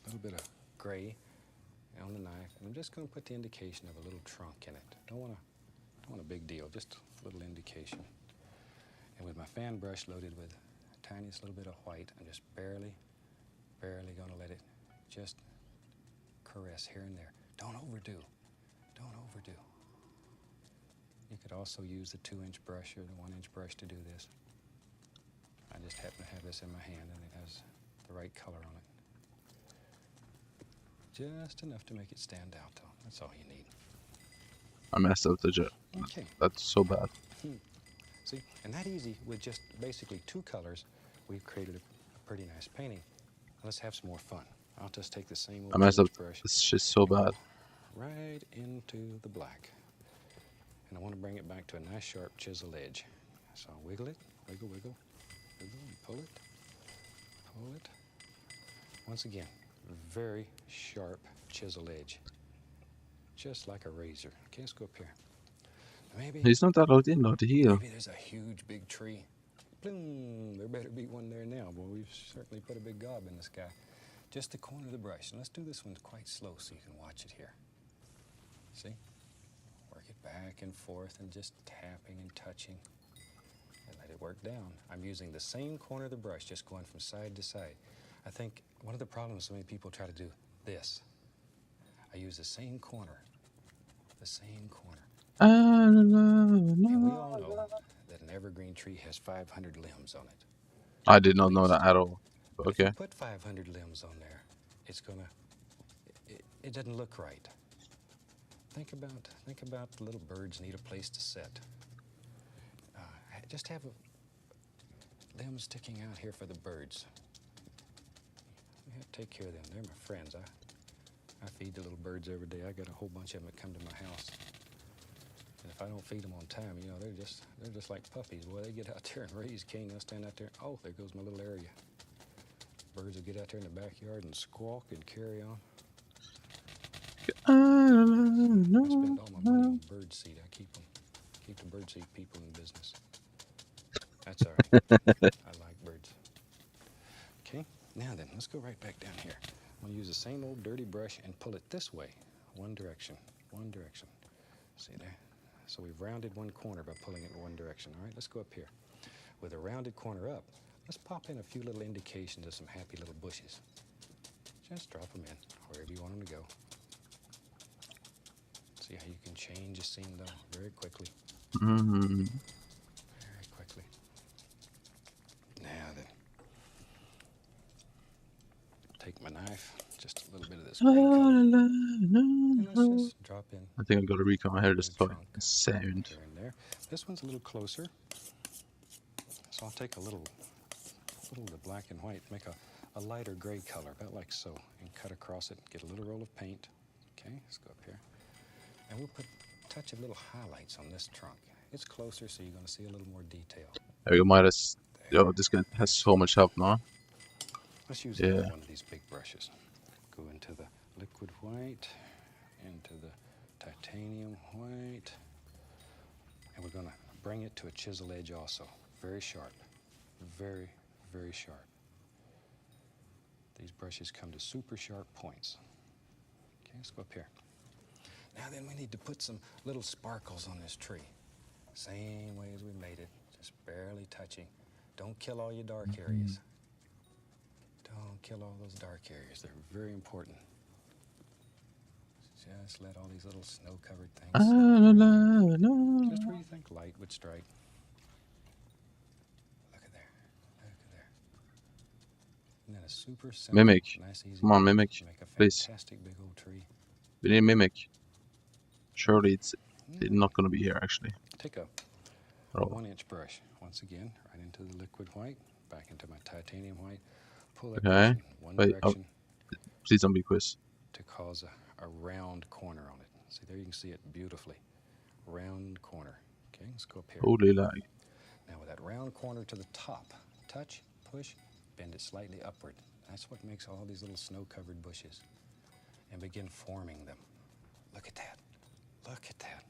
little bit of gray on the knife, and I'm just going to put the indication of a little trunk in it. Don't want a big deal, just a little indication. And with my fan brush loaded with the tiniest little bit of white, I'm just barely going to let it just caress here and there. Don't overdo. Don't overdo. You could also use the 2-inch brush or the 1-inch brush to do this. I just happen to have this in my hand and it has the right color on it. Just enough to make it stand out, though. That's all you need. I messed up the jet. Okay. That's so bad. See, and that easy with just basically 2 colors, we've created a pretty nice painting. Let's have some more fun. I'll just take the same old I messed up. brush. This shit's so bad. Right into the black. And I want to bring it back to a nice sharp chisel edge. So I'll wiggle it, wiggle, wiggle, wiggle, and pull it, pull it. Once again, very sharp chisel edge. Just like a razor. Okay, let's go up here. Maybe He's not that loud in, not here. maybe there's a huge big tree. Bloom, there better be one there now. Well, we've certainly put a big gob in the sky. Just the corner of the brush. And let's do this one quite slow so you can watch it here. See? Work it back and forth and just tapping and touching. And let it work down. I'm using the same corner of the brush, just going from side to side. I think one of the problems so many people try to do this. I use the same corner. The same corner. And we all know that an evergreen tree has 500 limbs on it. I did not know that at all. But Okay. if you put 500 limbs on there, it's gonna, it doesn't look right. Think about the little birds need a place to sit. Just have a limb sticking out here for the birds. We have to take care of them. They're my friends. I feed the little birds every day. I got a whole bunch of them that come to my house. And if I don't feed them on time, you know, they're just like puppies. Boy, they get out there and raise Cain. They'll stand out there. Oh, there goes my little area. Birds will get out there in the backyard and squawk and carry on. I spend all my money on bird seed. I keep the bird seed people in business. That's all right. I like birds. Okay, now then, let's go right back down here. I'm gonna use the same old dirty brush and pull it this way. One direction, one direction. See there? So we've rounded one corner by pulling it in one direction. All right, let's go up here. With a rounded corner up, let's pop in a few little indications of some happy little bushes. Just drop them in wherever you want them to go. See how you can change the scene though very quickly. Very quickly. Now then, take my knife, just a little bit of this gray color, and let's just drop in. I think I got a recon. I heard this fucking sound. Here and there. This one's a little closer, so I'll take a little of the black and white, make a lighter gray color, about like so, and cut across it. Get a little roll of paint. Okay, let's go up here, and we'll put a touch of little highlights on this trunk. It's closer, so you're going to see a little more detail. There we go, Midas. Yo, this guy has so much help now. Let's use Yeah. another one of these big brushes. Go into the liquid white, into the titanium white, and we're going to bring it to a chisel edge also. Very sharp. Very, very sharp. These brushes come to super sharp points. Okay, let's go up here. Now then we need to put some little sparkles on this tree. Same way as we made it, just barely touching. Don't kill all your dark areas. Don't kill all those dark areas. They're very important. Just let all these little snow-covered things just where you think light would strike. Look at there. Look at there. Isn't that a super simple, Mimic. nice, easy Come on, way to Mimic. make a Please. fantastic big old tree? We need Mimic. Surely it's not going to be here, actually. Take a Oh. 1-inch brush. Once again, right into the liquid white, back into my titanium white. Pull that Okay. brush in one Wait, direction please don't be quiz. to cause a round corner on it. See, there you can see it beautifully. Round corner. Okay, let's go up here. Holy lag. Now with that round corner to the top, touch, push, bend it slightly upward. That's what makes all these little snow-covered bushes. And begin forming them. Look at that. Look at that.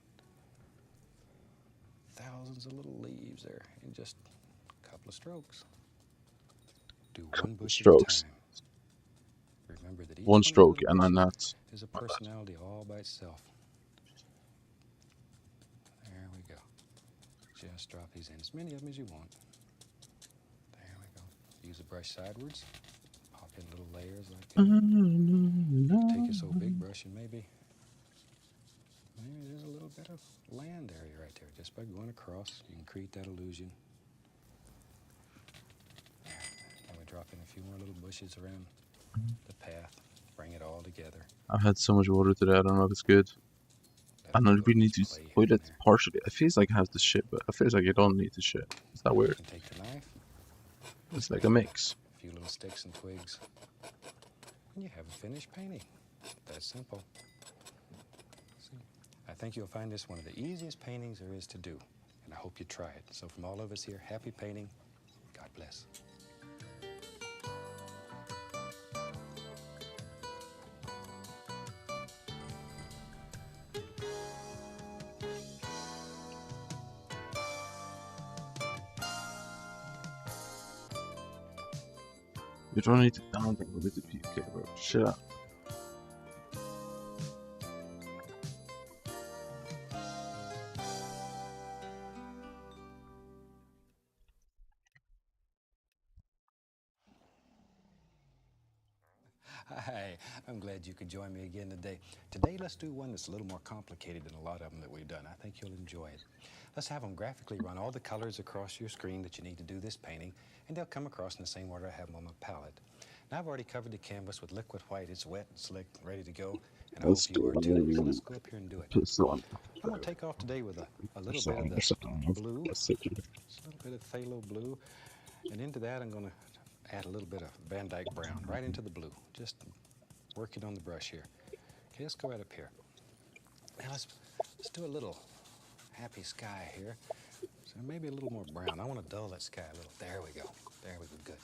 Thousands of little leaves there in just a couple of strokes. Do one bush Strokes. at a time. Remember that each One of these stroke little and then bushes that's is a personality all by itself. There we go. Just drop these in, as many of them as you want. There we go. Use the brush sidewards. Pop in little layers like that. You can take your so big brush and maybe there's a little bit of land area right there. Just by going across, you can create that illusion. And we drop in a few more little bushes around the path. Bring it all together. I've had so much water today, I don't know if it's good. I know we need to use the toilet partially. It feels like it has the shit, but it feels like you don't need the shit. Is that weird? You can take the knife. It's like a mix. A few little sticks and twigs. And you have a finished painting. That's simple. See, I think you'll find this one of the easiest paintings there is to do. And I hope you try it. So from all of us here, happy painting. God bless. You don't need to download with the PK, bro. Shut up. Hi, I'm glad you could join me again today. Today, let's do one that's a little more complicated than a lot of them that we've done. I think you'll enjoy it. Let's have them graphically run all the colors across your screen that you need to do this painting, and they'll come across in the same order I have them on my palette. Now, I've already covered the canvas with liquid white. It's wet, slick, ready to go, and I hope you are too. So let's go up here and do it. I'm going to take off today with a little bit of the blue, just a little bit of phthalo blue, and into that I'm going to add a little bit of Van Dyke brown right into the blue. Just work it on the brush here. Okay, let's go right up here. Now let's do a little happy sky here. So maybe a little more brown. I want to dull that sky a little. There we go. There we go. Good.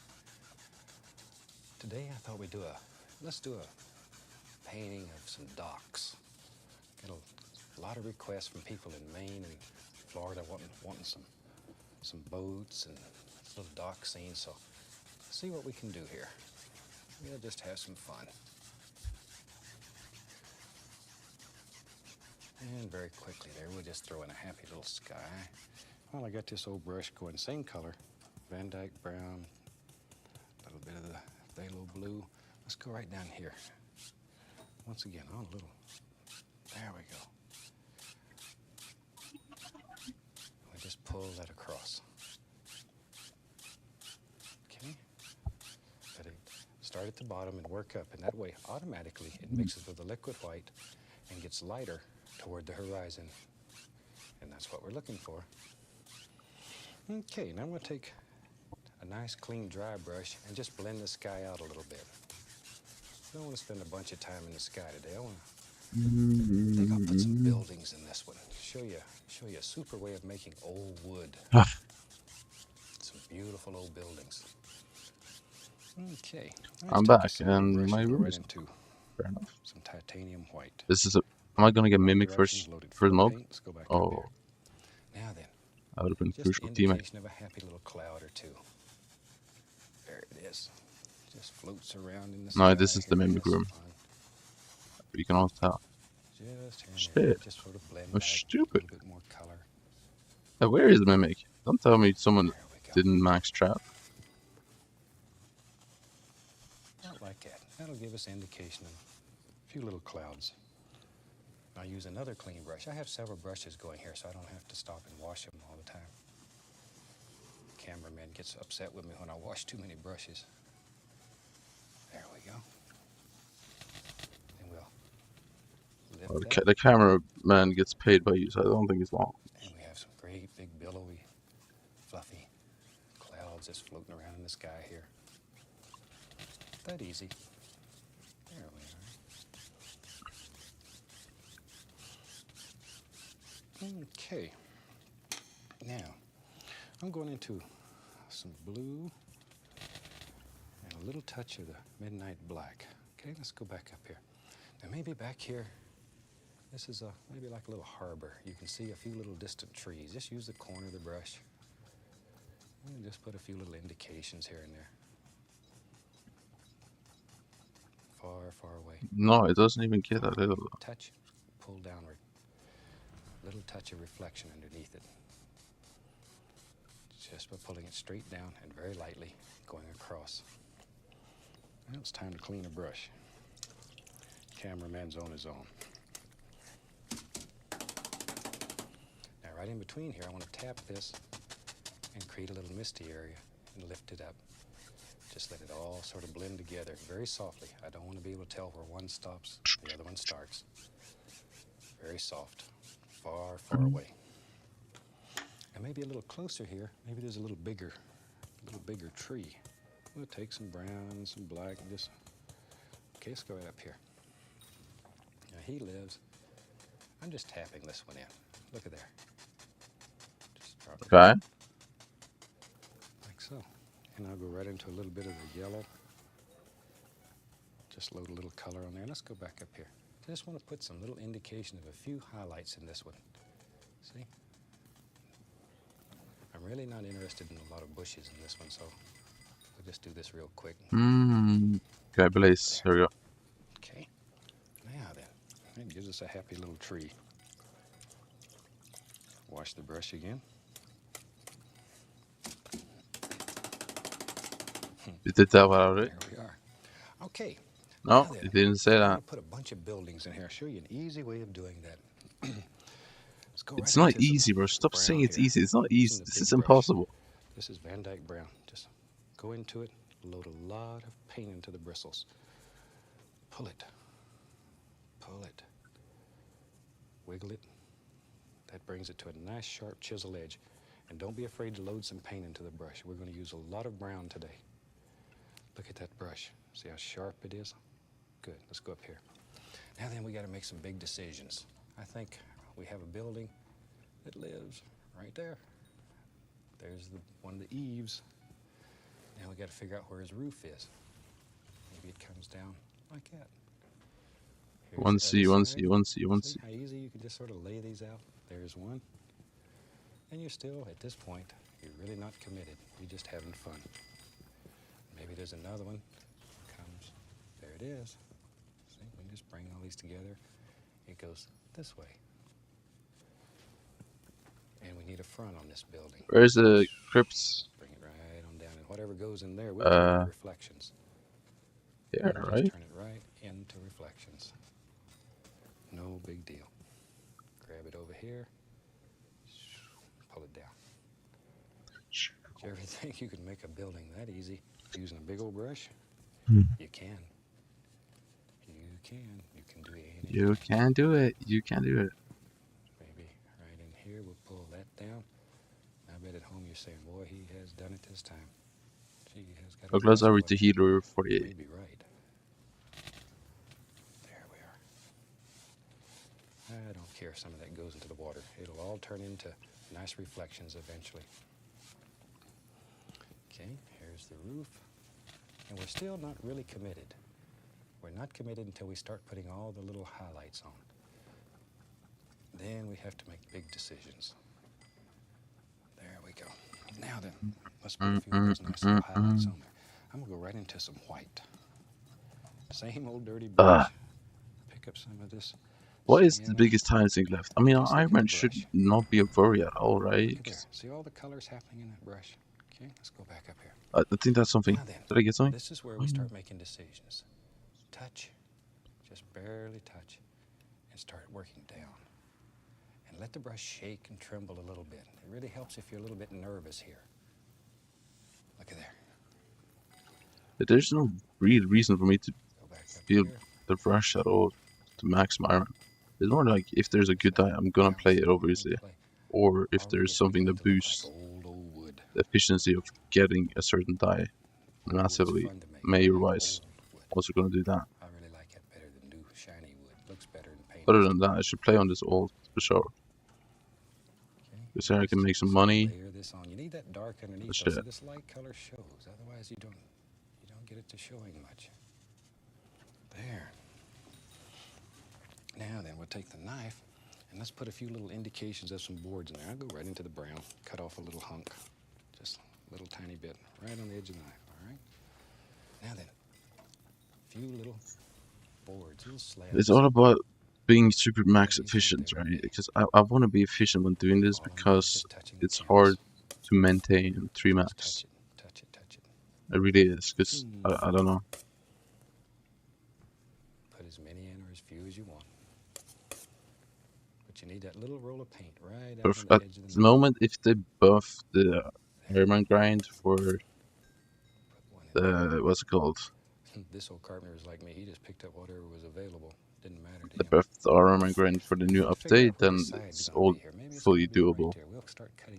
Today I thought let's do a painting of some docks. Get a lot of requests from people in Maine and Florida wanting some boats and little dock scenes. So let's see what we can do here. We'll just have some fun. And very quickly there, we'll just throw in a happy little sky. Well, I got this old brush going, same color, Van Dyke brown, a little bit of the phthalo blue. Let's go right down here. Once again, on a little, there we go. We just pull that across. Okay. But start at the bottom and work up, and that way automatically it mixes with the liquid white and gets lighter toward the horizon. And that's what we're looking for. Okay, now I'm going to take a nice clean dry brush and just blend the sky out a little bit. I don't want to spend a bunch of time in the sky today. I think I'll put some buildings in this one. Show you a super way of making old wood. Some beautiful old buildings. Okay. I'm back, and my room is fair enough. Some titanium white. This is a. Am I gonna get Wrong Mimic directions, first loaded first full of mob? paint. Let's go back up Oh, there. Now then, that would have been just crucial the teammate. indication of a happy little cloud or two. There it is. Just floats around in the sky. No, this is the here, Mimic has room. fun. You can also tell. Just here and Shit. there. Just sort of blend Oh, back stupid. a little bit more color. Now, where is the Mimic? Don't tell me someone didn't max trap. Not like that. That'll give us indication of a few little clouds. I'll use another clean brush. I have several brushes going here, so I don't have to stop and wash them all the time. Cameraman gets upset with me when I wash too many brushes. There we go. And we'll lift that. The cameraman gets paid by you, so I don't think it's long. And we have some great big billowy, fluffy clouds just floating around in the sky here. That easy. There we are. Okay. Now, I'm going into some blue and a little touch of the midnight black. Okay, let's go back up here. Now maybe back here, this is maybe like a little harbor. You can see a few little distant trees. Just use the corner of the brush. And just put a few little indications here and there. Far, far away. No, it doesn't even get that little. Touch, pull downward. Little touch of reflection underneath it. Just by pulling it straight down and very lightly going across. Now it's time to clean a brush. Cameraman's on his own. Now right in between here, I want to tap this and create a little misty area and lift it up. Just let it all sort of blend together very softly. I don't want to be able to tell where one stops, the other one starts. Very soft, far, far away. And maybe a little closer here, maybe there's a little bigger tree. We'll take some brown and some black and just, okay, let's go right up here. Now he lives, I'm just tapping this one in. Look at there. Just drop it Okay. like so. And I'll go right into a little bit of the yellow. Just load a little color on there. Let's go back up here. I just want to put some little indication of a few highlights in this one. See? I'm really not interested in a lot of bushes in this one, so we'll just do this real quick. Okay, Blaze. Here we go. Okay. Now then, that gives us a happy little tree. Wash the brush again. You did that one already? There we are. Okay. No, you didn't say I'm that. going to put a bunch of buildings in here. I'll show you an easy way of doing that. Let's go It's right not into some easy, bro. Stop brown saying it's here. easy. It's not easy. Using the This big is brush. impossible. This is Van Dyke brown. Just go into it, load a lot of paint into the bristles. Pull it. Pull it. Wiggle it. That brings it to a nice sharp chisel edge. And don't be afraid to load some paint into the brush. We're going to use a lot of brown today. Look at that brush. See how sharp it is? Good. Let's go up here. Now then, we got to make some big decisions. I think we have a building that lives right there. There's one of the eaves. Now we got to figure out where his roof is. Maybe it comes down like that. Here's One the C, other one side. C, one C, one C. See how easy you can just sort of lay these out? There's one. And you're still, at this point, you're really not committed. You're just having fun. Maybe there's another one. Comes. There it is. See, we can just bring all these together. It goes this way. And we need a front on this building. Where's the crypts? Bring it right on down. And whatever goes in there will turn into reflections. Yeah, Just right? turn it right into reflections. No big deal. Grab it over here. Pull it down. Did you ever think you could make a building that easy using a big old brush? You can. You can. You can do anything. You can do it. You can do it. Maybe right in here we'll pull that down. I bet at home you're saying, boy, he has done it this time. Gee, he has got How close are we to healer 48? Maybe right. There we are. I don't care if some of that goes into the water. It'll all turn into nice reflections eventually. Okay, here's the roof. And we're still not really committed. We're not committed until we start putting all the little highlights on. Then we have to make big decisions. There we go. Now then, let's put a few of those nice little highlights on there. I'm gonna go right into some white. Same old dirty brush. Pick up some of this. What is the biggest time sink left? I mean, Iron Man should not be a worry at all, right? See all the colors happening in that brush? Okay, let's go back up here. I think that's something. Now then, Did I get something? this is where we start making decisions. Touch, just barely touch, and start working down. And let the brush shake and tremble a little bit. It really helps if you're a little bit nervous here. Look at there. But there's no real reason for me to feel the brush at all to max my iron. It's more like if there's a good die, I'm gonna play it obviously, or if there's something that boosts the efficiency of getting a certain die massively, major-wise, also gonna do that. I really like it better than new shiny wood. Looks better in paint. Other than that, I should play on this old for sure. Because here I can make some money. Layer this on. You need that dark underneath Shit. so this light color shows. Otherwise, you don't get it to showing much. There. Now then, we'll take the knife and let's put a few little indications of some boards in there. I'll go right into the brown, cut off a little hunk, just a little tiny bit, right on the edge of the knife. All right. Now then, a few little boards, little slabs. It's all about being super max efficient, right? Because I want to be efficient when doing this because it's hard to maintain 3 max. It really is, because I don't know. Put as many in or as few as you want. But you need that little roll of paint right out on the At edge of the moment, if they buff the Herman grind for the, what's it called? This old carpenter is like me. He just picked up whatever was available. Didn't matter to The him. buff the Herman grind for the new update, then it's all fully doable.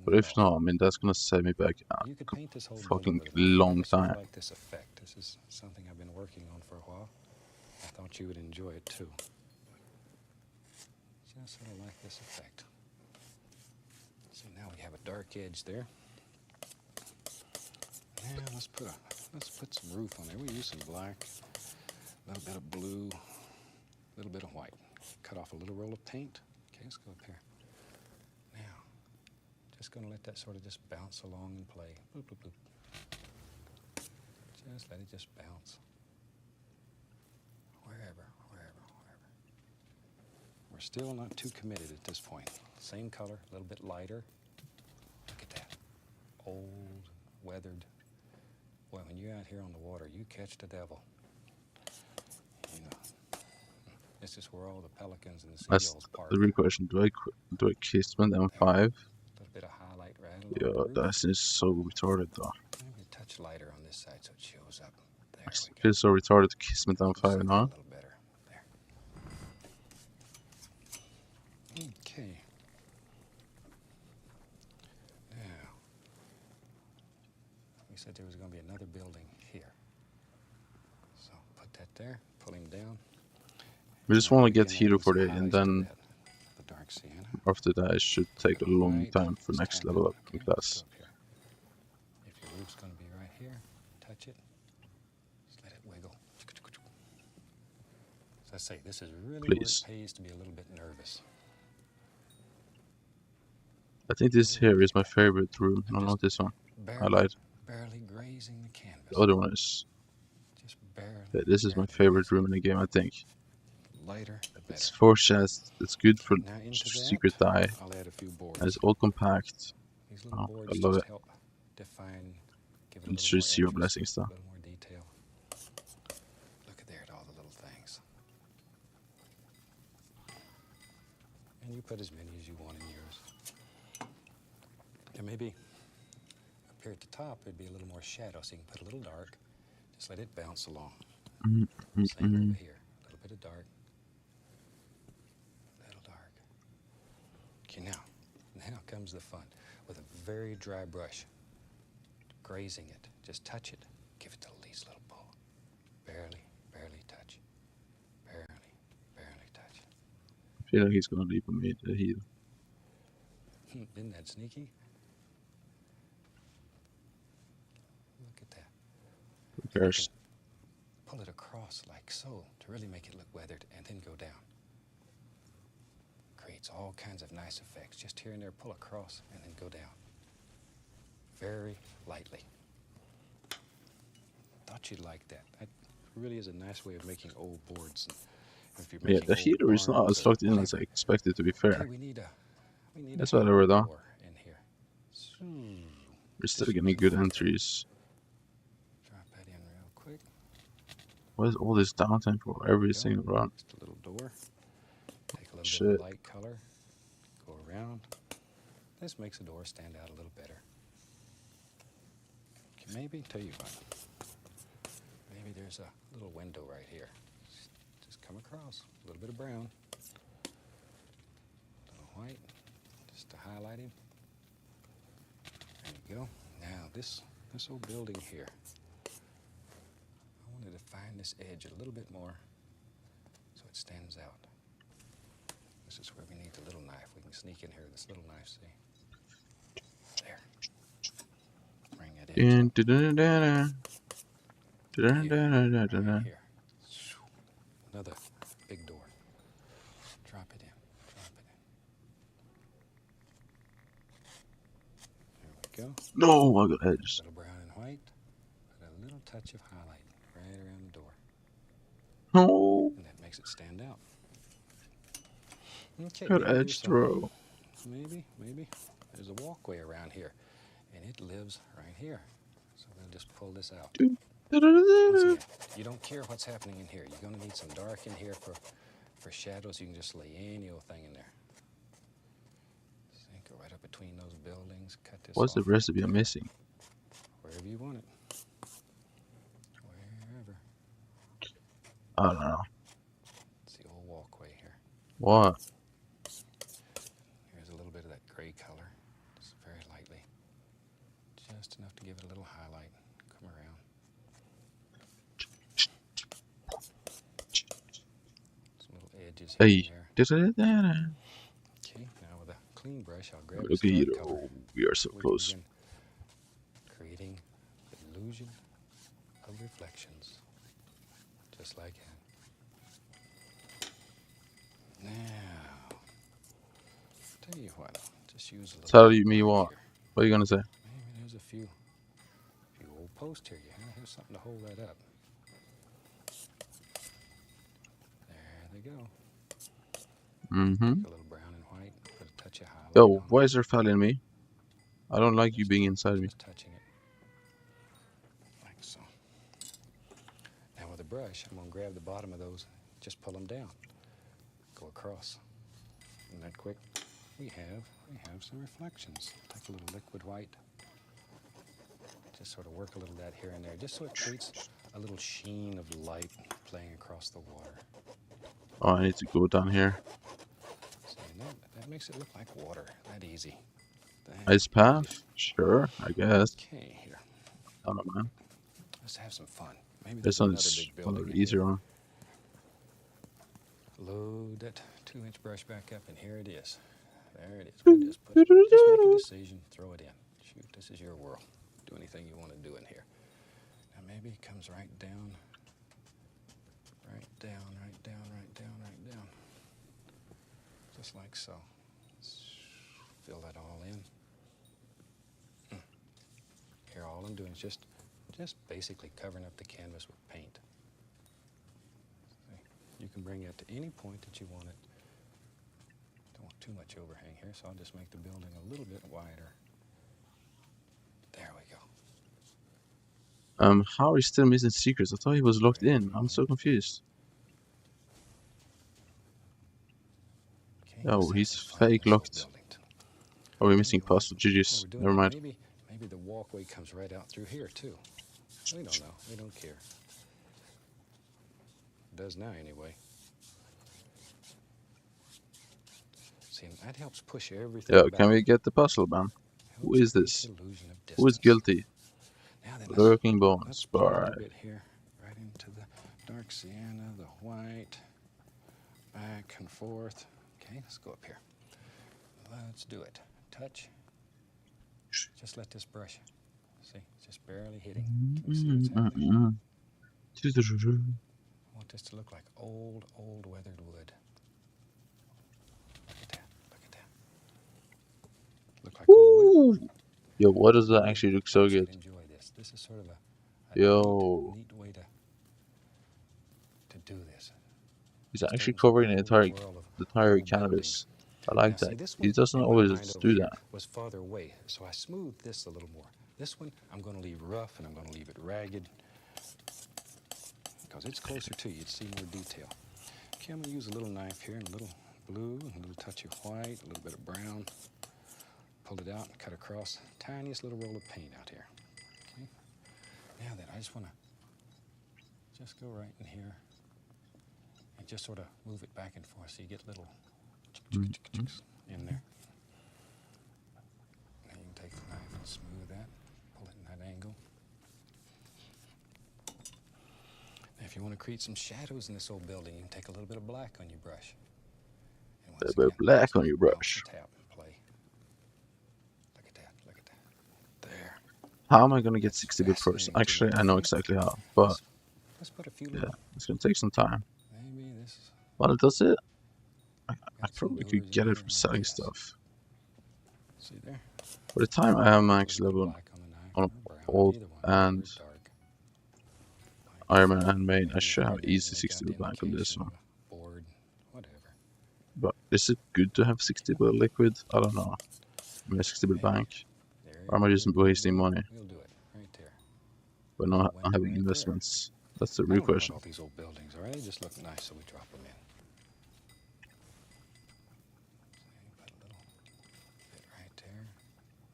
But if not, I mean, that's gonna set me back a You could paint this whole fucking building with it. long I sort of time. like this effect. This is something I've been working on for a while. I thought you would enjoy it too. Just sort of like this effect. See, now we have a dark edge there. Now let's put some roof on there. We use some black, a little bit of blue, a little bit of white. Cut off a little roll of paint. Okay, let's go up here. Now, just gonna let that sort of just bounce along and play. Bloop, bloop, bloop. Just let it just bounce. Wherever. We're still not too committed at this point. Same color, a little bit lighter. Look at that. Old, weathered. Boy, when you're out here on the water, you catch the devil. You know, this is where all the pelicans and the That's seagulls park. the real question. Do I Kismet M5? A little bit of highlight right along the Yeah, roof. that is so retarded though. Maybe a touch lighter on this side so it shows up. There I feel so retarded to Kismet M5 now. Okay. Now, we said there was going to be another building here. So put that there, pull him down. We just want to get hero for it, and then The dark sienna. after that, it should take a long time for next level up in class. If your roof's going to be right here, touch it. Just let it wiggle. As I say, this is really Please. where it pays to be a little bit nervous. I think this here is my favorite room. No, not this one. I lied. Barely grazing the canvas. The other one is. Just barely. Yeah, this is my favorite room in the game, I think. Lighter, the better. It's 4 chests. It's good for Now into that, secret die. I'll add a few boards. And it's all compact. These little Oh, boards I love just it. help define, give it a It's little just more zero interest, blessings though. a little more detail. Look at there at all the little things. And you put as many as you want in yours. And maybe up here at the top it'd be a little more shadow, so you can put a little dark. Just let it bounce along. Same over here. A little bit of dark. A little dark. Okay, now comes the fun. With a very dry brush, grazing it. Just touch it. Give it the least little pull. Barely touch. Barely touch. I feel like he's gonna leave me to heal. Isn't that sneaky? Look at that. Who cares? across like so to really make it look weathered, and then go down. Creates all kinds of nice effects. Just here and there, pull across and then go down. Very lightly. Thought you'd like that. That really is a nice way of making old boards. If you're Yeah, making the old heater is not barns as or locked in as I whatever. expected, to be fair. Okay, we need a That's whatever though. door in here. We're still Just getting use a good foot. entries. Drop that in real quick. What is all this downtime for? Every single run. Just a little door. Take a little bit Shit. of light color. Go around. This makes the door stand out a little better. Okay, maybe, tell you what. Maybe there's a little window right here. Just come across. A little bit of brown. A little white. Just to highlight him. There you go. Now this old building here. I wanted to find this edge a little bit more so it stands out. This is where we need the little knife. We can sneak in here with this little knife, see? There. Bring it in. Right here. Another big door. Drop it in. Drop it in. There we go. No, I got edged. Little brown and white. Put a little touch of highlight right around the door. No. And that makes it stand out. Okay, Got maybe edge throw. Maybe there's a walkway around here, and it lives right here. So we'll just pull this out. Once again, you don't care what's happening in here. You're going to need some dark in here for shadows. You can just lay any old thing in there. See, go right up between those buildings. Cut this What's the off recipe right I'm there. missing? Wherever you want it. Wherever. I don't know. It's the old walkway here. What? Here's a little bit of that gray color, just very lightly. Just enough to give it a little highlight. Come around. Some little edges here Hey. and there. Okay, now with a clean brush, I'll grab Look this at you. dark color. We are so We can close. begin creating the illusion of reflections, just like that. Now, tell you what, just use a little. Tell bit me of what? here. What are you gonna say? Maybe there's a few old posts here. Here's something to hold that up. There they go. Mm-hmm. Take a little brown and white, put a touch of highlight. Yo, on it. why is there following me? I don't like you being inside me. Just touching it. Like so. Now with a brush, I'm going to grab the bottom of those, just pull them down. Go across. Isn't that quick? We have some reflections. Take a little liquid white. Just sort of work a little of that here and there, just so it creates a little sheen of light playing across the water. Oh, I need to go down here. See, that makes it look like water. That easy. Ice path? Sure, I guess. Okay, here. I don't know, man. Let's have some fun. Maybe This there's another one's big one building of in the easier here. one. Load that 2-inch brush back up, and here it is. There it is. We'll just make a decision, throw it in. Shoot, this is your world. Do anything you want to do in here. Now maybe it comes right down, right down, right down, right down, right down. Just like so. Fill that all in. Here, all I'm doing is just basically covering up the canvas with paint. See? You can bring it to any point that you want it. Don't want too much overhang here, so I'll just make the building a little bit wider. There we go. How are you still missing secrets? I thought he was locked in. I'm so confused. Okay, Oh, let's have he's some fun in fake this old locked. building. Oh, we're missing puzzle. While GG's. we're doing Never that, mind. maybe the walkway comes right out through here too. We don't know. We don't care. It does now anyway. See, and that helps push everything Yeah, back. can we get the puzzle, man? Who is Helps this? create the illusion of Who is distance. guilty? Now then, Lurking let's bones. pull a Alright. little bit here, right into the dark sienna, the white, back and forth. Okay, let's go up here. Let's do it. Touch. Just let this brush. See, just barely hitting. Can we see what's happening? this to look like old weathered wood. Look at that. Look at that. Look like old wood. Yo, why does that actually look so good? Enjoy this. This is sort of a Yo, neat way to do this. he's actually covering the entire canvas. I like Now, that. this He one doesn't in my always mind over do here that. was farther away, so I smoothed this a little more. This one I'm going to leave rough and I'm going to leave it ragged because it's closer to you. You'd see more detail. Okay, I'm going to use a little knife here and a little blue, a little touch of white, a little bit of brown. Pull it out and cut across. Tiniest little roll of paint out here. Okay. Now then, I just want to just go right in here and just sort of move it back and forth so you get little in there. Now you can take the knife and smooth that, pull it in that angle. Now if you want to create some shadows in this old building, you can take a little bit of black on your brush. A bit of black on your brush. Tap and play. Look at that, look at that. There. How am I gonna get 60 bit first? Actually, I know exactly how, but let's put a few yeah, it's gonna take some time. Maybe this. But does it? I probably could get it from selling stuff. See there? By the time I have max level on old and Iron Man and main, I should have easy 60 bit blank on this one. But is it good to have 60 bit liquid? I don't know. I mean, 60 bit bank. Or am I just wasting money? But not having investments. That's the real question. All these old buildings, all right? They just look nice, so we drop them in. Put a little bit right there.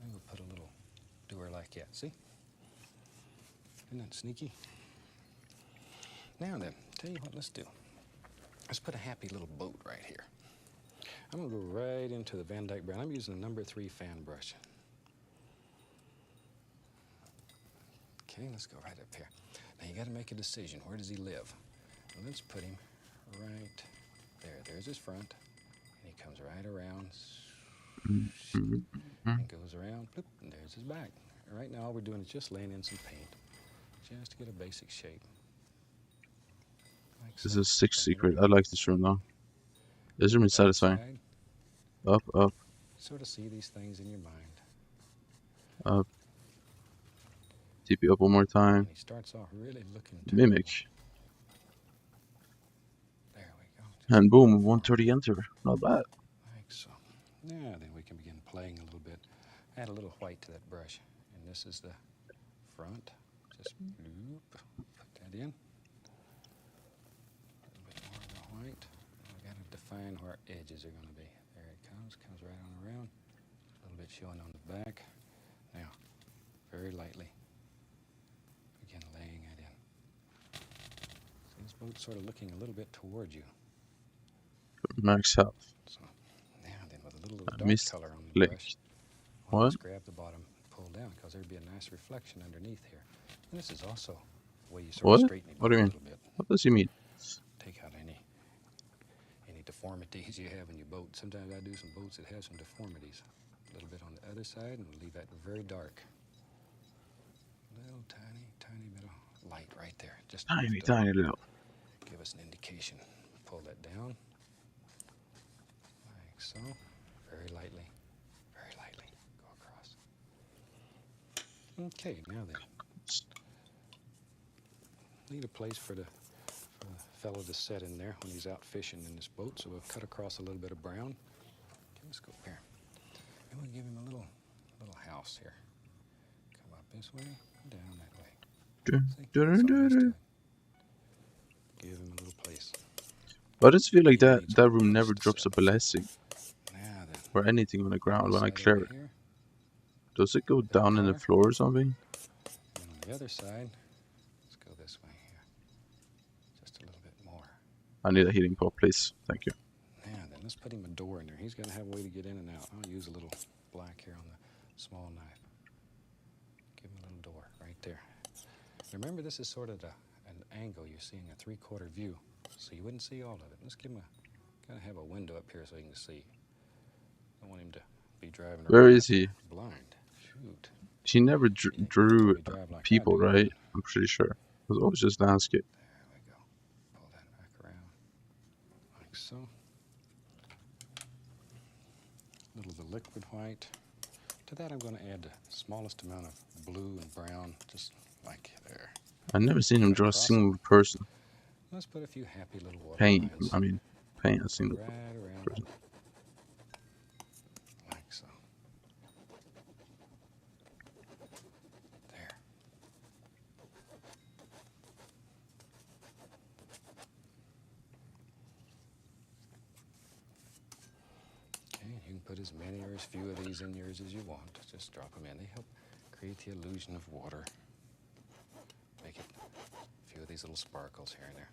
Maybe we'll put a little doer like that. See? Isn't that sneaky? Now then, tell you what, let's do. Let's put a happy little boat right here. I'm going to go right into the Van Dyke brown. I'm using the number 3 fan brush. Okay, let's go right up here. Now you got to make a decision. Where does he live? Well, let's put him right there. There's his front. And he comes right around. And goes around. Bloop, and there's his back. And right now all we're doing is just laying in some paint. Just to get a basic shape. Like This so. is 6 secret. I like this room though. This room is satisfying. Up, up, Sort of see these things in your mind. up. TP up one more time. He starts off really looking Mimic. There we go. And boom, 130 enter. Not bad. Like so. Now then we can begin playing a little bit. Add a little white to that brush. And this is the front. Just bloop. Put that in. A little bit more of the white. We got to define where our edges are going to be. There it comes. Comes right on around. A little bit showing on the back. Now, very lightly. Begin laying it in. See, this boat's sort of looking a little bit toward you. Max health. So now then, with a little dark missed color on the link. brush, What? just grab the bottom, pull down, because there'd be a nice reflection underneath here. And this is also the way you sort What? of straighten it What do you a mean? little bit. What does he mean? Take out any deformities you have in your boat. Sometimes I do some boats that have some deformities. A little bit on the other side, and we'll leave that very dark. Little tiny bit of light right there. Just Tiny, to tiny little. give us an indication. Pull that down. Like so. Very lightly. Very lightly. Go across. Okay, now then. Need a place for the fellow to set in there when he's out fishing in this boat. So we'll cut across a little bit of brown. Okay, let's go up here. And we'll give him a little house here. Come up this way, down that way. Give him a little place. But I just feel like that room never drops a blessing. Or anything on the ground when I clear it. Does it go down in the floor or something? And on the other side, let's go this way here. Just a little bit more. I need a heating pot, please. Thank you. Now then, let's put him a door in there. He's going to have a way to get in and out. I'll use a little black here on the small knife. Give him a little door right there. Remember, this is sort of an angle. You're seeing a 3/4 view, so you wouldn't see all of it. Let's give him kind of have a window up here so he can see. I don't want him to be driving around. Where is he? Blind. Shoot. He never drew people, right? I'm pretty sure. It was always just landscape. There we go. Pull that so. A little of the liquid white. To that I'm going to add the smallest amount of blue and brown, just like there. I've never seen him draw a single person. Let's put a few happy little water Paint. lines. I mean, paint a single Right around person. like so. There. Okay, you can put as many or as few of these in yours as you want. Just drop them in. They help create the illusion of water. Make it a few of these little sparkles here and there.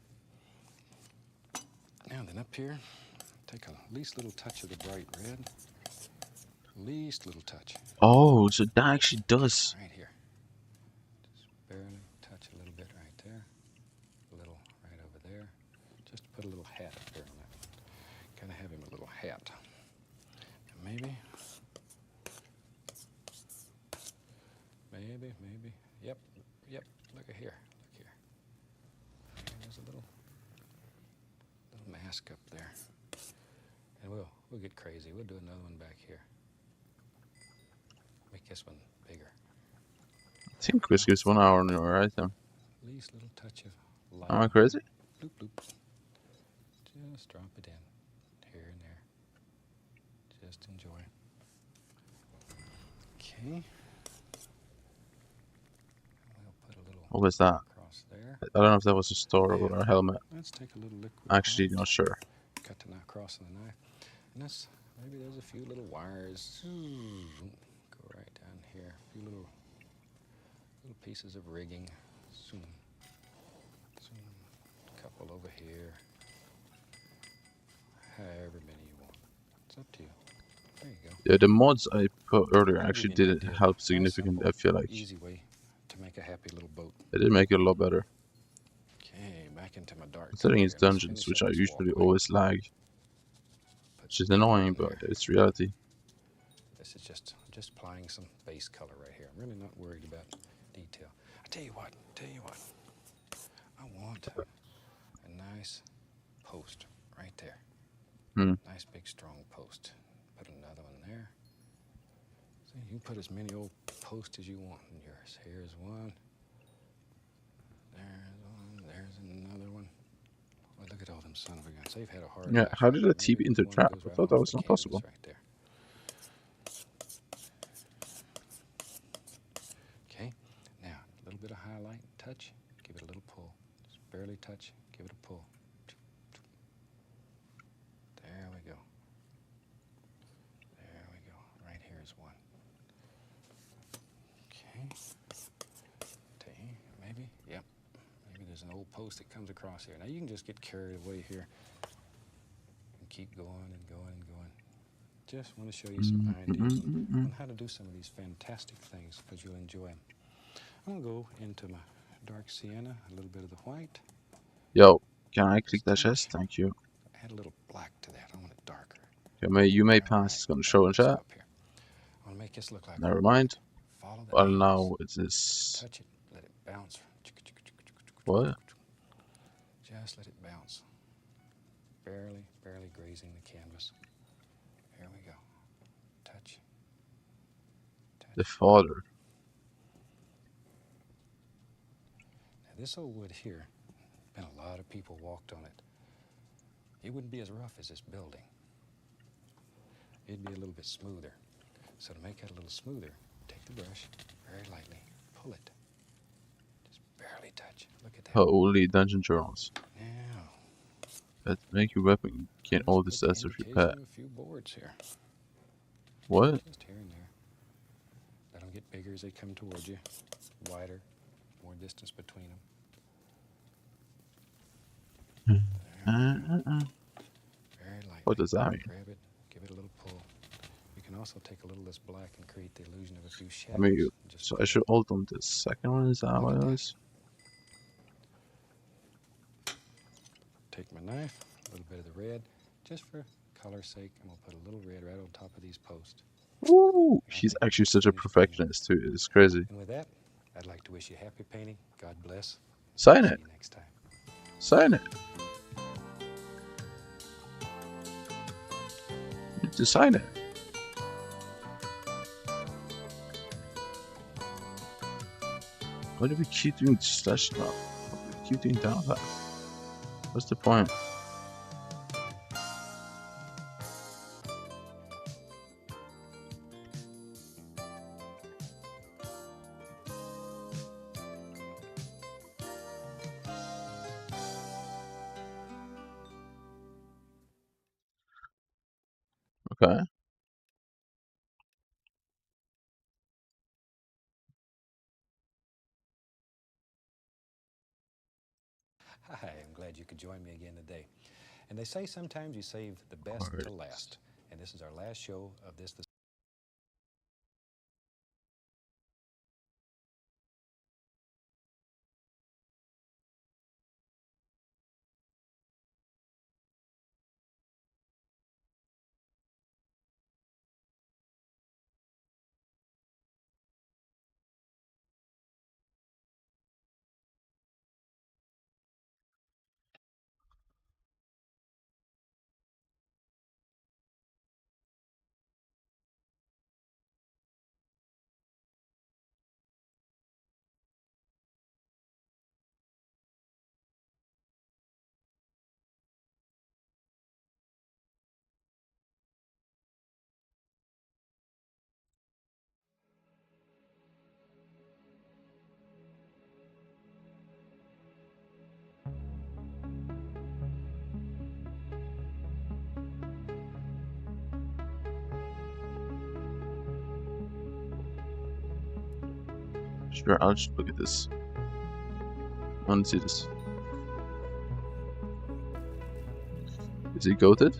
Now then up here, take a least little touch of the bright red. Least little touch. Oh, so that actually does. Right here. Just barely touch a little bit right there. A little right over there. Just to put a little hat up there on that. Kind of have him a little hat. And maybe. Yep. Look at here. Look here. There's a little mask up there. And we'll get crazy. We'll do another one back here. Make this one bigger. I think this gives 1 hour on your right then. Least little touch of light. Am I crazy? Bloop, bloop. Just drop it in. Here and there. Just enjoy. Okay. We'll put a little What was that? across there. I don't know if that was a store or a helmet. Let's take a little liquid. Actually, not sure. Cut the knot across the knife. And that's, maybe there's a few little wires. Go right down here. A few little pieces of rigging. Zoom. A couple over here. However many you want. It's up to you. There you go. Yeah, the mods I put earlier actually did help significantly. I feel like Easy way to make a happy little boat. it did make it a lot better. Okay, back into my dark. Considering it's dungeons, which I usually always lag, which is annoying, but it's reality. This is just applying some base color right here. I'm really not worried about detail. I tell you what. I want a nice post right there. Nice big strong post. Put another one there. See, you can put as many old posts as you want in yours. Here's one. There's one. There's another one. Well, look at all them son of a guns. They've had a hard Yeah, life. how did that TP into One trap? goes I right thought that off was the not canvas possible. Right there. Okay, now a little bit of highlight, touch, give it a little pull. Just barely touch, give it a pull. There we go. There we go. Right here is one. Okay. Maybe, yep. Maybe there's an old post that comes across here. Now you can just get carried away here and keep going and going and going. Just want to show you some ideas on how to do some of these fantastic things because you'll enjoy them. I'm going to go into my dark sienna, a little bit of the white. Yo, can I click that chest? Thank you. Add a little black to that. I want it darker. Okay, you may pass. It's gonna show in chat. I want to make this look like. Never mind. Follow the Well, nails. now it is. Touch it. Let it bounce. What? Just let it bounce. Barely grazing the canvas. Here we go. Touch. The father. Now this old wood here, been a lot of people walked on it. It wouldn't be as rough as this building. It'd be a little bit smoother. So to make it a little smoother, take the brush very lightly, pull it. Just barely touch. Look at that. Holy dungeon journals. Now. That make your weapon gain all the stats of your pet. A few boards here. What? Just here and there. Let them get bigger as they come towards you. Wider, more distance between them. Very lightly. What does that mean? Grab it, give it a little pull. You can also take a little less black and create the illusion of a few shadows. I mean, so I should ult on the second one. Is that what it is? Take my knife, a little bit of the red, just for color's sake. I'm gonna put a little red right on top of these posts. Woo! She's actually such a perfectionist too. It's crazy. And with that, I'd like to wish you happy painting. God bless. Sign See it. you next time. Sign it. to sign it. Why do we keep doing slash now? We keep doing down that. What's the point? Okay. Hi, I'm glad you could join me again today. And they say sometimes you save the best to last. And this is our last show of this. Sure, I'll just look at this. I want to see this. Is he goated?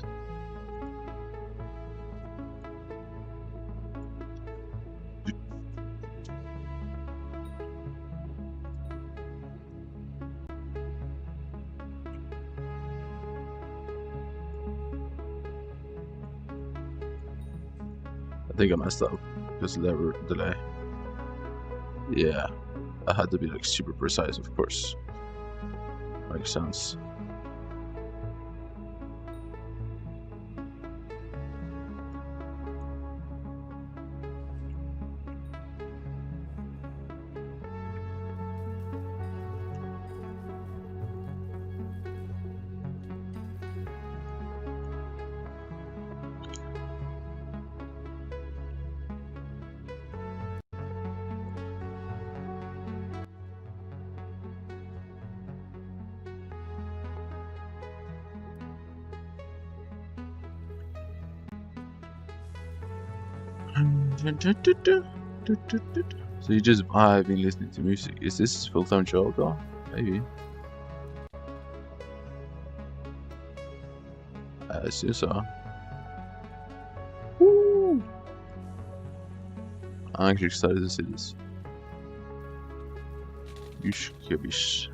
I think I messed up because of the delay. Yeah, I had to be like super precise, of course. Makes sense. So you just vibing listening to music. Is this full-time job though? Maybe. I assume so. Woo! I'm actually excited to see this. Yushkevish.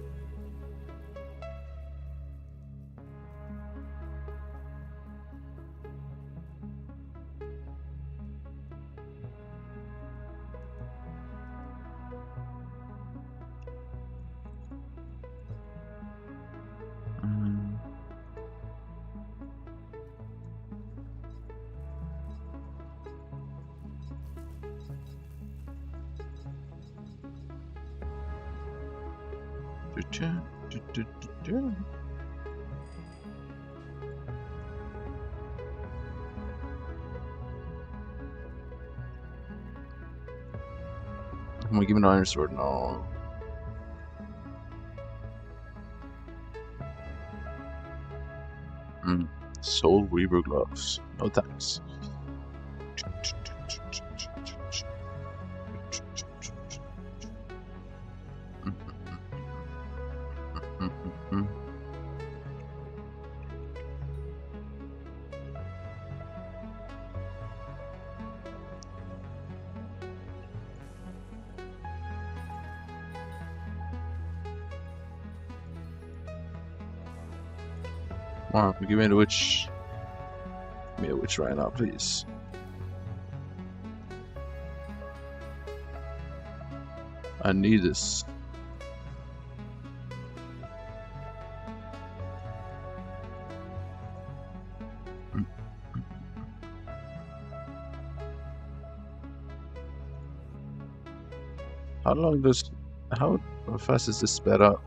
I'm gonna give him an iron sword. No. Soul Reaver gloves. No thanks. Come on, give me the witch. Give me a witch right now, please. I need this. How fast is this sped up?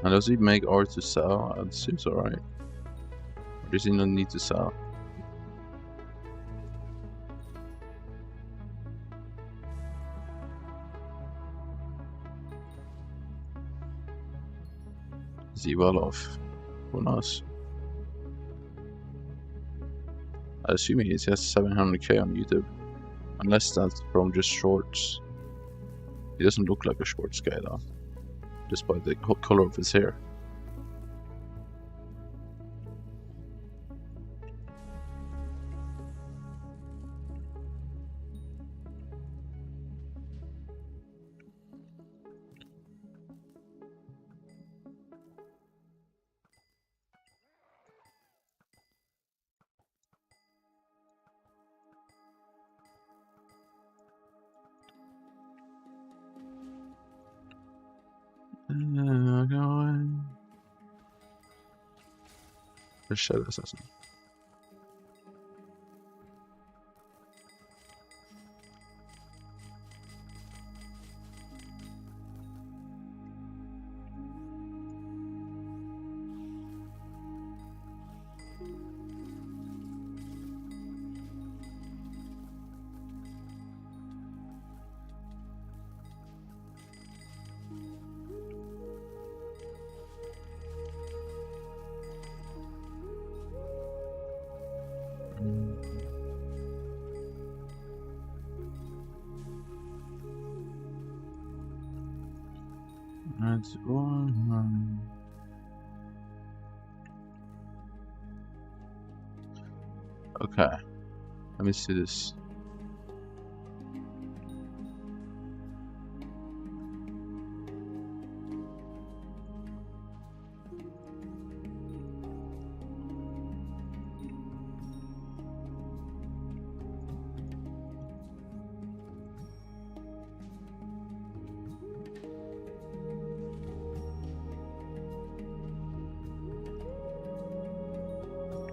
And does he make art to sell? It seems alright. Or does he not need to sell? Is he well off? Who knows? I assume he has 700k on YouTube. Unless that's from just shorts. He doesn't look like a shorts guy though. Just by the color of his hair. The Shadow Assassin. That's one. Okay, let me see this.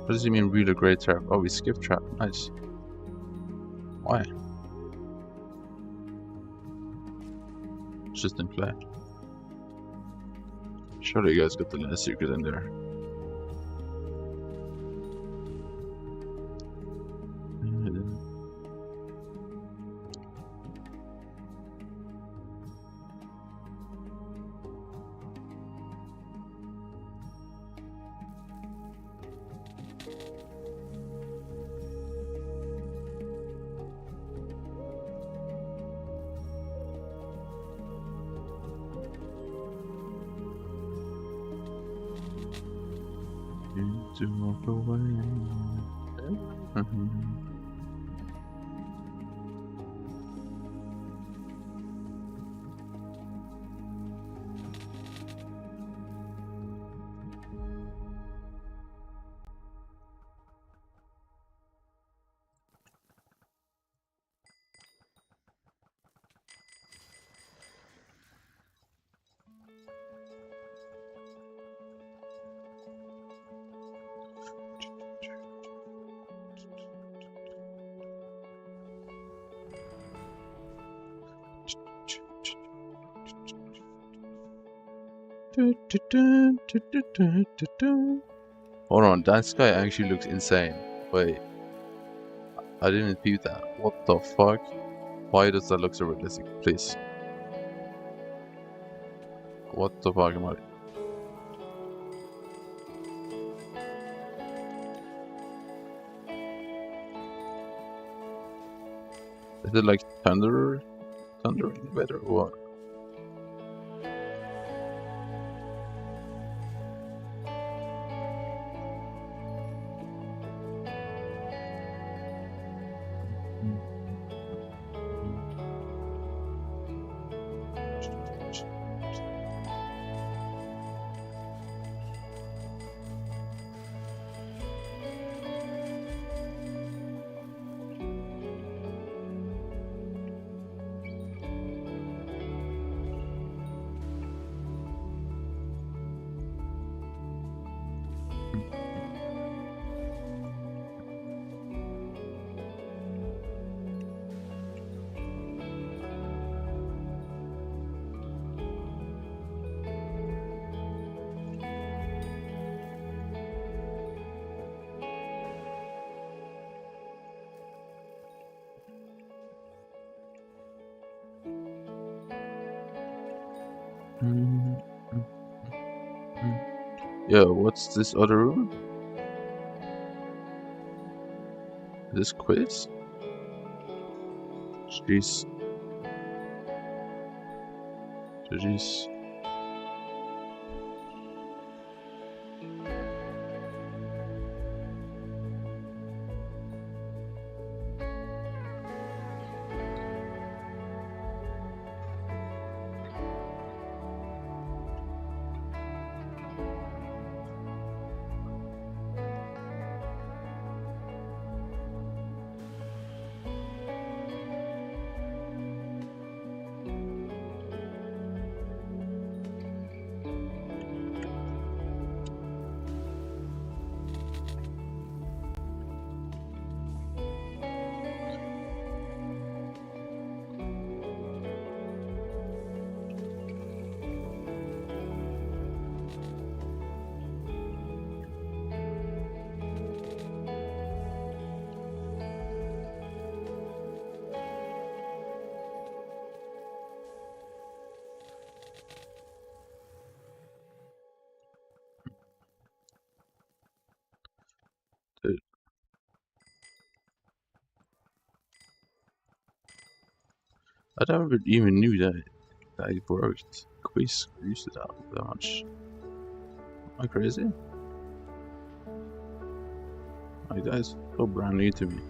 What does he mean, really great trap? Oh, we skipped trap. Nice. Why? It's just in play. Surely you guys got the last secret in there. To walk away. Hold on, that guy actually looks insane. Wait, I didn't view that. What the fuck? Why does that look so realistic? Please. What the fuck am I? Is it like thundering the weather or what? Yo, what's this other room? Is this quiz? Jeez. Jeez. Dude. I never even knew that it worked. Quiz used it out that much. Am I crazy? Like that is so brand new to me.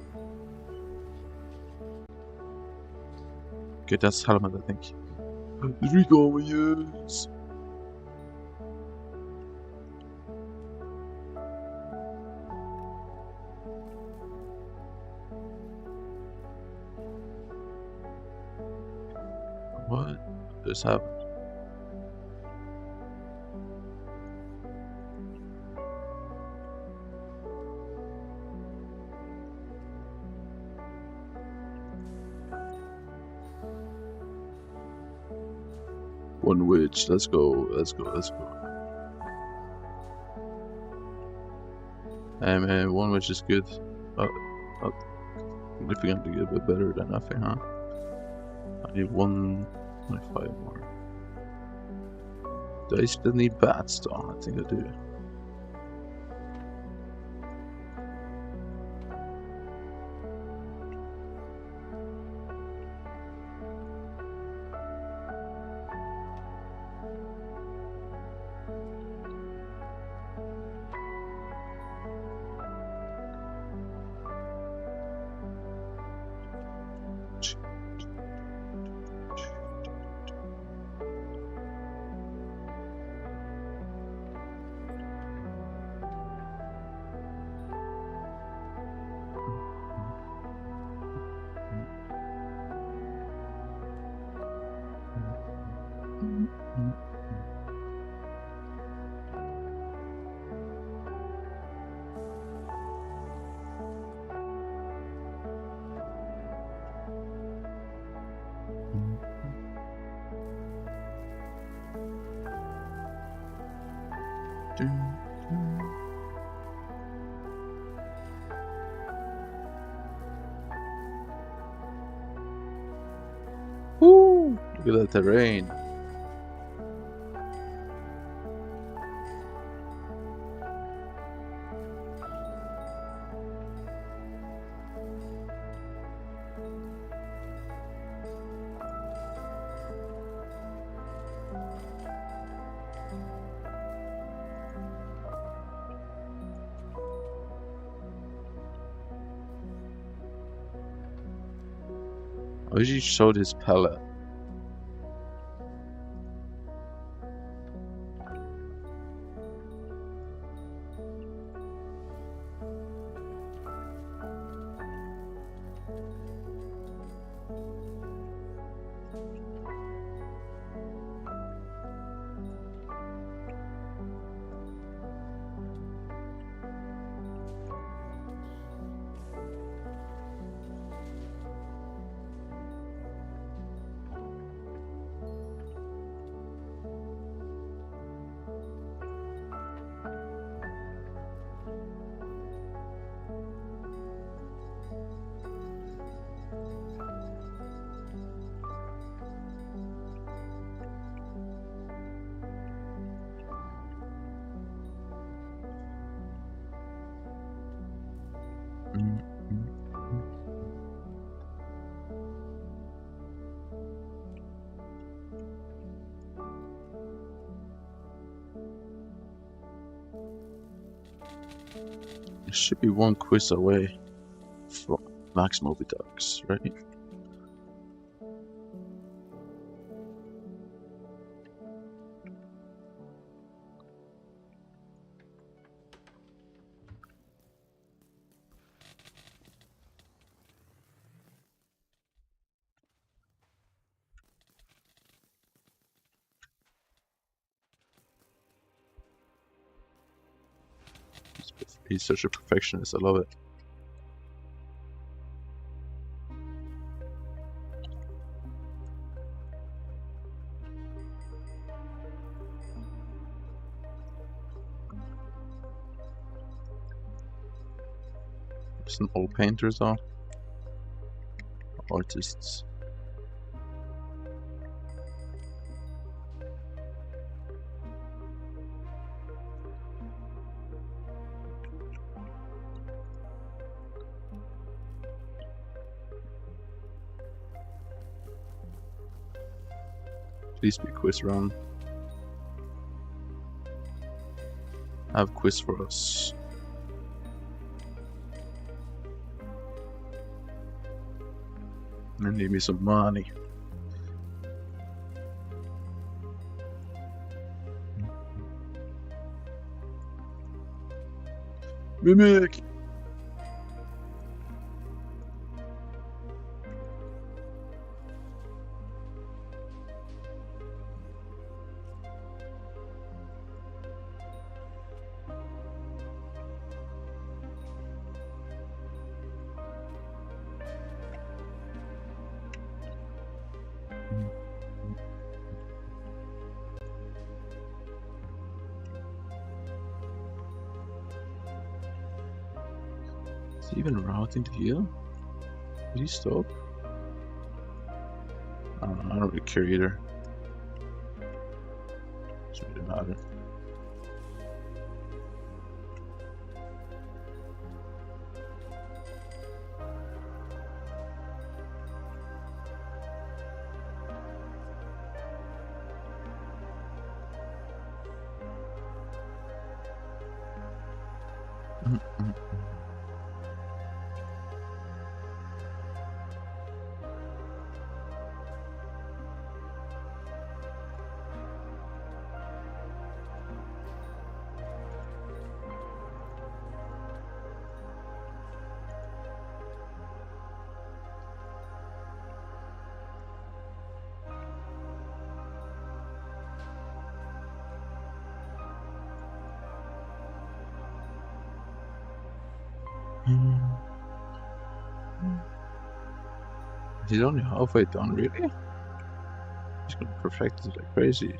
Okay, that's Helmet, I think. Rico, yes! What just happened? One witch, let's go, let's go, let's go. Hey man, one witch is good. Significantly a bit better than nothing, huh? I need 1.5 more. Do I still need bats though? I think I do. Woo! Look at that terrain. I wish he showed his palette. should be one quiz away from Max Moby Ducks, right? He's such a perfectionist, I love it. Some old painters though. Artists. Please be quiz round. Have quiz for us. And leave me some money. Mimic! Is he even routing to heal? Did he stop? I don't know, I don't really care either. Doesn't really matter. He's only halfway done, really? He's gonna perfect it like crazy.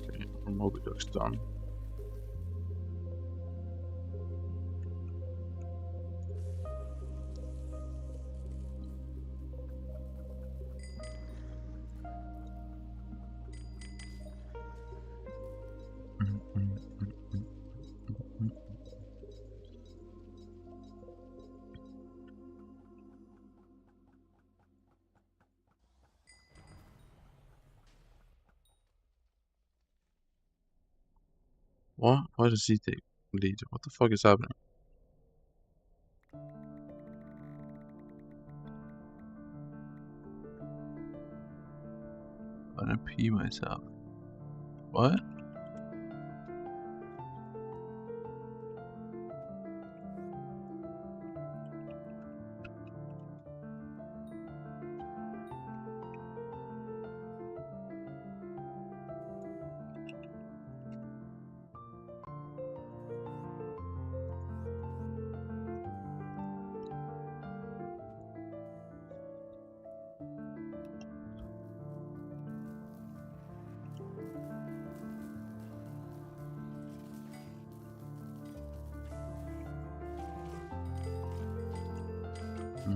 Okay, Moby Duck's done. What? Why does he take lead? What the fuck is happening? I'm gonna pee myself. What? Oh,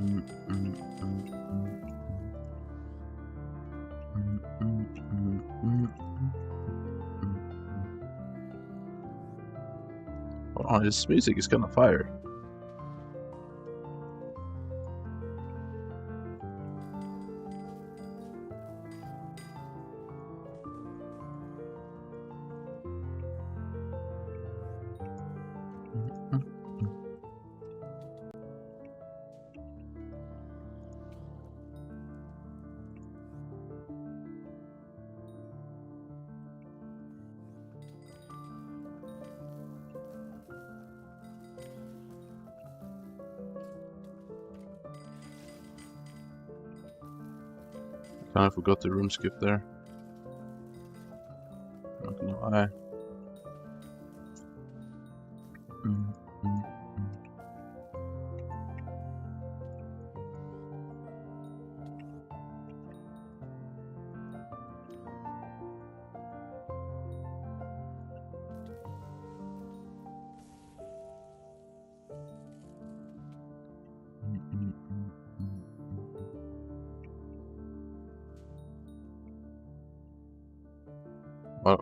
his music is kind of fire. Kind of forgot the room skip there. Not gonna lie.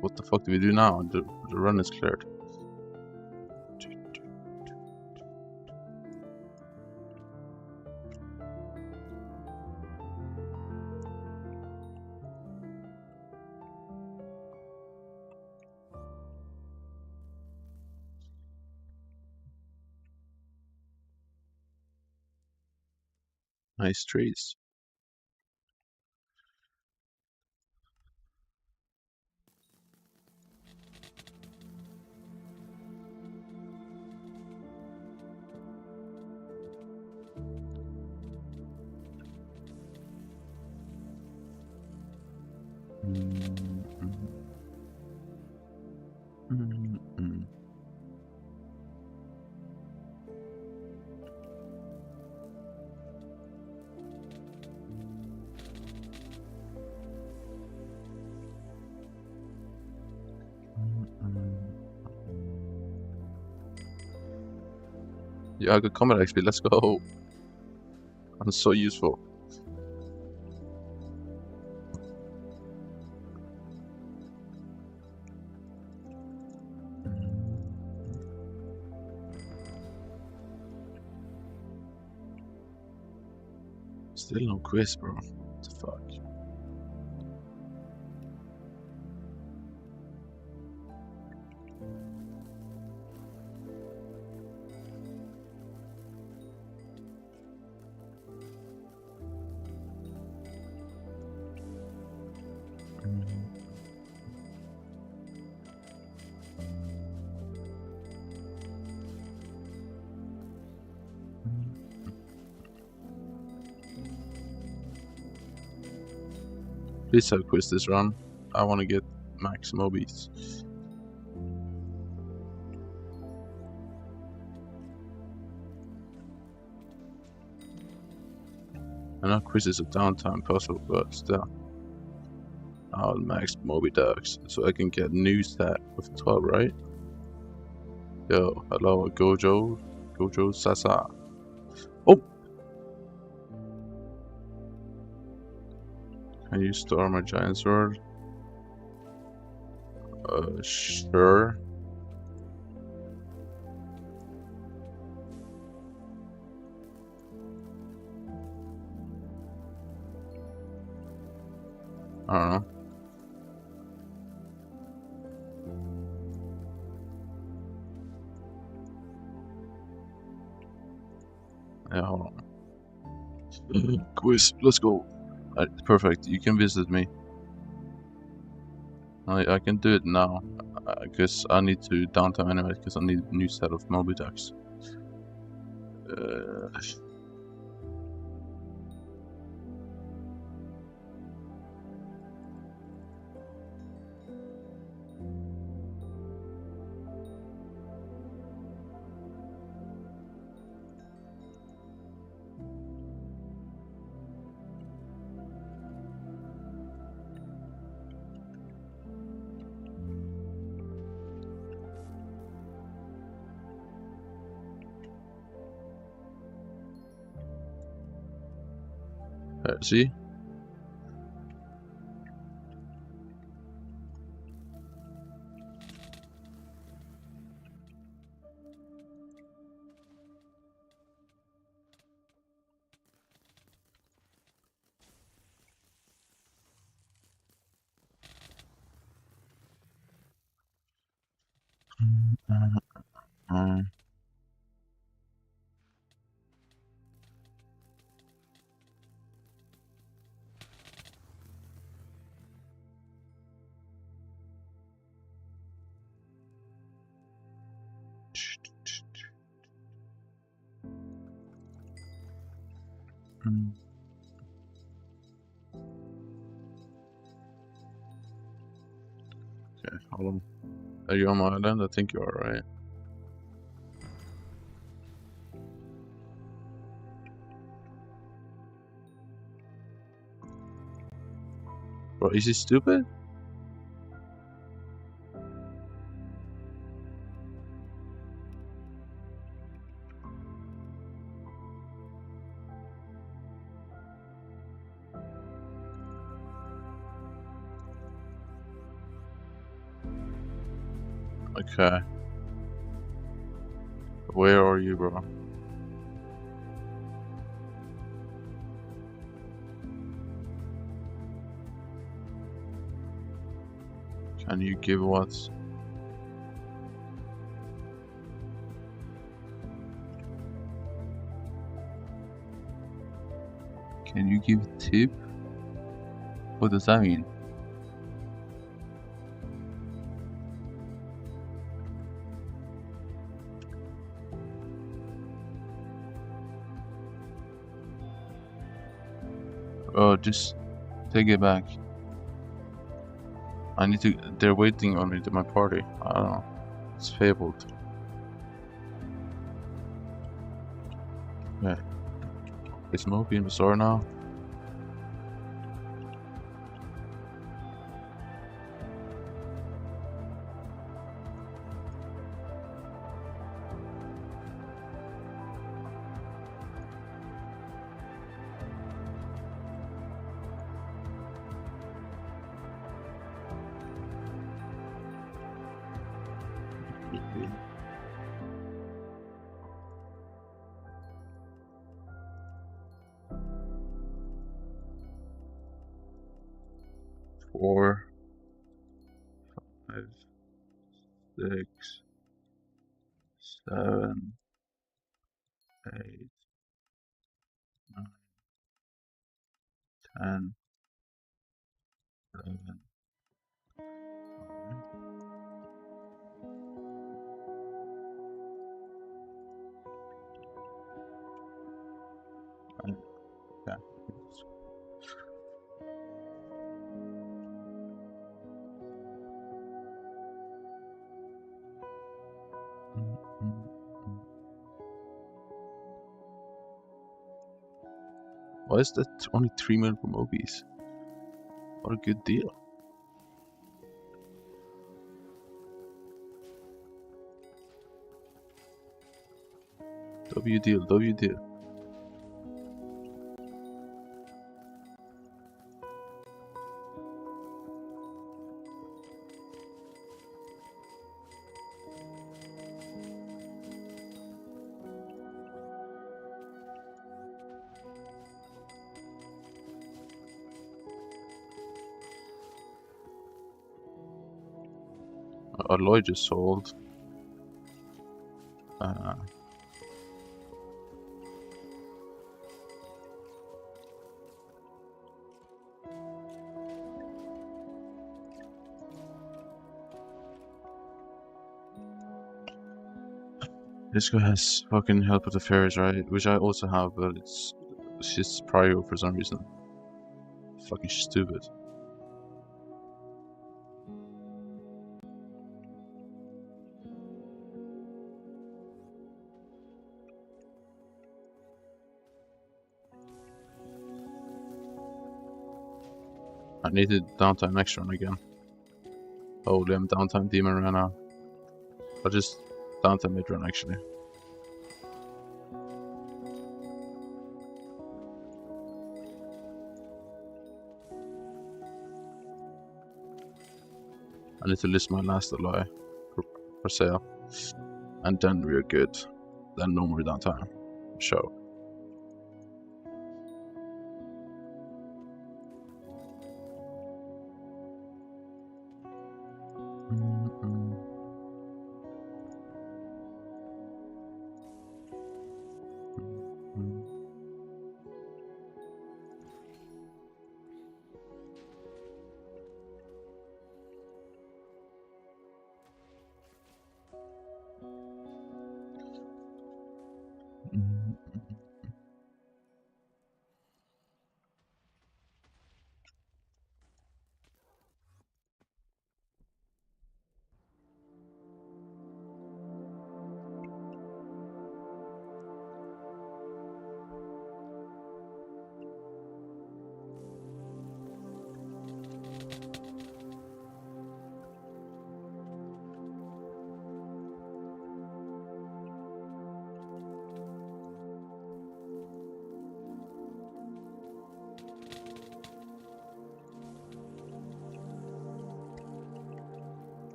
What the fuck do we do now? The run is cleared. Nice trees. Yeah, good comment actually. Let's go. I'm so useful. Still no quiz, bro. What the fuck? Please have quiz this run. I want to get max mobies. I know quiz is a downtime puzzle, but still. I'll max Moby Ducks so I can get new stat with 12, right? Yo, hello, Gojo Sasa. Oh! Can you store my giant sword? Sure. I don't know. Yeah, hold on. Quiz, let's go. Perfect, you can visit me. I can do it now. Because I need to downtime anyway, because I need a new set of Moby Ducks. See? Okay, hold on. Are you on my island? I think you are, right? Bro, is he stupid? Okay. Where are you, bro? Can you give what? Can you give a tip? What does that mean? Oh, just take it back. I need to. They're waiting on me to my party. I don't know. It's fabled. Yeah. Is Moby in the store now? Four, 5, 6, 7, 8, 9, 10, 11. Alright. Yeah. Why is that only 3 million for Mobies? What a good deal. W deal, W deal. Alloy just sold. This guy has fucking help with the fairies, right? Which I also have, but it's just prior for some reason. Fucking stupid. I needed downtime next run again. Holy, I'm downtime demon right now. I'll just downtime mid run actually. I need to list my last alloy for sale. And then we're good. Then no more downtime. Show.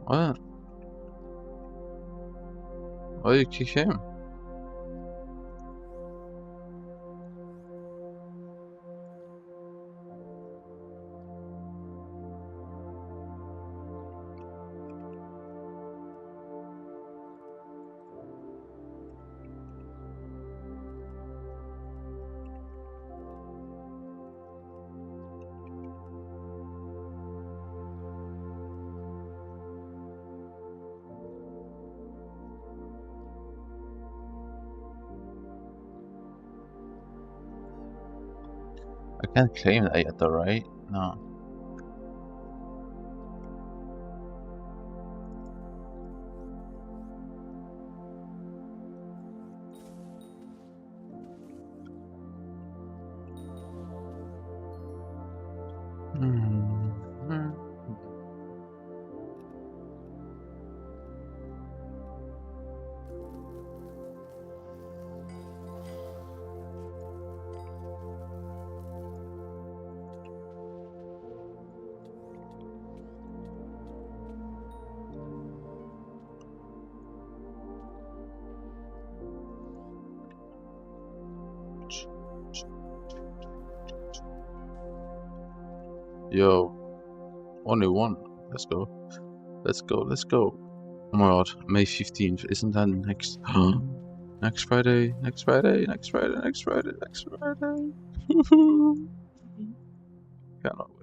What? Why you kick him? I can't claim that yet though, right? No. Yo, only one. Let's go. Let's go. Let's go. Oh my god, May 15th. Isn't that next? Next Friday. Next Friday. Next Friday. Next Friday. Next Friday. Cannot wait.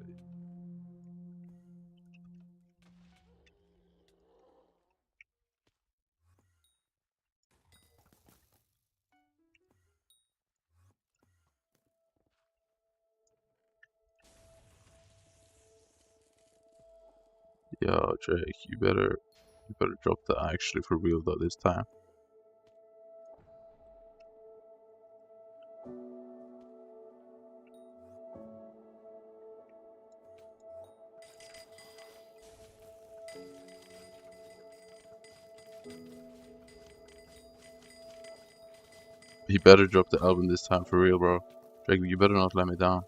Yo, Drake, you better drop that actually for real though this time. You better drop the album this time for real, bro. Drake, you better not let me down.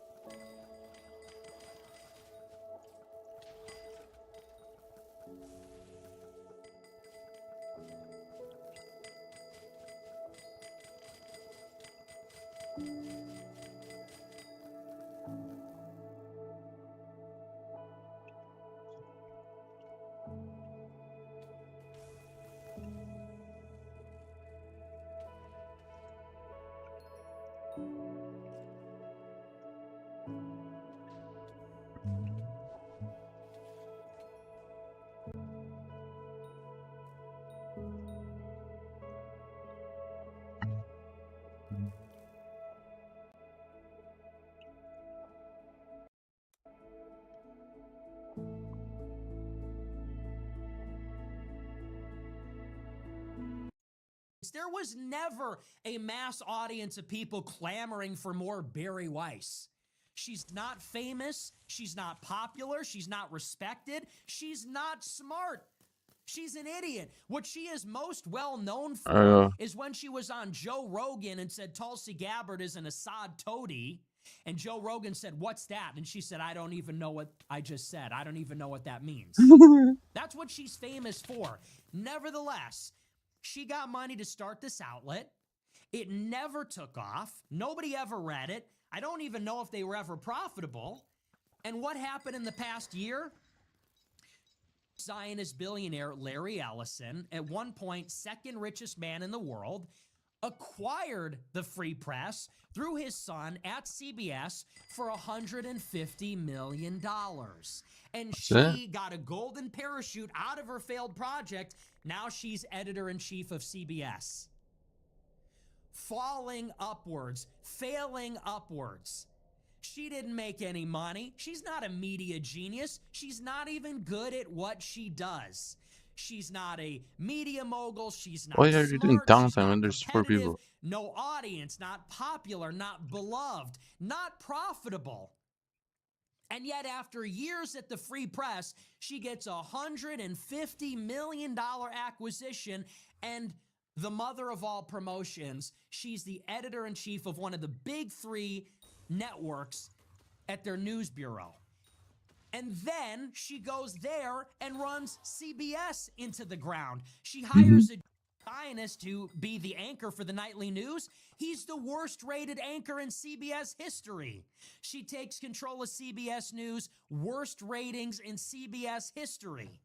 audience. There was never a mass audience of people clamoring for more Barry Weiss. She's not famous. She's not popular. She's not respected. She's not smart. She's an idiot. What she is most well known for is when she was on Joe Rogan and said Tulsi Gabbard is an Assad toady. And Joe Rogan said, "What's that?" And she said, "I don't even know what I just said. I don't even know what that means." That's what she's famous for. Nevertheless, she got money to start this outlet. It never took off. Nobody ever read it. I don't even know if they were ever profitable. And what happened in the past year? Zionist billionaire Larry Ellison, at one point second richest man in the world, acquired the Free Press through his son at CBS for $150 million. And she got a golden parachute out of her failed project. Now she's editor-in-chief of CBS. Falling upwards, failing upwards. She didn't make any money. She's not a media genius. She's not even good at what she does. She's not a media mogul. She's not Why are you doing downtime when there's 4 people? No audience, not popular, not beloved, not profitable. And yet after years at the Free Press, she gets a $150 million acquisition, and the mother of all promotions, she's the editor-in-chief of one of the big 3 networks at their news bureau. And then she goes there and runs CBS into the ground. She hires a Zionist to be the anchor for the nightly news. He's the worst rated anchor in CBS history. She takes control of CBS News, worst ratings in CBS history.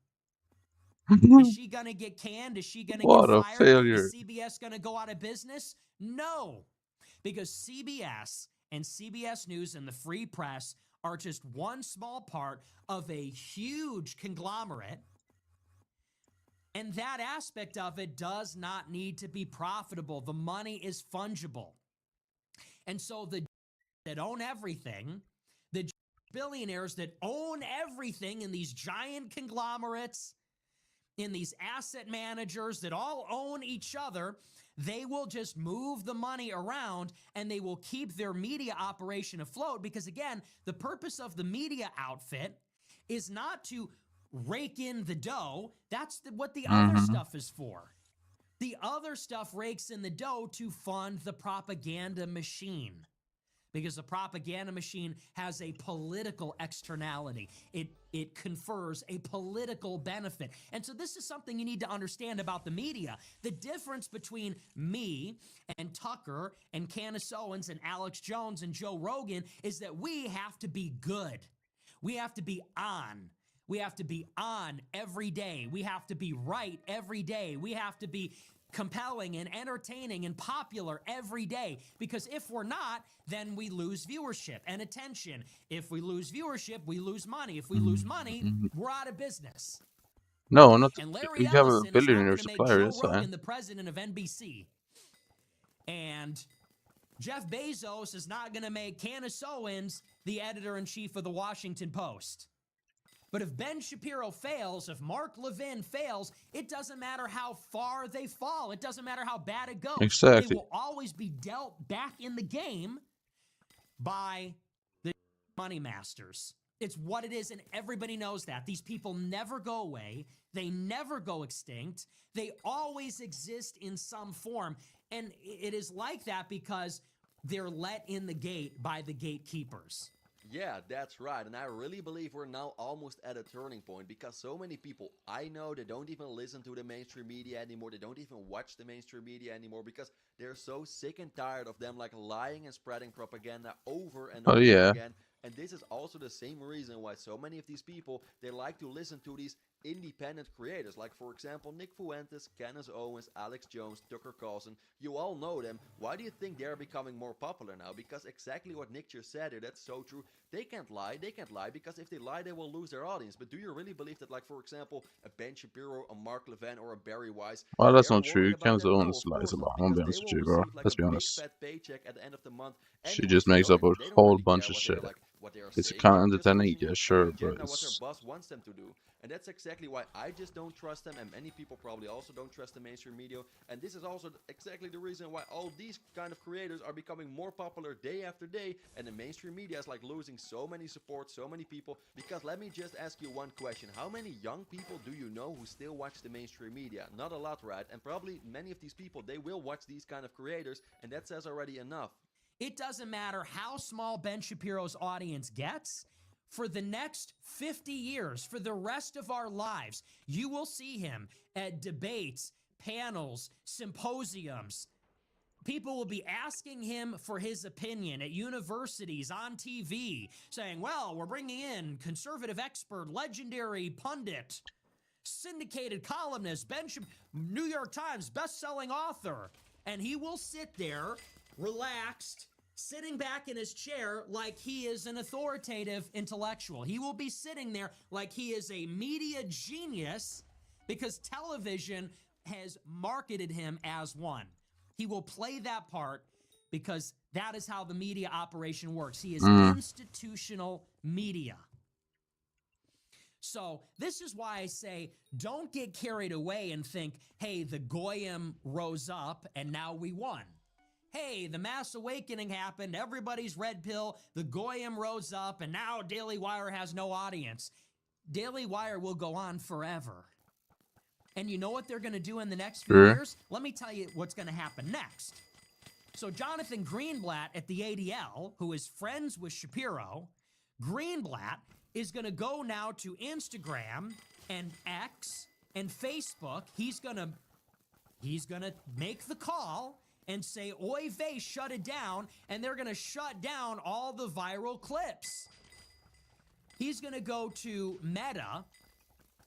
Is she going to get canned? Is she going to get fired? What a failure. Is CBS going to go out of business? No, because CBS and CBS News and the Free Press are just one small part of a huge conglomerate. And that aspect of it does not need to be profitable. The money is fungible. And so the that own everything, the billionaires that own everything in these giant conglomerates, in these asset managers that all own each other, they will just move the money around and they will keep their media operation afloat because, again, the purpose of the media outfit is not to rake in the dough. That's what the other stuff is for. The other stuff rakes in the dough to fund the propaganda machine because the propaganda machine has a political externality. It confers a political benefit. And so this is something you need to understand about the media. The difference between me and Tucker and Candace Owens and Alex Jones and Joe Rogan is that we have to be good. We have to be on. We have to be on every day. We have to be right every day. We have to be compelling and entertaining and popular every day. Because if we're not, then we lose viewership and attention. If we lose viewership, we lose money. If we lose money, we're out of business. No, not. And Larry You have a Ellison billionaire is not supplier, going to make that's Joe Rogan fine. the president of NBC. And Jeff Bezos is not going to make Candace Owens the editor-in-chief of the Washington Post. But if Ben Shapiro fails, if Mark Levin fails, it doesn't matter how far they fall. It doesn't matter how bad it goes. Exactly. They will always be dealt back in the game by the money masters. It's what it is, and everybody knows that. These people never go away. They never go extinct. They always exist in some form. And it is like that because they're let in the gate by the gatekeepers. Yeah, that's right. And I really believe we're now almost at a turning point because so many people I know, they don't even listen to the mainstream media anymore. They don't even watch the mainstream media anymore because they're so sick and tired of them like lying and spreading propaganda over and over again. And this is also the same reason why so many of these people, they like to listen to these independent creators. Like, for example, Nick Fuentes, Candace Owens, Alex Jones, Tucker Carlson. You all know them. Why do you think they're becoming more popular now? Because exactly what Nick just said here, that's so true. They can't lie. They can't lie because if they lie, they will lose their audience. But do you really believe that, like, for example, a Ben Shapiro, a Mark Levin, or a Barry Weiss... Well, that's not true. Candace Owens lies a lot. I'm gonna be honest with you, bro. Let's be honest. At the end of the month She just makes up a whole bunch of shit. what they are It's saying. kind of They're just entertaining, pushing yeah, an sure, but agenda, what their it's boss wants them to do. And that's exactly why I just don't trust them, and many people probably also don't trust the mainstream media. And this is also exactly the reason why all these kind of creators are becoming more popular day after day, and the mainstream media is like losing so many support, so many people. Because let me just ask you one question: how many young people do you know who still watch the mainstream media? Not a lot, right? And probably many of these people, they will watch these kind of creators, and that says already enough. It doesn't matter how small Ben Shapiro's audience gets. For the next 50 years, for the rest of our lives, you will see him at debates, panels, symposiums. People will be asking him for his opinion at universities, on TV, saying, well, we're bringing in conservative expert, legendary pundit, syndicated columnist, New York Times best-selling author. And he will sit there relaxed, sitting back in his chair like he is an authoritative intellectual. He will be sitting there like he is a media genius because television has marketed him as one. He will play that part because that is how the media operation works. He is institutional media. So this is why I say don't get carried away and think, hey, the Goyim rose up and now we won. Hey, the mass awakening happened, everybody's red pill, the Goyim rose up, and now Daily Wire has no audience. Daily Wire will go on forever. And you know what they're going to do in the next few years? Let me tell you what's going to happen next. So Jonathan Greenblatt at the ADL, who is friends with Shapiro, Greenblatt is going to go now to Instagram and X and Facebook. He's going to make the call and say, oy vey, shut it down, and they're going to shut down all the viral clips. He's going to go to Meta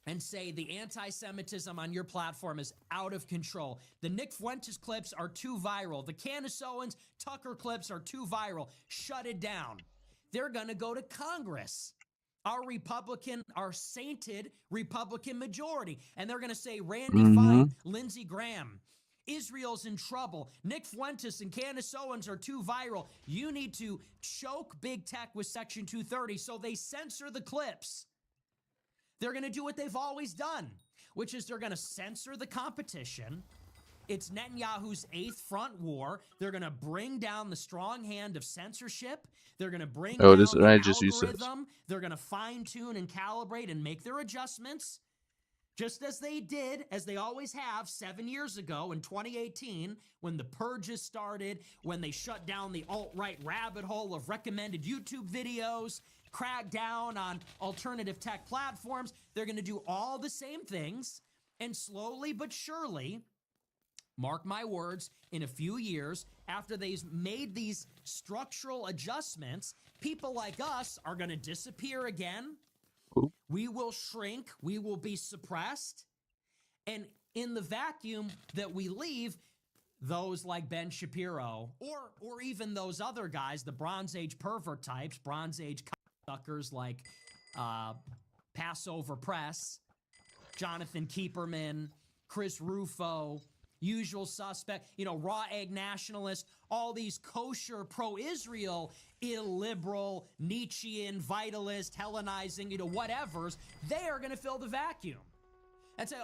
and say the anti-Semitism on your platform is out of control. The Nick Fuentes clips are too viral. The Candace Owens, Tucker clips are too viral. Shut it down. They're going to go to Congress, our sainted Republican majority, and they're going to say Randy Fine, Lindsey Graham, Israel's in trouble. Nick Fuentes and Candace Owens are too viral. You need to choke big tech with Section 230, so they censor the clips. They're going to do what they've always done, which is they're going to censor the competition. It's Netanyahu's eighth front war. They're going to bring down the strong hand of censorship. They're going to bring down the algorithm. They're going to fine-tune and calibrate and make their adjustments, just as they did, as they always have 7 years ago in 2018, when the purges started, when they shut down the alt-right rabbit hole of recommended YouTube videos, crack down on alternative tech platforms. They're going to do all the same things, and slowly but surely, mark my words, in a few years, after they've made these structural adjustments, people like us are going to disappear again. We will shrink. We will be suppressed. And in the vacuum that we leave, those like Ben Shapiro or even those other guys, the Bronze Age pervert types, Bronze Age suckers like Passover Press, Jonathan Keeperman, Chris Rufo, usual suspect, raw egg nationalists, all these kosher pro-Israel, illiberal, Nietzschean, vitalist, Hellenizing, whatevers, they are going to fill the vacuum. And say,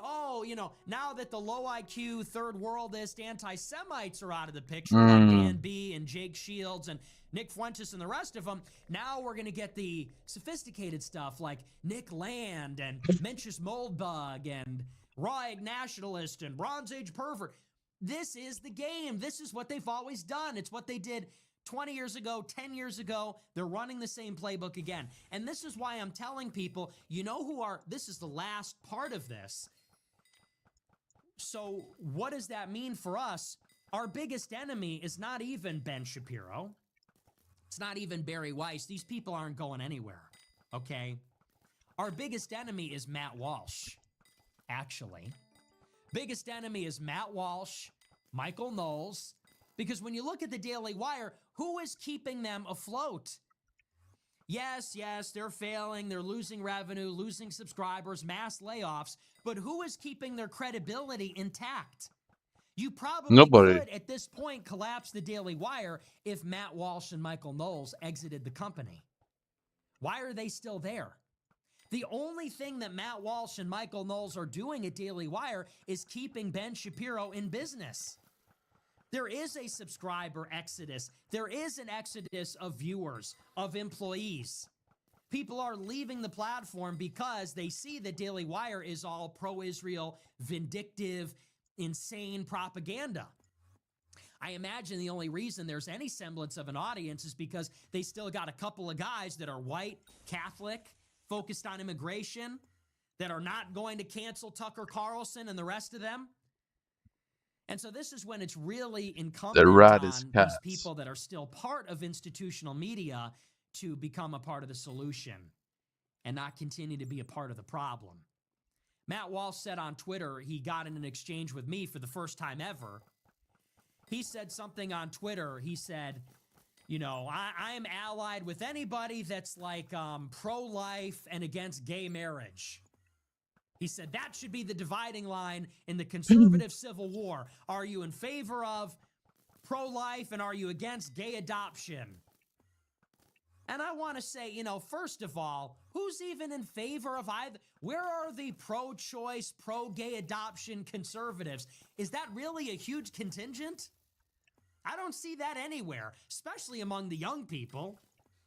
now that the low IQ, third worldist anti-Semites are out of the picture, like Dan B. and Jake Shields and Nick Fuentes and the rest of them, now we're going to get the sophisticated stuff like Nick Land and Mencius Moldbug and Raw Egg Nationalist and Bronze Age Pervert. This is the game. This is what they've always done. It's what they did 20 years ago, 10 years ago. They're running the same playbook again. And this is why I'm telling people, this is the last part of this. So what does that mean for us? Our biggest enemy is not even Ben Shapiro. It's not even Barry Weiss. These people aren't going anywhere, okay? Our biggest enemy is Matt Walsh, actually. Biggest enemy is Matt Walsh, Michael Knowles, because when you look at the Daily Wire, who is keeping them afloat? Yes, they're failing, they're losing revenue, losing subscribers, mass layoffs, but who is keeping their credibility intact? You probably could, at this point, collapse the Daily Wire if Matt Walsh and Michael Knowles exited the company. Why are they still there? The only thing that Matt Walsh and Michael Knowles are doing at Daily Wire is keeping Ben Shapiro in business. There is a subscriber exodus. There is an exodus of viewers, of employees. People are leaving the platform because they see that Daily Wire is all pro-Israel, vindictive, insane propaganda. I imagine the only reason there's any semblance of an audience is because they still got a couple of guys that are white, Catholic, focused on immigration, that are not going to cancel Tucker Carlson and the rest of them. And so this is when it's really incumbent on these people that are still part of institutional media to become a part of the solution and not continue to be a part of the problem. Matt Walsh said on Twitter he got in an exchange with me for the first time ever. He said something on Twitter. He said, you know, I am allied with anybody that's like pro-life and against gay marriage. He said that should be the dividing line in the conservative civil war. Are you in favor of pro-life and are you against gay adoption? And I want to say, you know, first of all, who's even in favor of either? Where are the pro-choice, pro-gay adoption conservatives? Is that really a huge contingent? I don't see that anywhere, especially among the young people.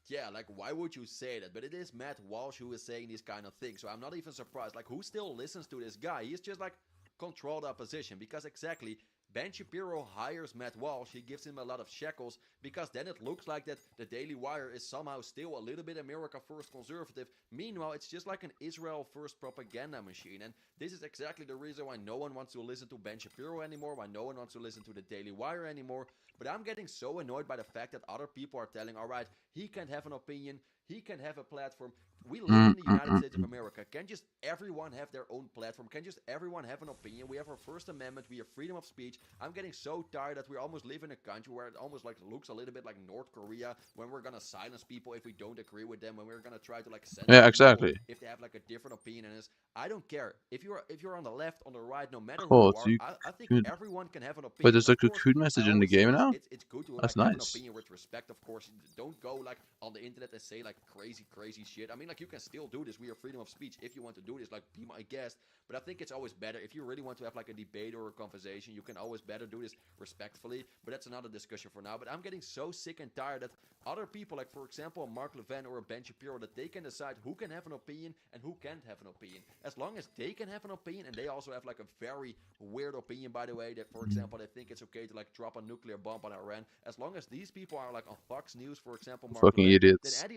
Yeah, like, why would you say that? But it is Matt Walsh who is saying these kind of things, so I'm not even surprised. Like, who still listens to this guy? He's just, like, controlled opposition, because exactly, Ben Shapiro hires Matt Walsh, he gives him a lot of shekels, because then it looks like that the Daily Wire is somehow still a little bit America First conservative. Meanwhile, it's just like an Israel First propaganda machine, and this is exactly the reason why no one wants to listen to Ben Shapiro anymore, why no one wants to listen to the Daily Wire anymore. But I'm getting so annoyed by the fact that other people are telling, alright, he can have an opinion, he can have a platform. We live in the United States of America. Can just everyone have their own platform? Can just everyone have an opinion? We have our First Amendment. We have freedom of speech. I'm getting so tired that we almost live in a country where it almost like looks a little bit like North Korea, when we're gonna silence people if we don't agree with them, when we're gonna try to like censor people if they have like a different opinion on us. I don't care if you're on the left, on the right, no matter who you are. I think everyone can have an opinion. But there's like a cool message in the game now. It's good to That's like have an nice. opinion with respect, of course. Don't go like on the internet and say like crazy shit. I mean, like, you can still do this. We have freedom of speech. If you want to do this, like, be my guest. But I think it's always better if you really want to have like a debate or a conversation. You can always better do this respectfully. But that's another discussion for now. But I'm getting so sick and tired that other people, like for example Mark Levin or Ben Shapiro, that they can decide who can have an opinion and who can't have an opinion. As long as they can have an opinion, and they also have like a very weird opinion, by the way, that for example they think it's okay to like drop a nuclear bomb on Iran. As long as these people are like on Fox News, for example, Mark Fucking Levin, idiots. then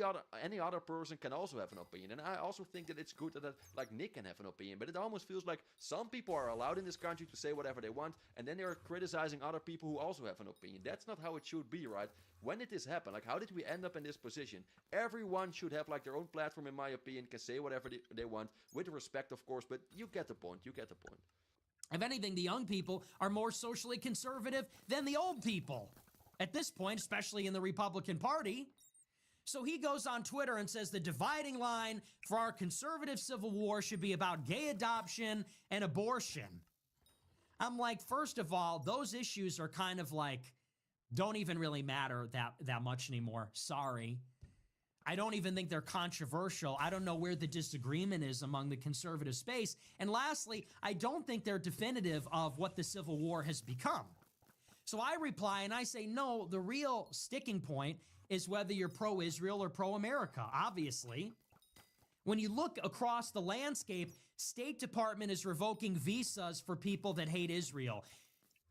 any other person can also have an opinion. And I also think that it's good that like Nick can have an opinion. But it almost feels like some people are allowed in this country to say whatever they want, and then they're criticizing other people who also have an opinion. That's not how it should be, right? When did this happen? Like, how did we end up in this position? Everyone should have like their own platform, in my opinion, can say whatever they want, with respect, of course, but you get the point. You get the point. If anything, the young people are more socially conservative than the old people at this point, especially in the Republican Party. So he goes on Twitter and says the dividing line for our conservative civil war should be about gay adoption and abortion. I'm like, first of all, those issues are kind of like, don't even really matter that much anymore. Sorry. I don't even think they're controversial. I don't know where the disagreement is among the conservative space. And lastly, I don't think they're definitive of what the Civil War has become. So I reply and I say, no, the real sticking point is whether you're pro-Israel or pro-America, obviously. When you look across the landscape, State Department is revoking visas for people that hate Israel.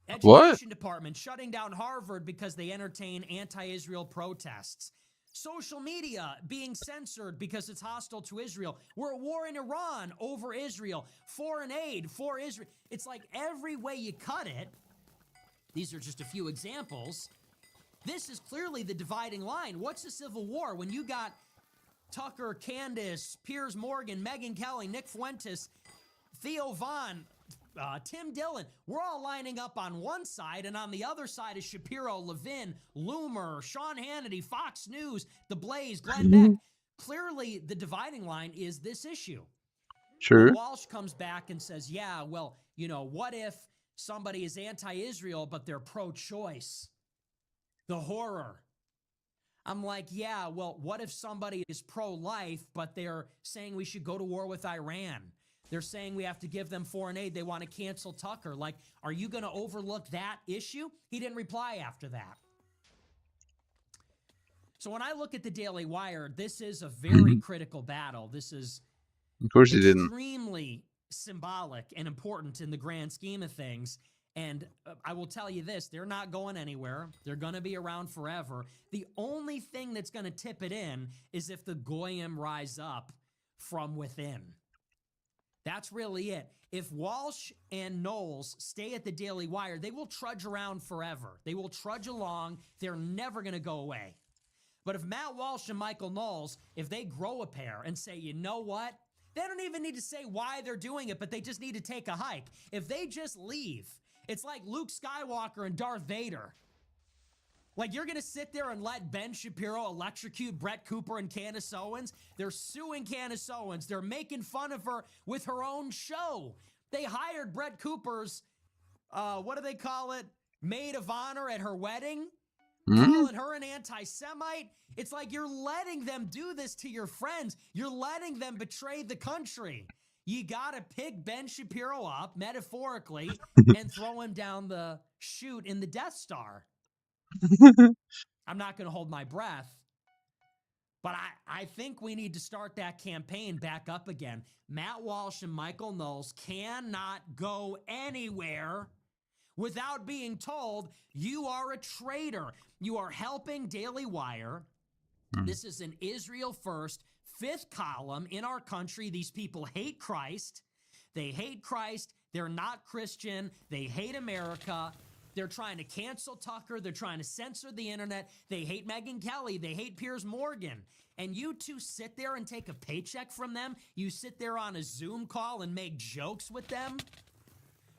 Education Department shutting down Harvard because they entertain anti-Israel protests. Social media being censored because it's hostile to Israel. We're at war in Iran over Israel. Foreign aid for Israel. It's like every way you cut it. These are just a few examples. This is clearly the dividing line. What's the Civil War? When you got Tucker, Candace, Piers Morgan, Megyn Kelly, Nick Fuentes, Theo Vaughn, Tim Dillon, we're all lining up on one side, and on the other side is Shapiro, Levin, Loomer, Sean Hannity, Fox News, The Blaze, Glenn Beck. Clearly, the dividing line is this issue. Sure. Well, Walsh comes back and says, yeah, well, you know, what if somebody is anti-Israel, but they're pro-choice? The horror. I'm like, yeah, well, what if somebody is pro-life, but they're saying we should go to war with Iran? They're saying we have to give them foreign aid. They want to cancel Tucker. Like, are you going to overlook that issue? He didn't reply after that. So when I look at the Daily Wire, this is a very critical battle. This is Of course he didn't. extremely symbolic and important in the grand scheme of things. And I will tell you this, they're not going anywhere. They're going to be around forever. The only thing that's going to tip it in is if the Goyim rise up from within. That's really it. If Walsh and Knowles stay at the Daily Wire, they will trudge around forever. They will trudge along. They're never going to go away. But if Matt Walsh and Michael Knowles, if they grow a pair and say, you know what? They don't even need to say why they're doing it, but they just need to take a hike. If they just leave, it's like Luke Skywalker and Darth Vader. Like, you're going to sit there and let Ben Shapiro electrocute Brett Cooper and Candace Owens? They're suing Candace Owens. They're making fun of her with her own show. They hired Brett Cooper's, what do they call it? Maid of honor at her wedding? Calling her an anti-Semite. It's like you're letting them do this to your friends. You're letting them betray the country. You got to pick Ben Shapiro up, metaphorically, and throw him down the chute in the Death Star. I'm not going to hold my breath, but I think we need to start that campaign back up again. Matt Walsh and Michael Knowles cannot go anywhere without being told you are a traitor. You are helping Daily Wire. This is an Israel first, fifth column in our country. These people hate Christ. They hate Christ. They're not Christian. They hate America. They're trying to cancel Tucker. They're trying to censor the internet. They hate Megyn Kelly. They hate Piers Morgan. And you two sit there and take a paycheck from them? You sit there on a Zoom call and make jokes with them?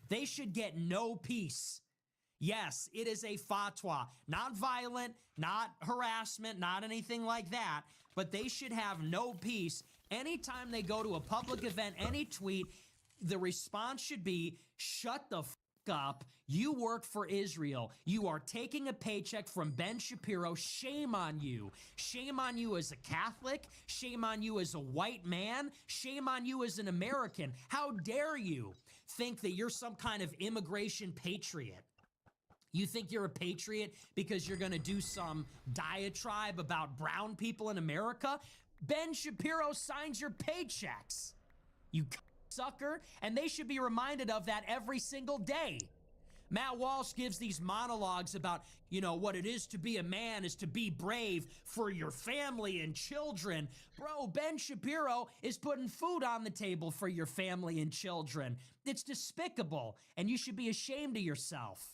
They should get no peace. Yes, it is a fatwa. Not violent, not harassment, not anything like that. But they should have no peace. Anytime they go to a public event, any tweet, the response should be, shut the f*** up. You work for Israel. You are taking a paycheck from Ben Shapiro. Shame on you. Shame on you as a Catholic. Shame on you as a white man. Shame on you as an American. How dare you think that you're some kind of immigration patriot? You think you're a patriot because you're going to do some diatribe about brown people in America? Ben Shapiro signs your paychecks, you sucker, and they should be reminded of that every single day. Matt Walsh gives these monologues about, you know, what it is to be a man is to be brave for your family and children. Bro, Ben Shapiro is putting food on the table for your family and children. It's despicable, and you should be ashamed of yourself.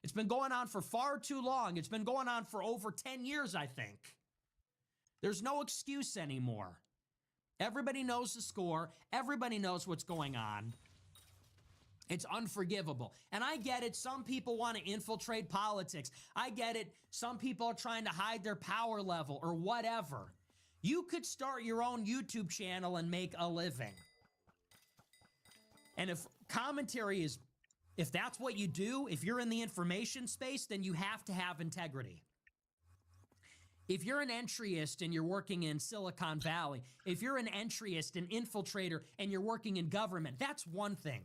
It's been going on for far too long. It's been going on for over 10 years, I think. There's no excuse anymore. Everybody knows the score. Everybody knows what's going on. It's unforgivable. And I get it. Some people want to infiltrate politics. I get it. Some people are trying to hide their power level or whatever. You could start your own YouTube channel and make a living. And if commentary is, if that's what you do, if you're in the information space, then you have to have integrity. If you're an entryist and you're working in Silicon Valley, if you're an entryist, an infiltrator, and you're working in government, that's one thing.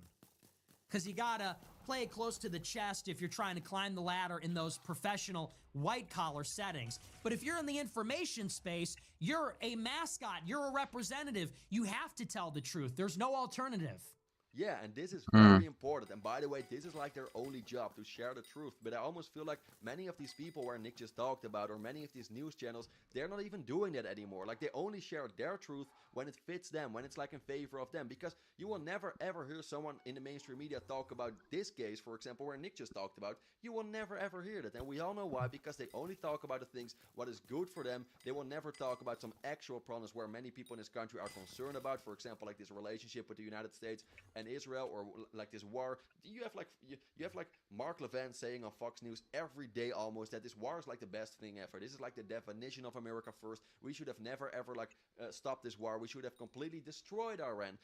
Because you gotta play it close to the chest if you're trying to climb the ladder in those professional white-collar settings. But if you're in the information space, you're a mascot, you're a representative. You have to tell the truth. There's no alternative. Yeah, and this is very important. And by the way, this is like their only job, to share the truth. But I almost feel like many of these people where Nick just talked about, or many of these news channels, they're not even doing that anymore. Like, they only share their truth when it fits them, when it's like in favor of them. Because you will never ever hear someone in the mainstream media talk about this case, for example, where Nick just talked about. You will never ever hear that. And we all know why, because they only talk about the things what is good for them. They will never talk about some actual problems where many people in this country are concerned about. For example, like this relationship with the United States and Israel, or like this war. You have like Mark Levin saying on Fox News every day almost that this war is like the best thing ever. This is like the definition of America first. We should have never ever stopped this war. We should have completely destroyed Iran.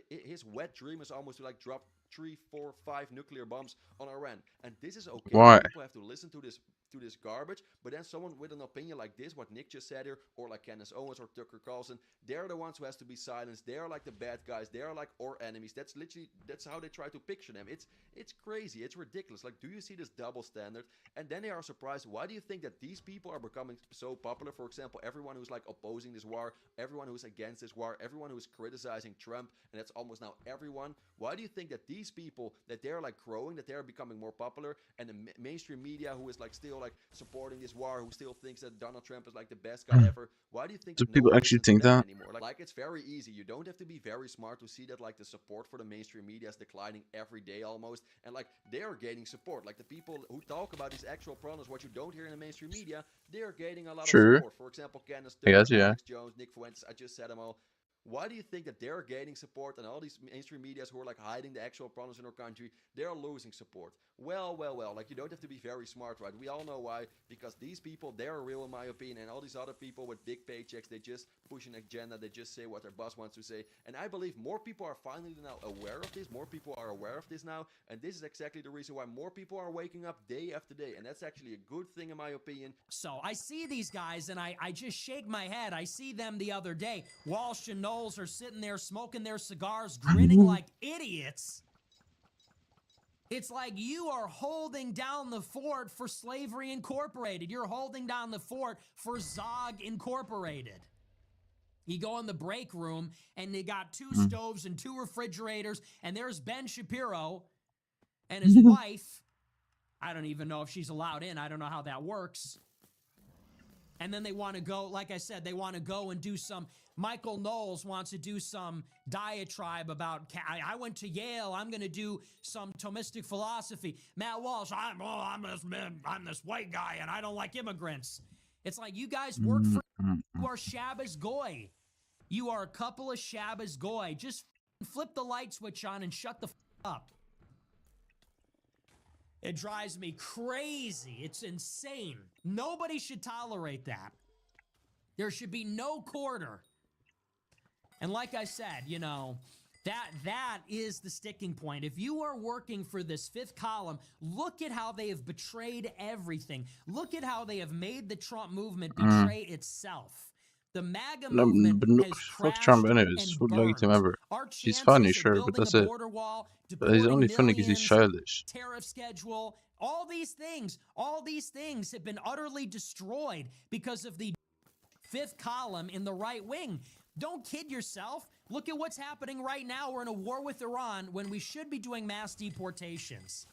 His wet dream is almost to like drop 3, 4, 5 nuclear bombs on Iran. And this is okay. Why? People have to listen to this to this garbage, but then someone with an opinion like this, what Nick just said here, or like Candace Owens or Tucker Carlson, they're the ones who has to be silenced. They're like the bad guys. They're like our enemies. That's literally, that's how they try to picture them. It's crazy. It's ridiculous. Like, do you see this double standard? And then they are surprised. Why do you think that these people are becoming so popular? For example, everyone who's like opposing this war, everyone who's against this war, everyone who's criticizing Trump, and that's almost now everyone. Why do you think that these people, that they're like growing, that they're becoming more popular, and the mainstream media who is like still like supporting this war, who still thinks that Donald Trump is like the best guy ever, why do you think Do that no people one actually listens to think them that? anymore? Like it's very easy. You don't have to be very smart to see that like the support for the mainstream media is declining every day almost, and like they are gaining support. Like the people who talk about these actual problems, what you don't hear in the mainstream media, they are gaining a lot Sure. of support. For example, Candace I guess, Turner, yeah. Alex Jones, Nick Fuentes, I just said them all. Why do you think that they're gaining support and all these mainstream medias who are like hiding the actual problems in our country, they're losing support? Well, like you don't have to be very smart, right? We all know why, because these people, they're real in my opinion, and all these other people with big paychecks, they just push an agenda, they just say what their boss wants to say. And I believe more people are finally now aware of this, more people are aware of this now, and this is exactly the reason why more people are waking up day after day, and that's actually a good thing in my opinion. So I see these guys and I just shake my head. I see them the other day. Walsh and Knowles are sitting there smoking their cigars, grinning like idiots. It's like you are holding down the fort for Slavery Incorporated. You're holding down the fort for Zog Incorporated. You go in the break room and they got 2 stoves and 2 refrigerators, and there's Ben Shapiro and his wife. I don't even know if she's allowed in. I don't know how that works. And then they want to go, like I said, they want to go and do some, Michael Knowles wants to do some diatribe about, I went to Yale, I'm going to do some Thomistic philosophy. Matt Walsh, I'm this white guy and I don't like immigrants. It's like you guys work for, you are Shabbos Goy. You are a couple of Shabbos Goy. Just flip the light switch on and shut the up. It drives me crazy. It's insane. Nobody should tolerate that. There should be no quarter. And like I said, you know, that is the sticking point. If you are working for this fifth column, look at how they have betrayed everything. Look at how they have made the Trump movement betray itself. The MAGA movement But no, has fuck crashed Trump anyways. and Who liked him burned. ever? Our He's chances funny, of sure, but building that's a it. border wall, But he's deporting only funny because he's millions, childish. tariff schedule, all these things have been utterly destroyed because of the fifth column in the right wing. Don't kid yourself. Look at what's happening right now. We're in a war with Iran when we should be doing mass deportations.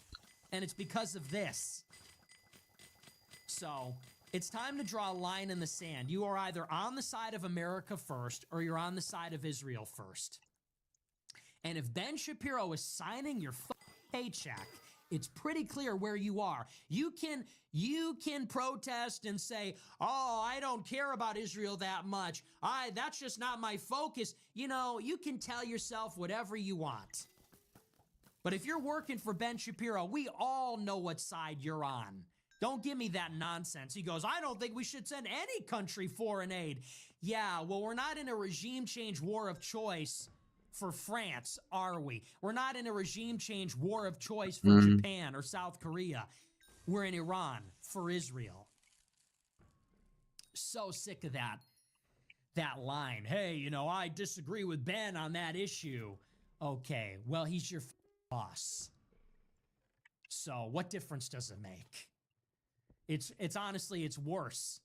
And it's because of this. So it's time to draw a line in the sand. You are either on the side of America first or you're on the side of Israel first. And if Ben Shapiro is signing your paycheck, it's pretty clear where you are. You can protest and say, "Oh, I don't care about Israel that much. That's just not my focus." You know, you can tell yourself whatever you want. But if you're working for Ben Shapiro, we all know what side you're on. Don't give me that nonsense. He goes, "I don't think we should send any country foreign aid." Yeah, well, we're not in a regime change war of choice for France, are we? We're not in a regime change war of choice for Japan or South Korea. We're in Iran for Israel. So sick of that line. Hey, you know, I disagree with Ben on that issue. Okay, well, he's your boss. So what difference does it make? It's honestly, it's worse.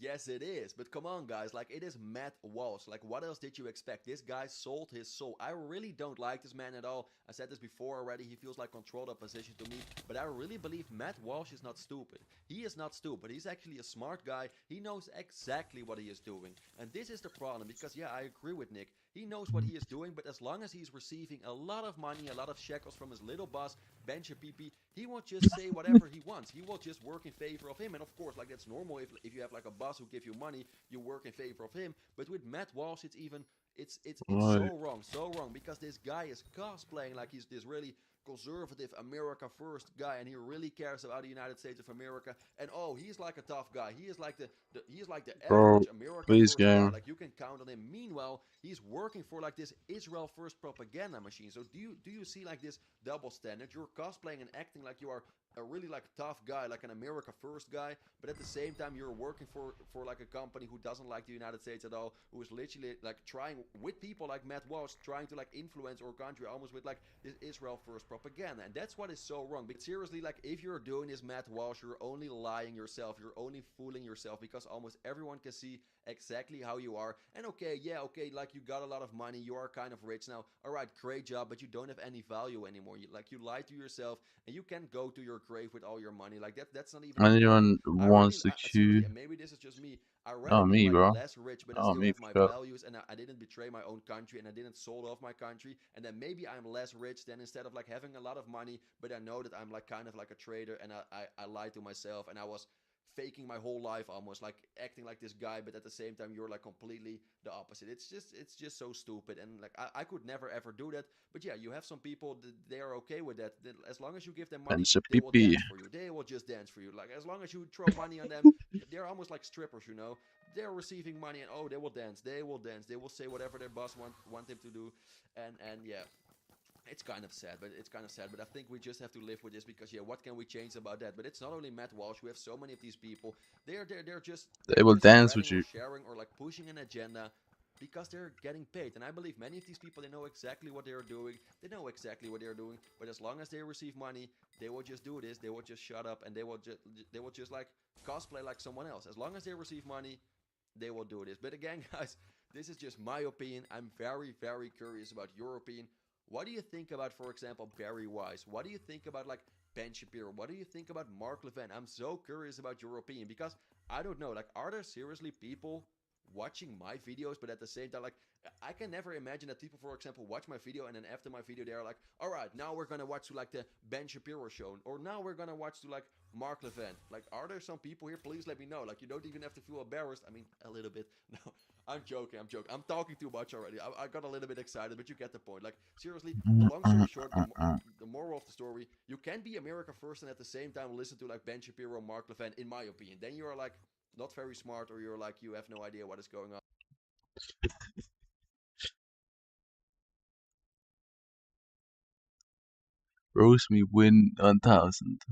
Yes, it is. But come on, guys. Like, it is Matt Walsh. Like, what else did you expect? This guy sold his soul. I really don't like this man at all. I said this before already. He feels like controlled opposition to me. But I really believe Matt Walsh is not stupid. He is not stupid. He's actually a smart guy. He knows exactly what he is doing. And this is the problem. Because, yeah, I agree with Nick. He knows what he is doing. But as long as he's receiving a lot of money, a lot of shekels from his little boss, Ben Shapiro, he won't just say whatever he wants. He will just work in favor of him. And of course, like, that's normal. If you have like a boss who gives you money, you work in favor of him. But with Matt Walsh, it's so wrong, because this guy is cosplaying like he's this really conservative America first guy, and he really cares about the United States of America. And oh, he's like a tough guy. He is like the Bro, average America please first guy. game. Like you can count on him. Meanwhile, he's working for like this Israel first propaganda machine. So do you see like this double standard? You're cosplaying and acting like you are a really like tough guy, like an America first guy, but at the same time you're working for like a company who doesn't like the United States at all, who is literally like trying with people like Matt Walsh, trying to like influence our country almost with like this Israel first propaganda. And that's what is so wrong. But seriously, like if you're doing this, Matt Walsh, you're only lying yourself, you're only fooling yourself, because almost everyone can see exactly how you are. And okay, yeah, okay, like you got a lot of money, you are kind of rich now, all right, great job, but you don't have any value anymore. You lied to yourself, and you can go to your grave with all your money. Like that's not even a thing. Anyone wants to Seriously, queue? and maybe this is just me, I rather Oh, be me, like bro. less rich, but I Oh, still me have for my sure. values, and I didn't betray my own country, and I didn't sold off my country, and then maybe I'm less rich than instead of like having a lot of money, but I know that I'm like kind of like a traitor, and I lied to myself, and I was faking my whole life almost, like acting like this guy, but at the same time you're like completely the opposite. It's just so stupid, and like I could never ever do that. But yeah, you have some people that they are okay with that. As long as you give them money, And it's a they will PP. dance for you. They will just dance for you. Like as long as you throw money on them, they're almost like strippers, you know. They're receiving money, and oh, they will dance. They will dance. They will say whatever their boss want them to do, and yeah. It's kind of sad, but I think we just have to live with this, because yeah, what can we change about that? But it's not only Matt Walsh. We have so many of these people. They're just They will dance spreading with or you. sharing or like pushing an agenda because they're getting paid. And I believe many of these people, they know exactly what they're doing. They know exactly what they're doing. But as long as they receive money, they will just do this. They will just shut up, and they will just like cosplay like someone else. As long as they receive money, they will do this. But again, guys, this is just my opinion. I'm very, very curious about your opinion. What do you think about, for example, Barry Wise? What do you think about, like, Ben Shapiro? What do you think about Mark Levin? I'm so curious about your opinion, because I don't know. Like, are there seriously people watching my videos, but at the same time, like, I can never imagine that people, for example, watch my video, and then after my video, they're like, all right, now we're gonna watch to, like, the Ben Shapiro show, or now we're gonna watch to, like, Mark Levin. Like, are there some people here? Please let me know. Like, you don't even have to feel embarrassed. I mean, a little bit. No, I'm joking. I'm talking too much already. I got a little bit excited, but you get the point. Like, seriously, the long story short, the moral of the story, you can be America first and at the same time listen to, like, Ben Shapiro, Mark Levin, in my opinion. Then you're, like, not very smart, or you're, like, you have no idea what is going on. Roast me win 1000.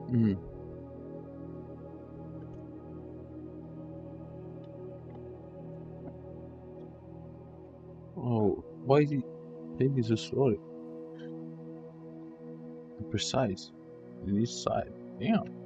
Hmm. Oh, why is he painting so slowly? And precise. In each side. Damn.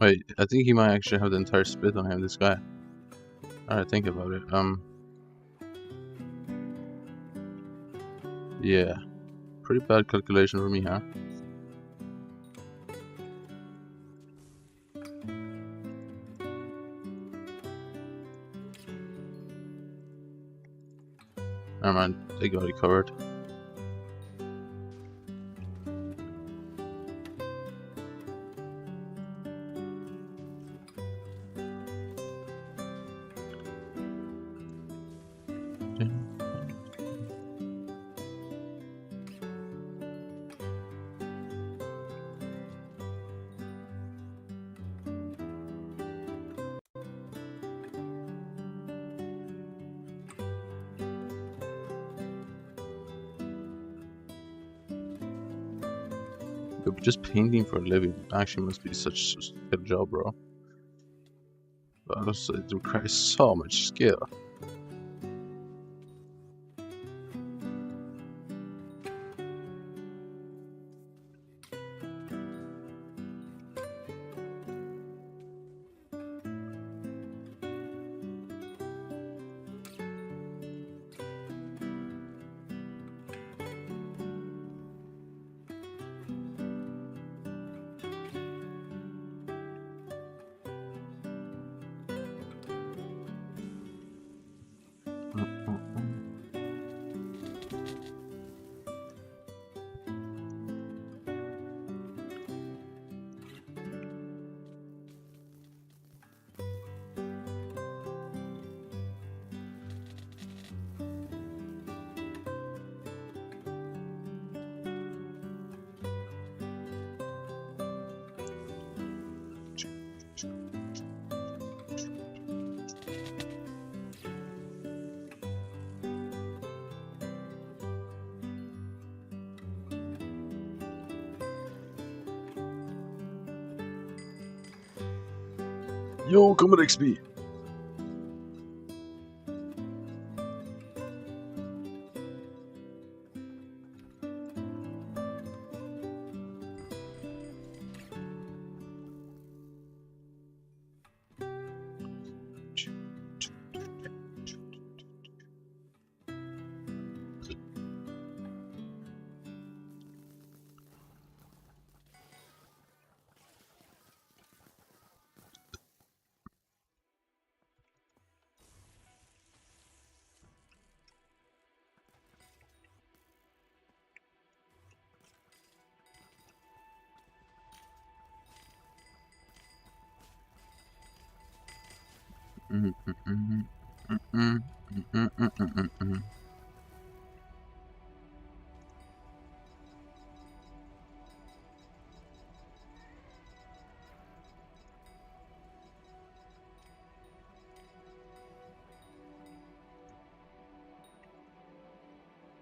Wait, I think he might actually have the entire split on him, this guy. Alright, think about it. Yeah. Pretty bad calculation for me, huh? Never mind, they got it covered. But just painting for a living actually must be such a good job, bro. But also, it requires so much skill. Yo, come on XP.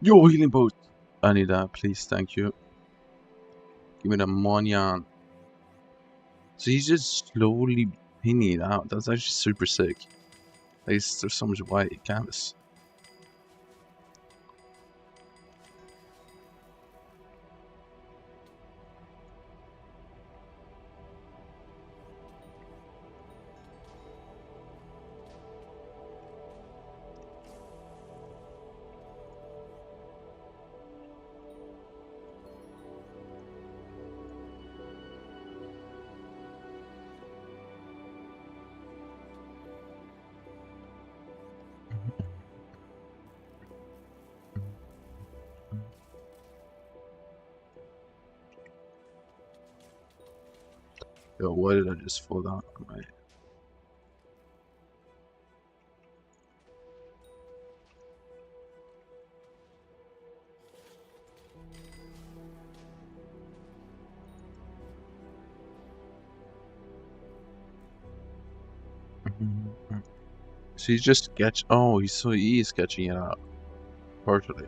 Yo, healing post. I need that, please. Thank you. Give me the Monyan. So he's just slowly pinning it out. That's actually super sick. There's so much white canvas. Yo, why did I just fall down? Right. So he's just sketch. Oh, he is sketching it out partially.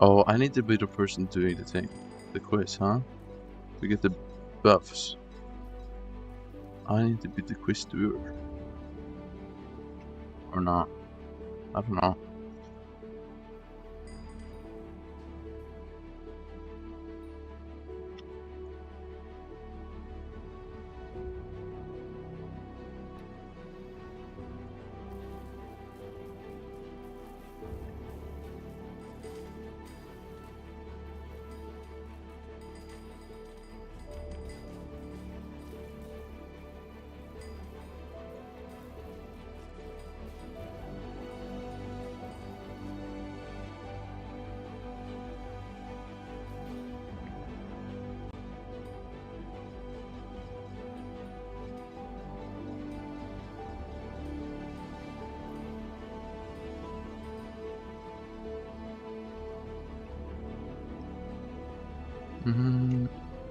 Oh, I need to be the person doing the thing, the quiz, huh? To get the buffs. I need to be the quiz doer. Or not. I don't know.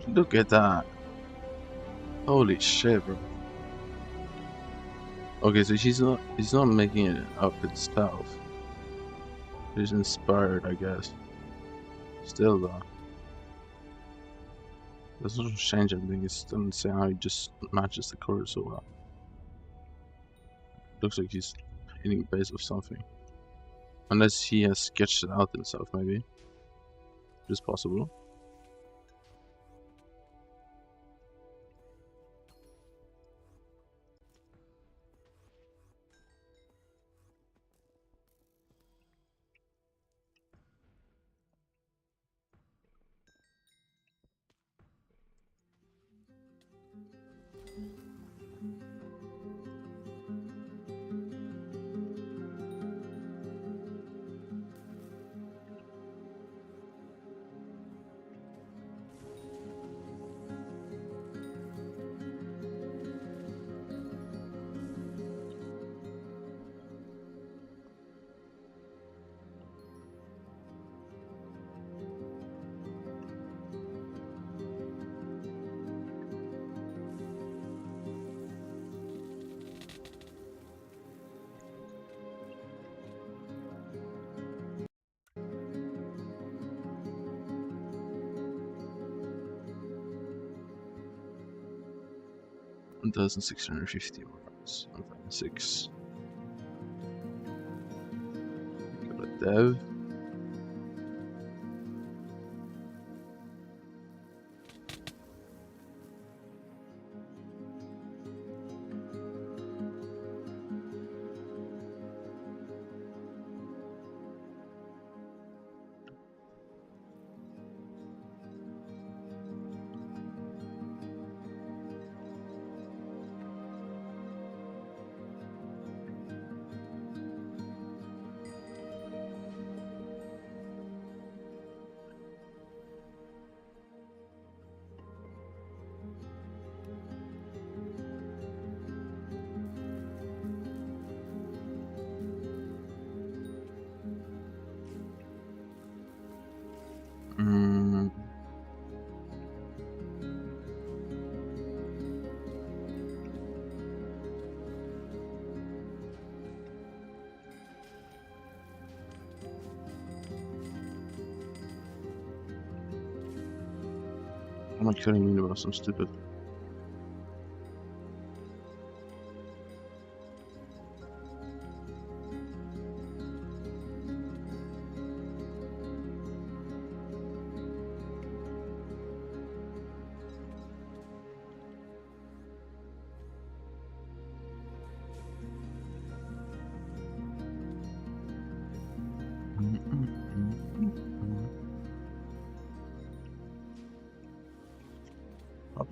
Look at that. Holy shit, bro. Okay, so he's not making it up itself. He's inspired, I guess. Still though. Doesn't change anything, it's still insane how he just matches the colors so well. Looks like he's painting a base of something. Unless he has sketched it out himself, maybe. Just possible. $1,650 words. 1,600. Got a dev. Am I killing universe? I'm stupid.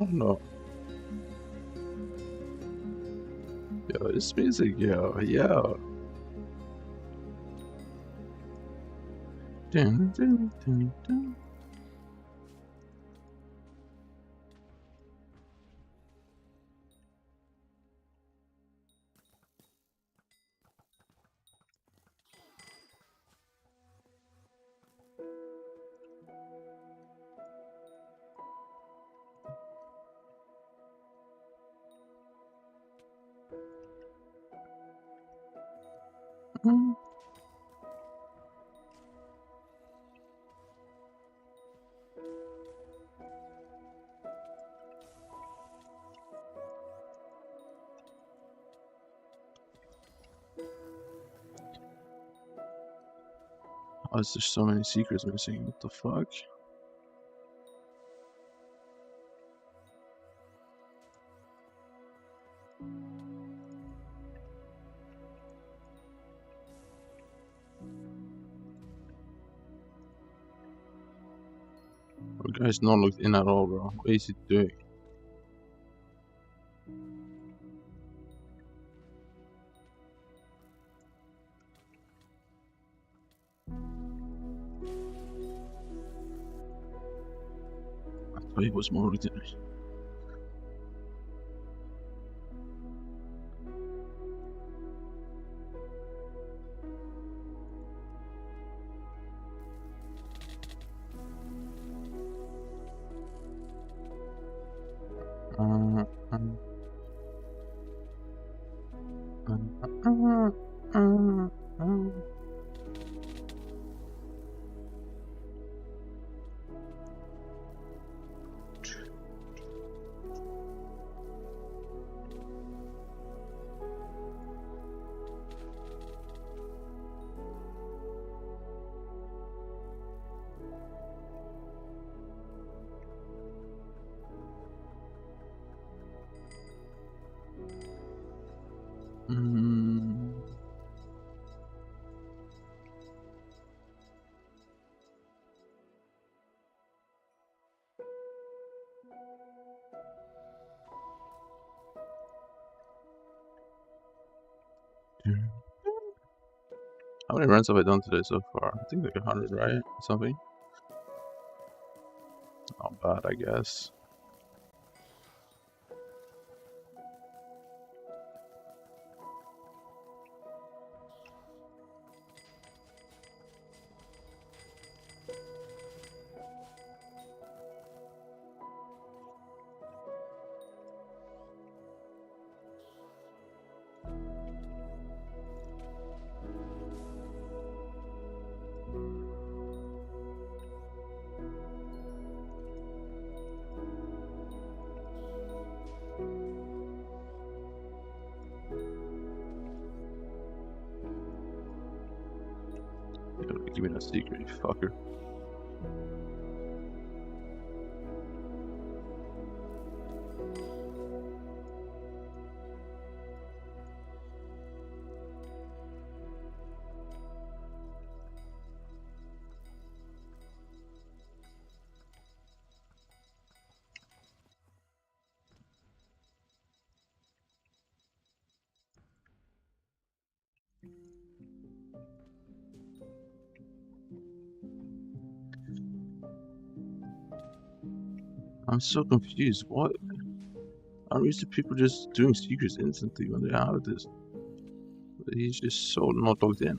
Oh no. Yo, this music, yo. Dun, dun, dun, dun. Mm. Oh, there's just so many secrets missing. What the fuck? The guy's not looked in at all, bro. What is he doing? I thought he was more looked in. How many runs have I done today so far? I think like 100, right? Something. Not bad, I guess. Give me that secret, you fucker. I'm so confused. What? I'm used to people just doing secrets instantly when they have this. But he's just so not logged in.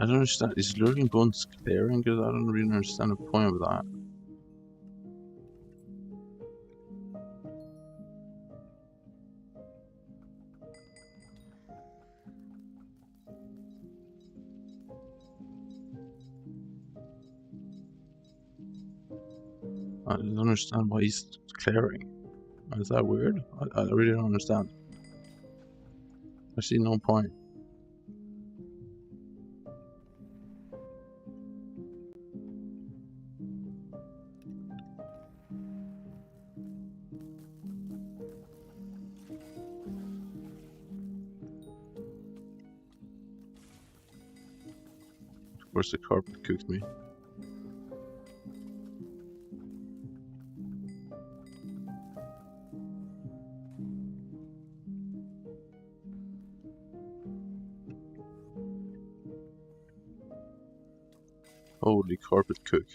I don't understand. Is lurking bones clearing? Because I don't really understand the point of that. I don't understand why he's clearing. Is that weird? I really don't understand. I see no point. Of course the carpet cooked me. Holy carpet cook.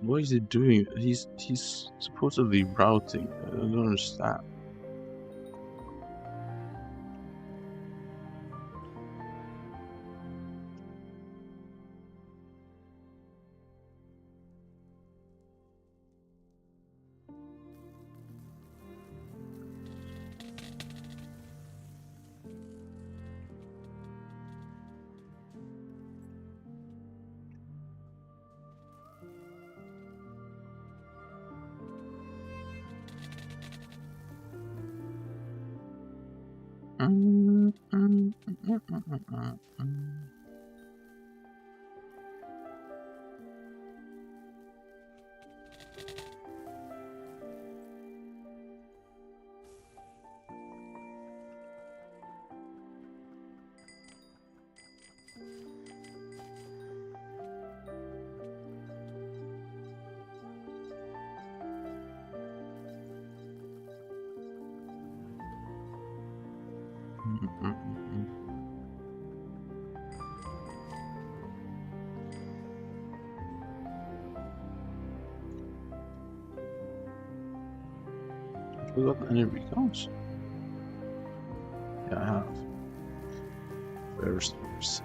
What is he doing? He's supposedly routing. I don't understand. Have I gotten any recons? Yeah, I have. Where's those?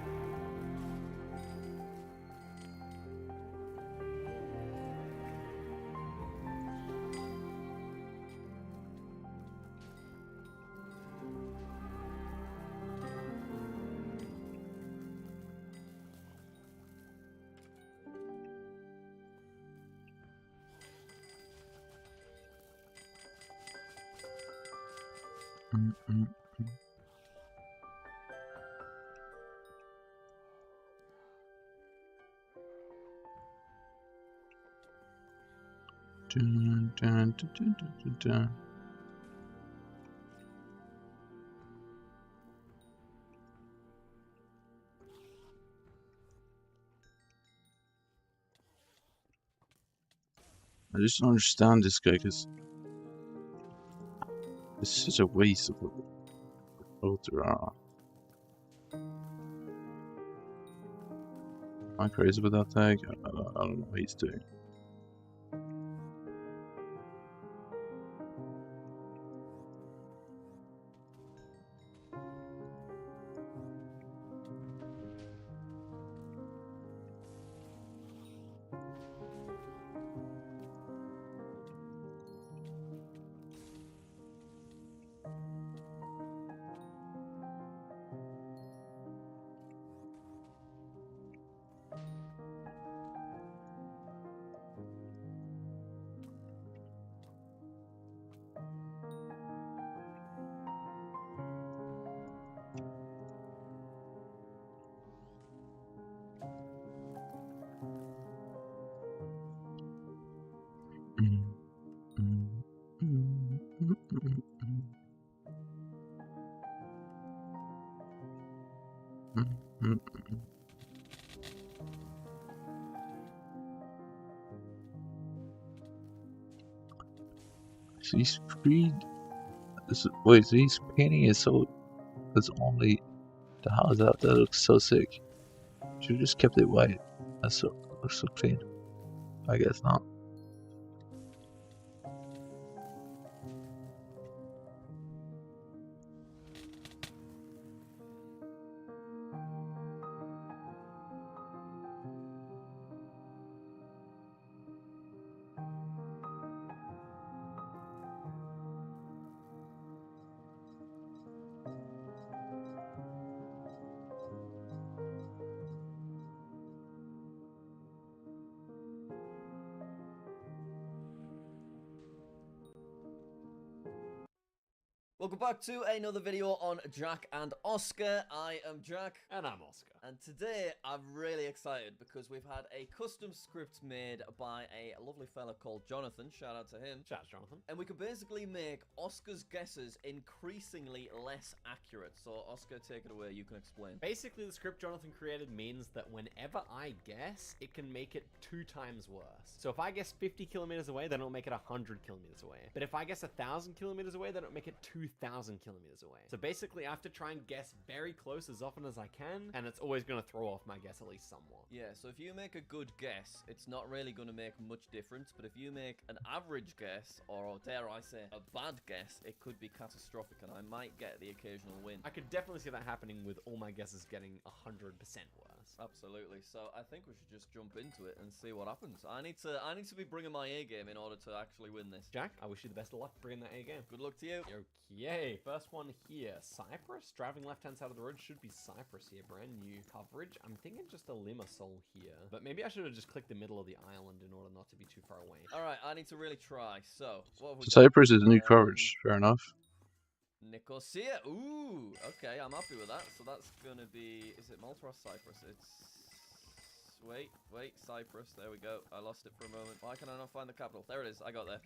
Dun, dun, dun, dun, dun, dun, dun. I just don't understand this guy because it's such a waste of Ultra. Am I crazy with that tag? I don't know what he's doing. He's freed. Wait, so he's painting it so it's only the house out. That looks so sick. Should have just kept it white. That's so looks so clean. I guess not. Welcome back to another video on Jack and Oscar. I am Jack. And I'm Oscar. And today I'm really excited because we've had a custom script made by a lovely fella called Jonathan. Shout out to him. Shout out to Jonathan. And we can basically make Oscar's guesses increasingly less accurate. So Oscar, take it away. You can explain. Basically, the script Jonathan created means that whenever I guess, it can make it 2 times worse. So if I guess 50 kilometers away, then it'll make it 100 kilometers away. But if I guess 1,000 kilometers away, then it'll make it 2,000 kilometers away. So basically, I have to try and guess very close as often as I can, and it's always going to throw off my guess at least somewhat. Yeah, so if you make a good guess, it's not really going to make much difference. But if you make an average guess, or dare I say, a bad guess, it could be catastrophic, and I might get the occasional win. I could definitely see that happening with all my guesses getting 100% worse. Absolutely. So I think we should just jump into it and see what happens. I need to be bringing my A game in order to actually win this. Jack, I wish you the best of luck bringing that A game. Good luck to you. Okay, first one here. Cyprus. Driving left-hand side of the road should be Cyprus here. Brand new coverage. I'm thinking just a Limassol here. But maybe I should have just clicked the middle of the island in order not to be too far away. Alright, I need to really try. So, what have we got? Cyprus is new coverage. Fair enough. Nicosia. Ooh, okay, I'm happy with that. So that's gonna be... Is it Malta or Cyprus? It's... Wait, Cyprus. There we go. I lost it for a moment. Why can I not find the capital? There it is. I got there.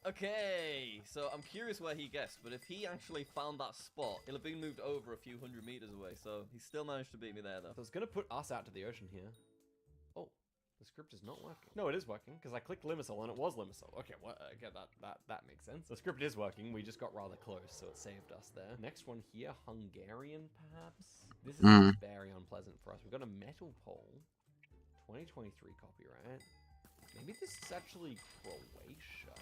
Okay, so I'm curious where he guessed, but if he actually found that spot, he'll have been moved over a few hundred meters away, so he still managed to beat me there, though. So it's going to put us out to the ocean here. Oh, the script is not working. No, it is working, because I clicked Limassol and it was Limassol. Okay, well, okay, that makes sense. The script is working, we just got rather close, so it saved us there. Next one here, Hungarian, perhaps? This is very unpleasant for us. We've got a metal pole, 2023 copyright. Maybe this is actually Croatia.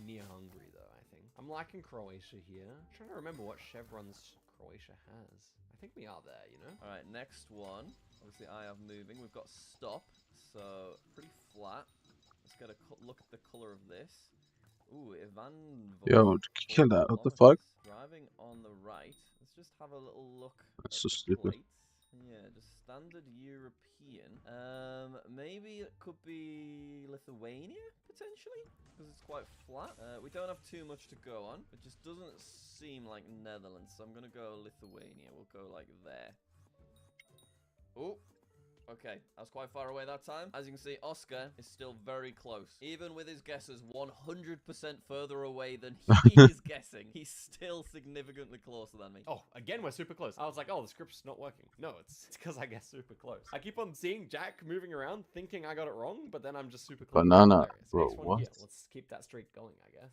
Near Hungary, though, I think. I'm liking Croatia here. I'm trying to remember what chevrons Croatia has. I think we are there, you know? Alright, next one. Obviously, I have moving. We've got stop, so pretty flat. Let's get a look at the color of this. Ooh, Ivan... Yo, kill that. What the fuck? Driving on the right. Let's just have a little look. That's so stupid. Plates. Yeah, just standard European. Maybe it could be Lithuania, potentially? Because it's quite flat. We don't have too much to go on. It just doesn't seem like Netherlands, so I'm gonna go Lithuania. We'll go like there. Oh, Okay, I was quite far away that time. As you can see, Oscar is still very close. Even with his guesses 100% further away than he is guessing, he's still significantly closer than me. Oh, again, we're super close. I was like, oh, the script's not working. No, it's because I guess super close. I keep on seeing Jack moving around, thinking I got it wrong, but then I'm just super close. Banana, bro, Next one what? here. Let's keep that streak going, I guess.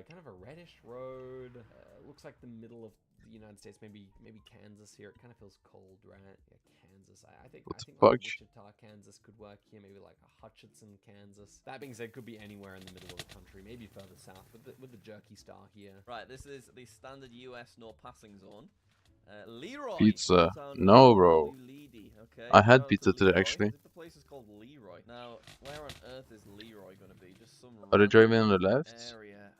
Kind of a reddish road. Looks like the middle of the United States, maybe Kansas here. It kind of feels cold, right? Yeah, Kansas. I think like Wichita, Kansas could work here. Maybe like a Hutchinson, Kansas. That being said, could be anywhere in the middle of the country. Maybe further south with the jerky star here. Right, this is the standard US no passing zone. Leroy. Pizza. No, bro. Okay, I had pizza today, actually. I think the place is called Leroy. Now, where on earth is Leroy going to be? Just some Are they driving on the left? area.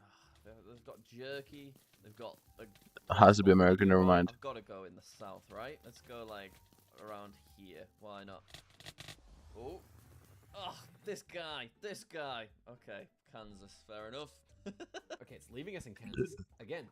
They've got jerky. They've got It has to be American, never mind. I've got to go in the south, right? Let's go like around here. Why not? Oh, this guy. Okay, Kansas. Fair enough. Okay, it's leaving us in Kansas again.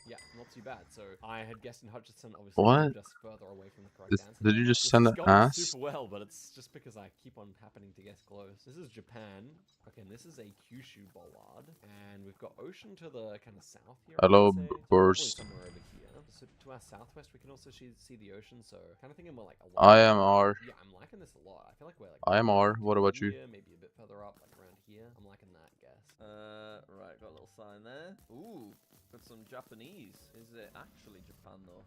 Yeah, not too bad. So I had guessed in Hutchinson, obviously moved us further away from the correct answer. Did you just This send is an going ass? super well, but it's just because I keep on happening to guess close. This is Japan. Okay, and this is a Kyushu bollard, and we've got ocean to the kind of south here. Hello, Probably burst. somewhere over here. So to our southwest, we can also see the ocean. So kind of thinking more like. IMR. Yeah, I'm liking this a lot. I feel like we're like. IMR. What about you? Maybe a bit further up, like around here. I'm liking that guess. Right, got a little sign there. Ooh, got some Japanese. Is it actually Japan though?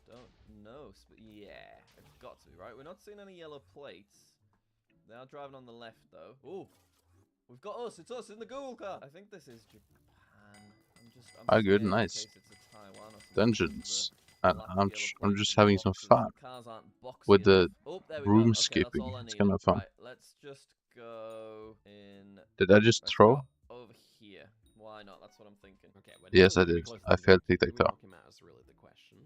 Don't know. Yeah, it's got to be, right? We're not seeing any yellow plates. They are driving on the left though. Ooh, we've got us. It's us in the Google car. I think this is Japan. I'm Good, scared in nice. case it's a Taiwan or something. Dungeons. And I'm just having some fun with the room skipping. It's kind of fun. Right, let's just go in. Did I just throw? Over here. Why not? That's what I'm thinking. Okay, Yes, I did. I failed tic-tac-toe. That's really the question.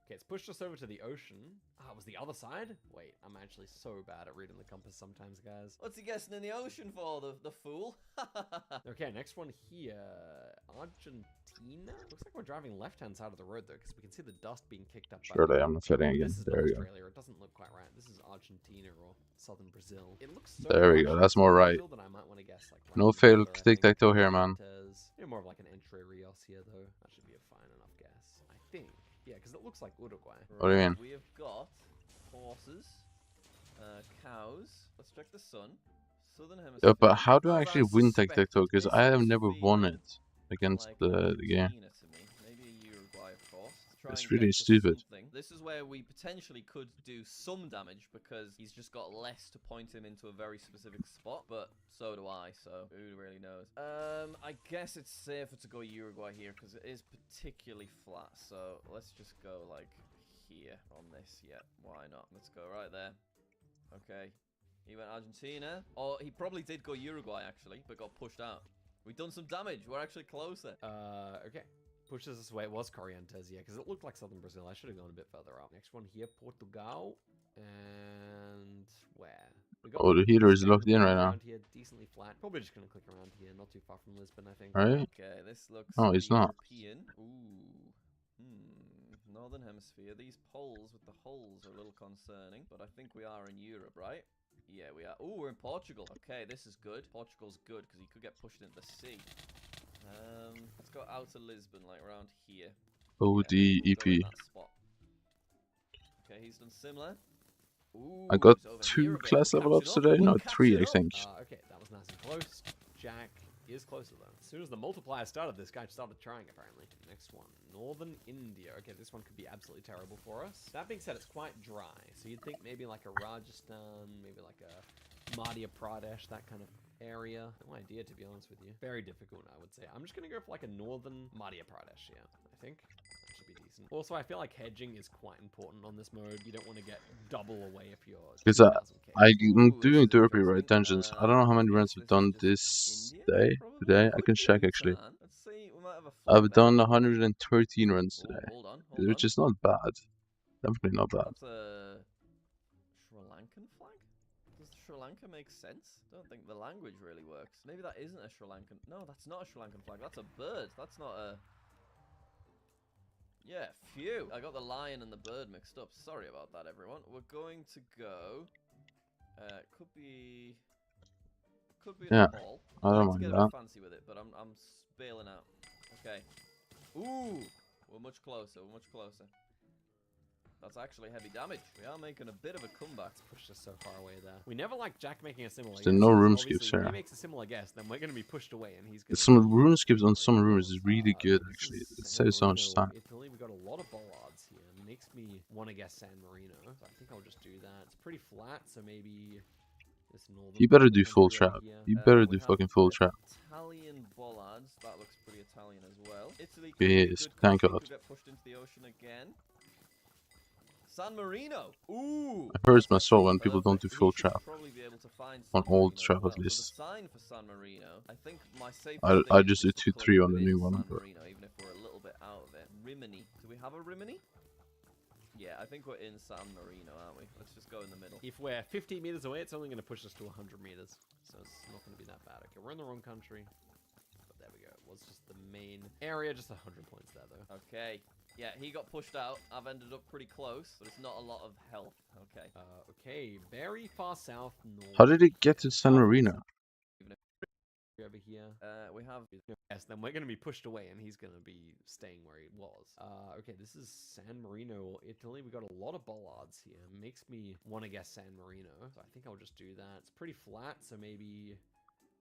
Okay, it's pushed us over to the ocean. Ah, it was the other side? Wait, I'm actually so bad at reading the compass sometimes, guys. What's he guessing in the ocean for, the fool? Okay, next one here. Argentina? Looks like we're driving left-hand side of the road, though, because we can see the dust being kicked up. Surely I'm not failing again. This is There we go. Australia. It doesn't look quite right. This is Argentina or southern Brazil. It looks so There we go. That's more right. that I might want to guess, like, No failed tic-tac-toe here, man. Maybe more of like an Entre Rios here, though. That should be a fine enough guess, I think. Yeah, because it looks like Uruguay. What do you mean? We have got horses, cows. Let's check the sun. Southern hemisphere. Yeah, but how do I actually win tic-tac-toe? Because I have never won it against the game. Maybe Uruguay, of course. It's really stupid. This is where we potentially could do some damage because he's just got less to point him into a very specific spot, but so do I, so who really knows? I guess it's safer to go Uruguay here because it is particularly flat, so let's just go like here on this. Yeah, why not? Let's go right there. Okay, he went Argentina, or he probably did go Uruguay actually, but got pushed out. We've done some damage. We're actually closer. Okay. Pushes us away. It was Corrientes, yeah, because it looked like southern Brazil. I should have gone a bit further up. Next one here, Portugal. And where? Oh, the heater is locked in right now. Here, decently flat. Probably just going to click around here. Not too far from Lisbon, I think. Right? Okay, this looks Oh, it's not. European. Ooh. Northern hemisphere. These poles with the holes are a little concerning, but I think we are in Europe, right? Yeah, we are. Ooh, we're in Portugal. Okay, this is good. Portugal's good because he could get pushed into the sea. Let's go out to Lisbon, like around here. ODEP. Okay, he's done similar. Ooh, I got he's over 2 here class again. level ups today? No, 3 I think. Okay, that was nice and close. Jack is closer though. As soon as the multiplier started, this guy started trying apparently. Next one, Northern India. Okay, this one could be absolutely terrible for us. That being said, it's quite dry, so you'd think maybe like a Rajasthan, maybe like a Madhya Pradesh, that kind of area. No idea, to be honest with you. Very difficult, I would say. I'm just gonna go for like a northern Madhya Pradesh, yeah, I think. That should be decent. Also, I feel like hedging is quite important on this mode. You don't want to get double away if you're... Because I'm doing derpy right dungeons. I don't know how many runs I've done this day. Today, I can check actually. I've done 113 runs today, which is not bad. Definitely not bad. That's a Sri Lankan flag? Does Sri Lanka make sense? I don't think the language really works. Maybe that isn't a Sri Lankan... No, that's not a Sri Lankan flag. That's a bird. That's not a... Yeah, phew. I got the lion and the bird mixed up. Sorry about that, everyone. We're going to go Could be Yeah, a ball. I I'd don't like to mind get a that. bit fancy with it, but I'm bailing out. Okay. Ooh, we're much closer. We're much closer. That's actually heavy damage. We are making a bit of a comeback. It's pushed us so far away there. We never like Jack making a similar There's guess. no room Obviously, skips if he here. makes a similar guess, then we're going to be pushed away, and he's going to. Some rune skips on some rooms is really good actually. It saves so much time. Italy, we got a lot of bollards here. Makes me want to guess San Marino. So I think I'll just do that. It's pretty flat, so maybe this northern. You better do full trap. You better do fucking full trap. Italian bollards. That looks pretty Italian as well. Italy could It be a is. good Thank country, God. could get pushed into the ocean again. San Marino. Ooh. It hurts my soul when people don't do full trap. Probably be able to find On San old Marino trap as well. at least. So the sign for San Marino. I think my safest I thing just do is to 2-3 on the click new within one. San But Marino, even if we're a little bit out of it. Rimini. Do we have a Rimini? Yeah, I think we're in San Marino, aren't we? Let's just go in the middle. If we're 50 meters away, it's only going to push us to 100 meters. So it's not going to be that bad. Okay, we're in the wrong country. But there we go. It was just the main area. Just 100 points there, though. Okay. Yeah, he got pushed out. I've ended up pretty close, but it's not a lot of health. Okay. Okay, very far south north. how did it get to San Marino? Over here, we have yes. Then we're gonna be pushed away, and he's gonna be staying where he was. Okay, this is San Marino, Italy. We got a lot of bollards here. Makes me want to guess San Marino, so I think I'll just do that. It's pretty flat, so maybe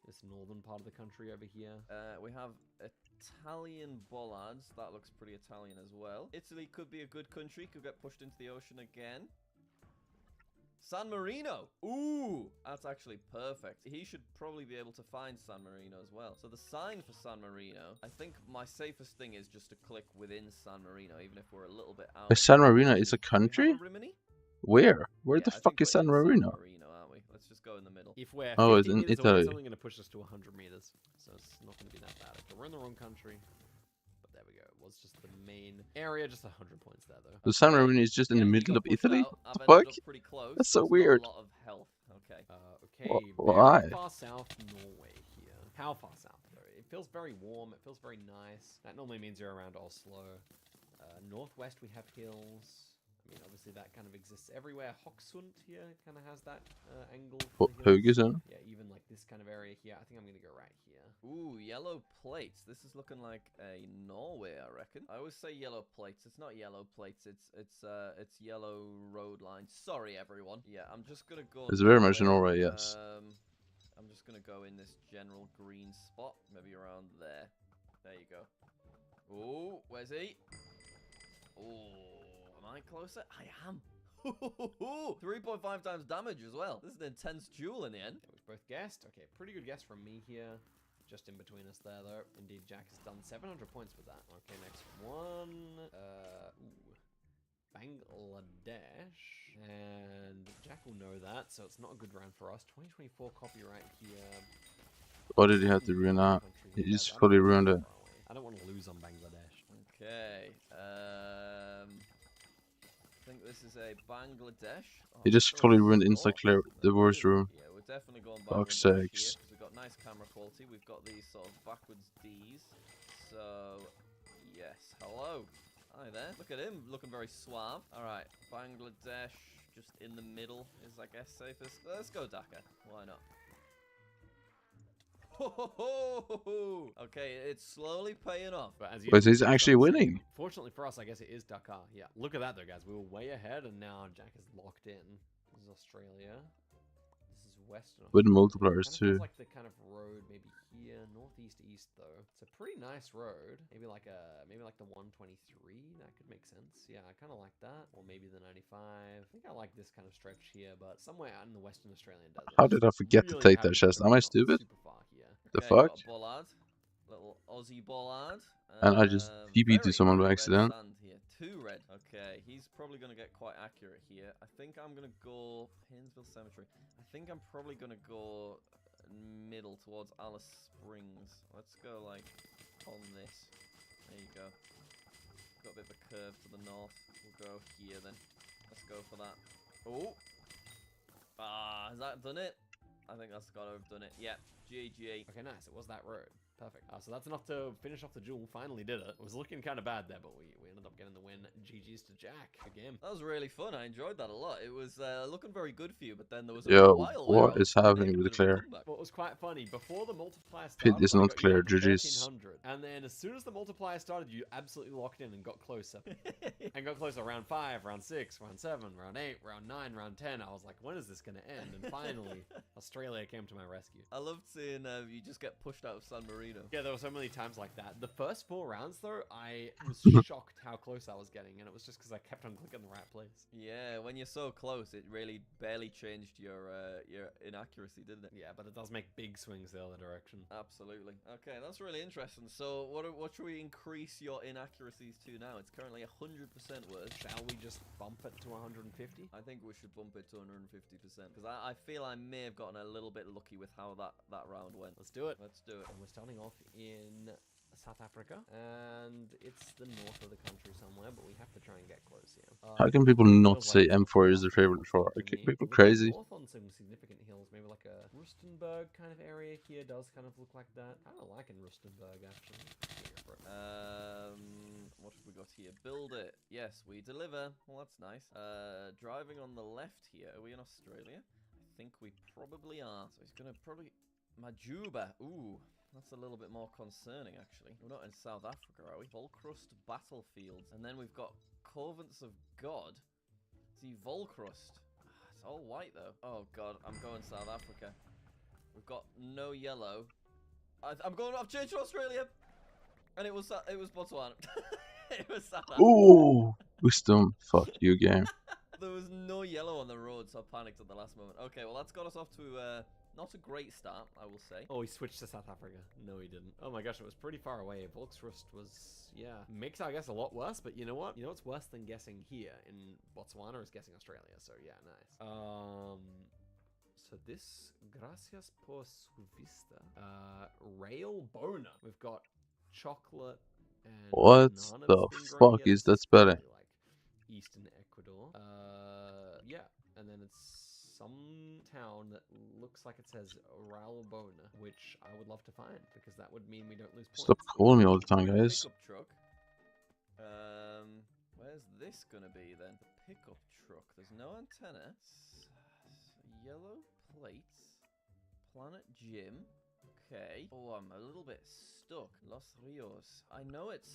this northern part of the country over here. We have Italian bollards. That looks pretty Italian as well. Italy could be a good country. Could get pushed into the ocean again. San Marino! Ooh! That's actually perfect. He should probably be able to find San Marino as well. So the sign for San Marino, I think my safest thing is just to click within San Marino, even if we're a little bit out. San Marino is a country? Where? Where the fuck is San Marino? Aren't we? Let's just go in the middle. If we're 50 Oh, it's in meters away, Italy. it's only going to push us to 100 meters. So it's not going to be that bad. Okay, we're in the wrong country. But there we go. It was just the main area. Just 100 points there, though. The San Marino is just in the middle of Italy? What the fuck? That's so weird. A lot of health. Okay. Why? Very far south Norway here. How far south, though? It feels very warm. It feels very nice. That normally means you're around Oslo. Northwest, we have hills. I mean, obviously that kind of exists everywhere. Hokksund here kind of has that angle. Haugesund? Yeah, even like this kind of area here. I think I'm going to go right here. Ooh, yellow plates. This is looking like a Norway, I reckon. I always say yellow plates. It's not yellow plates. It's yellow road lines. Sorry, everyone. Yeah, I'm just going to go. It's very much Norway, yes. I'm just going to go in this general green spot. Maybe around there. There you go. Ooh, where's he? Ooh. Am I closer? I am. 3.5 times damage as well. This is an intense duel in the end. Okay, we've both guessed. Okay, pretty good guess from me here. Just in between us there, though. Indeed, Jack has done 700 points with that. Okay, next one. Bangladesh. And Jack will know that, so it's not a good round for us. 2024 copyright here. Why did he have to ruin that? He just fully ruined it. I don't want to lose on Bangladesh. Okay. I think this is a Bangladesh. He just fully ruined Instaclear, the worst room. Yeah, we're definitely going Fuck's Bangladesh sakes. here, 'cause we've got nice camera quality. We've got these sort of backwards Ds. So, yes. Hello. Hi there. Look at him, looking very suave. Alright, Bangladesh, just in the middle is, I guess, safest. Let's go Dhaka. Why not? Okay, it's slowly paying off. But as you But he's actually winning. Fortunately for us, I guess it is Dakar. Yeah, look at that though, guys. We were way ahead, and now Jack is locked in. This is Australia. This is Western. With Australia. multipliers Kind of too. feels like the kind of road maybe here, northeast east though. It's a pretty nice road. Maybe like the 123. That could make sense. Yeah, I kind of like that. Or maybe the 95. I think I like this kind of stretch here, but somewhere out in the Western Australian desert. How did I forget to take that chest? Am I stupid? The Okay, fuck? got a bollard. Little Aussie bollard. And I just TP'd to someone by accident. Here. 2 red. Okay, he's probably going to get quite accurate here. I think I'm going to go Painesville Cemetery. I think I'm probably going to go middle towards Alice Springs. Let's go like on this. There you go. Got a bit of a curve to the north. We'll go here then. Let's go for that. Oh! Ah, has that done it? I think that's got to have done it. Yeah, GG. Okay, nice. It was that road. Perfect. So that's enough to finish off the duel. Finally did it. It was looking kind of bad there, but we ended up up getting the win. GG's to Jack. Good game. That was really fun. I enjoyed that a lot. It was looking very good for you, but then there was a Yo, while where I what was is happening making a with bit of a Claire? comeback. What was quite funny, before the multiplier Pit started, is I not got you clear, down to GG's. 1300. And then as soon as the multiplier started, you absolutely locked in and got closer. And got closer round 5, round 6, round 7, round 8, round 9, round 10. I was like, when is this going to end? And finally, Australia came to my rescue. I loved seeing you just get pushed out of San Marino. Yeah, there were so many times like that. The first 4 rounds, though, I was shocked how close I was getting, and it was just because I kept on clicking the right place. Yeah, when you're so close, it really barely changed your inaccuracy, didn't it? Yeah, but it does make big swings the other direction. Absolutely. Okay, that's really interesting. So, what should we increase your inaccuracies to now? It's currently 100% worse. Shall we just bump it to 150? I think we should bump it to 150%, because I feel I may have gotten a little bit lucky with how that round went. Let's do it. Let's do it. And we're starting off in South Africa, and it's the north of the country somewhere, but we have to try and get close here. How can people not say M4 is their favorite car? Are people crazy? North on some significant hills, maybe like a Rustenburg kind of area here does kind of look like that. I don't like in Rustenburg actually. What have we got here? Build it. Yes, we deliver. Well, that's nice. Driving on the left here. Are we in Australia? I think we probably are. So he's gonna probably Majuba. Ooh. That's a little bit more concerning, actually. We're not in South Africa, are we? Volcrust battlefields. And then we've got Covents of God. See, Volcrust. It's all white, though. Oh, God. I'm going South Africa. We've got no yellow. I've changed to Australia. And it was Botswana. It was South Africa. Ooh, wisdom. Fuck you, game. There was no yellow on the road, so I panicked at the last moment. Okay, well, that's got us off to not a great start, I will say. Oh, he switched to South Africa. No, he didn't. Oh my gosh, it was pretty far away. Volksrust was, yeah, makes I guess a lot worse. But you know what? You know what's worse than guessing here in Botswana is guessing Australia. So yeah, nice. So this, gracias por su vista. Rail boner. We've got chocolate and What banana the that's been growing fuck here. is This that spelling? probably like Eastern Ecuador. Yeah, and then it's some town that looks like it says Ralbona, which I would love to find because that would mean we don't lose points. Stop calling me all the time, guys. Pickup truck. Where's this gonna be then? The pickup truck. There's no antenna. Yellow plates. Planet Gym. Okay. Oh, I'm a little bit stuck. Los Rios. I know it's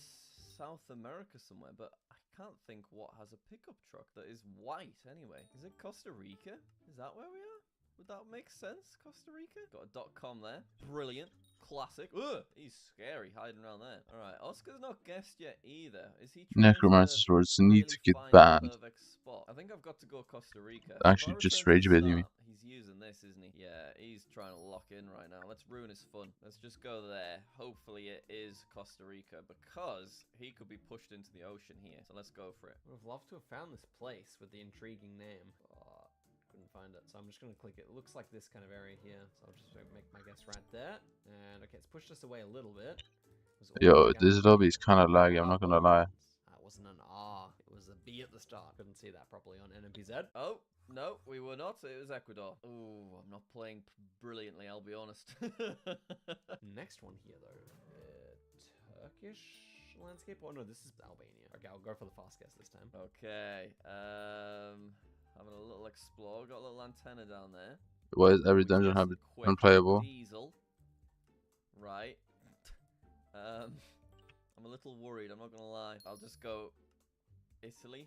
South America somewhere, but I can't think what has a pickup truck that is white anyway. Is it Costa Rica? Is that where we are? Would that make sense? Costa Rica? Got a .com there. Brilliant. Classic. Ugh, he's scary hiding around there. Alright, Oscar's not guessed yet either. Is he trying Necromancer to swords need to get find banned. the perfect spot? I think I've got to go Costa Rica. Actually, If I just return rage to the baiting me. start, he's using this, isn't he? Yeah, he's trying to lock in right now. Let's ruin his fun. Let's just go there. Hopefully it is Costa Rica because he could be pushed into the ocean here. So let's go for it. I would have loved to have found this place with the intriguing name. Couldn't find it, so I'm just going to click it. It looks like this kind of area here, so I'll just make my guess right there. And okay, it's pushed us away a little bit. Yo, this lobby is kind of laggy, I'm not gonna lie. That wasn't an R, it was a B at the start. Couldn't see that properly on NMPZ. Oh, no, we were not. It was Ecuador. Ooh, I'm not playing brilliantly, I'll be honest. Next one here, though. Turkish landscape? Oh, no, this is Albania. Okay, I'll go for the fast guess this time. Okay, having a little explore. Got a little antenna down there. Why is every dungeon have it unplayable? Diesel. Right. I'm a little worried, I'm not gonna lie. I'll just go Italy.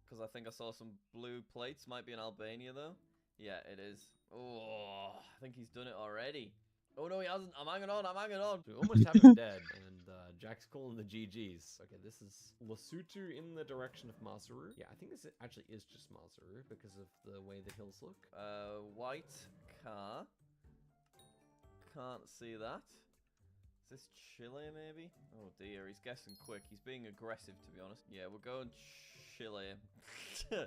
Because I think I saw some blue plates. Might be in Albania, though. Yeah, it is. Oh, I think he's done it already. Oh, no, he hasn't. I'm hanging on. I'm hanging on. We almost have him dead, and Jack's calling the GGs. Okay, this is Lesotho in the direction of Maseru. Yeah, I think this actually is just Maseru because of the way the hills look. White car. Can't see that. Is this Chile, maybe? Oh, dear. He's guessing quick. He's being aggressive, to be honest. Yeah, we're going Chile.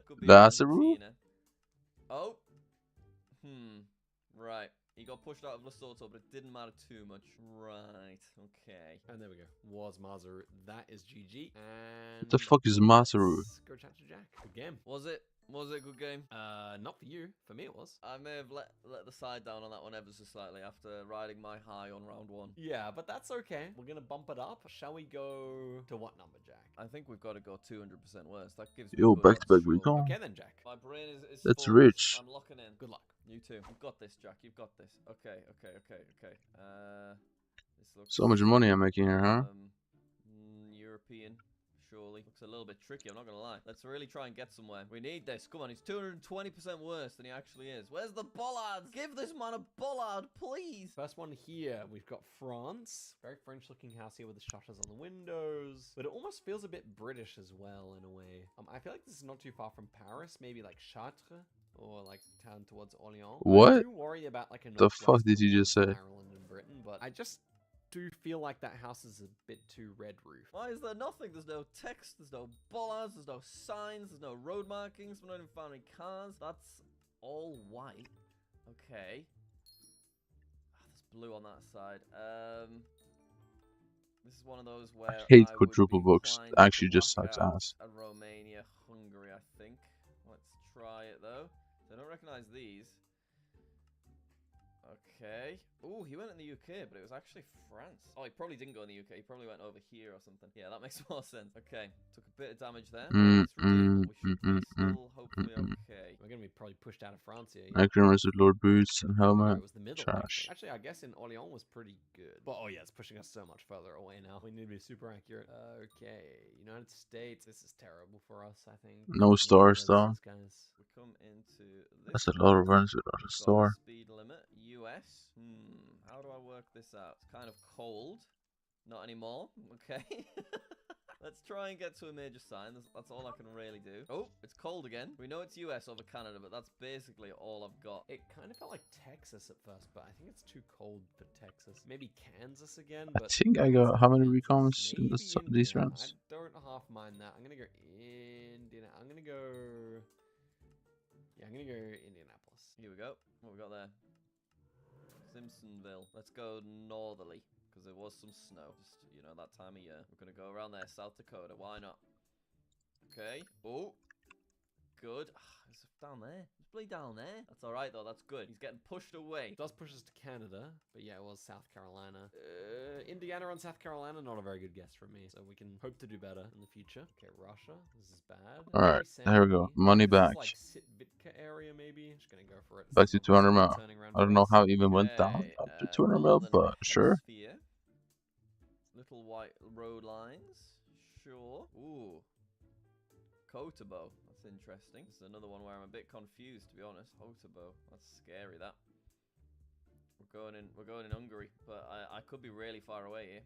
Could be Maseru? Argentina. Oh. Right. He got pushed out of Lesotho, but it didn't matter too much. Right. Okay. And there we go. Was Maseru. That is GG. And What the fuck is Maseru? let's go chat to Jack. Good game. Was it? Was it a good game? Not for you. For me, it was. I may have let the side down on that one ever so slightly after riding my high on round 1. Yeah, but that's okay. We're gonna bump it up. Shall we go to what number, Jack? I think we've got to go 200% worse. That gives me Yo, good back to back odds, surely. recon. Okay then, Jack. My brain is That's full. rich. I'm locking in. Good luck. You too. You've got this, Jack. You've got this. Okay. This looks So much money I'm making here, huh? European. Surely. Looks a little bit tricky, I'm not gonna lie. Let's really try and get somewhere. We need this. Come on, he's 220% worse than he actually is. Where's the bollards? Give this man a bollard, please. First one here, we've got France. Very French-looking house here with the shutters on the windows. But it almost feels a bit British as well, in a way. I feel like this is not too far from Paris. Maybe like Chartres or like down towards Orléans. What? I do worry about like a The fuck did you just say? Ireland and Britain, but I just do feel like that house is a bit too red roof. Why is there nothing? There's no text, there's no bollards, there's no signs, there's no road markings, we're not even found any cars. That's all white. Okay. There's blue on that side. This is one of those where I hate would quadruple be books. inclined to Actually, just block sucks out ass. a Romania, Hungary, I think. Let's try it though. So I don't recognize these. Okay. Oh, he went in the UK, but it was actually France. Oh, he probably didn't go in the UK. He probably went over here or something. Yeah, that makes more sense. Okay. Took a bit of damage there. It's redeemable. We should be still hopefully okay. We're going to be probably pushed out of France here. Agreements with Lord Boots and helmet. It was the middle. Trash. Actually, I guess in Orléans was pretty good. But oh yeah, it's pushing us so much further away now. We need to be super accurate. Okay, United States. This is terrible for us, I think. No stars though. Guys. We come into this. That's a lot of runs without a star. Speed limit. US. How do I work this out? It's kind of cold. Not anymore. Okay. Let's try and get to a major sign. That's all I can really do. Oh, it's cold again. We know it's US over Canada, but that's basically all I've got. It kind of felt like Texas at first, but I think it's too cold for Texas. Maybe Kansas again. I think I got how many recons in these runs? I don't half mind that. I'm gonna go Indiana. I'm gonna go Indianapolis. Here we go. What we got there? Simpsonville. Let's go northerly, because there was some snow. Just, you know, that time of year. We're going to go around there, South Dakota. Why not? Okay. Oh. Good. It's down there. It's bloody down there. That's alright, though. That's good. He's getting pushed away. It does push us to Canada, but yeah, it was South Carolina. Indiana and South Carolina, not a very good guess from me, so we can hope to do better in the future. Okay, Russia. This is bad. Alright, there we go. Money back. Like Sitka area, maybe. Just gonna go for it. Back to 200 mil. I don't know how it even went down up to 200 mil, but sure. Little white road lines. Sure. Ooh. Kotobo. That's interesting. This is another one where I'm a bit confused, to be honest. Kotobo. That's scary, that. We're going in Hungary, but I could be really far away here.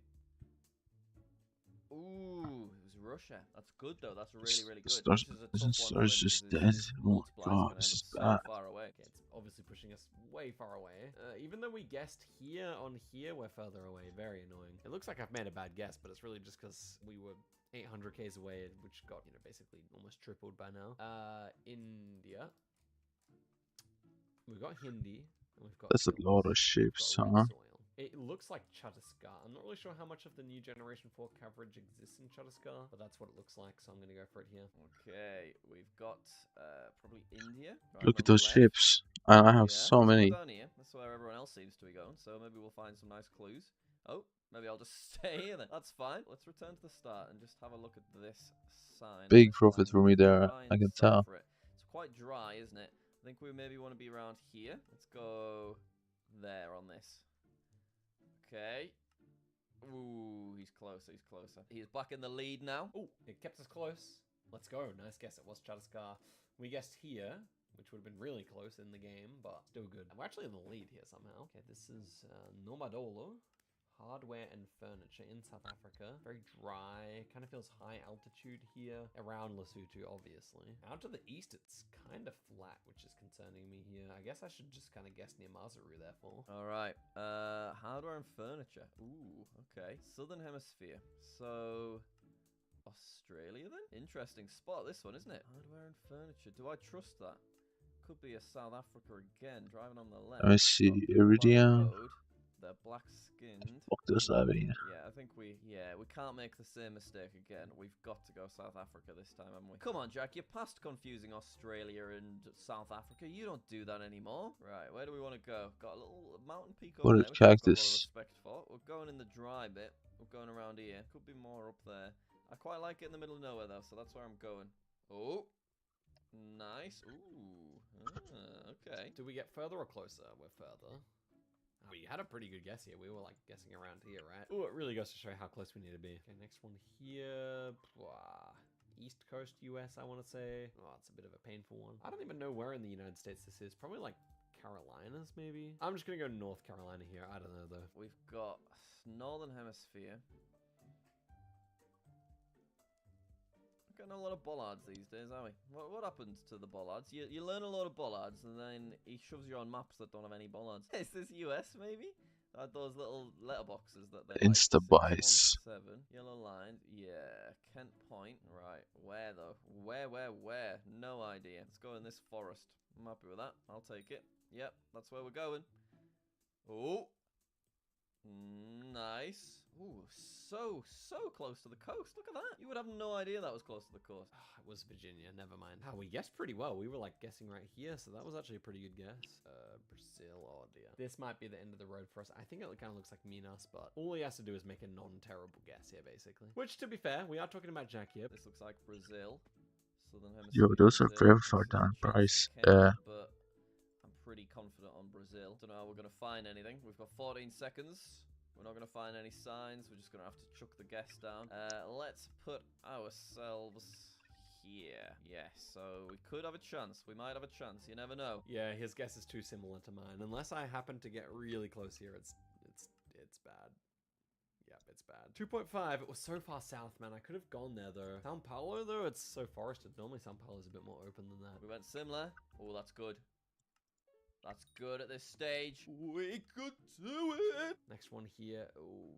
Ooh, it was Russia. That's good though. That's really, really good. Star's just dead. Oh my god, this is bad. Far away. Okay, it's obviously pushing us way far away. Even though we guessed here on here, we're further away. Very annoying. It looks like I've made a bad guess, but it's really just because we were 800 k's away, which got, you know, basically almost tripled by now. India. We've got Hindi. And we've got. That's a lot of ships, huh? It looks like Chhattisgarh. I'm not really sure how much of the new Generation 4 coverage exists in Chhattisgarh, but that's what it looks like, so I'm going to go for it here. Okay, we've got probably India. Right. Look at those ships. I have so many. Down here. That's where everyone else seems to be going, so maybe we'll find some nice clues. Oh, maybe I'll just stay here then. That's fine. Let's return to the start and just have a look at this sign. Big profit for me there, I can tell. It's quite dry, isn't it? I think we maybe want to be around here. Let's go there on this. Okay. Ooh, he's closer, he's closer. He's back in the lead now. Oh, it kept us close. Let's go. Nice guess. It was Chhattisgarh. We guessed here, which would have been really close in the game, but still good. We're actually in the lead here somehow. Okay, this is Nomadolo. Hardware and furniture in South Africa. Very dry. Kind of feels high altitude here. Around Lesotho, obviously. Out to the east, it's kind of flat, which is concerning me here. I guess I should just kind of guess near Maseru, therefore. Alright. Hardware and furniture. Ooh, okay. Southern Hemisphere. So... Australia, then? Interesting spot, this one, isn't it? Hardware and furniture. Do I trust that? Could be a South Africa again. Driving on the left. I see. Iridium. They're black-skinned. Fuck does that mean? Yeah, I think we can't make the same mistake again. We've got to go South Africa this time, haven't we? Come on, Jack, you're past confusing Australia and South Africa. You don't do that anymore. Right, where do we want to go? Got a little mountain peak over What a there, which I've got a lot of cactus. respect for. We're going in the dry bit. We're going around here. Could be more up there. I quite like it in the middle of nowhere, though, so that's where I'm going. Oh, nice. Ooh, okay. Do we get further or closer? We're further. Oh, you had a pretty good guess here. We were like guessing around here, right? Oh, it really goes to show how close we need to be. Okay, next one here. Blah. East Coast US, I want to say. Oh, it's a bit of a painful one. I don't even know where in the United States this is. Probably like Carolinas, maybe? I'm just gonna go North Carolina here. I don't know, though. We've got Northern Hemisphere. Getting a lot of bollards these days, are we? What happens to the bollards? You learn a lot of bollards, and then he shoves you on maps that don't have any bollards. Is this US, maybe? Those little letterboxes that they Insta buys. 617, yellow line. Yeah, Kent Point. Right, where though? Where? No idea. Let's go in this forest. I'm happy with that. I'll take it. Yep, that's where we're going. Oh, nice. Ooh, so close to the coast. Look at that. You would have no idea that was close to the coast. Oh, it was Virginia. Never mind. Oh, we guessed pretty well. We were like guessing right here, so that was actually a pretty good guess. Brazil. Oh dear. This might be the end of the road for us. I think it kind of looks like Minas, but all he has to do is make a non-terrible guess here, basically. Which, to be fair, we are talking about Jack here. This looks like Brazil. Southern Hemisphere. Yo, those are Brazil. very far down price. Kenya, but I'm pretty confident on Brazil. Don't know how we're gonna find anything. We've got 14 seconds. We're not going to find any signs. We're just going to have to chuck the guess down. Let's put ourselves here. Yes, so we could have a chance. We might have a chance. You never know. Yeah, his guess is too similar to mine. Unless I happen to get really close here, it's bad. Yep, it's bad. 2.5. It was so far south, man. I could have gone there, though. Sao Paulo, though, it's so forested. Normally, Sao Paulo is a bit more open than that. We went similar. Oh, that's good. That's good at this stage. We could do it. Next one here. Oh,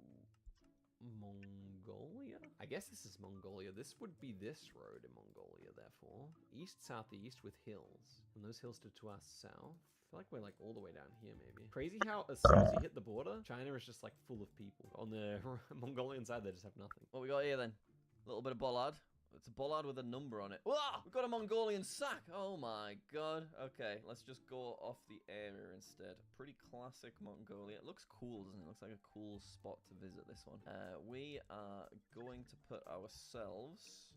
Mongolia? I guess this is Mongolia. This would be this road in Mongolia, therefore. East, southeast with hills. And those hills to our south. I feel like we're like all the way down here, maybe. Crazy how as soon as you hit the border, China is just like full of people. On the Mongolian side, they just have nothing. What we got here then? A little bit of bollard. It's a bollard with a number on it. Whoa! We've got a Mongolian sack! Oh my god. Okay, let's just go off the area instead. Pretty classic Mongolia. It looks cool, doesn't it? It looks like a cool spot to visit, this one. We are going to put ourselves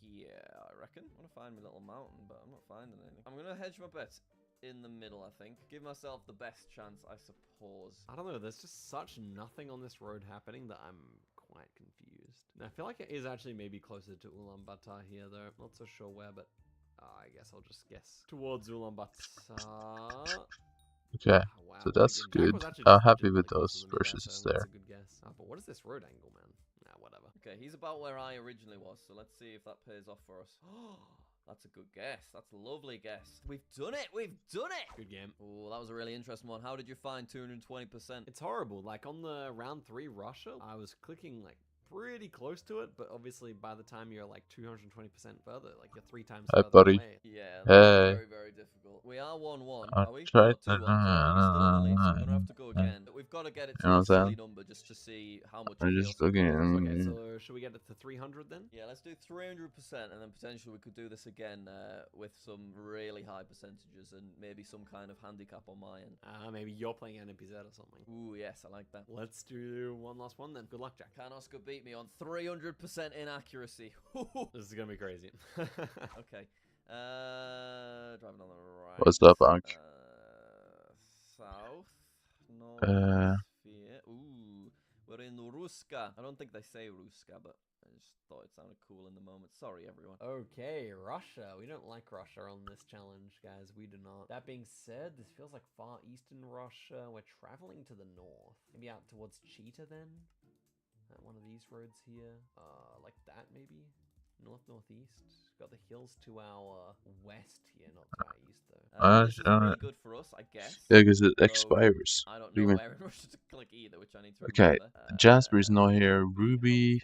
here, I reckon. I want to find my little mountain, but I'm not finding anything. I'm going to hedge my bets in the middle, I think. Give myself the best chance, I suppose. I don't know, there's just such nothing on this road happening that I'm quite confused. And I feel like it is actually maybe closer to Ulaanbaatar here, though. Not so sure where, but I guess I'll just guess towards Ulaanbaatar. Okay, wow, so that's Jack good. was actually I'm just happy legitimately with closer those than me verses so there. that's a good guess. But what is this road angle, man? Nah, whatever. Okay, he's about where I originally was, so let's see if that pays off for us. That's a good guess. That's a lovely guess. We've done it! We've done it! Good game. Oh, that was a really interesting one. How did you find 220%? It's horrible. Like, on the round 3 Russia, I was clicking, like, pretty close to it, but obviously by the time you're like 220% further, like you're 3 times Hi, further buddy. away. Yeah, that's Hey. very, very difficult. We are 1-1. I'll Are we? try No, 2-1. So we're still in the lead, so we're gonna have to go again. But we've got to get it You know to a what I'm silly saying? number just to see how much I it just feels. fucking- Okay, so should we get it to 300 then? Yeah, let's do 300%, and then potentially we could do this again with some really high percentages and maybe some kind of handicap on my end. Maybe you're playing NPZ or something. Ooh, yes, I like that. Let's do one last one then. Good luck, Jack. Can Oscar beat me on 300% inaccuracy? This is gonna be crazy. Okay. Driving on the right. What's up, Ank? South. North. Uh. Sphere. Ooh. We're in Ruska. I don't think they say Ruska, but I just thought it sounded cool in the moment. Sorry, everyone. Okay, Russia. We don't like Russia on this challenge, guys. We do not. That being said, this feels like far eastern Russia. We're traveling to the north. Maybe out towards Cheetah then? One of these roads here. Like that, maybe? Northeast. Got the hills to our west here, not to our east, though. This is really good for us, I guess. Yeah, because it So, expires. I don't Do you know mean- where in Russia to click either, which I need to Okay, remember. Jasper's not here. Ruby.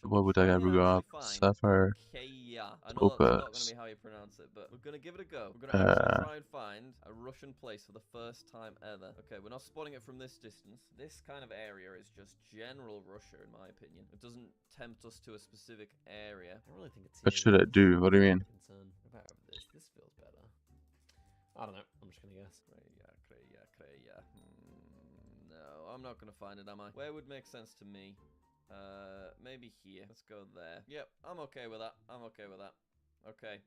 What would I ever go up? Sapphire. Kaya. I know that's not Topaz. going to be how you pronounce it, but we're going to give it a go. We're going to actually try and find a Russian place for the first time ever. Okay, we're not spotting it from this distance. This kind of area is just general Russia, in my opinion. It doesn't tempt us to a specific area. I really think it's What should I do? What do you mean? concern about this. This feels better. I don't know. I'm just gonna guess. Kaya. No, I'm not going to find it, am I? Where would make sense to me? Maybe here. Let's go there. Yep, I'm okay with that. I'm okay with that. Okay.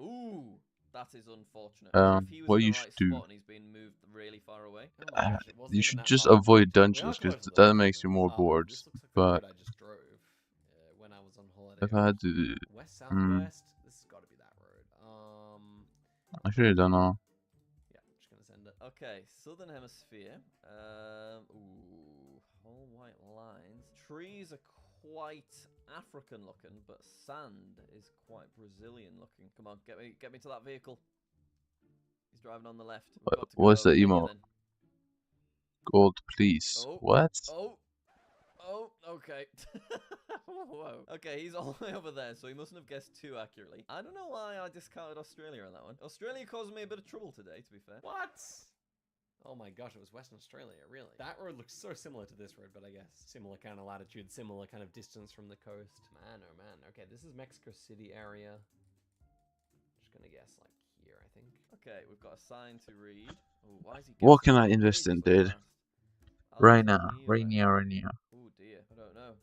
Ooh, that is unfortunate. If he was what in the you right should do? spot and he's been moved really far away. Oh my gosh, it wasn't You even should that just far. avoid We are dungeons because close to that the makes you more bored. This looks like the But road I just drove when I was on holiday. if I had to, West southwest. This has got to be that road. I should don't know. Yeah, I'm just gonna send it. Okay, southern hemisphere. Ooh, whole white lines. Trees are quite African looking, but sand is quite Brazilian looking. Come on, get me to that vehicle. He's driving on the left. What's the Kenya, emo? then. Gold, please. Oh, What? Oh, okay. Whoa. Okay, he's all the way over there, so he mustn't have guessed too accurately. I don't know why I discounted Australia on that one. Australia caused me a bit of trouble today, to be fair. What? Oh my gosh, it was Western Australia, really? That road looks so similar to this road, but I guess similar kind of latitude, similar kind of distance from the coast. Man, oh man. Okay, this is Mexico City area. Just gonna guess like here, I think. Okay, we've got a sign to read. Oh, why is he What guessing can I way invest in, so dude? fast? Right now, Altamira. right now. Oh dear, I don't know.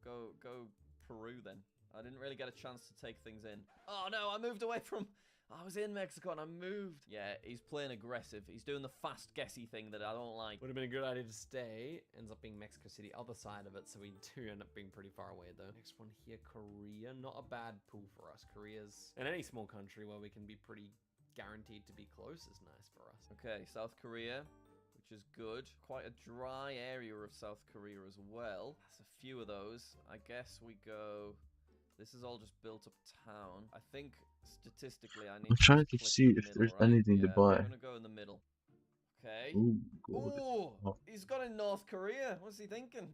Go Peru then. I didn't really get a chance to take things in. Oh no, I moved away from... I was in Mexico and I moved. Yeah, he's playing aggressive. He's doing the fast guessy thing that I don't like. Would have been a good idea to stay. Ends up being Mexico City, other side of it, so we do end up being pretty far away though. Next one here, Korea. Not a bad pool for us. Korea's in any small country where we can be pretty guaranteed to be close is nice for us. Okay, South Korea, which is good. Quite a dry area of South Korea as well. There's a few of those. I guess we go... This is all just built up town. I think statistically I need I'm to trying just to click see the if middle, there's right? anything to Yeah, buy. I'm gonna go in the middle. Okay. Ooh, gold. Ooh, he's got in North Korea. What's he thinking?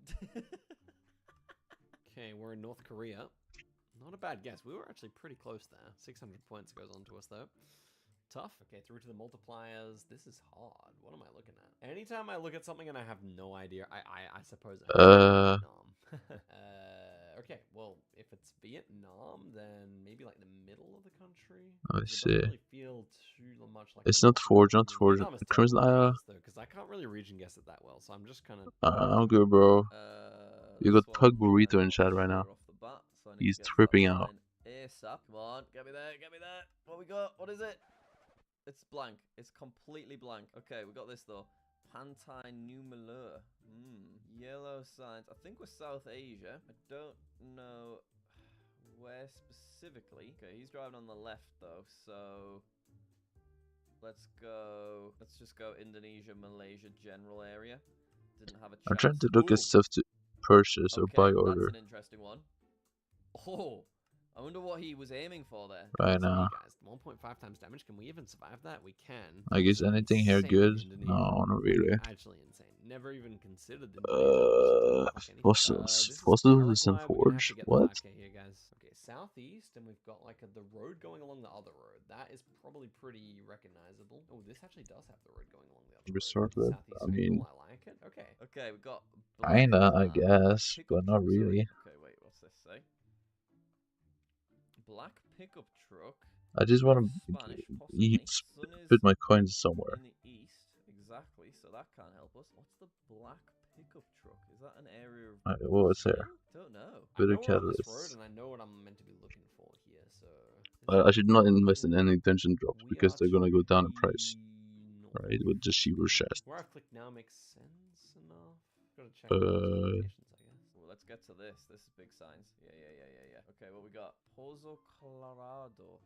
Okay, we're in North Korea. Not a bad guess. We were actually pretty close there. 600 points goes on to us though. Tough. Okay, through to the multipliers. This is hard. What am I looking at? Anytime I look at something and I have no idea, I suppose I okay, well, if it's Vietnam, then maybe like the middle of the country. I It see. doesn't really feel too much like It's the not Forge, not I mean, Forge. Vietnam is Crimson terrible at Isle. this, though, because I can't really region guess it that well, so I'm just kind of... I'm good, bro. You got This Pug one Burrito I'm in not chat right sure now. off the bat, so I need He's to get to that tripping out. sign ASAP. Come on, get me there, get me there. What we got? What is it? It's blank. It's completely blank. Okay, we got this though. Pantai New Malur. Yellow signs. I think we're South Asia. I don't know where specifically. Okay, he's driving on the left though, so let's go. Let's just go Indonesia, Malaysia general area. Didn't have a chance. I'm trying to look at stuff to purchase or buy order. That's an interesting one. Oh, I wonder what he was aiming for there. Right now. Guys, 1.5 times damage. Can we even survive that? We can. I guess anything here good? No, not really. Actually insane. Never even considered the Fossils. Fossils is in Forge? What? Okay, here, guys. Okay, southeast, and we've got like the road going along the other road. That is probably pretty recognizable. Oh, this actually does have the road going along the other Resort road. Red. I mean, I like it. Okay. Okay, we got. kinda, I guess, but not really. Okay, wait, what's this say? Black pickup truck. I just want Spanish, to put my coins somewhere. In the east, exactly. So that can't help us. What's the black pickup truck? Is that an area of? What's there? Don't know. Bit I of know we're on this road, catalyst. and I know what I'm meant to be looking for here. So I should not invest in any dungeon drops because they're gonna go down in price. Right, with the cheaper chests. where I've clicked now makes sense enough. Gotta check those locations, I guess. Well, let's get to this. This is big signs. Yeah. Okay, what we got? Pozo Colorado.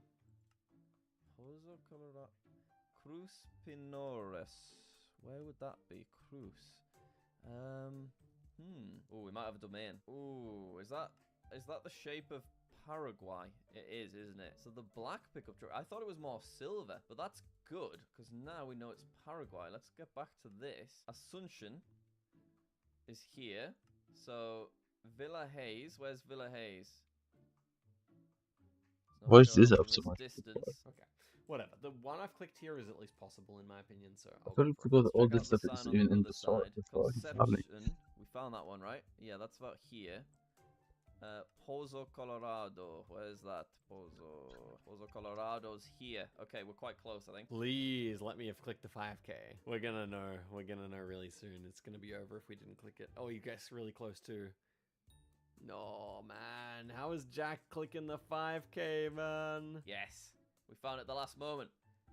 Pozo Colorado. Cruz Pinores. Where would that be? Cruz. Oh, we might have a domain. Oh, is that the shape of Paraguay? It is, isn't it? So the black pickup truck. I thought it was more silver, but that's good because now we know it's Paraguay. Let's get back to this. Asunción is here. So Villa Hayes. Where's Villa Hayes? It's Why not is this showing up in so this much? distance. Okay. Whatever. The one I've clicked here is at least possible in my opinion, so I I'll thought go you for it. forgot Let's all check this out the stuff is sign on even the in other the store. side. What the fuck is happening? Conception. We found that one, right? Yeah, that's about here. Pozo, Colorado. Where's that? Pozo, Colorado's here. Okay, we're quite close, I think. Please let me have clicked the 5K. We're gonna know. We're gonna know really soon. It's gonna be over if we didn't click it. Oh, you guys really close too. No, man. How is Jack clicking the 5K, man? Yes, we found it at the last moment.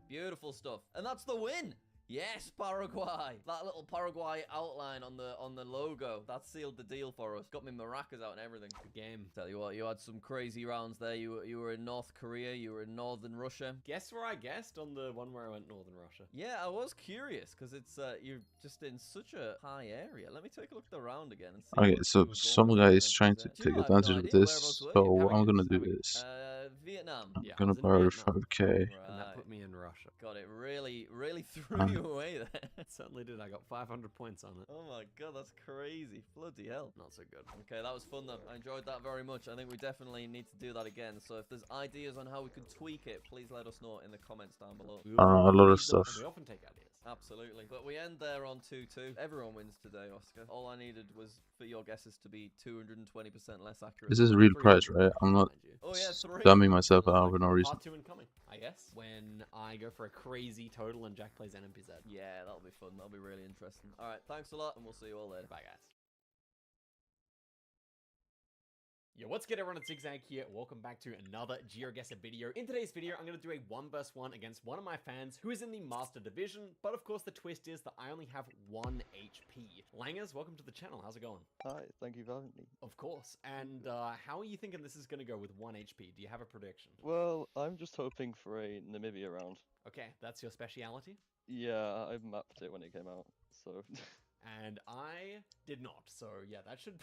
Beautiful stuff. And that's the win! Yes, Paraguay. That little Paraguay outline on the logo, that sealed the deal for us. Got me maracas out and everything. Good game. Tell you what, you had some crazy rounds there. You were in North Korea, you were in Northern Russia. Guess where I guessed on the one where I went Northern Russia? Yeah, I was curious because it's you're just in such a high area. Let me take a look at the round again and see. Okay, what so you were some going guy for is and trying to present. Do you take know, I have advantage no of idea. Whereabouts this. were So you? what I'm gonna do is Vietnam. Yeah, I'm I gonna was in borrow Vietnam. 5K. And that put me in Russia. God, it really threw you away there. It certainly did. I got 500 points on it. Oh my god, that's crazy. Bloody hell. Not so good. Okay, that was fun though. I enjoyed that very much. I think we definitely need to do that again. So if there's ideas on how we could tweak it, please let us know in the comments down below. I don't know, a lot of stuff. We often take ideas. Absolutely. But we end there on 2-2. Everyone wins today, Oscar. All I needed was for your guesses to be 220% less accurate. This is a real price, right? I'm not dumbing myself out for no reason. Part 2 incoming, I guess. When I go for a crazy total and Jack plays NMPZ. Yeah, that'll be fun. That'll be really interesting. Alright, thanks a lot, and we'll see you all later. Bye, guys. Yo, what's good everyone, it's Zigzag here. Welcome back to another GeoGuessr video. In today's video, I'm going to do a 1 vs 1 against one of my fans who is in the Master Division, but of course the twist is that I only have 1 HP. Langers, welcome to the channel. How's it going? Hi, thank you for having me. Of course. And how are you thinking this is going to go with 1 HP? Do you have a prediction? Well, I'm just hoping for a Namibia round. Okay, that's your speciality? Yeah, I mapped it when it came out, so... And I did not, so yeah, that should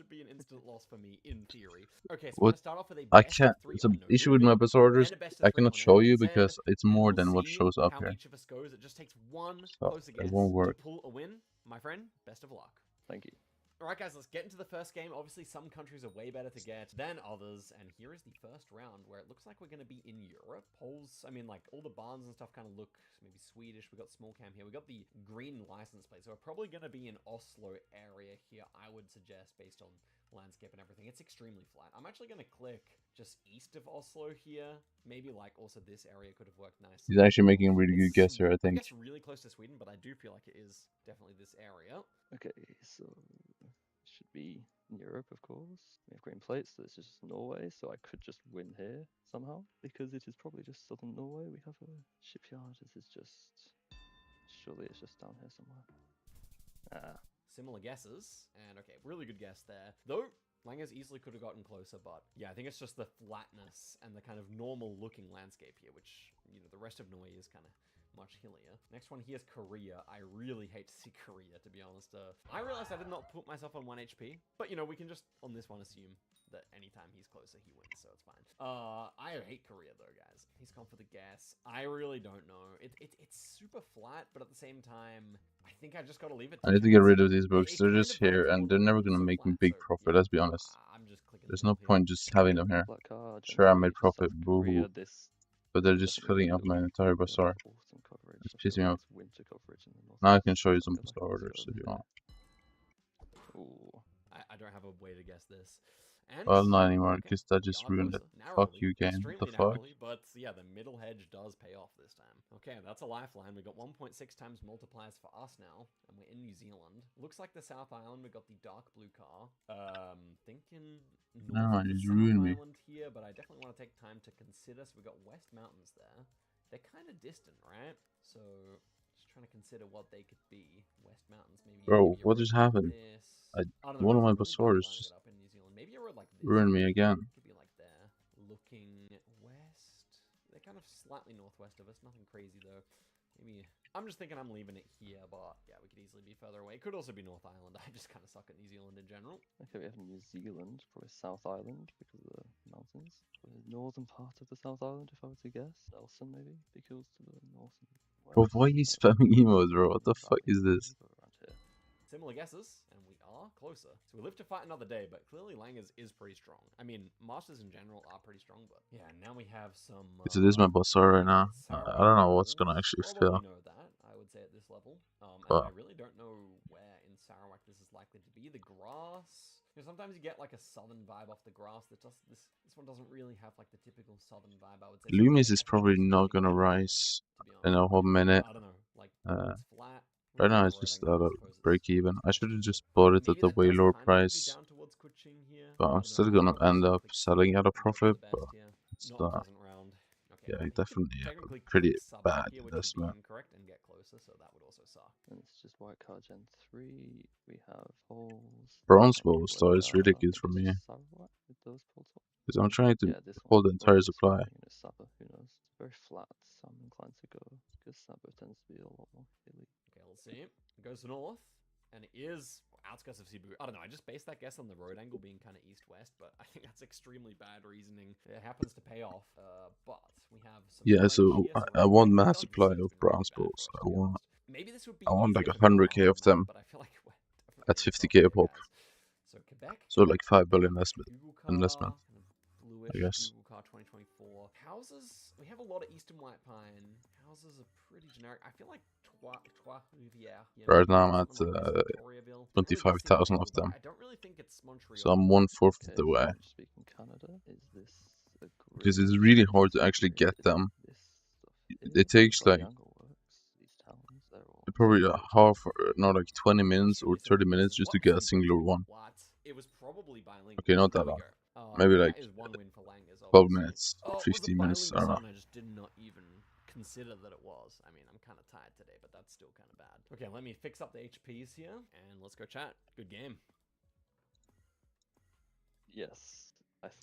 be an instant loss for me in theory. Okay, so we're What? gonna start off with a I best can't. of 3 It's an on issue with my bus orders. I cannot show you because it's more than what shows up how here. each of us goes. It just takes one So closer it guess won't to work. pull a win. My friend, best of luck. Thank you. Alright guys, let's get into the first game. Obviously some countries are way better to get than others, and here is the first round where it looks like we're going to be in Europe. Polls, I mean like all the barns and stuff kind of look maybe Swedish. We got small cam here. We got the green license plate, so we're probably going to be in Oslo area here, I would suggest, based on landscape and everything. It's extremely flat. I'm actually going to click just east of Oslo here. Maybe like also this area could have worked nicely. He's actually making a really good guess here, I I think. guess really close to Sweden, but I do feel like it is definitely this area. Okay, so... should be in Europe, of course. We have green plates, so it's just Norway, so I could just win here somehow, because it is probably just southern Norway. We have a shipyard. This is just... surely it's just down here somewhere. Ah. Similar guesses, and okay, really good guess there. Though, Langers easily could have gotten closer, but yeah, I think it's just the flatness and the kind of normal looking landscape here, which, you know, the rest of Norway is kind of much hillier. Next one here is Korea. I really hate to see Korea, to be honest. I realized I did not put myself on 1 HP, but you know, we can just, on this one, assume that anytime he's closer, he wins, so it's fine. I hate Korea though, guys. He's gone for the guess. I really don't know. It's super flat, but at the same time, I think I just gotta leave it to I need to get rid of these books. They're just here, and they're never gonna make me big profit. Let's be honest. I'm just clicking. There's no point just having them here. Sure, I made profit, boo-hoo. But they're just filling up my entire bazaar. It's pissing me off. Now I can show you some bazaar orders if you want. I don't have a way to guess this. And Well, not anymore, because that just ruined it. Fuck you, game. What the fuck? But yeah, the middle hedge does pay off this time. Okay, that's a lifeline. We got 1.6 times multipliers for us now, and we're in New Zealand. Looks like the South Island. We got the dark blue car. Thinking No, north of the you South ruined me. Island here, but I definitely want to take time to consider. So we got West Mountains there. They're kind of distant, right? So just trying to consider what they could be. West Mountains, maybe. Bro, maybe a what road just like happened? this. I, I don't know, one of it's my really bazaars lining just it up in New Zealand. Maybe a road like this. ruined me again. Could be like there. Looking west. They're kind of slightly northwest of us. Nothing crazy though. Maybe I'm just thinking I'm leaving it here, but yeah, we could easily be further away. It could also be North Island. I just kind of suck at New Zealand in general. Okay, we have New Zealand, probably South Island because of the mountains. The northern part of the South Island, if I were to guess. Nelson, maybe, because to the north and west. Bro, why are you spamming emos, bro? What the fuck is this? Similar guesses, and we are closer. So we live to fight another day, but clearly Langers is pretty strong. I mean, Masters in general are pretty strong, but yeah, now we have some... Because it is my boss right now. I don't know what's gonna actually Probably fail. know that, I would say, at this level. And But I really don't know where in Sarawak this is likely to be. The grass... You know, sometimes you get like a southern vibe off the grass that just... This one doesn't really have like the typical southern vibe, I would say. Loomis is probably not gonna rise in a whole minute. I don't know, like, it's flat. Right now it's just at a break even. I should have just bought it at a way lower price. But I'm still gonna end up selling at a profit, but it's yeah, definitely a pretty bad investment. And get closer, so that would also suck. And it's just white card Gen 3. We have holes. Bronze balls though is really good for me. Because I'm trying to hold the entire supply. Who knows? It's very flat, so I'm inclined to go because Sabo tends to be a lot more hilly. Okay, let's see. It goes north, and it is outskirts of Cebu. I don't know, I just based that guess on the road angle being kind of east-west, but I think that's extremely bad reasoning. It happens to pay off, but we have some... Yeah, so I want mass supply of bronze balls. I want like 100k of them but I feel like at 50k a pop. So Quebec, So like 5 billion investment, I guess. Google Car 2024. Houses, we have a lot of Eastern White Pine. Houses are pretty generic. I feel like Trois Rivières. Right now I'm at 25,000 of them. I don't really think it's Montreal. So I'm 1/4 of the way. Speaking Canada, is this a Because it's really hard to actually get them. It takes like probably a half, not like 20 minutes or 30 minutes just to get a singular one. It was probably bilingual. Okay, not that long. Maybe like 12 minutes, 15 minutes, I don't know. I just did not even consider that it was. I mean, I'm kind of tired today, but that's still kind of bad. Okay, let me fix up the HPs here, and let's go chat. Good game. Yes.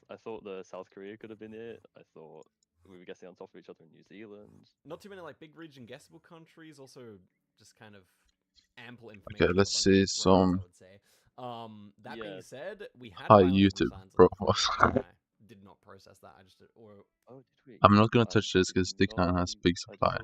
I thought the South Korea could have been it. I thought we were guessing on top of each other in New Zealand. Not too many like big region guessable countries, also just kind of ample information. Okay, let's see some That being said, we had high YouTube, bro. I did not process that. I just did, I'm not gonna touch this because Dick9 has big supply.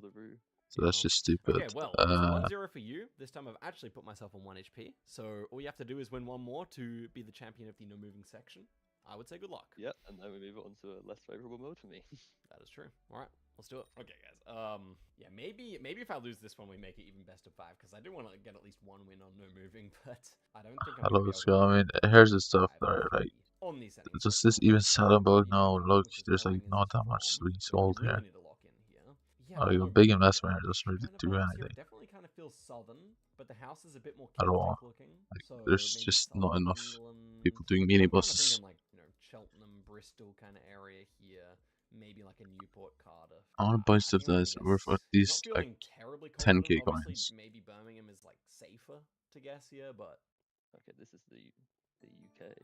So that's just stupid. Okay, well, it's 1-0 for you. This time I've actually put myself on 1 HP. So all you have to do is win one more to be the champion of the no moving section. I would say good luck. Yeah, and then we move on to a less favorable mode for me. That is true. All right, let's do it. Okay, guys. Yeah, maybe if I lose this one, we make it even best of 5 because I do want to get at least one win on no moving, but I don't think I'm Hello, Scott. I mean, here's the stuff that are like. Does this even sellable? No, look, there's like not that much to be sold here. Not even big investment here doesn't really do anything definitely kind of feels southern, but the house is a bit more at all. Like, there's just not enough people doing mini buses. Like, you know, Cheltenham, Bristol kind of area here. Maybe like a Newport, Cardiff. I want to buy stuff that is worth at least like 10k coins. Maybe Birmingham is like safer to guess here, but okay, this is the UK.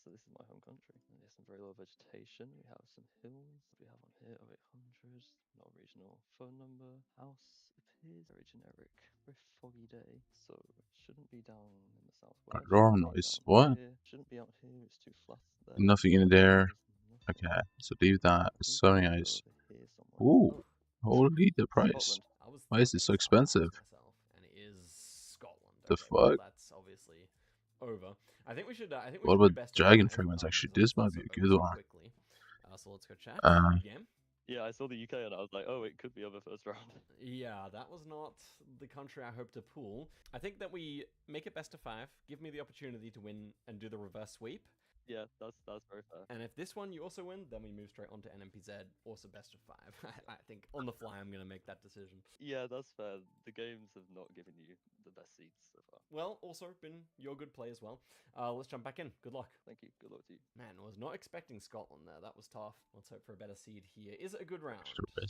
So this is my home country. And there's some very low vegetation. We have some hills. We have on here 0800. No regional phone number. House appears very generic. Very foggy day. So it shouldn't be down in the southwest. Alarm noise. What? Shouldn't be out here. It's too flat there. Nothing in there. Okay, so leave that. So nice. Ooh, holy the price. Why is this so expensive? And it is Scotland. The fuck? That's obviously over. I think we should. What about Dragon Fragments? Actually, this might be a good one. So let's go chat. Good game. Yeah, I saw the UK and I was like, oh, it could be over first round. Yeah, that was not the country I hoped to pull. I think that we make it best of 5. Give me the opportunity to win and do the reverse sweep. Yeah, that's very fair. And if this one you also win, then we move straight on to NMPZ, also best of 5. I think on the fly I'm going to make that decision. Yeah, that's fair. The games have not given you the best seeds so far. Well, also been your good play as well. Let's jump back in. Good luck. Thank you. Good luck to you. Man, I was not expecting Scotland there. That was tough. Let's hope for a better seed here. Is it a good round?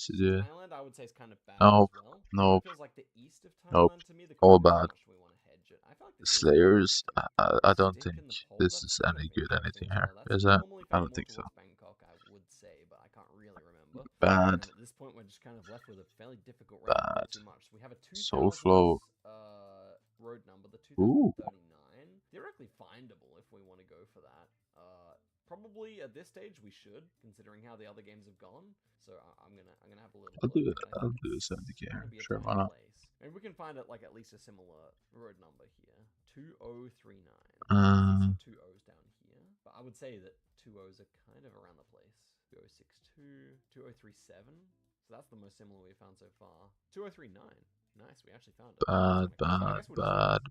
Yeah. Thailand, I would say, is kind of bad Nope. as well. Nope. It feels like the east of Thailand to me. The All bad. we want to hedge it. I feel like Slayers, I don't think this is any good anything here, is it? I don't think so. Bangkok, I would say, but I can't really remember. Bad. And at this point, we're just kind of left with a fairly difficult round. Bad. Too much. We have a 2000 Soul Flow. Road number, the Ooh. 2039. Theoretically findable if we want to go for that. Probably at this stage we should, considering how the other games have gone. So I'm gonna have a little. I'll do it. I'll do 70k. Sure, why not? Maybe we can find it like at least a similar road number here. 2039. Uh, Some 2 O's down here, but I would say that 2 O's are kind of around the place. 2062, 2037. So that's the most similar we've found so far. 2039. Nice, we actually found it. bad,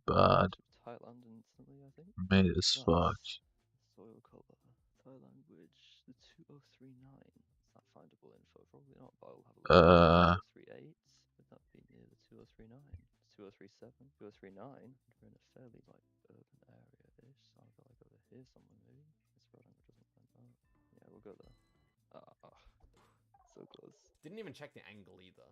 bad. Thailand instantly, I think. Made as fuck. Soil color. Thailand language. The 2039. Is that findable info? Probably not, but I'll have a look. 2038. Would that be near the 2039? 2037? 2039? We're in a fairly like urban area-ish. So I'll go like over here somewhere maybe. This road angle doesn't like that. Yeah, we'll go there. So close. Didn't even check the angle either.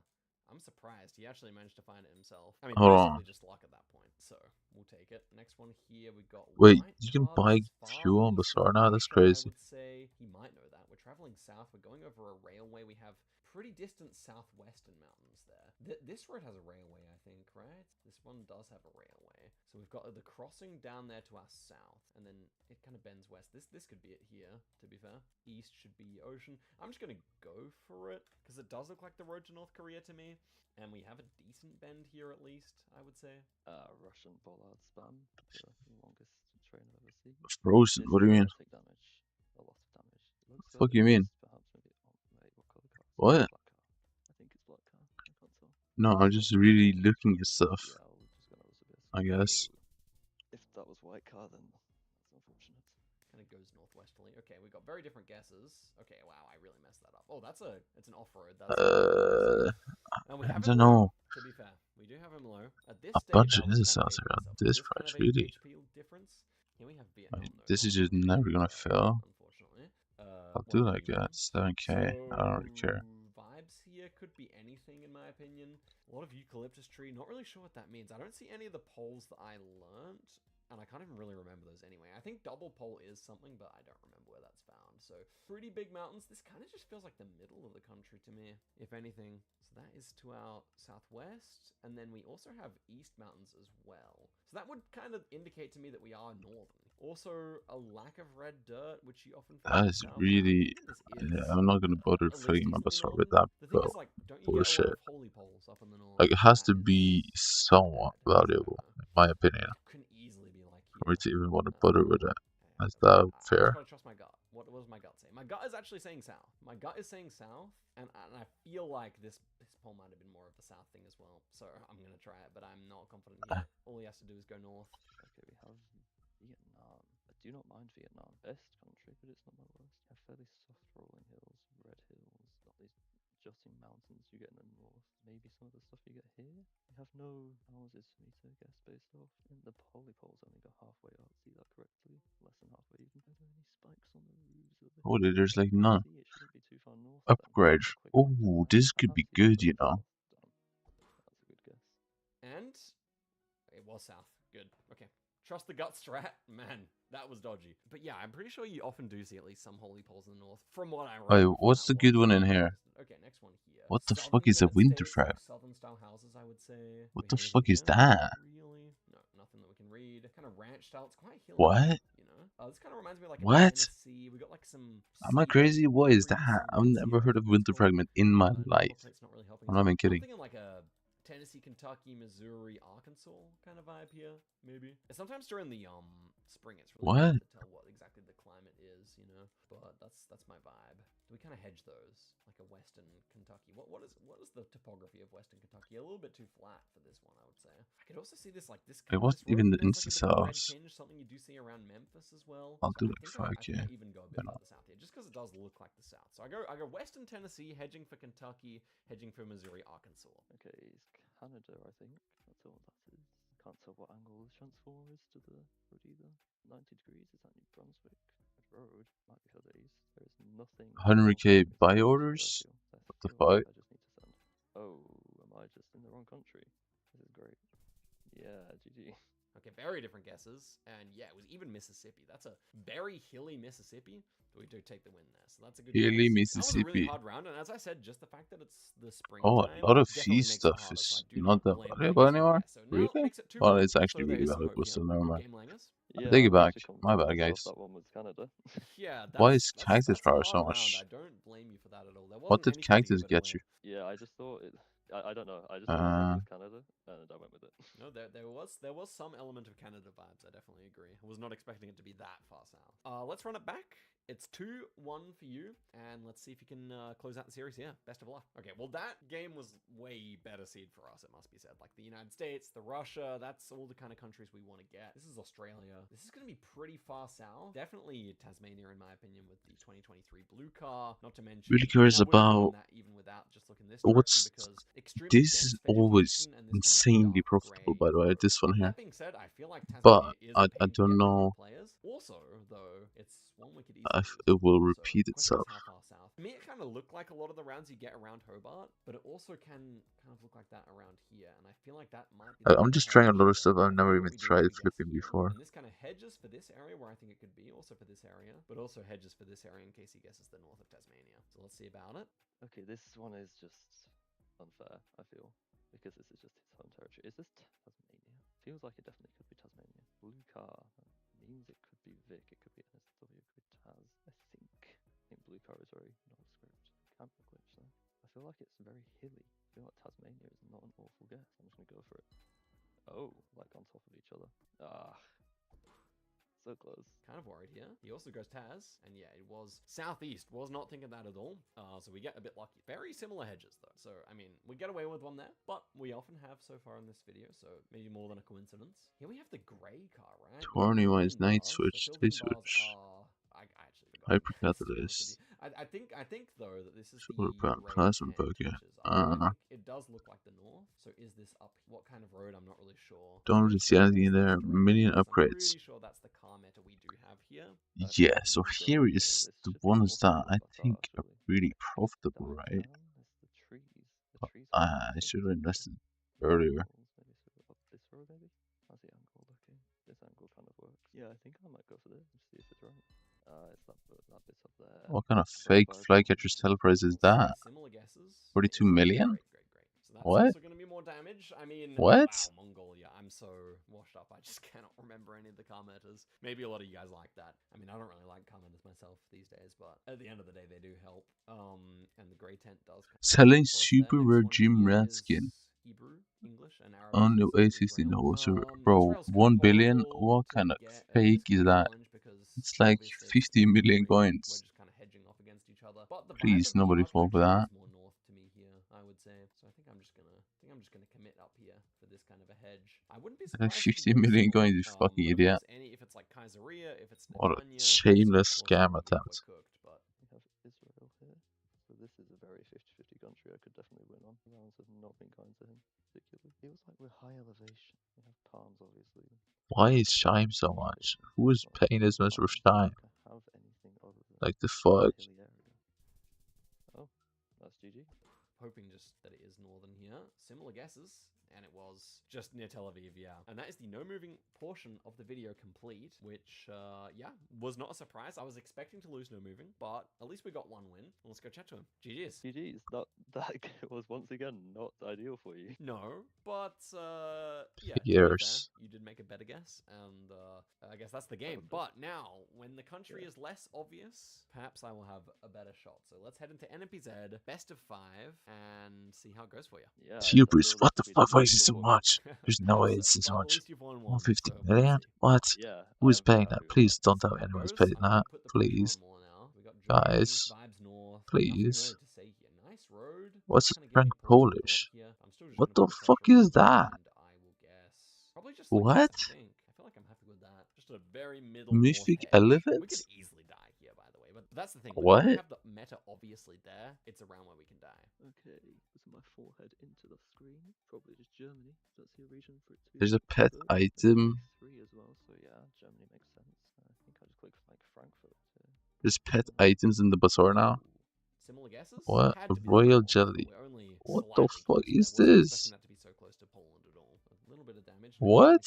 I'm surprised. He actually managed to find it himself. I mean, Hold basically on. just luck at that point. So we'll take it. Next one here, we got. Wait, White you can Car. buy This is far fuel on east of Bazaar now? That's Russia, I crazy. would say he might know that. We're traveling south. We're going over a railway. We have pretty distant southwestern mountains there. This road has a railway, I think, right? This one does have a railway. So we've got the crossing down there to our south, and then it kind of bends west. This could be it here, to be fair. East should be ocean. I'm just going to go for it, because it does look like the road to North Korea to me. And we have a decent bend here, at least, I would say. Russian bollard spam. The longest train I've ever seen. Frozen, what do you mean? Take damage. A lot of damage. What the fuck you mean? Perhaps maybe. Oh, mate, what color car? What? Black car. I think it's black car. I can't tell. No, I'm just really looking at stuff. Yeah, I'll just go over this. I guess. If that was white car, then that's unfortunate. Kind of goes northwesterly. Okay, we got very different guesses. Okay, wow, I really messed that up. Oh, it's an off-road. And we I have don't him low, know. to be fair. We do have him low. At this A stage, budget I was is kind of out hating there at myself. this It is kind price, of a really. HP difference. Here we have Vietnam, though. This is just never gonna fail. Unfortunately. I'll do like that. 7k. I don't really care. Vibes here could be anything, in my opinion. A lot of eucalyptus tree. Not really sure what that means. I don't see any of the poles that I learnt, and I can't even really remember those anyway. I think double pole is something, but I don't remember where that's found. So pretty big mountains. This kind of just feels like the middle of the country to me, if anything. So that is to our southwest, and then we also have east mountains as well. So that would kind of indicate to me that we are northern. Also, a lack of red dirt, which you often find. That is really. Yeah, I'm not gonna bother filling my Bazaar with that. The thing But is, like, don't you bullshit. get a lot of holy poles up in the north? Like, it has to be somewhat valuable, in my opinion, Couldn't easily be like for me to even want to bother with it. Is that I fair? just gotta trust my gut. What does my gut say? My gut is actually saying south. My gut is saying south, and I feel like this poll might have been more of the south thing as well. So I'm gonna try it, but I'm not confident yet. All he has to do is go north. Okay, we have Vietnam. I do not mind Vietnam. Best country, but it's not my worst. You have fairly soft rolling hills, red hills, not these jutting mountains you get in the north. Maybe some of the stuff you get here. You have no houses for me to guess based off. And the polypoles only go halfway up. See that correctly? Less than halfway even. Are there any spikes on the roofs of the Oh, there's like none. It shouldn't be too far north. Upgrade. Oh, this could be good, you know. That's a good guess. And it was south. Good. Okay. Trust the gut strat. Man, that was dodgy. But yeah, I'm pretty sure you often do see at least some holy poles in the north, from what I remember. Wait, what's the good one in here? Okay, next one here. What the Southern fuck is a United winter States, frag? Southern style houses, I would say. What Do the we have fuck anything is here? that? Really? No, nothing that we can read. Kind of ranch style. It's quite hilly. What? You know? This kind of reminds me of like What? Tennessee. We got like some. Am I crazy? What is that? I've never heard of winter fragment in my life. Not really helping I'm not even I'm kidding. thinking like a Tennessee, Kentucky, Missouri, Arkansas kind of vibe here, maybe. And sometimes during the spring, it's really hard to tell what exactly the climate is, you know. But that's my vibe. Do we kind of hedge those like a Western Kentucky? What is the topography of Western Kentucky? A little bit too flat for this one, I would say. I could also see this like this. It wasn't even the there's, insta like, a bit of a red sauce. tinge, something you do see around Memphis as well. I'll So do I like think I 5k. might even go a bit further south here, just because it does look like the south. So I go Western Tennessee, hedging for Kentucky, hedging for Missouri, Arkansas. Okay, it's Canada, I think. That's all that is. Can't tell what angle the transformer is to the road either. 90 degrees, is that New Brunswick? Red Road might be further east. There is nothing. 100k buy orders? What the fuck? I just need to send. Oh, am I just in the wrong country? This is great. Yeah, GG. Okay, very different guesses. And yeah, it was even Mississippi. That's a very hilly Mississippi, but we do take the win there. So that's a good Hilly guess. That was a really Mississippi. hard round, and as I said, just the fact that it's the springtime Oh, a lot of definitely feast makes it stuff harder, so is I do not that blame valuable Langus. anymore? Yeah, so now it Really? makes it 2-1, Well, it's so actually there really is some valuable, hope so here. never Good mind. game, Langus. I take it back. My bad, I guys. thought that one was Canada. Yeah, Why is that's cactus a flower so hard round. much I don't blame blame you for that at all. There What wasn't did anything to cactus give it get away. you? Yeah, I just thought it. I don't know. I just thought it was Canada, and I went with it. No, there was some element of Canada vibes. I definitely agree. I was not expecting it to be that far south. Let's run it back. It's 2-1 for you, and let's see if you can close out the series here. Best of luck. Okay, well, that game was way better seed for us, it must be said. Like, the United States, the Russia, that's all the kind of countries we want to get. This is Australia. This is going to be pretty far south. Definitely Tasmania, in my opinion, with the 2023 blue car. Not to mention, Really curious I would have about gone that even without just looking this direction, what's because extremely this is dense always vegetation and this kind of insanely dark profitable, by the way. This one here, that being said, I feel like but Tasmania is I a pain to don't get for new know players. Also, though, it's one we could easily if lose. it will So, repeat the question itself. is how far south. To me, it kind of looked like a lot of the rounds you get around Hobart, but it also can kind of look like that around here, and I feel like that might be the I'm better just trying a hedge. lot of stuff. I've I never think even what we do is tried we guess flipping here, before. and this kind of hedges for this area where I think it could be, also for this area, but also hedges for this area in case he guesses the north of Tasmania. So let's see about it. Okay, this one is just unfair, I feel, because this is just his home territory. Is this Tasmania? Feels like it definitely could be Tasmania. Blue car means it could be Vic, it could be NSW, it could be Taz. I think blue car is very nondescript. Camera glitch though. I feel like it's very hilly. I feel like Tasmania is not an awful guess. I'm just gonna go for it. Oh, like on top of each other. Ah. So close. Kind of worried here. He also goes Taz, and yeah, it was southeast. Was not thinking that at all. So we get a bit lucky. Very similar hedges, though. So, I mean, we get away with one there, but we often have so far in this video, so maybe more than a coincidence. Here we have the grey car, right? 21 night switch, day switch. I actually forgot. Hypercatalyst. I think though that this is Solar the power gray plasma tent, bug, yeah. which is I think it does look like the north. So is this up? What kind of road? I'm not really sure. Don't really see anything in there. Million upgrades. I'm pretty sure that's the car meta we do have here. Yeah, so here is the ones that I think are really profitable, right? I should have invested earlier. This road maybe? How's the angle looking? This angle kind of works. Yeah, I think I might go for this and see if it's right. It's that bit up there. What kind of fake flycatcher sell price is that? Similar guesses. 42 million? So that's What? also going to be more damage. I mean, what? Wow, Mongolia. I'm so washed up. I just cannot remember any of the car metas. Maybe a lot of you guys like that. I mean, I don't really like car metas myself these days, but at the end of the day, they do help. And the grey tent does. Selling super rare gym rat skin. Hebrew, English, and Arabic. On the A16 bro, 1 billion? What kind of fake is that? It's like 50 million coins. Please, nobody fall for that. I would say. So I think I'm just gonna commit up here for this kind of a hedge. I wouldn't be Like surprised. 50 million coins, you fucking idiot. If it's like Kaiseria, if it's What a Netanya, shameless scam attempt. We have Israel here. So this is a very 50-50 country I could definitely win on. The rounds have not been kind to him, particularly. Feels like we're high elevation. We have palms, obviously. Why is Shime so much? Who is paying as much for Shime? Like the fuck? Oh, that's GG. Hoping just that it is northern here. Similar guesses, and it was just near Tel Aviv, yeah. And that is the no moving portion of the video complete, which, yeah, was not a surprise. I was expecting to lose no moving, but at least we got one win. Let's go chat to him. GG's. GG's. That was once again not ideal for you. No, but, yeah, Figures. you did make a better guess, and I guess that's the game. But now, when the country is less obvious, perhaps I will have a better shot. So let's head into NMPZ, best of 5, and see how it goes for you. Yeah. Hubris, what the fuck? Why is it so much? There's no way it's this much. 150 million? What? Who is paying that? Please don't tell anyone is paying that. Please. Guys. Please. What's a prank Polish? What the fuck is that? What? I feel like I'm happy with that. Just a very middle Mythic We elephants? could easily die here, by the way. But that's the thing. What? We have the meta obviously there. It's around where we can die. Okay, put my forehead into the screen. Probably just Germany. Don't see a region for it to. There's a pet item. 3 as well, so yeah, Germany makes sense. I think I just clicked like Frankfurt. There's pet items in the bazaar now. Similar guesses? What? A royal jelly. What the fuck is this? That to be so close to Poland at all. A little bit of damage. What?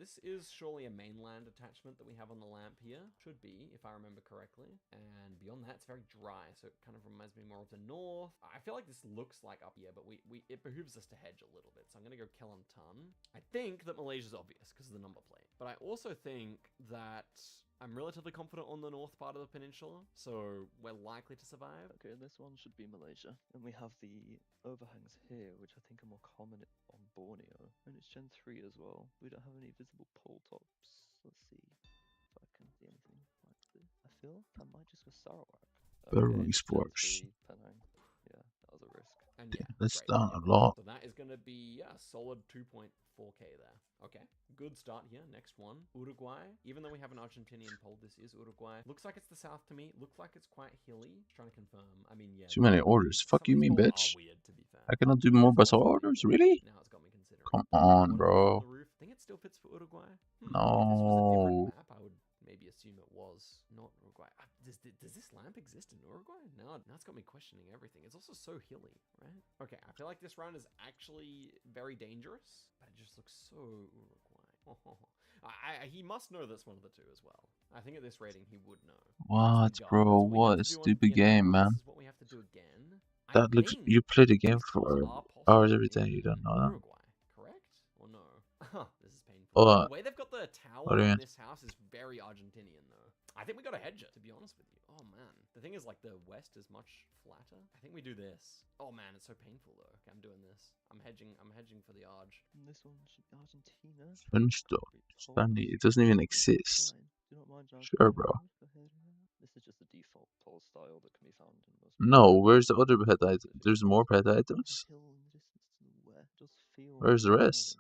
This is surely a mainland attachment that we have on the lamp here. Should be, if I remember correctly. And beyond that, it's very dry, so it kind of reminds me more of the north. I feel like this looks like up here, but it behooves us to hedge a little bit. So I'm gonna go Kelantan. I think that Malaysia's obvious because of the number plate. But I also think that I'm relatively confident on the north part of the peninsula, so we're likely to survive. Okay, this one should be Malaysia. And we have the overhangs here, which I think are more common on Borneo. And it's Gen 3 as well. We don't have any visible pole tops. Let's see if I can see anything like this. I feel like I might just go Sarawak. Very Gen sports. 3, Penang. Yeah, that was a risk. And Yeah, yeah, that's great. down a lot. So that is going to be a solid 2.4k there. Okay, good start here. Next one, Uruguay. Even though we have an Argentinian pole, this is Uruguay. Looks like it's the south to me. Looks like it's quite hilly. Just trying to confirm. I mean, yeah. Too many orders. Fuck you, mean, bitch. Weird, to be fair. I cannot do more basal orders, really? Now it's got me considering. Come on, bro. I think it still fits for Uruguay. No. If this was a different map, I would maybe assume it was not Uruguay. Does this lamp exist in Uruguay? Now it's got me questioning everything. It's also so hilly, right? Okay, I feel like this round is actually very dangerous, but it just looks so Uruguay. He must know that's one of the two as well. I think at this rating he would know. What, bro? What a stupid game, man. This is what we have to do again. That looks. You play the game for hours every day. You don't know that. Uruguay, correct? Or no? This is painful. Oh, The way they've got the tower what do you in mean? this house is very Argentinian, though. I think we got to hedge it, to be honest with you. Oh, man. The thing is, like, the west is much flatter. I think we do this. Oh, man, it's so painful, though. Okay, I'm doing this. I'm hedging for the Arg. And this one should be Argentina. Punchstone. Stanley. It doesn't even exist. Do not mind Sure, bro. This is just the default pole style that can be found in most. No, where's the other pet item? There's more pet items? Where's the rest?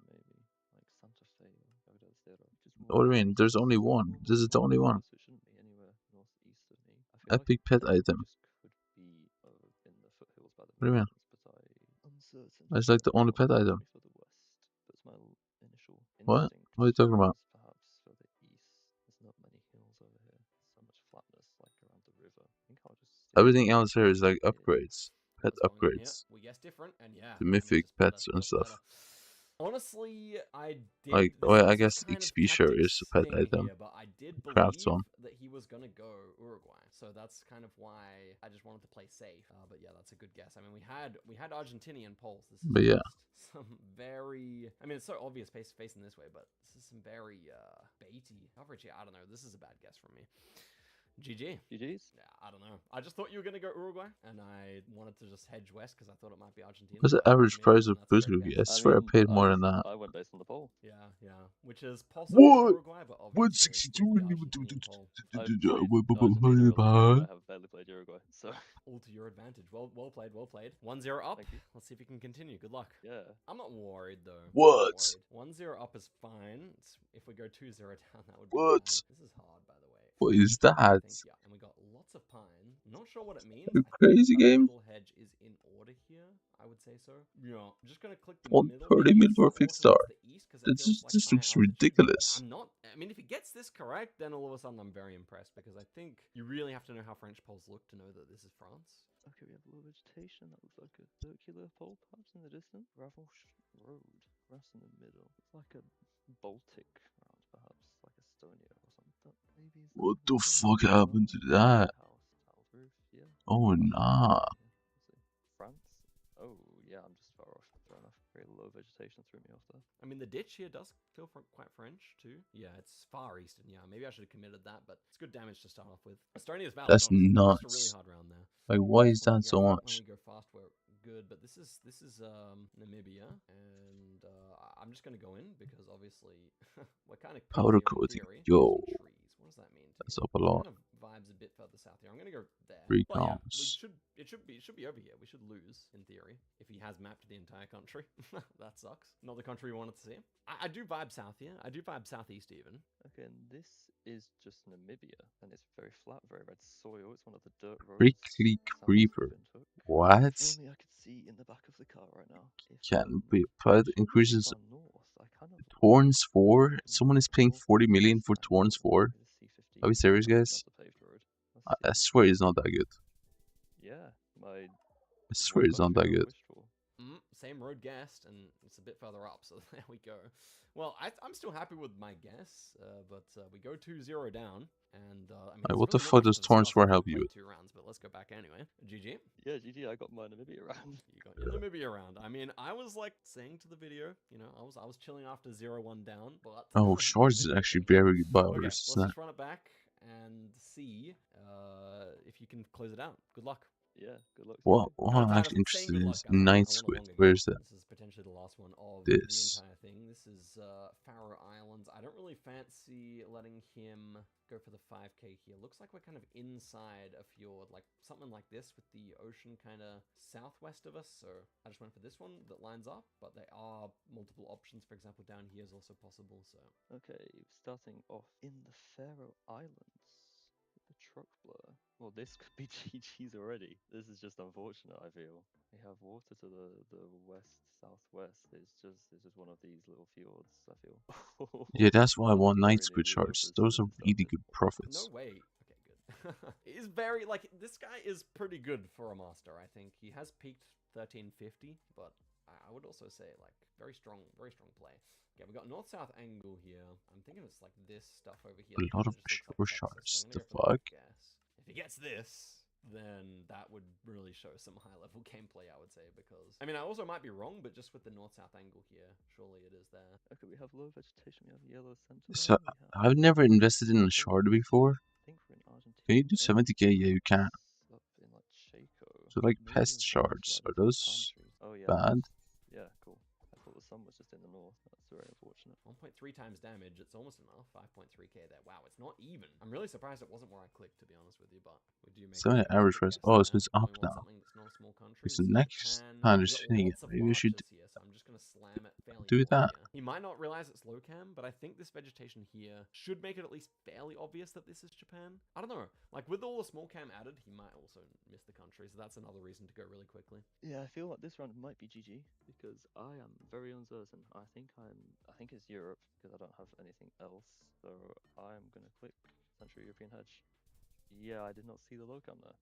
What do you mean? There's only one. This is the only one. Epic pet item. What do you mean? That's like the only pet item. What? What are you talking about? Everything else here is like upgrades. Pet upgrades. We guess different, and yeah. The mythic pets and stuff. Honestly, I did. Like, well, I guess XP share is a pet item. Here, but I did Crafts believe one. that he was gonna go Uruguay, so that's kind of why I just wanted to play safe. But yeah, that's a good guess. I mean, we had Argentinian poles. This is But yeah. some very. I mean, it's so obvious facing this way, but this is some very baity coverage here. I don't know. This is a bad guess from me. GG. GG's? Yeah, I don't know. I just thought you were going to go Uruguay, and I wanted to just hedge west because I thought it might be Argentina. What's the average price of Boosterookie? I swear I paid more than that. I went based on the poll. Yeah, which is possible What? Uruguay, but obviously 162. I have barely played Uruguay, so. All to your advantage. Well played, well played. 1-0 up. Let's see if we can continue. Good luck. Yeah. I'm not worried, though. What? 1-0 up is fine. If we go 2-0 down, that would be What? bad. This is hard, by the way. What is that? Yeah, and we got lots of pine. Not sure what it means. A crazy game? Middle hedge is in order here. I would say so. Yeah, I'm just gonna click the On middle. 30 mil for a fixed star. This looks ridiculous. I'm not. I mean, if it gets this correct, then all of a sudden I'm very impressed because I think you really have to know how French poles look to know that this is France. Okay, we have low vegetation. That looks like a circular pole, perhaps in the distance. Gravel road, grass in the middle. It's like a Baltic round, perhaps like Estonia or something. Maybe. What the fuck happened to that? Oh, nah. France? Oh, yeah, I'm just far off. Fair enough. Very low vegetation threw me off there. I mean, the ditch here does feel quite French, too. Yeah, it's far eastern. Yeah, maybe I should have committed that, but it's good damage to start off with. Estonia's valid. That's honestly. nuts. Just a really hard round there. Like, why is that so much? When we go fast, we're good, but this is Namibia, and I'm just gonna go in because obviously we're kind of Powder coating. Yo. What does that mean? That's up a lot. Kind of vibes a bit further south here. I'm gonna go there. 3 But yeah, counts. it should be over here. We should lose in theory if he has mapped the entire country. That sucks. Not the country we wanted to see. I do vibe south here. I do vibe southeast even. Okay, and this is just Namibia, and it's very flat, very red soil. It's one of the dirt roads. Prickly Creeper. What? If only I could see in the back of the car right now. Can be applied. Increases Torns 4. Someone is paying 40 million for Torns 4. Are we serious, guys? I swear it's not that good. Yeah, I swear it's not that good. Same road guessed, and it's a bit further up, so there we go. Well, I'm still happy with my guess, but we go 2-0 down, and I mean, Like, what the fuck does Torns 4 help you with? 2 rounds, but let's go back anyway. GG. Yeah, GG. I got my Namibia round. You got your gonna be around. I mean, I was like saying to the video, you know, I was chilling after 0-1 down, but Oh, Shards is actually very good bowlers, okay, let's isn't it? just run it back and see if you can close it out. Good luck. Yeah, good luck. What I'm actually interested in is Night Squid. Where is that? This is potentially the last one of This. the entire thing. This is Faroe Islands. I don't really fancy letting him go for the 5k here. Looks like we're kind of inside a fjord, like something like this with the ocean kind of southwest of us. So I just went for this one that lines up, but there are multiple options. For example, down here is also possible. So okay, starting off in the Faroe Islands. The truck blur. Well, this could be GG's already. This is just unfortunate, I feel. We have water to the west, southwest. It's just one of these little fjords, I feel. Yeah, that's why I want Night Really, Squid really Shards. Those are really good profits. no way. Okay, good. He's very like this guy is pretty good for a master. I think he has peaked 1350, but I would also say like very strong play. Okay, we got north-south angle here. I'm thinking it's like this stuff over here. A lot of pure shards. The fuck? If he gets this, then that would really show some high-level gameplay, I would say, because I mean, I also might be wrong, but just with the north-south angle here, surely it is there. Okay, we have low vegetation. We have yellow center. So I've never invested in a shard before. I think we're in Argentina. Can you do 70k? Yeah, you can. Up in like Chaco. So like Maybe pest in some shards, are those Oh yeah. bad? Yeah, cool. I thought the sun was just in the north. That's very unfortunate. 1.3 times damage, it's almost enough. 5.3k there. Wow, it's not even. I'm really surprised it wasn't where I clicked, to be honest with you, but we do make 7 average price. Oh, so it's up now. Not a small country. It's the next time is hitting it. Maybe we should here, so I'm just gonna slam it fairly do that. Here. He might not realize it's low cam, but I think this vegetation here should make it at least fairly obvious that this is Japan. I don't know. Like with all the small cam added, he might also miss the country, so that's another reason to go really quickly. Yeah, I feel like this round might be GG because I am very uncertain. I think it's Europe because I don't have anything else. So I'm gonna click Central European Hedge. Yeah, I did not see the low cam there.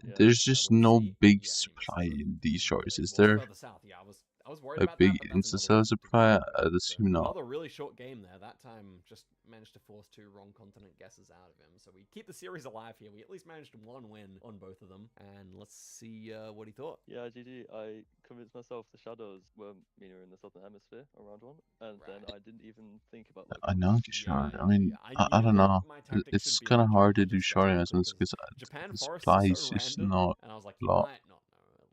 Yeah, there's just no big supply in these shards, is there? South, yeah, I was worried a about big that, but that's insta-cell supply? I'd assume not. Another really short game there. That time just managed to force 2 wrong continent guesses out of him. So we keep the series alive here. We at least managed 1 win on both of them. And let's see what he thought. Yeah, GG. I convinced myself the shadows were in the southern hemisphere on round 1, and then I didn't even think about. I know shard. I mean, I don't know. It's kind of hard to do shard investments because the supply is just not a lot.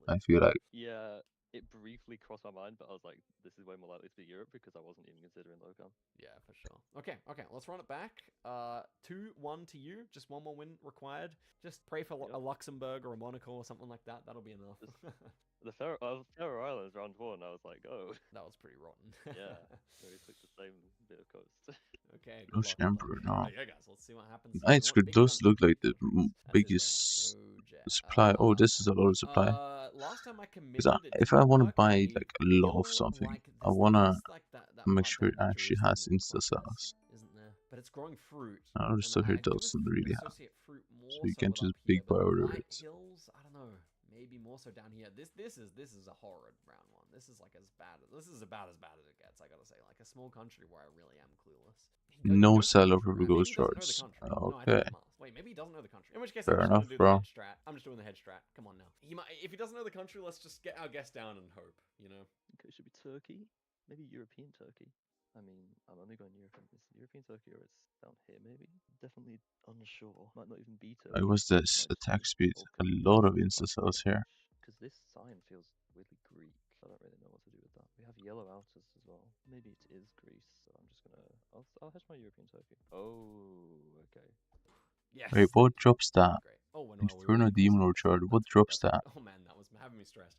I feel like. Yeah, it briefly crossed my mind, but I was like, this is way more likely to be Europe because I wasn't even considering low-cam. Yeah, for sure. Okay, let's run it back. 2-1 to you. Just 1 more win required. Just pray for a Luxembourg or a Monaco or something like that. That'll be enough. The Faroe Islands round 1, I was like, oh. That was pretty rotten. Yeah, so we took the same bit of coast. Okay. Rush Emperor, no. Yeah, guys, let's see what happens. Night Squid does look like the biggest supply. Oh, this is a lot of supply. Last time I committed, if I want to buy like a lot of something, I want to make sure it actually has insta cells. Isn't there? But it's growing fruit. I just here doesn't really have. So you can just big buy order it. Hills, I don't know. Maybe more so down here. This is a horrid round 1. This is like this is about as bad as it gets. I gotta say, like a small country where I really am clueless. No seller for ghost shards. Okay. Wait, maybe he doesn't know the country. In which case, fair I'm enough, just bro. I'm just doing the head strat. Come on now. If he doesn't know the country, let's just get our guest down and hope. You know. Okay, it should be Turkey. Maybe European Turkey. I mean, I'm only going European. It's European Turkey or it's down here maybe. Definitely unsure. Might not even be Turkey. It was this attack speed. A lot of insta cells here. Because this sign feels really Greek. I don't really know what to do with that. We have yellow outers as well. Maybe it is Greece. So I'm just gonna. I'll hedge my European Turkey. Oh, okay. Yes. Wait, what drops that? Oh, Inferno Demon Orchard. What drops that? Oh man, that was having me stressed.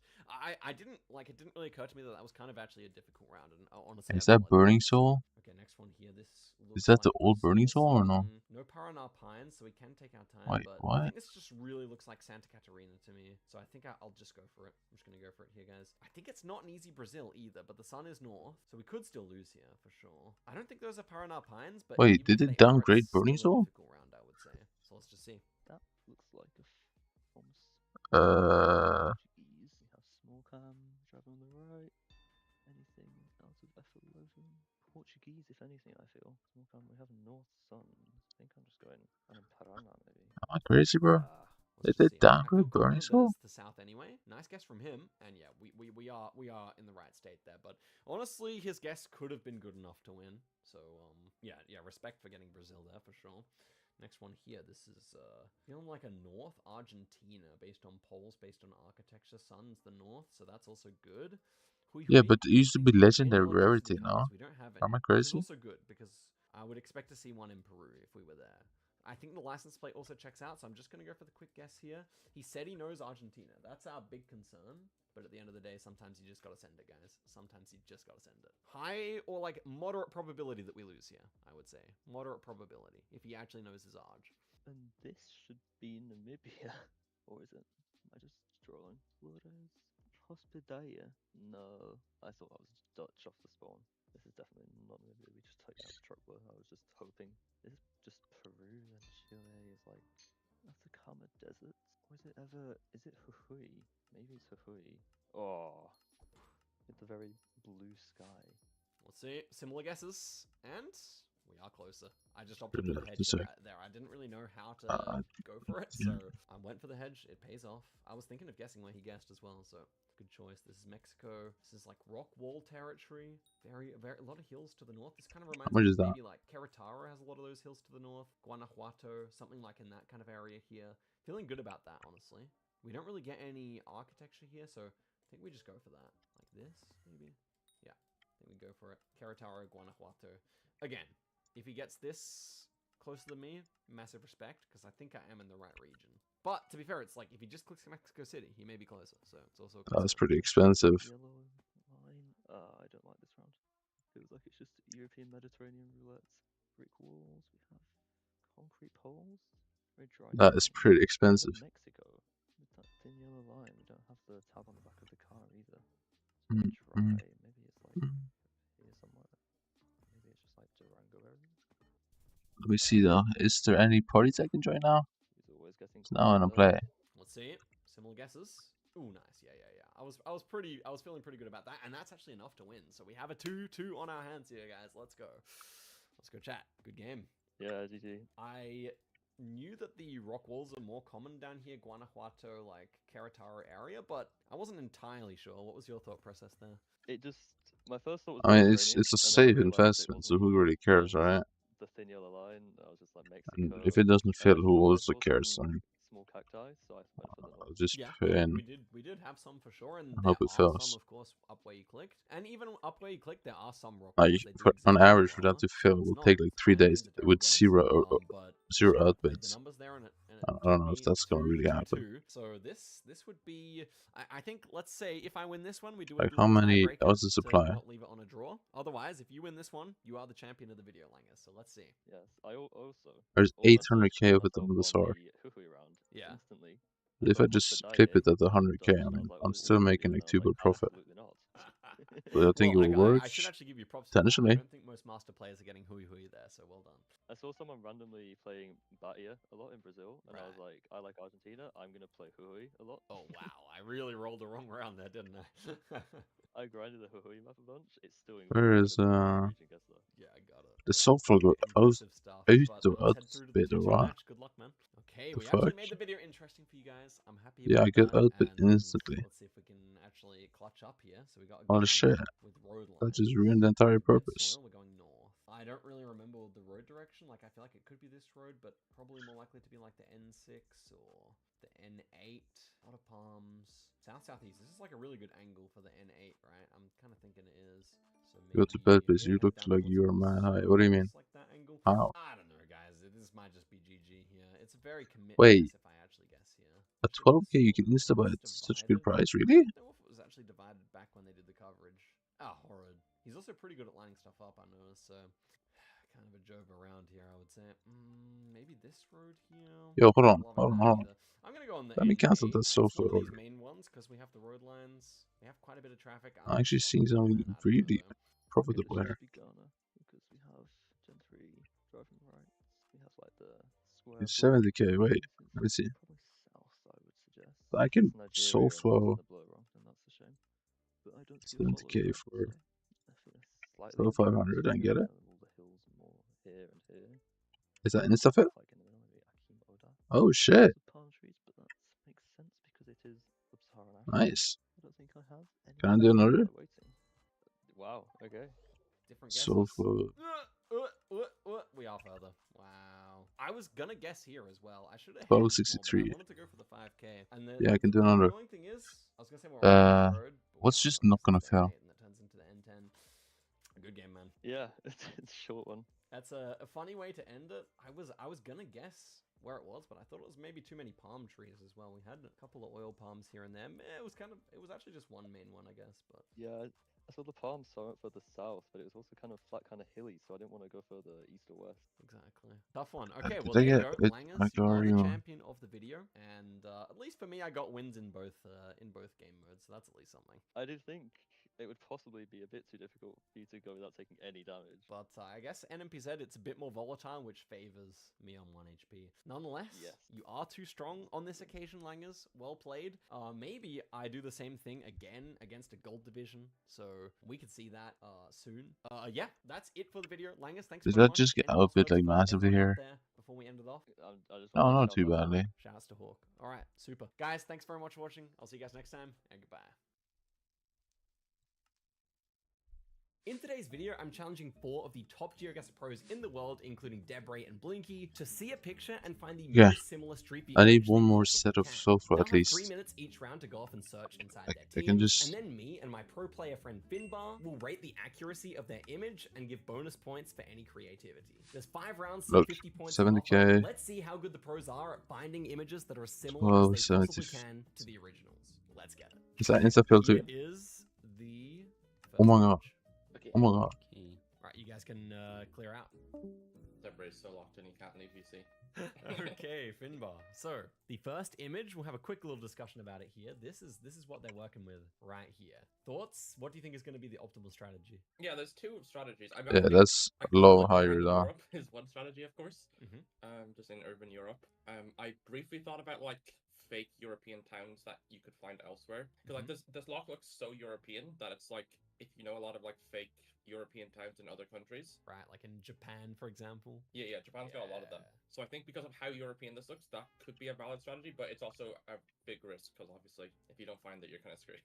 I didn't like. It didn't really occur to me that was kind of actually a difficult round. And honestly, is that Burning Soul? Okay, next one here. This is that the old Burning Soul or no? No Paranar Pines, so we can take our time. Wait, but what? I think this just really looks like Santa Catarina to me. So I think I'll just go for it. I'm just gonna go for it here, guys. I think it's not an easy Brazil either, but the sun is north, so we could still lose here for sure. I don't think those are Paranar Pines, but wait, did it downgrade Burning Soul? Round, I would say. So let's just see. That looks like a Uh. Portuguese. We have small cam, driving on the right. Anything out of F11? Portuguese, if anything, I feel. Small cam, we have North Sun. I think I'm just going. I'm in Paraná, maybe. Am I crazy, bro? They Let's just did see. I downgrade feel Bernie's confident that Hole? it's the south anyway. Nice guess from him, and yeah, we are in the right state there. But honestly, his guess could have been good enough to win. So yeah, respect for getting Brazil there for sure. Next one here. This is feeling like a North Argentina based on polls, based on architecture. Sun's the north, so that's also good. Yeah, but it used to be Any legendary electricity rarity, no? cars? We don't have Am I any, which is crazy? also good because I would expect to see one in Peru if we were there. I think the license plate also checks out, so I'm just going to go for the quick guess here. He said he knows Argentina. That's our big concern. But at the end of the day, sometimes you just got to send it, guys. Sometimes you just got to send it. High or like moderate probability that we lose here, I would say. Moderate probability, if he actually knows his Arg. And this should be Namibia. Or is it? Am I just drawing? Flores? Hospedaya? No. I thought I was Dutch off the spawn. This is definitely not Namibia. We just took out the truck. I was just hoping. Is it just Peru and Chile is like Atacama Desert? Or is it ever... Is it Jujuy? Maybe it's Jujuy. Oh. With the very blue sky. Let's see. Similar guesses. And we are closer. I just opted for the hedge there. I didn't really know how to go for it, so I went for the hedge. It pays off. I was thinking of guessing where he guessed as well, so good choice. This is Mexico. This is like rock wall territory. A lot of hills to the north. This kind of reminds me of maybe like Querétaro has a lot of those hills to the north. Guanajuato, something like in that kind of area here. Feeling good about that, honestly. We don't really get any architecture here, so I think we just go for that. Like this, maybe? Yeah, I think we go for it. Querétaro, Guanajuato. Again, if he gets this closer than me, massive respect, because I think I am in the right region. But, to be fair, it's like, if he just clicks Mexico City, he may be closer, so it's also... That's pretty expensive. Yellow line. I don't like this round. Feels like it's just European Mediterranean roulettes. Brick walls. We have concrete poles. Very dry. That is pretty expensive. Mexico. With that thin yellow line. We don't have the tab on the back of the car either. It's very dry. Maybe it's like here somewhere. Maybe it's just like Durango area. Let me see though. Is there any parties I can join now? Now I don't play. Let's see. Similar guesses. Ooh, nice. Yeah. I was feeling pretty good about that, and that's actually enough to win. So we have a 2-2 on our hands here, guys. Let's go. Let's go chat. Good game. Yeah, GG. I knew that the rock walls are more common down here, Guanajuato, like Querétaro area, but I wasn't entirely sure. What was your thought process there? It just my first thought was I mean, it's a safe investment, so who really cares, right? The thin yellow line. I was just like Mexico. And if it doesn't fit, who also cares? I mean, small cacti, so I went for the I'll just yeah, put in. we did have some for sure, and I there hope it are fills. some, of course, up where you clicked, and even up where you clicked, there are some rock Like, walls. on average, for that to fill, will take like 3 days with zero outbids. I don't know if that's gonna really happen. So this would be, I think, let's say if I win this one, we do Like, how many? What's the supply? not leave it on a draw. Otherwise, if you win this one, you are the champion of the video, Langer. So let's see. Yes, I also. There's 800k of it on the sword. Yeah. Instantly. But if I just flip it at 100k, I mean, I'm still making like 2 good profit. But I think it will work. I should actually give you props. Potentially. I don't think most master players are getting hui there, so well done. I saw someone randomly playing Batia a lot in Brazil, and I was like, I like Argentina, I'm gonna play Jujuy a lot. Oh wow, I really rolled the wrong round there, didn't I? I grinded the Jujuy map a bunch. It's still Where is Yeah, I got it. the software go out outbid or what? Good luck, man. Okay, The we actually fuck? made the video interesting for you guys. I'm happy Yeah, I about get that, outbid and instantly. Let's see if we can actually clutch up here. So we got a Oh good shit! with road That lines. just ruined the entire purpose. Soil, we're going north. I don't really remember the road direction. Like, I feel like it could be this road, but probably more likely to be like the N6 or the N8. A lot of palms. South-southeast. This is like a really good angle for the N8, right? I'm kind of thinking it is. So Go to bed, please. You look like you're man high. What do you mean? like that angle. How? I don't know, guys. This might just be GG here. It's a very committed Wait. guess if I actually guess here. At 12k, you can insta buy at such good price, really? I don't know if it was actually divided back when they did the coverage. Ah, horrid. He's also pretty good at lining stuff up, I noticed, so kind of a job around here, I would say. Maybe this road here. Yo, hold on. I'm gonna go on the Let me cancel N8. that sofa It's one of these order. main ones because we have the road lines. We have quite a bit of traffic. I actually seen something really profitable here. Ghana, because we have Gen 3 driving rights. We have like the square. It's 70k. Wait, let me see. Probably south, I would suggest. I can Nigeria soul flow and the blow wrong, and that's a shame. But I don't see a 70k for slightly 500 and get it. all the hills more here and here. Is that insta fit? Like in the middle, maybe Akim Oda. Oh shit! Palm trees, but that Nice. I don't think I have any. Can I do another? Waiting. Wow. Okay. Different So guesses. for We are further. Wow. I was gonna guess here as well. I should have 1263. I wanted to go for the 5K. And then Yeah, I can do the another. annoying thing is, I was gonna say more on the road. What's just not gonna fail? And that turns into the N10. Good game, man. Yeah, it's a short one. That's a funny way to end it. I was gonna guess where it was, but I thought it was maybe too many palm trees as well. We had a couple of oil palms here and there. It was actually just one main one, I guess. But Yeah, I saw the palms, so I went further south, but it was also kind of flat, kind of hilly, so I didn't want to go further east or west. Exactly. Tough one. Okay, well Did I there you get go. it? Langers, Like, you are the you know. champion of the video, and at least for me, I got wins in both game modes, so that's at least something. I did think it would possibly be a bit too difficult for you to go without taking any damage. But I guess NMPZ, it's a bit more volatile, which favors me on 1 HP. Nonetheless, Yes. you are too strong on this occasion, Langers. Well played. Maybe I do the same thing again against a gold division, so we could see that soon. Yeah, that's it for the video. Langers, thanks Did very that much. just get Any a last bit words like before we massively get here? there before we end it off? I just No, wanted to not shout too out badly. Shouts to Hawk. All right, super. Guys, thanks very much for watching. I'll see you guys next time, and goodbye. In today's video, I'm challenging 4 of the top GeoGuessr pros in the world, including Debray and Blinky, to see a picture and find the Yeah. most similar street view I need image one they more possibly set of can. sulfur They'll at have least. 3 minutes each round to go off and search inside their I teams, can just- and then me and my pro player friend Finbar will rate the accuracy of their image and give bonus points for any creativity. There's 5 rounds, so Look, 50 points 70K. off. Let's see how good the pros are at finding images that are as similar 12, as they possibly 70. can to the originals. Let's get it. Is that insta-filter? Here is the Oh my god. Okay. Oh my god. Alright, you guys can clear out. Debray's so locked in, he can't leave VC. Okay, Finbar. So, the first image, we'll have a quick little discussion about it here. This is what they're working with right here. Thoughts? What do you think is going to be the optimal strategy? Yeah, there's 2 strategies. Yeah, that's a lot higher though. Europe is one strategy, of course. Just in urban Europe. I briefly thought about like fake European towns that you could find elsewhere. Because like this lock looks so European that it's like if you know a lot of like fake European towns in other countries. Right, like in Japan, for example. Yeah, Japan's got a lot of them. So I think because of how European this looks, that could be a valid strategy, but it's also a big risk because obviously if you don't find it, you're kind of screwed.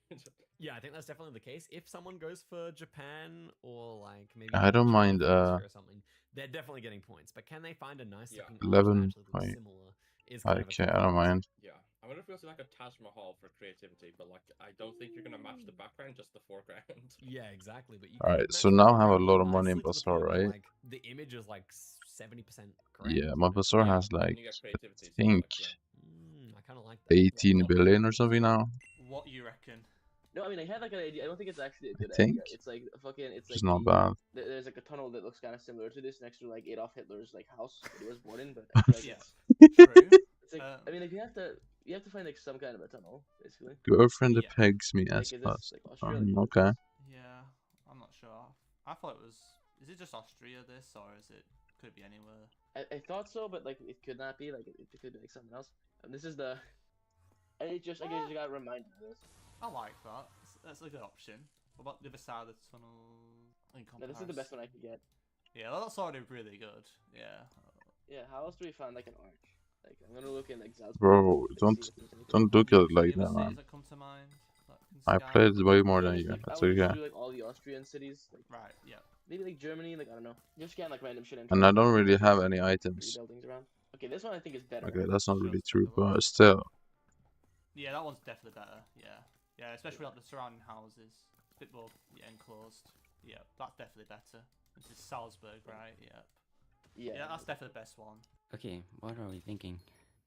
Yeah, I think that's definitely the case. If someone goes for Japan or like maybe I don't mind, or something, they're definitely getting points. But can they find a nice looking 11. wait. Similar? Is kind of a Okay, I don't mind. Yeah, I wonder if we also like a Taj Mahal for creativity, but like I don't think you're gonna match the background, just the foreground. Yeah, exactly. But you Alright, so now I have a lot of money in Bazaar, right? like the image is like 70% correct. Yeah, my Bazaar has like, you get I creativity, so think, I kind of like that. 18 billion or something now. What you reckon? No, I mean I had like an idea. I don't think it's actually a good think. idea. It's like fucking. It's It's like not bad. There's like a tunnel that looks kind of similar to this next to like Adolf Hitler's like house that he was born in, but I feel like it's like I mean like you have to find like some kind of a tunnel basically. Girlfriend that pegs me Like, as is this, fast. like, Australia? Okay. Yeah, I'm not sure. I thought it was. Is it just Austria this, or is it? Could it be anywhere? I thought so, but like it could not be. Like it could be like something else. And this is the. And it just I guess you got reminded of this. I like that. That's a good option. What about the other side of the tunnel? In No, this is the best one I could get. Yeah, that's already really good. Yeah. Yeah. How else do we find like an arch? Like I'm gonna look in like Salzburg. Bro, don't look at it like that, man. That come to mind? I played way more than you. Like, That's I would okay. just do like all the Austrian cities. Like, right. Yeah. Maybe like Germany. Like I don't know. Just scan like random shit. And I don't really have any Three items. buildings around. Okay, this one I think is better. Okay, that's not really true, but still. Yeah, that one's definitely better. Yeah. Yeah, especially like the surrounding houses. It's a bit more enclosed. Yeah, that's definitely better. This is Salzburg, right? Yeah. Yeah, that's definitely the best one. Okay, what are we thinking?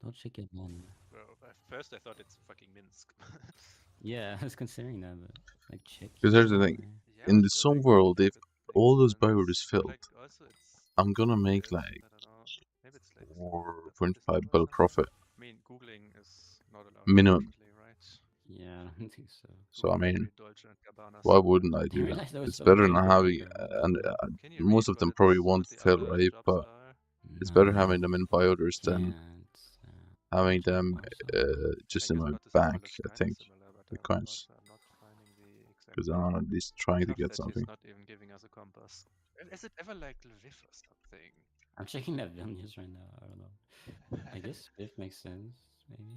Don't shake it, man. Bro, at first I thought it's fucking Minsk. Yeah, I was considering that, but like check. Because here's the thing. In the some world, if all those biodes is filled, I'm gonna make like 4.5 bill profit. I mean, Googling is not allowed. Minimum. Right? Yeah, I don't think so. So I mean, Dolce and Gabbana why stuff. wouldn't I I do that? realized that was It's so better than cheap. having, and most of them probably won't fill, right? But it's better having them in bioders than having them just in my bank. I think the coins, because I'm at least trying to get something. He's not even giving us a compass. Is it ever like Lviv or something? I'm checking that Vilnius right now. I don't know. I guess Biff makes sense, maybe.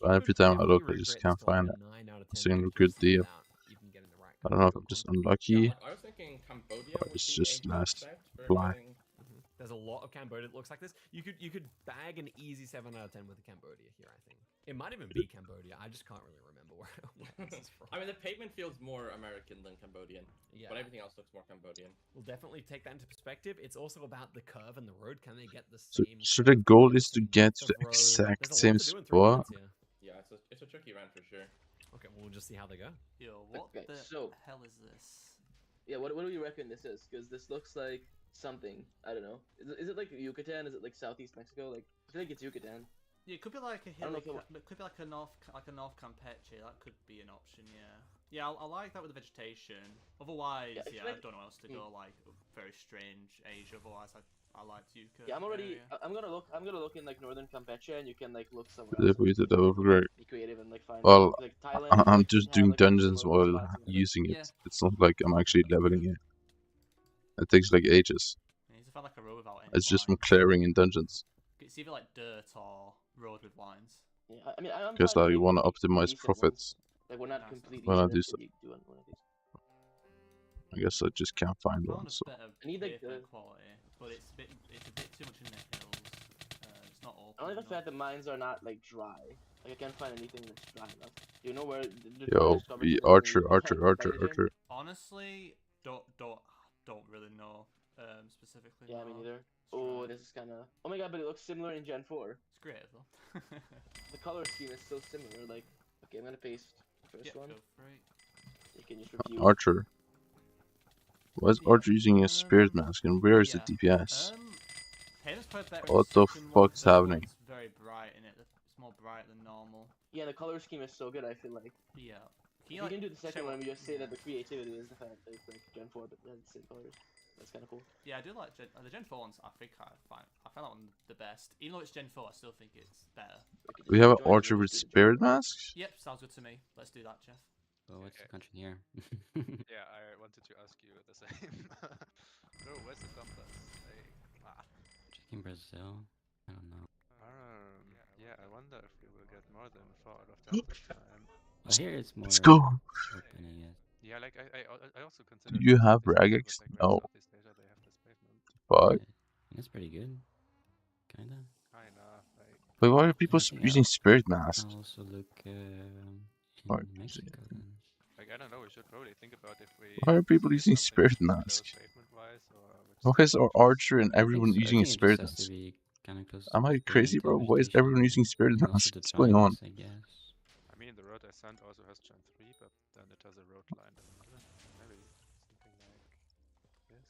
But every time I look, I just can't find a single good deal. You can get in the rack. I don't know if I'm just unlucky. Yeah, I was thinking Cambodia Or would it's be just a last good bet for fly. getting. There's a lot of Cambodia that looks like this. You could bag an easy 7 out of 10 with the Cambodia here, I think. It might even be Cambodia. I just can't really remember where this is from. I mean, the pavement feels more American than Cambodian, Yeah. but everything else looks more Cambodian. We'll definitely take that into perspective. It's also about the curve and the road. Can they get the So, same? so the goal is to get to the exact There's a same lot to do in 3 spot. minutes here. Yeah, it's a tricky round for sure. Okay, well, we'll just see how they go. Yo, what Okay, the so- hell is this? Yeah, what do you reckon this is? Because this looks like something. I don't know. Is it like Yucatan? Is it like Southeast Mexico? Like I feel like it's Yucatan. Yeah, it could be like a I don't know hilly, if it- it could be like a North Campeche. That could be an option. Yeah. Yeah, I like that with the vegetation. Otherwise, Yeah, I yeah, feel I like- don't know where else to go. Like very strange Asia. Otherwise, I like Yucatan. Yeah, I'm already. area. I'm gonna look in like northern Campeche, and you can like look somewhere Yeah, else. we did that over great. Be creative and like find. Well, like Thailand. I'm like, just should have, doing like, a couple dungeons of while spots in there. using it. Yeah. It's not like I'm actually leveling it. It takes like ages. You need to find like a road without any It's just from lines. clearing in dungeons. It's either like dirt or road with lines. Yeah, I mean, I'm Because trying I to want to make optimize decent profits ones. Like we're not completely when I shit do at stuff. doing one of these. I guess I just can't find one. Found a So better I need, like, pavement the- quality, but it's a bit too much in the hills. It's not open. I like the enough. fact that mines are not like dry. Like I can't find anything that's dry enough. You know where the yo, forest covers be is, like, Archer, you can Archer, find Archer, anything? Archer. Honestly, don't really know specifically. Yeah, me no. neither. Oh, this is kind of. Oh my god, but it looks similar in Gen 4. It's great though. The color scheme is so similar. Like, okay, I'm gonna paste the first Yeah, one. go for it. You can just review. Archer. Why is Archer using a spirit mask and where is the DPS? Hayden's quite better in What the second one, fuck's third happening? one's very bright in it. It's more bright than normal. Yeah, the color scheme is so good. I feel like. Yeah. You can do the second one. We just say that the creativity is the fact that it's like Gen 4, but they have the same colors. That's kind of cool. Yeah, I do like the Gen 4 ones. I think I find that one the best. Even though it's Gen 4, I still think it's better. We have an Archer with spirit masks? Yep, sounds good to me. Let's do that, Jeff. Well, what's the country here? Yeah, I wanted to ask you the same. Bro, where's the compass? Like, In Brazil? I don't know. yeah, I wonder if we will get more than 4 out of 10 this time. Well, here it's more Let's go. open, I guess. Yeah, like I also consider. Do you have Ragex? No. But That's pretty good. Kinda. wait, why are people Yeah. using spirit masks? I'll also look in Why- Mexico then. Like I don't know, we should probably think about if we. Why are people using spirit masks? Why is our Archer and everyone using a spirit mask? Kinda close Am I to crazy, the bro? Why is vegetation. everyone using spirit And also masks? the What's going on? triangles, I guess. I mean, the road I sent also has Gen 3, but then it has a road line in the middle. Maybe something like this.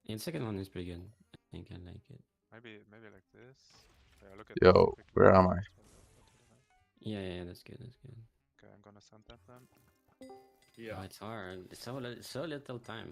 Yeah, the second one is pretty good. I think I like it. Maybe like this. Yeah, look at Yo, this quickly. where am I? Yeah, that's good, that's good. Okay, I'm gonna send that then. Oh, it's hard. It's so little time.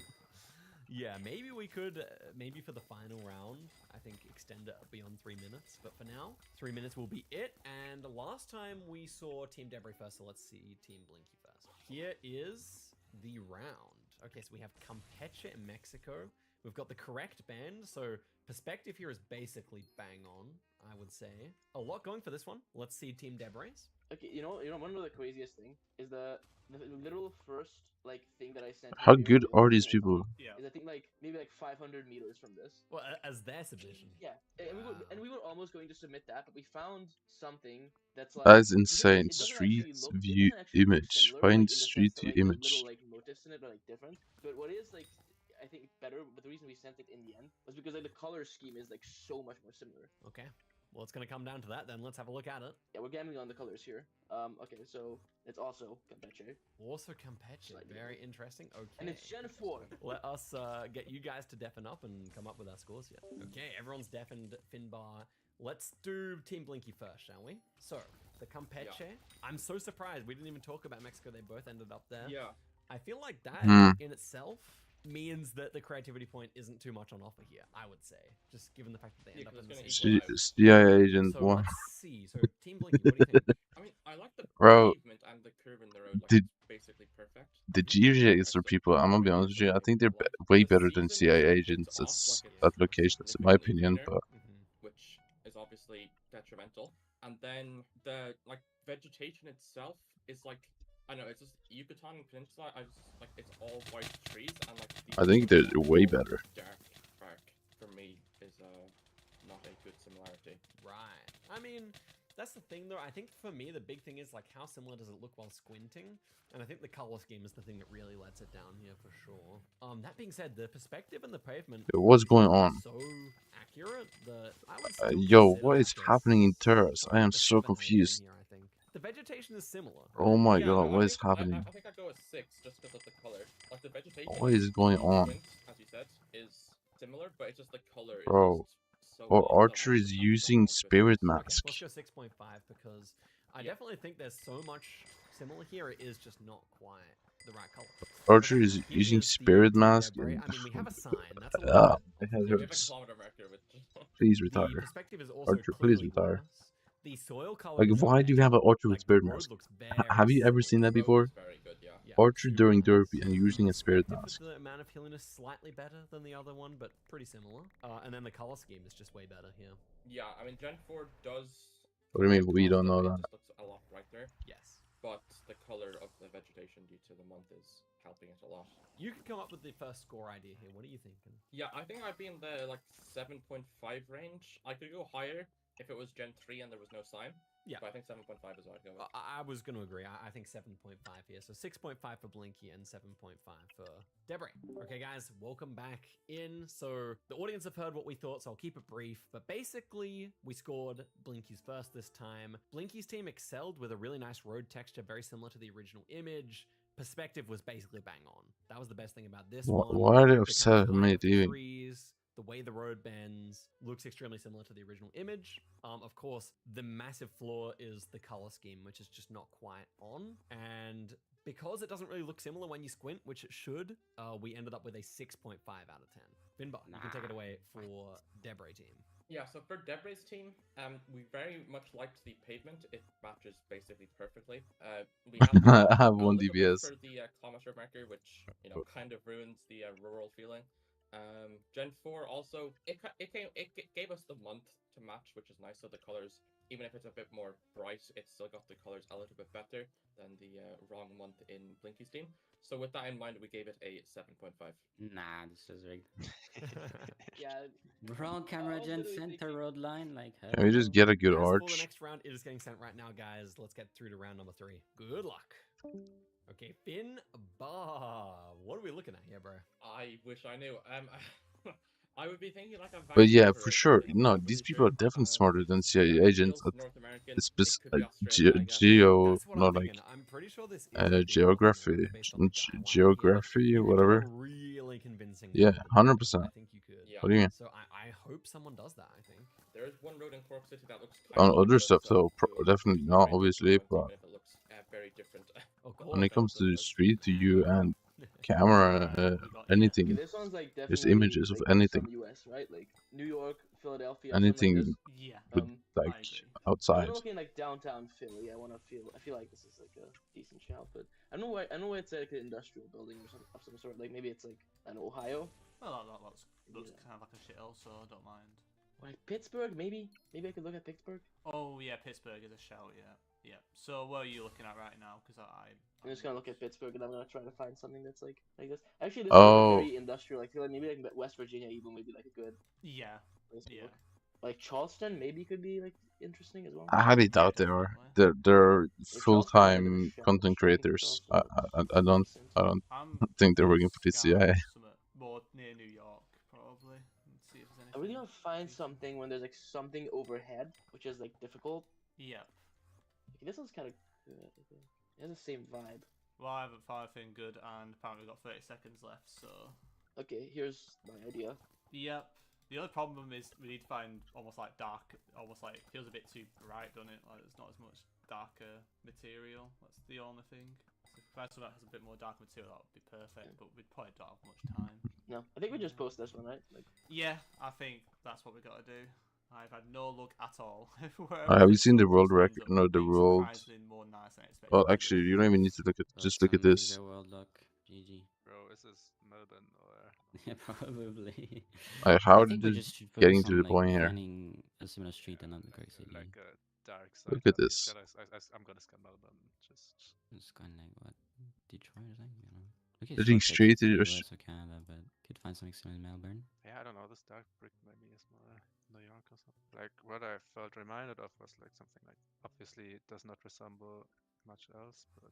Yeah, maybe we could, maybe for the final round, I think extend it beyond 3 minutes. But for now, 3 minutes will be it. And last time we saw Team Debris first, so let's see Team Blinky first. Here is the round. Okay, so we have Campeche in Mexico. We've got the correct band, so perspective here is basically bang on, I would say. A lot going for this one. Let's see Team Debris. Okay, you know, one of the craziest thing is the literal first like thing that I sent. How him good here are these people? Is I think like maybe like 500 meters from this. Well, as their submission. Yeah, and we were almost going to submit that, but we found something that's like. That is it insane. doesn't Street actually look- it view doesn't actually look image. similar, Find like, in the street sense that, view like, the image. little like motifs in it are like different. But what is like I think better, but the reason we sent it in the end was because like the color scheme is like so much more similar. Okay. Well, it's going to come down to that then. Let's have a look at it. Yeah, we're gambling on the colors here. Okay, so it's also Campeche. Also Campeche. Very interesting. Okay. And it's Gen 4. Let us get you guys to deafen up and come up with our scores here. Okay, everyone's deafened. Finbar. Let's do Team Blinky first, shall we? So, the Campeche. Yeah. I'm so surprised. We didn't even talk about Mexico. They both ended up there. Yeah. I feel like that Hmm. in itself means that the creativity point isn't too much on offer here, I would say. Just given the fact that they end up in the same CIA agent So 1. let's see. So, Team Blinky, what do you think? I mean, I like the Bro, pavement and the curve in the road. Like, did- it's basically perfect. The GeoGazer people, I'm gonna be honest with you, I think they're way better than CIA agents at locations, in my opinion. But Which is obviously detrimental. And then the like vegetation itself is like I know it's just Yucatan Peninsula. I just like it's all white trees and like these I think they're way all better. dark bark for me is not a good similarity. Right. I mean, that's the thing though. I think for me the big thing is like how similar does it look while squinting? And I think the color scheme is the thing that really lets it down here for sure. That being said, the perspective and the pavement What's going on? so accurate that I would Yo, what is happening in Terrace? I am so confused. here, I think. The vegetation is similar. Oh my Yeah, god, no, what is happening? I think I'd go with 6 just because of the color. Like the vegetation. What is going on? Squint, as you said, is similar, but it's just the color is Bro, just so or off Archer is using Spirit Okay, Mask. let's go 6.5 because I definitely think there's so much similar here. It is just not quite the right color. Archer is using Spirit Mask I and mean, we have a sign. That's a little it bit. has we have a hurts. kilometer marker with Please The retire. perspective is also Archer, please clearly retire. worse. The soil color Like, is why do you have an Archer with Spirit road Mask? looks Have you ever very seen that road before? is very good, yeah. Archer super during nice. derpy and using a Spirit Perspective Mask. with the amount of healing is slightly better than the other one, but pretty similar. And then the color scheme is just way better here. Yeah, I mean Gen 4 does. What do you mean we don't know It that? just looks a lot brighter. Yes. But the color of the vegetation due to the month is helping it a lot. You could come up with the first score idea here. What are you thinking? Yeah, I think I'd be in the like 7.5 range. I could go higher if it was Gen 3 and there was no sign. Yeah. But I think 7.5 is what I'd go with. I was going to agree. I think 7.5 here. So 6.5 for Blinky and 7.5 for Debris. Okay, guys, welcome back in. So the audience have heard what we thought, so I'll keep it brief. But basically, we scored Blinky's first this time. Blinky's team excelled with a really nice road texture, very similar to the original image. Perspective was basically bang on. That was the best thing about this one. Why are they The upset at me, dude? trees, the way the road bends looks extremely similar to the original image. Of course, the massive flaw is the color scheme, which is just not quite on. And because it doesn't really look similar when you squint, which it should, we ended up with a 6.5 out of 10. Finbar, you can take it away for Debray team. Yeah, so for Debray's team, we very much liked the pavement. It matches basically perfectly. We have I have a one little bit DBS. for the kilometer marker, which kind of ruins the rural feeling. Gen 4 also it gave us the month to match, which is nice. So the colors, even if it's a bit more bright, it's still got the colors a little bit better than the wrong month in Blinky's team. So with that in mind, we gave it a 7.5. Nah, this is rigged. Yeah. Wrong camera gen center road line, like Can we just get a good As for the arch? next round, it is getting sent right now, guys. Let's get through to round number 3. Good luck. Okay, Finbar. What are we looking at here, bro? I wish I knew. I would be thinking like a But yeah, Vancouver for or sure. something. I'm No, not these really people are sure. definitely smarter than CIA It agents feels at North American. it's It could be Australia, I guess. geo, That's what not I'm like thinking. I'm pretty sure this is gonna be geography, based on the guy one. geography, You could do whatever. a really convincing Yeah, job. 100%. I think you could. Yeah. What do you mean? So I hope someone does that, I think. There is one road in Cork City that looks On kind of other like stuff this, though, to definitely the not, right obviously. point, But even if it looks very different. when it comes to street view and camera, anything, Okay, this one's like there's definitely images of like anything, some US, right? Like New York, Philadelphia, something like anything this. Yeah. with I like agree. I'm outside. looking like downtown Philly. I feel like this is like a decent shout, but I don't know why it's like an industrial building or some of some sort. Like maybe it's like an Ohio. Well, that looks kind of like a shithole, so I don't mind. Like Pittsburgh, maybe I could look at Pittsburgh. Oh yeah, Pittsburgh is a shout. Yeah. So what are you looking at right now? Because I'm just gonna look at Pittsburgh and I'm gonna try to find something that's like this. Actually, this is Oh, very industrial. Like maybe like West Virginia even would be like a good Yeah. place to Yeah. look. Like Charleston maybe could be like interesting as well. I highly doubt they are. They're full-time content creators. I don't think they're working for the CIA. More near New York, probably. And see if there's anything. I really want to find something when there's like something overhead, which is like difficult. Yeah. Okay, this one's kind of good. It has the same vibe. Well, I haven't found anything good, and apparently we've got 30 seconds left, so... Okay, here's my idea. Yep. The other problem is we need to find almost like dark, almost like, feels a bit too bright, doesn't it? Like there's not as much darker material. That's the only thing. So if we find something that has a bit more dark material, that would be perfect, but we probably don't have much time. No, I think we just post this one, right? Like... Yeah, I think that's what we got to do. I've had no luck at all. Have you seen the world record? No, the world. More nice than expected. Well, actually, you don't even need to look at. Just look at this. World luck. GG. Bro, is this Melbourne or? Yeah, probably. Like, how I think did we it just should getting focus to on, the point here? planning a similar street and not crazy. Like dark side. Look at But this. I'm gonna scan Melbourne. Just. It's kind of like what Detroit, I think. You know. Look at Heading short straight pictures to in your US or Canada, but could find something similar in Melbourne. Yeah, I don't know. This dark brick maybe is more New York or something. Like what I felt reminded of was like something like obviously it does not resemble much else, but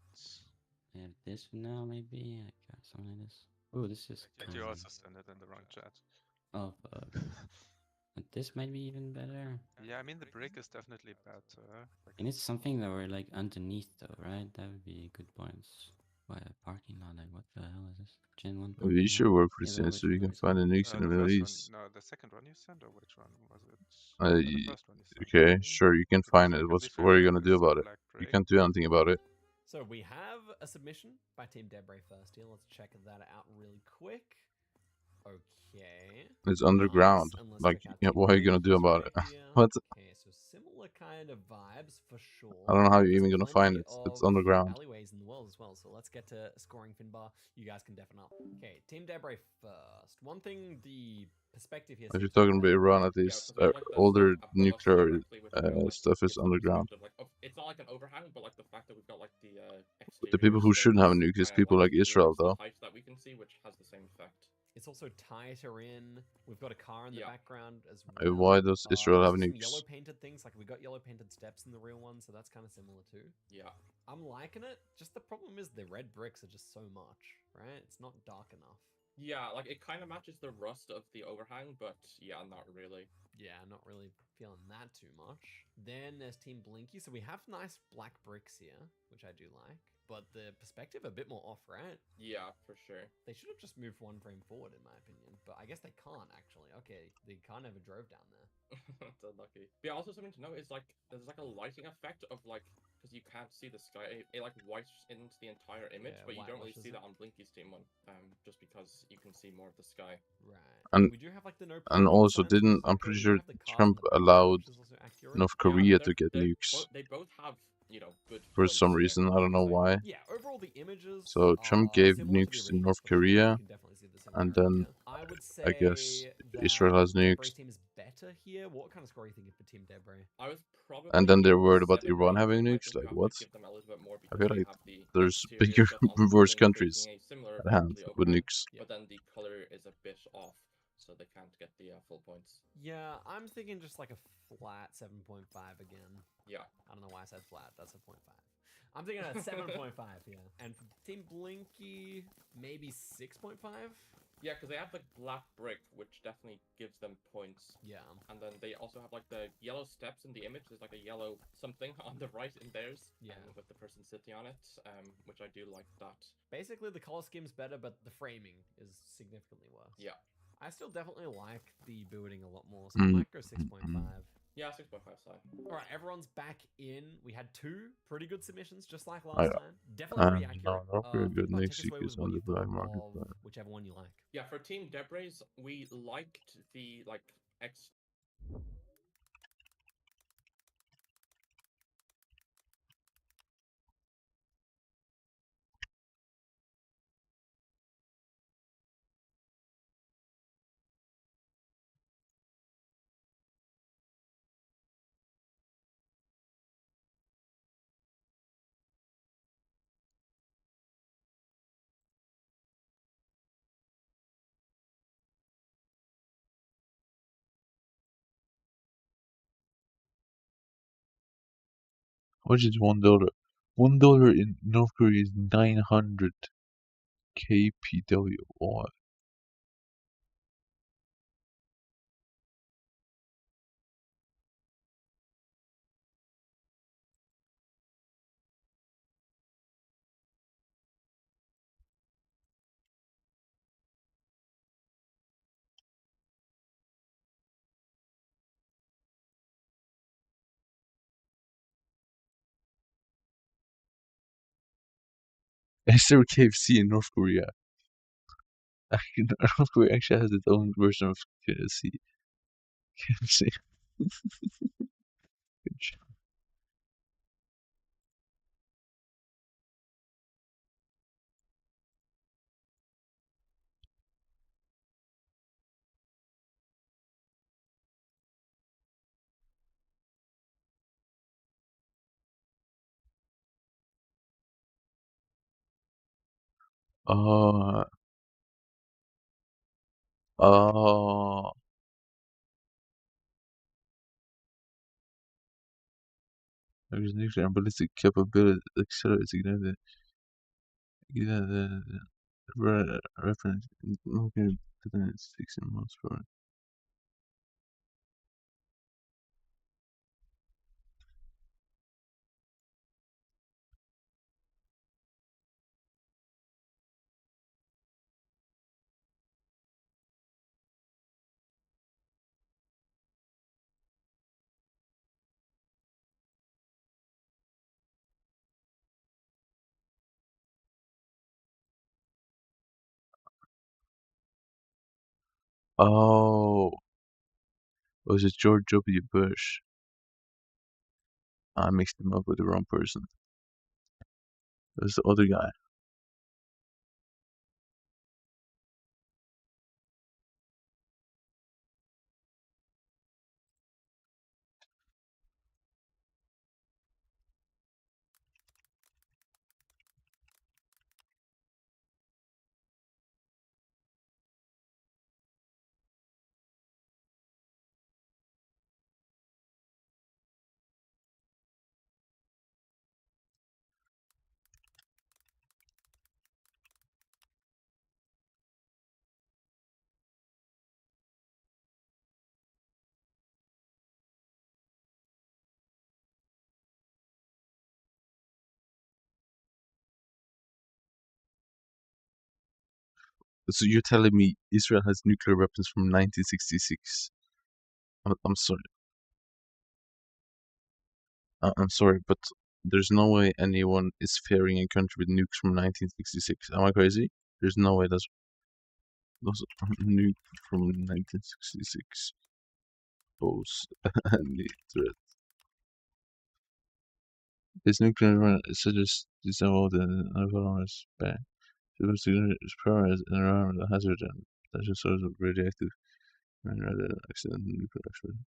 Yeah, this for now maybe like something like this. Oh, this is like you also sent it in the wrong chat. Oh fuck. But this might be even better. Yeah, I mean the brick is definitely better. Like, And it's something that we're like underneath though, right? That would be good points. Why a parking lot? Like what the hell is this? Gen 1 parking We lot? should work for Yeah, this but so which we can one? find the nukes in the the Middle first East. one, no, the second one you sent, or which one was it? Y- the first one you sent. okay, sure, you can find it. like, What obviously are you like gonna this do about it? black You brick. can't do anything about it. So we have a submission by Team Debray first here. Let's check that out really quick. Okay. It's underground. Nice. And let's Like, check out yeah, Team what are you gonna do Blinky's about it? right here. What? Okay, so similar kind of vibes for sure. I don't know how but you're there's even gonna find plenty it. It's of underground. alleyways in the world as well. So let's get to scoring Finbar. You guys can deafen up. Okay, Team Debray first. One thing, the perspective here. If you're seems to be talking about better, Iran, right? at least because we have, like, the older stuff above us nuclear directly, which we got, like, stuff is gives the underground. perspective, like, it's not like an overhang, but like the fact that we've got like the The people who shouldn't have exterior nukes is stairs people kinda, like Israel, limits the though. height that we can see, which has the same effect. It's also tighter in. We've got a car in the background as Why well. does Israel have Also some nukes? yellow painted things, like we got yellow painted steps in the real one, so that's kind of similar too. Yeah. I'm liking it. Just the problem is the red bricks are just so much, right? It's not dark enough. Yeah, like it kind of matches the rust of the overhang, but yeah, not really. Yeah, not really feeling that too much. Then there's Team Blinky, so we have nice black bricks here, which I do like. But the perspective a bit more off, right? Yeah, for sure. They should have just moved one frame forward, in my opinion. But I guess they can't, actually. Okay, the car never drove down there. That's unlucky. But yeah, also something to note is like there's like a lighting effect of like because you can't see the sky. It like whites into the entire image, Yeah, but you don't really whitewashes see it. that on Blinky's team one. Just because you can see more of the sky. Right. And We do have like the no and parking also signs, which didn't is I'm okay. pretty We do sure have the cars in Trump the background, allowed which is also accurate. North Yeah, Korea to they're- get they nukes they both have good for points some there, reason. I don't know why. Yeah, overall the images So Trump gave similar to the nukes to original North for sure. You Korea, can definitely see the and similarity then here. I would say I guess that Israel has nukes, Debray's team is better here. What kind of score are you thinking for Team Debray? I was probably and then they're in worried about 7 Iran range. having I nukes. think Like you have what? to give them a little bit more I because feel they like have the there's exterior bigger, stuff on the worse building countries taking a similar at effect hand to the with overhang, nukes. but then the color is a bit off, so they can't get the full points. Yeah, I'm thinking just like a flat 7.5 again. Yeah. I don't know why I said flat. That's a 0.5. I'm thinking a 7.5 here. And for Team Blinky, maybe 6.5? Yeah, because they have the black brick, which definitely gives them points. Yeah. And then they also have like the yellow steps in the image. There's like a yellow something on the right in theirs. Yeah. With the person sitting on it, which I do like that. Basically, the color scheme's better, but the framing is significantly worse. Yeah. I still definitely like the building a lot more, so I might go 6.5. Yeah, 6.5 side. Alright, everyone's back in. We had 2 pretty good submissions, just like last I, time. Definitely pretty accurate. no, very good. Finbar, Nuke take us away seekers with what on you the black thought market. of whichever one you like. Yeah, for Team Debray's, we liked the like What is $1? $1 in North Korea is 900 KPW. What? Is there a KFC in North Korea? North Korea actually has its own version of KFC. KFC. Good job. Oh. Oh. There's nuclear and ballistic capability accelerates ignited. Reference nuclear detonate 16 months per. Oh. Was it George W. Bush? I mixed him up with the wrong person. It was the other guy. So you're telling me Israel has nuclear weapons from 1966? I'm sorry. I'm sorry, but there's no way anyone is fearing a country with nukes from 1966. Am I crazy? There's no way that's nuke from 1966 pose any threat. This nuclear suggests disavow the environment's ban. It experiments in environment hazard and potential source of radioactive and rather than accidental nuclear explosion.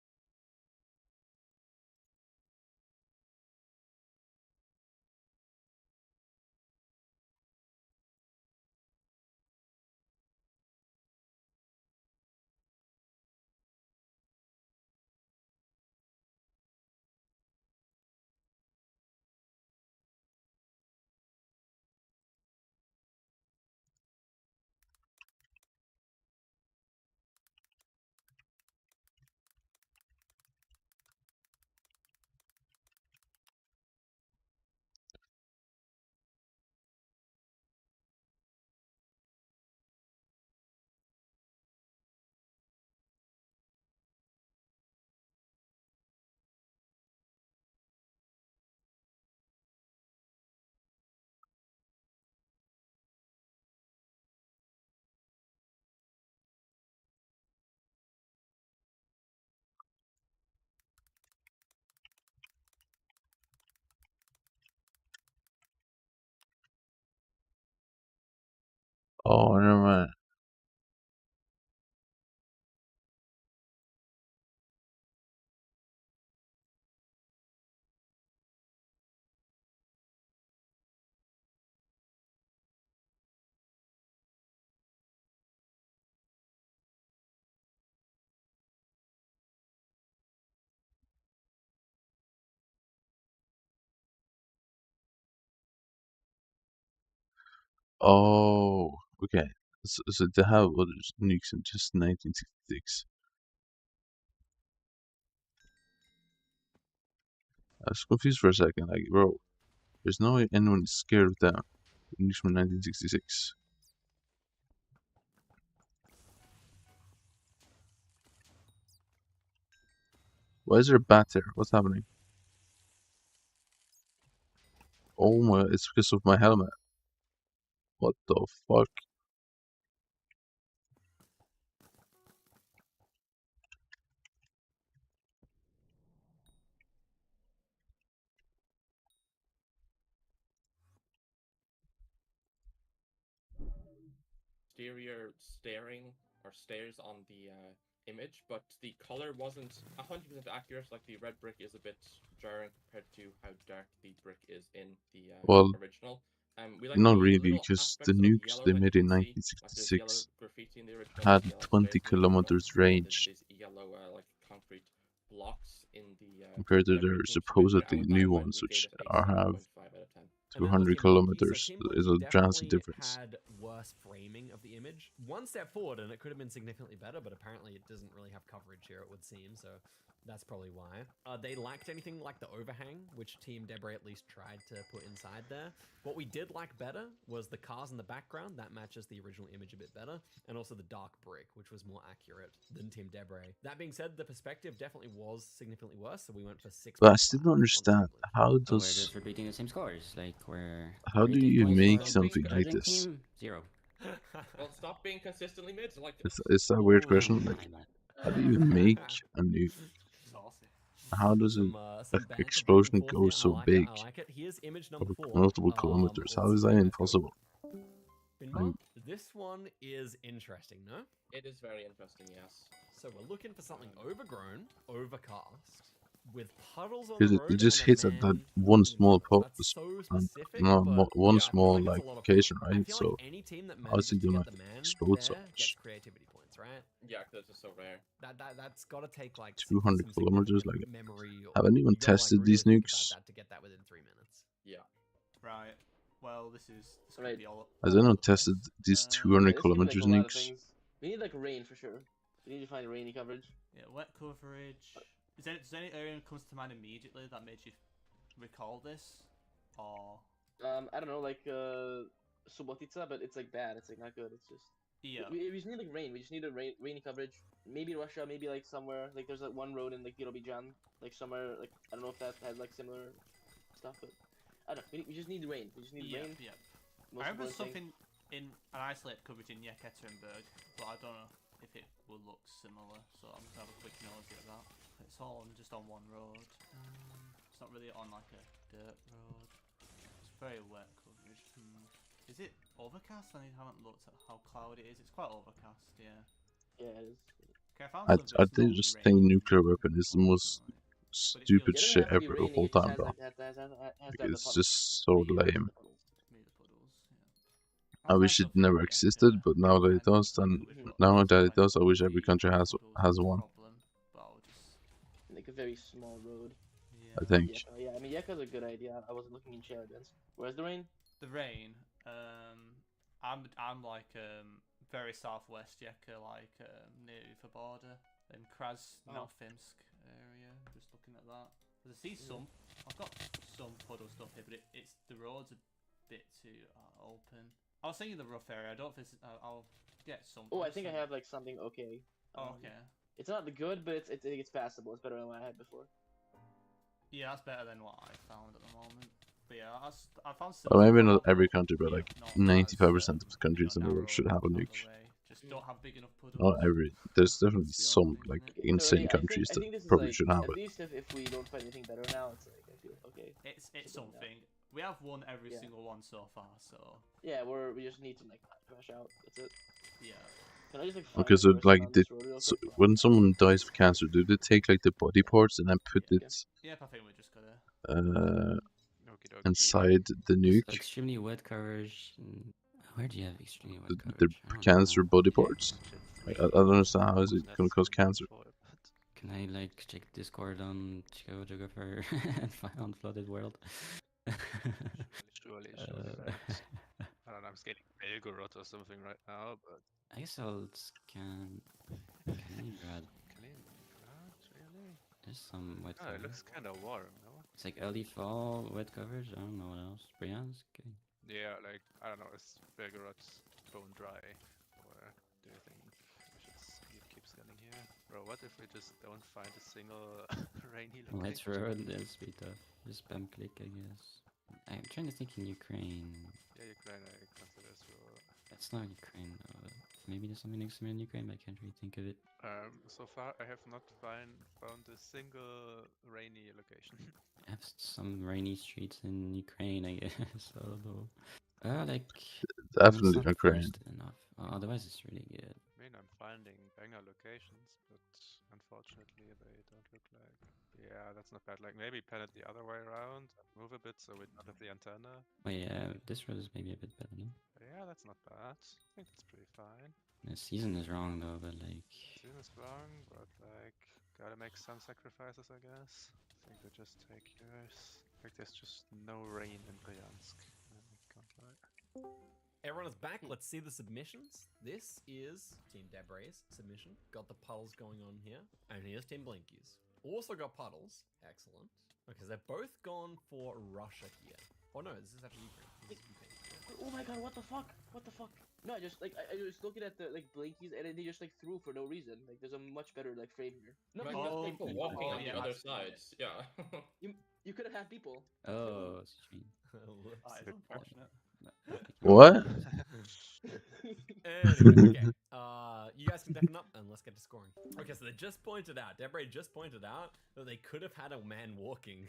Oh, never mind. Oh, okay. So they have other nukes in just 1966. I was confused for a second. Like, bro, there's no way anyone is scared of them. Nukes from 1966. Why is there a bat there? What's happening? Oh my, it's because of my helmet. What the fuck? Exterior staring or stairs on the image, but the color wasn't 100% accurate. Like the red brick is a bit jarring compared to how dark the brick is in the Well, original. We like Not the really, little because the aspects of nukes yellow they that made you in can see, like there's yellow 1966 graffiti in the original had yellow 20 space, and then kilometers there's range these yellow like concrete blocks in the compared to their greeting. So I supposedly would new recommend ones, we gave which it a are have 7.5 out of 10. And then look, 200 Team Blunky. So kilometers. Team Is a Blunky drastic definitely difference. had worse framing of the image. One step forward, and it could have been significantly better, but apparently it doesn't really have coverage here, it would seem, so that's probably why. They lacked anything like the overhang, which Team Debray at least tried to put inside there. What we did like better was the cars in the background. That matches the original image a bit better. And also the dark brick, which was more accurate than Team Debray. That being said, the perspective definitely was significantly worse, so we went for 6. But I still don't understand how So we're does just repeating the same scores. Like we're. how do you make something like judging this? team? 0. Well, stop being consistently mid. Like, Is that a weird question? Like, how do you make a nuke? How does some an banter explosion back and go forth so here. big I like it. Here's image number over 4. multiple kilometers? How is that impossible? Finbar, this one is interesting, no? it is very interesting, yes. So we're looking for something overgrown, overcast, with puddles on Because the it road. just and a hits at that man one small That's so and specific, no, but one yeah, I feel small like it's like a lot of location, I right? feel So like any team that how is manages it to gonna get the man explode so there much? gets creativity points, right? Yeah, because it's just so rare. That's got to take like 200 some kilometers, significant like memory. Or haven't even you gotta, like, tested really these think about nukes. that to get that within 3 minutes. Yeah. Right. Well, this could Right. be all. Has anyone tested these 200 This could be like kilometers a lot of nukes? things. We need like rain for sure. We need to find rainy coverage. Yeah, wet coverage. Does any area comes to mind immediately that made you recall this, or? I don't know, like Subotica, but it's like bad. It's like not good. It's just. Yeah. We just need like rain. We just need a rainy coverage. Maybe Russia. Maybe like somewhere like there's like one road in like Girobijan, like somewhere like I don't know if that had like similar stuff, but I don't know. We just need rain. We just need rain. Yeah. Most I remember important thing. something in an isolated coverage in Yekaterinburg, but I don't know if it will look similar. So I'm gonna have a quick nosy at that. It's all just on one road. It's not really on like a dirt road. It's very wet coverage. Is it overcast? I haven't looked at how cloudy it is. It's quite overcast, yeah. Yeah, it is. Okay, I found I, something I that's not just rain. think nuclear weapon is the most stupid It doesn't shit have to be ever the rainy. whole It just time, has bro. like has to have Like, the it's puddles. just so lame. Need the puddles, yeah. I wish it never existed, but now that it does, then now that it does, I wish every country has one. Like a very small road. I think. Yeah, I mean Yeka's a good idea. I was looking in Sheridan's. Where's the rain? The rain. I'm like very southwest Yeka, like near the border in Krasnofinsk area. Just looking at that. I see some. I've got some puddle stuff here, but it's the road's a bit too open. I was thinking the rough area. I don't think I'll get some. Oh, I think I have like something okay. Okay. It's not the good, but it's passable. It's better than what I had before. Yeah, that's better than what I found at the moment. But yeah, I found. Or maybe not every country, but like 95% of the countries in the world should have a nuke. Just don't have big enough puddles. Not every. There's definitely some like insane countries I that think this is probably like, should have at it. least if we don't find anything better now, it's like I feel okay. It's something. We have won every single one so far, so. Yeah, we just need to like crash out. That's it. Yeah. Can I just like Okay, so like when someone dies of cancer, do they take like the body parts and then put it Yeah, I think we just gotta. inside the So nuke? extremely wet coverage. Where do you have extremely wet The coverage? I don't cancer know. body parts? I don't understand how is it gonna cause cancer? Can I like check Discord on Geographer and find Unflooded World? Surely. I don't know, I'm scaling Belgorod or something right now, but I guess I'll scan Kaliningrad. Kaliningrad, really? There's some wet Oh, coverage. it looks kind of warm, no? It's like early fall wet coverage. I don't know what else. Bryansk. Okay. Yeah, like I don't know, is Belgorod bone dry, or do you think we should keep scanning here? Bro, what if we just don't find a single rainy location? Let's road this be tough. Just spam click, I guess. I'm trying to think in Ukraine. Yeah, Ukraine I consider as well. It's not Ukraine though. Maybe there's something next to me in Ukraine, but I can't really think of it. So far I have not found a single rainy location. I have some rainy streets in Ukraine, I guess. I don't know. Like Definitely it's not Ukraine. forested enough. Otherwise, it's really good. I mean, I'm finding banger locations, but unfortunately they don't look like. Yeah, that's not bad. Like maybe pan it the other way around, move a bit so we don't have the antenna. Oh yeah, this road is maybe a bit better, no? Yeah, that's not bad. I think that's pretty fine. The season is wrong though, but like... Season is wrong, but like, gotta make some sacrifices, I guess. I think we just take yours. Like there's just no rain in Bryansk. Can't lie. Everyone is back. Let's see the submissions. This is Team Debray's submission. Got the puddles going on here. And here's Team Blinky's. Also got puddles. Excellent. Okay, so they've both gone for Russia here. Oh no, this is actually Ukraine. This is Ukraine. Yeah. Oh my god, what the fuck? What the fuck? No, I just like I was looking at the like blinkies and they just like threw for no reason. Like there's a much better like frame here. No, Like, because there's people walking on the other sides. Yeah. you could have had people. Oh, stream. It's unfortunate. What? Anyway, okay. You guys can deafen up and let's get to scoring. Okay, so they just pointed out, Debray just pointed out that they could have had a man walking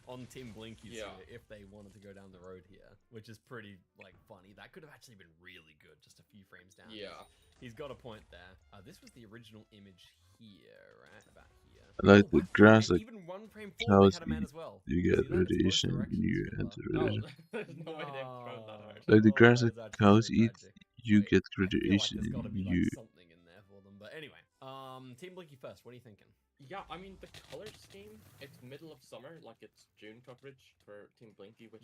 on Team Blinkies here if they wanted to go down the road here, which is pretty like funny. That could have actually been really good, just a few frames down. Yeah. He's got a point there. This was the original image here, right? About here. Like the grass, like even one frame forward, they had a man as well. you get radiation, you enter radiation. There's no way they've thrown that hard. Like the grass that cows eat, you get I feel like radiation. there's got to be You like something in there for them. But anyway, Team Blinky first. What are you thinking? Yeah, I mean the color scheme. It's middle of summer, like it's June coverage for Team Blinky, which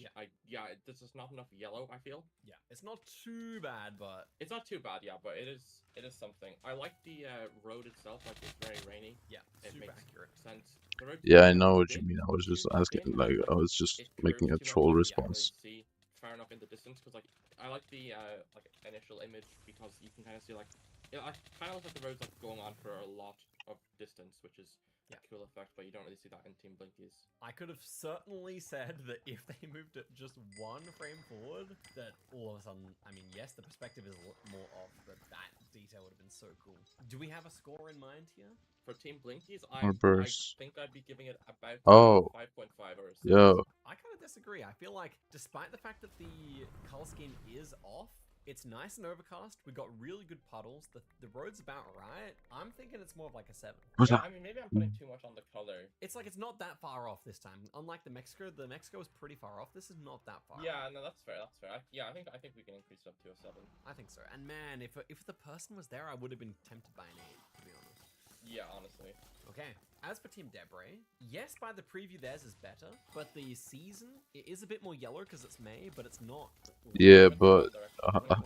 this is not enough yellow. I feel. Yeah, it's not too bad, but it's not too bad. Yeah, but it is something. I like the road itself. Like it's very rainy. Yeah, it super makes accurate. sense. The road's Yeah, I not know too what you big. mean. I was just Too asking, thin. like, I was just It making a curves too much, troll like, you can't response. really see far enough in the distance because like I like the like initial image because you can kind of see like I kind of look like the road's like going on for a lot of distance, which is a cool effect, but you don't really see that in Team Blinkies. I could have certainly said that if they moved it just one frame forward, that all of a sudden, I mean, yes, the perspective is a lot more off, but that detail would have been so cool. Do we have a score in mind here? For Team Blinkies, Or I burst. think I'd be giving it about Oh. 5.5 or 6. Yo. I kind of disagree. I feel like, despite the fact that the color scheme is off, it's nice and overcast. We got really good puddles. The road's about right. I'm thinking it's more of like a 7. Yeah, I mean, maybe I'm putting too much on the color. It's like it's not that far off this time. Unlike the Mexico is pretty far off. This is not that far. Yeah, no, that's fair. That's fair. I think we can increase it up to a 7. I think so. And man, if the person was there, I would have been tempted by an 8, to be honest. Yeah, honestly. Okay. As for Team Debray, yes, by the preview theirs is better, but the season it is a bit more yellow because it's May, but it's not. Yeah, but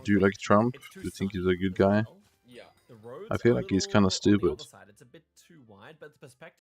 do you like Trump? Do you think he's a good guy? Yeah, the roads I feel like he's kind of on the stupid. other side, it's a bit too wide, but the perspective